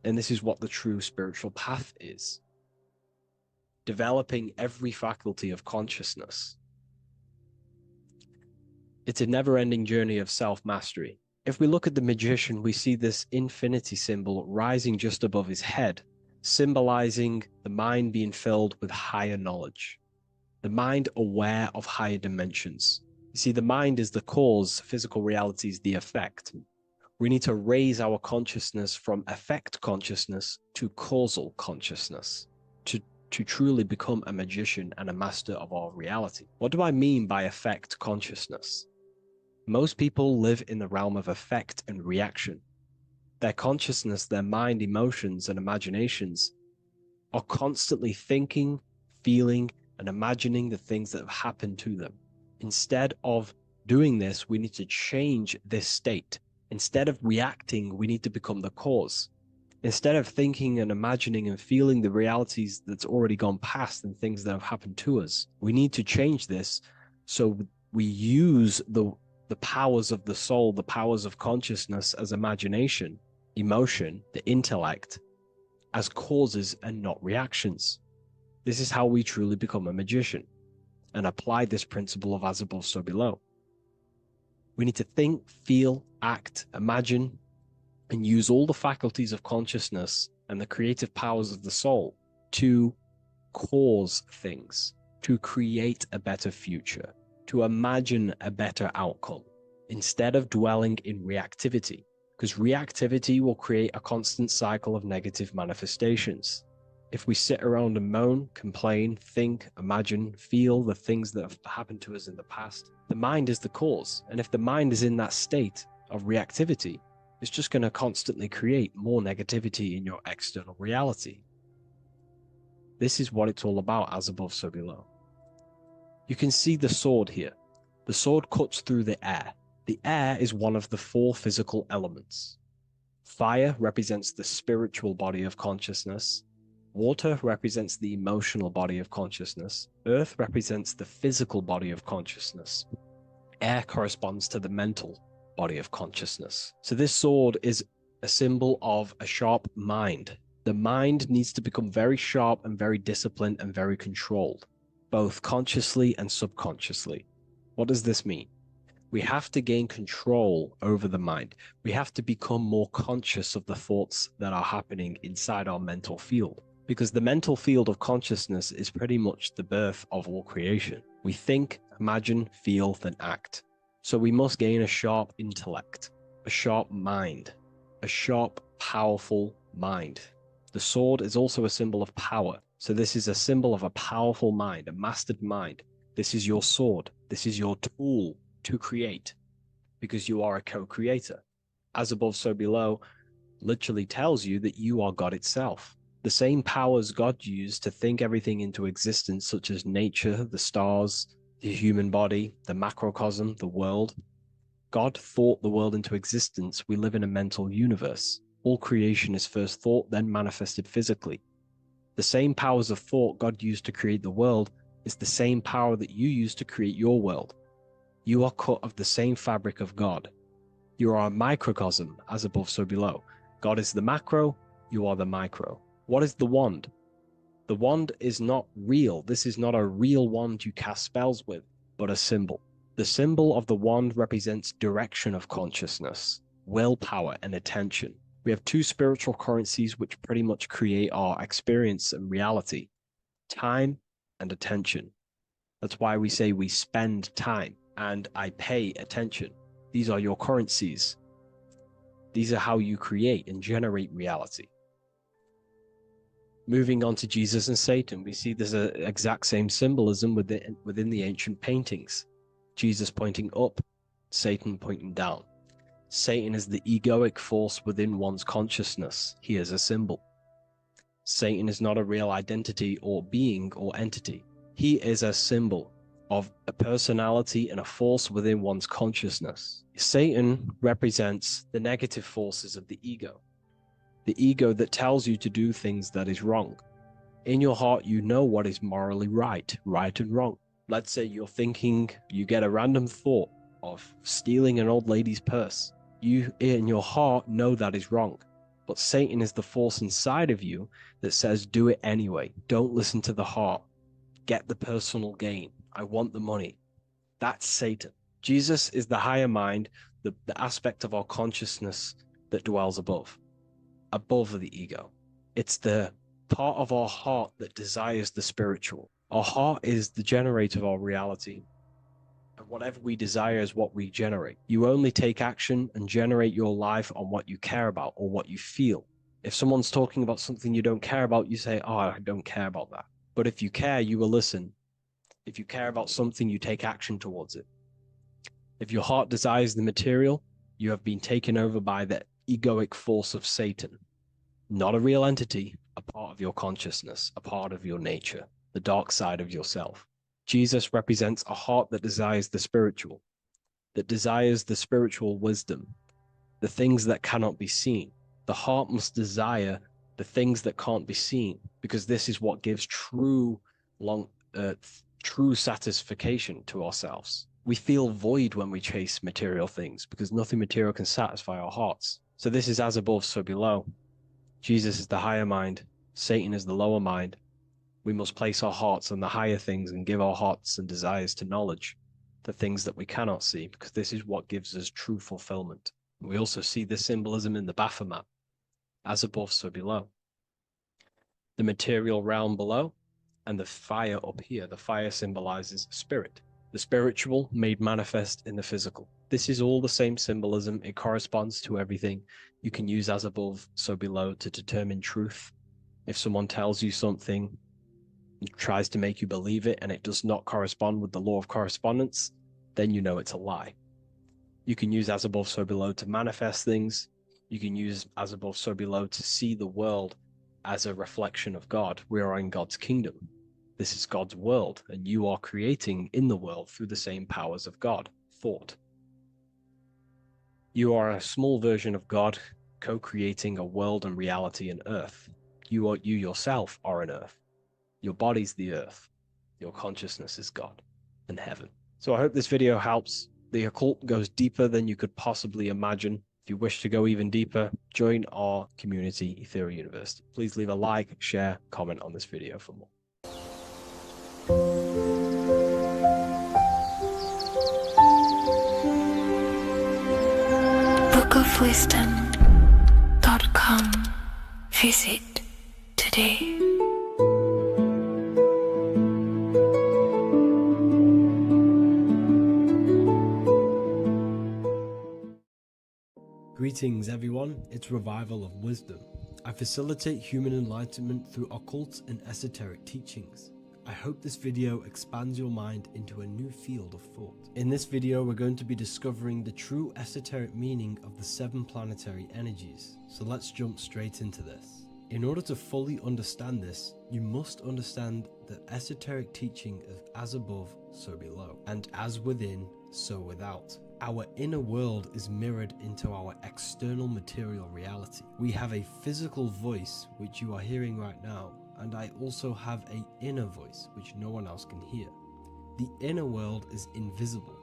And this is what the true spiritual path is. Developing every faculty of consciousness. It's a never-ending journey of self-mastery. If we look at the magician, we see this infinity symbol rising just above his head, symbolizing the mind being filled with higher knowledge. The mind aware of higher dimensions. You see, the mind is the cause, physical reality is the effect. We need to raise our consciousness from effect consciousness to causal consciousness to truly become a magician and a master of our reality. What do I mean by effect consciousness? Most people live in the realm of effect and reaction. Their consciousness, their mind, emotions, and imaginations are constantly thinking, feeling, and imagining the things that have happened to them. Instead of doing this, we need to change this state. Instead of reacting, we need to become the cause. Instead of thinking and imagining and feeling the realities that's already gone past and things that have happened to us, we need to change this so we use the powers of the soul, the powers of consciousness as imagination, emotion, the intellect, as causes and not reactions. This is how we truly become a magician and apply this principle of as above, so below. We need to think, feel, act, imagine, and use all the faculties of consciousness and the creative powers of the soul to cause things, to create a better future, to imagine a better outcome, instead of dwelling in reactivity, because reactivity will create a constant cycle of negative manifestations. If we sit around and moan, complain, think, imagine, feel the things that have happened to us in the past, the mind is the cause. And if the mind is in that state of reactivity, it's just going to constantly create more negativity in your external reality. This is what it's all about, as above, so below. You can see the sword here. The sword cuts through the air. The air is one of the 4 physical elements. Fire represents the spiritual body of consciousness. Water represents the emotional body of consciousness. Earth represents the physical body of consciousness. Air corresponds to the mental body of consciousness. So this sword is a symbol of a sharp mind. The mind needs to become very sharp and very disciplined and very controlled, both consciously and subconsciously. What does this mean? We have to gain control over the mind. We have to become more conscious of the thoughts that are happening inside our mental field, because the mental field of consciousness is pretty much the birth of all creation. We think, imagine, feel, then act. So we must gain a sharp intellect, a sharp mind, a sharp, powerful mind. The sword is also a symbol of power. So this is a symbol of a powerful mind, a mastered mind. This is your sword. This is your tool to create, because you are a co-creator. As above, so below literally tells you that you are God itself. The same powers God used to think everything into existence, such as nature, the stars, the human body, the macrocosm, the world. God thought the world into existence. We live in a mental universe. All creation is first thought, then manifested physically. The same powers of thought God used to create the world is the same power that you use to create your world. You are cut of the same fabric of God. You are a microcosm, as above, so below. God is the macro, you are the micro. What is the wand? The wand is not real. This is not a real wand you cast spells with, but a symbol. The symbol of the wand represents direction of consciousness, willpower, and attention. We have 2 spiritual currencies which pretty much create our experience and reality: time and attention. That's why we say we spend time and I pay attention. These are your currencies. These are how you create and generate reality. Moving on to Jesus and Satan, we see there's an exact same symbolism within the ancient paintings. Jesus pointing up, Satan pointing down. Satan is the egoic force within one's consciousness. He is a symbol. Satan is not a real identity or being or entity. He is a symbol of a personality and a force within one's consciousness. Satan represents the negative forces of the ego that tells you to do things that is wrong. In your heart, you know what is morally right and wrong. Let's say you're thinking, you get a random thought of stealing an old lady's purse. You, in your heart, know that is wrong. But Satan is the force inside of you that says, do it anyway. Don't listen to the heart. Get the personal gain. I want the money. That's Satan. Jesus is the higher mind, the aspect of our consciousness that dwells above the ego. It's the part of our heart that desires the spiritual. Our heart is the generator of our reality. And whatever we desire is what we generate. You only take action and generate your life on what you care about or what you feel. If someone's talking about something you don't care about, you say, oh, I don't care about that. But if you care, you will listen. If you care about something, you take action towards it. If your heart desires the material, you have been taken over by the egoic force of Satan. Not a real entity, a part of your consciousness, a part of your nature, the dark side of yourself. Jesus represents a heart that desires the spiritual wisdom, the things that cannot be seen. The heart must desire the things that can't be seen, because this is what gives true satisfaction to ourselves. We feel void when we chase material things because nothing material can satisfy our hearts. So this is as above, so below. Jesus is the higher mind. Satan is the lower mind. We must place our hearts on the higher things and give our hearts and desires to knowledge, the things that we cannot see, because this is what gives us true fulfillment. We also see this symbolism in the Baphomet. As above, so below. The material realm below and the fire up here. The fire symbolizes spirit. The spiritual made manifest in the physical. This is all the same symbolism. It corresponds to everything. You can use as above, so below to determine truth. If someone tells you something, tries to make you believe it, and it does not correspond with the law of correspondence, then you know it's a lie. You can use as above, so below to manifest things. You can use as above, so below to see the world as a reflection of God. We are in God's kingdom. This is God's world, and you are creating in the world through the same powers of God, thought. You are a small version of God, co-creating a world and reality in earth. You yourself are an earth. Your body's the earth. Your consciousness is God and heaven. So I hope this video helps. The occult goes deeper than you could possibly imagine. If you wish to go even deeper, join our community, Ethereal University. Please leave a like, share, comment on this video for more. bookofwisdom.com. Visit today. Greetings everyone, it's Revival of Wisdom. I facilitate human enlightenment through occult and esoteric teachings. I hope this video expands your mind into a new field of thought. In this video, we're going to be discovering the true esoteric meaning of the 7 planetary energies. So let's jump straight into this. In order to fully understand this, you must understand the esoteric teaching of as above, so below, and as within, so without. Our inner world is mirrored into our external material reality. We have a physical voice, which you are hearing right now, and I also have an inner voice, which no one else can hear. The inner world is invisible,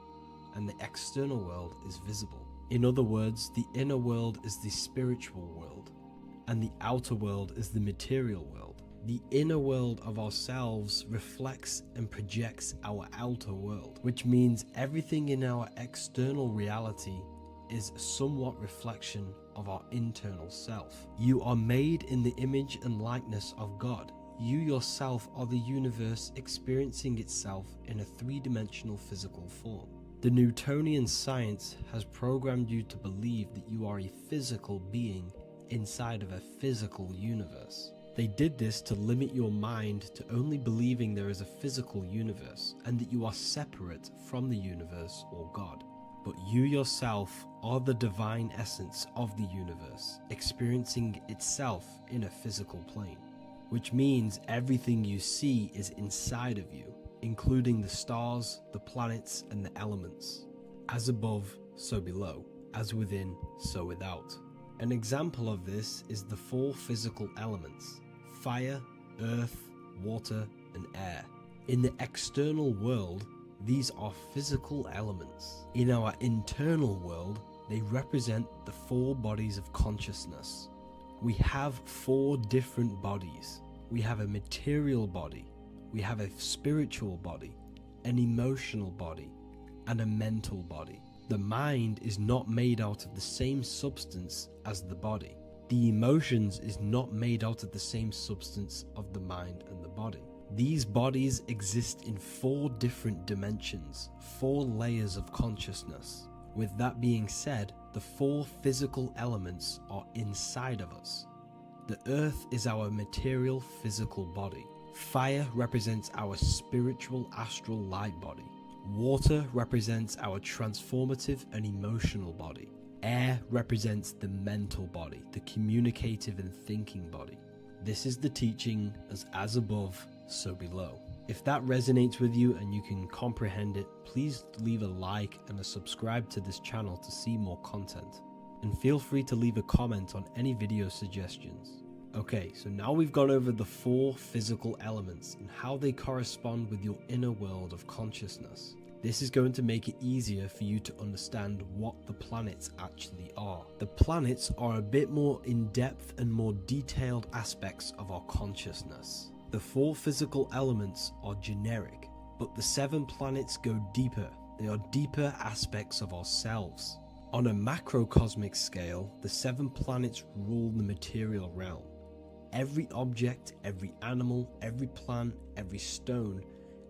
and the external world is visible. In other words, the inner world is the spiritual world, and the outer world is the material world. The inner world of ourselves reflects and projects our outer world, which means everything in our external reality is somewhat reflection of our internal self. You are made in the image and likeness of God. You yourself are the universe experiencing itself in a 3-dimensional physical form. The Newtonian science has programmed you to believe that you are a physical being inside of a physical universe. They did this to limit your mind to only believing there is a physical universe and that you are separate from the universe or God. But you yourself are the divine essence of the universe, experiencing itself in a physical plane, which means everything you see is inside of you, including the stars, the planets, and the elements. As above, so below. As within, so without. An example of this is the 4 physical elements: fire, earth, water, and air. In the external world, these are physical elements. In our internal world, they represent the 4 bodies of consciousness: We have 4 different bodies. We have a material body, we have a spiritual body, an emotional body, and a mental body. The mind is not made out of the same substance as the body. The emotions is not made out of the same substance of the mind and the body. These bodies exist in 4 different dimensions, 4 layers of consciousness. With that being said, the 4 physical elements are inside of us. The earth is our material physical body. Fire represents our spiritual astral light body. Water represents our transformative and emotional body. Air represents the mental body, the communicative and thinking body. This is the teaching as above, so below. If that resonates with you and you can comprehend it, please leave a like and a subscribe to this channel to see more content. And feel free to leave a comment on any video suggestions. Okay, so now we've gone over the 4 physical elements and how they correspond with your inner world of consciousness. This is going to make it easier for you to understand what the planets actually are. The planets are a bit more in-depth and more detailed aspects of our consciousness. The 4 physical elements are generic, but the 7 planets go deeper. They are deeper aspects of ourselves. On a macrocosmic scale, the 7 planets rule the material realm. Every object, every animal, every plant, every stone,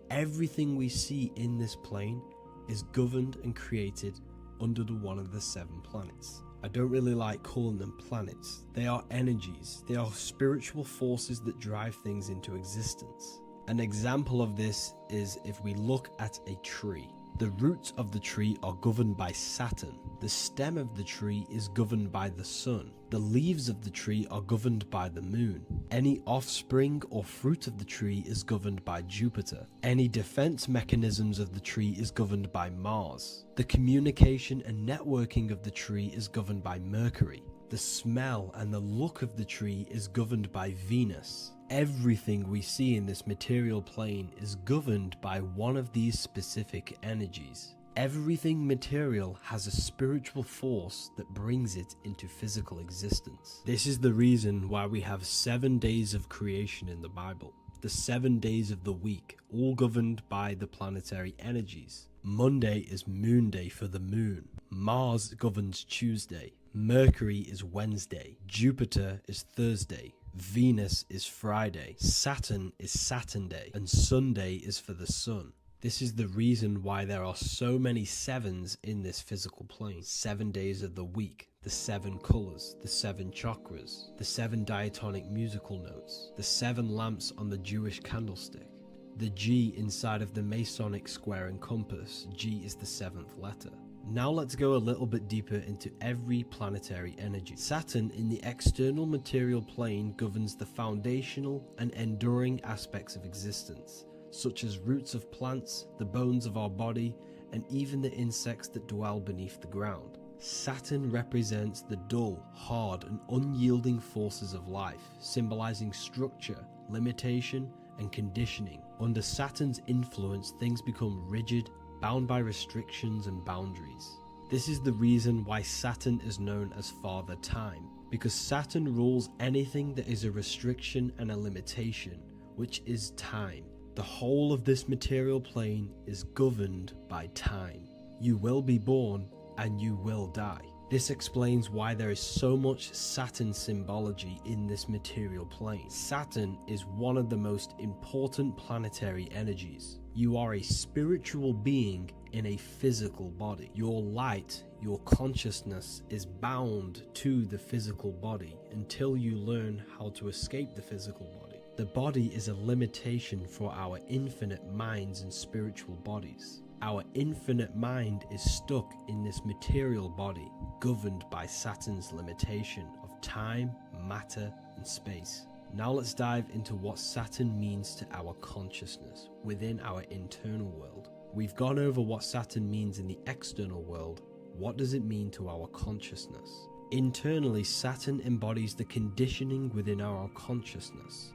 everything we see in this plane is governed and created under one of the 7 planets. I don't really like calling them planets. They are energies. They are spiritual forces that drive things into existence. An example of this is if we look at a tree. The roots of the tree are governed by Saturn. The stem of the tree is governed by the sun. The leaves of the tree are governed by the moon. Any offspring or fruit of the tree is governed by Jupiter. Any defense mechanisms of the tree is governed by Mars. The communication and networking of the tree is governed by Mercury. The smell and the look of the tree is governed by Venus. Everything we see in this material plane is governed by one of these specific energies. Everything material has a spiritual force that brings it into physical existence. This is the reason why we have 7 days of creation in the Bible. The 7 days of the week, all governed by the planetary energies. Monday is moon day for the moon. Mars governs Tuesday. Mercury is Wednesday. Jupiter is Thursday. Venus is Friday. Saturn is Saturn day. And Sunday is for the sun. This is the reason why there are so many 7s in this physical plane. 7 days of the week, the 7 colors, the 7 chakras, the 7 diatonic musical notes, the 7 lamps on the Jewish candlestick. The G inside of the Masonic square and compass, G is the 7th letter. Now let's go a little bit deeper into every planetary energy. Saturn in the external material plane governs the foundational and enduring aspects of existence, such as roots of plants, the bones of our body, and even the insects that dwell beneath the ground. Saturn represents the dull, hard, and unyielding forces of life, symbolizing structure, limitation, and conditioning. Under Saturn's influence, things become rigid, bound by restrictions and boundaries. This is the reason why Saturn is known as Father Time, because Saturn rules anything that is a restriction and a limitation, which is time. The whole of this material plane is governed by time. You will be born and you will die. This explains why there is so much Saturn symbology in this material plane. Saturn is one of the most important planetary energies. You are a spiritual being in a physical body. Your light, your consciousness is bound to the physical body until you learn how to escape the physical body. The body is a limitation for our infinite minds and spiritual bodies. Our infinite mind is stuck in this material body, governed by Saturn's limitation of time, matter, and space. Now let's dive into what Saturn means to our consciousness within our internal world. We've gone over what Saturn means in the external world. What does it mean to our consciousness? Internally, Saturn embodies the conditioning within our consciousness.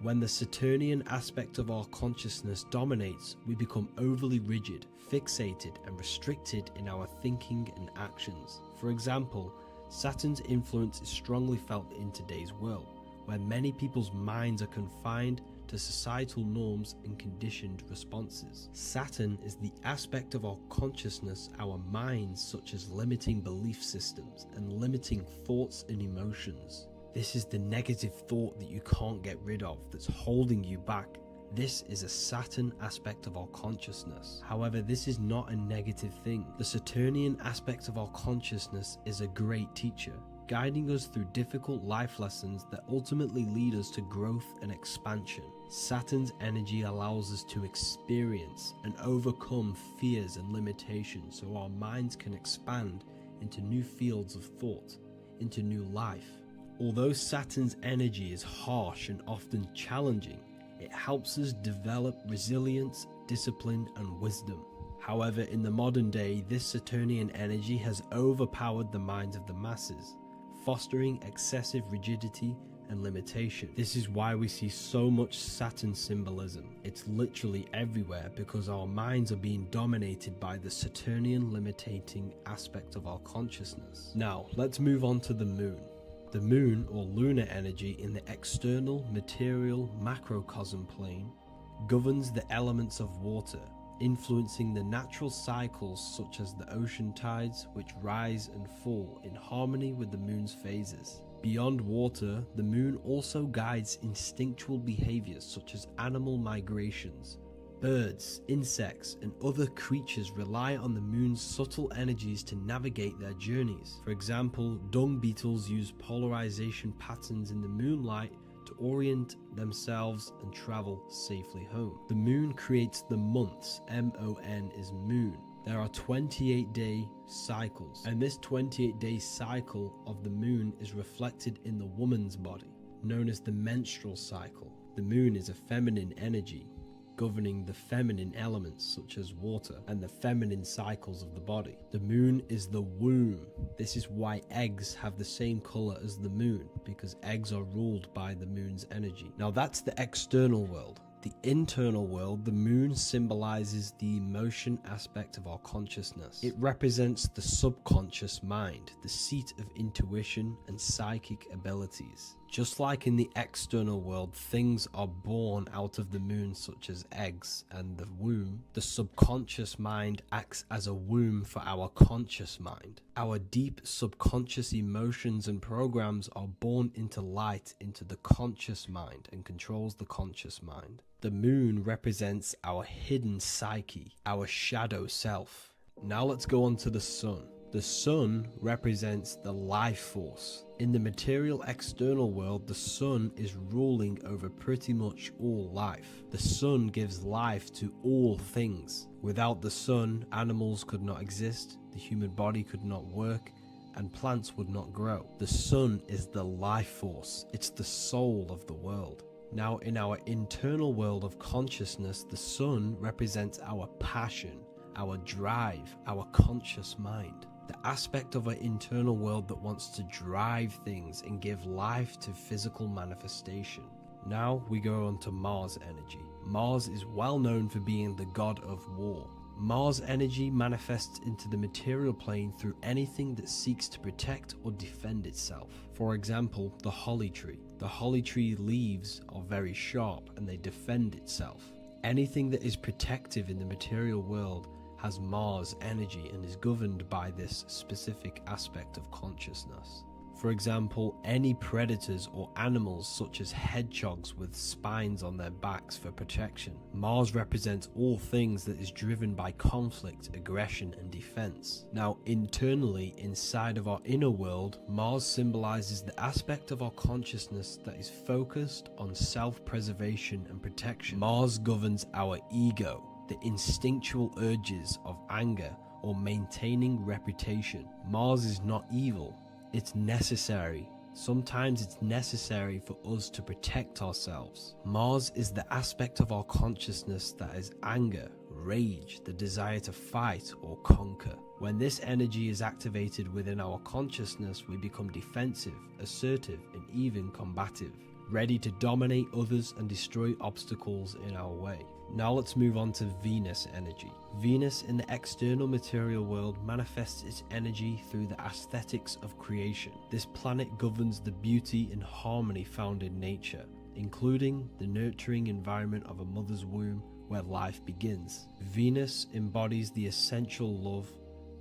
When the Saturnian aspect of our consciousness dominates, we become overly rigid, fixated, and restricted in our thinking and actions. For example, Saturn's influence is strongly felt in today's world, where many people's minds are confined to societal norms and conditioned responses. Saturn is the aspect of our consciousness, our minds, such as limiting belief systems and limiting thoughts and emotions. This is the negative thought that you can't get rid of, that's holding you back. This is a Saturn aspect of our consciousness. However, this is not a negative thing. The Saturnian aspect of our consciousness is a great teacher, guiding us through difficult life lessons that ultimately lead us to growth and expansion. Saturn's energy allows us to experience and overcome fears and limitations so our minds can expand into new fields of thought, into new life. Although Saturn's energy is harsh and often challenging, it helps us develop resilience, discipline, and wisdom. However, in the modern day, this Saturnian energy has overpowered the minds of the masses, fostering excessive rigidity and limitation. This is why we see so much Saturn symbolism. It's literally everywhere because our minds are being dominated by the Saturnian limiting aspect of our consciousness. Now, let's move on to the moon. The moon, or lunar energy, in the external material macrocosm plane governs the elements of water, influencing the natural cycles such as the ocean tides, which rise and fall in harmony with the moon's phases. Beyond water, the moon also guides instinctual behaviors such as animal migrations. Birds, insects, and other creatures rely on the moon's subtle energies to navigate their journeys. For example, dung beetles use polarization patterns in the moonlight to orient themselves and travel safely home. The moon creates the months. M-O-N is moon. There are 28-day cycles, and this 28-day cycle of the moon is reflected in the woman's body, known as the menstrual cycle. The moon is a feminine energy, governing the feminine elements such as water and the feminine cycles of the body. The moon is the womb. This is why eggs have the same color as the moon, because eggs are ruled by the moon's energy. Now that's the external world. The internal world, the moon symbolizes the emotion aspect of our consciousness. It represents the subconscious mind, the seat of intuition and psychic abilities. Just like in the external world, things are born out of the moon, such as eggs and the womb. The subconscious mind acts as a womb for our conscious mind. Our deep subconscious emotions and programs are born into light into the conscious mind and controls the conscious mind. The moon represents our hidden psyche, our shadow self. Now let's go on to the sun. The sun represents the life force. In the material external world, the sun is ruling over pretty much all life. The sun gives life to all things. Without the sun, animals could not exist, the human body could not work, and plants would not grow. The sun is the life force. It's the soul of the world. Now, in our internal world of consciousness, the sun represents our passion, our drive, our conscious mind. The aspect of our internal world that wants to drive things and give life to physical manifestation. Now we go on to Mars energy. Mars is well known for being the god of war. Mars energy manifests into the material plane through anything that seeks to protect or defend itself. For example, the holly tree. The holly tree leaves are very sharp and they defend itself. Anything that is protective in the material world has Mars energy and is governed by this specific aspect of consciousness. For example, any predators or animals such as hedgehogs with spines on their backs for protection. Mars represents all things that is driven by conflict, aggression, and defense. Now, internally, inside of our inner world, Mars symbolizes the aspect of our consciousness that is focused on self-preservation and protection. Mars governs our ego, the instinctual urges of anger or maintaining reputation. Mars is not evil. It's necessary. Sometimes it's necessary for us to protect ourselves. Mars is the aspect of our consciousness that is anger, rage, the desire to fight or conquer. When this energy is activated within our consciousness, we become defensive, assertive, and even combative, ready to dominate others and destroy obstacles in our way. Now let's move on to Venus energy. Venus in the external material world manifests its energy through the aesthetics of creation. This planet governs the beauty and harmony found in nature, including the nurturing environment of a mother's womb where life begins. Venus embodies the essential love,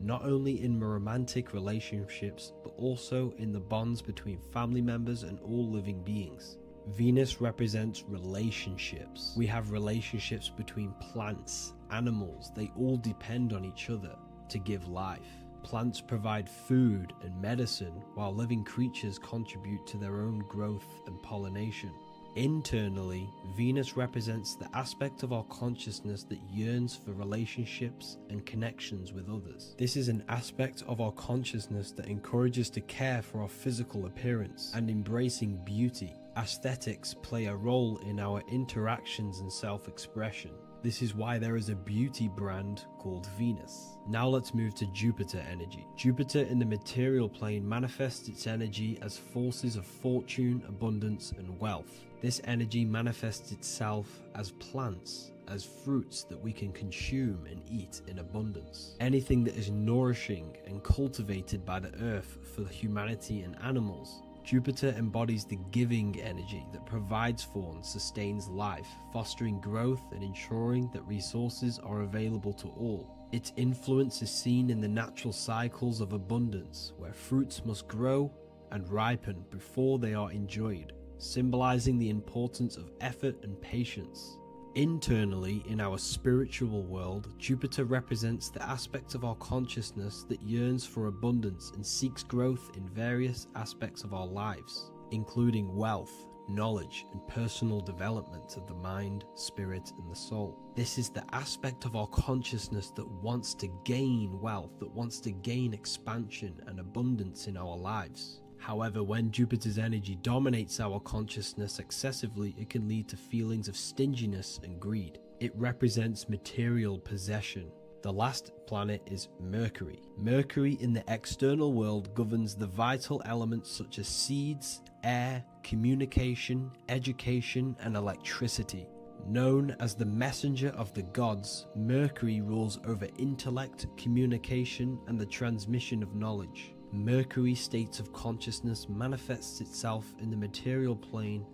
not only in romantic relationships, but also in the bonds between family members and all living beings. Venus represents relationships. We have relationships between plants, animals, they all depend on each other to give life. Plants provide food and medicine, while living creatures contribute to their own growth and pollination. Internally, Venus represents the aspect of our consciousness that yearns for relationships and connections with others. This is an aspect of our consciousness that encourages to care for our physical appearance and embracing beauty. Aesthetics play a role in our interactions and self-expression. This is why there is a beauty brand called Venus. Now let's move to Jupiter energy. Jupiter in the material plane manifests its energy as forces of fortune, abundance, and wealth. This energy manifests itself as plants, as fruits that we can consume and eat in abundance. Anything that is nourishing and cultivated by the earth for humanity and animals. Jupiter embodies the giving energy that provides for and sustains life, fostering growth and ensuring that resources are available to all. Its influence is seen in the natural cycles of abundance, where fruits must grow and ripen before they are enjoyed, symbolizing the importance of effort and patience. Internally, in our spiritual world, Jupiter represents the aspect of our consciousness that yearns for abundance and seeks growth in various aspects of our lives, including wealth, knowledge, and personal development of the mind, spirit, and the soul. This is the aspect of our consciousness that wants to gain wealth, that wants to gain expansion and abundance in our lives. However, when Jupiter's energy dominates our consciousness excessively, it can lead to feelings of stinginess and greed. It represents material possession. The last planet is Mercury. Mercury in the external world governs the vital elements such as seeds, air, communication, education, and electricity. Known as the messenger of the gods, Mercury rules over intellect, communication, and the transmission of knowledge. Mercury's state of consciousness manifests itself in the material plane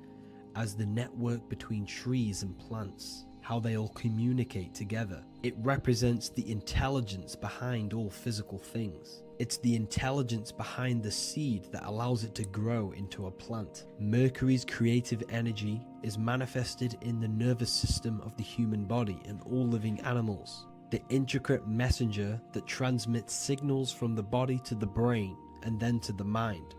as the network between trees and plants, how they all communicate together. It represents the intelligence behind all physical things. It's the intelligence behind the seed that allows it to grow into a plant. Mercury's creative energy is manifested in the nervous system of the human body and all living animals. The intricate messenger that transmits signals from the body to the brain and then to the mind.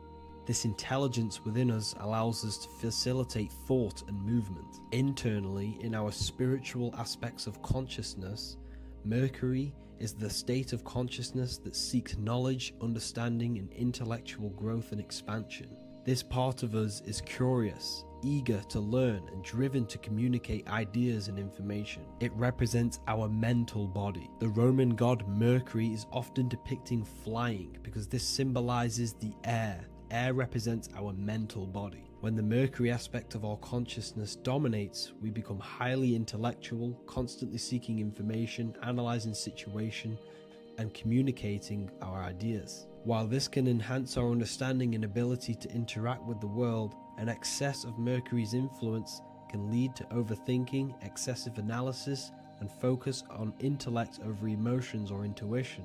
This intelligence within us allows us to facilitate thought and movement. Internally, in our spiritual aspects of consciousness, Mercury is the state of consciousness that seeks knowledge, understanding, and intellectual growth and expansion. This part of us is curious, eager to learn, and driven to communicate ideas and information. It represents our mental body. The Roman god Mercury is often depicting flying because this symbolizes the air. Air represents our mental body. When the Mercury aspect of our consciousness dominates, we become highly intellectual, constantly seeking information, analyzing situation, and communicating our ideas. While this can enhance our understanding and ability to interact with the world, an excess of Mercury's influence can lead to overthinking, excessive analysis, and focus on intellect over emotions or intuition.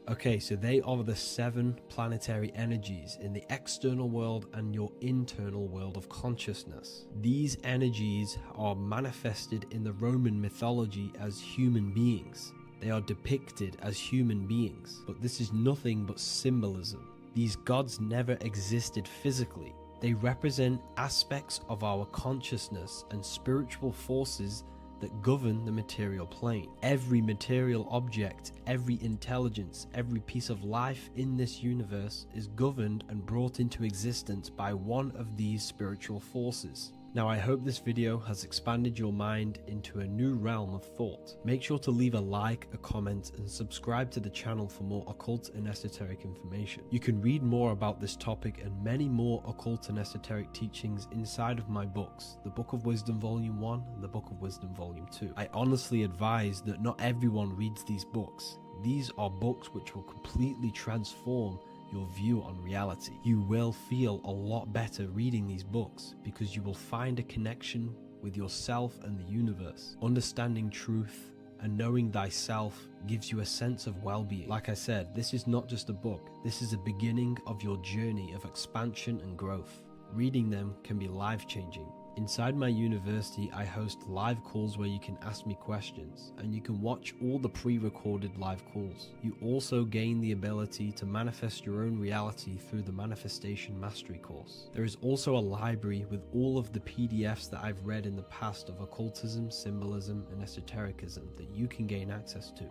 Okay, so they are the 7 planetary energies in the external world and your internal world of consciousness. These energies are manifested in the Roman mythology as human beings. They are depicted as human beings, but this is nothing but symbolism. These gods never existed physically. They represent aspects of our consciousness and spiritual forces that govern the material plane. Every material object, every intelligence, every piece of life in this universe is governed and brought into existence by one of these spiritual forces. Now I hope this video has expanded your mind into a new realm of thought. Make sure to leave a like, a comment, and subscribe to the channel for more occult and esoteric information. You can read more about this topic and many more occult and esoteric teachings inside of my books, the Book of Wisdom Volume 1 and the Book of Wisdom Volume 2. I honestly advise that not everyone reads these books. These are books which will completely transform your view on reality. You will feel a lot better reading these books because you will find a connection with yourself and the universe. Understanding truth and knowing thyself gives you a sense of well-being. Like I said, this is not just a book. This is a beginning of your journey of expansion and growth. Reading them can be life-changing. Inside my university, I host live calls where you can ask me questions, and you can watch all the pre-recorded live calls. You also gain the ability to manifest your own reality through the Manifestation Mastery course. There is also a library with all of the PDFs that I've read in the past of occultism, symbolism, and esotericism that you can gain access to.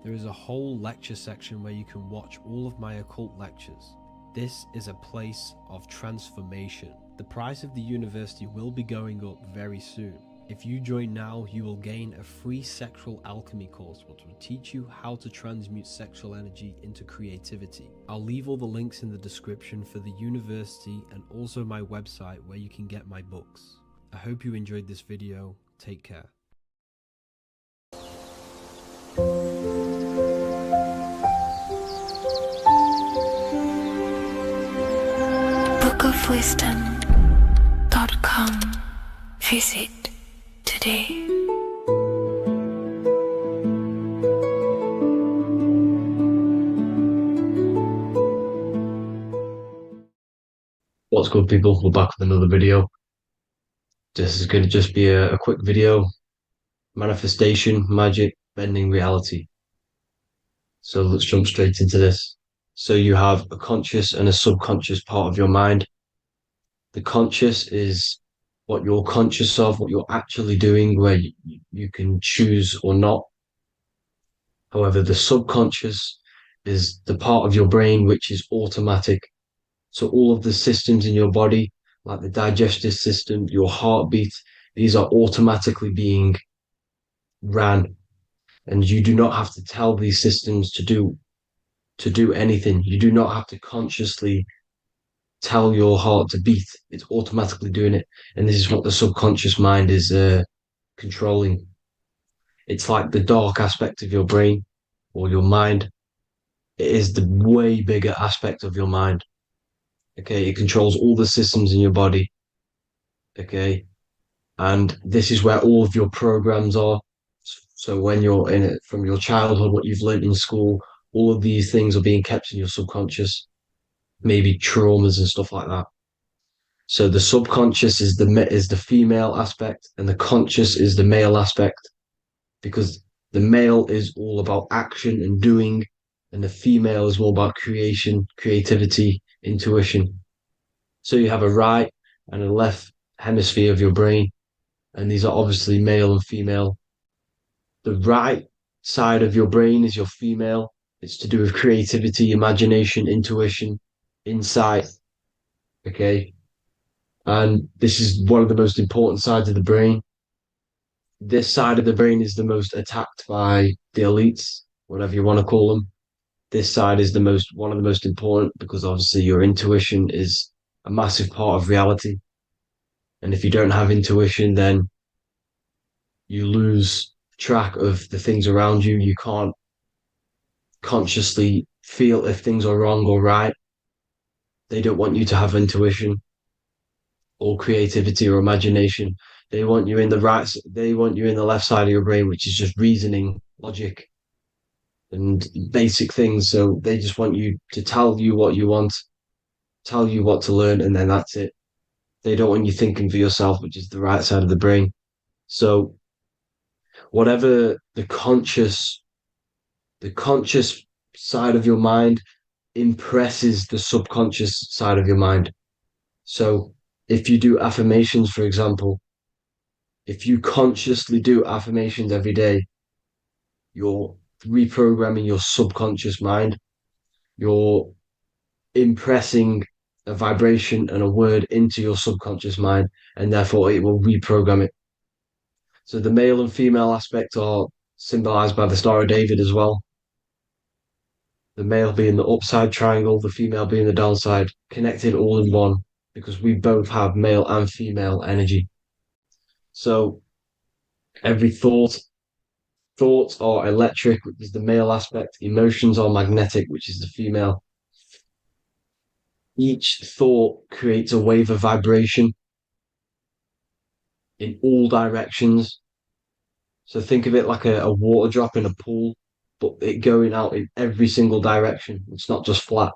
There is a whole lecture section where you can watch all of my occult lectures. This is a place of transformation. The price of the university will be going up very soon. If you join now, you will gain a free sexual alchemy course which will teach you how to transmute sexual energy into creativity. I'll leave all the links in the description for the university and also my website where you can get my books. I hope you enjoyed this video. Take care. bookofwisdom.com. Visit today. What's good, people? We're back with another video. This is going to just be a quick video. Manifestation, magic, bending reality. So let's jump straight into this. So you have a conscious and a subconscious part of your mind. The conscious is what you're conscious of, what you're actually doing, where you can choose or not. However, the subconscious is the part of your brain which is automatic. So all of the systems in your body, like the digestive system, your heartbeat, these are automatically being ran. And you do not have to tell these systems to do anything. You do not have to consciously tell your heart to beat. It's automatically doing it. And this is what the subconscious mind is controlling. It's like the dark aspect of your brain or your mind. It is the way bigger aspect of your mind. Okay, it controls all the systems in your body. Okay, and this is where all of your programs are. So when you're in it from your childhood, what you've learned in school, all of these things are being kept in your subconscious, maybe traumas and stuff like that. So the subconscious is the female aspect, and the conscious is the male aspect, because the male is all about action and doing, and the female is more about creation, creativity, intuition. So you have a right and a left hemisphere of your brain, and these are obviously male and female. The right side of your brain is your female. It's to do with creativity, imagination, intuition, insight. Okay. And this is one of the most important sides of the brain. This side of the brain is the most attacked by the elites, whatever you want to call them. This side is one of the most important, because obviously your intuition is a massive part of reality. And if you don't have intuition, then you lose track of the things around you. You can't consciously feel if things are wrong or right. They don't want you to have intuition or creativity or imagination. They want you in the left side of your brain, which is just reasoning, logic, and basic things. So they just want you to tell you what you want, tell you what to learn, and then that's it. They don't want you thinking for yourself, which is the right side of the brain. So whatever the conscious side of your mind impresses the subconscious side of your mind. So if you do affirmations, for example, if you consciously do affirmations every day, you're reprogramming your subconscious mind. You're impressing a vibration and a word into your subconscious mind, and therefore it will reprogram it. So the male and female aspect are symbolized by the Star of David as well. The male being the upside triangle, the female being the downside, connected all in one, because we both have male and female energy. So every thoughts are electric, which is the male aspect. Emotions are magnetic, which is the female. Each thought creates a wave of vibration in all directions. So think of it like a water drop in a pool, but it going out in every single direction. It's not just flat.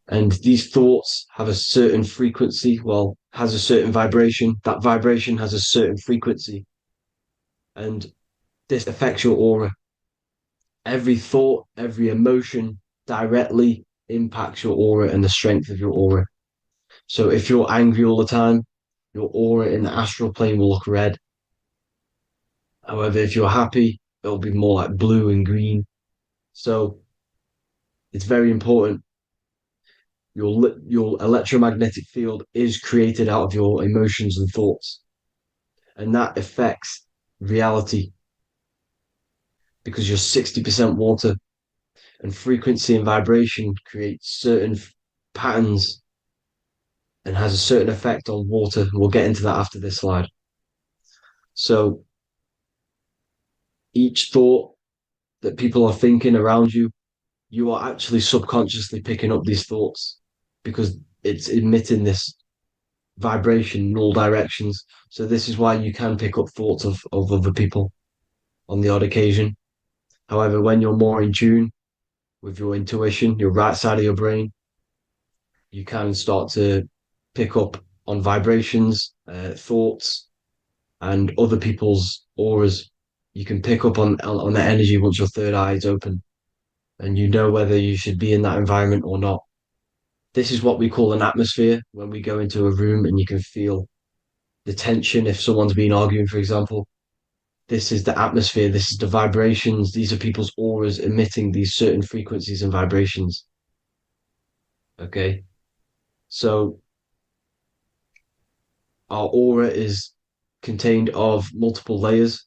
And these thoughts have a certain frequency, well, has a certain vibration. That vibration has a certain frequency. And this affects your aura. Every thought, every emotion directly impacts your aura and the strength of your aura. So if you're angry all the time, your aura in the astral plane will look red. However, if you're happy, it'll be more like blue and green. So it's very important. Your electromagnetic field is created out of your emotions and thoughts, and that affects reality because you're 60% water, and frequency and vibration create certain patterns and has a certain effect on water. We'll get into that after this slide. So each thought that people are thinking around you, you are actually subconsciously picking up these thoughts because it's emitting this vibration in all directions. So this is why you can pick up thoughts of other people on the odd occasion. However, when you're more in tune with your intuition, your right side of your brain, you can start to pick up on vibrations, thoughts, and other people's auras. You can pick up on the energy once your third eye is open, and you know whether you should be in that environment or not. This is what we call an atmosphere when we go into a room and you can feel the tension if someone's been arguing, for example. This is the atmosphere, this is the vibrations, these are people's auras emitting these certain frequencies and vibrations. Okay, so our aura is contained of multiple layers.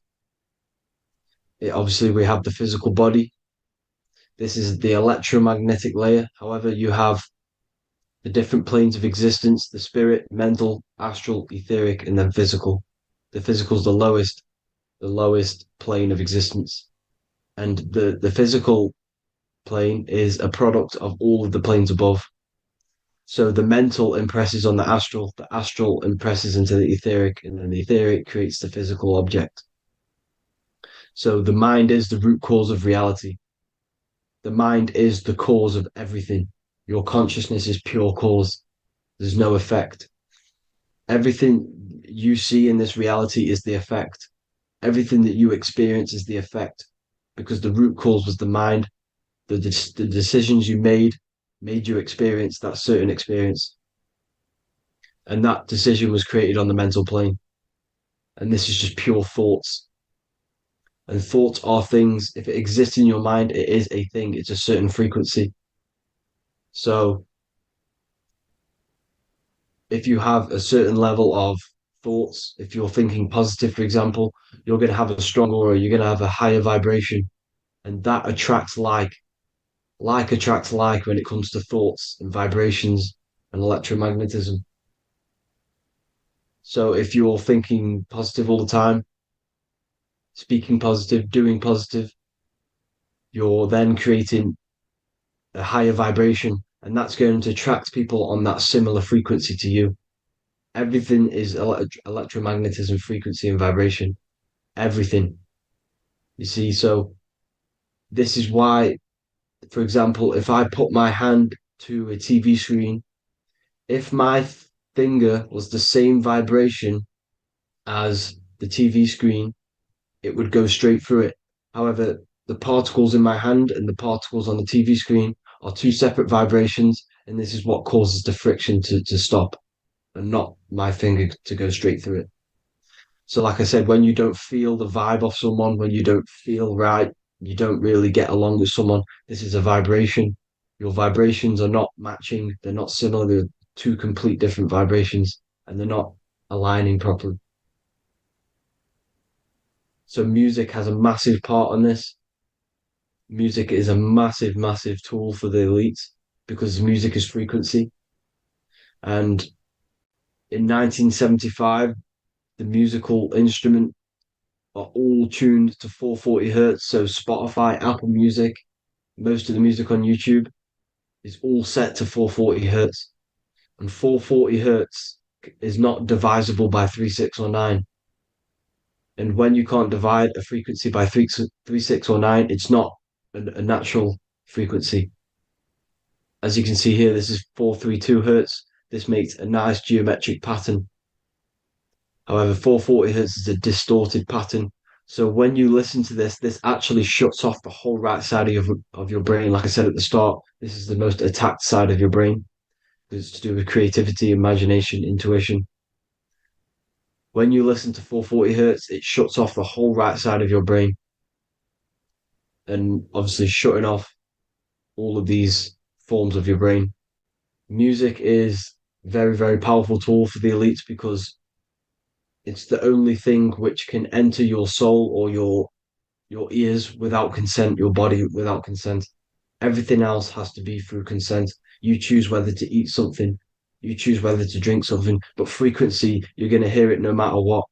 Obviously, we have the physical body. This is the electromagnetic layer. However, you have the different planes of existence, the spirit, mental, astral, etheric, and then physical. The physical is the lowest plane of existence. And the physical plane is a product of all of the planes above. So the mental impresses on the astral impresses into the etheric, and then the etheric creates the physical object. So the mind is the root cause of reality. The mind is the cause of everything. Your consciousness is pure cause. There's no effect. Everything you see in this reality is the effect. Everything that you experience is the effect, because the root cause was the mind. The decisions you made you experience that certain experience. And that decision was created on the mental plane. And this is just pure thoughts. And thoughts are things. If it exists in your mind, it is a thing. It's a certain frequency. So if you have a certain level of thoughts, if you're thinking positive, for example, you're going to have a strong aura, you're going to have a higher vibration. And that attracts like. Like attracts like when it comes to thoughts and vibrations and electromagnetism. So if you're thinking positive all the time, speaking positive, doing positive, you're then creating a higher vibration, and that's going to attract people on that similar frequency to you. Everything is electromagnetism, frequency, and vibration. Everything. You see, so this is why, for example, if I put my hand to a TV screen, if my finger was the same vibration as the TV screen, it would go straight through it. However, the particles in my hand and the particles on the TV screen are two separate vibrations, and this is what causes the friction to stop and not my finger to go straight through it. So like I said, when you don't feel the vibe of someone, when you don't feel right, you don't really get along with someone, this is a vibration. your vibrations are not matching, they're not similar, they're two complete different vibrations, and they're not aligning properly. So music has a massive part on this. Music is a massive, massive tool for the elites because music is frequency. And in 1975, the musical instrument are all tuned to 440 hertz. So Spotify, Apple Music, most of the music on YouTube is all set to 440 hertz. And 440 hertz is not divisible by 3, 6, or 9. And when you can't divide a frequency by 3, 6, or 9, it's not a natural frequency. As you can see here, this is 432 hertz. This makes a nice geometric pattern. However, 440 hertz is a distorted pattern. So when you listen to this, this actually shuts off the whole right side of your brain. Like I said at the start, this is the most attacked side of your brain. It's to do with creativity, imagination, intuition. When you listen to 440 hertz, it shuts off the whole right side of your brain. And obviously shutting off all of these forms of your brain. Music is very, very powerful tool for the elites because it's the only thing which can enter your soul or your ears without consent, your body without consent. Everything else has to be through consent. You choose whether to eat something, you choose whether to drink something, but frequency, you're going to hear it no matter what.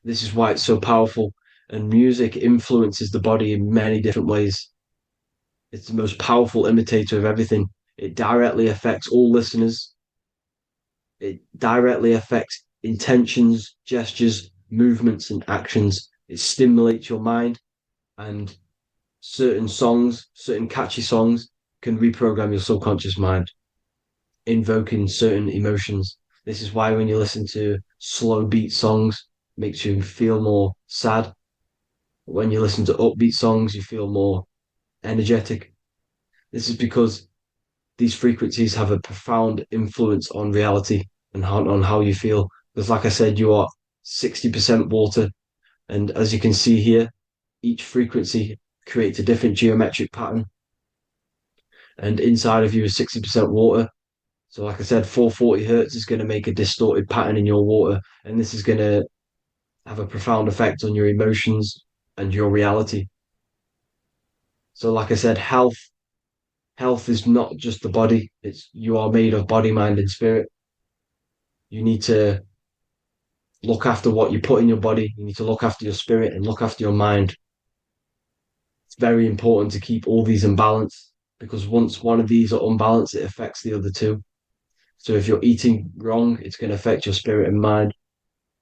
This is why it's so powerful. And music influences the body in many different ways. It's the most powerful imitator of everything. It directly affects all listeners. It directly affects intentions, gestures, movements, and actions. It stimulates your mind, and certain songs, certain catchy songs, can reprogram your subconscious mind, invoking certain emotions. This is why when you listen to slow beat songs, it makes you feel more sad. When you listen to upbeat songs, you feel more energetic. This is because these frequencies have a profound influence on reality and on how you feel. Because like I said, you are 60% water. And as you can see here, each frequency creates a different geometric pattern. And inside of you is 60% water. So like I said, 440 hertz is going to make a distorted pattern in your water. And this is going to have a profound effect on your emotions and your reality. So like I said, health is not just the body. It's you are made of body, mind, and spirit. You need to look after what you put in your body. You need to look after your spirit and look after your mind. It's very important to keep all these in balance because once one of these are unbalanced, it affects the other two. So if you're eating wrong, it's going to affect your spirit and mind.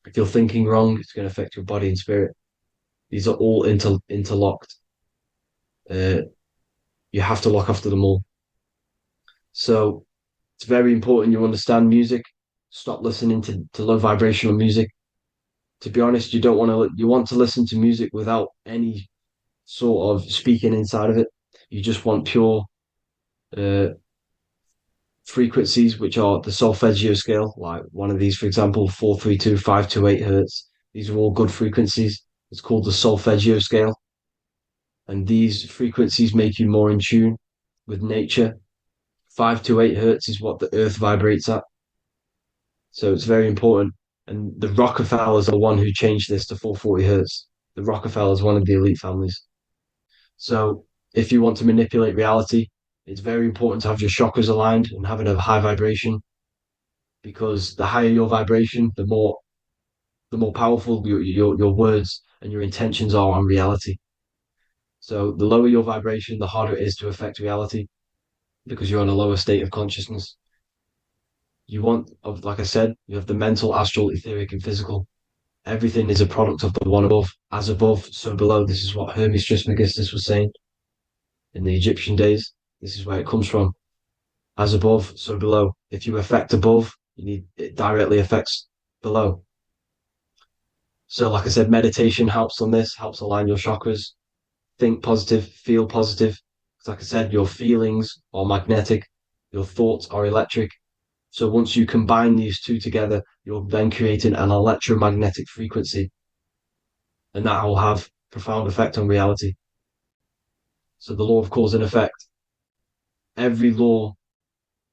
If you're thinking wrong, it's going to affect your body and spirit. These are all interlocked. You have to look after them all. So it's very important you understand music. Stop listening to low vibrational music. To be honest, you want to listen to music without any sort of speaking inside of it. You just want pure frequencies, which are the solfeggio scale, like one of these, for example, 432, 528 hertz. These are all good frequencies. It's called the solfeggio scale. And these frequencies make you more in tune with nature. 528 hertz is what the earth vibrates at. So it's very important. And the Rockefellers are the one who changed this to 440 hertz. The Rockefellers, one of the elite families. So if you want to manipulate reality, it's very important to have your chakras aligned and having a high vibration, because the higher your vibration, the more powerful your words and your intentions are on reality. So the lower your vibration, the harder it is to affect reality because you're on a lower state of consciousness. Like I said, you have the mental, astral, etheric, and physical. Everything is a product of the one above. As above, so below. This is what Hermes Trismegistus was saying in the Egyptian days. This is where it comes from. As above, so below. If you affect above, it directly affects below. So like I said, meditation helps on this, helps align your chakras. Think positive, feel positive. Like I said, your feelings are magnetic, your thoughts are electric. So once you combine these two together, you're then creating an electromagnetic frequency. And that will have profound effect on reality. So the law of cause and effect. every law,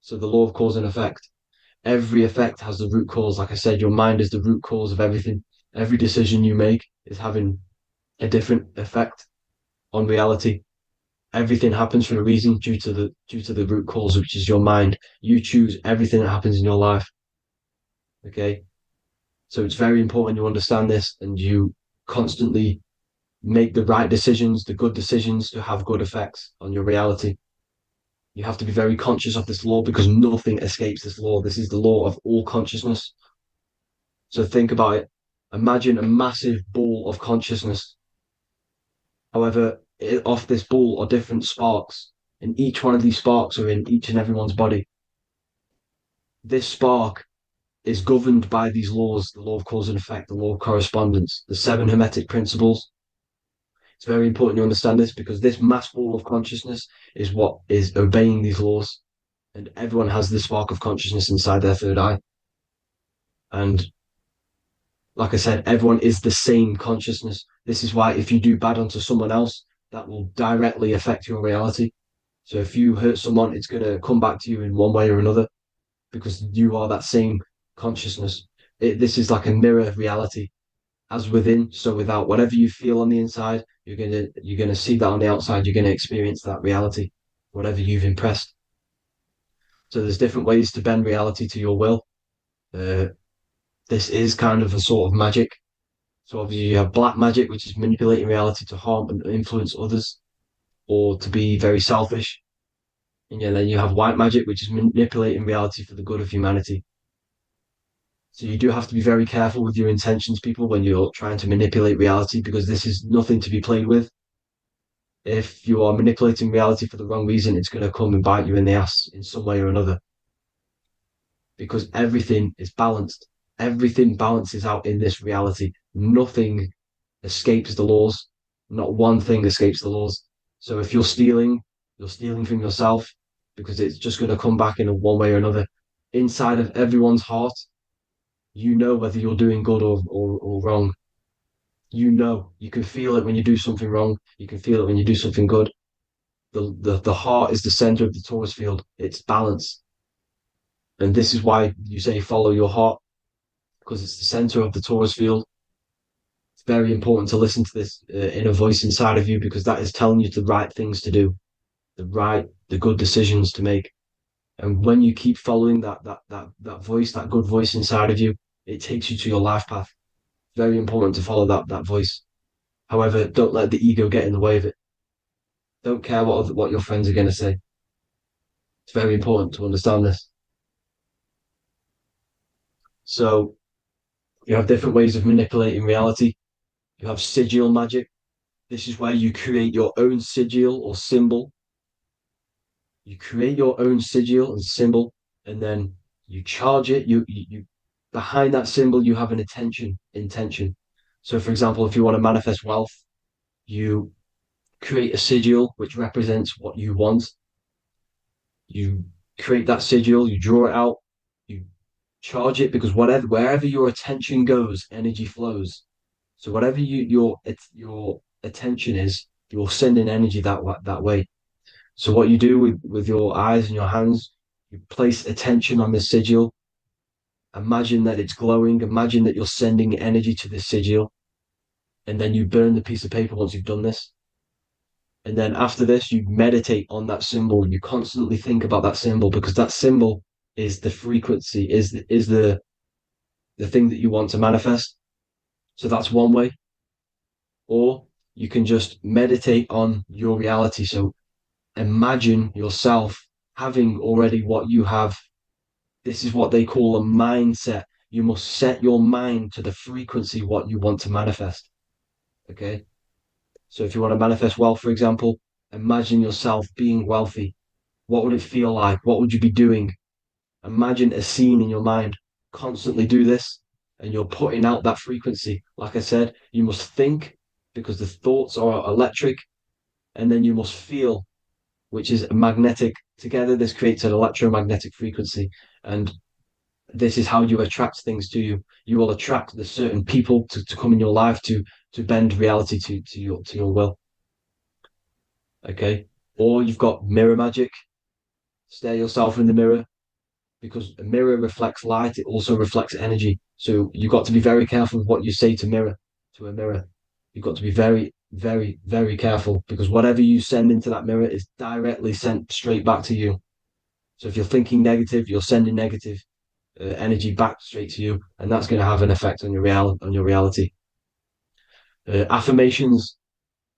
so the law of cause and effect, every effect has the root cause. Like I said, your mind is the root cause of everything. Every decision you make is having a different effect on reality. Everything happens for a reason due to the root cause, which is your mind. You choose everything that happens in your life. Okay. So it's very important you understand this and you constantly make the right decisions, the good decisions to have good effects on your reality. You have to be very conscious of this law because nothing escapes this law. This is the law of all consciousness. So think about it. Imagine a massive ball of consciousness. However, off this ball are different sparks, and each one of these sparks are in each and everyone's body. This spark is governed by these laws, the law of cause and effect, the law of correspondence, the seven hermetic principles. It's very important you understand this because this mass ball of consciousness is what is obeying these laws. And everyone has this spark of consciousness inside their third eye. And like I said, everyone is the same consciousness. This is why if you do bad unto someone else, that will directly affect your reality. So if you hurt someone, it's going to come back to you in one way or another because you are that same consciousness. This is like a mirror reality. As within, so without. Whatever you feel on the inside, you're gonna see that on the outside. You're gonna experience that reality, whatever you've impressed. So there's different ways to bend reality to your will. This is kind of a sort of magic. So obviously you have black magic, which is manipulating reality to harm and influence others, or to be very selfish. And then you have white magic, which is manipulating reality for the good of humanity. So you do have to be very careful with your intentions, people, when you're trying to manipulate reality, because this is nothing to be played with. If you are manipulating reality for the wrong reason, it's going to come and bite you in the ass in some way or another. Because everything is balanced. Everything balances out in this reality. Nothing escapes the laws. Not one thing escapes the laws. So if you're stealing from yourself because it's just going to come back in one way or another. Inside of everyone's heart, you know whether you're doing good or wrong. You can feel it when you do something wrong. You can feel it when you do something good. The heart is the center of the torus field. It's balance. And this is why you say follow your heart, because it's the center of the torus field. It's very important to listen to this inner voice inside of you because that is telling you the right things to do, the good decisions to make. And when you keep following that voice, that good voice inside of you, it takes you to your life path. Very important to follow that voice. However, don't let the ego get in the way of it. Don't care what your friends are going to say. It's very important to understand this. So you have different ways of manipulating reality. You have sigil magic. This is where you create your own sigil or symbol. You create your own sigil and symbol, and then you charge it. You behind that symbol, you have an intention. So, for example, if you want to manifest wealth, you create a sigil which represents what you want. You create that sigil, you draw it out, you charge it because wherever your attention goes, energy flows. So whatever your attention is, you're sending energy that way. So what you do with your eyes and your hands, you place attention on the sigil. Imagine that it's glowing. Imagine that you're sending energy to the sigil. And then you burn the piece of paper once you've done this. And then after this, you meditate on that symbol. You constantly think about that symbol because that symbol is the frequency, is the thing that you want to manifest. So that's one way. Or you can just meditate on your reality. So imagine yourself having already what you have. This is what they call a mindset. You must set your mind to the frequency what you want to manifest. Okay. So if you want to manifest wealth, for example, imagine yourself being wealthy. What would it feel like? What would you be doing? Imagine a scene in your mind. Constantly do this, and you're putting out that frequency. Like I said, you must think because the thoughts are electric, and then you must feel, which is magnetic. Together, this creates an electromagnetic frequency, and this is how you attract things to you. You will attract the certain people to come in your life to bend reality to your will. Okay. Or you've got mirror magic. stare yourself in the mirror, because a mirror reflects light, it also reflects energy. So you've got to be very careful of what you say to a mirror. You've got to be very, very, very careful, because whatever you send into that mirror is directly sent straight back to you. So if you're thinking negative, you're sending negative energy back straight to you, and that's going to have an effect on your reality. Affirmations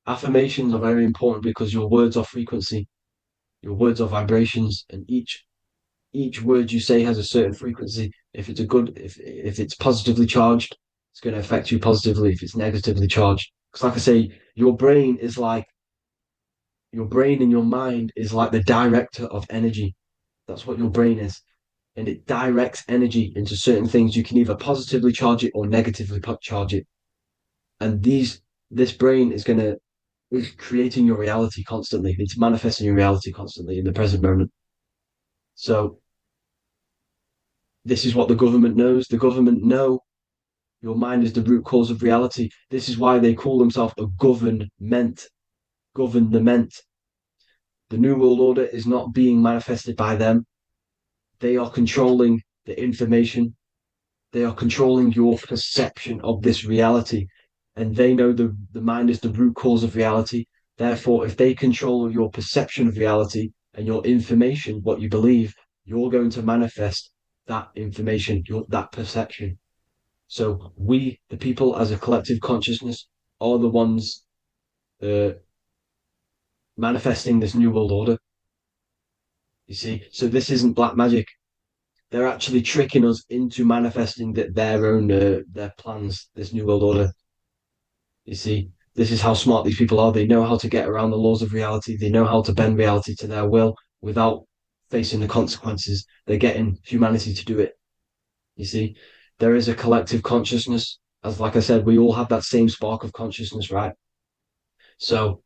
are very important, because your words are frequency, your words are vibrations, and each word you say has a certain frequency. If it's positively charged, it's going to affect you positively. If it's negatively charged, because like I say, your brain and your mind is like the director of energy. That's what your brain is, and it directs energy into certain things. You can either positively charge it or negatively charge it, and this brain is creating your reality constantly. It's manifesting your reality constantly in the present moment. So this is what the government knows. The government know your mind is the root cause of reality. This is why they call themselves a government. Government. The New World Order is not being manifested by them. They are controlling the information. They are controlling your perception of this reality. And they know the mind is the root cause of reality. Therefore, if they control your perception of reality and your information, what you believe, you're going to manifest that information, that perception. So we, the people as a collective consciousness, are the ones manifesting this New World Order. You see, so this isn't black magic. They're actually tricking us into manifesting their own their plans, this New World Order. You see, this is how smart these people are. They know how to get around the laws of reality. They know how to bend reality to their will without facing the consequences. They're getting humanity to do it. You see, there is a collective consciousness. As like I said, we all have that same spark of consciousness, right? So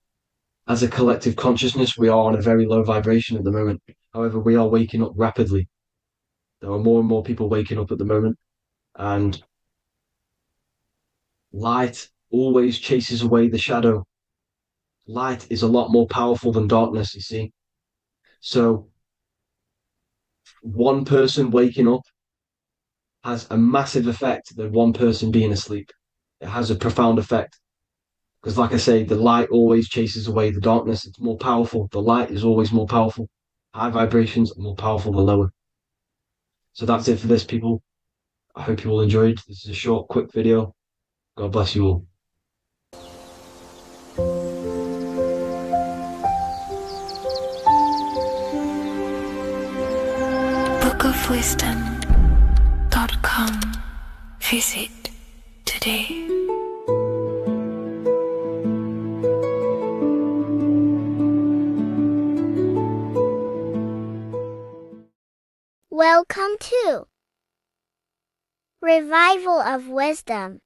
as a collective consciousness, we are on a very low vibration at the moment. However, we are waking up rapidly. There are more and more people waking up at the moment, and light always chases away the shadow. Light is a lot more powerful than darkness, you see. So one person waking up has a massive effect than one person being asleep. It has a profound effect. Because like I say, the light always chases away the darkness. It's more powerful. The light is always more powerful. High vibrations are more powerful than lower. So that's it for this, people. I hope you all enjoyed. This is a short, quick video. God bless you all. bookofwisdom.com. Visit today. Welcome to Revival of Wisdom.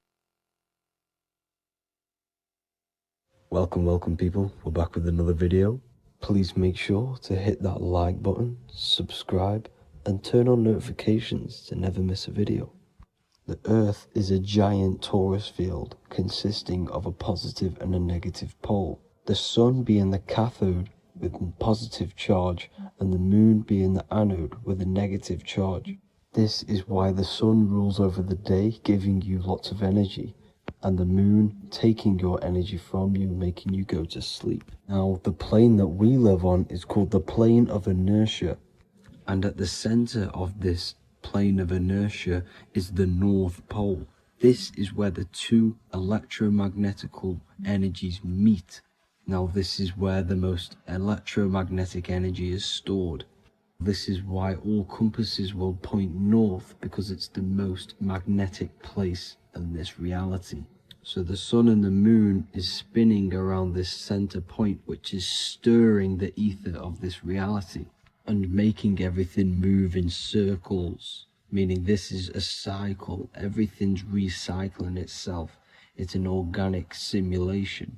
Welcome people, we're back with another video. Please make sure to hit that like button, subscribe, and turn on notifications to never miss a video. The Earth is a giant torus field consisting of a positive and a negative pole. The Sun being the cathode with a positive charge and the Moon being the anode with a negative charge. This is why the Sun rules over the day, giving you lots of energy, and the Moon taking your energy from you, making you go to sleep. Now, the plane that we live on is called the plane of inertia, and at the center of this plane of inertia is the North Pole. This is where the two electromagnetical energies meet. Now, this is where the most electromagnetic energy is stored. This is why all compasses will point north, because it's the most magnetic place in this reality. So the Sun and the Moon is spinning around this center point, which is stirring the ether of this reality and making everything move in circles, meaning this is a cycle. Everything's recycling itself. It's an organic simulation.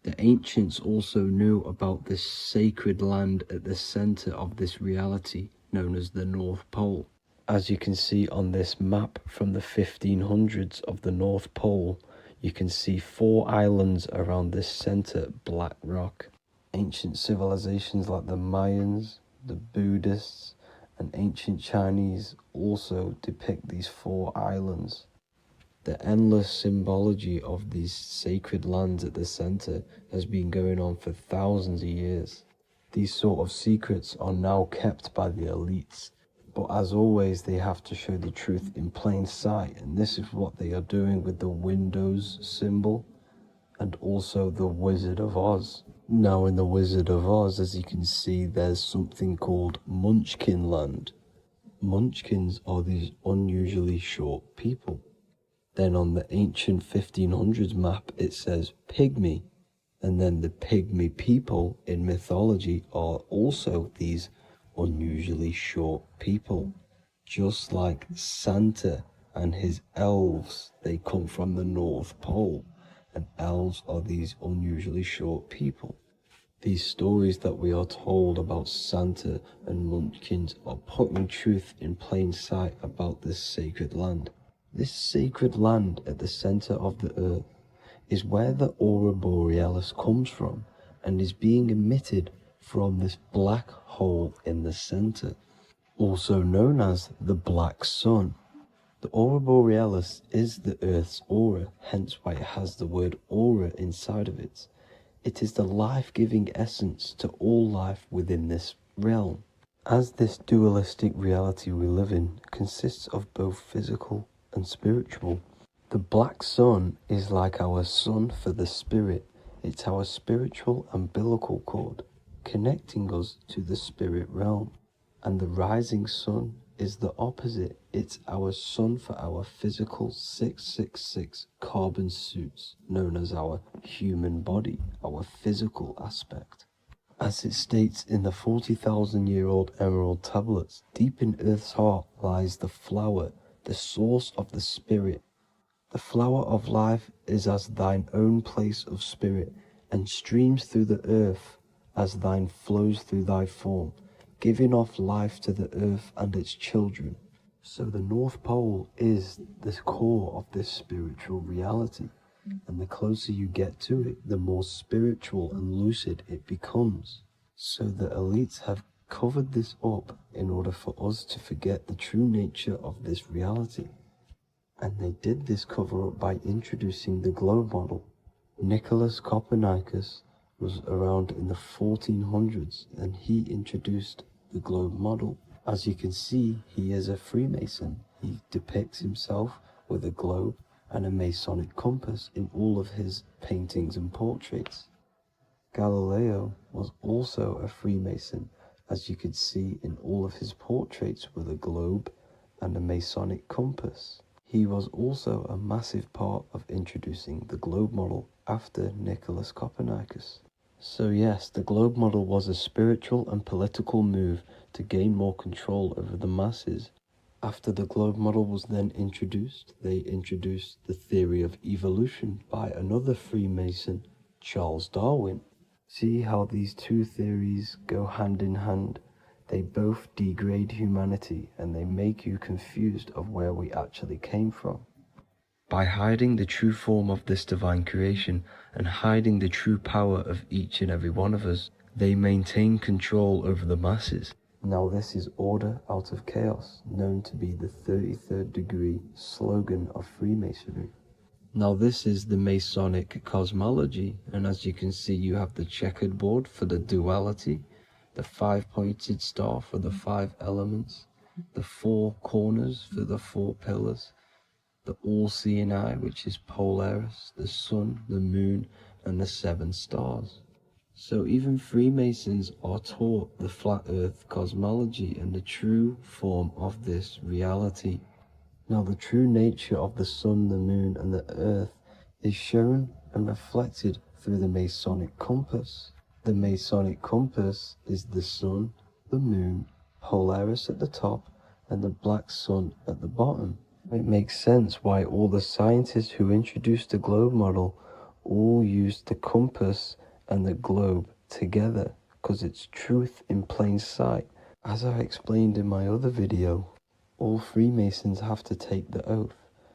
The ancients also knew about this sacred land at the center of this reality, known as the North Pole. As you can see on this map from the 1500s of the North Pole, you can see 4 islands around this center black rock. Ancient civilizations like the Mayans, the Buddhists, and ancient Chinese also depict these 4 islands. The endless symbology of these sacred lands at the center has been going on for thousands of years. These sort of secrets are now kept by the elites, but as always they have to show the truth in plain sight, and this is what they are doing with the Windows symbol and also the Wizard of Oz. Now in the Wizard of Oz, as you can see, there's something called Munchkin Land. Munchkins are these unusually short people. Then on the ancient 1500s map it says Pygmy, and then the Pygmy people in mythology are also these unusually short people. Just like Santa and his elves, they come from the North Pole, and elves are these unusually short people. These stories that we are told about Santa and Munchkins are putting truth in plain sight about this sacred land. This sacred land at the center of the earth is where the aurora borealis comes from and is being emitted from this black hole in the center, also known as the black sun. The aurora borealis is the earth's aura, hence why it has the word aura inside of it. It is the life-giving essence to all life within this realm. As this dualistic reality we live in consists of both physical and spiritual, the black sun is like our sun for the spirit. It's our spiritual umbilical cord, connecting us to the spirit realm. And the rising sun is the opposite. It's our sun for our physical 666 carbon suits, known as our human body, our physical aspect. As it states in the 40,000-year-old emerald tablets, deep in Earth's heart lies the flower, the source of the spirit. The flower of life is as thine own place of spirit, and streams through the earth as thine flows through thy form, giving off life to the earth and its children. So the North Pole is the core of this spiritual reality, and the closer you get to it, the more spiritual and lucid it becomes. So the elites have covered this up in order for us to forget the true nature of this reality. And they did this cover up by introducing the globe model. Nicholas Copernicus was around in the 1400s, and he introduced the globe model. As you can see, he is a Freemason. He depicts himself with a globe and a Masonic compass in all of his paintings and portraits. Galileo was also a Freemason, as you could see in all of his portraits with a globe and a Masonic compass. He was also a massive part of introducing the globe model after Nicholas Copernicus. So yes, the globe model was a spiritual and political move to gain more control over the masses. After the globe model was then introduced, they introduced the theory of evolution by another Freemason, Charles Darwin. See how these two theories go hand in hand? They both degrade humanity, and they make you confused of where we actually came from. By hiding the true form of this divine creation and hiding the true power of each and every one of us, they maintain control over the masses. Now this is order out of chaos, known to be the 33rd degree slogan of Freemasonry. Now this is the Masonic cosmology, and as you can see, you have the checkered board for the duality, the 5-pointed star for the 5 elements, the 4 corners for the 4 pillars, the all-seeing eye, which is Polaris, the sun, the moon, and the 7 stars. So even Freemasons are taught the flat earth cosmology and the true form of this reality. Now the true nature of the sun, the moon, and the earth is shown and reflected through the Masonic compass. The Masonic compass is the sun, the moon, Polaris at the top, and the black sun at the bottom. It makes sense why all the scientists who introduced the globe model all used the compass and the globe together, because it's truth in plain sight. As I explained in my other video, all Freemasons have to take the oath,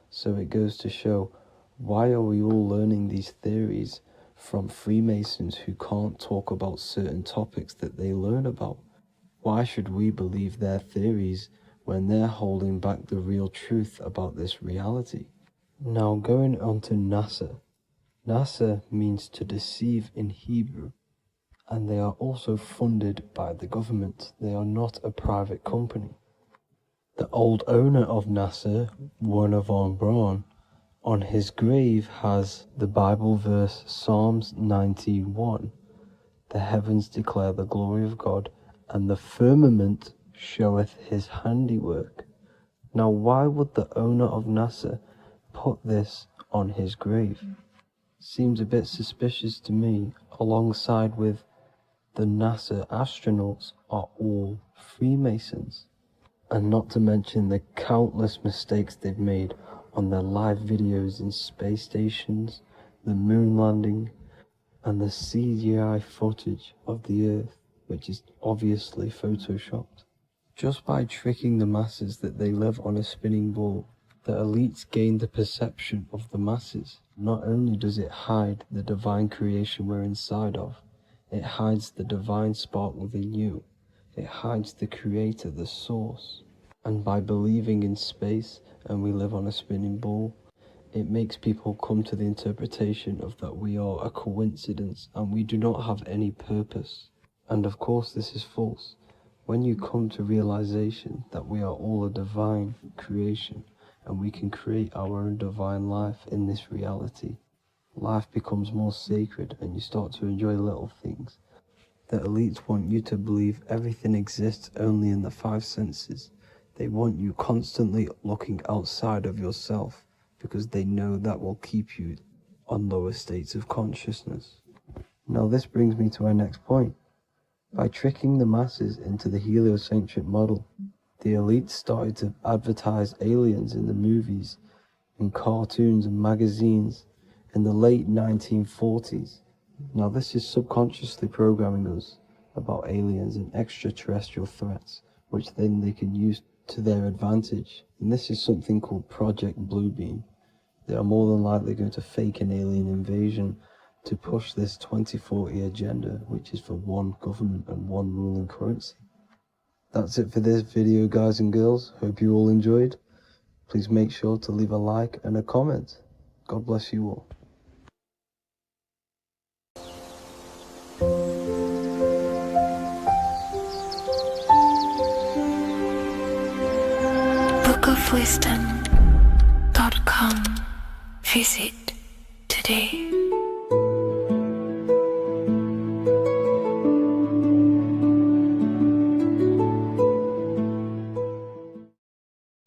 so it goes to show, why are we all learning these theories from Freemasons who can't talk about certain topics that they learn about? Why should we believe their theories when they're holding back the real truth about this reality? Now going on to NASA. NASA means to deceive in Hebrew, and they are also funded by the government. They are not a private company. The old owner of NASA, Werner von Braun, on his grave has the Bible verse Psalms 91. The heavens declare the glory of God, and the firmament showeth his handiwork. Now why would the owner of NASA put this on his grave? Seems a bit suspicious to me, alongside with the NASA astronauts are all Freemasons. And not to mention the countless mistakes they've made on their live videos in space stations, the moon landing, and the CGI footage of the Earth, which is obviously photoshopped. Just by tricking the masses that they live on a spinning ball, the elites gain the perception of the masses. Not only does it hide the divine creation we're inside of, it hides the divine spark within you. It hides the creator, the source. And by believing in space and we live on a spinning ball, it makes people come to the interpretation of that we are a coincidence and we do not have any purpose. And of course this is false. When you come to realization that we are all a divine creation and we can create our own divine life in this reality, life becomes more sacred and you start to enjoy little things. The elites want you to believe everything exists only in the five senses. They want you constantly looking outside of yourself because they know that will keep you on lower states of consciousness. Now this brings me to our next point. By tricking the masses into the heliocentric model, the elites started to advertise aliens in the movies, in cartoons and magazines in the late 1940s. Now this is subconsciously programming us about aliens and extraterrestrial threats, which then they can use to their advantage. And this is something called Project Bluebeam. They are more than likely going to fake an alien invasion to push this 2040 agenda, which is for one government and one ruling currency. That's it for this video, guys and girls. Hope you all enjoyed. Please make sure to leave a like and a comment. God bless you all. bookofwisdom.com. Visit today.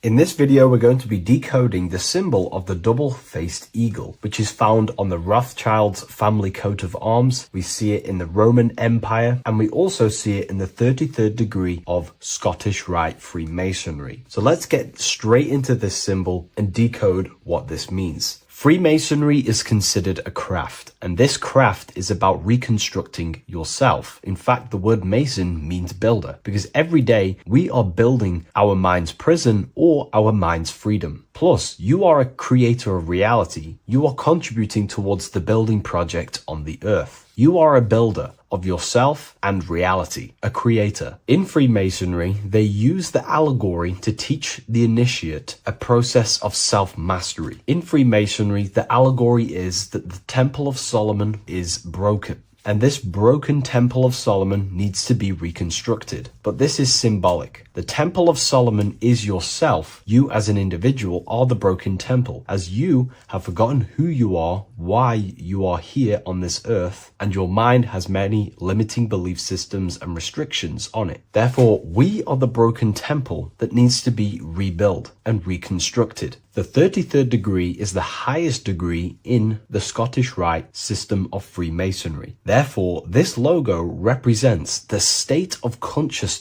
In this video, we're going to be decoding the symbol of the double-faced eagle, which is found on the Rothschilds family coat of arms. We see it in the Roman Empire, and we also see it in the 33rd degree of Scottish Rite Freemasonry. So let's get straight into this symbol and decode what this means. Freemasonry is considered a craft, and this craft is about reconstructing yourself. In fact, the word mason means builder, because every day we are building our mind's prison or our mind's freedom. Plus, you are a creator of reality. You are contributing towards the building project on the earth. You are a builder of yourself and reality, a creator. In Freemasonry, they use the allegory to teach the initiate a process of self-mastery. In Freemasonry, the allegory is that the Temple of Solomon is broken, and this broken Temple of Solomon needs to be reconstructed. But this is symbolic. The Temple of Solomon is yourself. You as an individual are the broken temple, as you have forgotten who you are, why you are here on this earth, and your mind has many limiting belief systems and restrictions on it. Therefore, we are the broken temple that needs to be rebuilt and reconstructed. The 33rd degree is the highest degree in the Scottish Rite system of Freemasonry. Therefore, this logo represents the state of consciousness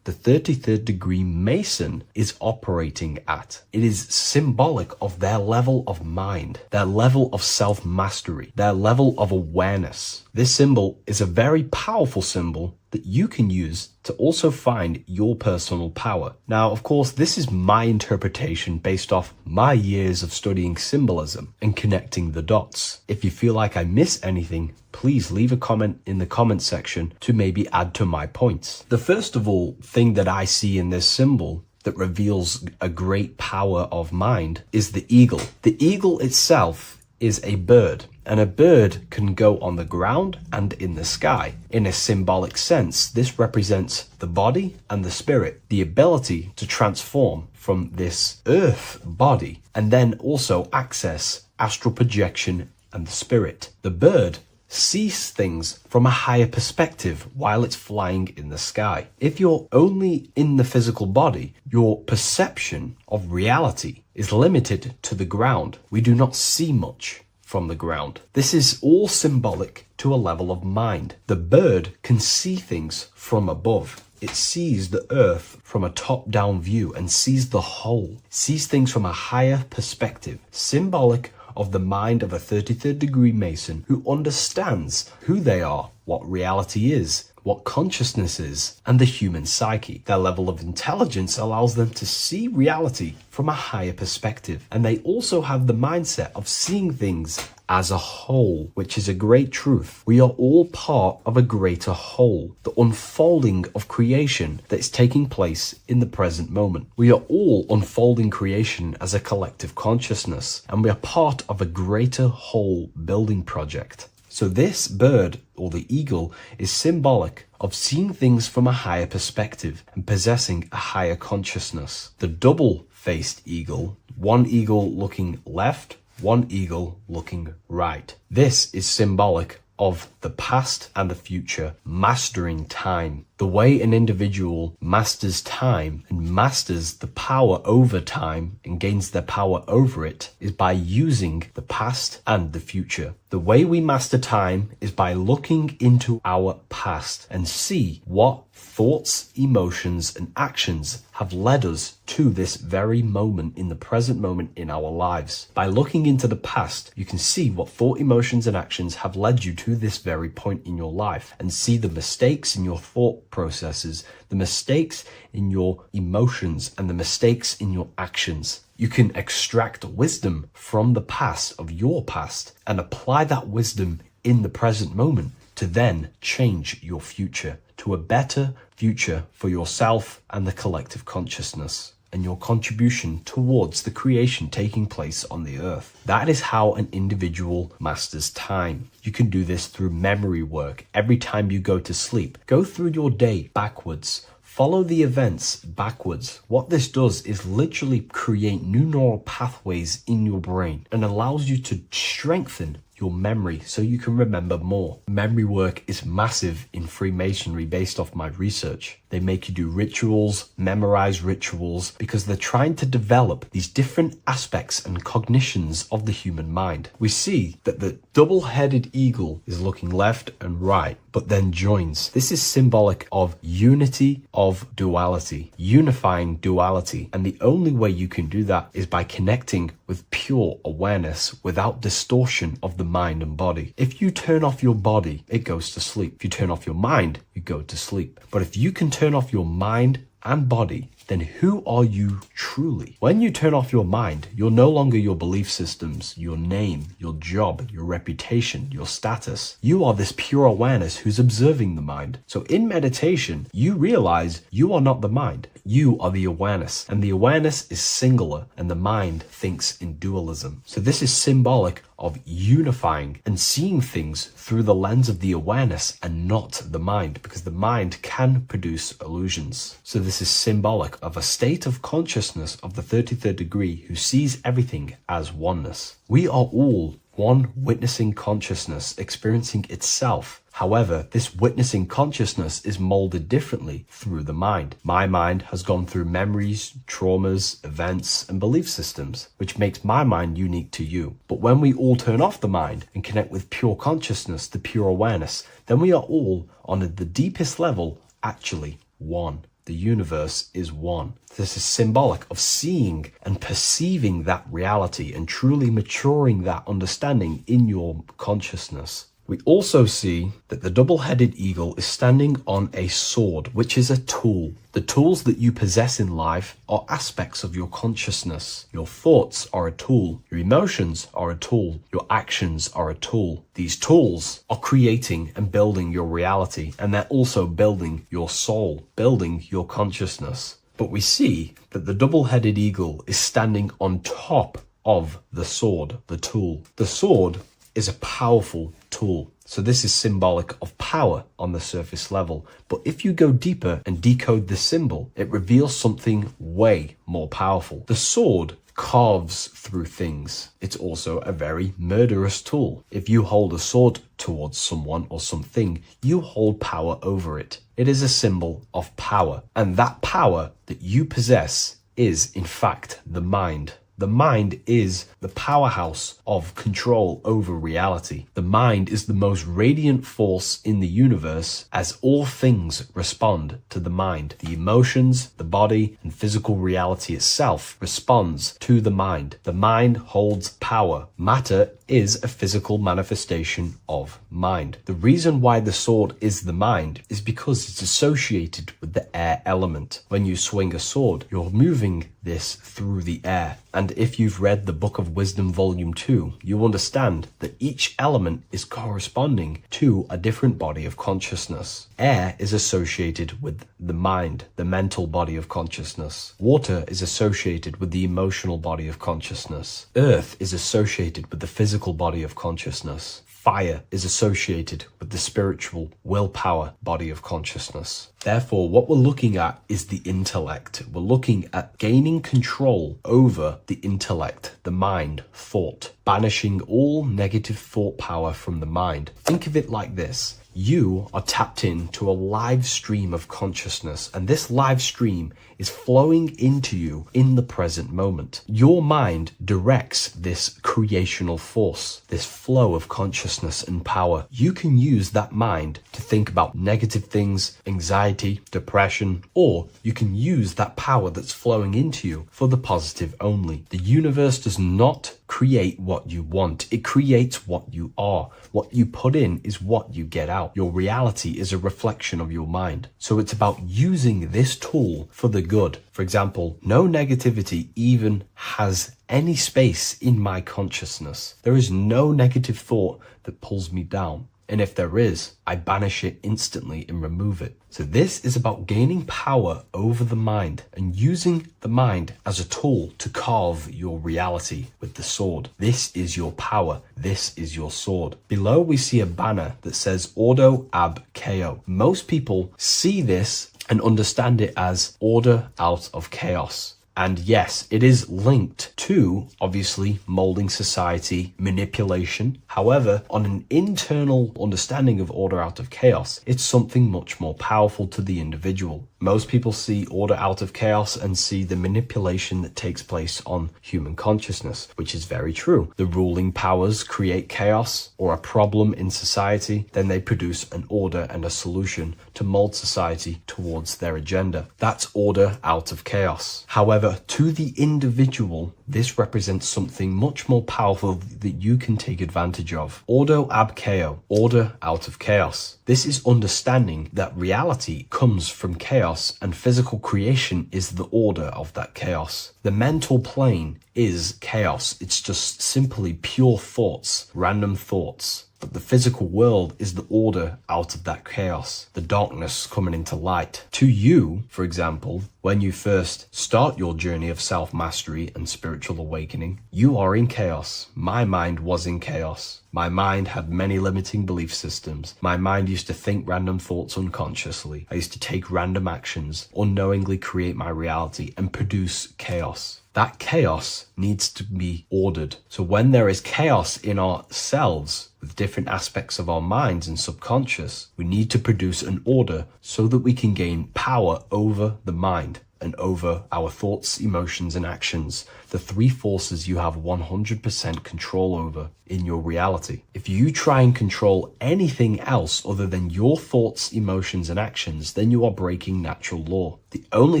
the 33rd degree Mason is operating at. It is symbolic of their level of mind, their level of self-mastery, their level of awareness. This symbol is a very powerful symbol that you can use to also find your personal power. Now, of course, this is my interpretation based off my years of studying symbolism and connecting the dots. If you feel like I miss anything, please leave a comment in the comment section to maybe add to my points. The first of all thing that I see in this symbol that reveals a great power of mind is the eagle. The eagle itself is a bird, and a bird can go on the ground and in the sky. In a symbolic sense, this represents the body and the spirit, the ability to transform from this earth body and then also access astral projection and the spirit. The bird sees things from a higher perspective while it's flying in the sky. If you're only in the physical body, your perception of reality is limited to the ground. We do not see much from the ground. This is all symbolic to a level of mind. The bird can see things from above. It sees the earth from a top-down view and sees the whole, sees things from a higher perspective, symbolic of the mind of a 33rd degree Mason who understands who they are, what reality is, what consciousness is, and the human psyche. Their level of intelligence allows them to see reality from a higher perspective, and they also have the mindset of seeing things as a whole, which is a great truth. We are all part of a greater whole, the unfolding of creation that is taking place in the present moment. We are all unfolding creation as a collective consciousness, and we are part of a greater whole building project. So this bird, or the eagle, is symbolic of seeing things from a higher perspective and possessing a higher consciousness. The double-faced eagle, one eagle looking left, one eagle looking right. This is symbolic of the past and the future, mastering time. The way an individual masters time and masters the power over time and gains their power over it is by using the past and the future. The way we master time is by looking into our past and see what thoughts, emotions, and actions have led us to this very moment in the present moment in our lives. By looking into the past, you can see what thought, emotions, and actions have led you to this very point in your life and see the mistakes in your thought processes, the mistakes in your emotions, and the mistakes in your actions. You can extract wisdom from the past of your past and apply that wisdom in the present moment to then change your future to a better future for yourself and the collective consciousness and your contribution towards the creation taking place on the earth. That is how an individual masters time. You can do this through memory work. Every time you go to sleep, go through your day backwards. Follow the events backwards. What this does is literally create new neural pathways in your brain and allows you to strengthen your memory so you can remember more. Memory work is massive in Freemasonry based off my research. They make you do rituals, memorize rituals, because they're trying to develop these different aspects and cognitions of the human mind. We see that the double-headed eagle is looking left and right, but then joins. This is symbolic of unity of duality, unifying duality. And the only way you can do that is by connecting with pure awareness without distortion of the mind and body. If you turn off your body, it goes to sleep. If you turn off your mind, you go to sleep. But if you can turn off your mind and body, then who are you truly? When you turn off your mind, you're no longer your belief systems, your name, your job, your reputation, your status. You are this pure awareness who's observing the mind. So in meditation, you realize you are not the mind. You are the awareness, and the awareness is singular, and the mind thinks in dualism. So this is symbolic of unifying and seeing things through the lens of the awareness and not the mind, because the mind can produce illusions. So this is symbolic of a state of consciousness of the 33rd degree who sees everything as oneness. We are all one witnessing consciousness experiencing itself. However, this witnessing consciousness is molded differently through the mind. My mind has gone through memories, traumas, events, and belief systems, which makes my mind unique to you. But when we all turn off the mind and connect with pure consciousness, the pure awareness, then we are all, on the deepest level, actually one. The universe is one. This is symbolic of seeing and perceiving that reality and truly maturing that understanding in your consciousness. We also see that the double-headed eagle is standing on a sword, which is a tool. The tools that you possess in life are aspects of your consciousness. Your thoughts are a tool. Your emotions are a tool. Your actions are a tool. These tools are creating and building your reality, and they're also building your soul, building your consciousness. But we see that the double-headed eagle is standing on top of the sword, the tool. The sword is a powerful tool. So this is symbolic of power on the surface level. But if you go deeper and decode the symbol, it reveals something way more powerful. The sword carves through things. It's also a very murderous tool. If you hold a sword towards someone or something, you hold power over it. It is a symbol of power. And that power that you possess is, in fact, the mind. The mind is the powerhouse of control over reality. The mind is the most radiant force in the universe, as all things respond to the mind. The emotions, the body, and physical reality itself responds to the mind. The mind holds power. Matter is a physical manifestation of mind. The reason why the sword is the mind is because it's associated with the air element. When you swing a sword, you're moving this through the air. And if you've read the Book of Wisdom Volume 2, you understand that each element is corresponding to a different body of consciousness. Air is associated with the mind, the mental body of consciousness. Water is associated with the emotional body of consciousness. Earth is associated with the physical body of consciousness. Fire is associated with the spiritual willpower body of consciousness. Therefore, what we're looking at is the intellect. We're looking at gaining control over the intellect, the mind, thought, banishing all negative thought power from the mind. Think of it like this. You are tapped into a live stream of consciousness, and this live stream is flowing into you in the present moment. Your mind directs this creational force, this flow of consciousness and power. You can use that mind to think about negative things, anxiety, depression, or you can use that power that's flowing into you for the positive only. The universe does not create what you want. It creates what you are. What you put in is what you get out. Your reality is a reflection of your mind. So it's about using this tool for the good. For example, no negativity even has any space in my consciousness. There is no negative thought that pulls me down. And if there is, I banish it instantly and remove it. So this is about gaining power over the mind and using the mind as a tool to carve your reality with the sword. This is your power. This is your sword. Below we see a banner that says Ordo ab Chaos. Most people see this and understand it as order out of chaos. And yes, it is linked to, obviously, molding society, manipulation. However, on an internal understanding of order out of chaos, it's something much more powerful to the individual. Most people see order out of chaos and see the manipulation that takes place on human consciousness, which is very true. The ruling powers create chaos or a problem in society, then they produce an order and a solution to mold society towards their agenda. That's order out of chaos. However, to the individual, this represents something much more powerful that you can take advantage of. Ordo ab chaos, order out of chaos. This is understanding that reality comes from chaos and physical creation is the order of that chaos. The mental plane is chaos. It's just simply pure thoughts, random thoughts. But the physical world is the order out of that chaos, the darkness coming into light. To you, for example, when you first start your journey of self-mastery and spiritual awakening, you are in chaos. My mind was in chaos. My mind had many limiting belief systems. My mind used to think random thoughts unconsciously. I used to take random actions, unknowingly create my reality and produce chaos. That chaos needs to be ordered. So when there is chaos in ourselves, with different aspects of our minds and subconscious, we need to produce an order so that we can gain power over the mind and over our thoughts, emotions, and actions. The three forces you have 100% control over. in your reality. If you try and control anything else other than your thoughts, emotions, and actions, then you are breaking natural law. The only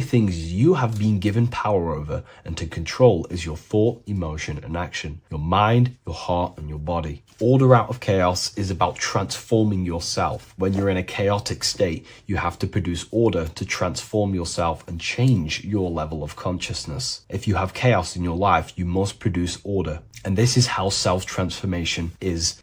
things you have been given power over and to control is your thought, emotion, and action, your mind, your heart, and your body. Order out of chaos is about transforming yourself. When you're in a chaotic state, you have to produce order to transform yourself and change your level of consciousness. If you have chaos in your life, you must produce order. And this is how self-transformation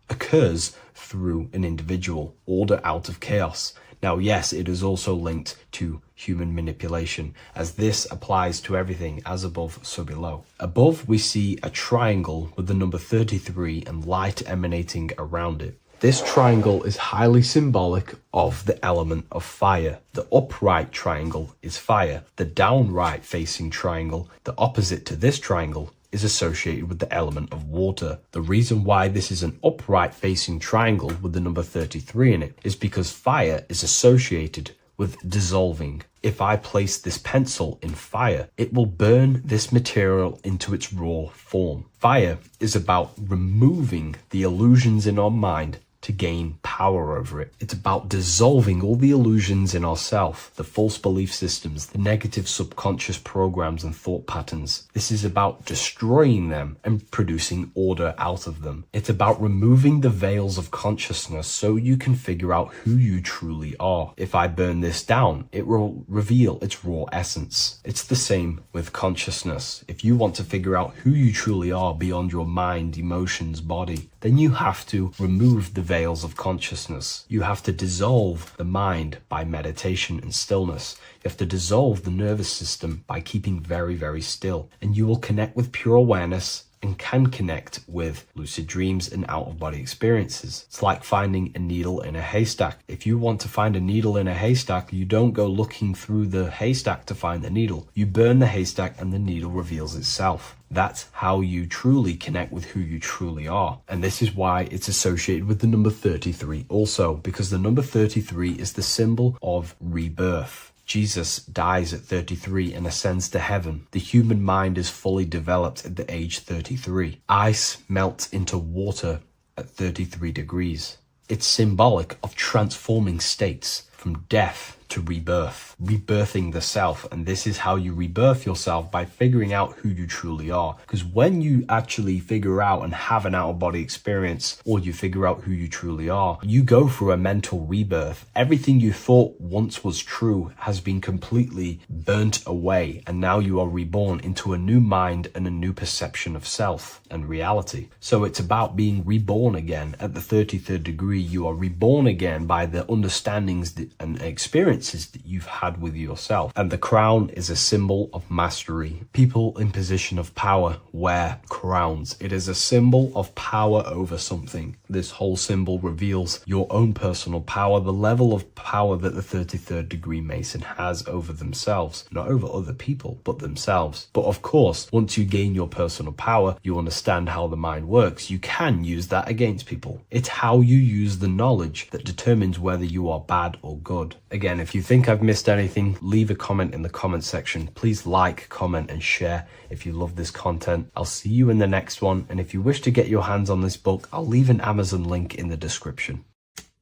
occurs through an individual. Order out of chaos. Now, yes, it is also linked to human manipulation, as this applies to everything as above, so below. Above, we see a triangle with the number 33 and light emanating around it. This triangle is highly symbolic of the element of fire. The upright triangle is fire. The downright facing triangle, the opposite to this triangle, is associated with the element of water. The reason why this is an upright facing triangle with the number 33 in it is because fire is associated with dissolving. If I place this pencil in fire, it will burn this material into its raw form. Fire is about removing the illusions in our mind to gain power over it. It's about dissolving all the illusions in ourself, the false belief systems, the negative subconscious programs and thought patterns. This is about destroying them and producing order out of them. It's about removing the veils of consciousness so you can figure out who you truly are. If I burn this down, it will reveal its raw essence. It's the same with consciousness. If you want to figure out who you truly are beyond your mind, emotions, body, then you have to remove the veils of consciousness. You have to dissolve the mind by meditation and stillness. You have to dissolve the nervous system by keeping very, very still. And you will connect with pure awareness and can connect with lucid dreams and out-of-body experiences. It's like finding a needle in a haystack. If you want to find a needle in a haystack, you don't go looking through the haystack to find the needle. You burn the haystack and the needle reveals itself. That's how you truly connect with who you truly are. And this is why it's associated with the number 33 also, because the number 33 is the symbol of rebirth. Jesus dies at 33 and ascends to heaven. The human mind is fully developed at the age 33. Ice melts into water at 33 degrees. It's symbolic of transforming states from death to rebirth, rebirthing the self. And this is how you rebirth yourself, by figuring out who you truly are. Because when you actually figure out and have an out-of-body experience, or you figure out who you truly are, you go through a mental rebirth. Everything you thought once was true has been completely burnt away, and now you are reborn into a new mind and a new perception of self and reality. So it's about being reborn again. At the 33rd degree, you are reborn again by the understandings and experiences that you've had with yourself. And the crown is a symbol of mastery. People in position of power wear crowns. It is a symbol of power over something. This whole symbol reveals your own personal power, the level of power that the 33rd degree Mason has over themselves, not over other people, but themselves. But of course, once you gain your personal power, you understand how the mind works. You can use that against people. It's how you use the knowledge that determines whether you are bad or good. Again, if you think I've missed anything, leave a comment in the comment section. Please like, comment, and share if you love this content. I'll see you in the next one. And if you wish to get your hands on this book, I'll leave an Amazon link in the description.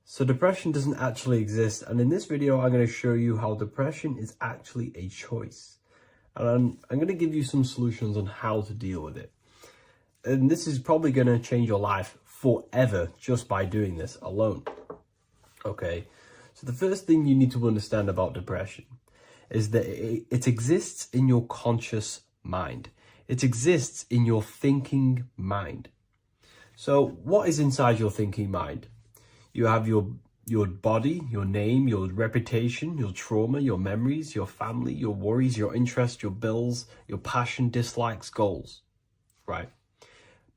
So depression doesn't actually exist. And in this video, I'm going to show you how depression is actually a choice. And I'm going to give you some solutions on how to deal with it. And this is probably going to change your life forever just by doing this alone. Okay. So the first thing you need to understand about depression is that it exists in your conscious mind. It exists in your thinking mind. So what is inside your thinking mind? You have your body, your name, your reputation, your trauma, your memories, your family, your worries, your interests, your bills, your passion, dislikes, goals, right?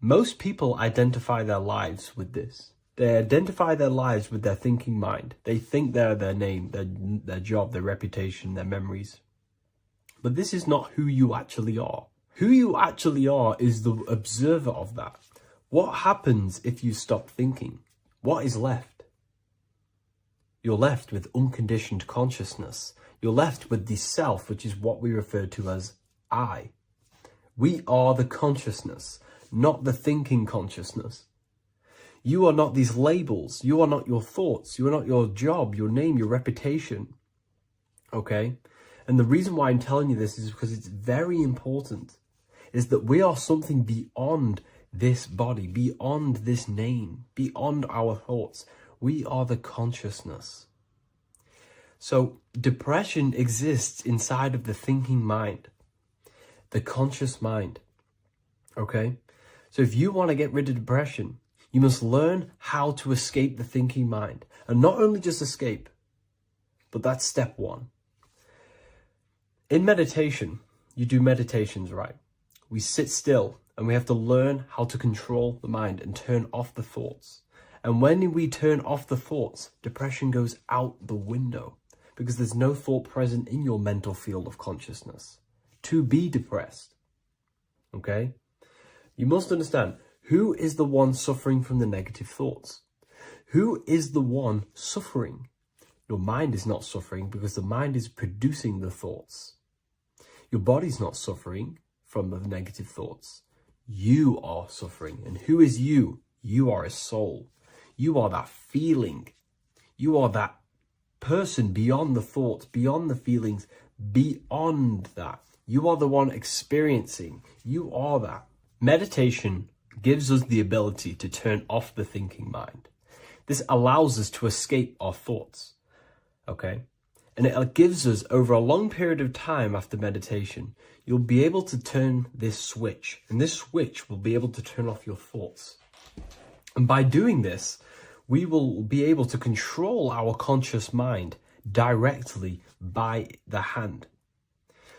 Most people identify their lives with this. They identify their lives with their thinking mind. They think they're their name, their job, their reputation, their memories. But this is not who you actually are. Who you actually are is the observer of that. What happens if you stop thinking? What is left? You're left with unconditioned consciousness. You're left with the self, which is what we refer to as I. We are the consciousness, not the thinking consciousness. You are not these labels. You are not your thoughts. You are not your job, your name, your reputation. Okay? And the reason why I'm telling you this is because it's very important, is that we are something beyond this body, beyond this name, beyond our thoughts. We are the consciousness. So depression exists inside of the thinking mind, the conscious mind. Okay? So if you want to get rid of depression, you must learn how to escape the thinking mind. And not only just escape, but that's step one. In meditation, you do meditations, right? We sit still and we have to learn how to control the mind and turn off the thoughts. And when we turn off the thoughts, depression goes out the window because there's no thought present in your mental field of consciousness to be depressed. Okay? You must understand, who is the one suffering from the negative thoughts? Who is the one suffering? Your mind is not suffering because the mind is producing the thoughts. Your body's not suffering from the negative thoughts. You are suffering. And who is you? You are a soul. You are that feeling. You are that person beyond the thoughts, beyond the feelings, beyond that. You are the one experiencing. You are that. Meditation gives us the ability to turn off the thinking mind. This allows us to escape our thoughts. Okay? And it gives us, over a long period of time after meditation, you'll be able to turn this switch. And this switch will be able to turn off your thoughts. And by doing this, we will be able to control our conscious mind directly by the hand.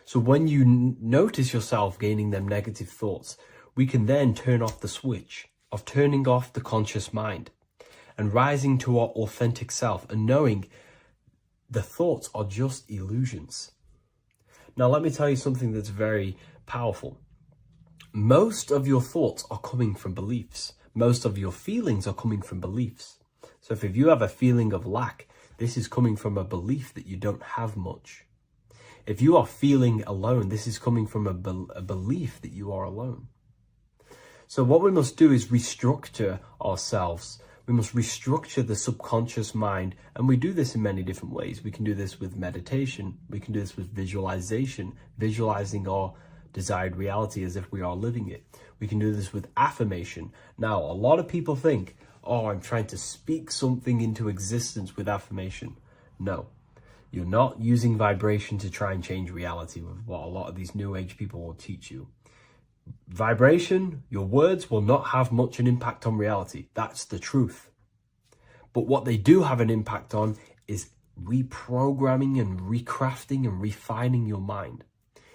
So when you notice yourself gaining them negative thoughts, we can then turn off the switch of turning off the conscious mind and rising to our authentic self and knowing the thoughts are just illusions. Now, let me tell you something that's very powerful. Most of your thoughts are coming from beliefs. Most of your feelings are coming from beliefs. So if you have a feeling of lack, this is coming from a belief that you don't have much. If you are feeling alone, this is coming from a belief that you are alone. So what we must do is restructure ourselves. We must restructure the subconscious mind, and we do this in many different ways. We can do this with meditation. We can do this with visualization, visualizing our desired reality as if we are living it. We can do this with affirmation. Now, a lot of people think, oh, I'm trying to speak something into existence with affirmation. No, you're not using vibration to try and change reality with what a lot of these new age people will teach you. Vibration, your words will not have much an impact on reality. That's the truth. But what they do have an impact on is reprogramming and recrafting and refining your mind.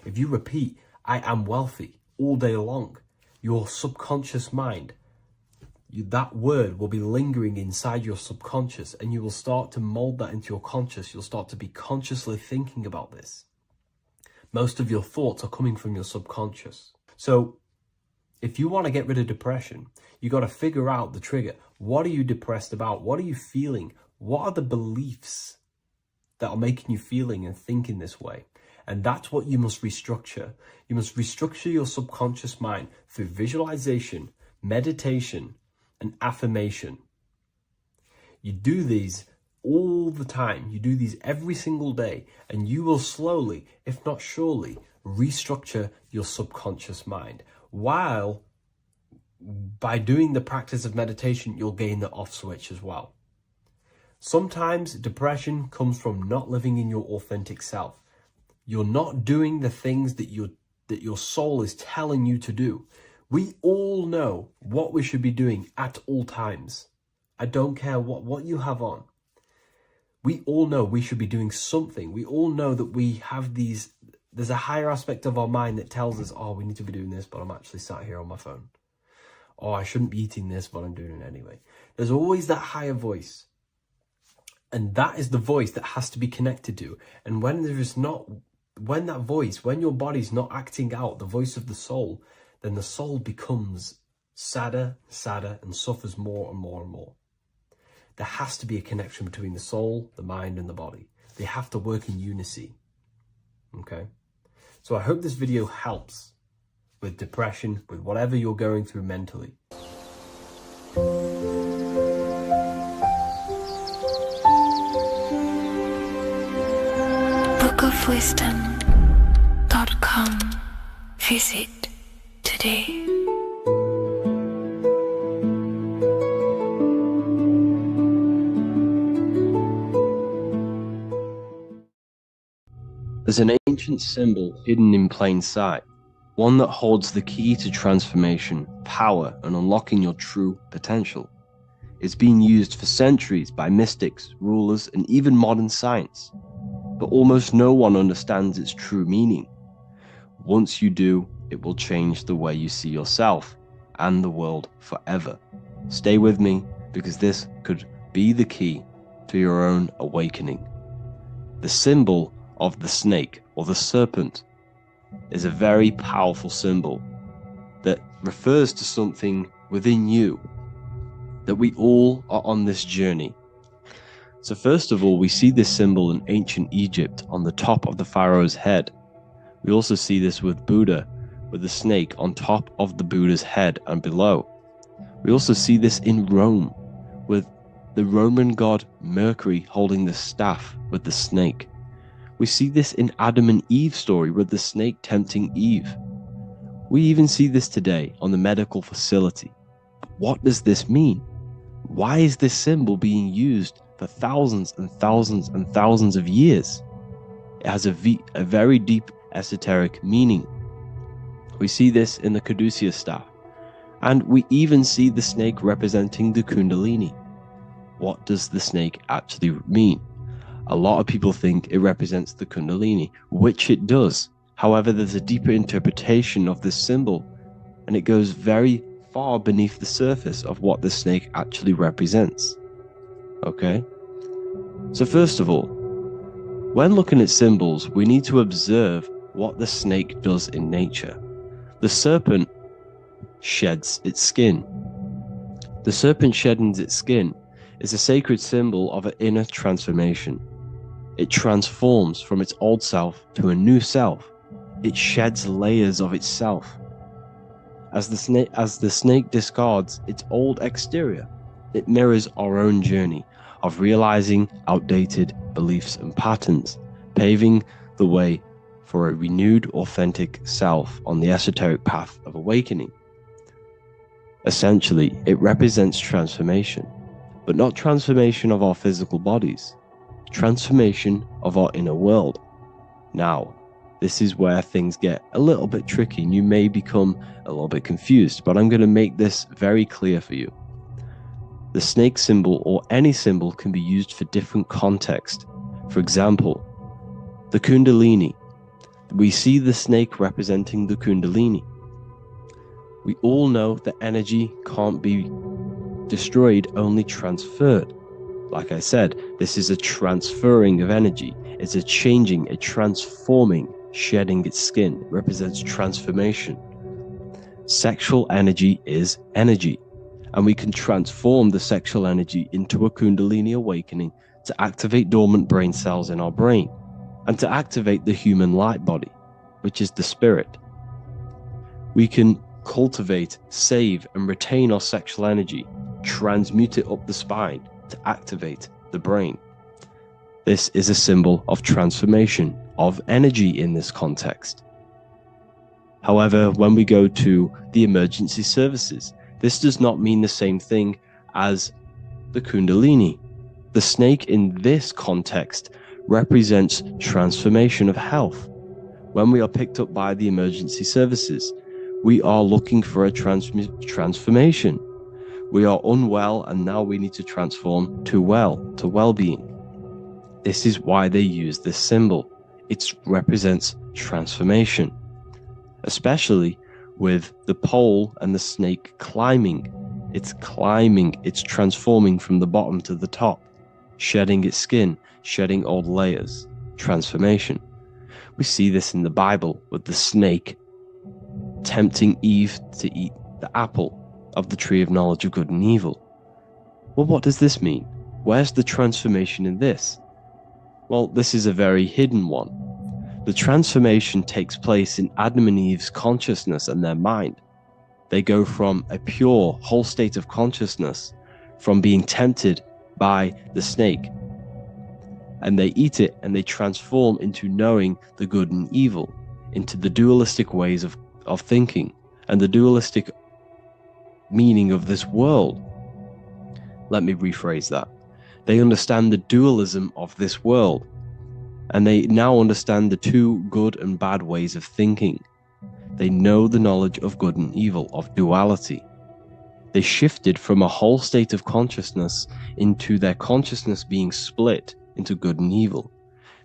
If you repeat, I am wealthy all day long, your subconscious mind, that word will be lingering inside your subconscious, and you will start to mold that into your conscious. You'll start to be consciously thinking about this. Most of your thoughts are coming from your subconscious. So if you want to get rid of depression, you got to figure out the trigger. What are you depressed about? What are you feeling? What are the beliefs that are making you feeling and thinking this way? And that's what you must restructure. You must restructure your subconscious mind through visualization, meditation, and affirmation. You do these all the time. You do these every single day, and you will slowly, if not surely, restructure your subconscious mind. While by doing the practice of meditation, you'll gain the off switch as well. Sometimes depression comes from not living in your authentic self. You're not doing the things that your soul is telling you to do. We all know what we should be doing at all times. I don't care what you have on. We all know we should be doing something. We all know that we have there's a higher aspect of our mind that tells us, oh, we need to be doing this, but I'm actually sat here on my phone. Oh, I shouldn't be eating this, but I'm doing it anyway. There's always that higher voice. And that is the voice that has to be connected to. And when that voice, when your body's not acting out the voice of the soul, then the soul becomes sadder, and suffers more and more and more. There has to be a connection between the soul, the mind, and the body. They have to work in unison. Okay? So I hope this video helps with depression, with whatever you're going through mentally. www.wellofwisdom.com. Visit today. There's an ancient symbol hidden in plain sight, one that holds the key to transformation, power, and unlocking your true potential. It's been used for centuries by mystics, rulers, and even modern science, but almost no one understands its true meaning. Once you do, it will change the way you see yourself and the world forever. Stay with me, because this could be the key to your own awakening. The symbol of the snake, or the serpent, is a very powerful symbol that refers to something within you, that we all are on this journey. So first of all, we see this symbol in ancient Egypt on the top of the pharaoh's head. We also see this with Buddha, with the snake on top of the Buddha's head and below. We also see this in Rome, with the Roman god Mercury holding the staff with the snake. We see this in Adam and Eve's story with the snake tempting Eve. We even see this today on the medical facility. What does this mean? Why is this symbol being used for thousands and thousands and thousands of years? It has a very deep esoteric meaning. We see this in the caduceus staff, and we even see the snake representing the Kundalini. What does the snake actually mean? A lot of people think it represents the Kundalini, which it does. However, there's a deeper interpretation of this symbol, and it goes very far beneath the surface of what the snake actually represents. Okay? So first of all, when looking at symbols, we need to observe what the snake does in nature. The serpent sheds its skin. The serpent shedding its skin is a sacred symbol of an inner transformation. It transforms from its old self to a new self. It sheds layers of itself. As the snake discards its old exterior, it mirrors our own journey of realizing outdated beliefs and patterns, paving the way for a renewed, authentic self on the esoteric path of awakening. Essentially, it represents transformation, but not transformation of our physical bodies, transformation of our inner world. Now, this is where things get a little bit tricky and you may become a little bit confused, but I'm going to make this very clear for you. The snake symbol, or any symbol, can be used for different contexts. For example, the Kundalini. We see the snake representing the Kundalini. We all know that energy can't be destroyed, only transferred. Like I said, this is a transferring of energy. It's a changing, a transforming, shedding its skin. It represents transformation. Sexual energy is energy, and we can transform the sexual energy into a Kundalini awakening to activate dormant brain cells in our brain and to activate the human light body, which is the spirit. We can cultivate, save, and retain our sexual energy, transmute it up the spine to activate the brain. This is a symbol of transformation, of energy in this context. However, when we go to the emergency services, this does not mean the same thing as the Kundalini. The snake in this context represents transformation of health. When we are picked up by the emergency services, we are looking for a transformation. We are unwell and now we need to transform to well-being. This is why they use this symbol. It represents transformation, especially with the pole and the snake climbing. It's climbing, it's transforming from the bottom to the top, shedding its skin, shedding old layers, transformation. We see this in the Bible with the snake tempting Eve to eat the apple of the tree of knowledge of good and evil. Well, what does this mean? Where's the transformation in this? Well, this is a very hidden one. The transformation takes place in Adam and Eve's consciousness and their mind. They go from a pure, whole state of consciousness, from being tempted by the snake, and they eat it and they transform into knowing the good and evil, into the dualistic ways of thinking and the dualistic meaning of this world. Let me rephrase that. They understand the dualism of this world, and they now understand the two good and bad ways of thinking. They know the knowledge of good and evil, of duality. They shifted from a whole state of consciousness into their consciousness being split into good and evil.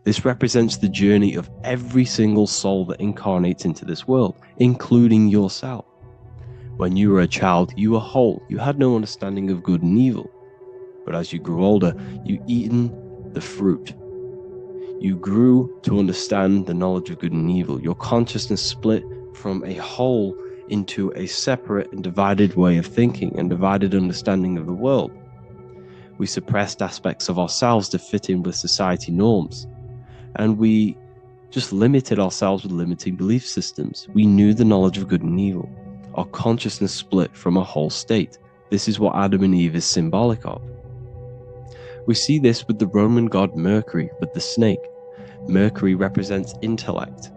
This represents the journey of every single soul that incarnates into this world, including yourself. When you were a child, you were whole. You had no understanding of good and evil. But as you grew older, you eaten the fruit. You grew to understand the knowledge of good and evil. Your consciousness split from a whole into a separate and divided way of thinking and divided understanding of the world. We suppressed aspects of ourselves to fit in with society norms. And we just limited ourselves with limiting belief systems. We knew the knowledge of good and evil. Our consciousness split from a whole state. This is what Adam and Eve is symbolic of. We see this with the Roman god Mercury, with the snake. Mercury represents intellect,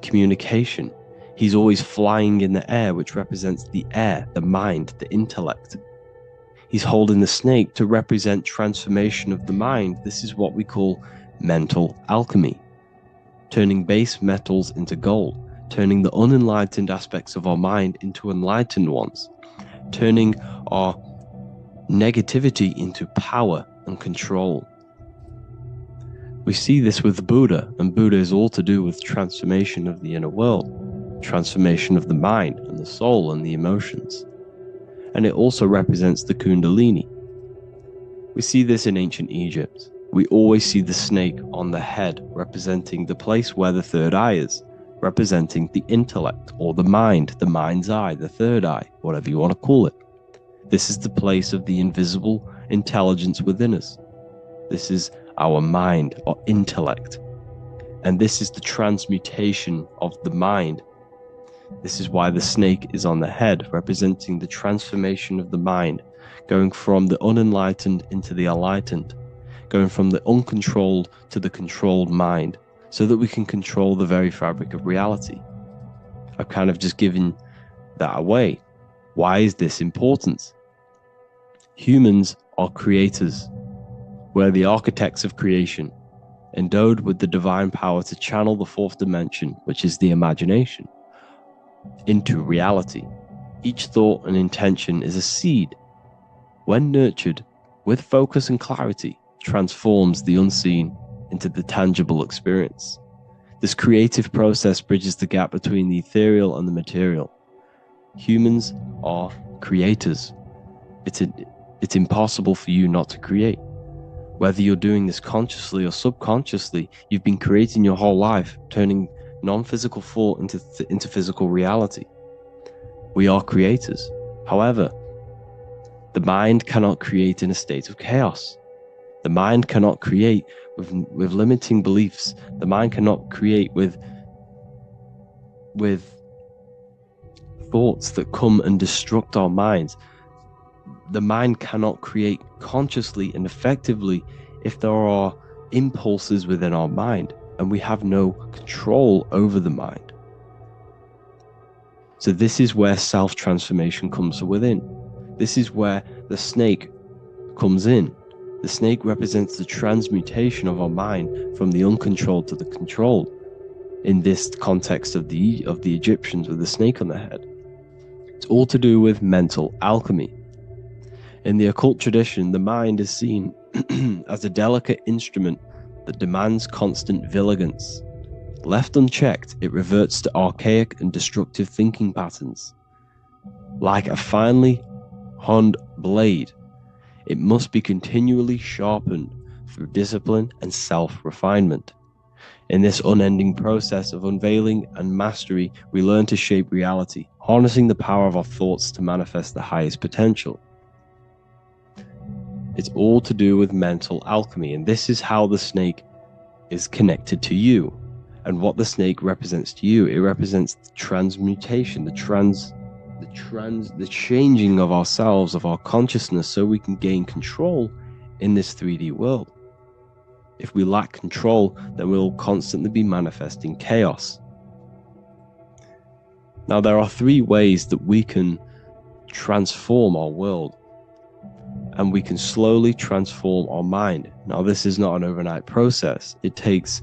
communication. He's always flying in the air, which represents the air, the mind, the intellect. He's holding the snake to represent transformation of the mind. This is what we call mental alchemy. Turning base metals into gold, turning the unenlightened aspects of our mind into enlightened ones, turning our negativity into power and control. We see this with Buddha, and Buddha is all to do with transformation of the inner world, transformation of the mind and the soul and the emotions. And it also represents the Kundalini. We see this in ancient Egypt. We always see the snake on the head, representing the place where the third eye is, representing the intellect or the mind, the mind's eye, the third eye, whatever you want to call it. This is the place of the invisible intelligence within us. This is our mind or intellect. And this is the transmutation of the mind. This is why the snake is on the head, representing the transformation of the mind, going from the unenlightened into the enlightened, going from the uncontrolled to the controlled mind, so that we can control the very fabric of reality. I've kind of just given that away. Why is this important? Humans are creators. We're the architects of creation, endowed with the divine power to channel the fourth dimension, which is the imagination, into reality. Each thought and intention is a seed. When nurtured with focus and clarity, transforms the unseen into the tangible experience. This creative process bridges the gap between the ethereal and the material. Humans are creators. It's impossible for you not to create. Whether you're doing this consciously or subconsciously, you've been creating your whole life, turning non-physical thought into physical reality. We are creators. However, the mind cannot create in a state of chaos. The mind cannot create with limiting beliefs. The mind cannot create with thoughts that come and destruct our minds. The mind cannot create consciously and effectively if there are impulses within our mind and we have no control over the mind. So this is where self-transformation comes from within. This is where the snake comes in. The snake represents the transmutation of our mind from the uncontrolled to the controlled. In this context of the Egyptians with the snake on their head. It's all to do with mental alchemy. In the occult tradition, the mind is seen as a delicate instrument that demands constant vigilance. Left unchecked, it reverts to archaic and destructive thinking patterns. Like a finely honed blade, it must be continually sharpened through discipline and self-refinement. In this unending process of unveiling and mastery, we learn to shape reality, harnessing the power of our thoughts to manifest the highest potential. It's all to do with mental alchemy, and this is how the snake is connected to you. And what the snake represents to you, it represents the transmutation, the changing of ourselves, of our consciousness, so we can gain control in this 3D world. If we lack control, then we'll constantly be manifesting chaos. Now, there are 3 ways that we can transform our world, and we can slowly transform our mind. Now, this is not an overnight process. It takes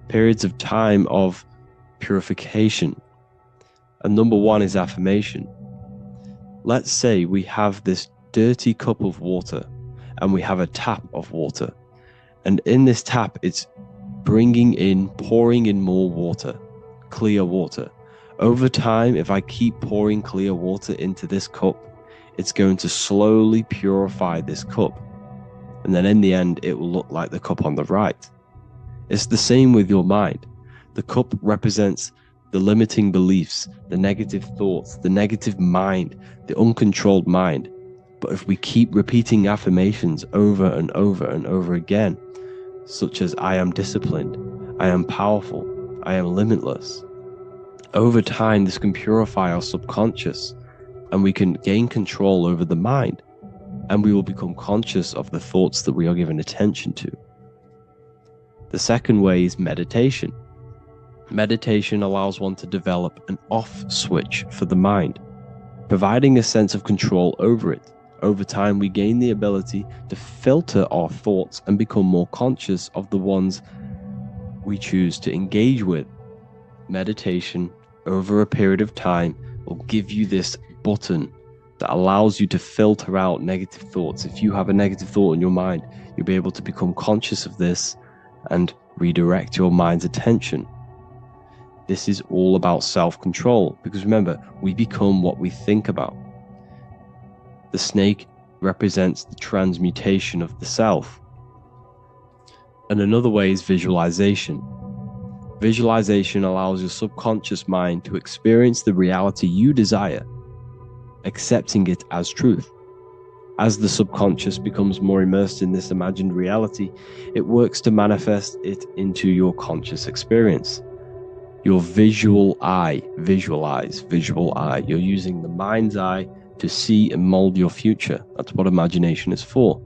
periods of time of purification. And number 1 is affirmation. Let's say we have this dirty cup of water and we have a tap of water. And in this tap, it's pouring in more water, clear water. Over time, if I keep pouring clear water into this cup, it's going to slowly purify this cup. And then in the end, it will look like the cup on the right. It's the same with your mind. The cup represents the limiting beliefs, the negative thoughts, the negative mind, the uncontrolled mind. But if we keep repeating affirmations over and over and over again, such as I am disciplined, I am powerful, I am limitless, over time this can purify our subconscious and we can gain control over the mind, and we will become conscious of the thoughts that we are giving attention to. The second way is meditation. Meditation allows one to develop an off switch for the mind, providing a sense of control over it. Over time, we gain the ability to filter our thoughts and become more conscious of the ones we choose to engage with. Meditation, over a period of time, will give you this button that allows you to filter out negative thoughts. If you have a negative thought in your mind, you'll be able to become conscious of this and redirect your mind's attention. This is all about self-control, because remember, we become what we think about. The snake represents the transmutation of the self. And another way is visualization. Visualization allows your subconscious mind to experience the reality you desire, accepting it as truth. As the subconscious becomes more immersed in this imagined reality, it works to manifest it into your conscious experience. Your visual eye, visual eye. You're using the mind's eye to see and mold your future. That's what imagination is for,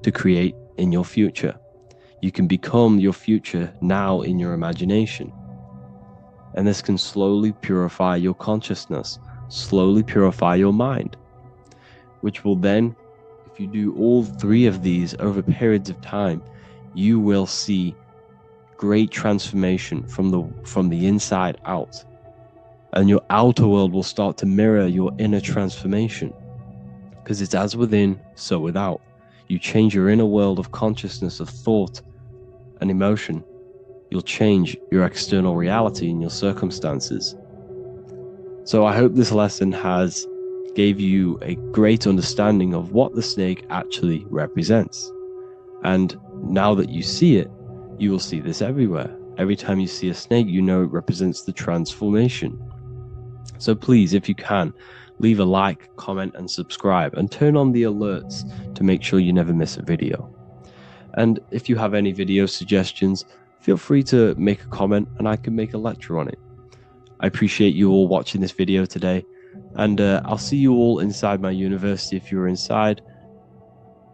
to create in your future. You can become your future now in your imagination. And this can slowly purify your consciousness, slowly purify your mind, which will then, if you do all 3 of these over periods of time, you will see great transformation from the inside out. And your outer world will start to mirror your inner transformation, because it's as within, so without. You change your inner world of consciousness, of thought and emotion, you'll change your external reality and your circumstances. So I hope this lesson has gave you a great understanding of what the snake actually represents. And now that you see it, you will see this everywhere. Every time you see a snake, you know it represents the transformation. So please, if you can, leave a like, comment, and subscribe, and turn on the alerts to make sure you never miss a video. And if you have any video suggestions, feel free to make a comment and I can make a lecture on it. I appreciate you all watching this video today, and I'll see you all inside my university if you're inside,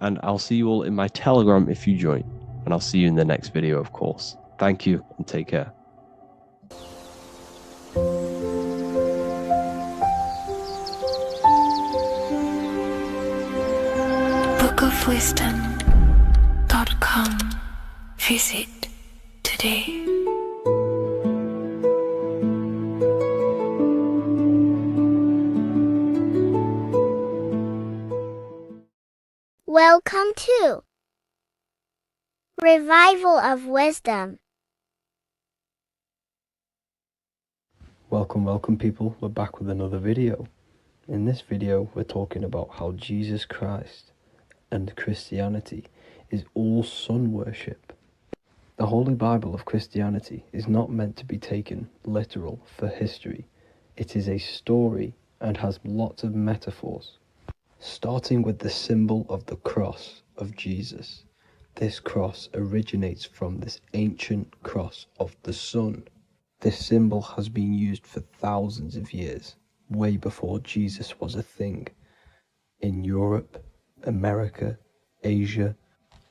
and I'll see you all in my Telegram if you join, and I'll see you in the next video, of course. Thank you and take care. bookofwisdom.com. Visit today. Welcome to Revival of Wisdom. Welcome people, we're back with another video. In this video we're talking about how Jesus Christ and Christianity is all sun worship. The Holy Bible of Christianity is not meant to be taken literal for history. It is a story and has lots of metaphors. Starting with the symbol of the cross of Jesus. This cross originates from this ancient cross of the sun. This symbol has been used for thousands of years, way before Jesus was a thing, in Europe, America, Asia,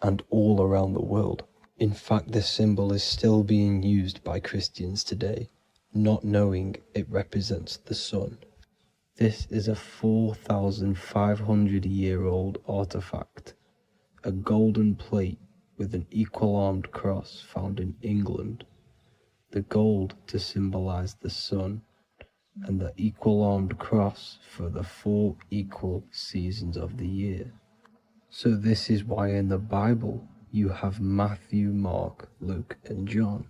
and all around the world. In fact, this symbol is still being used by Christians today, not knowing it represents the sun. This is a 4,500-year-old artifact, a golden plate with an equal-armed cross found in England. The gold to symbolize the sun, and the equal-armed cross for the 4 equal seasons of the year. So this is why in the Bible you have Matthew, Mark, Luke, and John,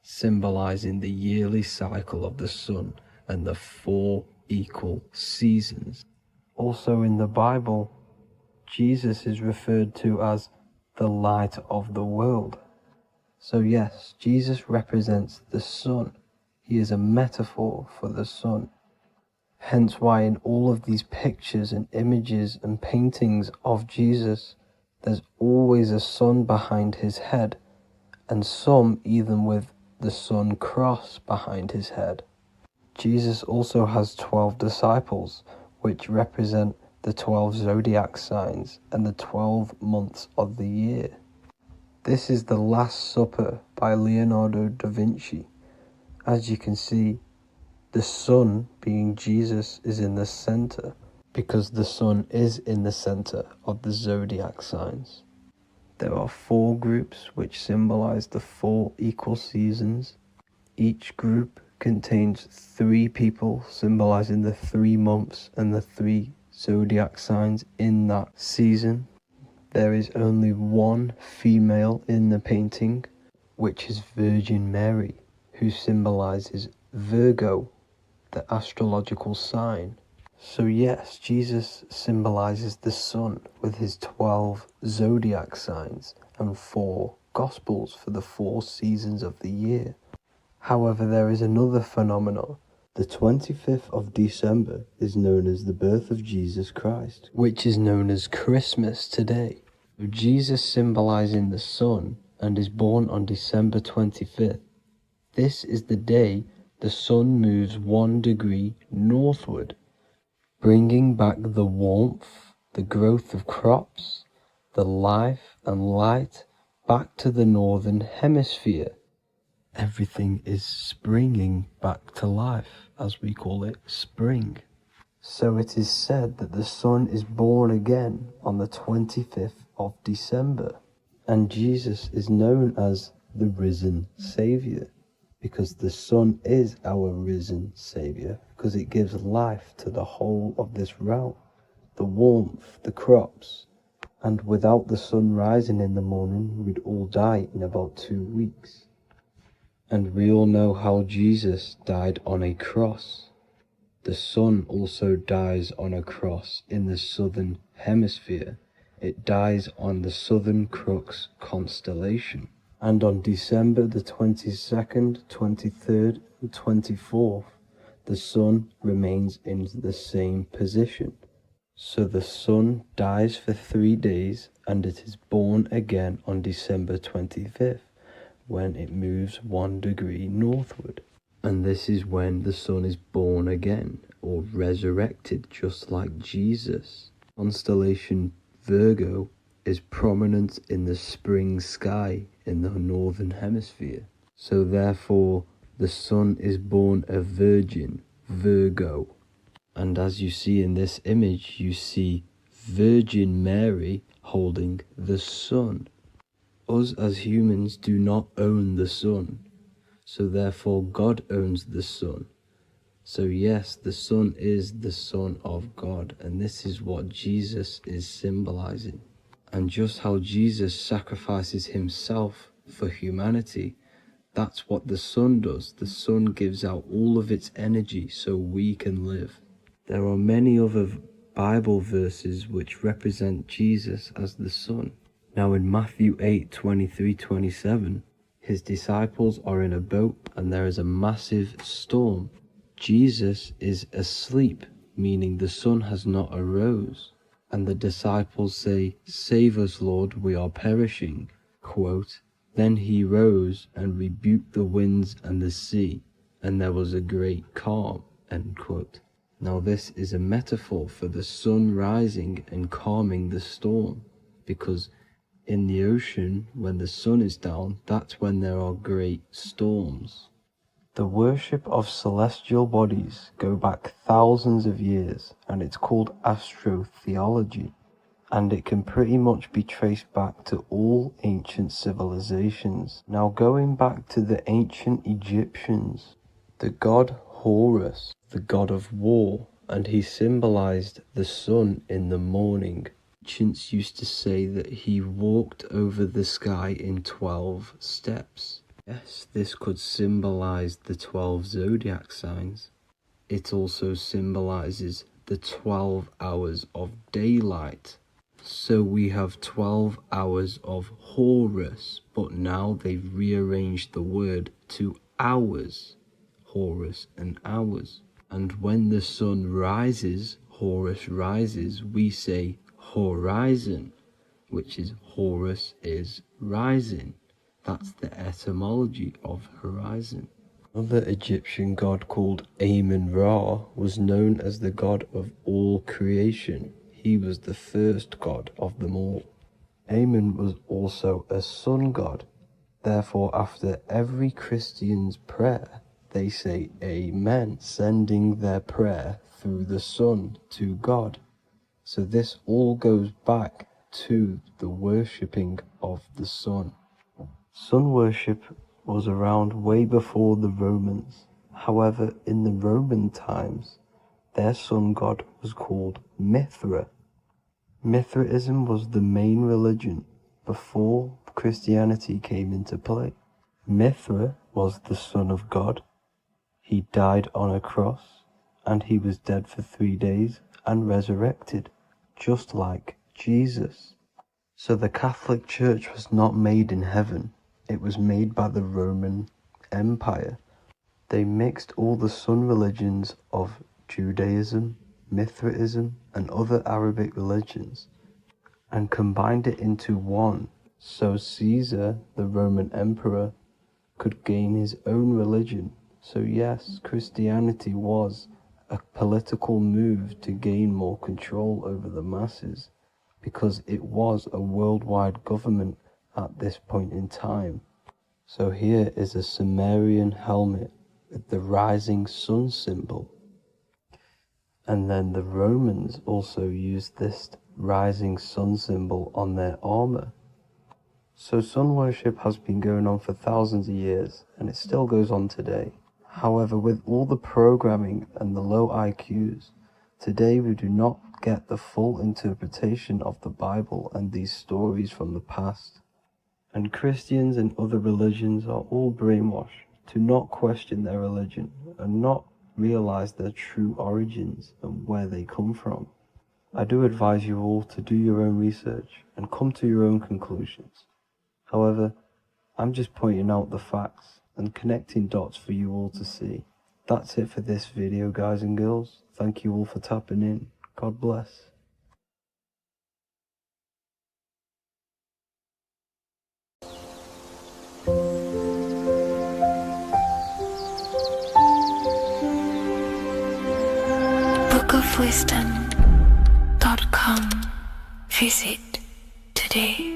symbolizing the yearly cycle of the sun and the 4 equal seasons. Also in the Bible, Jesus is referred to as the light of the world. So yes, Jesus represents the sun. He is a metaphor for the sun. Hence why in all of these pictures and images and paintings of Jesus, there's always a sun behind his head, and some even with the sun cross behind his head. Jesus also has 12 disciples, which represent the 12 zodiac signs and the 12 months of the year. This is the Last Supper by Leonardo da Vinci. As you can see, the sun, being Jesus, is in the center, because the sun is in the center of the zodiac signs. There are 4 groups which symbolize the 4 equal seasons. Each group contains 3 people symbolizing the 3 months and the 3 zodiac signs in that season. There is only 1 female in the painting, which is Virgin Mary, who symbolizes Virgo, the astrological sign. So yes, Jesus symbolizes the sun with his 12 zodiac signs and 4 gospels for the 4 seasons of the year. However, there is another phenomenon. The 25th of December is known as the birth of Jesus Christ, which is known as Christmas today. Jesus symbolizing the sun and is born on December 25th. This is the day the sun moves 1 degree northward, bringing back the warmth, the growth of crops, the life and light back to the northern hemisphere. Everything is springing back to life, as we call it, spring. So it is said that the sun is born again on the 25th of December, and Jesus is known as the risen Saviour, because the sun is our risen Saviour, because it gives life to the whole of this realm, the warmth, the crops, and without the sun rising in the morning, we'd all die in about 2 weeks. And we all know how Jesus died on a cross. The sun also dies on a cross in the southern hemisphere. It dies on the Southern Crux constellation. And on December the 22nd, 23rd, and 24th, the sun remains in the same position. So the sun dies for 3 days, and it is born again on December 25th, when it moves 1 degree northward. And this is when the sun is born again, or resurrected, just like Jesus. Constellation Virgo is prominent in the spring sky in the northern hemisphere. So therefore, the sun is born a virgin, Virgo. And as you see in this image, you see Virgin Mary holding the sun. Us as humans do not own the sun, so therefore God owns the sun. So yes, the sun is the Son of God, and this is what Jesus is symbolizing. And just how Jesus sacrifices himself for humanity, that's what the sun does. The sun gives out all of its energy so we can live. There are many other Bible verses which represent Jesus as the sun. Now in Matthew 8:23-27, his disciples are in a boat and there is a massive storm. Jesus is asleep, meaning the sun has not arose. And the disciples say, "Save us, Lord, we are perishing." Quote, "Then he rose and rebuked the winds and the sea, and there was a great calm." End quote. Now this is a metaphor for the sun rising and calming the storm, because In the ocean, when the sun is down, that's when there are great storms. The worship of celestial bodies go back thousands of years, and it's called astrotheology. And it can pretty much be traced back to all ancient civilizations. Now going back to the ancient Egyptians, the god Horus, the god of war, and he symbolized the sun in the morning. Ancients used to say that he walked over the sky in 12 steps. Yes, this could symbolize the 12 zodiac signs. It also symbolizes the 12 hours of daylight. So we have 12 hours of Horus, but now they've rearranged the word to hours. Horus and hours. And when the sun rises, Horus rises, we say horizon, which is Horus is rising. That's the etymology of horizon. Another Egyptian god called Amun-Ra was known as the god of all creation. He was the first god of them all. Amun was also a sun god. Therefore, after every Christian's prayer, they say Amen, sending their prayer through the sun to God. So this all goes back to the worshipping of the sun. Sun worship was around way before the Romans. However, in the Roman times, their sun god was called Mithra. Mithraism was the main religion before Christianity came into play. Mithra was the son of God. He died on a cross, and he was dead for 3 days and resurrected, just like Jesus. So the Catholic Church was not made in heaven. It was made by the Roman Empire. They mixed all the sun religions of Judaism, Mithraism, and other Arabic religions and combined it into one, so Caesar, the Roman emperor, could gain his own religion. So yes, Christianity was a political move to gain more control over the masses, because it was a worldwide government at this point in time. So here is a Sumerian helmet with the rising sun symbol. And then the Romans also used this rising sun symbol on their armor. So sun worship has been going on for thousands of years, and it still goes on today. However, with all the programming and the low IQs, today we do not get the full interpretation of the Bible and these stories from the past. And Christians and other religions are all brainwashed to not question their religion and not realize their true origins and where they come from. I do advise you all to do your own research and come to your own conclusions. However, I'm just pointing out the facts and connecting dots for you all to see. That's it for this video, guys and girls. Thank you all for tapping in. God bless. bookofwisdom.com. Visit today.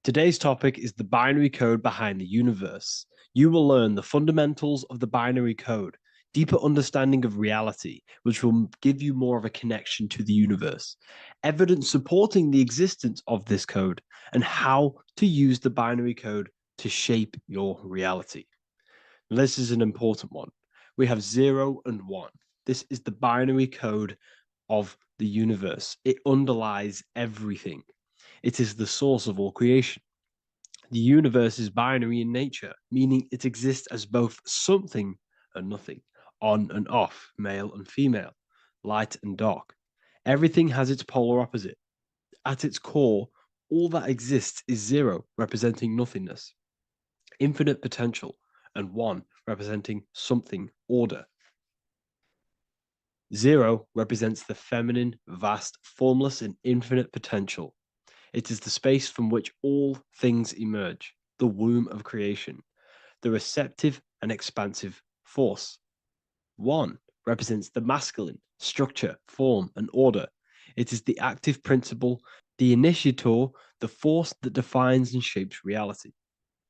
Today's topic is the binary code behind the universe. You will learn the fundamentals of the binary code, deeper understanding of reality, which will give you more of a connection to the universe, evidence supporting the existence of this code, and how to use the binary code to shape your reality. Now, this is an important one. We have 0 and 1. This is the binary code of the universe. It underlies everything. It is the source of all creation. The universe is binary in nature, meaning it exists as both something and nothing, on and off, male and female, light and dark. Everything has its polar opposite. At its core, all that exists is 0, representing nothingness, infinite potential, and 1, representing something, order. 0 represents the feminine, vast, formless, and infinite potential. It is the space from which all things emerge, the womb of creation, the receptive and expansive force. 1 represents the masculine, structure, form, and order. It is the active principle, the initiator, the force that defines and shapes reality.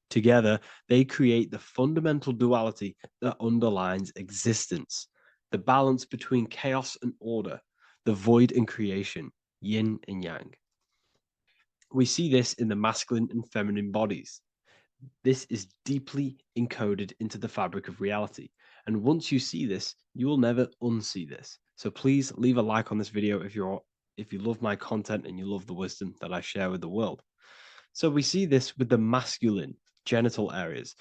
Together, they create the fundamental duality that underlines existence, the balance between chaos and order, the void and creation, yin and yang. We see this in the masculine and feminine bodies. This is deeply encoded into the fabric of reality. And once you see this, you will never unsee this. So please leave a like on this video if you love my content and you love the wisdom that I share with the world. So we see this with the masculine genital areas.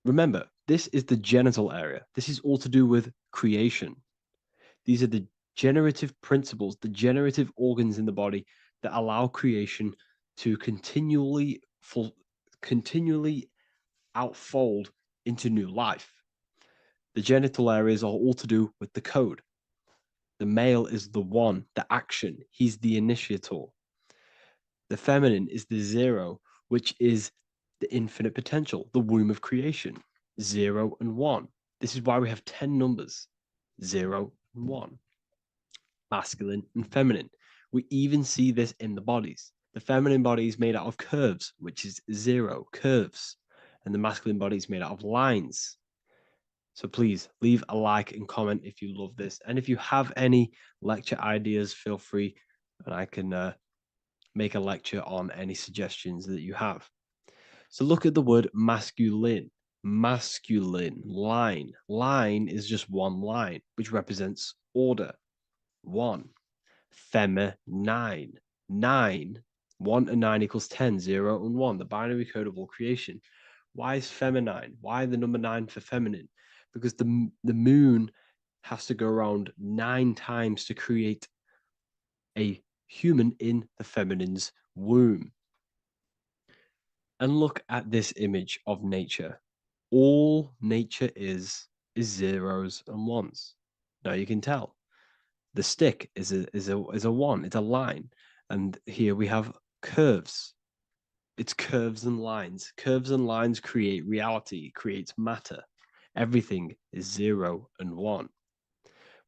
Remember, this is the genital area. This is all to do with creation. These are the generative principles, the generative organs in the body that allow creation to continually outfold into new life. The genital areas are all to do with the code. The male is the one, the action. He's the initiator. The feminine is the zero, which is the infinite potential, the womb of creation. 0 and 1. This is why we have 10 numbers. 0 and 1. Masculine and feminine. We even see this in the bodies. The feminine body is made out of curves, which is 0, curves. And the masculine body is made out of lines. So please leave a like and comment if you love this. And if you have any lecture ideas, feel free and I can make a lecture on any suggestions that you have. So look at the word masculine. Masculine, line. Line is just one line, which represents order. 1. Feminine. 9. 1 and 9 equals 10. 0 and 1. The binary code of all creation. Why is feminine? Why the number 9 for feminine? Because the moon has to go around 9 times to create a human in the feminine's womb. And look at this image of nature. All nature is zeros and ones. Now you can tell the stick is a one. It's a line, and here we have curves. It's curves and lines. Curves and lines create reality, creates matter. Everything is 0 and 1.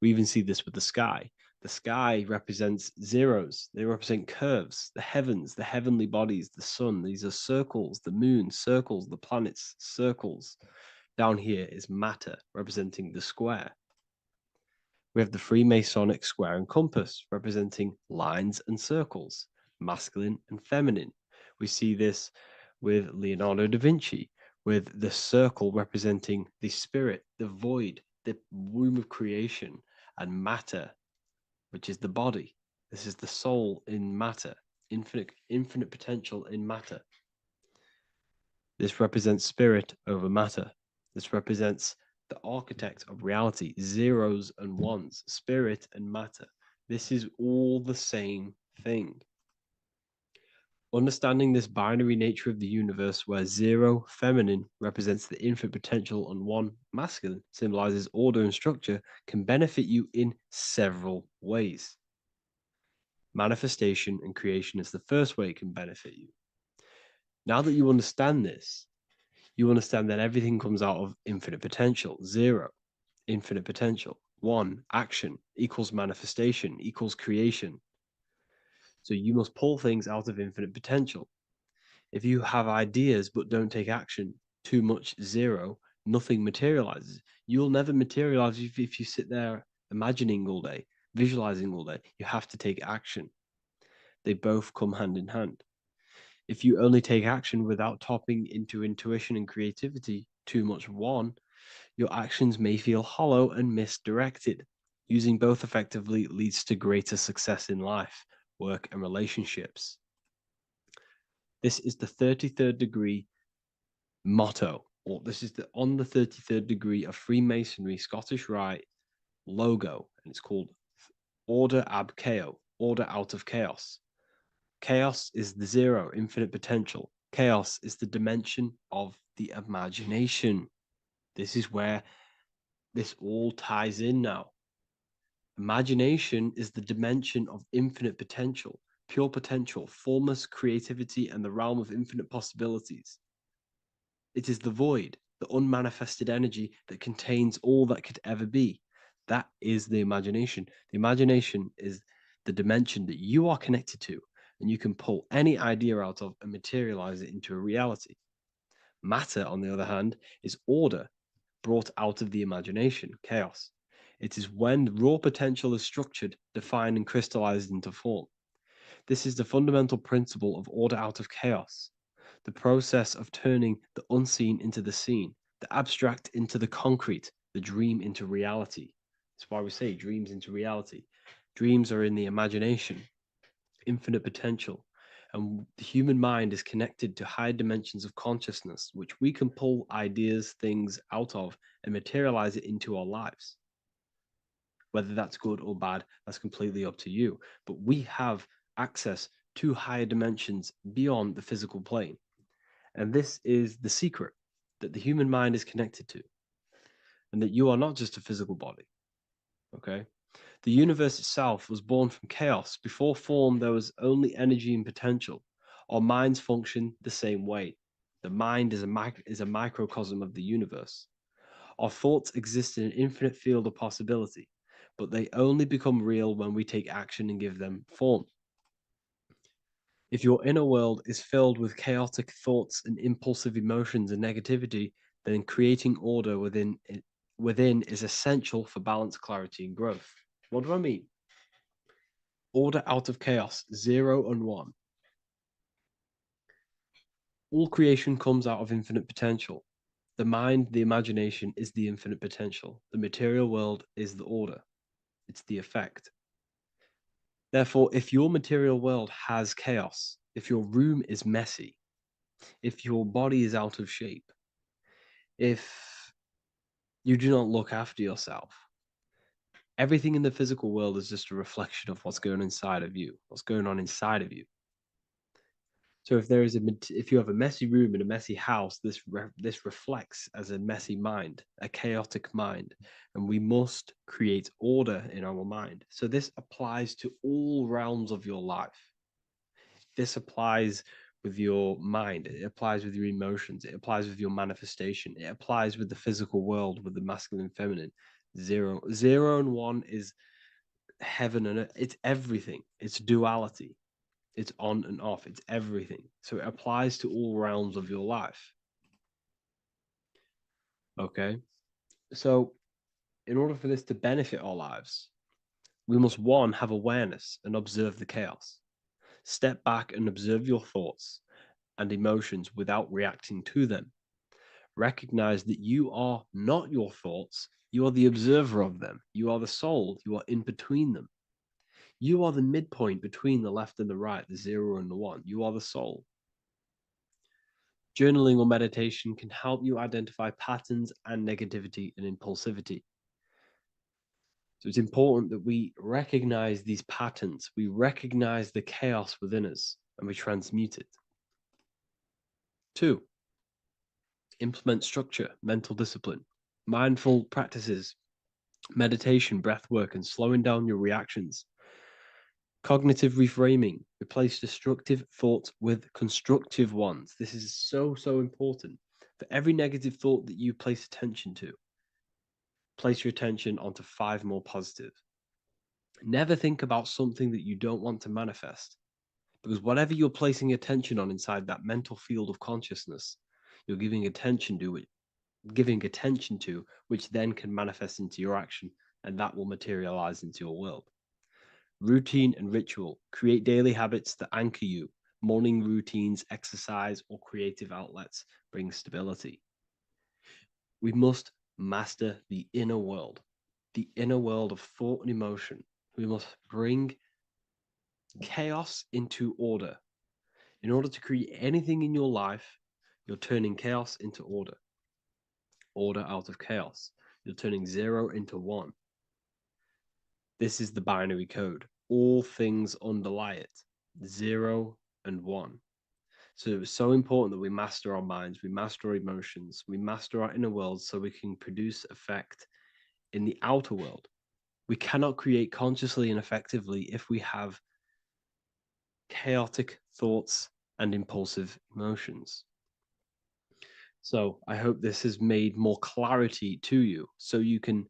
We even see this with the sky. The sky represents zeros. They represent curves, the heavens, the heavenly bodies, the sun. These are circles, the moon, circles, the planets, circles. Down here is matter, representing the square. We have the Freemasonic square and compass, representing lines and circles, masculine and feminine. We see this with Leonardo da Vinci, with the circle representing the spirit, the void, the womb of creation, and matter, which is the body. This is the soul in matter, infinite potential in matter. This represents spirit over matter. This represents the architect of reality, zeros and ones, spirit and matter. This is all the same thing. Understanding this binary nature of the universe, where 0, feminine, represents the infinite potential and 1, masculine, symbolizes order and structure, can benefit you in several ways. Manifestation and creation is the first way it can benefit you. Now that you understand this, you understand that everything comes out of infinite potential. 0, infinite potential. 1, action, equals manifestation, equals creation. So you must pull things out of infinite potential. If you have ideas but don't take action, too much 0, nothing materializes. You'll never materialize if you sit there imagining all day, visualizing all day. You have to take action. They both come hand in hand. If you only take action without tapping into intuition and creativity, too much 1, your actions may feel hollow and misdirected. Using both effectively leads to greater success in life, work, and relationships. This is the 33rd degree motto, or this is on the 33rd degree of Freemasonry Scottish Rite logo, and it's called Order ab Chaos, order out of chaos. Chaos is the 0, infinite potential. Chaos is the dimension of the imagination. This is where this all ties in now. Imagination is the dimension of infinite potential, pure potential, formless creativity, and the realm of infinite possibilities. It is the void, the unmanifested energy that contains all that could ever be. That is the imagination. The imagination is the dimension that you are connected to, and you can pull any idea out of and materialize it into a reality. Matter, on the other hand, is order brought out of the imagination, chaos. It is when raw potential is structured, defined, and crystallized into form. This is the fundamental principle of order out of chaos, the process of turning the unseen into the seen, the abstract into the concrete, the dream into reality. That's why we say dreams into reality. Dreams are in the imagination, infinite potential, and the human mind is connected to high dimensions of consciousness, which we can pull ideas, things out of, and materialize it into our lives. Whether that's good or bad, that's completely up to you. But we have access to higher dimensions beyond the physical plane. And this is the secret that the human mind is connected to, and that you are not just a physical body. Okay? The universe itself was born from chaos. Before form, there was only energy and potential. Our minds function the same way. The mind is a microcosm of the universe. Our thoughts exist in an infinite field of possibility, but they only become real when we take action and give them form. If your inner world is filled with chaotic thoughts and impulsive emotions and negativity, then creating order within is essential for balance, clarity, and growth. What do I mean? Order out of chaos, 0 and 1. All creation comes out of infinite potential. The mind, the imagination, is the infinite potential. The material world is the order. It's the effect. Therefore, if your material world has chaos, if your room is messy, if your body is out of shape, if you do not look after yourself, everything in the physical world is just a reflection of what's going on inside of you, what's going on inside of you. So if you have a messy room in a messy house, this reflects as a messy mind, a chaotic mind, and we must create order in our mind. So this applies to all realms of your life. This applies with your mind. It applies with your emotions. It applies with your manifestation. It applies with the physical world, with the masculine, feminine. 0 and 1 is heaven and earth. It's everything. It's duality. It's on and off. It's everything. So it applies to all realms of your life. Okay. So in order for this to benefit our lives, we must, 1, have awareness and observe the chaos. Step back and observe your thoughts and emotions without reacting to them. Recognize that you are not your thoughts. You are the observer of them. You are the soul. You are in between them. You are the midpoint between the left and the right, the 0 and the 1. You are the soul. Journaling or meditation can help you identify patterns and negativity and impulsivity. So it's important that we recognize these patterns. We recognize the chaos within us and we transmute it. 2, implement structure, mental discipline, mindful practices, meditation, breath work, and slowing down your reactions. Cognitive reframing, replace destructive thoughts with constructive ones. This is so important. For every negative thought that you place attention to, place your attention onto 5 more positive. Never think about something that you don't want to manifest, because whatever you're placing attention on inside that mental field of consciousness, you're giving attention to it, which then can manifest into your action, and that will materialize into your world. Routine and ritual. Create daily habits that anchor you. Morning routines, exercise, or creative outlets bring stability. We must master the inner world of thought and emotion. We must bring chaos into order. In order to create anything in your life, you're turning chaos into order. Order out of chaos. You're turning 0 into 1. This is the binary code. All things underlie it. 0 and 1. So it's so important that we master our minds, we master our emotions, we master our inner world so we can produce effect in the outer world. We cannot create consciously and effectively if we have chaotic thoughts and impulsive emotions. So I hope this has made more clarity to you so you can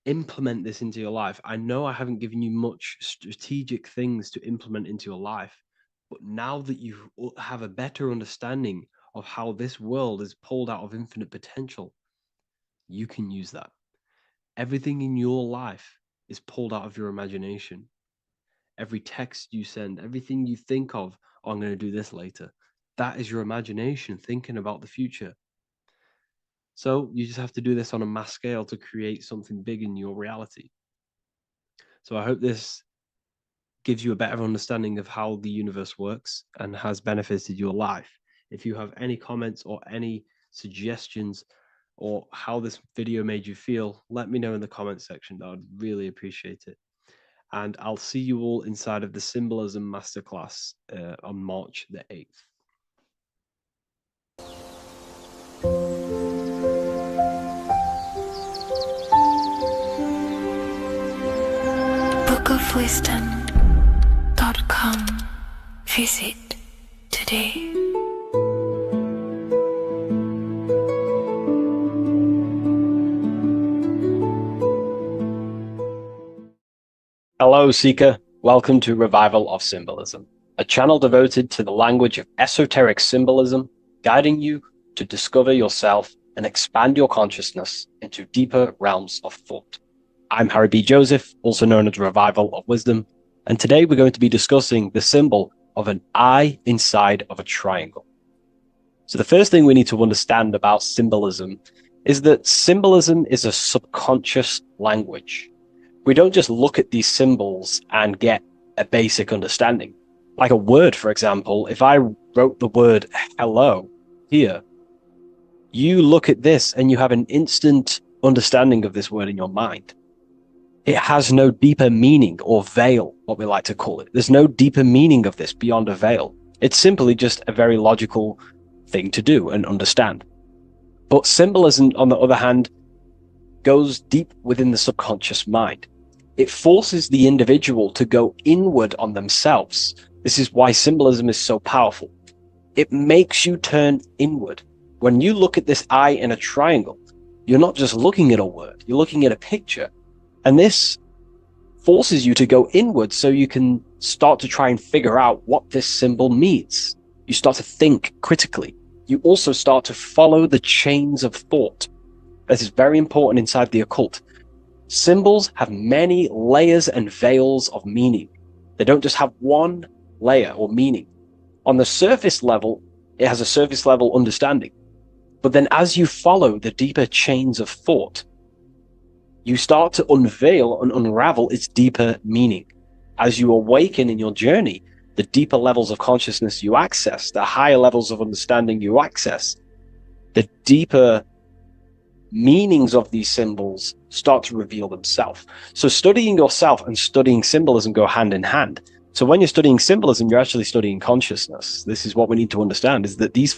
implement this into your life. I know I haven't given you much strategic things to implement into your life, but now that you have a better understanding of how this world is pulled out of infinite potential, you can use that. Everything in your life is pulled out of your imagination. Every text you send, everything you think of, oh, I'm going to do this later, that is your imagination thinking about the future. So you just have to do this on a mass scale to create something big in your reality. So I hope this gives you a better understanding of how the universe works and has benefited your life. If you have any comments or any suggestions or how this video made you feel, let me know in the comment section. I would really appreciate it. And I'll see you all inside of the Symbolism Masterclass on March the 8th. bookofwisdom.com. Visit today. Hello, Seeker. Welcome to Revival of Symbolism, a channel devoted to the language of esoteric symbolism, guiding you to discover yourself and expand your consciousness into deeper realms of thought. I'm Harry B. Joseph, also known as Revival of Wisdom, and today we're going to be discussing the symbol of an eye inside of a triangle. So the first thing we need to understand about symbolism is that symbolism is a subconscious language. We don't just look at these symbols and get a basic understanding. Like a word, for example, if I wrote the word hello here, you look at this and you have an instant understanding of this word in your mind. It has no deeper meaning or veil, what we like to call it. There's no deeper meaning of this beyond a veil. It's simply just a very logical thing to do and understand. But symbolism, on the other hand, goes deep within the subconscious mind. It forces the individual to go inward on themselves. This is why symbolism is so powerful. It makes you turn inward. When you look at this eye in a triangle, you're not just looking at a word, you're looking at a picture. And this forces you to go inward so you can start to try and figure out what this symbol means. You start to think critically. You also start to follow the chains of thought. This is very important inside the occult. Symbols have many layers and veils of meaning. They don't just have one layer or meaning. On the surface level, it has a surface level understanding. But then as you follow the deeper chains of thought, you start to unveil and unravel its deeper meaning. As you awaken in your journey, the deeper levels of consciousness you access, the higher levels of understanding you access, the deeper meanings of these symbols start to reveal themselves. So studying yourself and studying symbolism go hand in hand. So when you're studying symbolism, you're actually studying consciousness. This is what we need to understand, is that these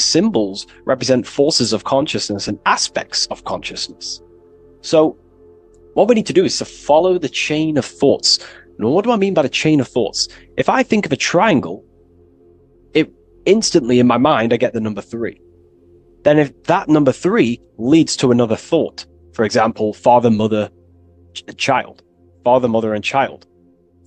symbols represent forces of consciousness and aspects of consciousness. So what we need to do is to follow the chain of thoughts. And what do I mean by the chain of thoughts? If I think of a triangle, it instantly in my mind, I get the number 3. Then if that number 3 leads to another thought, for example, father, mother, child, father, mother, and child.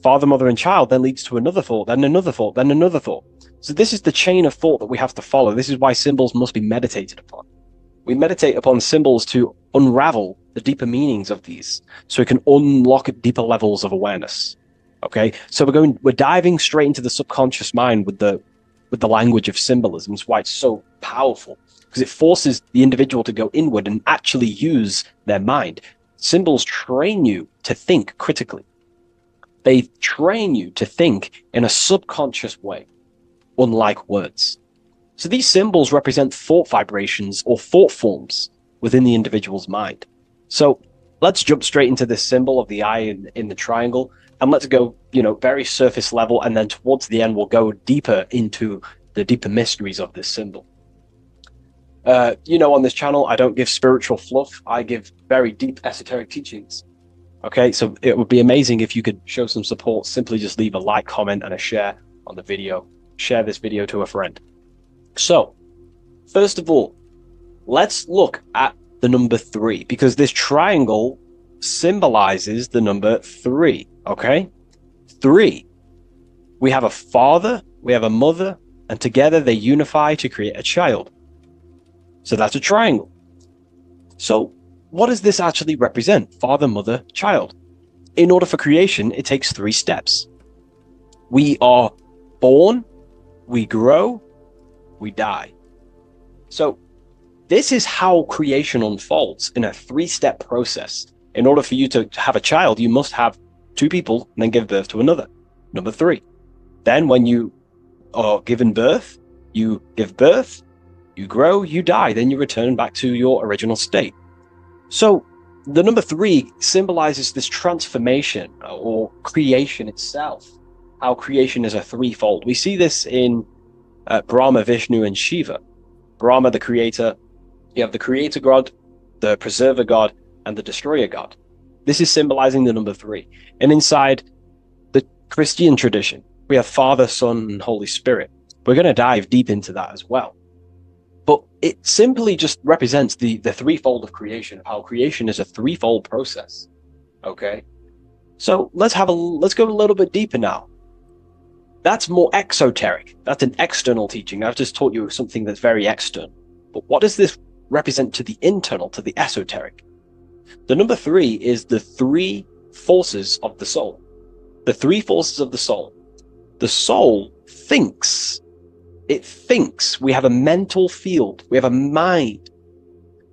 Father, mother, and child then leads to another thought, then another thought, then another thought. So this is the chain of thought that we have to follow. This is why symbols must be meditated upon. We meditate upon symbols to unravel the deeper meanings of these, so we can unlock deeper levels of awareness. Okay, so we're diving straight into the subconscious mind with the language of symbolism. It's why it's so powerful, because it forces the individual to go inward and actually use their mind. Symbols train you to think critically. They train you to think in a subconscious way, unlike words. So these symbols represent thought vibrations or thought forms within the individual's mind. So let's jump straight into this symbol of the eye in the triangle, and let's go, very surface level, and then towards the end, we'll go deeper into the deeper mysteries of this symbol. On this channel, I don't give spiritual fluff. I give very deep esoteric teachings. Okay, so it would be amazing if you could show some support. Simply just leave a like, comment, and a share on the video. Share this video to a friend. So first of all, let's look at the number 3, because this triangle symbolizes the number 3, okay? 3. We have a father, we have a mother, and together they unify to create a child. So that's a triangle. So what does this actually represent? Father, mother, child. In order for creation, it takes 3 steps. We are born, we grow, we die. So this is how creation unfolds in a 3-step process. In order for you to have a child, you must have 2 people and then give birth to another. Number 3. Then when you are given birth, you give birth, you grow, you die, then you return back to your original state. So the number 3 symbolizes this transformation or creation itself, how creation is a 3-fold. We see this in Brahma, Vishnu, and Shiva. Brahma, the creator, you have the creator god, the preserver god, and the destroyer god. This is symbolizing the number 3. And inside the Christian tradition, we have Father, Son, and Holy Spirit. We're going to dive deep into that as well. But it simply just represents the 3-fold of creation, how creation is a 3-fold process. Okay? So let's go a little bit deeper now. That's more exoteric. That's an external teaching. I've just taught you something that's very external. But what does this represent to the internal, to the esoteric? The number 3 is the 3 forces of the soul. The 3 forces of the soul. The soul thinks. It thinks. We have a mental field. We have a mind.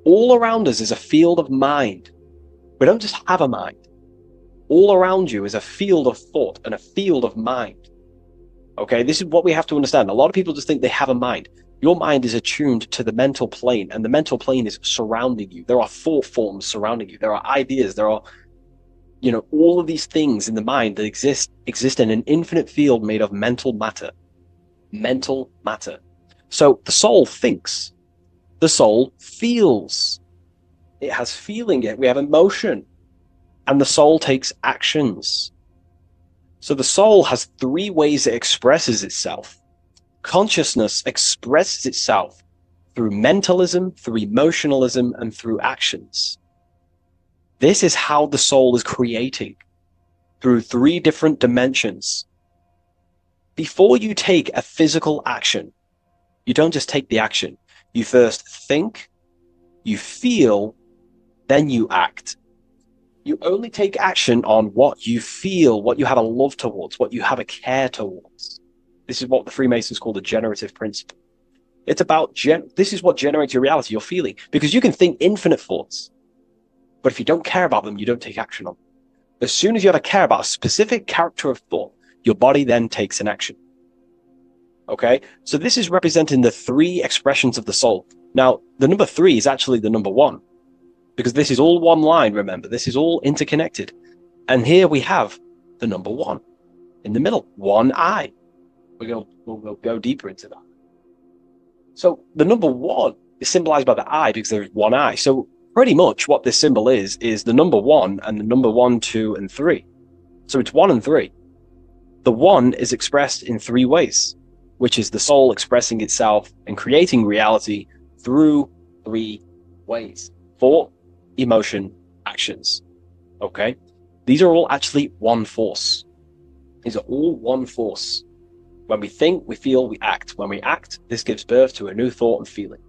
All around us is a field of mind. We don't just have a mind. All around you is a field of thought and a field of mind. Okay, this is what we have to understand. A lot of people just think they have a mind. Your mind is attuned to the mental plane, and the mental plane is surrounding you. There are thought forms surrounding you. There are ideas. There are, all of these things in the mind that exist in an infinite field made of mental matter. Mental matter. So the soul thinks. The soul feels. It has feeling. We have emotion. And the soul takes actions. So the soul has 3 ways it expresses itself. Consciousness expresses itself through mentalism, through emotionalism, and through actions. This is how the soul is creating, through 3 different dimensions. Before you take a physical action, you don't just take the action. You first think, you feel, then you act. You only take action on what you feel, what you have a love towards, what you have a care towards. This is what the Freemasons call the generative principle. It's about, this is what generates your reality, your feeling. Because you can think infinite thoughts, but if you don't care about them, you don't take action on them. As soon as you have a care about a specific character of thought, your body then takes an action. Okay? So this is representing the 3 expressions of the soul. Now, the number 3 is actually the number 1. Because this is all one line, remember. This is all interconnected. And here we have the number 1 in the middle, one eye. We'll go deeper into that. So the number 1 is symbolized by the eye because there is one eye. So pretty much what this symbol is the number 1 and the number 1, 2, and 3. So it's 1 and 3. The 1 is expressed in 3 ways, which is the soul expressing itself and creating reality through 3 ways. Thought, emotion, actions. Okay? These are all actually one force. These are all one force. When we think, we feel, we act. When we act, this gives birth to a new thought and feeling.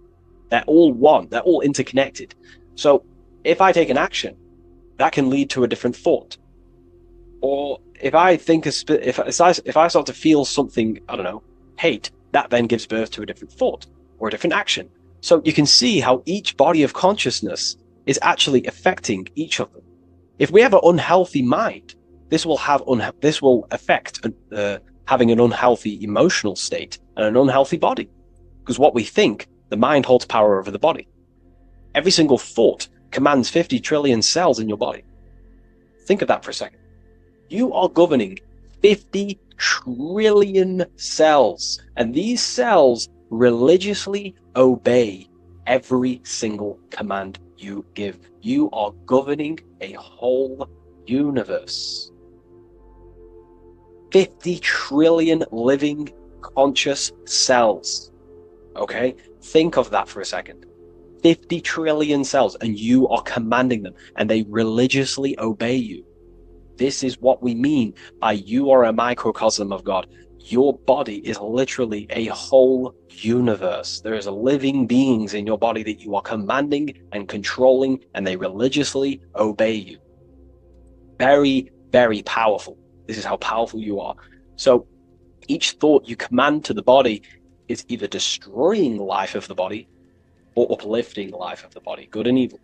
They're all one. They're all interconnected. So if I take an action, that can lead to a different thought. Or if I think, if I start to feel something, I don't know, hate, that then gives birth to a different thought or a different action. So you can see how each body of consciousness is actually affecting each of them. If we have an unhealthy mind, this will affect having an unhealthy emotional state and an unhealthy body. Because what we think, the mind holds power over the body. Every single thought commands 50 trillion cells in your body. Think of that for a second. You are governing 50 trillion cells, and these cells religiously obey every single command you give. You are governing a whole universe. 50 trillion living conscious cells. Okay? Think of that for a second. 50 trillion cells, and you are commanding them, and they religiously obey you. This is what we mean by you are a microcosm of God. Your body is literally a whole universe. There is living beings in your body that you are commanding and controlling, and they religiously obey you. Very, very powerful. This is how powerful you are. So each thought you command to the body is either destroying the life of the body or uplifting the life of the body, good and evil.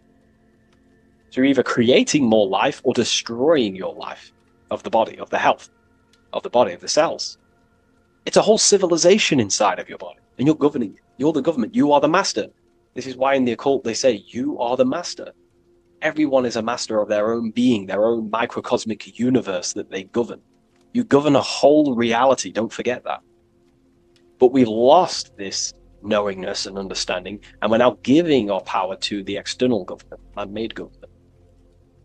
So you're either creating more life or destroying your life of the body, of the health, of the body, of the cells. It's a whole civilization inside of your body, and you're governing it. You're the government. You are the master. This is why in the occult they say you are the master. Everyone is a master of their own being, their own microcosmic universe that they govern. You govern a whole reality, don't forget that. But we've lost this knowingness and understanding, and we're now giving our power to the external government, man-made government.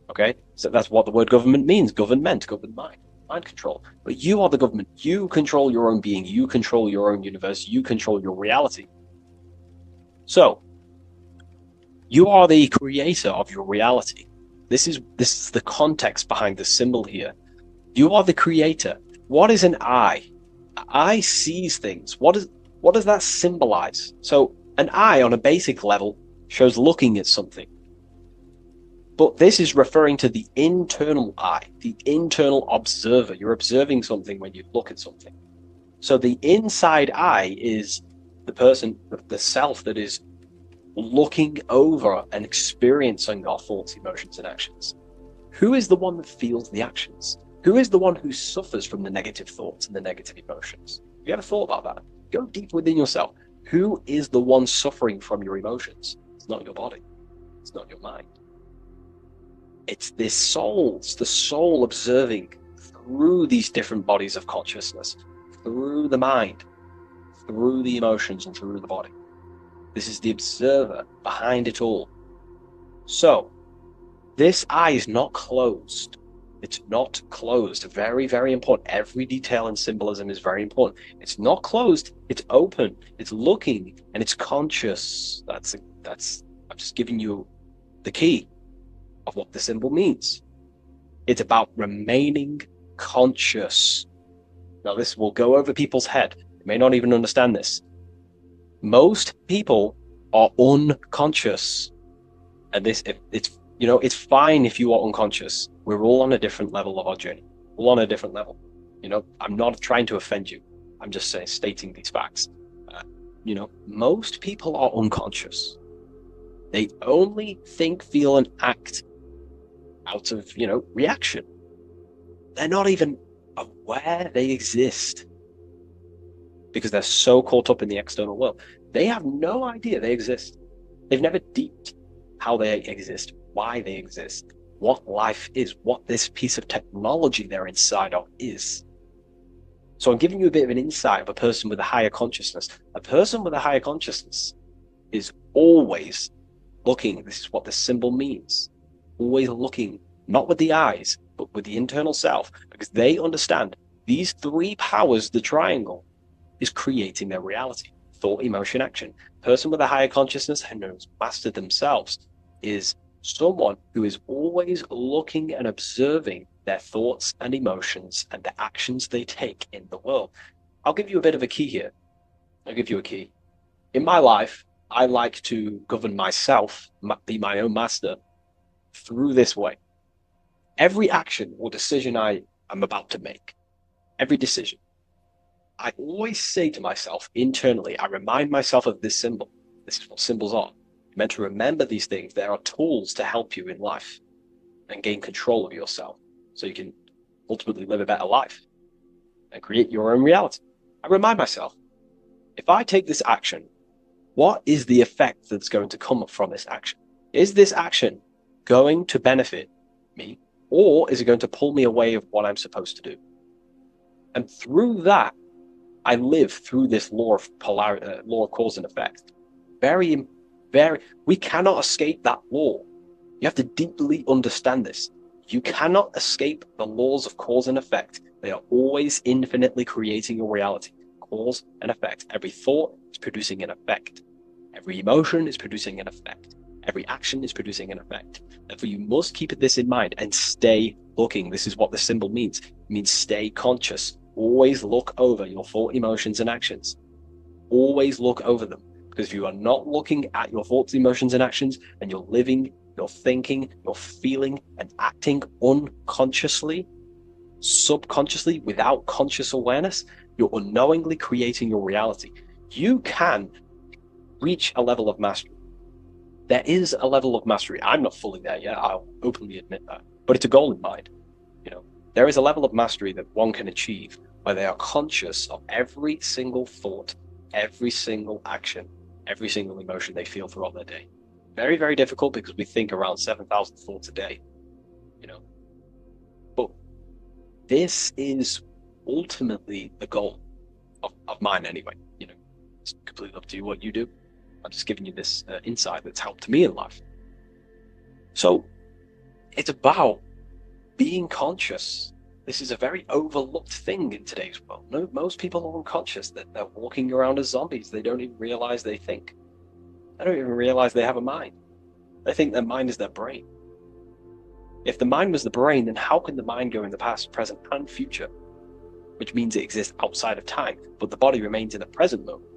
Okay? So that's what the word government means. Government, govern mind control. But you are the government. You control your own being. You control your own universe. You control your reality. So, you are the creator of your reality. This is the context behind the symbol here. You are the creator. What is an eye? An eye sees things. What does that symbolize? So an eye on a basic level shows looking at something. But this is referring to the internal eye, the internal observer. You're observing something when you look at something. So the inside eye is the person, the self that is looking over and experiencing our thoughts, emotions, and actions. Who is the one that feels the actions? Who is the one who suffers from the negative thoughts and the negative emotions? Have you ever thought about that? Go deep within yourself. Who is the one suffering from your emotions? It's not your body. It's not your mind. It's this soul. It's the soul observing through these different bodies of consciousness, through the mind, through the emotions, and through the body. This is the observer behind it all. So, this eye is not closed. It's not closed. Very, very important. Every detail in symbolism is very important. It's not closed. It's open. It's looking, and it's conscious. That's. I'm just giving you the key of what the symbol means. It's about remaining conscious. Now, this will go over people's head. They may not even understand this. Most people are unconscious, and it's fine if you are unconscious. We're all on a different level of our journey. We're all on a different level. I'm not trying to offend you. I'm just stating these facts. Most people are unconscious. They only think, feel, and act out of, reaction. They're not even aware they exist because they're so caught up in the external world. They have no idea they exist. They've never deeped how they exist, why they exist, what life is, what this piece of technology they're inside of is. So I'm giving you a bit of an insight of a person with a higher consciousness. A person with a higher consciousness is always looking. This is what the symbol means. Always looking, not with the eyes, but with the internal self, because they understand these three powers, the triangle, is creating their reality. Thought, emotion, action. Person with a higher consciousness who knows mastered themselves is someone who is always looking and observing their thoughts and emotions and the actions they take in the world. I'll give you a bit of a key here. I'll give you a key. In my life, I like to govern myself, be my own master, through this way. Every action or decision I am about to make, every decision, I always say to myself internally, I remind myself of this symbol. This is what symbols are. You're meant to remember these things. There are tools to help you in life and gain control of yourself so you can ultimately live a better life and create your own reality. I remind myself, if I take this action, what is the effect that's going to come from this action? Is this action going to benefit me, or is it going to pull me away of what I'm supposed to do? And through that, I live through this law of law of cause and effect. We cannot escape that law. You have to deeply understand this. You cannot escape the laws of cause and effect. They are always infinitely creating your reality. cause and effect. Every thought is producing an effect. Every emotion is producing an effect. Every action is producing an effect. Therefore, you must keep this in mind and stay looking. This is what the symbol means. It means stay conscious. Always look over your thought, emotions, and actions. Always look over them. Because if you are not looking at your thoughts, emotions, and actions, and you're living, you're thinking, you're feeling, and acting unconsciously, subconsciously, without conscious awareness, you're unknowingly creating your reality. You can reach a level of mastery. There is a level of mastery. I'm not fully there yet. I'll openly admit that. But it's a goal in mind. There is a level of mastery that one can achieve where they are conscious of every single thought, every single action, every single emotion they feel throughout their day. Very, very difficult because we think around 7,000 thoughts a day. But this is ultimately the goal of mine anyway. It's completely up to you what you do. I'm just giving you this insight that's helped me in life. So it's about being conscious. This is a very overlooked thing in today's world. No, most people are unconscious. They're walking around as zombies. They don't even realize they think. They don't even realize they have a mind. They think their mind is their brain. If the mind was the brain, then how can the mind go in the past, present, and future? Which means it exists outside of time, but the body remains in the present moment.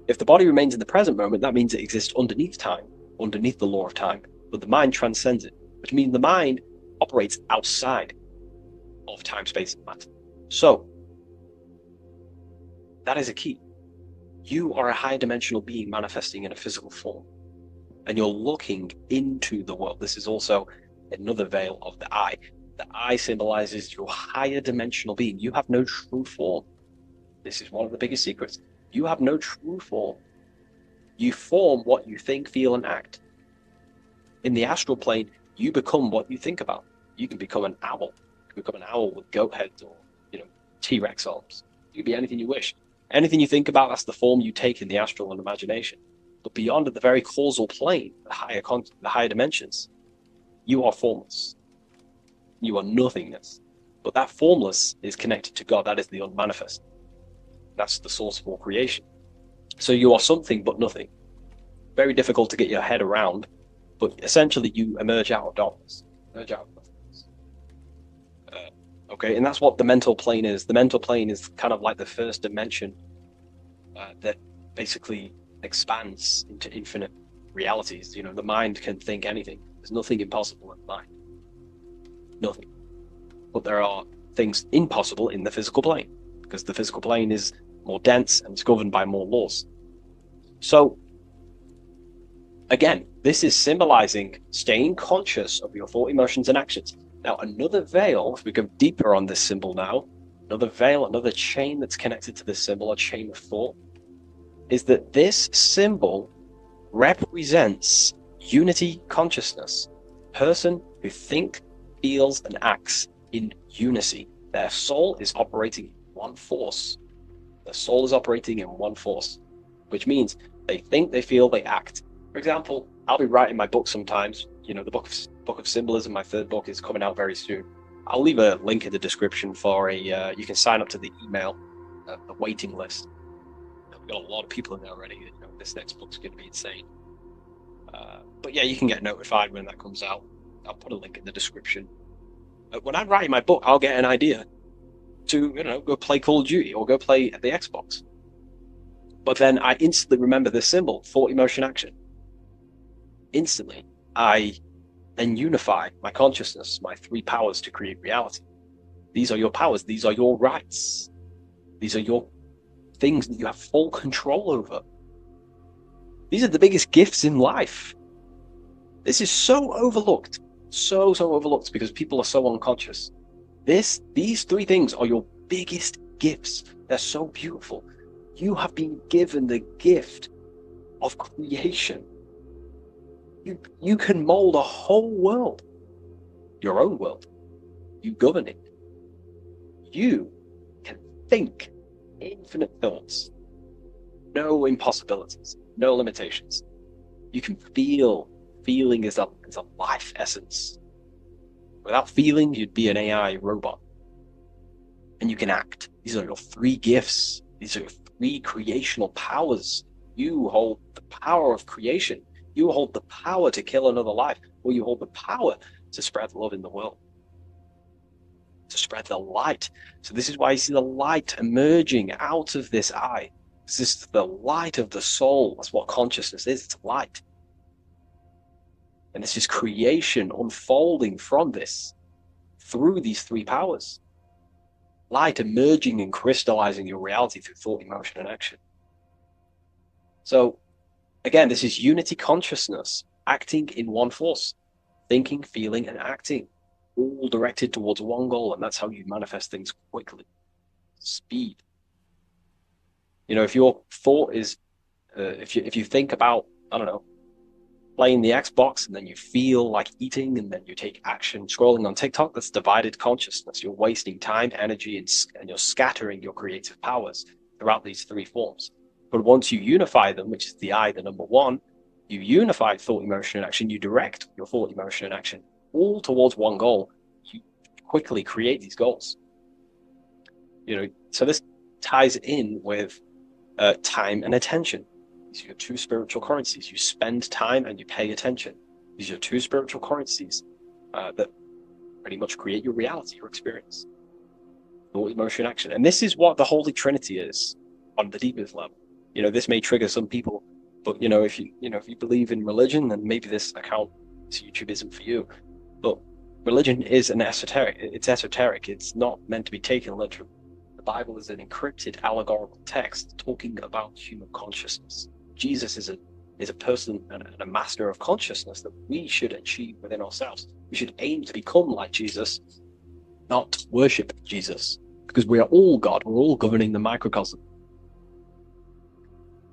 If the body remains in the present moment, that means it exists underneath time, underneath the law of time, but the mind transcends it, which means the mind operates outside of time, space, and matter. So, that is a key. You are a high dimensional being manifesting in a physical form, and you're looking into the world. This is also another veil of the eye. The eye symbolizes your higher dimensional being. You have no true form. This is one of the biggest secrets. You have no true form. You form what you think, feel, and act. In the astral plane, you become what you think about. You can become an owl. You can become an owl with goat heads or, T-Rex arms. You can be anything you wish. Anything you think about, that's the form you take in the astral and imagination. But beyond the very causal plane, the higher dimensions, you are formless. You are nothingness. But that formless is connected to God. That is the unmanifest. That's the source of all creation. So you are something but nothing. Very difficult to get your head around, but essentially you emerge out of darkness. Emerge out of nothingness. Okay, and that's what the mental plane is. The mental plane is kind of like the first dimension that basically expands into infinite realities. The mind can think anything. There's nothing impossible in the mind. Nothing. But there are things impossible in the physical plane, because the physical plane is more dense and it's governed by more laws. So, again, this is symbolizing staying conscious of your thought, emotions, and actions. Now, another veil, if we go deeper on this symbol now, another veil, another chain that's connected to this symbol, a chain of thought, is that this symbol represents unity consciousness. Person who thinks, feels, and acts in unity. Their soul is operating in one force. Their soul is operating in one force, which means they think, they feel, they act. For example, I'll be writing my book sometimes. The book of symbolism, my third book, is coming out very soon. I'll leave a link in the description for you can sign up to the email, the waiting list. We've got a lot of people in there already. This next book's going to be insane. But yeah, you can get notified when that comes out. I'll put a link in the description. When I'm writing my book, I'll get an idea to, go play Call of Duty or go play the Xbox. But then I instantly remember this symbol, thought, emotion, action. Instantly, I then unify my consciousness, my three powers to create reality. These are your powers. These are your rights. These are your things that you have full control over. These are the biggest gifts in life. This is so overlooked. So overlooked because people are so unconscious. These three things are your biggest gifts. They're so beautiful. You have been given the gift of creation. You can mold a whole world. Your own world. You govern it. You can think infinite thoughts. No impossibilities. No limitations. You can feel. Feeling is a life essence. Without feeling, you'd be an AI robot. And you can act. These are your three gifts. These are three creational powers. You hold the power of creation. You hold the power to kill another life, or you hold the power to spread love in the world, to spread the light. So this is why you see the light emerging out of this eye. This is the light of the soul. That's what consciousness is. It's light. And this is creation unfolding from this through these three powers. Light emerging and crystallizing your reality through thought, emotion, and action. So, again, this is unity consciousness acting in one force, thinking, feeling, and acting, all directed towards one goal. And that's how you manifest things quickly. Speed. You know, if your thought is, if you think about, I don't know, playing the Xbox, and then you feel like eating, and then you take action scrolling on TikTok, that's divided consciousness. You're wasting time, energy, and you're scattering your creative powers throughout these three forms. But once you unify them, which is the I, the number one, you unify thought, emotion, and action. You direct your thought, emotion, and action all towards one goal. You quickly create these goals. You know, so this ties in with time and attention. These are your two spiritual currencies. You spend time and you pay attention. These are your two spiritual currencies that pretty much create your reality, your experience. Thought, emotion, action. And this is what the Holy Trinity is on the deepest level. You know, this may trigger some people, but you know, if you believe in religion, then maybe this account, this YouTube isn't for you. But religion is an esoteric. It's esoteric. It's not meant to be taken literally. The Bible is an encrypted allegorical text talking about human consciousness. Jesus is a person and a master of consciousness that we should achieve within ourselves. We should aim to become like Jesus, not worship Jesus, because we are all God. We're all governing the microcosm.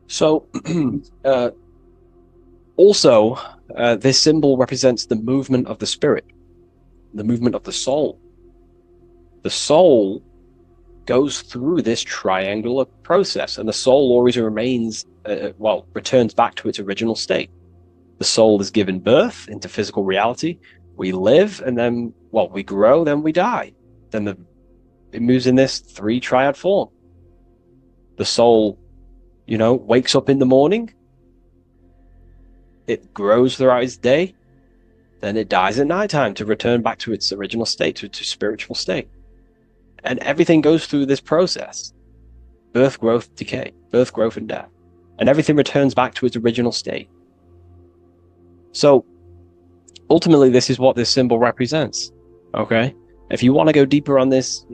So, also, this symbol represents the movement of the spirit, the movement of the soul. The soul goes through this triangular process, and the soul always remains, returns back to its original state. The soul is given birth into physical reality. We live, and then, we grow, then we die. Then it moves in this three triad form. The soul, wakes up in the morning. It grows throughout its day. Then it dies at nighttime to return back to its original state, to its spiritual state. And everything goes through this process. Birth, growth, decay. Birth, growth, and death. And everything returns back to its original state. So, ultimately, this is what this symbol represents. Okay? If you want to go deeper on this,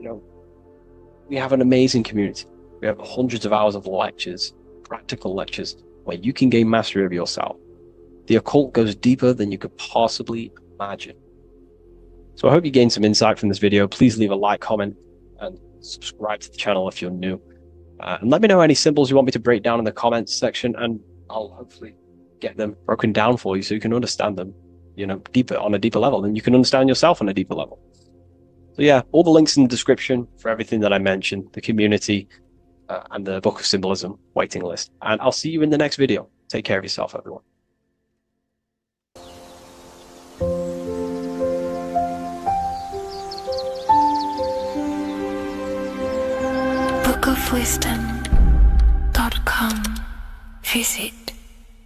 we have an amazing community. We have hundreds of hours of lectures, practical lectures, where you can gain mastery of yourself. The occult goes deeper than you could possibly imagine. So I hope you gained some insight from this video. Please leave a like, comment, and subscribe to the channel if you're new. And let me know any symbols you want me to break down in the comments section, and I'll hopefully get them broken down for you so you can understand them, deeper, on a deeper level, and you can understand yourself on a deeper level. So yeah, all the links in the description for everything that I mentioned, the community, and the Book of Symbolism waiting list. And I'll see you in the next video. Take care of yourself, everyone. bookofwisdom.com. Visit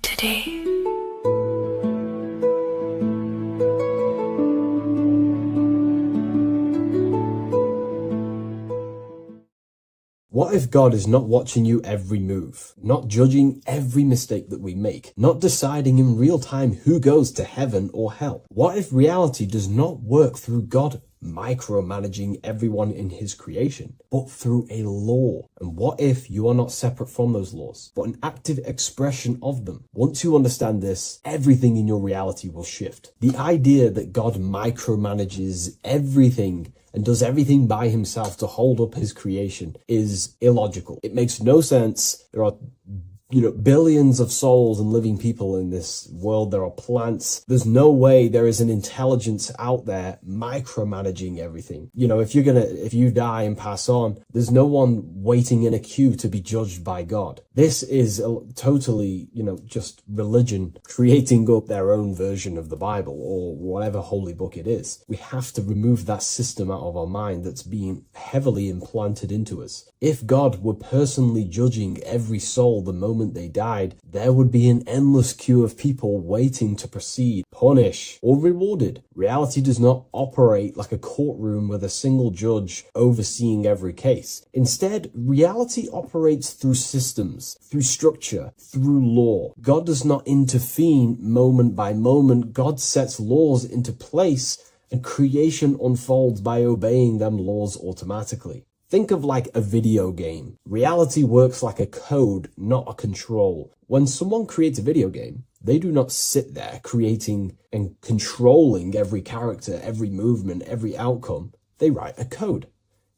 today. What if God is not watching you every move, not judging every mistake that we make, not deciding in real time who goes to heaven or hell? What if reality does not work through God micromanaging everyone in his creation, but through a law? And what if you are not separate from those laws, but an active expression of them? Once you understand this, everything in your reality will shift. The idea that God micromanages everything and does everything by himself to hold up his creation is illogical. It makes no sense. There are billions of souls and living people in this world. There are plants. There's no way there is an intelligence out there micromanaging everything. If you die and pass on, there's no one waiting in a queue to be judged by God. This is totally, just religion creating up their own version of the Bible or whatever holy book it is. We have to remove that system out of our mind that's being heavily implanted into us. If God were personally judging every soul the moment they died, there would be an endless queue of people waiting to proceed, punish, or rewarded. Reality does not operate like a courtroom with a single judge overseeing every case. Instead, reality operates through systems, through structure, through law. God does not intervene moment by moment. God sets laws into place, and creation unfolds by obeying them laws automatically. Think of like a video game. Reality works like a code, not a control. When someone creates a video game, they do not sit there creating and controlling every character, every movement, every outcome. They write a code.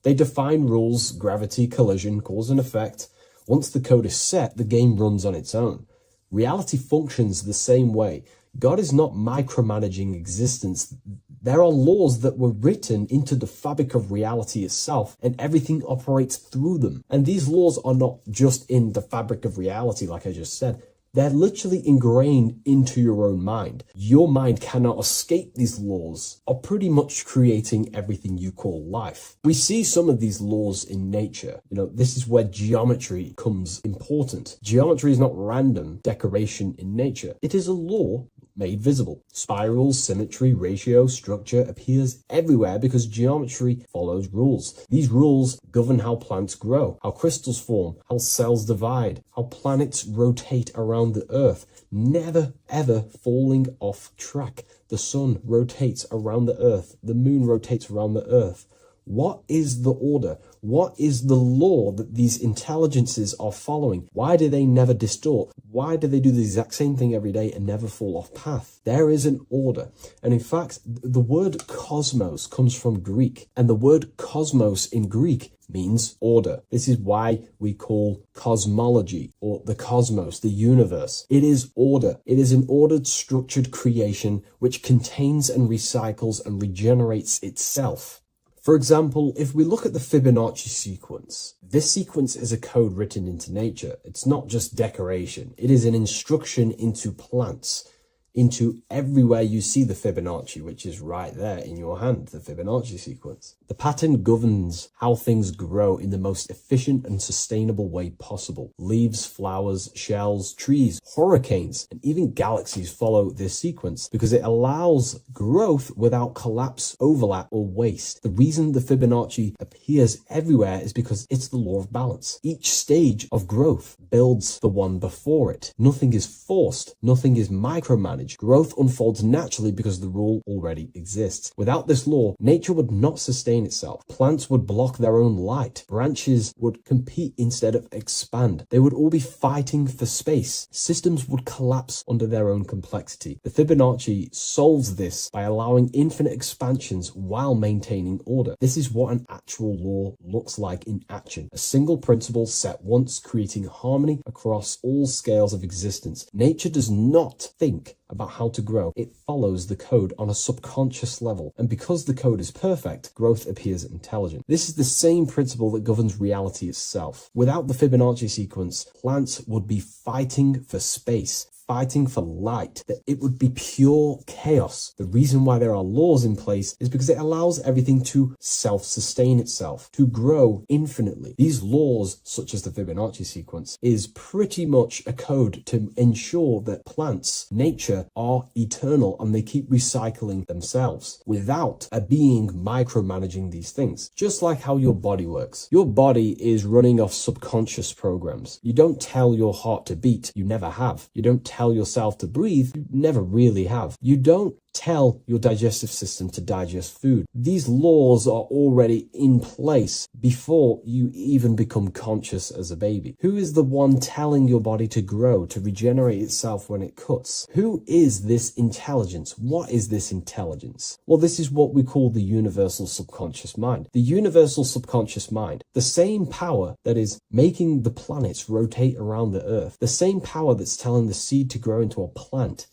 They define rules, gravity, collision, cause and effect. Once the code is set, the game runs on its own. Reality functions the same way. God is not micromanaging existence. There are laws that were written into the fabric of reality itself, and everything operates through them. And these laws are not just in the fabric of reality, like I just said. They're literally ingrained into your own mind. Your mind cannot escape these laws, are pretty much creating everything you call life. We see some of these laws in nature. This is where geometry becomes important. Geometry is not random decoration in nature. It is a law made visible. Spirals, symmetry, ratio, structure appears everywhere because geometry follows rules. These rules govern how plants grow, how crystals form, how cells divide, how planets rotate around the Earth, never ever falling off track. The sun rotates around the Earth. The moon rotates around the Earth. What is the order? What is the law that these intelligences are following? Why do they never distort? Why do they do the exact same thing every day and never fall off path? There is an order. And in fact, the word cosmos comes from Greek, and the word cosmos in Greek means order. This is why we call cosmology or the cosmos, the universe. It is order. It is an ordered, structured creation which contains and recycles and regenerates itself. For example, if we look at the Fibonacci sequence, this sequence is a code written into nature. It's not just decoration. It is an instruction into plants, into everywhere you see the Fibonacci, which is right there in your hand, the Fibonacci sequence. The pattern governs how things grow in the most efficient and sustainable way possible. Leaves, flowers, shells, trees, hurricanes, and even galaxies follow this sequence because it allows growth without collapse, overlap, or waste. The reason the Fibonacci appears everywhere is because it's the law of balance. Each stage of growth builds the one before it. Nothing is forced. Nothing is micromanaged. Growth unfolds naturally because the rule already exists. Without this law, nature would not sustain itself. Plants would block their own light. Branches would compete instead of expand. They would all be fighting for space. Systems would collapse under their own complexity. The Fibonacci solves this by allowing infinite expansions while maintaining order. This is what an actual law looks like in action. A single principle set once, creating harmony across all scales of existence. Nature does not think about how to grow. It follows the code on a subconscious level. And because the code is perfect, growth appears intelligent. This is the same principle that governs reality itself. Without the Fibonacci sequence, plants would be fighting for space, fighting for light, that it would be pure chaos. The reason why there are laws in place is because it allows everything to self-sustain itself, to grow infinitely. These laws, such as the Fibonacci sequence, is pretty much a code to ensure that plants, nature, are eternal and they keep recycling themselves without a being micromanaging these things. Just like how your body works. Your body is running off subconscious programs. You don't tell your heart to beat, you never have. You don't tell yourself to breathe, you never really have. You don't tell your digestive system to digest food. These laws are already in place before you even become conscious as a baby. Who is the one telling your body to grow, to regenerate itself when it cuts? Who is this intelligence? What is this intelligence? Well, this is what we call the universal subconscious mind. The universal subconscious mind, the same power that is making the planets rotate around the earth, the same power that's telling the seed to grow into a plant,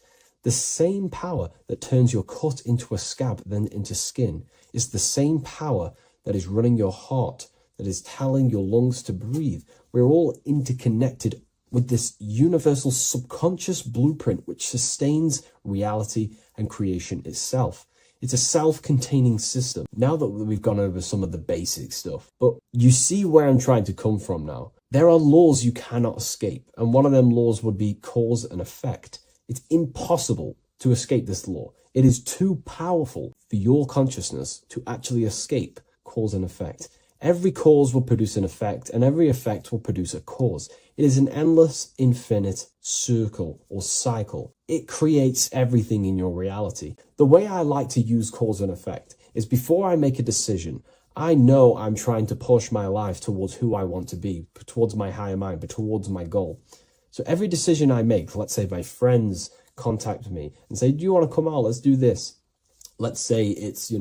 the same power that turns your cut into a scab, then into skin, is the same power that is running your heart, that is telling your lungs to breathe. We're all interconnected with this universal subconscious blueprint which sustains reality and creation itself. It's a self-containing system. Now that we've gone over some of the basic stuff, but you see where I'm trying to come from now. There are laws you cannot escape, and one of them laws would be cause and effect. It's impossible to escape this law. It is too powerful for your consciousness to actually escape cause and effect. Every cause will produce an effect, and every effect will produce a cause. It is an endless, infinite circle or cycle. It creates everything in your reality. The way I like to use cause and effect is before I make a decision, I know I'm trying to push my life towards who I want to be, towards my higher mind, but towards my goal. So every decision I make, let's say my friends contact me and say, do you want to come out? Let's do this. Let's say it's,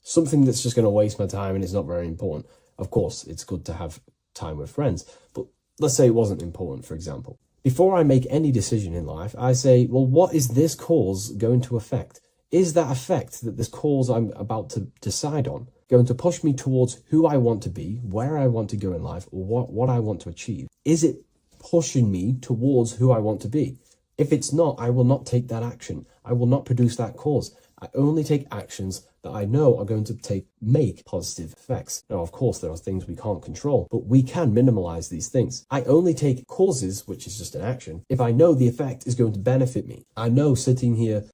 something that's just going to waste my time and it's not very important. Of course, it's good to have time with friends, but let's say it wasn't important, for example. Before I make any decision in life, I say, well, what is this cause going to affect? Is that effect that this cause I'm about to decide on going to push me towards who I want to be, where I want to go in life, or what I want to achieve? Is it pushing me towards who I want to be? If it's not, I will not take that action. I will not produce that cause. I only take actions that I know are going to make positive effects. Now, of course, there are things we can't control, but we can minimize these things. I only take causes, which is just an action, if I know the effect is going to benefit me. I know sitting here,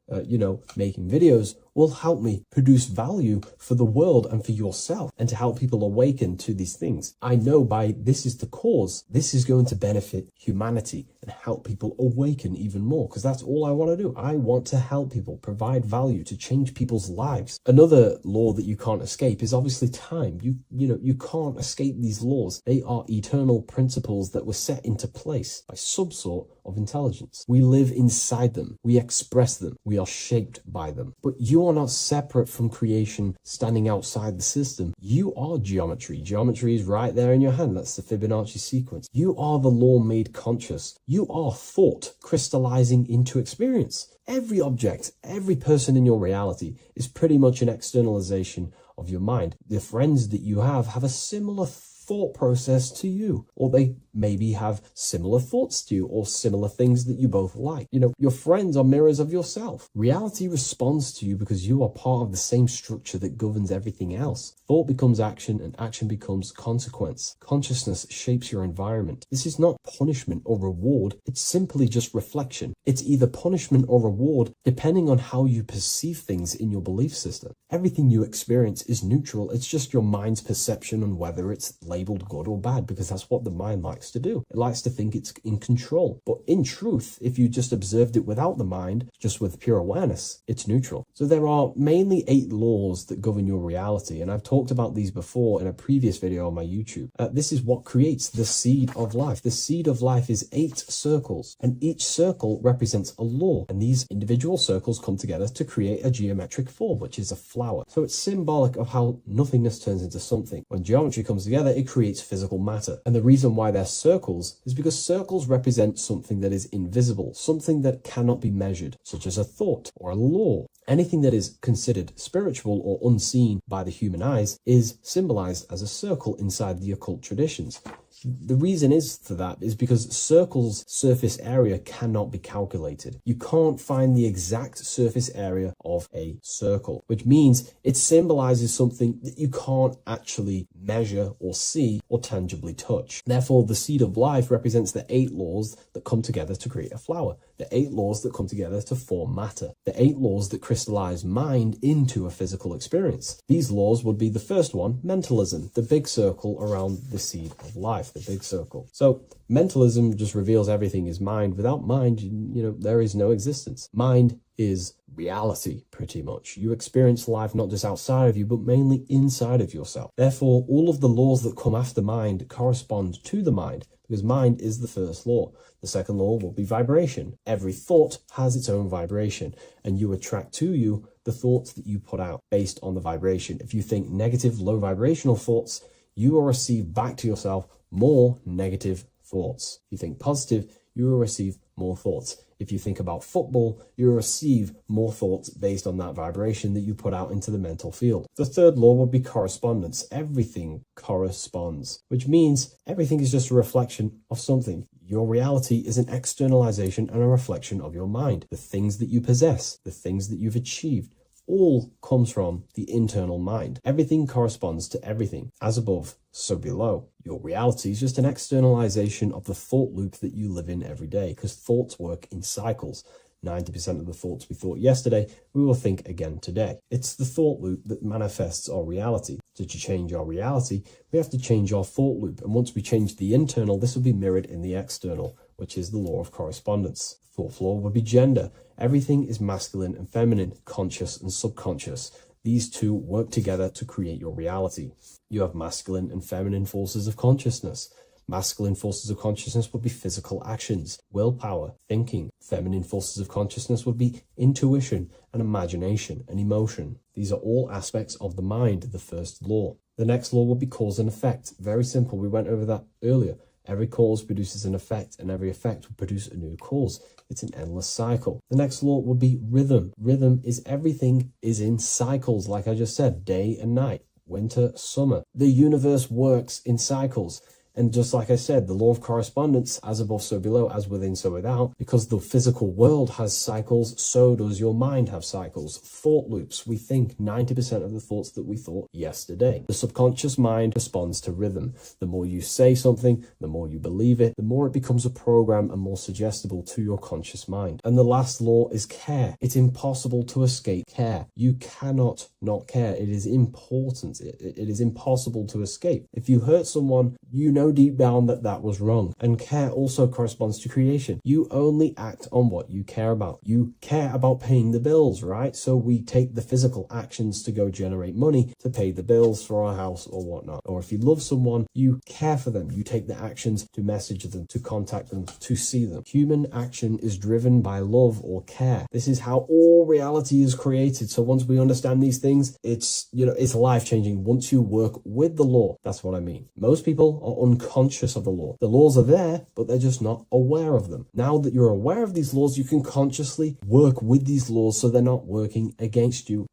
making videos will help me produce value for the world and for yourself and to help people awaken to these things. I know by this is the cause, this is going to benefit humanity and help people awaken even more, because that's all I want to do. I want to help people, provide value to change people's lives. Another law that you can't escape is obviously time. You can't escape these laws. They are eternal principles that were set into place by some sort of intelligence. We live inside them. We express them. We are shaped by them. But you are not separate from creation standing outside the system. You are geometry. Geometry is right there in your hand. That's the Fibonacci sequence. You are the law made conscious. You are thought crystallizing into experience. Every object, every person in your reality is pretty much an externalization of your mind. The friends that you have a similar thought process to you, or they maybe have similar thoughts to you, or similar things that you both like. Your friends are mirrors of yourself. Reality responds to you because you are part of the same structure that governs everything else. Thought becomes action, and action becomes consequence. Consciousness shapes your environment. This is not punishment or reward. It's simply just reflection. It's either punishment or reward depending on how you perceive things in your belief system. Everything you experience is neutral. It's just your mind's perception on whether it's labeled good or bad, because that's what the mind likes to do. It likes to think it's in control. But in truth, if you just observed it without the mind, just with pure awareness, it's neutral. So there are mainly 8 laws that govern your reality, and I've talked about these before in a previous video on my YouTube. This is what creates the seed of life. The seed of life is 8 circles, and each circle represents a law, and these individual circles come together to create a geometric form, which is a flower. So it's symbolic of how nothingness turns into something. When geometry comes together, it creates physical matter. And the reason why they're circles is because circles represent something that is invisible, something that cannot be measured, such as a thought or a law. Anything that is considered spiritual or unseen by the human eyes is symbolized as a circle inside the occult traditions. The reason for that is because circles' surface area cannot be calculated. You can't find the exact surface area of a circle, which means it symbolizes something that you can't actually measure or see or tangibly touch. Therefore, the seed of life represents the 8 laws that come together to create a flower, the 8 laws that come together to form matter, the 8 laws that crystallize mind into a physical experience. These laws would be the first one, mentalism, the big circle around the seed of life. The big circle. So mentalism just reveals everything is mind. Without mind, there is no existence. Mind is reality, pretty much. You experience life not just outside of you, but mainly inside of yourself. Therefore, all of the laws that come after mind correspond to the mind, because mind is the first law. The second law will be vibration. Every thought has its own vibration, and you attract to you the thoughts that you put out based on the vibration. If you think negative, low vibrational thoughts, you will receive back to yourself more negative thoughts. If you think positive, you will receive more thoughts. If you think about football, you will receive more thoughts based on that vibration that you put out into the mental field. The third law would be correspondence. Everything corresponds, which means everything is just a reflection of something. Your reality is an externalization and a reflection of your mind. The things that you possess, the things that you've achieved, all comes from the internal mind. Everything corresponds to everything. As above, so below. Your reality is just an externalization of the thought loop that you live in every day, because thoughts work in cycles. 90% of the thoughts we thought yesterday, we will think again today. It's the thought loop that manifests our reality. To change our reality, we have to change our thought loop. And once we change the internal, this will be mirrored in the external, which is the law of correspondence. Fourth law would be gender. Everything is masculine and feminine, conscious and subconscious. These two work together to create your reality. You have masculine and feminine forces of consciousness. Masculine forces of consciousness would be physical actions, willpower, thinking. Feminine forces of consciousness would be intuition and imagination and emotion. These are all aspects of the mind, the first law. The next law would be cause and effect. Very simple. We went over that earlier. Every cause produces an effect, and every effect will produce a new cause. It's an endless cycle. The next law would be rhythm. Rhythm is everything is in cycles, like I just said, day and night, winter, summer. The universe works in cycles. And just like I said, the law of correspondence, as above, so below, as within, so without, because the physical world has cycles, so does your mind have cycles. Thought loops. We think 90% of the thoughts that we thought yesterday. The subconscious mind responds to rhythm. The more you say something, the more you believe it, the more it becomes a program and more suggestible to your conscious mind. And the last law is care. It's impossible to escape care. You cannot not care. It is important. It is impossible to escape. If you hurt someone, you know deep down that that was wrong. And care also corresponds to creation. You only act on what you care about. You care about paying the bills, right? So we take the physical actions to go generate money to pay the bills for our house or whatnot. Or if you love someone, you care for them. You take the actions to message them, to contact them, to see them. Human action is driven by love or care. This is how all reality is created. So once we understand these things, it's life-changing once you work with the law. That's what I mean. Most people are unconscious of the law. The laws are there, but they're just not aware of them. Now that you're aware of these laws, you can consciously work with these laws so they're not working against you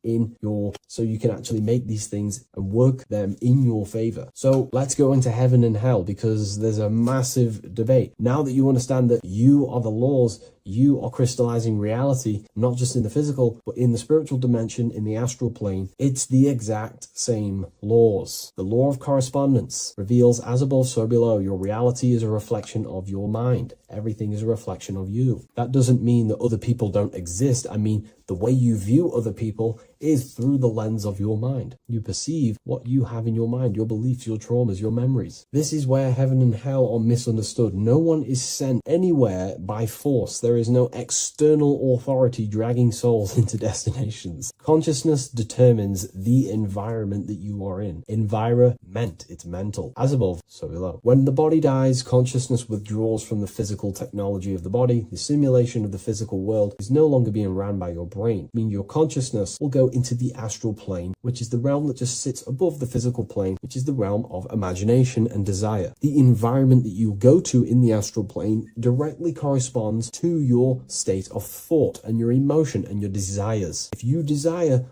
so you can actually make these things and work them in your favor. So let's go into heaven and hell, because there's a massive debate. Now that you understand that you are the laws, you are crystallizing reality, not just in the physical, but in the spiritual dimension, in the astral plane. It's the exact same laws. The law of correspondence reveals, as above, so below. Your reality is a reflection of your mind. Everything is a reflection of you. That doesn't mean that other people don't exist. I mean, the way you view other people is through the lens of your mind. You perceive what you have in your mind, your beliefs, your traumas, your memories. This is where heaven and hell are misunderstood. No one is sent anywhere by force. There is no external authority dragging souls into destinations. Consciousness determines the environment that you are in. Environment, it's mental. As above, so below. When the body dies, consciousness withdraws from the physical technology of the body. The simulation of the physical world is no longer being ran by your brain. I mean, your consciousness will go into the astral plane, which is the realm that just sits above the physical plane, which is the realm of imagination and desire. The environment that you go to in the astral plane directly corresponds to your state of thought and your emotion and your desires. If you desire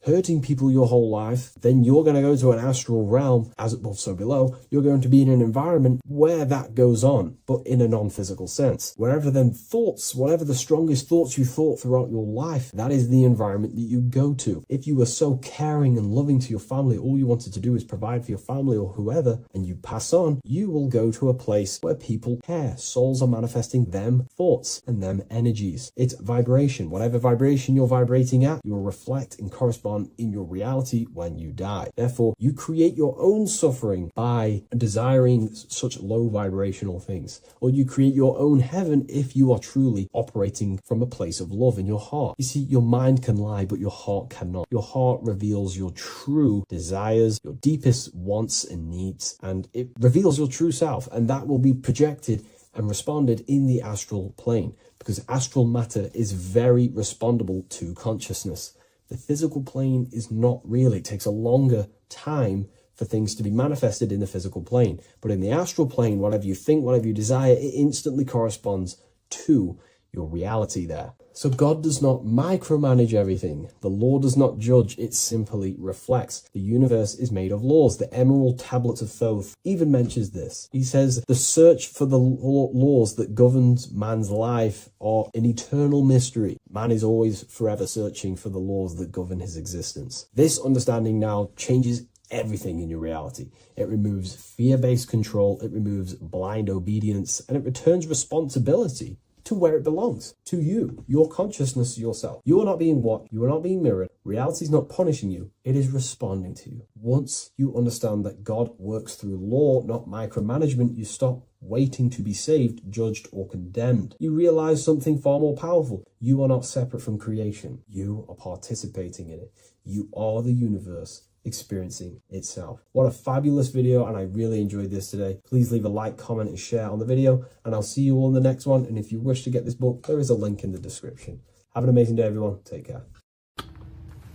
hurting people your whole life, then you're going to go to an astral realm, as above, so below. You're going to be in an environment where that goes on, but in a non-physical sense. Wherever then thoughts, whatever the strongest thoughts you thought throughout your life, that is the environment that you go to. If you were so caring and loving to your family, all you wanted to do is provide for your family or whoever, and you pass on, you will go to a place where people care. Souls are manifesting them thoughts and them energies. It's vibration. Whatever vibration you're vibrating at, you will reflect and correspond on in your reality when you die. Therefore, you create your own suffering by desiring such low vibrational things, or you create your own heaven if you are truly operating from a place of love in your heart. You see, your mind can lie, but your heart cannot. Your heart reveals your true desires, your deepest wants and needs, and it reveals your true self, and that will be projected and responded in the astral plane, because astral matter is very respondable to consciousness. The physical plane is not really. It takes a longer time for things to be manifested in the physical plane. But in the astral plane, whatever you think, whatever you desire, it instantly corresponds to your reality there. So God does not micromanage everything. The law does not judge, it simply reflects. The universe is made of laws. The Emerald Tablets of Thoth even mentions this. He says, the search for the laws that governs man's life are an eternal mystery. Man is always forever searching for the laws that govern his existence. This understanding now changes everything in your reality. It removes fear-based control, it removes blind obedience, and it returns responsibility to where it belongs, to you, your consciousness, yourself. You are not being watched, you are not being mirrored. Reality is not punishing you, it is responding to you. Once you understand that God works through law, not micromanagement, you stop waiting to be saved, judged, or condemned. You realize something far more powerful. You are not separate from creation. You are participating in it. You are the universe experiencing itself. What a fabulous video, and I really enjoyed this today. Please leave a like, comment, and share on the video, and I'll see you all in the next one. And if you wish to get this book, there is a link in the description. Have an amazing day, everyone. Take care.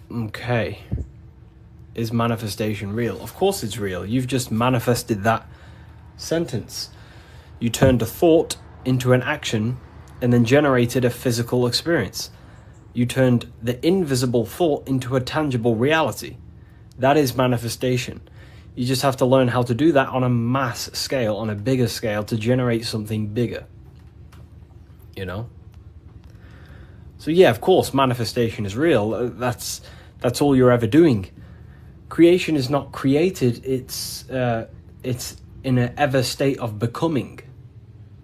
Okay. Is manifestation real? Of course it's real. You've just manifested that sentence. You turned a thought into an action and then generated a physical experience. You turned the invisible thought into a tangible reality. That is manifestation. You just have to learn how to do that on a mass scale, on a bigger scale, to generate something bigger. You know? So yeah, of course, manifestation is real. That's all you're ever doing. Creation is not created, it's in an ever state of becoming.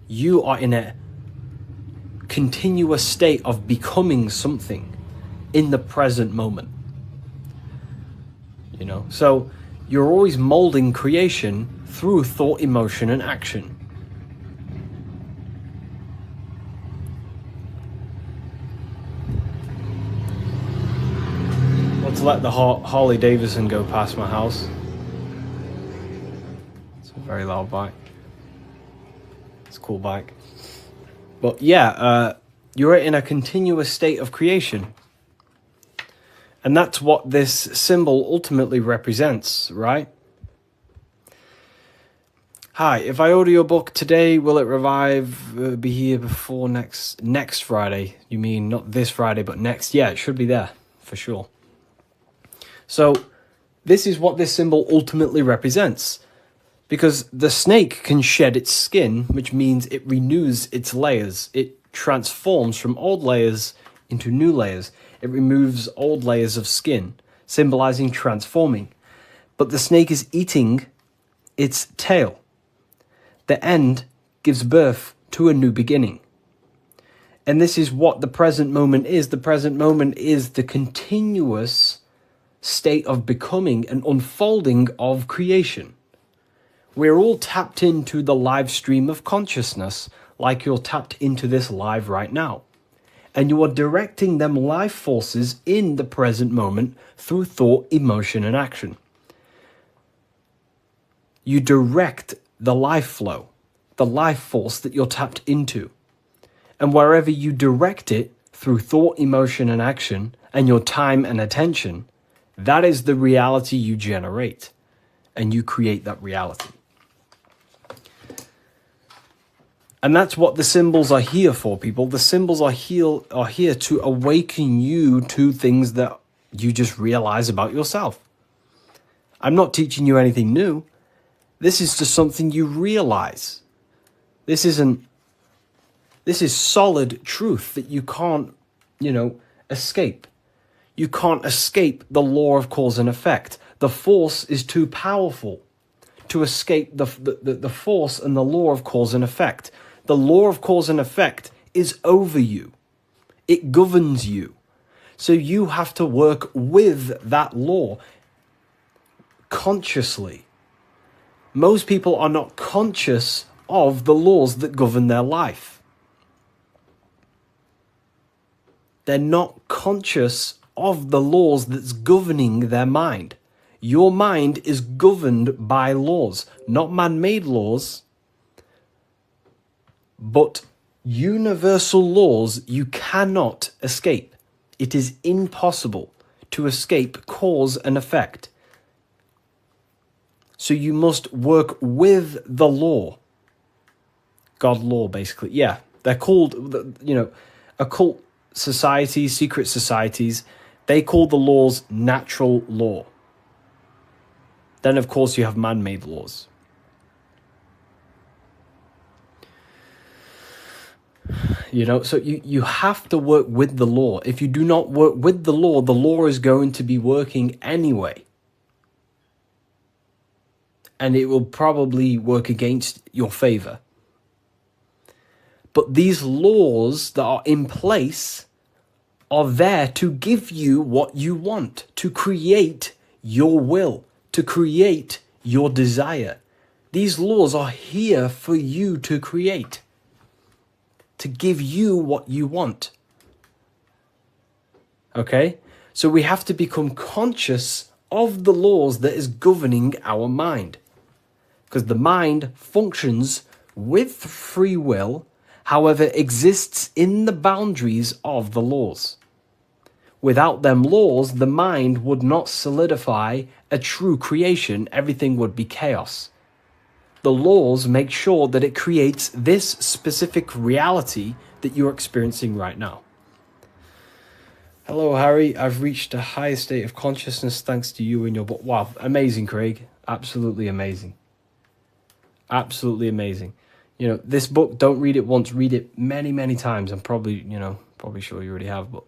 You are in a continuous state of becoming something in the present moment. You know, so you're always molding creation through thought, emotion, and action. Let's let the Harley Davidson go past my house. It's a very loud bike. It's a cool bike. But yeah, you're in a continuous state of creation. And that's what this symbol ultimately represents, right? Hi, if I order your book today, will it be here before next Friday? You mean not this Friday, but next? Yeah, it should be there, for sure. So, this is what this symbol ultimately represents. Because the snake can shed its skin, which means it renews its layers. It transforms from old layers into new layers. It removes old layers of skin, symbolizing transforming. But the snake is eating its tail. The end gives birth to a new beginning. And this is what the present moment is. The present moment is the continuous state of becoming and unfolding of creation. We're all tapped into the live stream of consciousness, like you're tapped into this live right now. And you are directing them life forces in the present moment through thought, emotion, and action. You direct the life flow, the life force that you're tapped into. And wherever you direct it through thought, emotion, and action, and your time and attention, that is the reality you generate. And you create that reality. And that's what the symbols are here for, people. The symbols are here to awaken you to things that you just realize about yourself. I'm not teaching you anything new. This is just something you realize. This is solid truth that you can't, escape. You can't escape the law of cause and effect. The force is too powerful to escape the force and the law of cause and effect. The law of cause and effect is over you. It governs you. So you have to work with that law consciously. Most people are not conscious of the laws that govern their life. They're not conscious of the laws that's governing their mind. Your mind is governed by laws, not man-made laws, but universal laws you cannot escape. It is impossible to escape cause and effect. So you must work with the law. God law, basically. Yeah, they're called, occult societies, secret societies, they call the laws natural law. Then, of course, you have man-made laws. So you have to work with the law. If you do not work with the law is going to be working anyway. And it will probably work against your favor. But these laws that are in place are there to give you what you want, to create your will, to create your desire. These laws are here for you to create, to give you what you want. Okay? So we have to become conscious of the laws that is governing our mind. Because the mind functions with free will, however, exists in the boundaries of the laws. Without them laws, the mind would not solidify a true creation. Everything would be chaos. The laws make sure that it creates this specific reality that you're experiencing right now. Hello, Harry. I've reached a higher state of consciousness thanks to you and your book. Wow, amazing, Craig. Absolutely amazing. Absolutely amazing. This book, don't read it once, read it many, many times. I'm probably sure you already have, but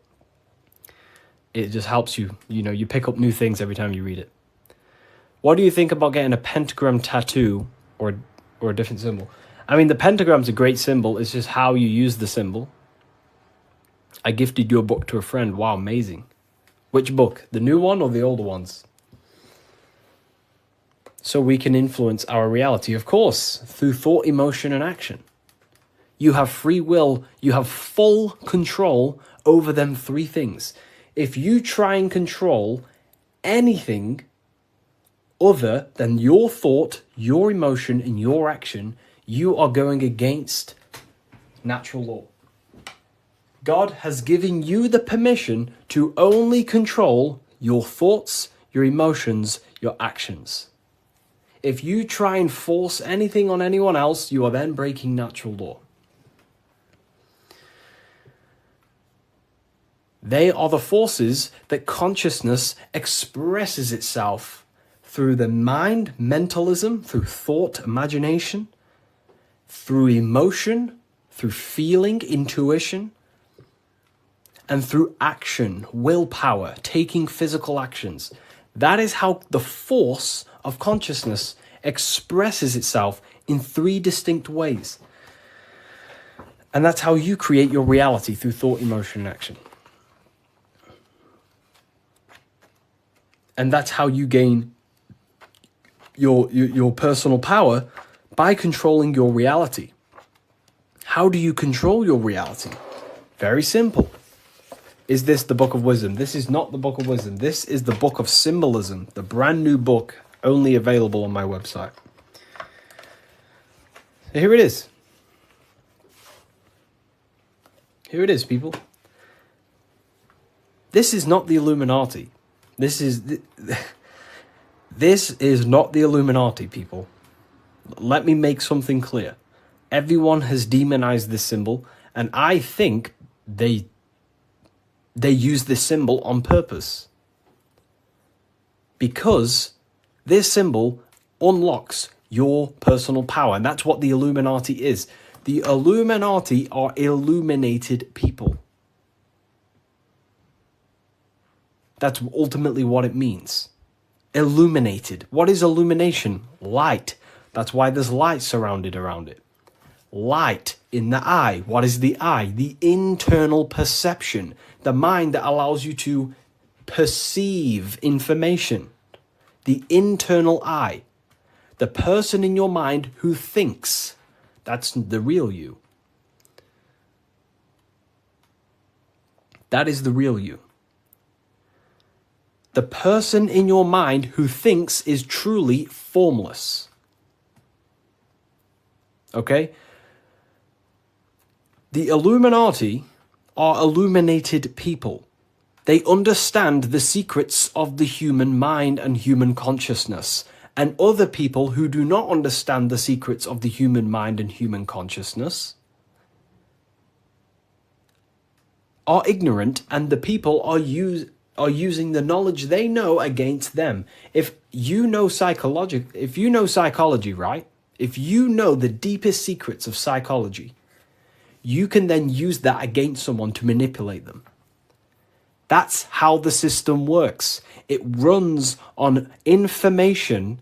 it just helps you. You pick up new things every time you read it. What do you think about getting a pentagram tattoo or a different symbol? I mean, the pentagram's a great symbol. It's just how you use the symbol. I gifted your book to a friend. Wow, amazing. Which book? The new one or the older ones? So we can influence our reality, of course, through thought, emotion, and action. You have free will. You have full control over them three things. If you try and control anything other than your thought, your emotion, and your action, you are going against natural law. God has given you the permission to only control your thoughts, your emotions, your actions. If you try and force anything on anyone else, you are then breaking natural law. They are the forces that consciousness expresses itself through the mind, mentalism, through thought, imagination, through emotion, through feeling, intuition, and through action, willpower, taking physical actions. That is how the force of consciousness expresses itself in three distinct ways. And that's how you create your reality, through thought, emotion, and action. And that's how you gain your personal power, by controlling your reality. How do you control your reality? Very simple. Is this the Book of Wisdom? This is not the Book of Wisdom. This is the Book of Symbolism, the brand new book, only available on my website. So here it is. Here it is, people. This is not the Illuminati. This is not the Illuminati, people. Let me make something clear. Everyone has demonized this symbol, and I think they use this symbol on purpose. Because this symbol unlocks your personal power, and that's what the Illuminati is. The Illuminati are illuminated people. That's ultimately what it means. Illuminated. What is illumination? Light. That's why there's light surrounded around it. light in the eye. What is the eye? The internal perception, the mind that allows you to perceive information. The internal eye. The person in your mind who thinks. That's the real you. That is the real you. The person in your mind who thinks is truly formless. Okay? The Illuminati are illuminated people. They understand the secrets of the human mind and human consciousness. And other people who do not understand the secrets of the human mind and human consciousness are ignorant, and the people are using the knowledge they know against them. If you know psychology, right? If you know the deepest secrets of psychology, you can then use that against someone to manipulate them. That's how the system works. It runs on information,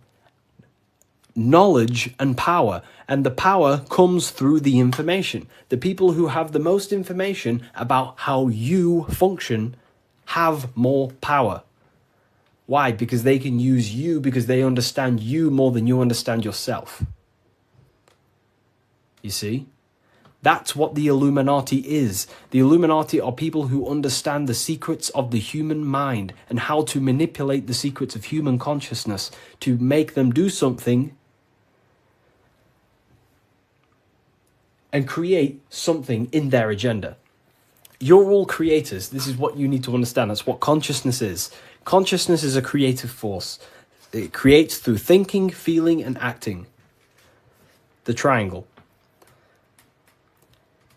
knowledge, and power. And the power comes through the information. The people who have the most information about how you function have more power. Why? Because they can use you, because they understand you more than you understand yourself. You see? That's what the Illuminati is. The Illuminati are people who understand the secrets of the human mind and how to manipulate the secrets of human consciousness to make them do something and create something in their agenda. You're all creators. This is what you need to understand. That's what consciousness is. Consciousness is a creative force. It creates through thinking, feeling, and acting. The triangle.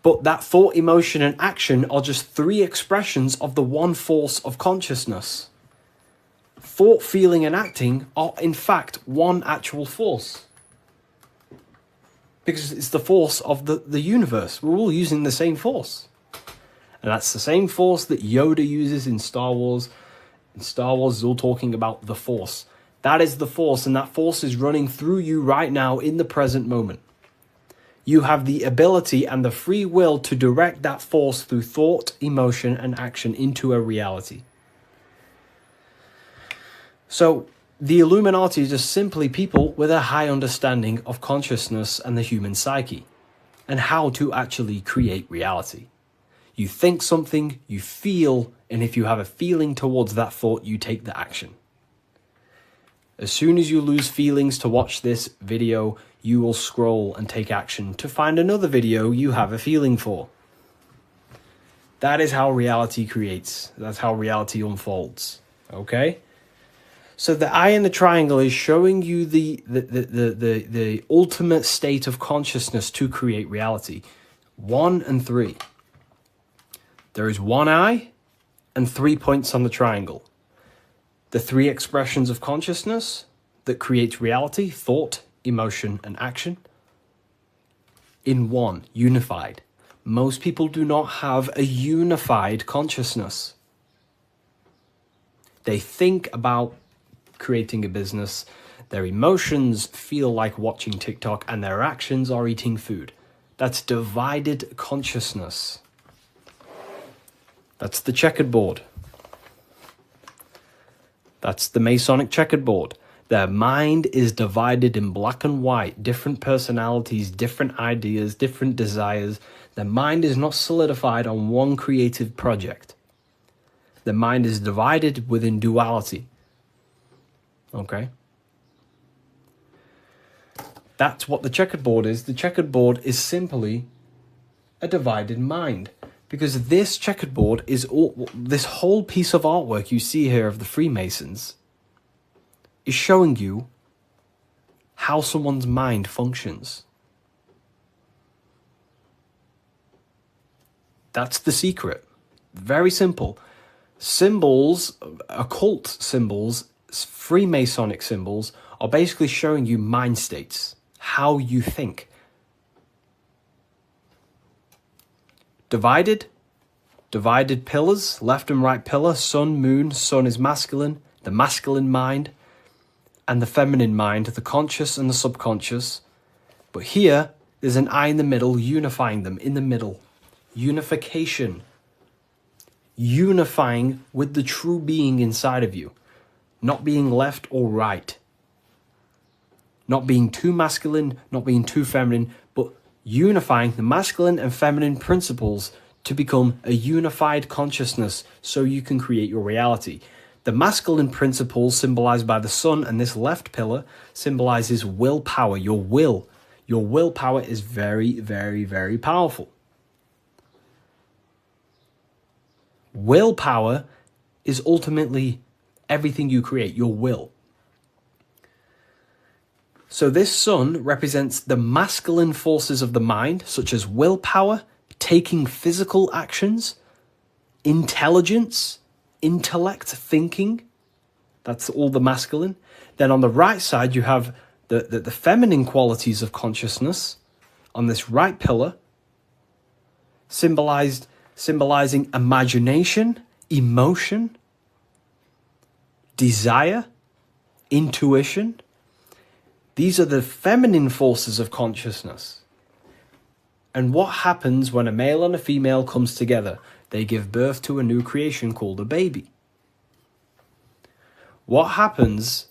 But that thought, emotion, and action are just three expressions of the one force of consciousness. Thought, feeling, and acting are in fact one actual force. Because it's the force of the universe. We're all using the same force. And that's the same force that Yoda uses in Star Wars. In Star Wars is all talking about the force. That is the force, and that force is running through you right now in the present moment. You have the ability and the free will to direct that force through thought, emotion, and action into a reality. So, the Illuminati is just simply people with a high understanding of consciousness and the human psyche, and how to actually create reality. You think something, you feel, and if you have a feeling towards that thought, you take the action. As soon as you lose feelings to watch this video, you will scroll and take action to find another video you have a feeling for. That is how reality creates. That's how reality unfolds. Okay? So the eye in the triangle is showing you the ultimate state of consciousness to create reality. 1 and 3. There is one eye and 3 points on the triangle. The 3 expressions of consciousness that creates reality: thought, emotion, and action. In one, unified. Most people do not have a unified consciousness. They think about creating a business, their emotions feel like watching TikTok, and their actions are eating food. That's divided consciousness. That's the checkered board. That's the Masonic checkered board. Their mind is divided in black and white, different personalities, different ideas, different desires. Their mind is not solidified on one creative project. The mind is divided within duality. Okay? That's what the checkered board is. The checkered board is simply a divided mind. Because this checkered board is all, this whole piece of artwork you see here of the Freemasons is showing you how someone's mind functions. That's the secret. Very simple. Symbols, occult symbols, Freemasonic symbols are basically showing you mind states, how you think. Divided pillars, left and right pillar, sun, moon. Sun is masculine, the masculine mind, and the feminine mind, the conscious and the subconscious. But here, There's an I in the middle, unifying them in the middle. Unification. Unifying with the true being inside of you. Not being left or right. Not being too masculine, not being too feminine, but unifying the masculine and feminine principles to become a unified consciousness so you can create your reality. The masculine principles symbolized by the sun, and this left pillar symbolizes willpower, your will. Your willpower is very, very, very powerful. Willpower is ultimately everything you create, your will. So this sun represents the masculine forces of the mind, such as willpower, taking physical actions, intelligence, intellect, thinking. That's all the masculine. Then on the right side, you have the feminine qualities of consciousness on this right pillar, symbolizing imagination, emotion, desire, intuition. These are the feminine forces of consciousness. And what happens when a male and a female comes together? They give birth to a new creation called a baby. What happens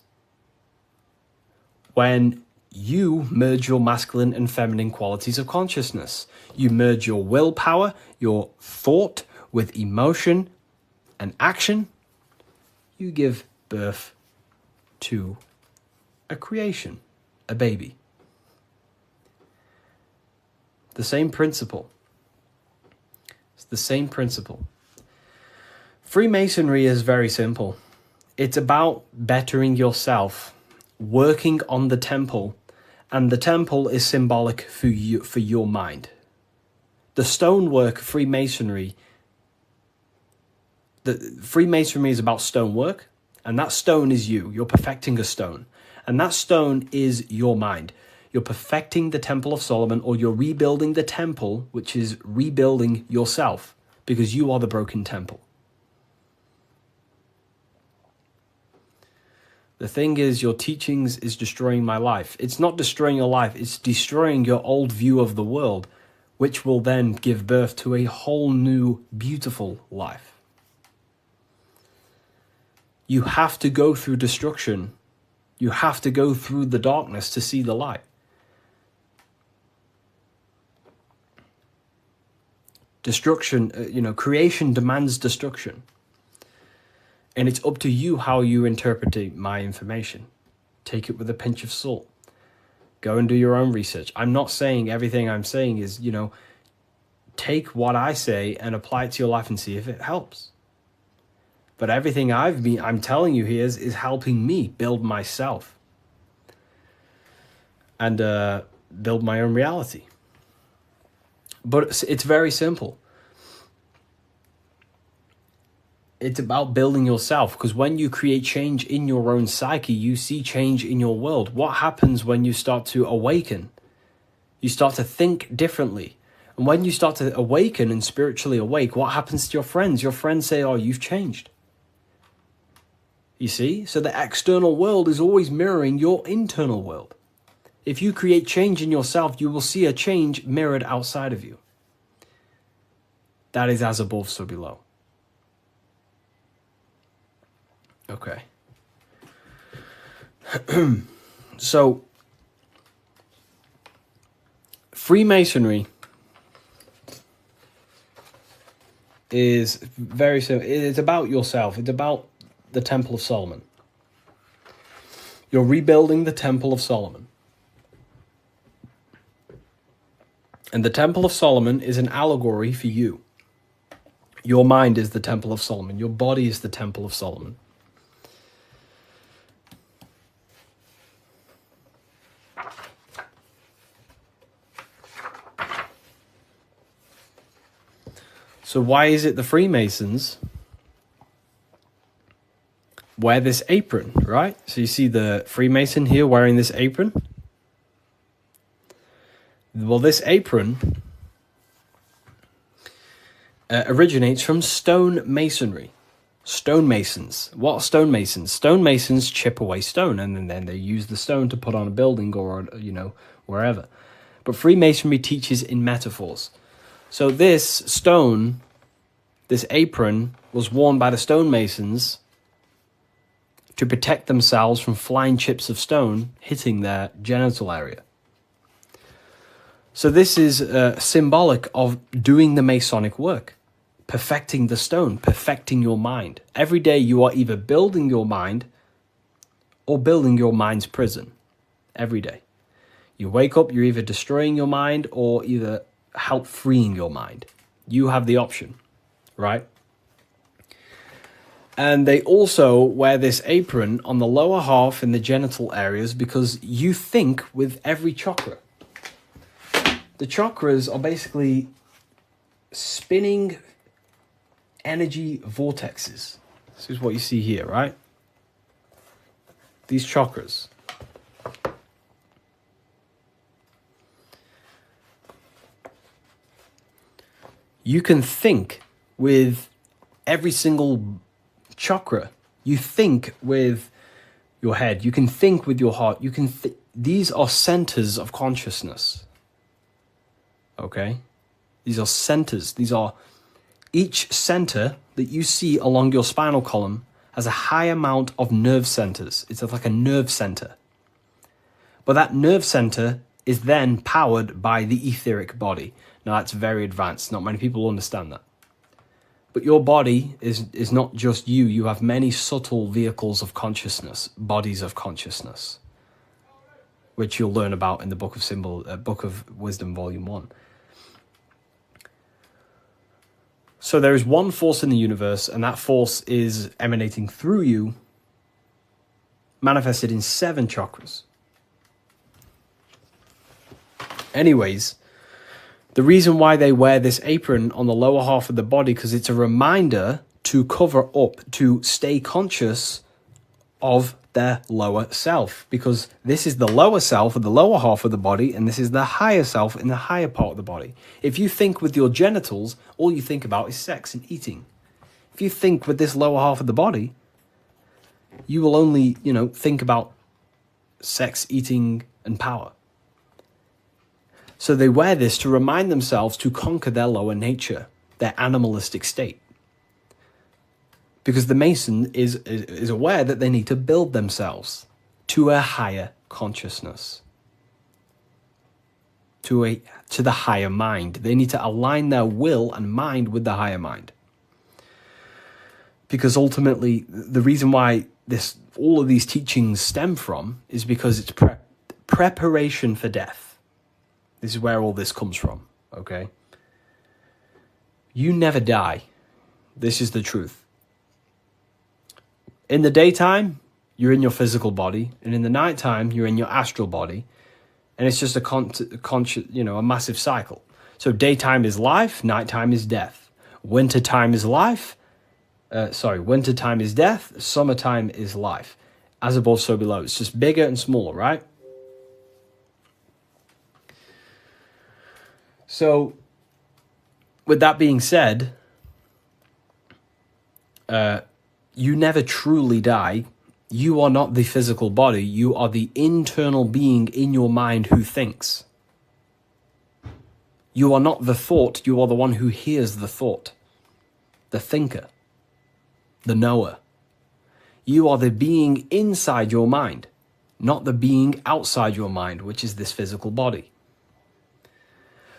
when you merge your masculine and feminine qualities of consciousness? You merge your willpower, your thought with emotion and action. You give birth to a creation, a baby. The same principle. It's the same principle. Freemasonry is very simple. It's about bettering yourself, working on the temple, and the temple is symbolic for you, for your mind. The stonework Freemasonry, Freemasonry is about stonework, and that stone is you. You're perfecting a stone, and that stone is your mind. You're perfecting the Temple of Solomon, or you're rebuilding the temple, which is rebuilding yourself, because you are the broken temple. The thing is, your teachings is destroying my life. It's not destroying your life, it's destroying your old view of the world, which will then give birth to a whole new, beautiful life. You have to go through destruction. You have to go through the darkness to see the light. Destruction, creation demands destruction. And it's up to you how you interpret my information. Take it with a pinch of salt. Go and do your own research. I'm not saying everything I'm saying is, take what I say and apply it to your life and see if it helps. But everything I'm telling you here is helping me build myself and build my own reality. But it's very simple. It's about building yourself, because when you create change in your own psyche, you see change in your world. What happens when you start to awaken? You start to think differently. And when you start to awaken and spiritually awake, what happens to your friends? Your friends say, oh, you've changed. You see? So the external world is always mirroring your internal world. If you create change in yourself, you will see a change mirrored outside of you. That is as above, so below. Okay. So, Freemasonry is very simple. It's about yourself. It's about the Temple of Solomon. You're rebuilding the Temple of Solomon. And the Temple of Solomon is an allegory for you. Your mind is the Temple of Solomon. Your body is the Temple of Solomon. So why is it the Freemasons wear this apron, right? So you see the Freemason here wearing this apron. Well, this apron originates from stone masonry. Stonemasons. What are stonemasons? Stonemasons chip away stone, and then they use the stone to put on a building or, wherever. but Freemasonry teaches in metaphors. So this stone, this apron, was worn by the stonemasons to protect themselves from flying chips of stone hitting their genital area. So this is symbolic of doing the Masonic work, perfecting the stone, perfecting your mind. Every day you are either building your mind or building your mind's prison. Every day. You wake up, you're either destroying your mind or either help freeing your mind. You have the option, right? And they also wear this apron on the lower half in the genital areas because you think with every chakra. The chakras are basically spinning energy vortexes. This is what you see here, right? These chakras. You can think with every single chakra. You think with your head. You can think with your heart. You can. These are centers of consciousness. Okay? These are centers. These are each center that you see along your spinal column has a high amount of nerve centers. It's like a nerve center. But that nerve center is then powered by the etheric body. Now, that's very advanced. Not many people understand that. But your body is not just you. You have many subtle vehicles of consciousness, bodies of consciousness, which you'll learn about in the Book of Wisdom, Volume 1. So there is one force in the universe, and that force is emanating through you, manifested in 7 chakras. Anyways, the reason why they wear this apron on the lower half of the body, because it's a reminder to cover up, to stay conscious of their lower self, because this is the lower self of the lower half of the body, and this is the higher self in the higher part of the body. If you think with your genitals, all you think about is sex and eating. If you think with this lower half of the body, you will only, think about sex, eating, and power. So they wear this to remind themselves to conquer their lower nature, their animalistic state. Because the Mason is aware that they need to build themselves to a higher consciousness, to the higher mind. They need to align their will and mind with the higher mind. Because ultimately, the reason why all of these teachings stem from is because it's preparation for death. This is where all this comes from, okay? You never die. This is the truth. In the daytime, you're in your physical body, and in the nighttime, you're in your astral body, and it's just a massive cycle. So daytime is life, nighttime is death. Wintertime is life. Wintertime is death. Summertime is life. As above, so below. It's just bigger and smaller, right? So, with that being said, you never truly die. You are not the physical body. You are the internal being in your mind who thinks. You are not the thought. You are the one who hears the thought. The thinker. The knower. You are the being inside your mind, not the being outside your mind, which is this physical body.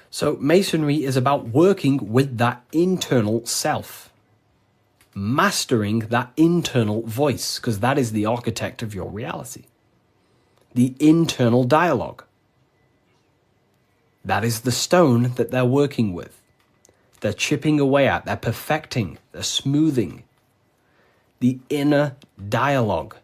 So Masonry is about working with that internal self. Mastering that internal voice, because that is the architect of your reality. The internal dialogue. That is the stone that they're working with. They're chipping away at, they're perfecting, they're smoothing. The inner dialogue.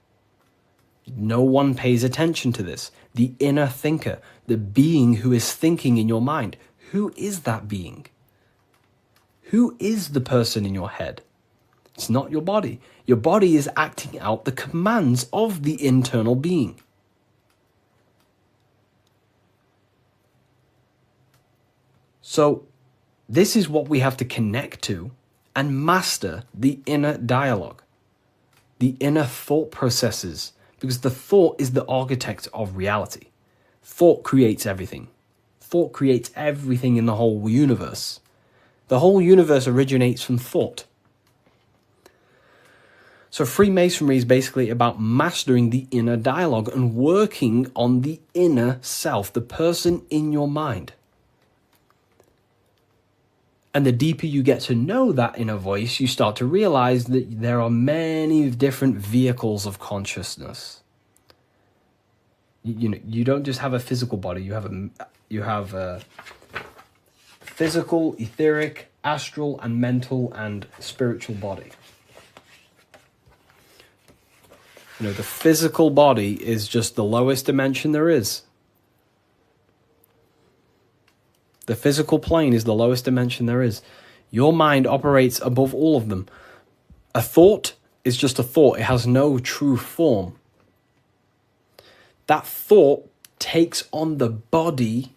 No one pays attention to this. The inner thinker, the being who is thinking in your mind. Who is that being? Who is the person in your head? It's not your body. Your body is acting out the commands of the internal being. So, this is what we have to connect to and master the inner dialogue, the inner thought processes, because the thought is the architect of reality. Thought creates everything. thought creates everything in the whole universe. The whole universe originates from thought. So Freemasonry is basically about mastering the inner dialogue and working on the inner self, the person in your mind. And the deeper you get to know that inner voice, you start to realize that there are many different vehicles of consciousness. You don't just have a physical body, you have a physical, etheric, astral, and mental and spiritual body. The physical body is just the lowest dimension there is. The physical plane is the lowest dimension there is. Your mind operates above all of them. A thought is just a thought. It has no true form. That thought takes on the body.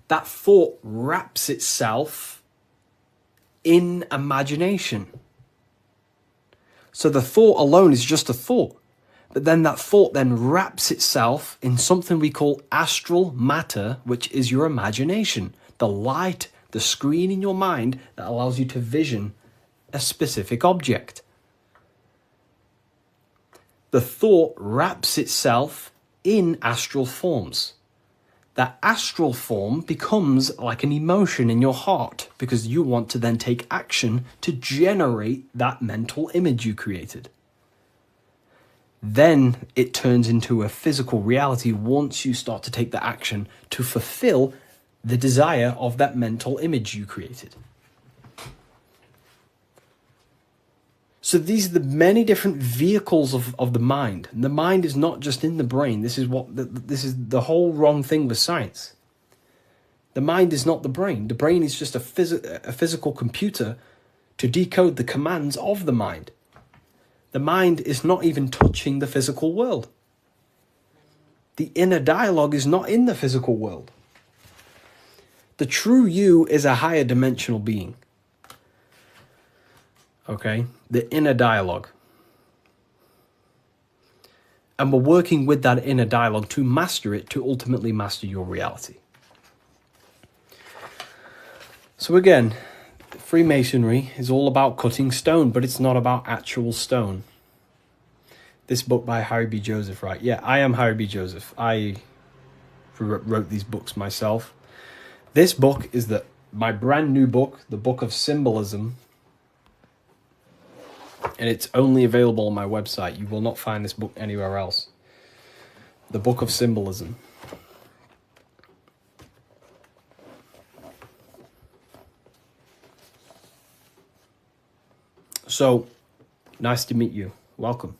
That thought wraps itself in imagination. So the thought alone is just a thought. But then that thought then wraps itself in something we call astral matter, which is your imagination. The light, the screen in your mind that allows you to vision a specific object. The thought wraps itself in astral forms. That astral form becomes like an emotion in your heart because you want to then take action to generate that mental image you created. Then it turns into a physical reality once you start to take the action to fulfill the desire of that mental image you created. So these are the many different vehicles of the mind. And the mind is not just in the brain. This is the whole wrong thing with science. The mind is not the brain. The brain is just a physical computer to decode the commands of the mind. The mind is not even touching the physical world. The inner dialogue is not in the physical world. The true you is a higher dimensional being. Okay? The inner dialogue. And we're working with that inner dialogue to master it, to ultimately master your reality. So again, Freemasonry is all about cutting stone, but it's not about actual stone. This book by Harry B. Joseph, right? Yeah, I am Harry B. Joseph. I wrote these books myself. This book is my brand new book, the Book of Symbolism. And it's only available on my website. You will not find this book anywhere else. The Book of Symbolism. So, nice to meet you. Welcome.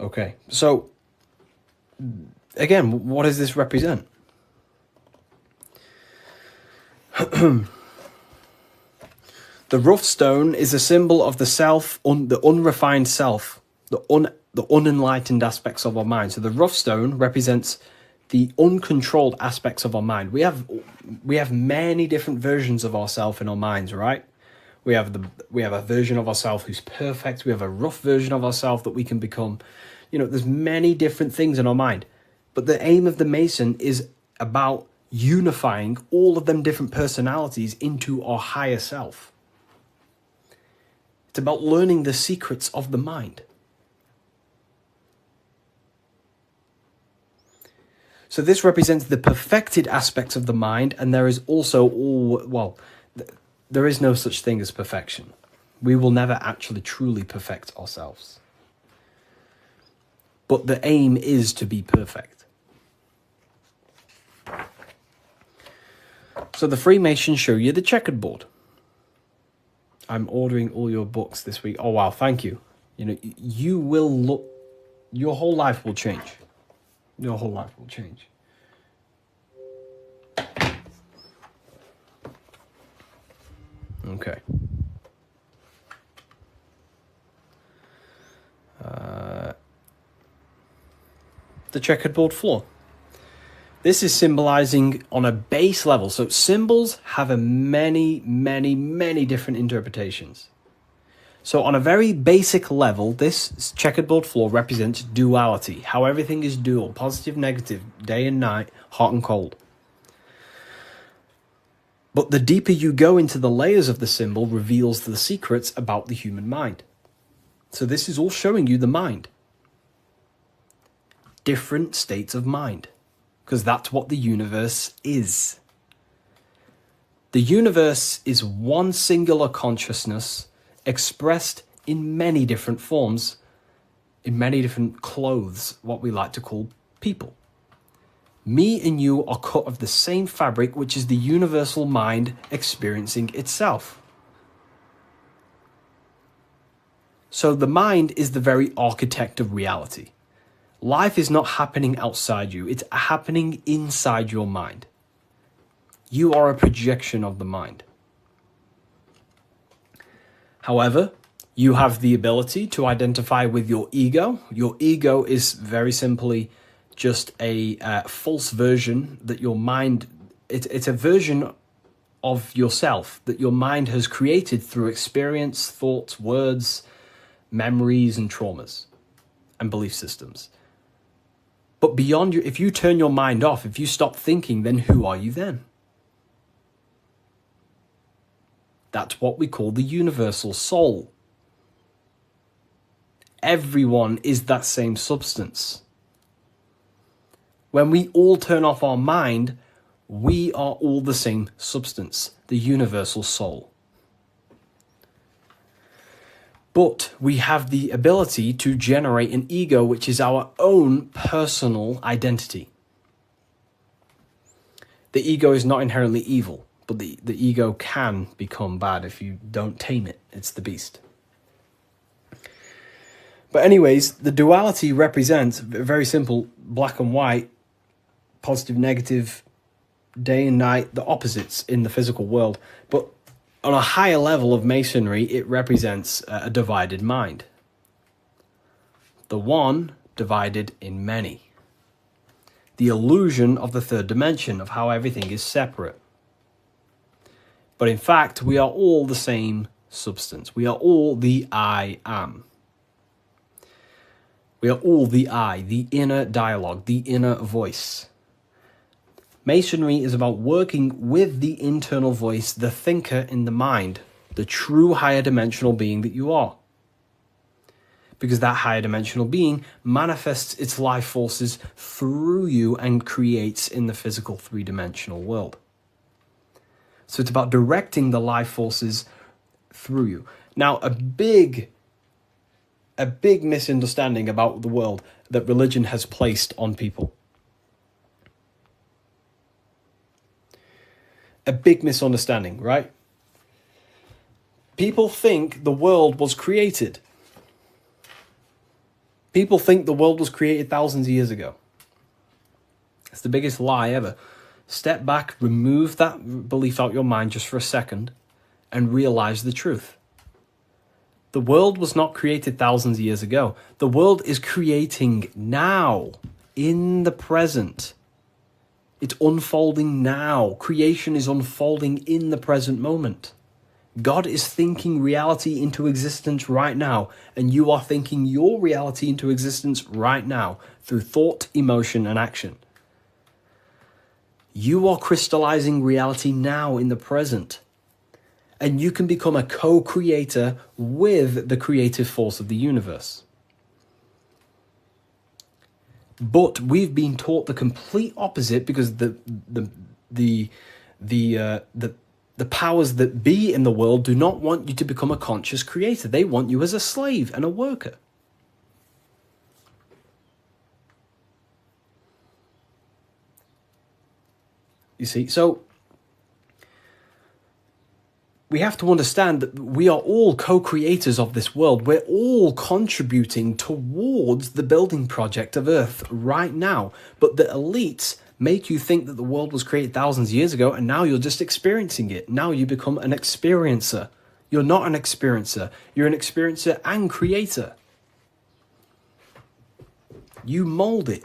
Okay, so, again, what does this represent? The rough stone is a symbol of the self, the unrefined self, the unenlightened aspects of our mind. So the rough stone represents the uncontrolled aspects of our mind. We have many different versions of ourselves in our minds, right? We have a version of ourselves who's perfect. We have a rough version of ourselves that we can become. There's many different things in our mind. But the aim of the Mason is about unifying all of them different personalities into our higher self. It's about learning the secrets of the mind. So this represents the perfected aspects of the mind, and there is also there is no such thing as perfection. We will never actually truly perfect ourselves. But the aim is to be perfect. So the Freemasons show you the checkered board. I'm ordering all your books this week. Oh, wow, thank you. You will look, your whole life will change. Your whole life will change. Okay. The checkered board floor. This is symbolizing on a base level. So symbols have many different interpretations. So on a very basic level, this checkered board floor represents duality, how everything is dual, positive, negative, day and night, hot and cold. But the deeper you go into the layers of the symbol reveals the secrets about the human mind. So this is all showing you the mind. Different states of mind, because that's what the universe is. The universe is one singular consciousness expressed in many different forms, in many different clothes, what we like to call people. Me and you are cut of the same fabric, which is the universal mind experiencing itself. So the mind is the very architect of reality. Life is not happening outside you, it's happening inside your mind. You are a projection of the mind. However, you have the ability to identify with your ego. Your ego is very simply just a false version that your mind, it's a version of yourself that your mind has created through experience, thoughts, words, memories, and traumas, and belief systems. But beyond you, if you turn your mind off, if you stop thinking, then who are you then? That's what we call the universal soul. Everyone is that same substance. When we all turn off our mind, we are all the same substance, the universal soul. But we have the ability to generate an ego, which is our own personal identity. The ego is not inherently evil, but the ego can become bad if you don't tame it. It's the beast. But anyways, the duality represents, very simple, black and white, positive, negative, day and night, the opposites in the physical world. But on a higher level of masonry, it represents a divided mind. The one divided in many. The illusion of the third dimension, of how everything is separate. But in fact, we are all the same substance. We are all the I am. We are all the I, the inner dialogue, the inner voice. Masonry is about working with the internal voice, the thinker in the mind, the true higher dimensional being that you are. Because that higher dimensional being manifests its life forces through you and creates in the physical three-dimensional world. So it's about directing the life forces through you. Now, a big misunderstanding about the world that religion has placed on people. A big misunderstanding, right? People think the world was created. People think the world was created thousands of years ago. It's the biggest lie ever. Step back, remove that belief out your mind just for a second, and realize the truth. The world was not created thousands of years ago. The world is creating now, in the present. It's unfolding now. Creation is unfolding in the present moment. God is thinking reality into existence right now, and you are thinking your reality into existence right now through thought, emotion, and action. You are crystallizing reality now in the present, and you can become a co-creator with the creative force of the universe. But we've been taught the complete opposite because the powers that be in the world do not want you to become a conscious creator. They want you as a slave and a worker. You see, so we have to understand that we are all co-creators of this world. We're all contributing towards the building project of Earth right now. But the elites make you think that the world was created thousands of years ago, and now you're just experiencing it. Now you become an experiencer. You're not an experiencer. You're an experiencer and creator. You mold it.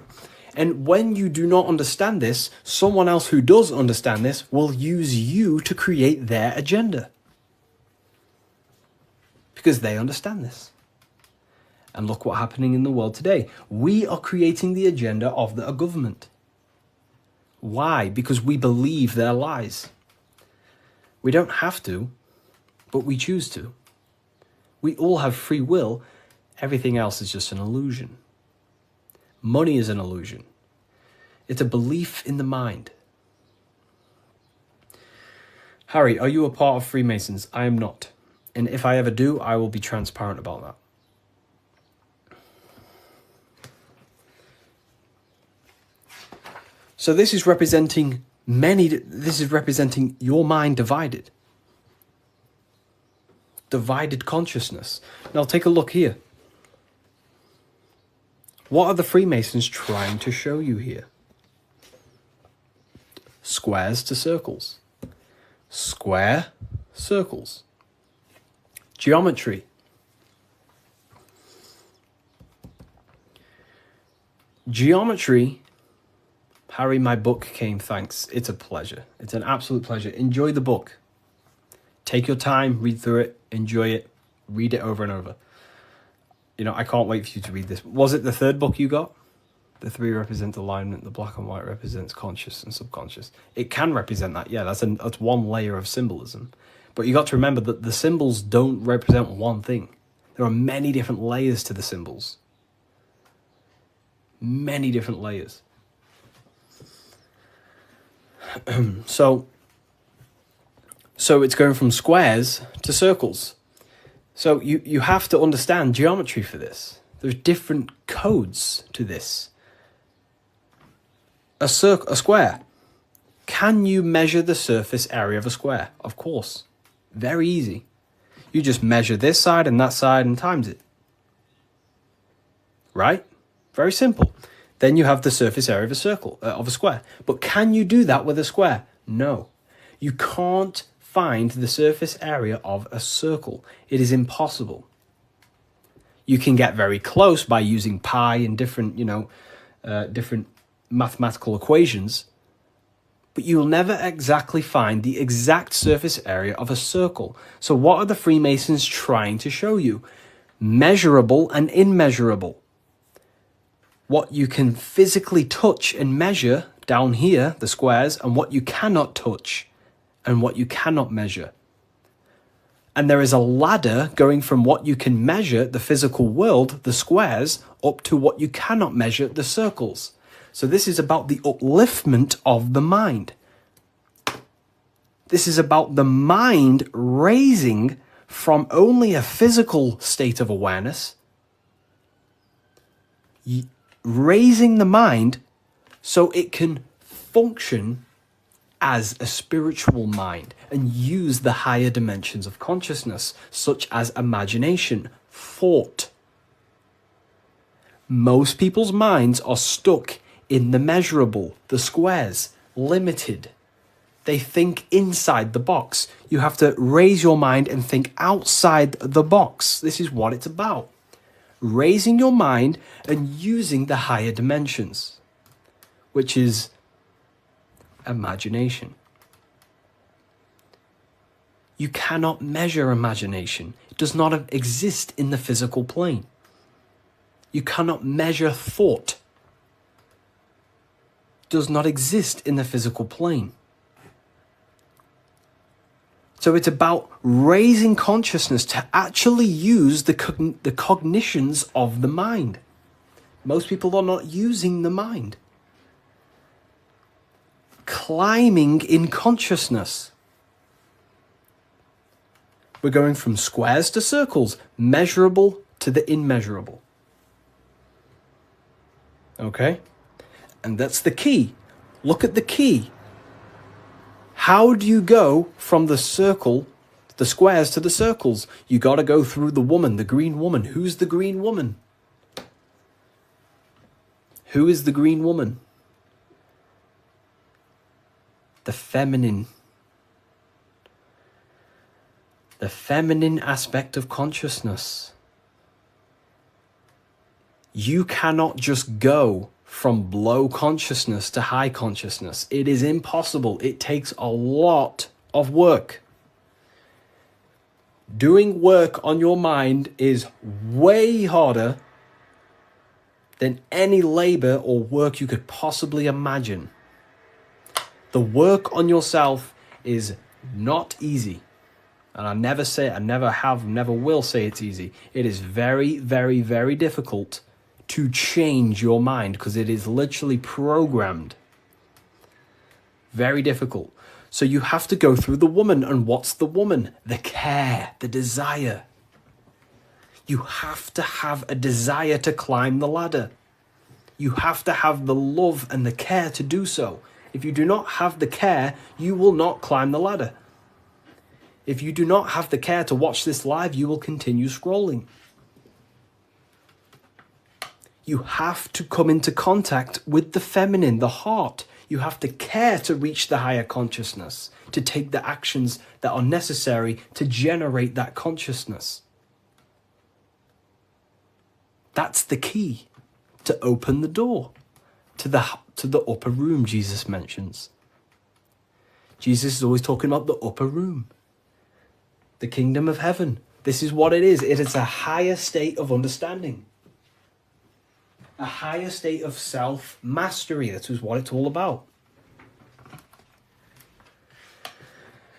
And when you do not understand this, someone else who does understand this will use you to create their agenda. Because they understand this. And look what's happening in the world today. We are creating the agenda of a government. Why? Because we believe they're lies. We don't have to, but we choose to. We all have free will. Everything else is just an illusion. Money is an illusion. It's a belief in the mind. Harry, are you a part of Freemasons? I am not. And if I ever do, I will be transparent about that. So this is representing your mind divided. Divided consciousness. Now take a look here. What are the Freemasons trying to show you here? Squares to circles. Square, circles. Geometry. Geometry. Harry, my book came, thanks. It's a pleasure. It's an absolute pleasure. Enjoy the book. Take your time, read through it, enjoy it, read it over and over. You know, I can't wait for you to read this. Was it the third book you got? The 3 represent alignment, the black and white represents conscious and subconscious. It can represent that, yeah, that's one layer of symbolism. But you got to remember that the symbols don't represent one thing. There are many different layers to the symbols. Many different layers. So it's going from squares to circles. So you have to understand geometry for this. There's different codes to this. A square. Can you measure the surface area of a square? Of course. Very easy. You just measure this side and that side and times it. Right? Very simple. Then you have the surface area of a circle, of a square. But can you do that with a square? No. You can't find the surface area of a circle. It is impossible. You can get very close by using pi and different, different mathematical equations, but you'll never exactly find the exact surface area of a circle. So what are the Freemasons trying to show you? Measurable and immeasurable. What you can physically touch and measure down here, the squares, and what you cannot touch and what you cannot measure. And there is a ladder going from what you can measure, the physical world, the squares, up to what you cannot measure, the circles. So this is about the upliftment of the mind. This is about the mind raising from only a physical state of awareness, raising the mind so it can function as a spiritual mind and use the higher dimensions of consciousness, such as imagination, thought. Most people's minds are stuck in the measurable, the squares, limited. They think inside the box. You have to raise your mind and think outside the box. This is what it's about. Raising your mind and using the higher dimensions, which is imagination. You cannot measure imagination. It does not exist in the physical plane. You cannot measure thought. It does not exist in the physical plane. So it's about raising consciousness to actually use the cognitions of the mind. Most people are not using the mind. Climbing in consciousness. We're going from squares to circles, measurable to the immeasurable. Okay? And that's the key. Look at the key. How do you go from the circle, the squares to the circles? You got to go through the woman, the green woman. Who's the green woman? Who is the green woman? The feminine. The feminine aspect of consciousness. You cannot just go from low consciousness to high consciousness. It is impossible. It takes a lot of work. Doing work on your mind is way harder than any labor or work you could possibly imagine. The work on yourself is not easy. And I never say, I never have, never will say it's easy. It is very, very, very difficult to change your mind because it is literally programmed. Very difficult. So you have to go through the woman. And what's the woman? The care, the desire. You have to have a desire to climb the ladder. You have to have the love and the care to do so. If you do not have the care, you will not climb the ladder. If you do not have the care to watch this live, you will continue scrolling. You have to come into contact with the feminine, the heart. You have to care to reach the higher consciousness, to take the actions that are necessary to generate that consciousness. That's the key to open the door to the upper room Jesus mentions. Jesus is always talking about the upper room, the kingdom of heaven. This is what it is. It is a higher state of understanding, a higher state of self-mastery. That is what it's all about.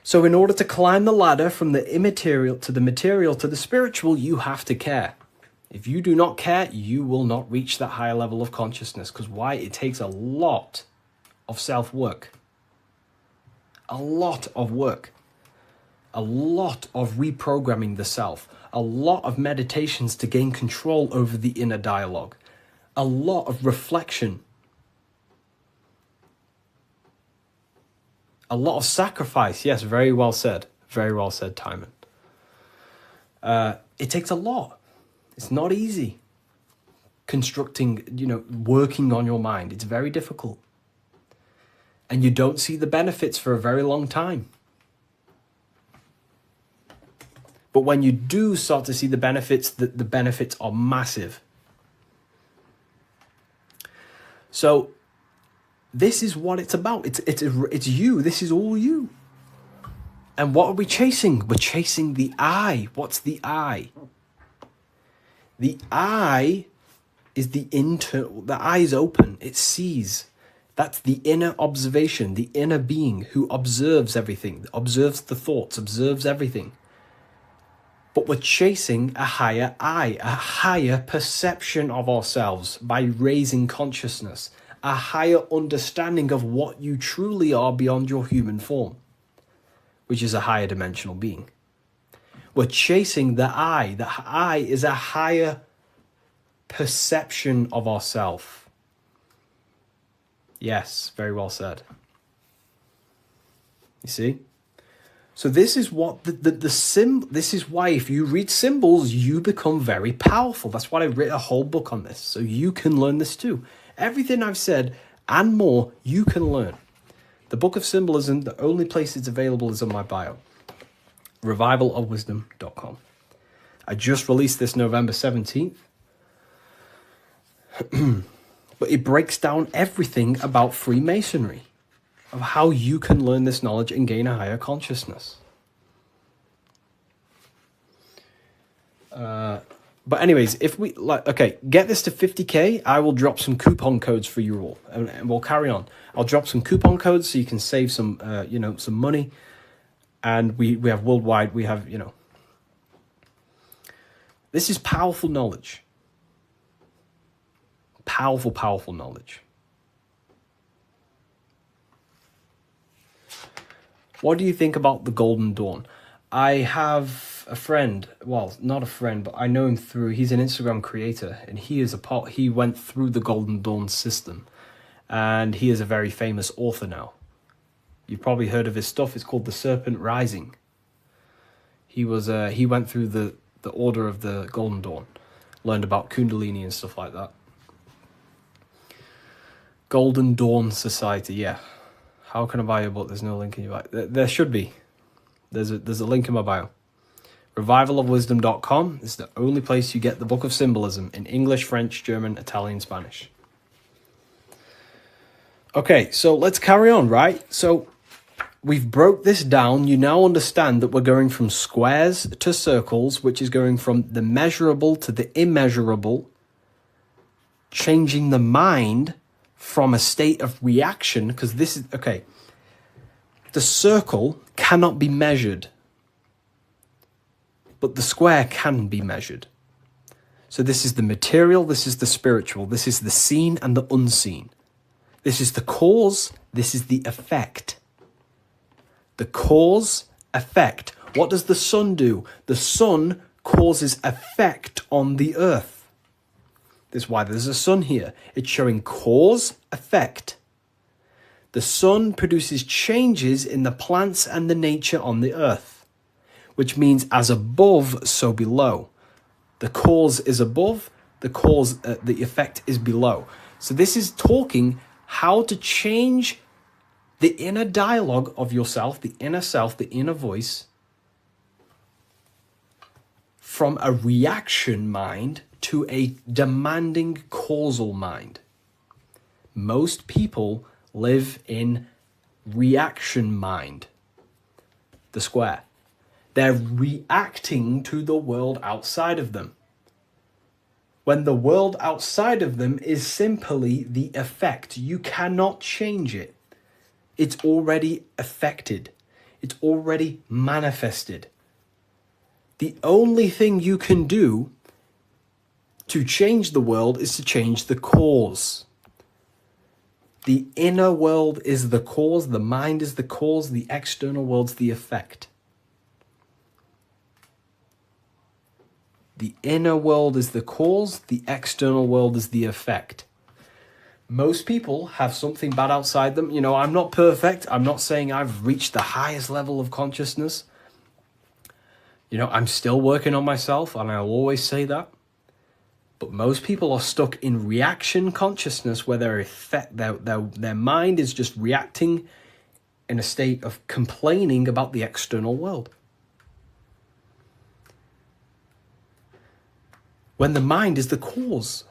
So in order to climb the ladder from the immaterial to the material to the spiritual, you have to care. If you do not care, you will not reach that higher level of consciousness. Because why? It takes a lot of self-work. A lot of work. A lot of reprogramming the self. A lot of meditations to gain control over the inner dialogue. A lot of reflection. A lot of sacrifice. Yes, very well said. Very well said, Timon. It takes a lot. It's not easy. Constructing, working on your mind. It's very difficult. And you don't see the benefits for a very long time. But when you do start to see the benefits, the benefits are massive. So this is what it's about. It's you. This is all you. And what are we chasing? We're chasing the I. What's the I? The I is the eye is open. It sees. That's the inner observation, the inner being who observes everything, observes the thoughts, observes everything. But we're chasing a higher I, a higher perception of ourselves by raising consciousness, a higher understanding of what you truly are beyond your human form, which is a higher dimensional being. We're chasing the I. The I is a higher perception of ourself. Yes, very well said. You see? So this is what this is why if you read symbols, you become very powerful. That's why I wrote a whole book on this. So you can learn this too. Everything I've said and more, you can learn. The Book of Symbolism, the only place it's available is on my bio. revivalofwisdom.com. I just released this November 17th. But it breaks down everything about Freemasonry, of how you can learn this knowledge and gain a higher consciousness. But anyways, if we get this to 50k, I will drop some coupon codes for you all, and we'll carry on. I'll drop some coupon codes so you can save some, some money. And we have worldwide, we have, this is powerful knowledge. Powerful, powerful knowledge. What do you think about the Golden Dawn? I have a friend, well, not a friend, but I know him he's an Instagram creator, and he went through the Golden Dawn system, and he is a very famous author now. You've probably heard of his stuff. It's called The Serpent Rising. He went through the order of the Golden Dawn, learned about Kundalini and stuff like that. Golden Dawn Society, yeah. How can I buy your book? There's no link in your bio. There should be. There's a link in my bio. Revivalofwisdom.com is the only place you get the Book of Symbolism in English, French, German, Italian, Spanish. Okay, so let's carry on, right? So we've broke this down. You now understand that we're going from squares to circles, which is going from the measurable to the immeasurable, changing the mind from a state of reaction, because this is, okay, The circle cannot be measured, but the square can be measured. So this is the material, this is the spiritual, this is the seen and the unseen. This is the cause, this is the effect. The cause, effect. What does the sun do? The sun causes effect on the earth. This is why there's a sun here. It's showing cause, effect. The sun produces changes in the plants and the nature on the earth, which means as above, so below. The cause is above, the effect is below. So this is talking how to change the inner dialogue of yourself, the inner self, the inner voice, from a reaction mind to a demanding causal mind. Most people live in reaction mind, the square. They're reacting to the world outside of them, when the world outside of them is simply the effect. You cannot change it. It's already affected. It's already manifested. The only thing you can do to change the world is to change the cause. The inner world is the cause, the mind is the cause, the external world's the effect. The inner world is the cause, the external world is the effect. Most people have something bad outside them. You know, I'm not perfect. I'm not saying I've reached the highest level of consciousness. You know, I'm still working on myself, and I'll always say that. But most people are stuck in reaction consciousness, where their mind is just reacting in a state of complaining about the external world. When the mind is the cause.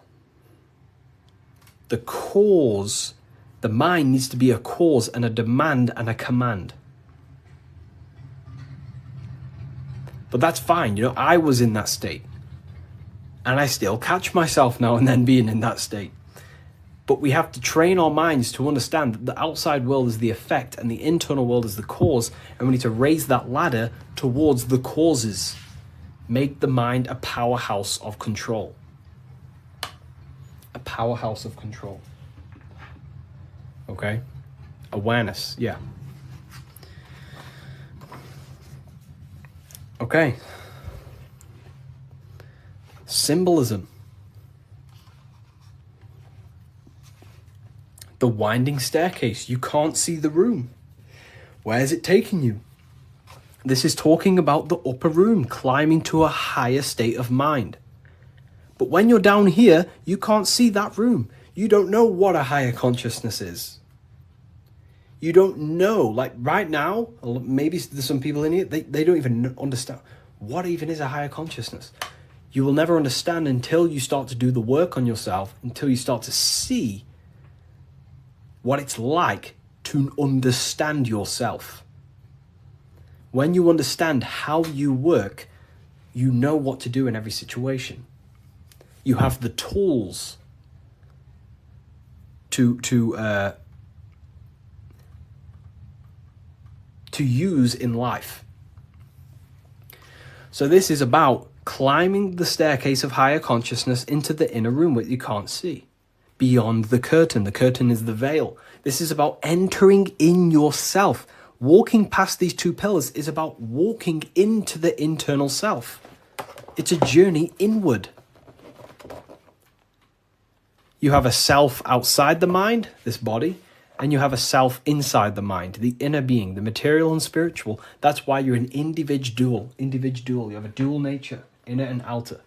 The cause, the mind needs to be a cause and a demand and a command. But that's fine, you know, I was in that state. And I still catch myself now and then being in that state. But we have to train our minds to understand that the outside world is the effect and the internal world is the cause. And we need to raise that ladder towards the causes. Make the mind a powerhouse of control. A powerhouse of control. Okay? Awareness, yeah. Okay. Symbolism. The winding staircase. You can't see the room. Where is it taking you? This is talking about the upper room, climbing to a higher state of mind. But when you're down here, you can't see that room. You don't know what a higher consciousness is. You don't know, like right now, maybe there's some people in here, they don't even understand what even is a higher consciousness. You will never understand until you start to do the work on yourself, until you start to see what it's like to understand yourself. When you understand how you work, you know what to do in every situation. You have the tools to use in life. So this is about climbing the staircase of higher consciousness into the inner room that you can't see. Beyond the curtain. The curtain is the veil. This is about entering in yourself. Walking past these two pillars is about walking into the internal self. It's a journey inward. You have a self outside the mind, this body, and you have a self inside the mind, the inner being, the material and spiritual. That's why you're an individual. You have a dual nature, inner and outer.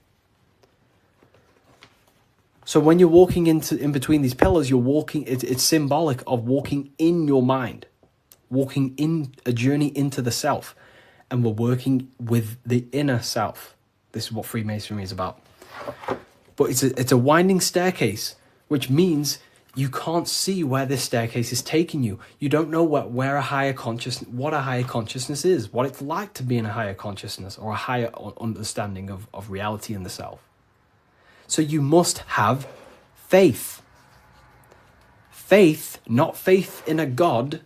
So when you're walking in between these pillars, you're walking, it's symbolic of walking in your mind, walking in a journey into the self. And we're working with the inner self. This is what Freemasonry is about. But it's a winding staircase, which means you can't see where this staircase is taking you. You don't know what a higher consciousness is, what it's like to be in a higher consciousness or a higher understanding of reality in the self. So you must have faith. Faith, not faith in a God,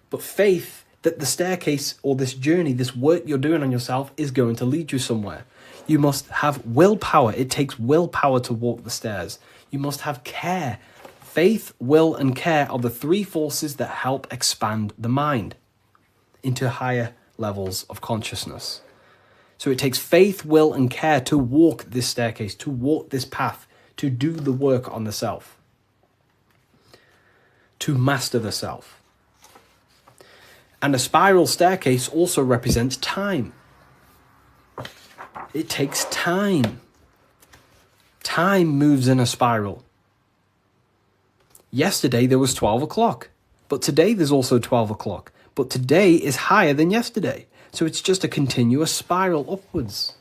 but faith that the staircase or this journey, this work you're doing on yourself is going to lead you somewhere. You must have willpower. It takes willpower to walk the stairs. You must have care. Faith, will, and care are the three forces that help expand the mind into higher levels of consciousness. So it takes faith, will, and care to walk this staircase, to walk this path, to do the work on the self, to master the self. And a spiral staircase also represents time. It takes time. Time moves in a spiral. Yesterday there was 12 o'clock, but today there's also 12 o'clock. But today is higher than yesterday. So it's just a continuous spiral upwards.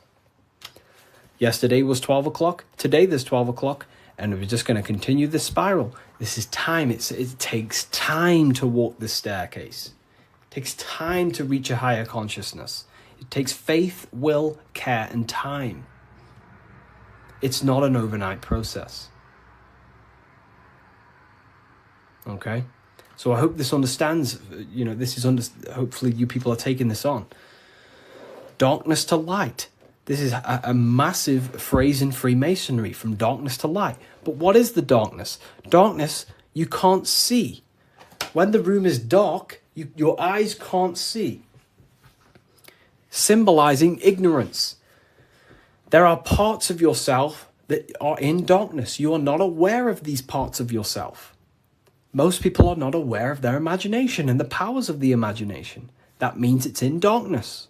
Yesterday was 12 o'clock. Today there's 12 o'clock. And we're just going to continue this spiral. This is time. It takes time to walk this staircase. It takes time to reach a higher consciousness. It takes faith, will, care, and time. It's not an overnight process. Okay? So I hope this understands, hopefully you people are taking this on. Darkness to light. This is a massive phrase in Freemasonry, from darkness to light. But what is the darkness? Darkness, you can't see. When the room is dark, your eyes can't see. Symbolizing ignorance. There are parts of yourself that are in darkness. You are not aware of these parts of yourself. Most people are not aware of their imagination and the powers of the imagination. That means it's in darkness.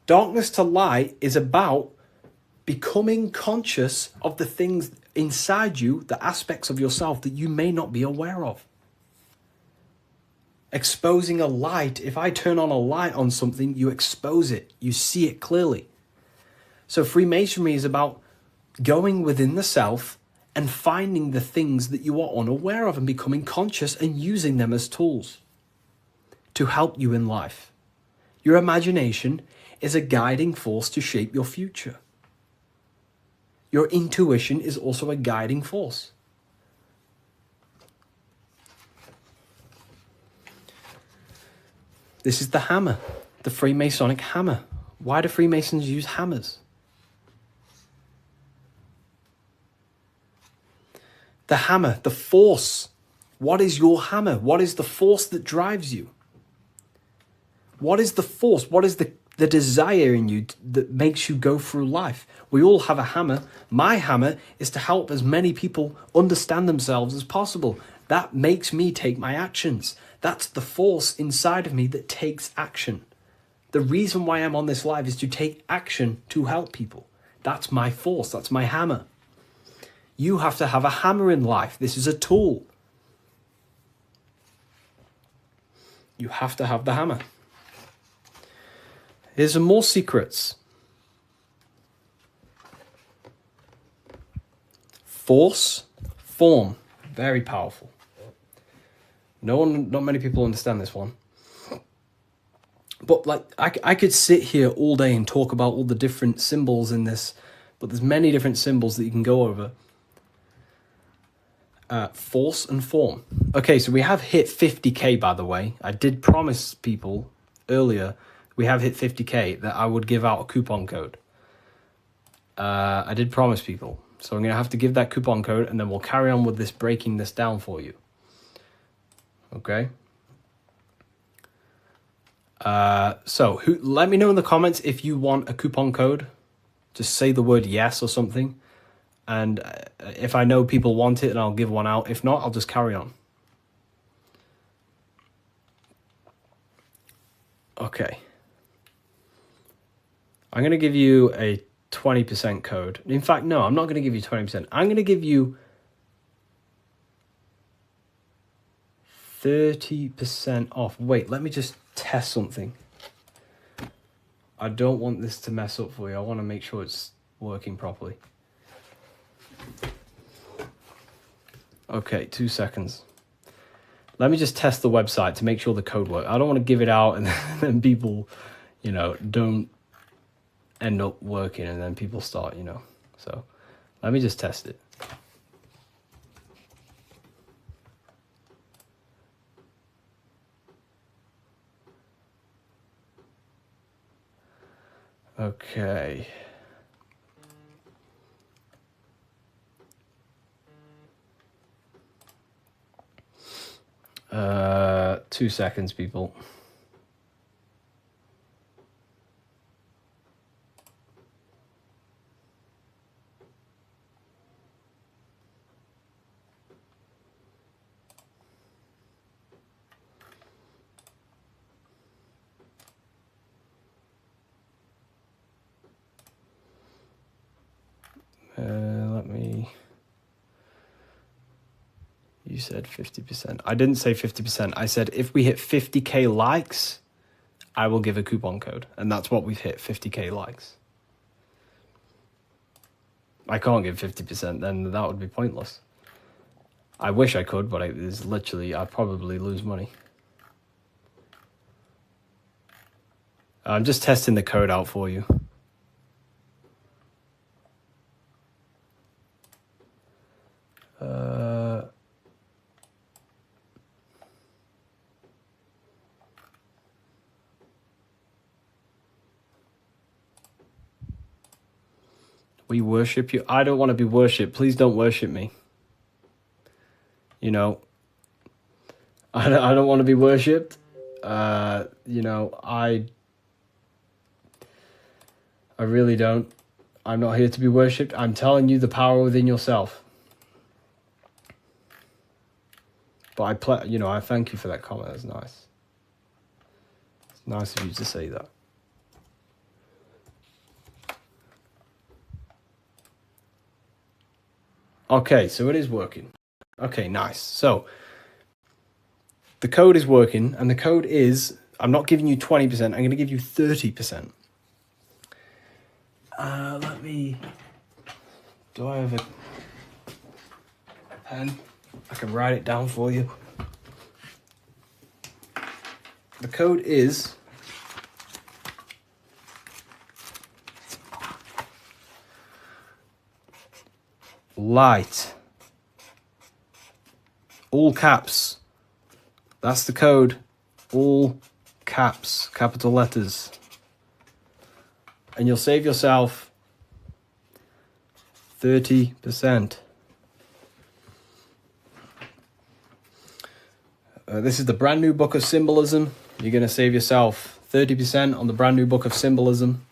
Darkness to light is about becoming conscious of the things inside you, the aspects of yourself that you may not be aware of. Exposing a light. If I turn on a light on something, you expose it. You see it clearly. So Freemasonry is about going within the self and finding the things that you are unaware of and becoming conscious and using them as tools to help you in life. Your imagination is a guiding force to shape your future. Your intuition is also a guiding force. This is the hammer, the Freemasonic hammer. Why do Freemasons use hammers? The hammer, the force. What is your hammer? What is the force that drives you? What is the force? What is the desire in you that makes you go through life? We all have a hammer. My hammer is to help as many people understand themselves as possible. That makes me take my actions. That's the force inside of me that takes action. The reason why I'm on this live is to take action to help people. That's my force. That's my hammer. You have to have a hammer in life. This is a tool. You have to have the hammer. Here's some more secrets. Force, form, very powerful. Not many people understand this one. But I could sit here all day and talk about all the different symbols in this, but there's many different symbols that you can go over. Force and form. Okay, so we have hit 50k, by the way. I did promise people earlier we have hit 50k that I would give out a coupon code. I did promise people. So I'm going to have to give that coupon code and then we'll carry on with this, breaking this down for you. Okay? Let me know in the comments if you want a coupon code. Just say the word yes or something. And if I know people want it, then I'll give one out. If not, I'll just carry on. Okay. I'm going to give you a 20% code. In fact, no, I'm not going to give you 20%. I'm going to give you 30% off. Wait, let me just test something. I don't want this to mess up for you. I want to make sure it's working properly. Okay, 2 seconds. Let me just test the website to make sure the code works. I don't want to give it out and then people, don't end up working and then people start, So let me just test it. Okay. Uh, 2 seconds, people. Let me... You said 50%. I didn't say 50%. I said if we hit 50k likes, I will give a coupon code. And that's what we've hit, 50k likes. I can't give 50%, then that would be pointless. I wish I could, but it's literally, I'd probably lose money. I'm just testing the code out for you. We worship you. I don't want to be worshipped. Please don't worship me. You know, I don't want to be worshipped. You know, I really don't. I'm not here to be worshipped. I'm telling you the power within yourself. But I thank you for that comment. That's nice. It's nice of you to say that. Okay, so it is working. Okay, nice. So the code is working, and the code is, I'm not giving you 20%, I'm going to give you 30%. Let me, do I have a pen? I can write it down for you. The code is light. All caps. That's the code. All caps, capital letters. And you'll save yourself 30%. This is the brand new book of symbolism. You're going to save yourself 30% on the brand new book of symbolism.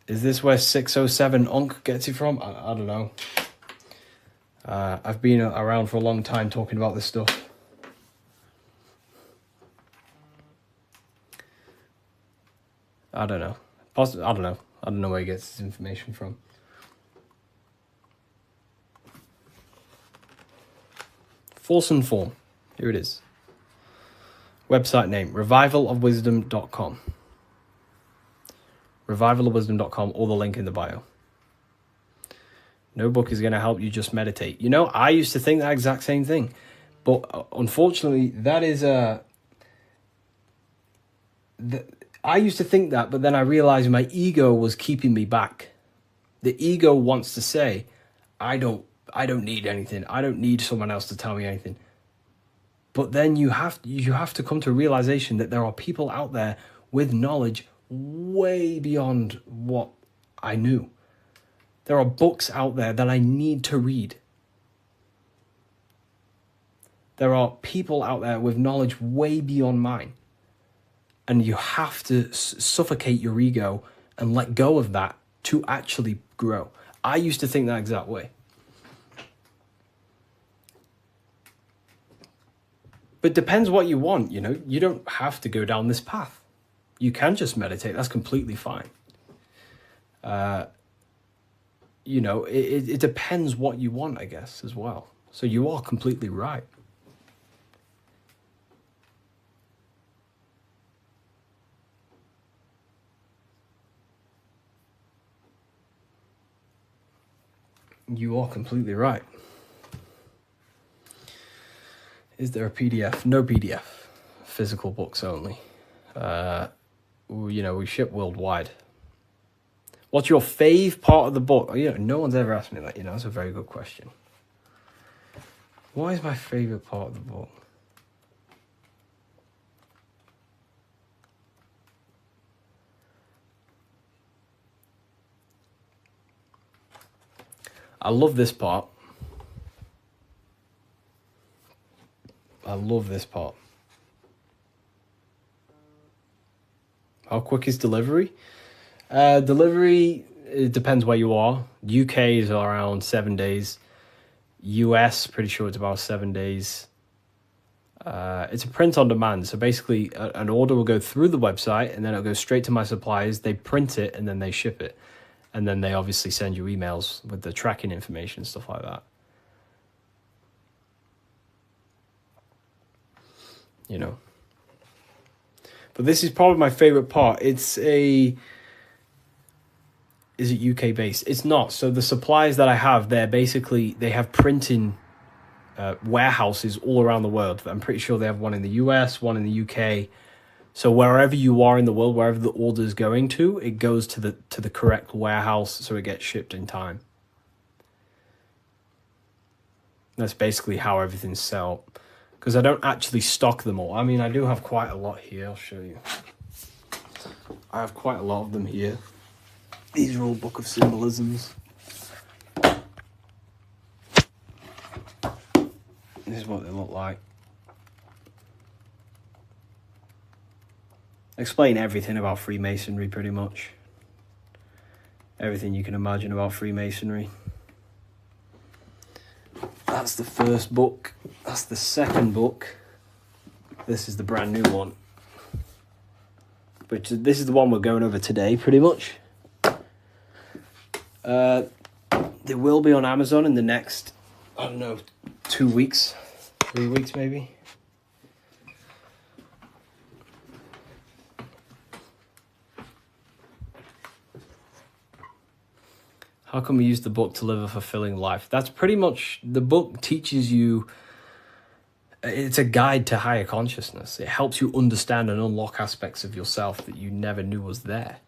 Is this where 607 Onk gets it from? I don't know. I've been around for a long time talking about this stuff. I don't know. I don't know. I don't know where he gets his information from. Force and form. Here it is. Website name, revivalofwisdom.com. Revivalofwisdom.com, or the link in the bio. No book is going to help you just meditate. You know, I used to think that exact same thing. But unfortunately, that is I used to think that, but then I realized my ego was keeping me back. The ego wants to say, I don't need anything. I don't need someone else to tell me anything. But then you have to come to a realization that there are people out there with knowledge way beyond what I knew. There are books out there that I need to read. There are people out there with knowledge way beyond mine. And you have to suffocate your ego and let go of that to actually grow. I used to think that exact way. But it depends what you want, you know. You don't have to go down this path. You can just meditate. That's completely fine. You know, it depends what you want, I guess, as well. So you are completely right. You are completely right. Is there a PDF? No PDF. Physical books only. You know, we ship worldwide. What's your fave part of the book? Oh, yeah, no one's ever asked me that, you know. That's a very good question. What is my favorite part of the book? I love this part. I love this part. How quick is delivery? Delivery, it depends where you are. UK is around 7 days. US, pretty sure it's about 7 days. It's a print on demand. So basically, an order will go through the website, and then it'll go straight to my suppliers. They print it, and then they ship it. And then they obviously send you emails with the tracking information and stuff like that. You know. But this is probably my favorite part. Is it UK based? It's not. So the suppliers that I have, they have printing warehouses all around the world. I'm pretty sure they have one in the US, one in the UK. So wherever you are in the world, wherever the order is going to, it goes to the correct warehouse, so it gets shipped in time. That's basically how everything's set up. Because I don't actually stock them all. I mean, I do have quite a lot here. I'll show you. I have quite a lot of them here. These are all Book of Symbolisms. This is what they look like. Explain everything about Freemasonry, pretty much. Everything you can imagine about Freemasonry. That's the first book. That's the second book. This is the brand new one. This is the one we're going over today, pretty much. They will be on Amazon in the next, I don't know, 2 weeks, 3 weeks maybe. How can we use the book to live a fulfilling life? That's pretty much, the book teaches you, it's a guide to higher consciousness. It helps you understand and unlock aspects of yourself that you never knew was there.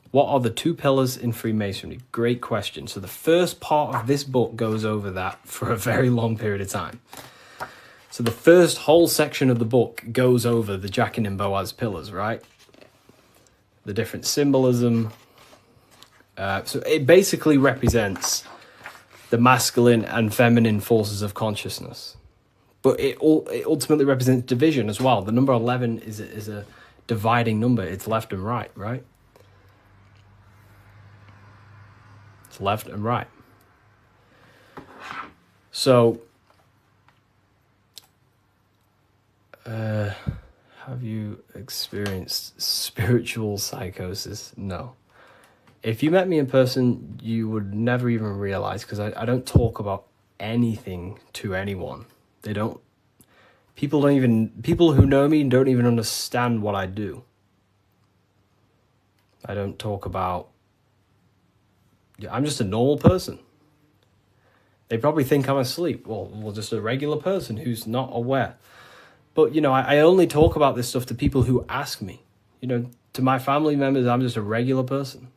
What are the 2 pillars in Freemasonry? Great question. So the first part of this book goes over that for a very long period of time. So the first whole section of the book goes over the Jachin and Boaz pillars, right? The different symbolism. So it basically represents the masculine and feminine forces of consciousness. But it ultimately represents division as well. The number 11 is a dividing number. It's left and right, right? It's left and right. So, have you experienced spiritual psychosis? No. If you met me in person, you would never even realize, because I don't talk about anything to anyone. People who know me don't even understand what I do. I don't talk about, I'm just a normal person. They probably think I'm asleep. Well, just a regular person who's not aware. But, I only talk about this stuff to people who ask me. To my family members, I'm just a regular person.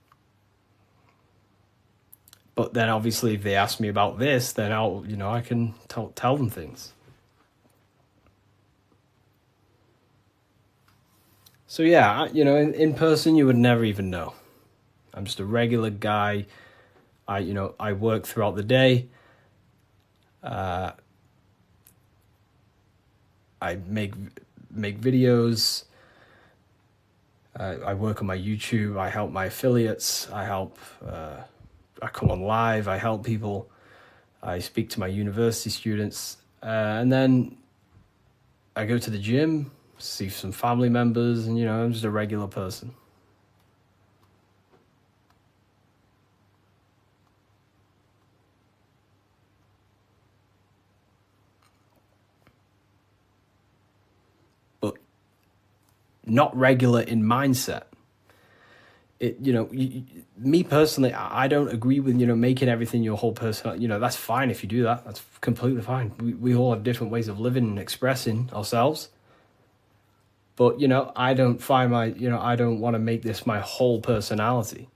But then obviously if they ask me about this, then I can tell them things. So yeah, in person you would never even know. I'm just a regular guy. I work throughout the day. I make videos. I work on my YouTube. I help my affiliates. I come on live. I help people. I speak to my university students. And then I go to the gym, see some family members, and, I'm just a regular person. But not regular in mindset. Me personally, I don't agree with, making everything your whole person. That's fine if you do that. That's completely fine. We all have different ways of living and expressing ourselves. But, I don't find I don't want to make this my whole personality.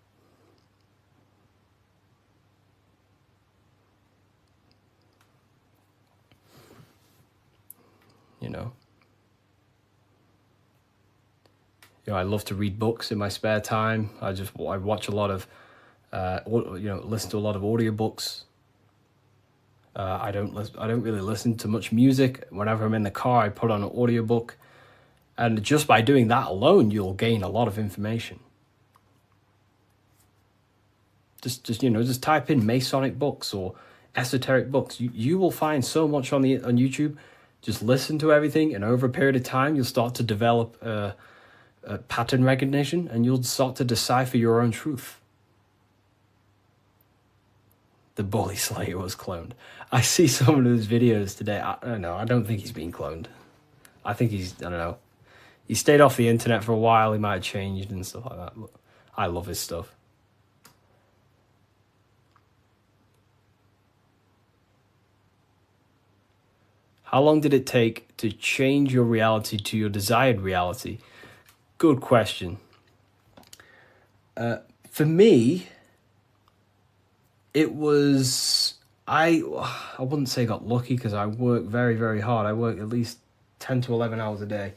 I love to read books in my spare time. I watch a lot of, listen to a lot of audiobooks. I don't really listen to much music. Whenever I'm in the car, I put on an audiobook. And just by doing that alone, you'll gain a lot of information. Just type in Masonic books or esoteric books. You will find so much on YouTube. Just listen to everything, and over a period of time, you'll start to develop a pattern recognition, and you'll start to decipher your own truth. The Bully Slayer was cloned. I see some of his videos today. I don't know. I don't think he's been cloned. I think I don't know. He stayed off the internet for a while. He might have changed and stuff like that. But I love his stuff. How long did it take to change your reality to your desired reality? Good question. For me, it was, I wouldn't say got lucky, because I work very, very hard. I work at least 10 to 11 hours a day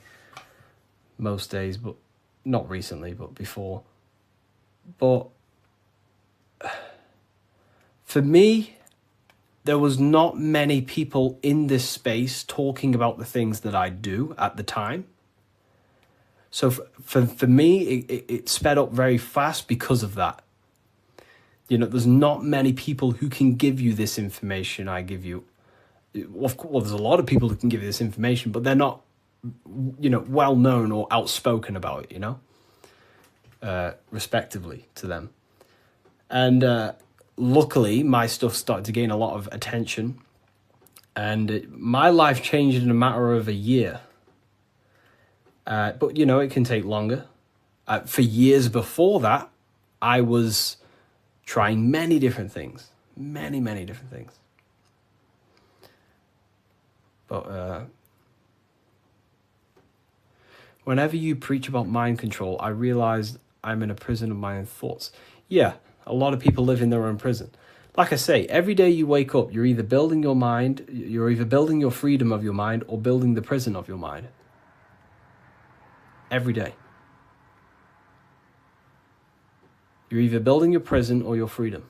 most days, but not recently, but before. But for me, there was not many people in this space talking about the things that I do at the time. So for me, it sped up very fast because of that. There's not many people who can give you this information I give you. Well, there's a lot of people who can give you this information, but they're not, well known or outspoken about it, respectively to them. And luckily, my stuff started to gain a lot of attention, and my life changed in a matter of a year. But, it can take longer. For years before that, I was trying many different things. Many, many different things. But whenever you preach about mind control, I realized I'm in a prison of my own thoughts. Yeah, a lot of people live in their own prison. Like I say, every day you wake up, you're either building your mind, you're either building your freedom of your mind, or building the prison of your mind. Every day. You're either building your prison or your freedom.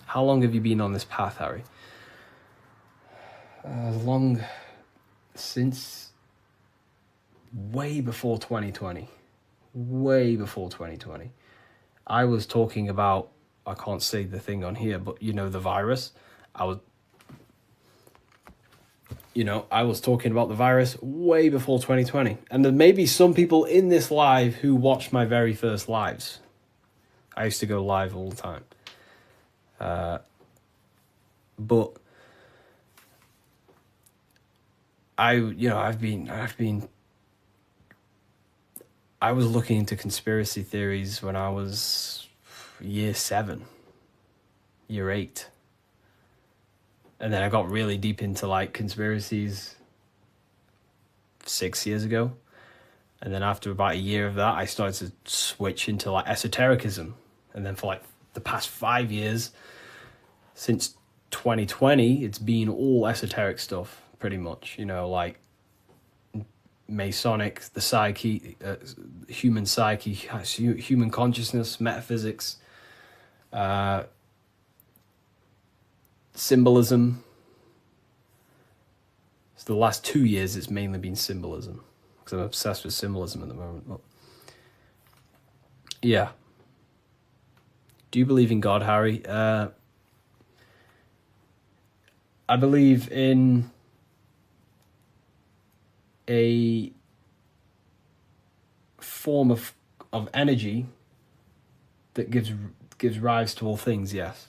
How long have you been on this path, Harry? Since way before 2020. Way before 2020. I was talking about, I can't say the thing on here, but the virus. I was talking about the virus way before 2020. And there may be some people in this live who watched my very first lives. I used to go live all the time. But I was looking into conspiracy theories when I was year 7, year 8. And then I got really deep into conspiracies 6 years ago. And then after about a year of that, I started to switch into esotericism. And then for the past 5 years, since 2020, it's been all esoteric stuff, pretty much. Masonic, the psyche, human psyche, human consciousness, metaphysics, symbolism. So the last 2 years, it's mainly been symbolism, because I'm obsessed with symbolism at the moment. But yeah. Do you believe in God, Harry? I believe in a form of energy that gives rise to all things, yes.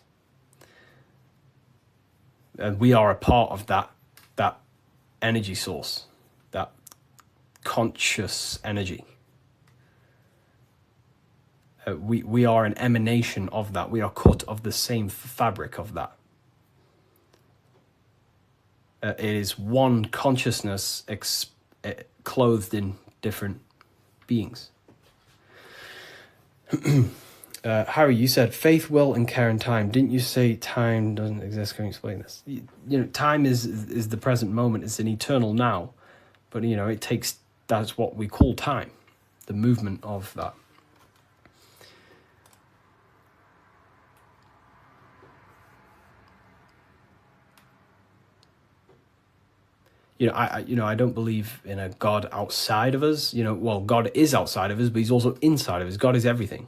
And we are a part of that energy source, that conscious energy. We are an emanation of that. We are cut of the same fabric of that. It is one consciousness clothed in different beings. Harry, you said faith, will, and care and time. Didn't you say time doesn't exist? Can you explain this? Time is the present moment. It's an eternal now. But, you know, that's what we call time, the movement of that. I don't believe in a God outside of us. Well, God is outside of us, but he's also inside of us. God is everything.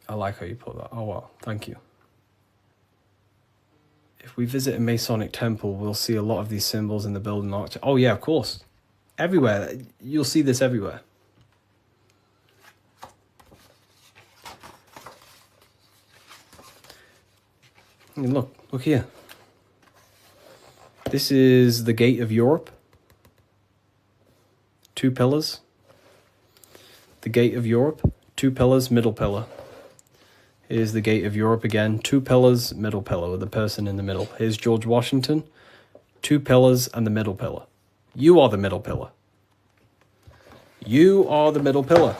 I like how you put that. Oh, wow. Thank you. If we visit a Masonic temple, we'll see a lot of these symbols in the building architecture. Oh, yeah, of course. Everywhere. You'll see this everywhere. And look here. This is the gate of Europe. 2 pillars. The gate of Europe, 2 pillars, middle pillar. Here's the gate of Europe again, 2 pillars, middle pillar, with the person in the middle. Here's George Washington, 2 pillars and the middle pillar. You are the middle pillar. You are the middle pillar.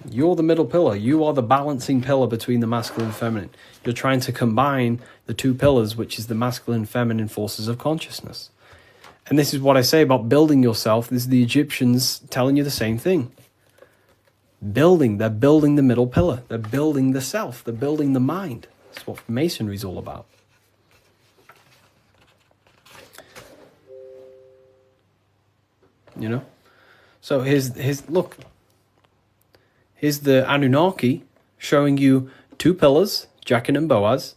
You're the middle pillar. You are the balancing pillar between the masculine and feminine. You're trying to combine the 2 pillars, which is the masculine and feminine forces of consciousness. And this is what I say about building yourself. This is the Egyptians telling you the same thing. They're building the middle pillar. They're building the self. They're building the mind. That's what Masonry is all about. So look. Here's the Anunnaki showing you 2 pillars, Jachin and Boaz.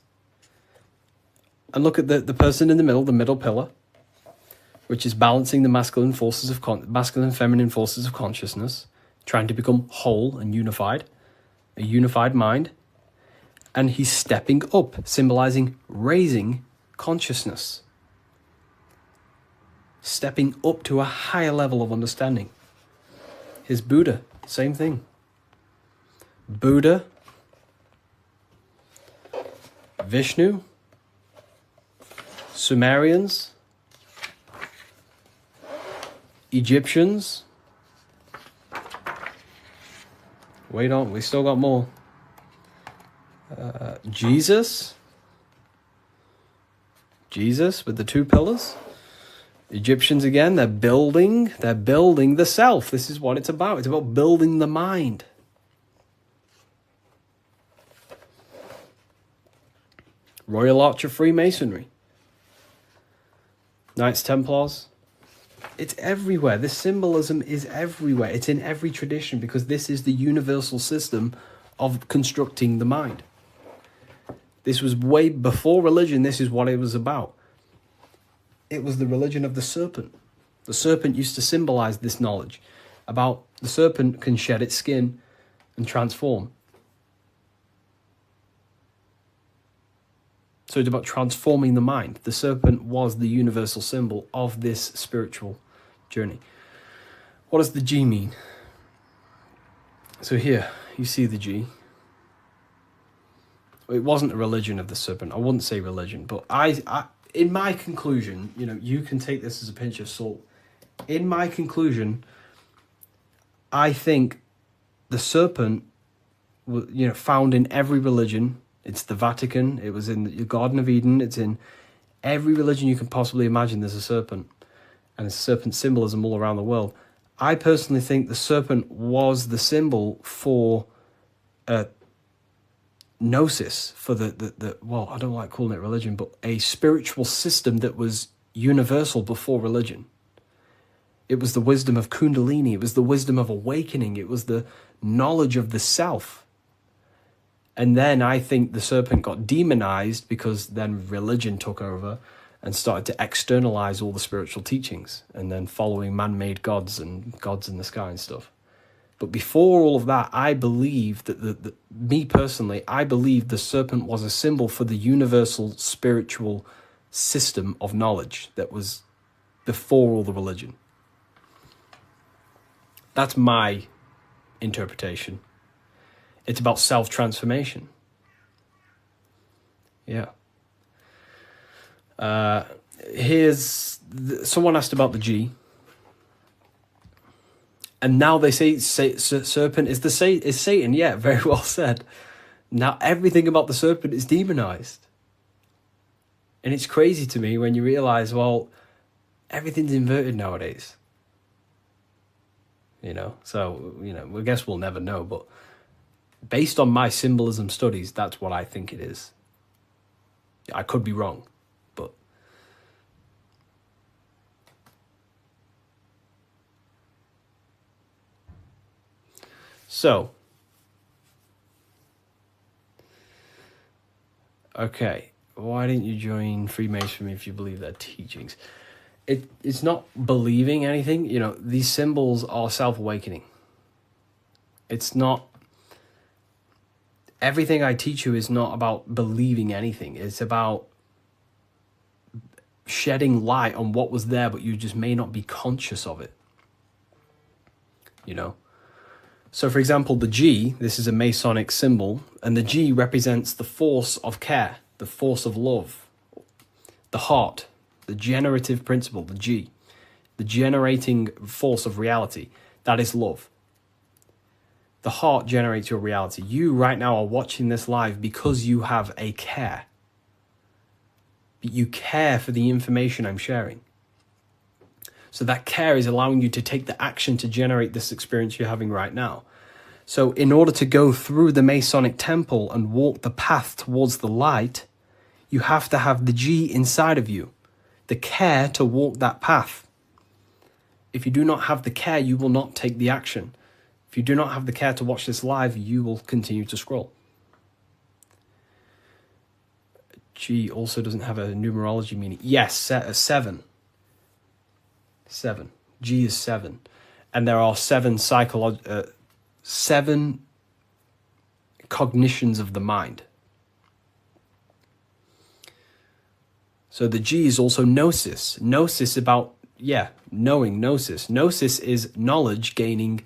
And look at the person in the middle pillar, which is balancing the masculine and feminine forces of consciousness, trying to become whole and unified, a unified mind. And he's stepping up, symbolizing raising consciousness, stepping up to a higher level of understanding. Here's Buddha, same thing. Buddha, Vishnu, Sumerians, Egyptians. Wait on, we still got more. Jesus with the 2 pillars. Egyptians again, they're building the self. This is what it's about. It's about building the mind. Royal Arch of Freemasonry. Knights Templars. It's everywhere. This symbolism is everywhere. It's in every tradition because this is the universal system of constructing the mind. This was way before religion. This is what it was about. It was the religion of the serpent. The serpent used to symbolize this knowledge about the serpent can shed its skin and transform. So it's about transforming the mind. The serpent was the universal symbol of this spiritual journey. What does the G mean? So here, you see the G. It wasn't a religion of the serpent. I wouldn't say religion, but I in my conclusion, you can take this as a pinch of salt. In my conclusion, I think the serpent, found in every religion. It's the Vatican. It was in the Garden of Eden. It's in every religion you can possibly imagine. There's a serpent, and there's serpent symbolism all around the world. I personally think the serpent was the symbol for gnosis, for the well, I don't like calling it religion, but a spiritual system that was universal before religion. It was the wisdom of Kundalini. It was the wisdom of awakening. It was the knowledge of the self. And then I think the serpent got demonized because then religion took over and started to externalize all the spiritual teachings and then following man-made gods and gods in the sky and stuff. But before all of that, I believe that me personally, I believe the serpent was a symbol for the universal spiritual system of knowledge that was before all the religion. That's my interpretation. It's about self-transformation. Yeah. Someone asked about the G. And now they say serpent is Satan. Yeah, very well said. Now everything about the serpent is demonized. And it's crazy to me when you realize, well, everything's inverted nowadays. So, I guess we'll never know, but based on my symbolism studies, that's what I think it is. I could be wrong, but so, okay, why didn't you join Freemasonry if you believe their teachings? It's not believing anything. These symbols are self-awakening. It's not... Everything I teach you is not about believing anything. It's about shedding light on what was there, but you just may not be conscious of it. So, for example, the G, this is a Masonic symbol, and the G represents the force of care, the force of love, the heart, the generative principle, the G, the generating force of reality. That is love. The heart generates your reality. You right now are watching this live because you have a care. You care for the information I'm sharing. So that care is allowing you to take the action to generate this experience you're having right now. So in order to go through the Masonic temple and walk the path towards the light, you have to have the G inside of you, the care to walk that path. If you do not have the care, you will not take the action. If you do not have the care to watch this live, you will continue to scroll. G also doesn't have a numerology meaning. Yes, 7. 7. G is 7. And there are 7 7 cognitions of the mind. So the G is also gnosis. Gnosis about, knowing, gnosis. Gnosis is knowledge gained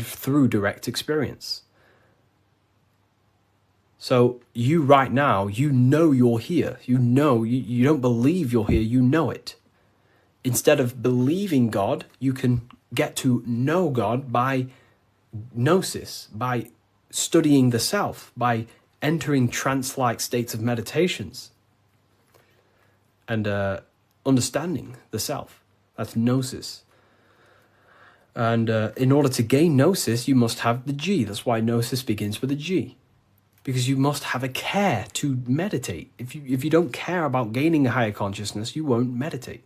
through direct experience. So you right now, you're here. You don't believe you're here, you know it. Instead of believing God, you can get to know God by gnosis, by studying the self, by entering trance-like states of meditations and understanding the self. That's gnosis. And in order to gain gnosis, you must have the G. That's why gnosis begins with a G. Because you must have a care to meditate. If you don't care about gaining a higher consciousness, you won't meditate.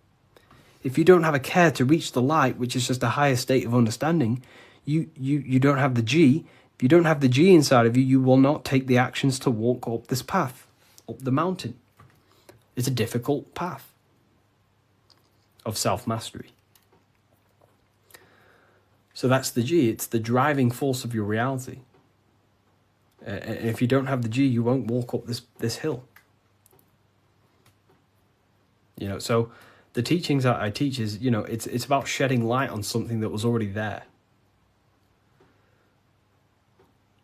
If you don't have a care to reach the light, which is just a higher state of understanding, you don't have the G. If you don't have the G inside of you, you will not take the actions to walk up this path, up the mountain. It's a difficult path of self-mastery. So that's the G. It's the driving force of your reality. And if you don't have the G, you won't walk up this hill. So the teachings that I teach is, it's about shedding light on something that was already there.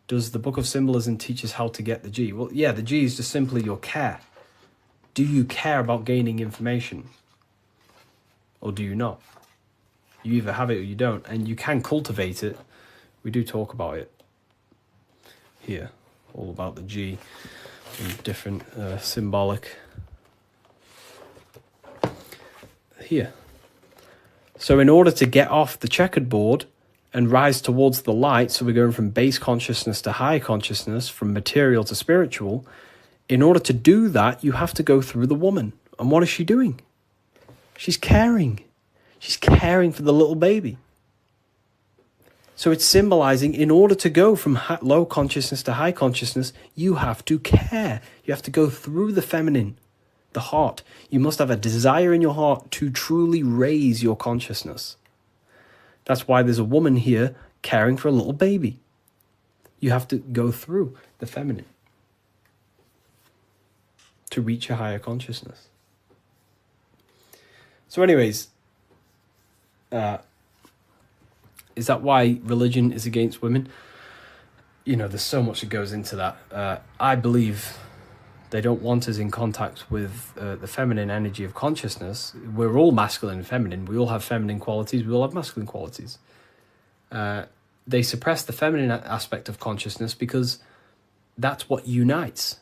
Does the Book of Symbolism teach us how to get the G? Well, yeah, the G is just simply your care. Do you care about gaining information? Or do you not? You either have it or you don't, and you can cultivate it. We do talk about it here, all about the G and different symbolic here. So in order to get off the checkered board and rise towards the light, so we're going from base consciousness to high consciousness, from material to spiritual, in order to do that, you have to go through the woman. And what is she doing? She's caring. She's caring for the little baby. So it's symbolizing, in order to go from low consciousness to high consciousness, you have to care. You have to go through the feminine, the heart. You must have a desire in your heart to truly raise your consciousness. That's why there's a woman here caring for a little baby. You have to go through the feminine to reach a higher consciousness. So anyways, is that why religion is against women? There's so much that goes into that. I believe they don't want us in contact with the feminine energy of consciousness. We're all masculine and feminine. We all have feminine qualities. We all have masculine qualities. They suppress the feminine aspect of consciousness because that's what unites.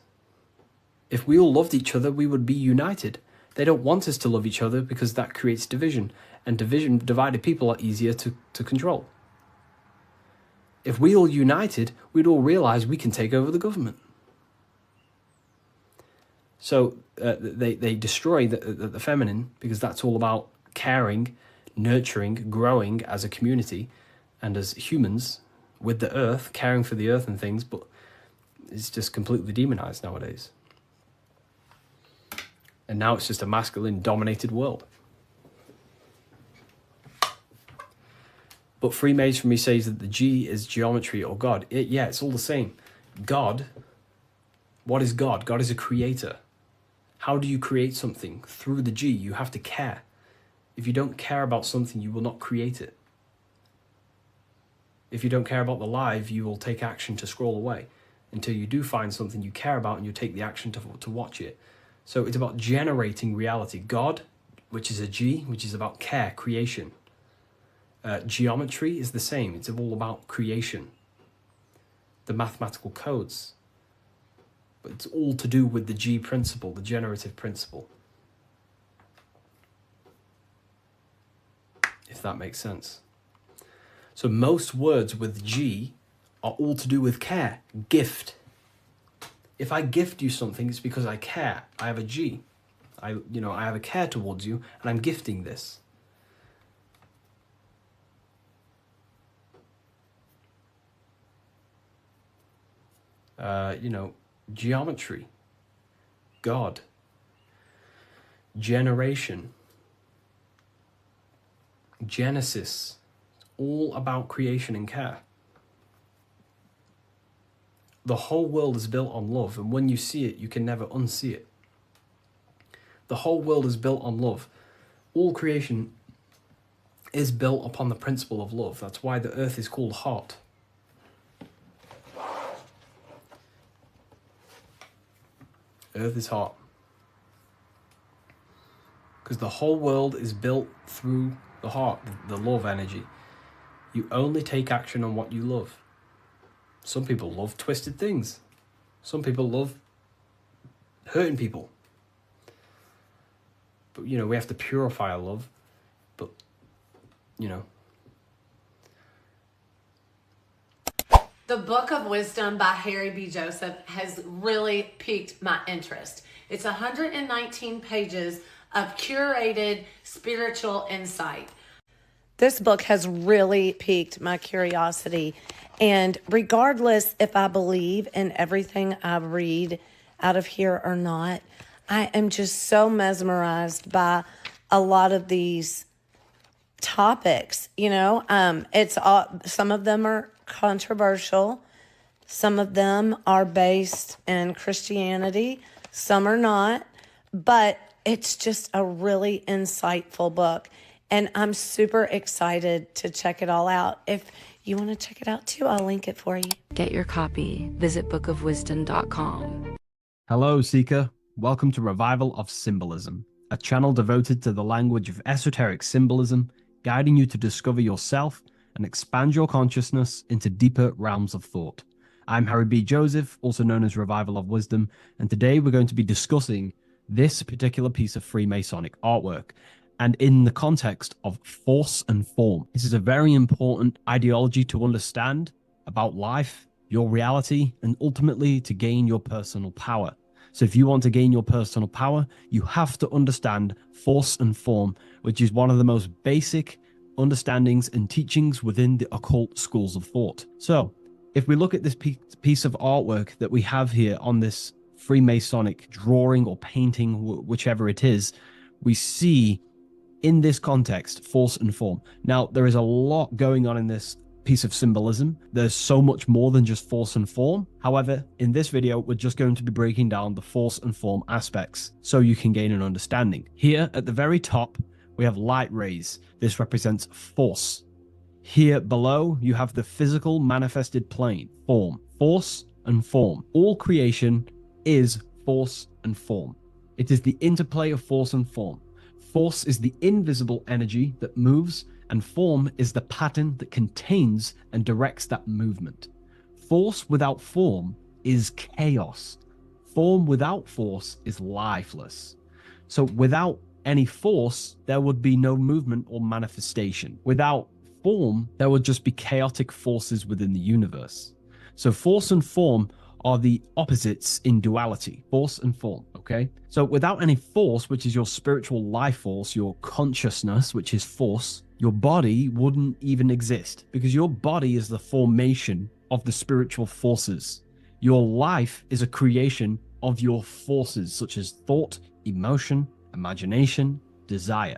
If we all loved each other, we would be united. They don't want us to love each other because that creates division, and divided people are easier to control. If we all united, we'd all realize we can take over the government. So they destroy the feminine because that's all about caring, nurturing, growing as a community and as humans with the earth, caring for the earth and things, but it's just completely demonized nowadays. And now it's just a masculine-dominated world. But Freemasonry says that the G is geometry or God. It's all the same. God, what is God? God is a creator. How do you create something? Through the G, you have to care. If you don't care about something, you will not create it. If you don't care about the live, you will take action to scroll away until you do find something you care about and you take the action to watch it. So it's about generating reality. God, which is a G, which is about care, creation. Geometry is the same. It's all about creation. The mathematical codes. But it's all to do with the G principle, the generative principle. If that makes sense. So most words with G are all to do with care, gift. If I gift you something, it's because I care. I have a G. I have a care towards you, and I'm gifting this. Geometry, God, generation, Genesis, all about creation and care. The whole world is built on love, and when you see it, you can never unsee it. The whole world is built on love. All creation is built upon the principle of love. That's why the earth is called hot. Earth is hot. Because the whole world is built through the heart, the love energy. You only take action on what you love. Some people love twisted things. Some people love hurting people. But, we have to purify our love. But, The Book of Wisdom by Harry B. Joseph has really piqued my interest. It's 119 pages of curated spiritual insight. This book has really piqued my curiosity. And regardless if I believe in everything I read out of here or not, I am just so mesmerized by a lot of these topics. It's all, some of them are controversial. Some of them are based in Christianity. Some are not. But it's just a really insightful book. And I'm super excited to check it all out. If you want to check it out too, I'll link it for you. Get your copy. Visit bookofwisdom.com. Hello, Seeker. Welcome to Revival of Symbolism, a channel devoted to the language of esoteric symbolism, guiding you to discover yourself and expand your consciousness into deeper realms of thought. I'm Harry B. Joseph, also known as Revival of Wisdom, and today we're going to be discussing this particular piece of Freemasonic artwork, and in the context of force and form. This is a very important ideology to understand about life, your reality, and ultimately to gain your personal power. So if you want to gain your personal power, you have to understand force and form, which is one of the most basic understandings and teachings within the occult schools of thought. So if we look at this piece of artwork that we have here on this Freemasonic drawing or painting, whichever it is, we see in this context force and form. Now, there is a lot going on in this piece of symbolism. There's so much more than just force and form. However, in this video, we're just going to be breaking down the force and form aspects so you can gain an understanding. Here at the very top, we have light rays. This represents force. Here below, you have the physical manifested plane, form, force and form. All creation is force and form. It is the interplay of force and form. Force is the invisible energy that moves, and form is the pattern that contains and directs that movement. Force without form is chaos. Form without force is lifeless. So without any force, there would be no movement or manifestation. Without form, there would just be chaotic forces within the universe. So force and form are the opposites in duality, force and form, okay? So without any force, which is your spiritual life force, your consciousness, which is force, your body wouldn't even exist, because your body is the formation of the spiritual forces. Your life is a creation of your forces, such as thought, emotion, imagination, desire.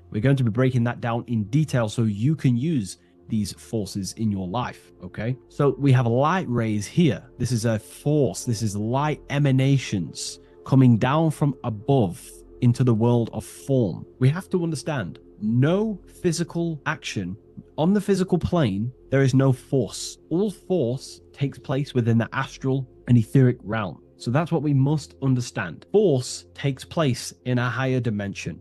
We're going to be breaking that down in detail so you can use these forces in your life, okay? So we have light rays here. This is a force. This is light emanations coming down from above into the world of form. We have to understand, no physical action on the physical plane, there is no force. All force takes place within the astral and etheric realm. So that's what we must understand. Force takes place in a higher dimension.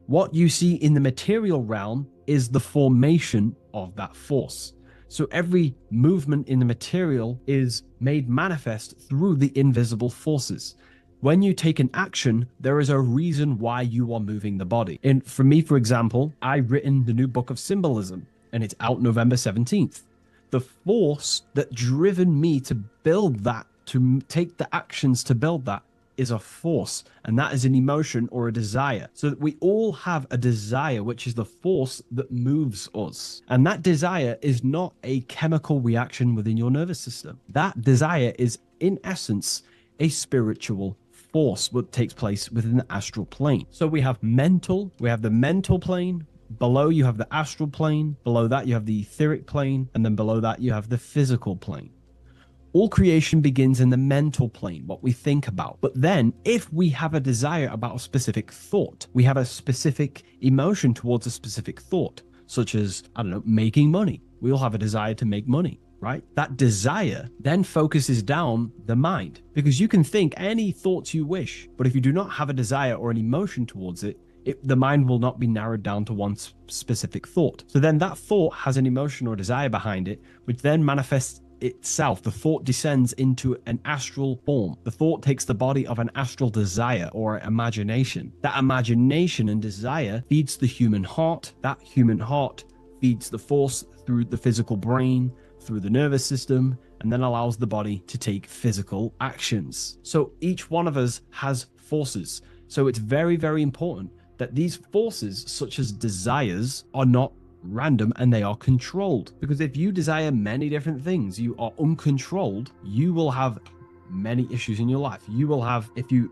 What you see in the material realm is the formation of that force. So every movement in the material is made manifest through the invisible forces. When you take an action, there is a reason why you are moving the body. And for me, for example, I've written the new book of symbolism, and it's out November 17th. The force that driven me to build that, to take the actions to build that, is a force, and that is an emotion or a desire. So that we all have a desire, which is the force that moves us. And that desire is not a chemical reaction within your nervous system. That desire is, in essence, a spiritual force that takes place within the astral plane. So we have the mental plane. Below you have the astral plane. Below that you have the etheric plane. And then below that you have the physical plane. All creation begins in the mental plane, what we think about. But then if we have a desire about a specific thought, we have a specific emotion towards a specific thought, such as, I don't know, making money. We all have a desire to make money, right? That desire then focuses down the mind, because you can think any thoughts you wish, but if you do not have a desire or an emotion towards it, the mind will not be narrowed down to one specific thought. So then that thought has an emotion or desire behind it, which then manifests itself. The thought descends into an astral form. The thought takes the body of an astral desire or imagination. That imagination and desire feeds the human heart. That human heart feeds the force through the physical brain, through the nervous system, and then allows the body to take physical actions. So each one of us has forces. So it's very, very important that these forces, such as desires, are not random and they are controlled. Because if you desire many different things, you are uncontrolled, you will have many issues in your life. You will have, if you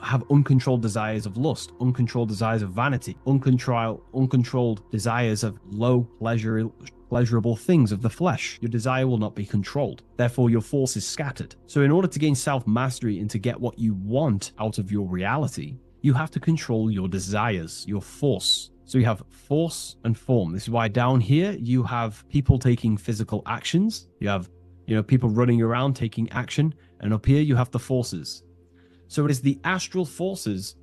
have uncontrolled desires of lust, uncontrolled desires of vanity, uncontrolled desires of low pleasurable things of the flesh, your desire will not be controlled. Therefore, your force is scattered. So in order to gain self-mastery and to get what you want out of your reality, you have to control your desires, your force. So you have force and form. This is why down here you have people taking physical actions. You have, people running around taking action. And up here you have the forces. So it is the astral forces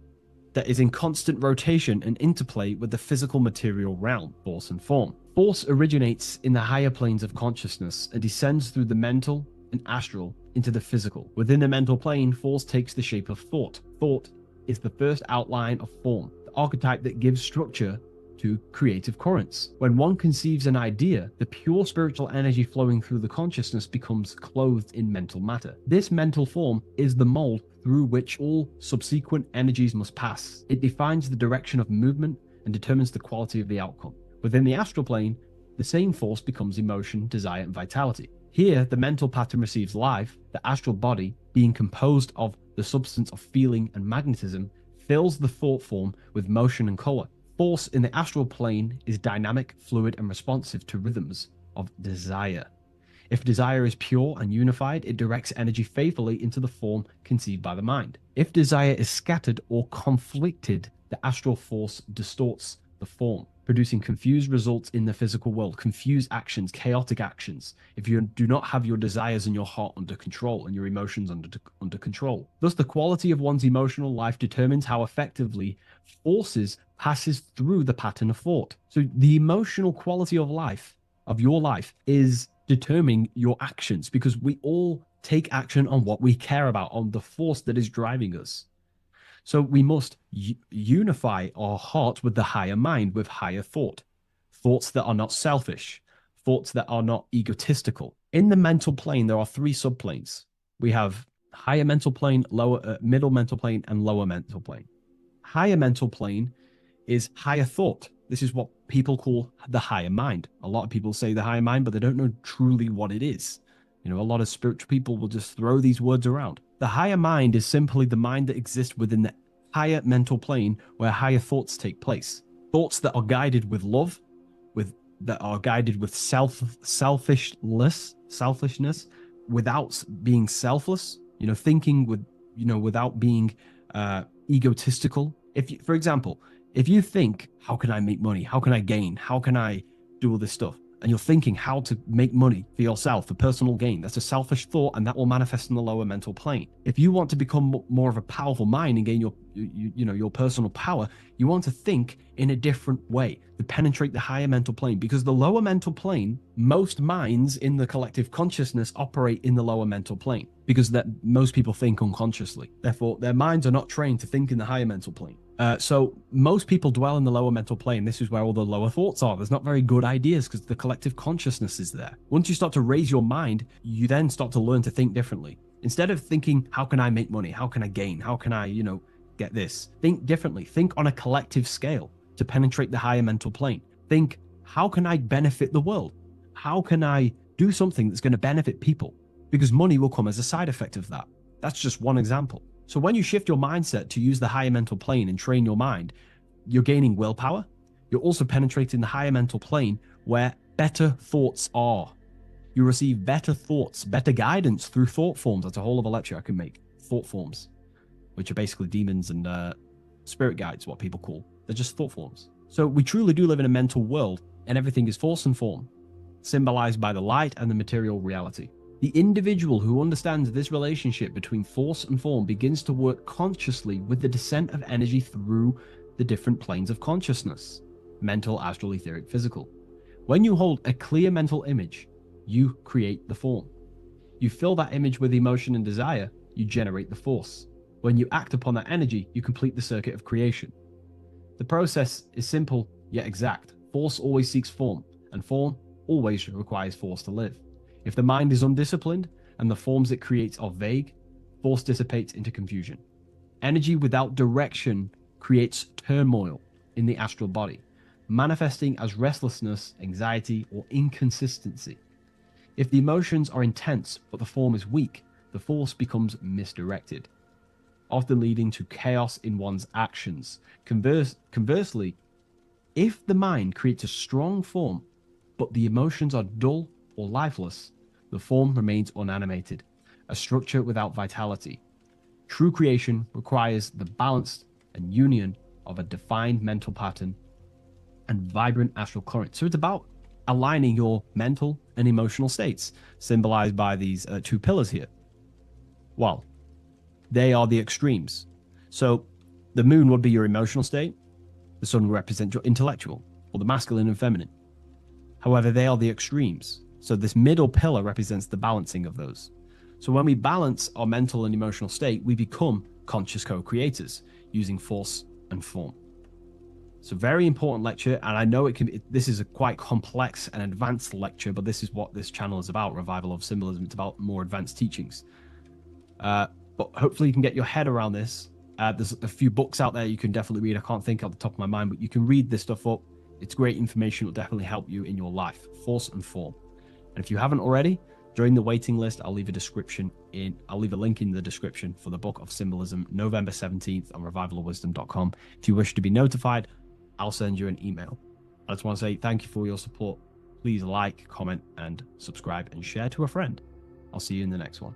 that is in constant rotation and interplay with the physical material realm, force and form. Force originates in the higher planes of consciousness and descends through the mental and astral into the physical. Within the mental plane, force takes the shape of thought. Thought is the first outline of form, the archetype that gives structure to creative currents. When one conceives an idea, the pure spiritual energy flowing through the consciousness becomes clothed in mental matter. This mental form is the mold through which all subsequent energies must pass. It defines the direction of movement and determines the quality of the outcome. Within the astral plane, the same force becomes emotion, desire, and vitality. Here, the mental pattern receives life. The astral body, being composed of the substance of feeling and magnetism, fills the thought form with motion and color. Force in the astral plane is dynamic, fluid, and responsive to rhythms of desire. If desire is pure and unified, it directs energy faithfully into the form conceived by the mind. If desire is scattered or conflicted, the astral force distorts the form, producing confused results in the physical world, confused actions, chaotic actions, if you do not have your desires and your heart under control and your emotions under control. Thus, the quality of one's emotional life determines how effectively forces passes through the pattern of thought. So the emotional quality of life, of your life, is determining your actions, because we all take action on what we care about, on the force that is driving us. So we must unify our heart with the higher mind, with higher thoughts that are not selfish, thoughts that are not egotistical. In the mental plane, there are 3 subplanes. We have higher mental plane, middle mental plane, and lower mental plane. Higher mental plane is higher thought. This is what people call the higher mind. A lot of people say the higher mind, but they don't know truly what it is. You know, a lot of spiritual people will just throw these words around. The higher mind is simply the mind that exists within the higher mental plane where higher thoughts take place. Thoughts that are guided with love, that are guided with selfishness, without being selfless, you know, thinking with, you know, without being egotistical. For example, if you think, how can I make money? How can I gain? How can I do all this stuff? And you're thinking how to make money for yourself, for personal gain. That's a selfish thought, and that will manifest in the lower mental plane. If you want to become more of a powerful mind and gain your personal power, you want to think in a different way to penetrate the higher mental plane, because the lower mental plane, most minds in the collective consciousness operate in the lower mental plane because that most people think unconsciously. Therefore, their minds are not trained to think in the higher mental plane. So most people dwell in the lower mental plane. This is where all the lower thoughts are. There's not very good ideas because the collective consciousness is there. Once you start to raise your mind, you then start to learn to think differently. Instead of thinking, how can I make money? How can I gain? How can I, get this? Think differently. Think on a collective scale to penetrate the higher mental plane. Think, how can I benefit the world? How can I do something that's going to benefit people? Because money will come as a side effect of that. That's just one example. So when you shift your mindset to use the higher mental plane and train your mind, you're gaining willpower. You're also penetrating the higher mental plane where better thoughts are. You receive better thoughts, better guidance through thought forms. That's a whole other lecture I can make. Thought forms, which are basically demons and spirit guides, what people call. They're just thought forms. So we truly do live in a mental world, and everything is force and form, symbolized by the light and the material reality. The individual who understands this relationship between force and form begins to work consciously with the descent of energy through the different planes of consciousness: mental, astral, etheric, physical. When you hold a clear mental image, you create the form. You fill that image with emotion and desire, you generate the force. When you act upon that energy, you complete the circuit of creation. The process is simple yet exact. Force always seeks form, and form always requires force to live. If the mind is undisciplined and the forms it creates are vague, force dissipates into confusion. Energy without direction creates turmoil in the astral body, manifesting as restlessness, anxiety, or inconsistency. If the emotions are intense but the form is weak, the force becomes misdirected, often leading to chaos in one's actions. Conversely, if the mind creates a strong form but the emotions are dull or lifeless, the form remains unanimated, a structure without vitality. True creation requires the balance and union of a defined mental pattern and vibrant astral current. So it's about aligning your mental and emotional states, symbolized by these 2 pillars here. Well, they are the extremes. So the moon would be your emotional state, the sun would represent your intellectual, or the masculine and feminine. However, they are the extremes. So this middle pillar represents the balancing of those. So when we balance our mental and emotional state, we become conscious co-creators using force and form. It's a very important lecture, and I know this is a quite complex and advanced lecture, but this is what this channel is about, Revival of Symbolism. It's about more advanced teachings. But hopefully you can get your head around this. There's a few books out there you can definitely read. I can't think off the top of my mind, but you can read this stuff up. It's great information. It will definitely help you in your life. Force and form. And if you haven't already, join the waiting list. I'll leave a link in the description for the Book of Symbolism, November 17th on revivalofwisdom.com. If you wish to be notified, I'll send you an email. I just want to say thank you for your support. Please like, comment, and subscribe, and share to a friend. I'll see you in the next one.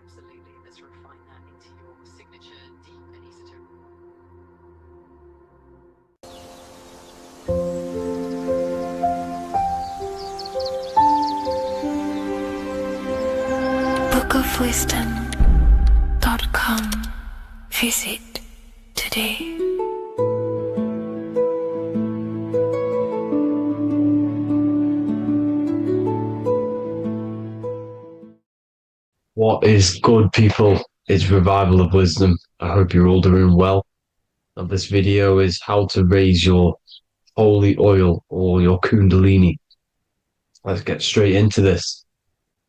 Absolutely. Let's refine that into your signature deep and esoteric. bookofwisdom.com. Visit today. What is good, people? It's Revival of Wisdom. I hope you're all doing well. Now, this video is how to raise your holy oil or your kundalini. Let's get straight into this.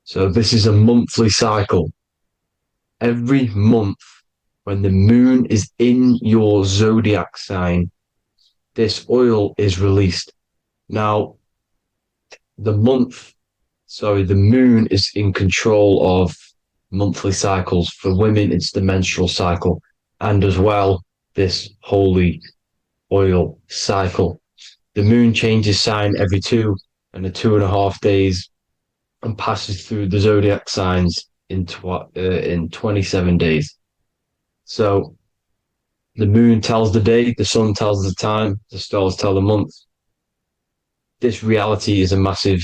So this is a monthly cycle. Every month, when the moon is in your zodiac sign, this oil is released. Now, the moon is in control of monthly cycles. For women, it's the menstrual cycle, and as well, this holy oil cycle. The moon changes sign every 2.5 days and passes through the zodiac signs in 27 days. So the moon tells the day, the sun tells the time, the stars tell the month. This reality is a massive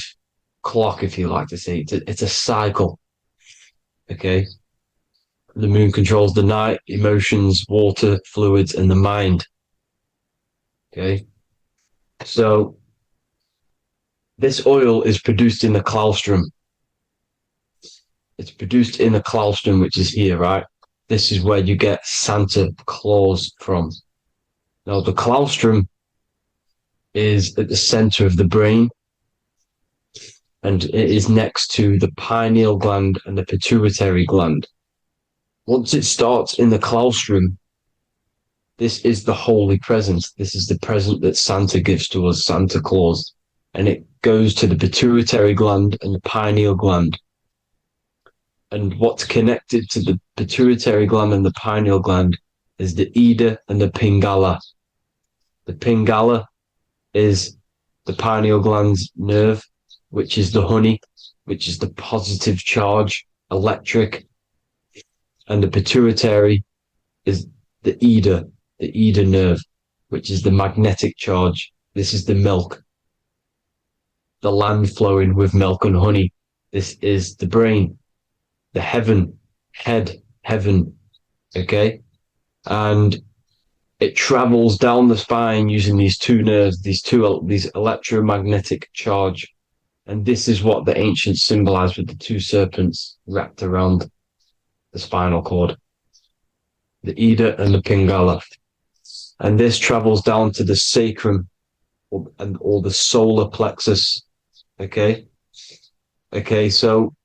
clock, if you like to say. It's a cycle. Okay. The moon controls the night, emotions, water, fluids, and the mind. Okay. So this oil is produced in the claustrum. It's produced in the claustrum, which is here, right? This is where you get Santa Claus from. Now, the claustrum is at the center of the brain, and it is next to the pineal gland and the pituitary gland. Once it starts in the claustrum, this is the holy present. This is the present that Santa gives to us, Santa Claus. And it goes to the pituitary gland and the pineal gland. And what's connected to the pituitary gland and the pineal gland is the Ida and the Pingala. The Pingala is the pineal gland's nerve, which is the honey, which is the positive charge, electric. And the pituitary is the Ida nerve, which is the magnetic charge. This is the milk, the land flowing with milk and honey. This is the brain, the heaven, okay? And it travels down the spine using these two nerves, these electromagnetic charge. And this is what the ancients symbolized with the two serpents wrapped around the spinal cord, the Ida and the Pingala. And this travels down to the sacrum or the solar plexus. Okay. So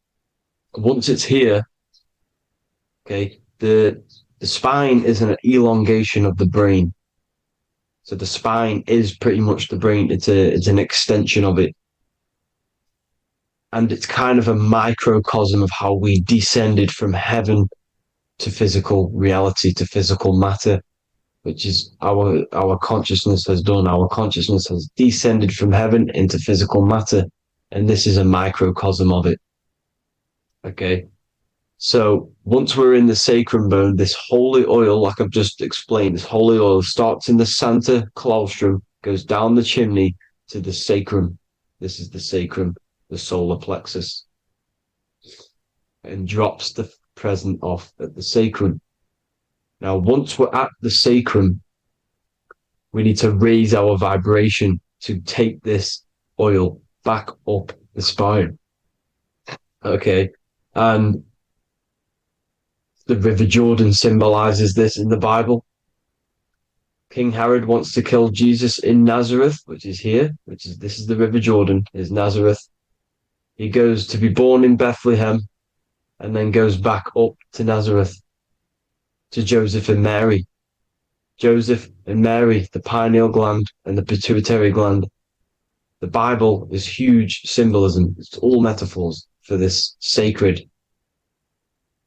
once it's here, okay, the spine is an elongation of the brain. So the spine is pretty much the brain. It's an extension of it. And it's kind of a microcosm of how we descended from heaven to physical reality, to physical matter, which is our consciousness has done. Our consciousness has descended from heaven into physical matter. And this is a microcosm of it. Okay. So once we're in the sacrum bone, this holy oil, like I've just explained, this holy oil starts in the Santa claustrum, goes down the chimney to the sacrum. This is the sacrum, the solar plexus, and drops the present off at the sacrum. Now, once we're at the sacrum, we need to raise our vibration to take this oil back up the spine. Okay. And the River Jordan symbolizes this in the Bible. King Herod wants to kill Jesus in Nazareth, which is here, this is the River Jordan, is Nazareth. He goes to be born in Bethlehem and then goes back up to Nazareth to Joseph and Mary. Joseph and Mary, the pineal gland and the pituitary gland. The Bible is huge symbolism. It's all metaphors for this sacred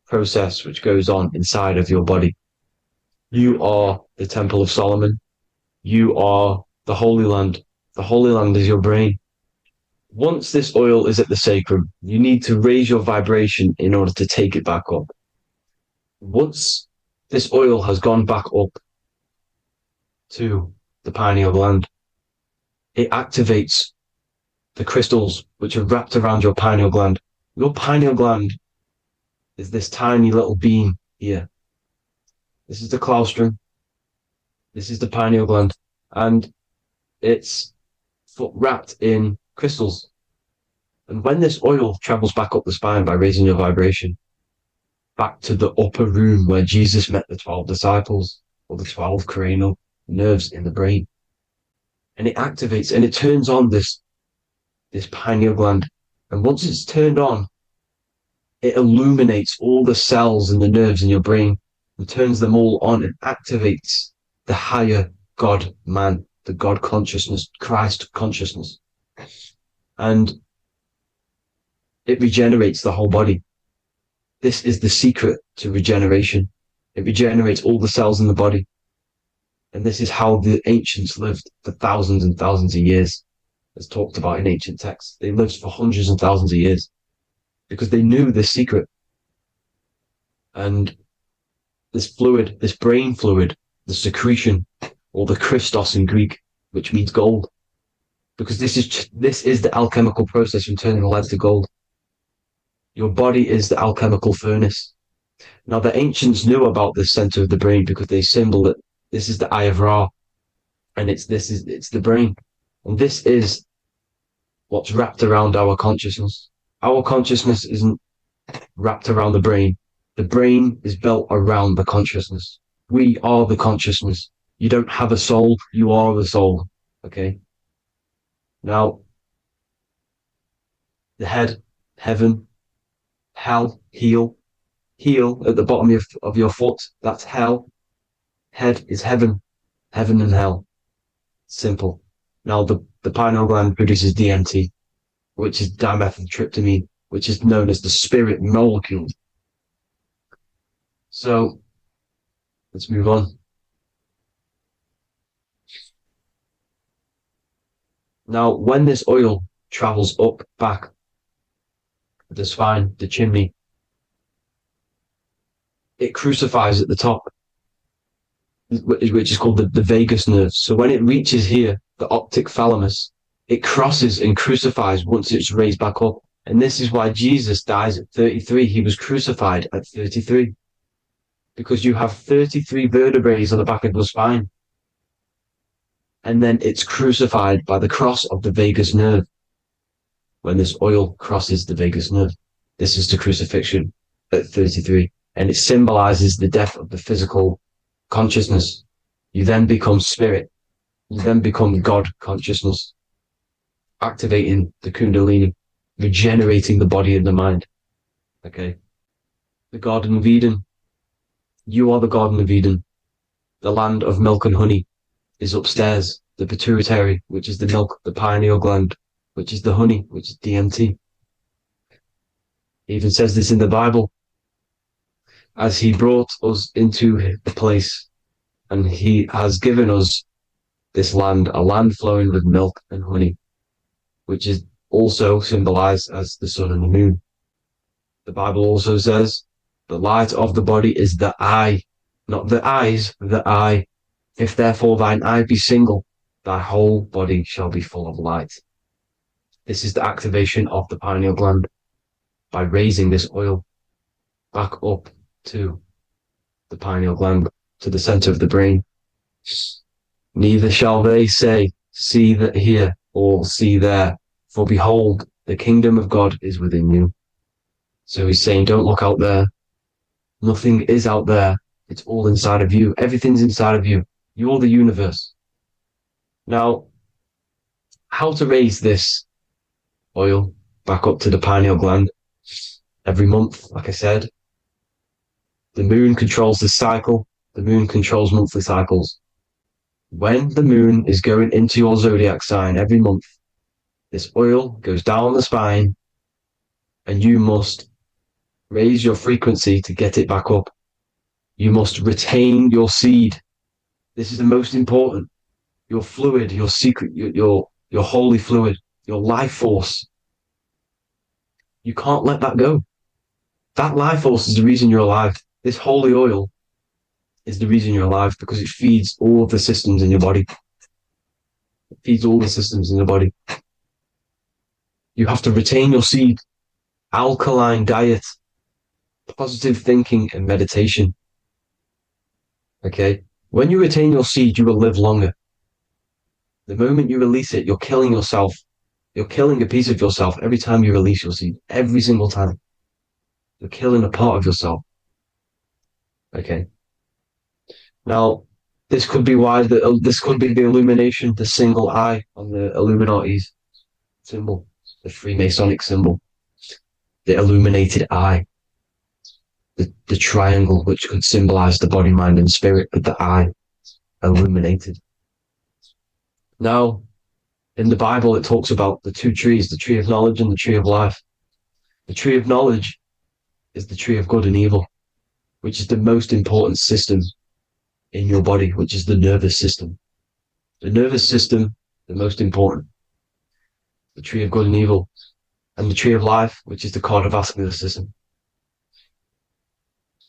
process which goes on inside of your body. You are the Temple of Solomon. You are the Holy Land. The Holy Land is your brain. Once this oil is at the sacrum, you need to raise your vibration in order to take it back up. Once this oil has gone back up to the pineal gland, it activates the crystals which are wrapped around your pineal gland. Your pineal gland is this tiny little beam here. This is the claustrum. This is the pineal gland. And it's wrapped in crystals. And when this oil travels back up the spine by raising your vibration, back to the upper room where Jesus met the 12 disciples, or the 12 cranial nerves in the brain. And it activates and it turns on this pineal gland. And once it's turned on, it illuminates all the cells and the nerves in your brain and turns them all on and activates the higher God man, the God consciousness, Christ consciousness. And it regenerates the whole body. This is the secret to regeneration. It regenerates all the cells in the body. And this is how the ancients lived for thousands and thousands of years, as talked about in ancient texts. They lived for hundreds and thousands of years because they knew this secret. And this fluid, this brain fluid, the secretion, or the Christos in Greek, which means gold, because this is the alchemical process from turning lead to gold. Your body is the alchemical furnace. Now, the ancients knew about this center of the brain because they symboled it. This is the Eye of Ra, and it's the brain. And this is what's wrapped around our consciousness. Our consciousness isn't wrapped around the brain. The brain is built around the consciousness. We are the consciousness. You don't have a soul, you are the soul. Okay? Now, the head, heaven, hell, heel at the bottom of your foot, that's hell. Head is heaven and hell. Simple. Now, the pineal gland produces DMT, which is dimethyltryptamine, which is known as the spirit molecule. So, let's move on. Now, when this oil travels up, back, the spine, the chimney, it crucifies at the top, which is called the vagus nerve. So when it reaches here, the optic thalamus, it crosses and crucifies once it's raised back up. And this is why Jesus dies at 33. He was crucified at 33. Because you have 33 vertebrae on the back of the spine. And then it's crucified by the cross of the vagus nerve. When this oil crosses the vagus nerve, this is the crucifixion at 33. And it symbolizes the death of the physical consciousness. You then become spirit. You then become God consciousness, activating the Kundalini, regenerating the body and the mind. Okay. The Garden of Eden. You are the Garden of Eden. The land of milk and honey is upstairs. The pituitary, which is the milk, the pineal gland, which is the honey, which is DMT. It even says this in the Bible. As he brought us into the place, and he has given us this land, a land flowing with milk and honey, which is also symbolized as the sun and the moon. The Bible also says, the light of the body is the eye, not the eyes, the eye. If therefore thine eye be single, thy whole body shall be full of light. This is the activation of the pineal gland by raising this oil back up to the pineal gland, to the center of the brain. Neither shall they say, see that here, or see there, for behold, the kingdom of God is within you. So he's saying, don't look out there. Nothing is out there. It's all inside of you. Everything's inside of you. You're the universe. Now, how to raise this oil back up to the pineal gland? Every month, like I said. The moon controls the cycle. The moon controls monthly cycles. When the moon is going into your zodiac sign every month, this oil goes down the spine and you must raise your frequency to get it back up. You must retain your seed. This is the most important. Your fluid, your secret, your holy fluid, your life force. You can't let that go. That life force is the reason you're alive. This holy oil is the reason you're alive because it feeds all of the systems in your body. It feeds all the systems in your body. You have to retain your seed, alkaline diet, positive thinking and meditation. Okay? When you retain your seed, you will live longer. The moment you release it, you're killing yourself. You're killing a piece of yourself every time you release your seed. Every single time. You're killing a part of yourself. Okay. Now, this could be why this could be the illumination, the single eye on the Illuminati's symbol, the Freemasonic symbol, the illuminated eye, the triangle, which could symbolize the body, mind, and spirit, but the eye illuminated. Now, in the Bible, it talks about the two trees, the tree of knowledge and the tree of life. The tree of knowledge is the tree of good and evil, which is the most important system in your body, which is the nervous system. The nervous system, the most important. The tree of good and evil, and the tree of life, which is the cardiovascular system.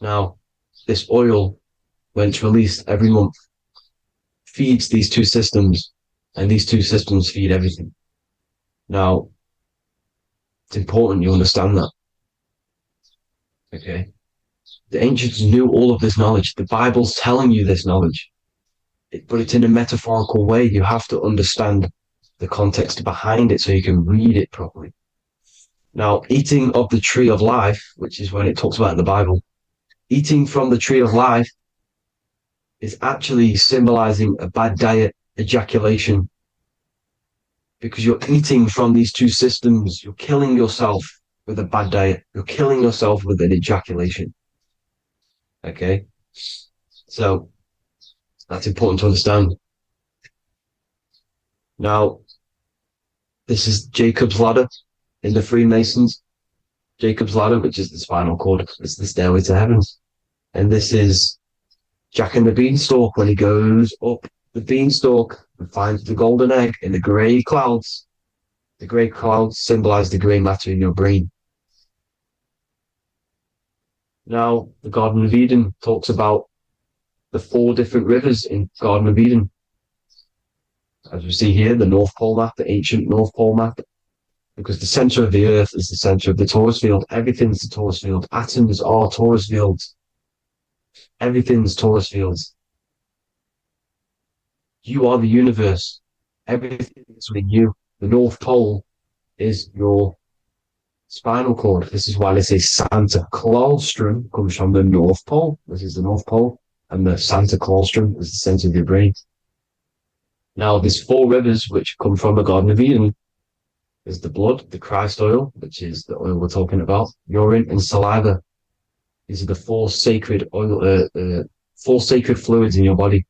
Now, this oil, when it's released every month, feeds these two systems, and these two systems feed everything. Now, it's important you understand that. Okay? The ancients knew all of this knowledge. The Bible's telling you this knowledge. But it's in a metaphorical way. You have to understand the context behind it so you can read it properly. Now, eating of the tree of life, which is when it talks about in the Bible, eating from the tree of life is actually symbolizing a bad diet, ejaculation, because you're eating from these two systems. You're killing yourself with a bad diet. You're killing yourself with an ejaculation. Okay? So, that's important to understand. Now, this is Jacob's ladder in the Freemasons. Jacob's ladder, which is the spinal cord. It's the stairway to heaven. And this is Jack and the Beanstalk when he goes up the beanstalk and finds the golden egg in the grey clouds. The grey clouds symbolize the grey matter in your brain. Now, the Garden of Eden talks about the 4 different rivers in Garden of Eden. As we see here, the North Pole map, the ancient North Pole map, because the center of the earth is the center of the torus field. Everything's the torus field. Atoms are torus fields. Everything's torus fields. You are the universe. Everything is within you. The North Pole is your spinal cord. This is why they say Santa Claustrum comes from the North Pole. This is the North Pole. And the Santa Claustrum is the center of your brain. Now, these 4 rivers which come from the Garden of Eden is the blood, the Christ oil, which is the oil we're talking about, urine, and saliva. These are the 4 sacred oil, 4 sacred fluids in your body.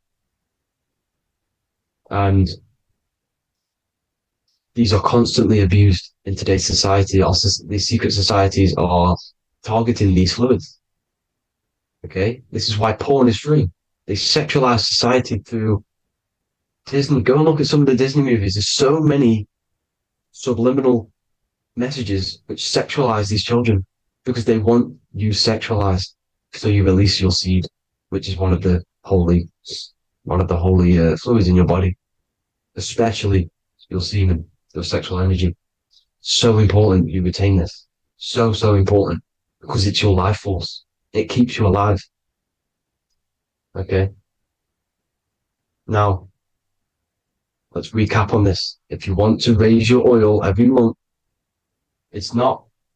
And these are constantly abused in today's society. These secret societies are targeting these fluids. Okay? This is why porn is free. They sexualize society through Disney. Go and look at some of the Disney movies. There's so many subliminal messages which sexualize these children because they want you sexualized. So you release your seed, which is one of the holy fluids in your body, especially your semen, your sexual energy. So important you retain this. So important because it's your life force. It keeps you alive. Okay. Now, let's recap on this. If you want to raise your oil every month,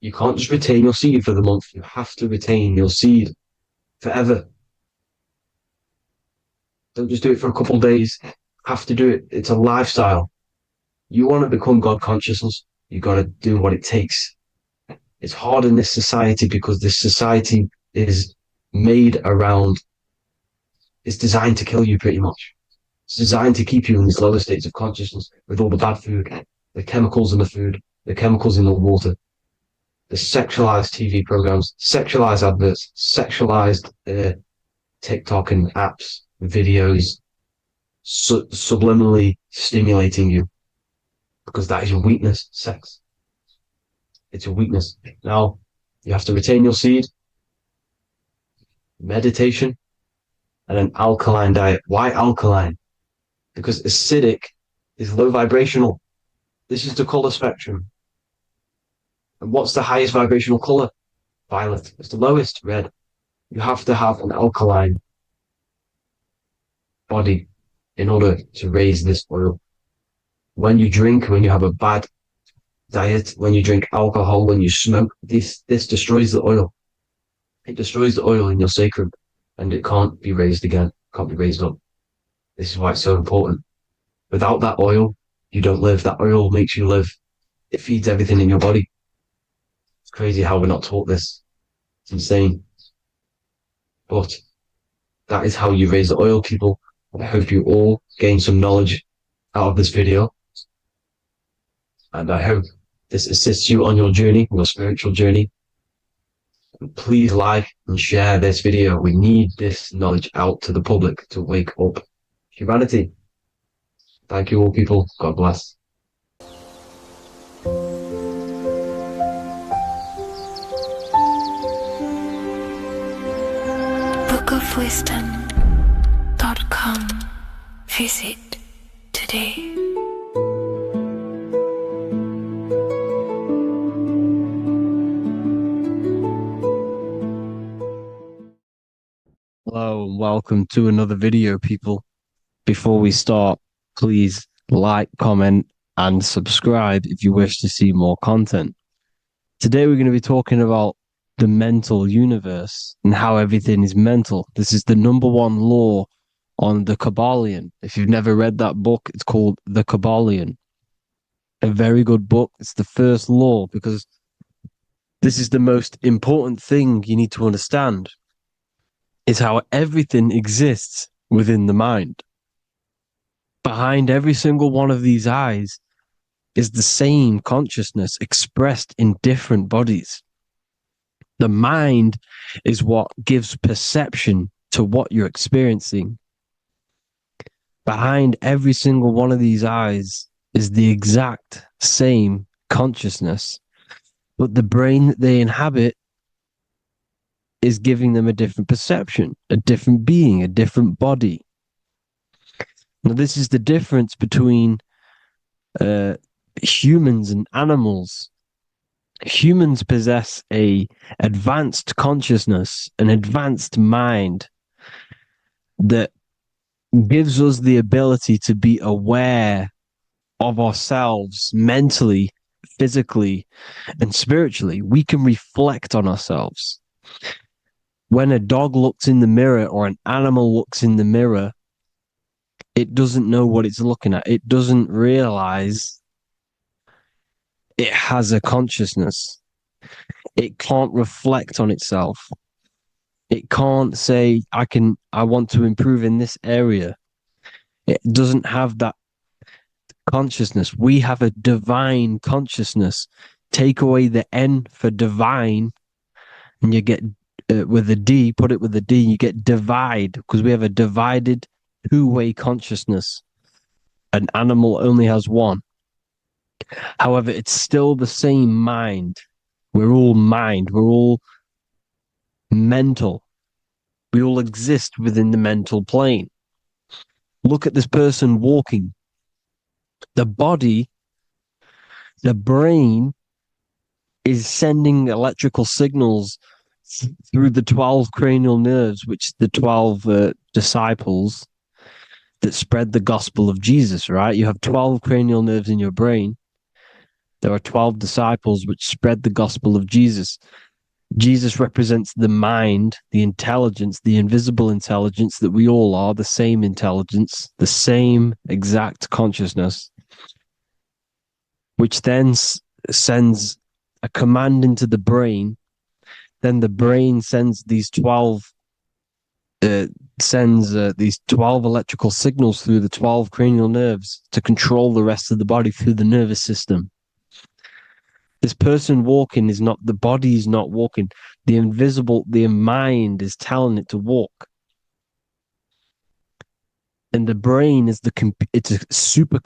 you can't just retain your seed for the month. You have to retain your seed forever. Don't just do it for a couple of days. Have to do it. It's a lifestyle. You want to become God consciousness, you got to do what it takes. It's hard in this society because this society is made around, it's designed to kill you pretty much. It's designed to keep you in these lower states of consciousness with all the bad food, the chemicals in the food, the chemicals in the water, the sexualized TV programs, sexualized adverts, sexualized TikTok and apps, videos, subliminally stimulating you because that is your weakness, sex. It's your weakness. Now, you have to retain your seed, meditation, and an alkaline diet. Why alkaline? Because acidic is low vibrational. This is the color spectrum. And what's the highest vibrational color? Violet. It's the lowest, red. You have to have an alkaline body in order to raise this oil. When you drink, when you have a bad diet, when you drink alcohol, when you smoke, this destroys the oil. It destroys the oil in your sacrum. and it can't be raised again, can't be raised up. This is why it's so important. Without that oil, you don't live. That oil makes you live. It feeds everything in your body. It's crazy how we're not taught this. It's insane. But that is how you raise the oil, people. I hope you all gain some knowledge out of this video. And I hope this assists you on your journey, your spiritual journey. And please like and share this video. We need this knowledge out to the public to wake up humanity. Thank you all, people. God bless. bookofwisdom.com. Visit today. Hello and welcome to another video, people. Before we start, please like, comment, and subscribe if you wish to see more content. Today we're going to be talking about the mental universe and how everything is mental. This is the number one law on the Kabbalion. If you've never read that book, it's called The Kabbalion. A very good book. It's the first law because this is the most important thing you need to understand, is how everything exists within the mind. Behind every single one of these eyes is the same consciousness expressed in different bodies. The mind is what gives perception to what you're experiencing. Behind every single one of these eyes is the exact same consciousness, but the brain that they inhabit is giving them a different perception, a different being, a different body. Now, this is the difference between humans and animals. Humans possess a advanced consciousness, an advanced mind that gives us the ability to be aware of ourselves mentally, physically, and spiritually. We can reflect on ourselves. When a dog looks in the mirror or an animal looks in the mirror, it doesn't know what it's looking at. It doesn't realize it has a consciousness. It can't reflect on itself. It can't say, I want to improve in this area. It doesn't have that consciousness. We have a divine consciousness. Take away the N for divine, and you get with a D, put it with a D, you get divide, because we have a divided two-way consciousness. An animal only has one. However, it's still the same mind. We're all mind. We're all mental. We all exist within the mental plane. Look at this person walking. The body, the brain is sending electrical signals through the 12 cranial nerves, which the 12 disciples that spread the gospel of Jesus, right? You have 12 cranial nerves in your brain. There are 12 disciples which spread the gospel of Jesus. Jesus represents the mind, the intelligence, the invisible intelligence that we all are, the same intelligence, the same exact consciousness, which then sends a command into the brain. Then the brain sends these 12 electrical signals through the 12 cranial nerves to control the rest of the body through the nervous system. This person walking is not, the body is not walking. The mind is telling it to walk. And the brain is it's a super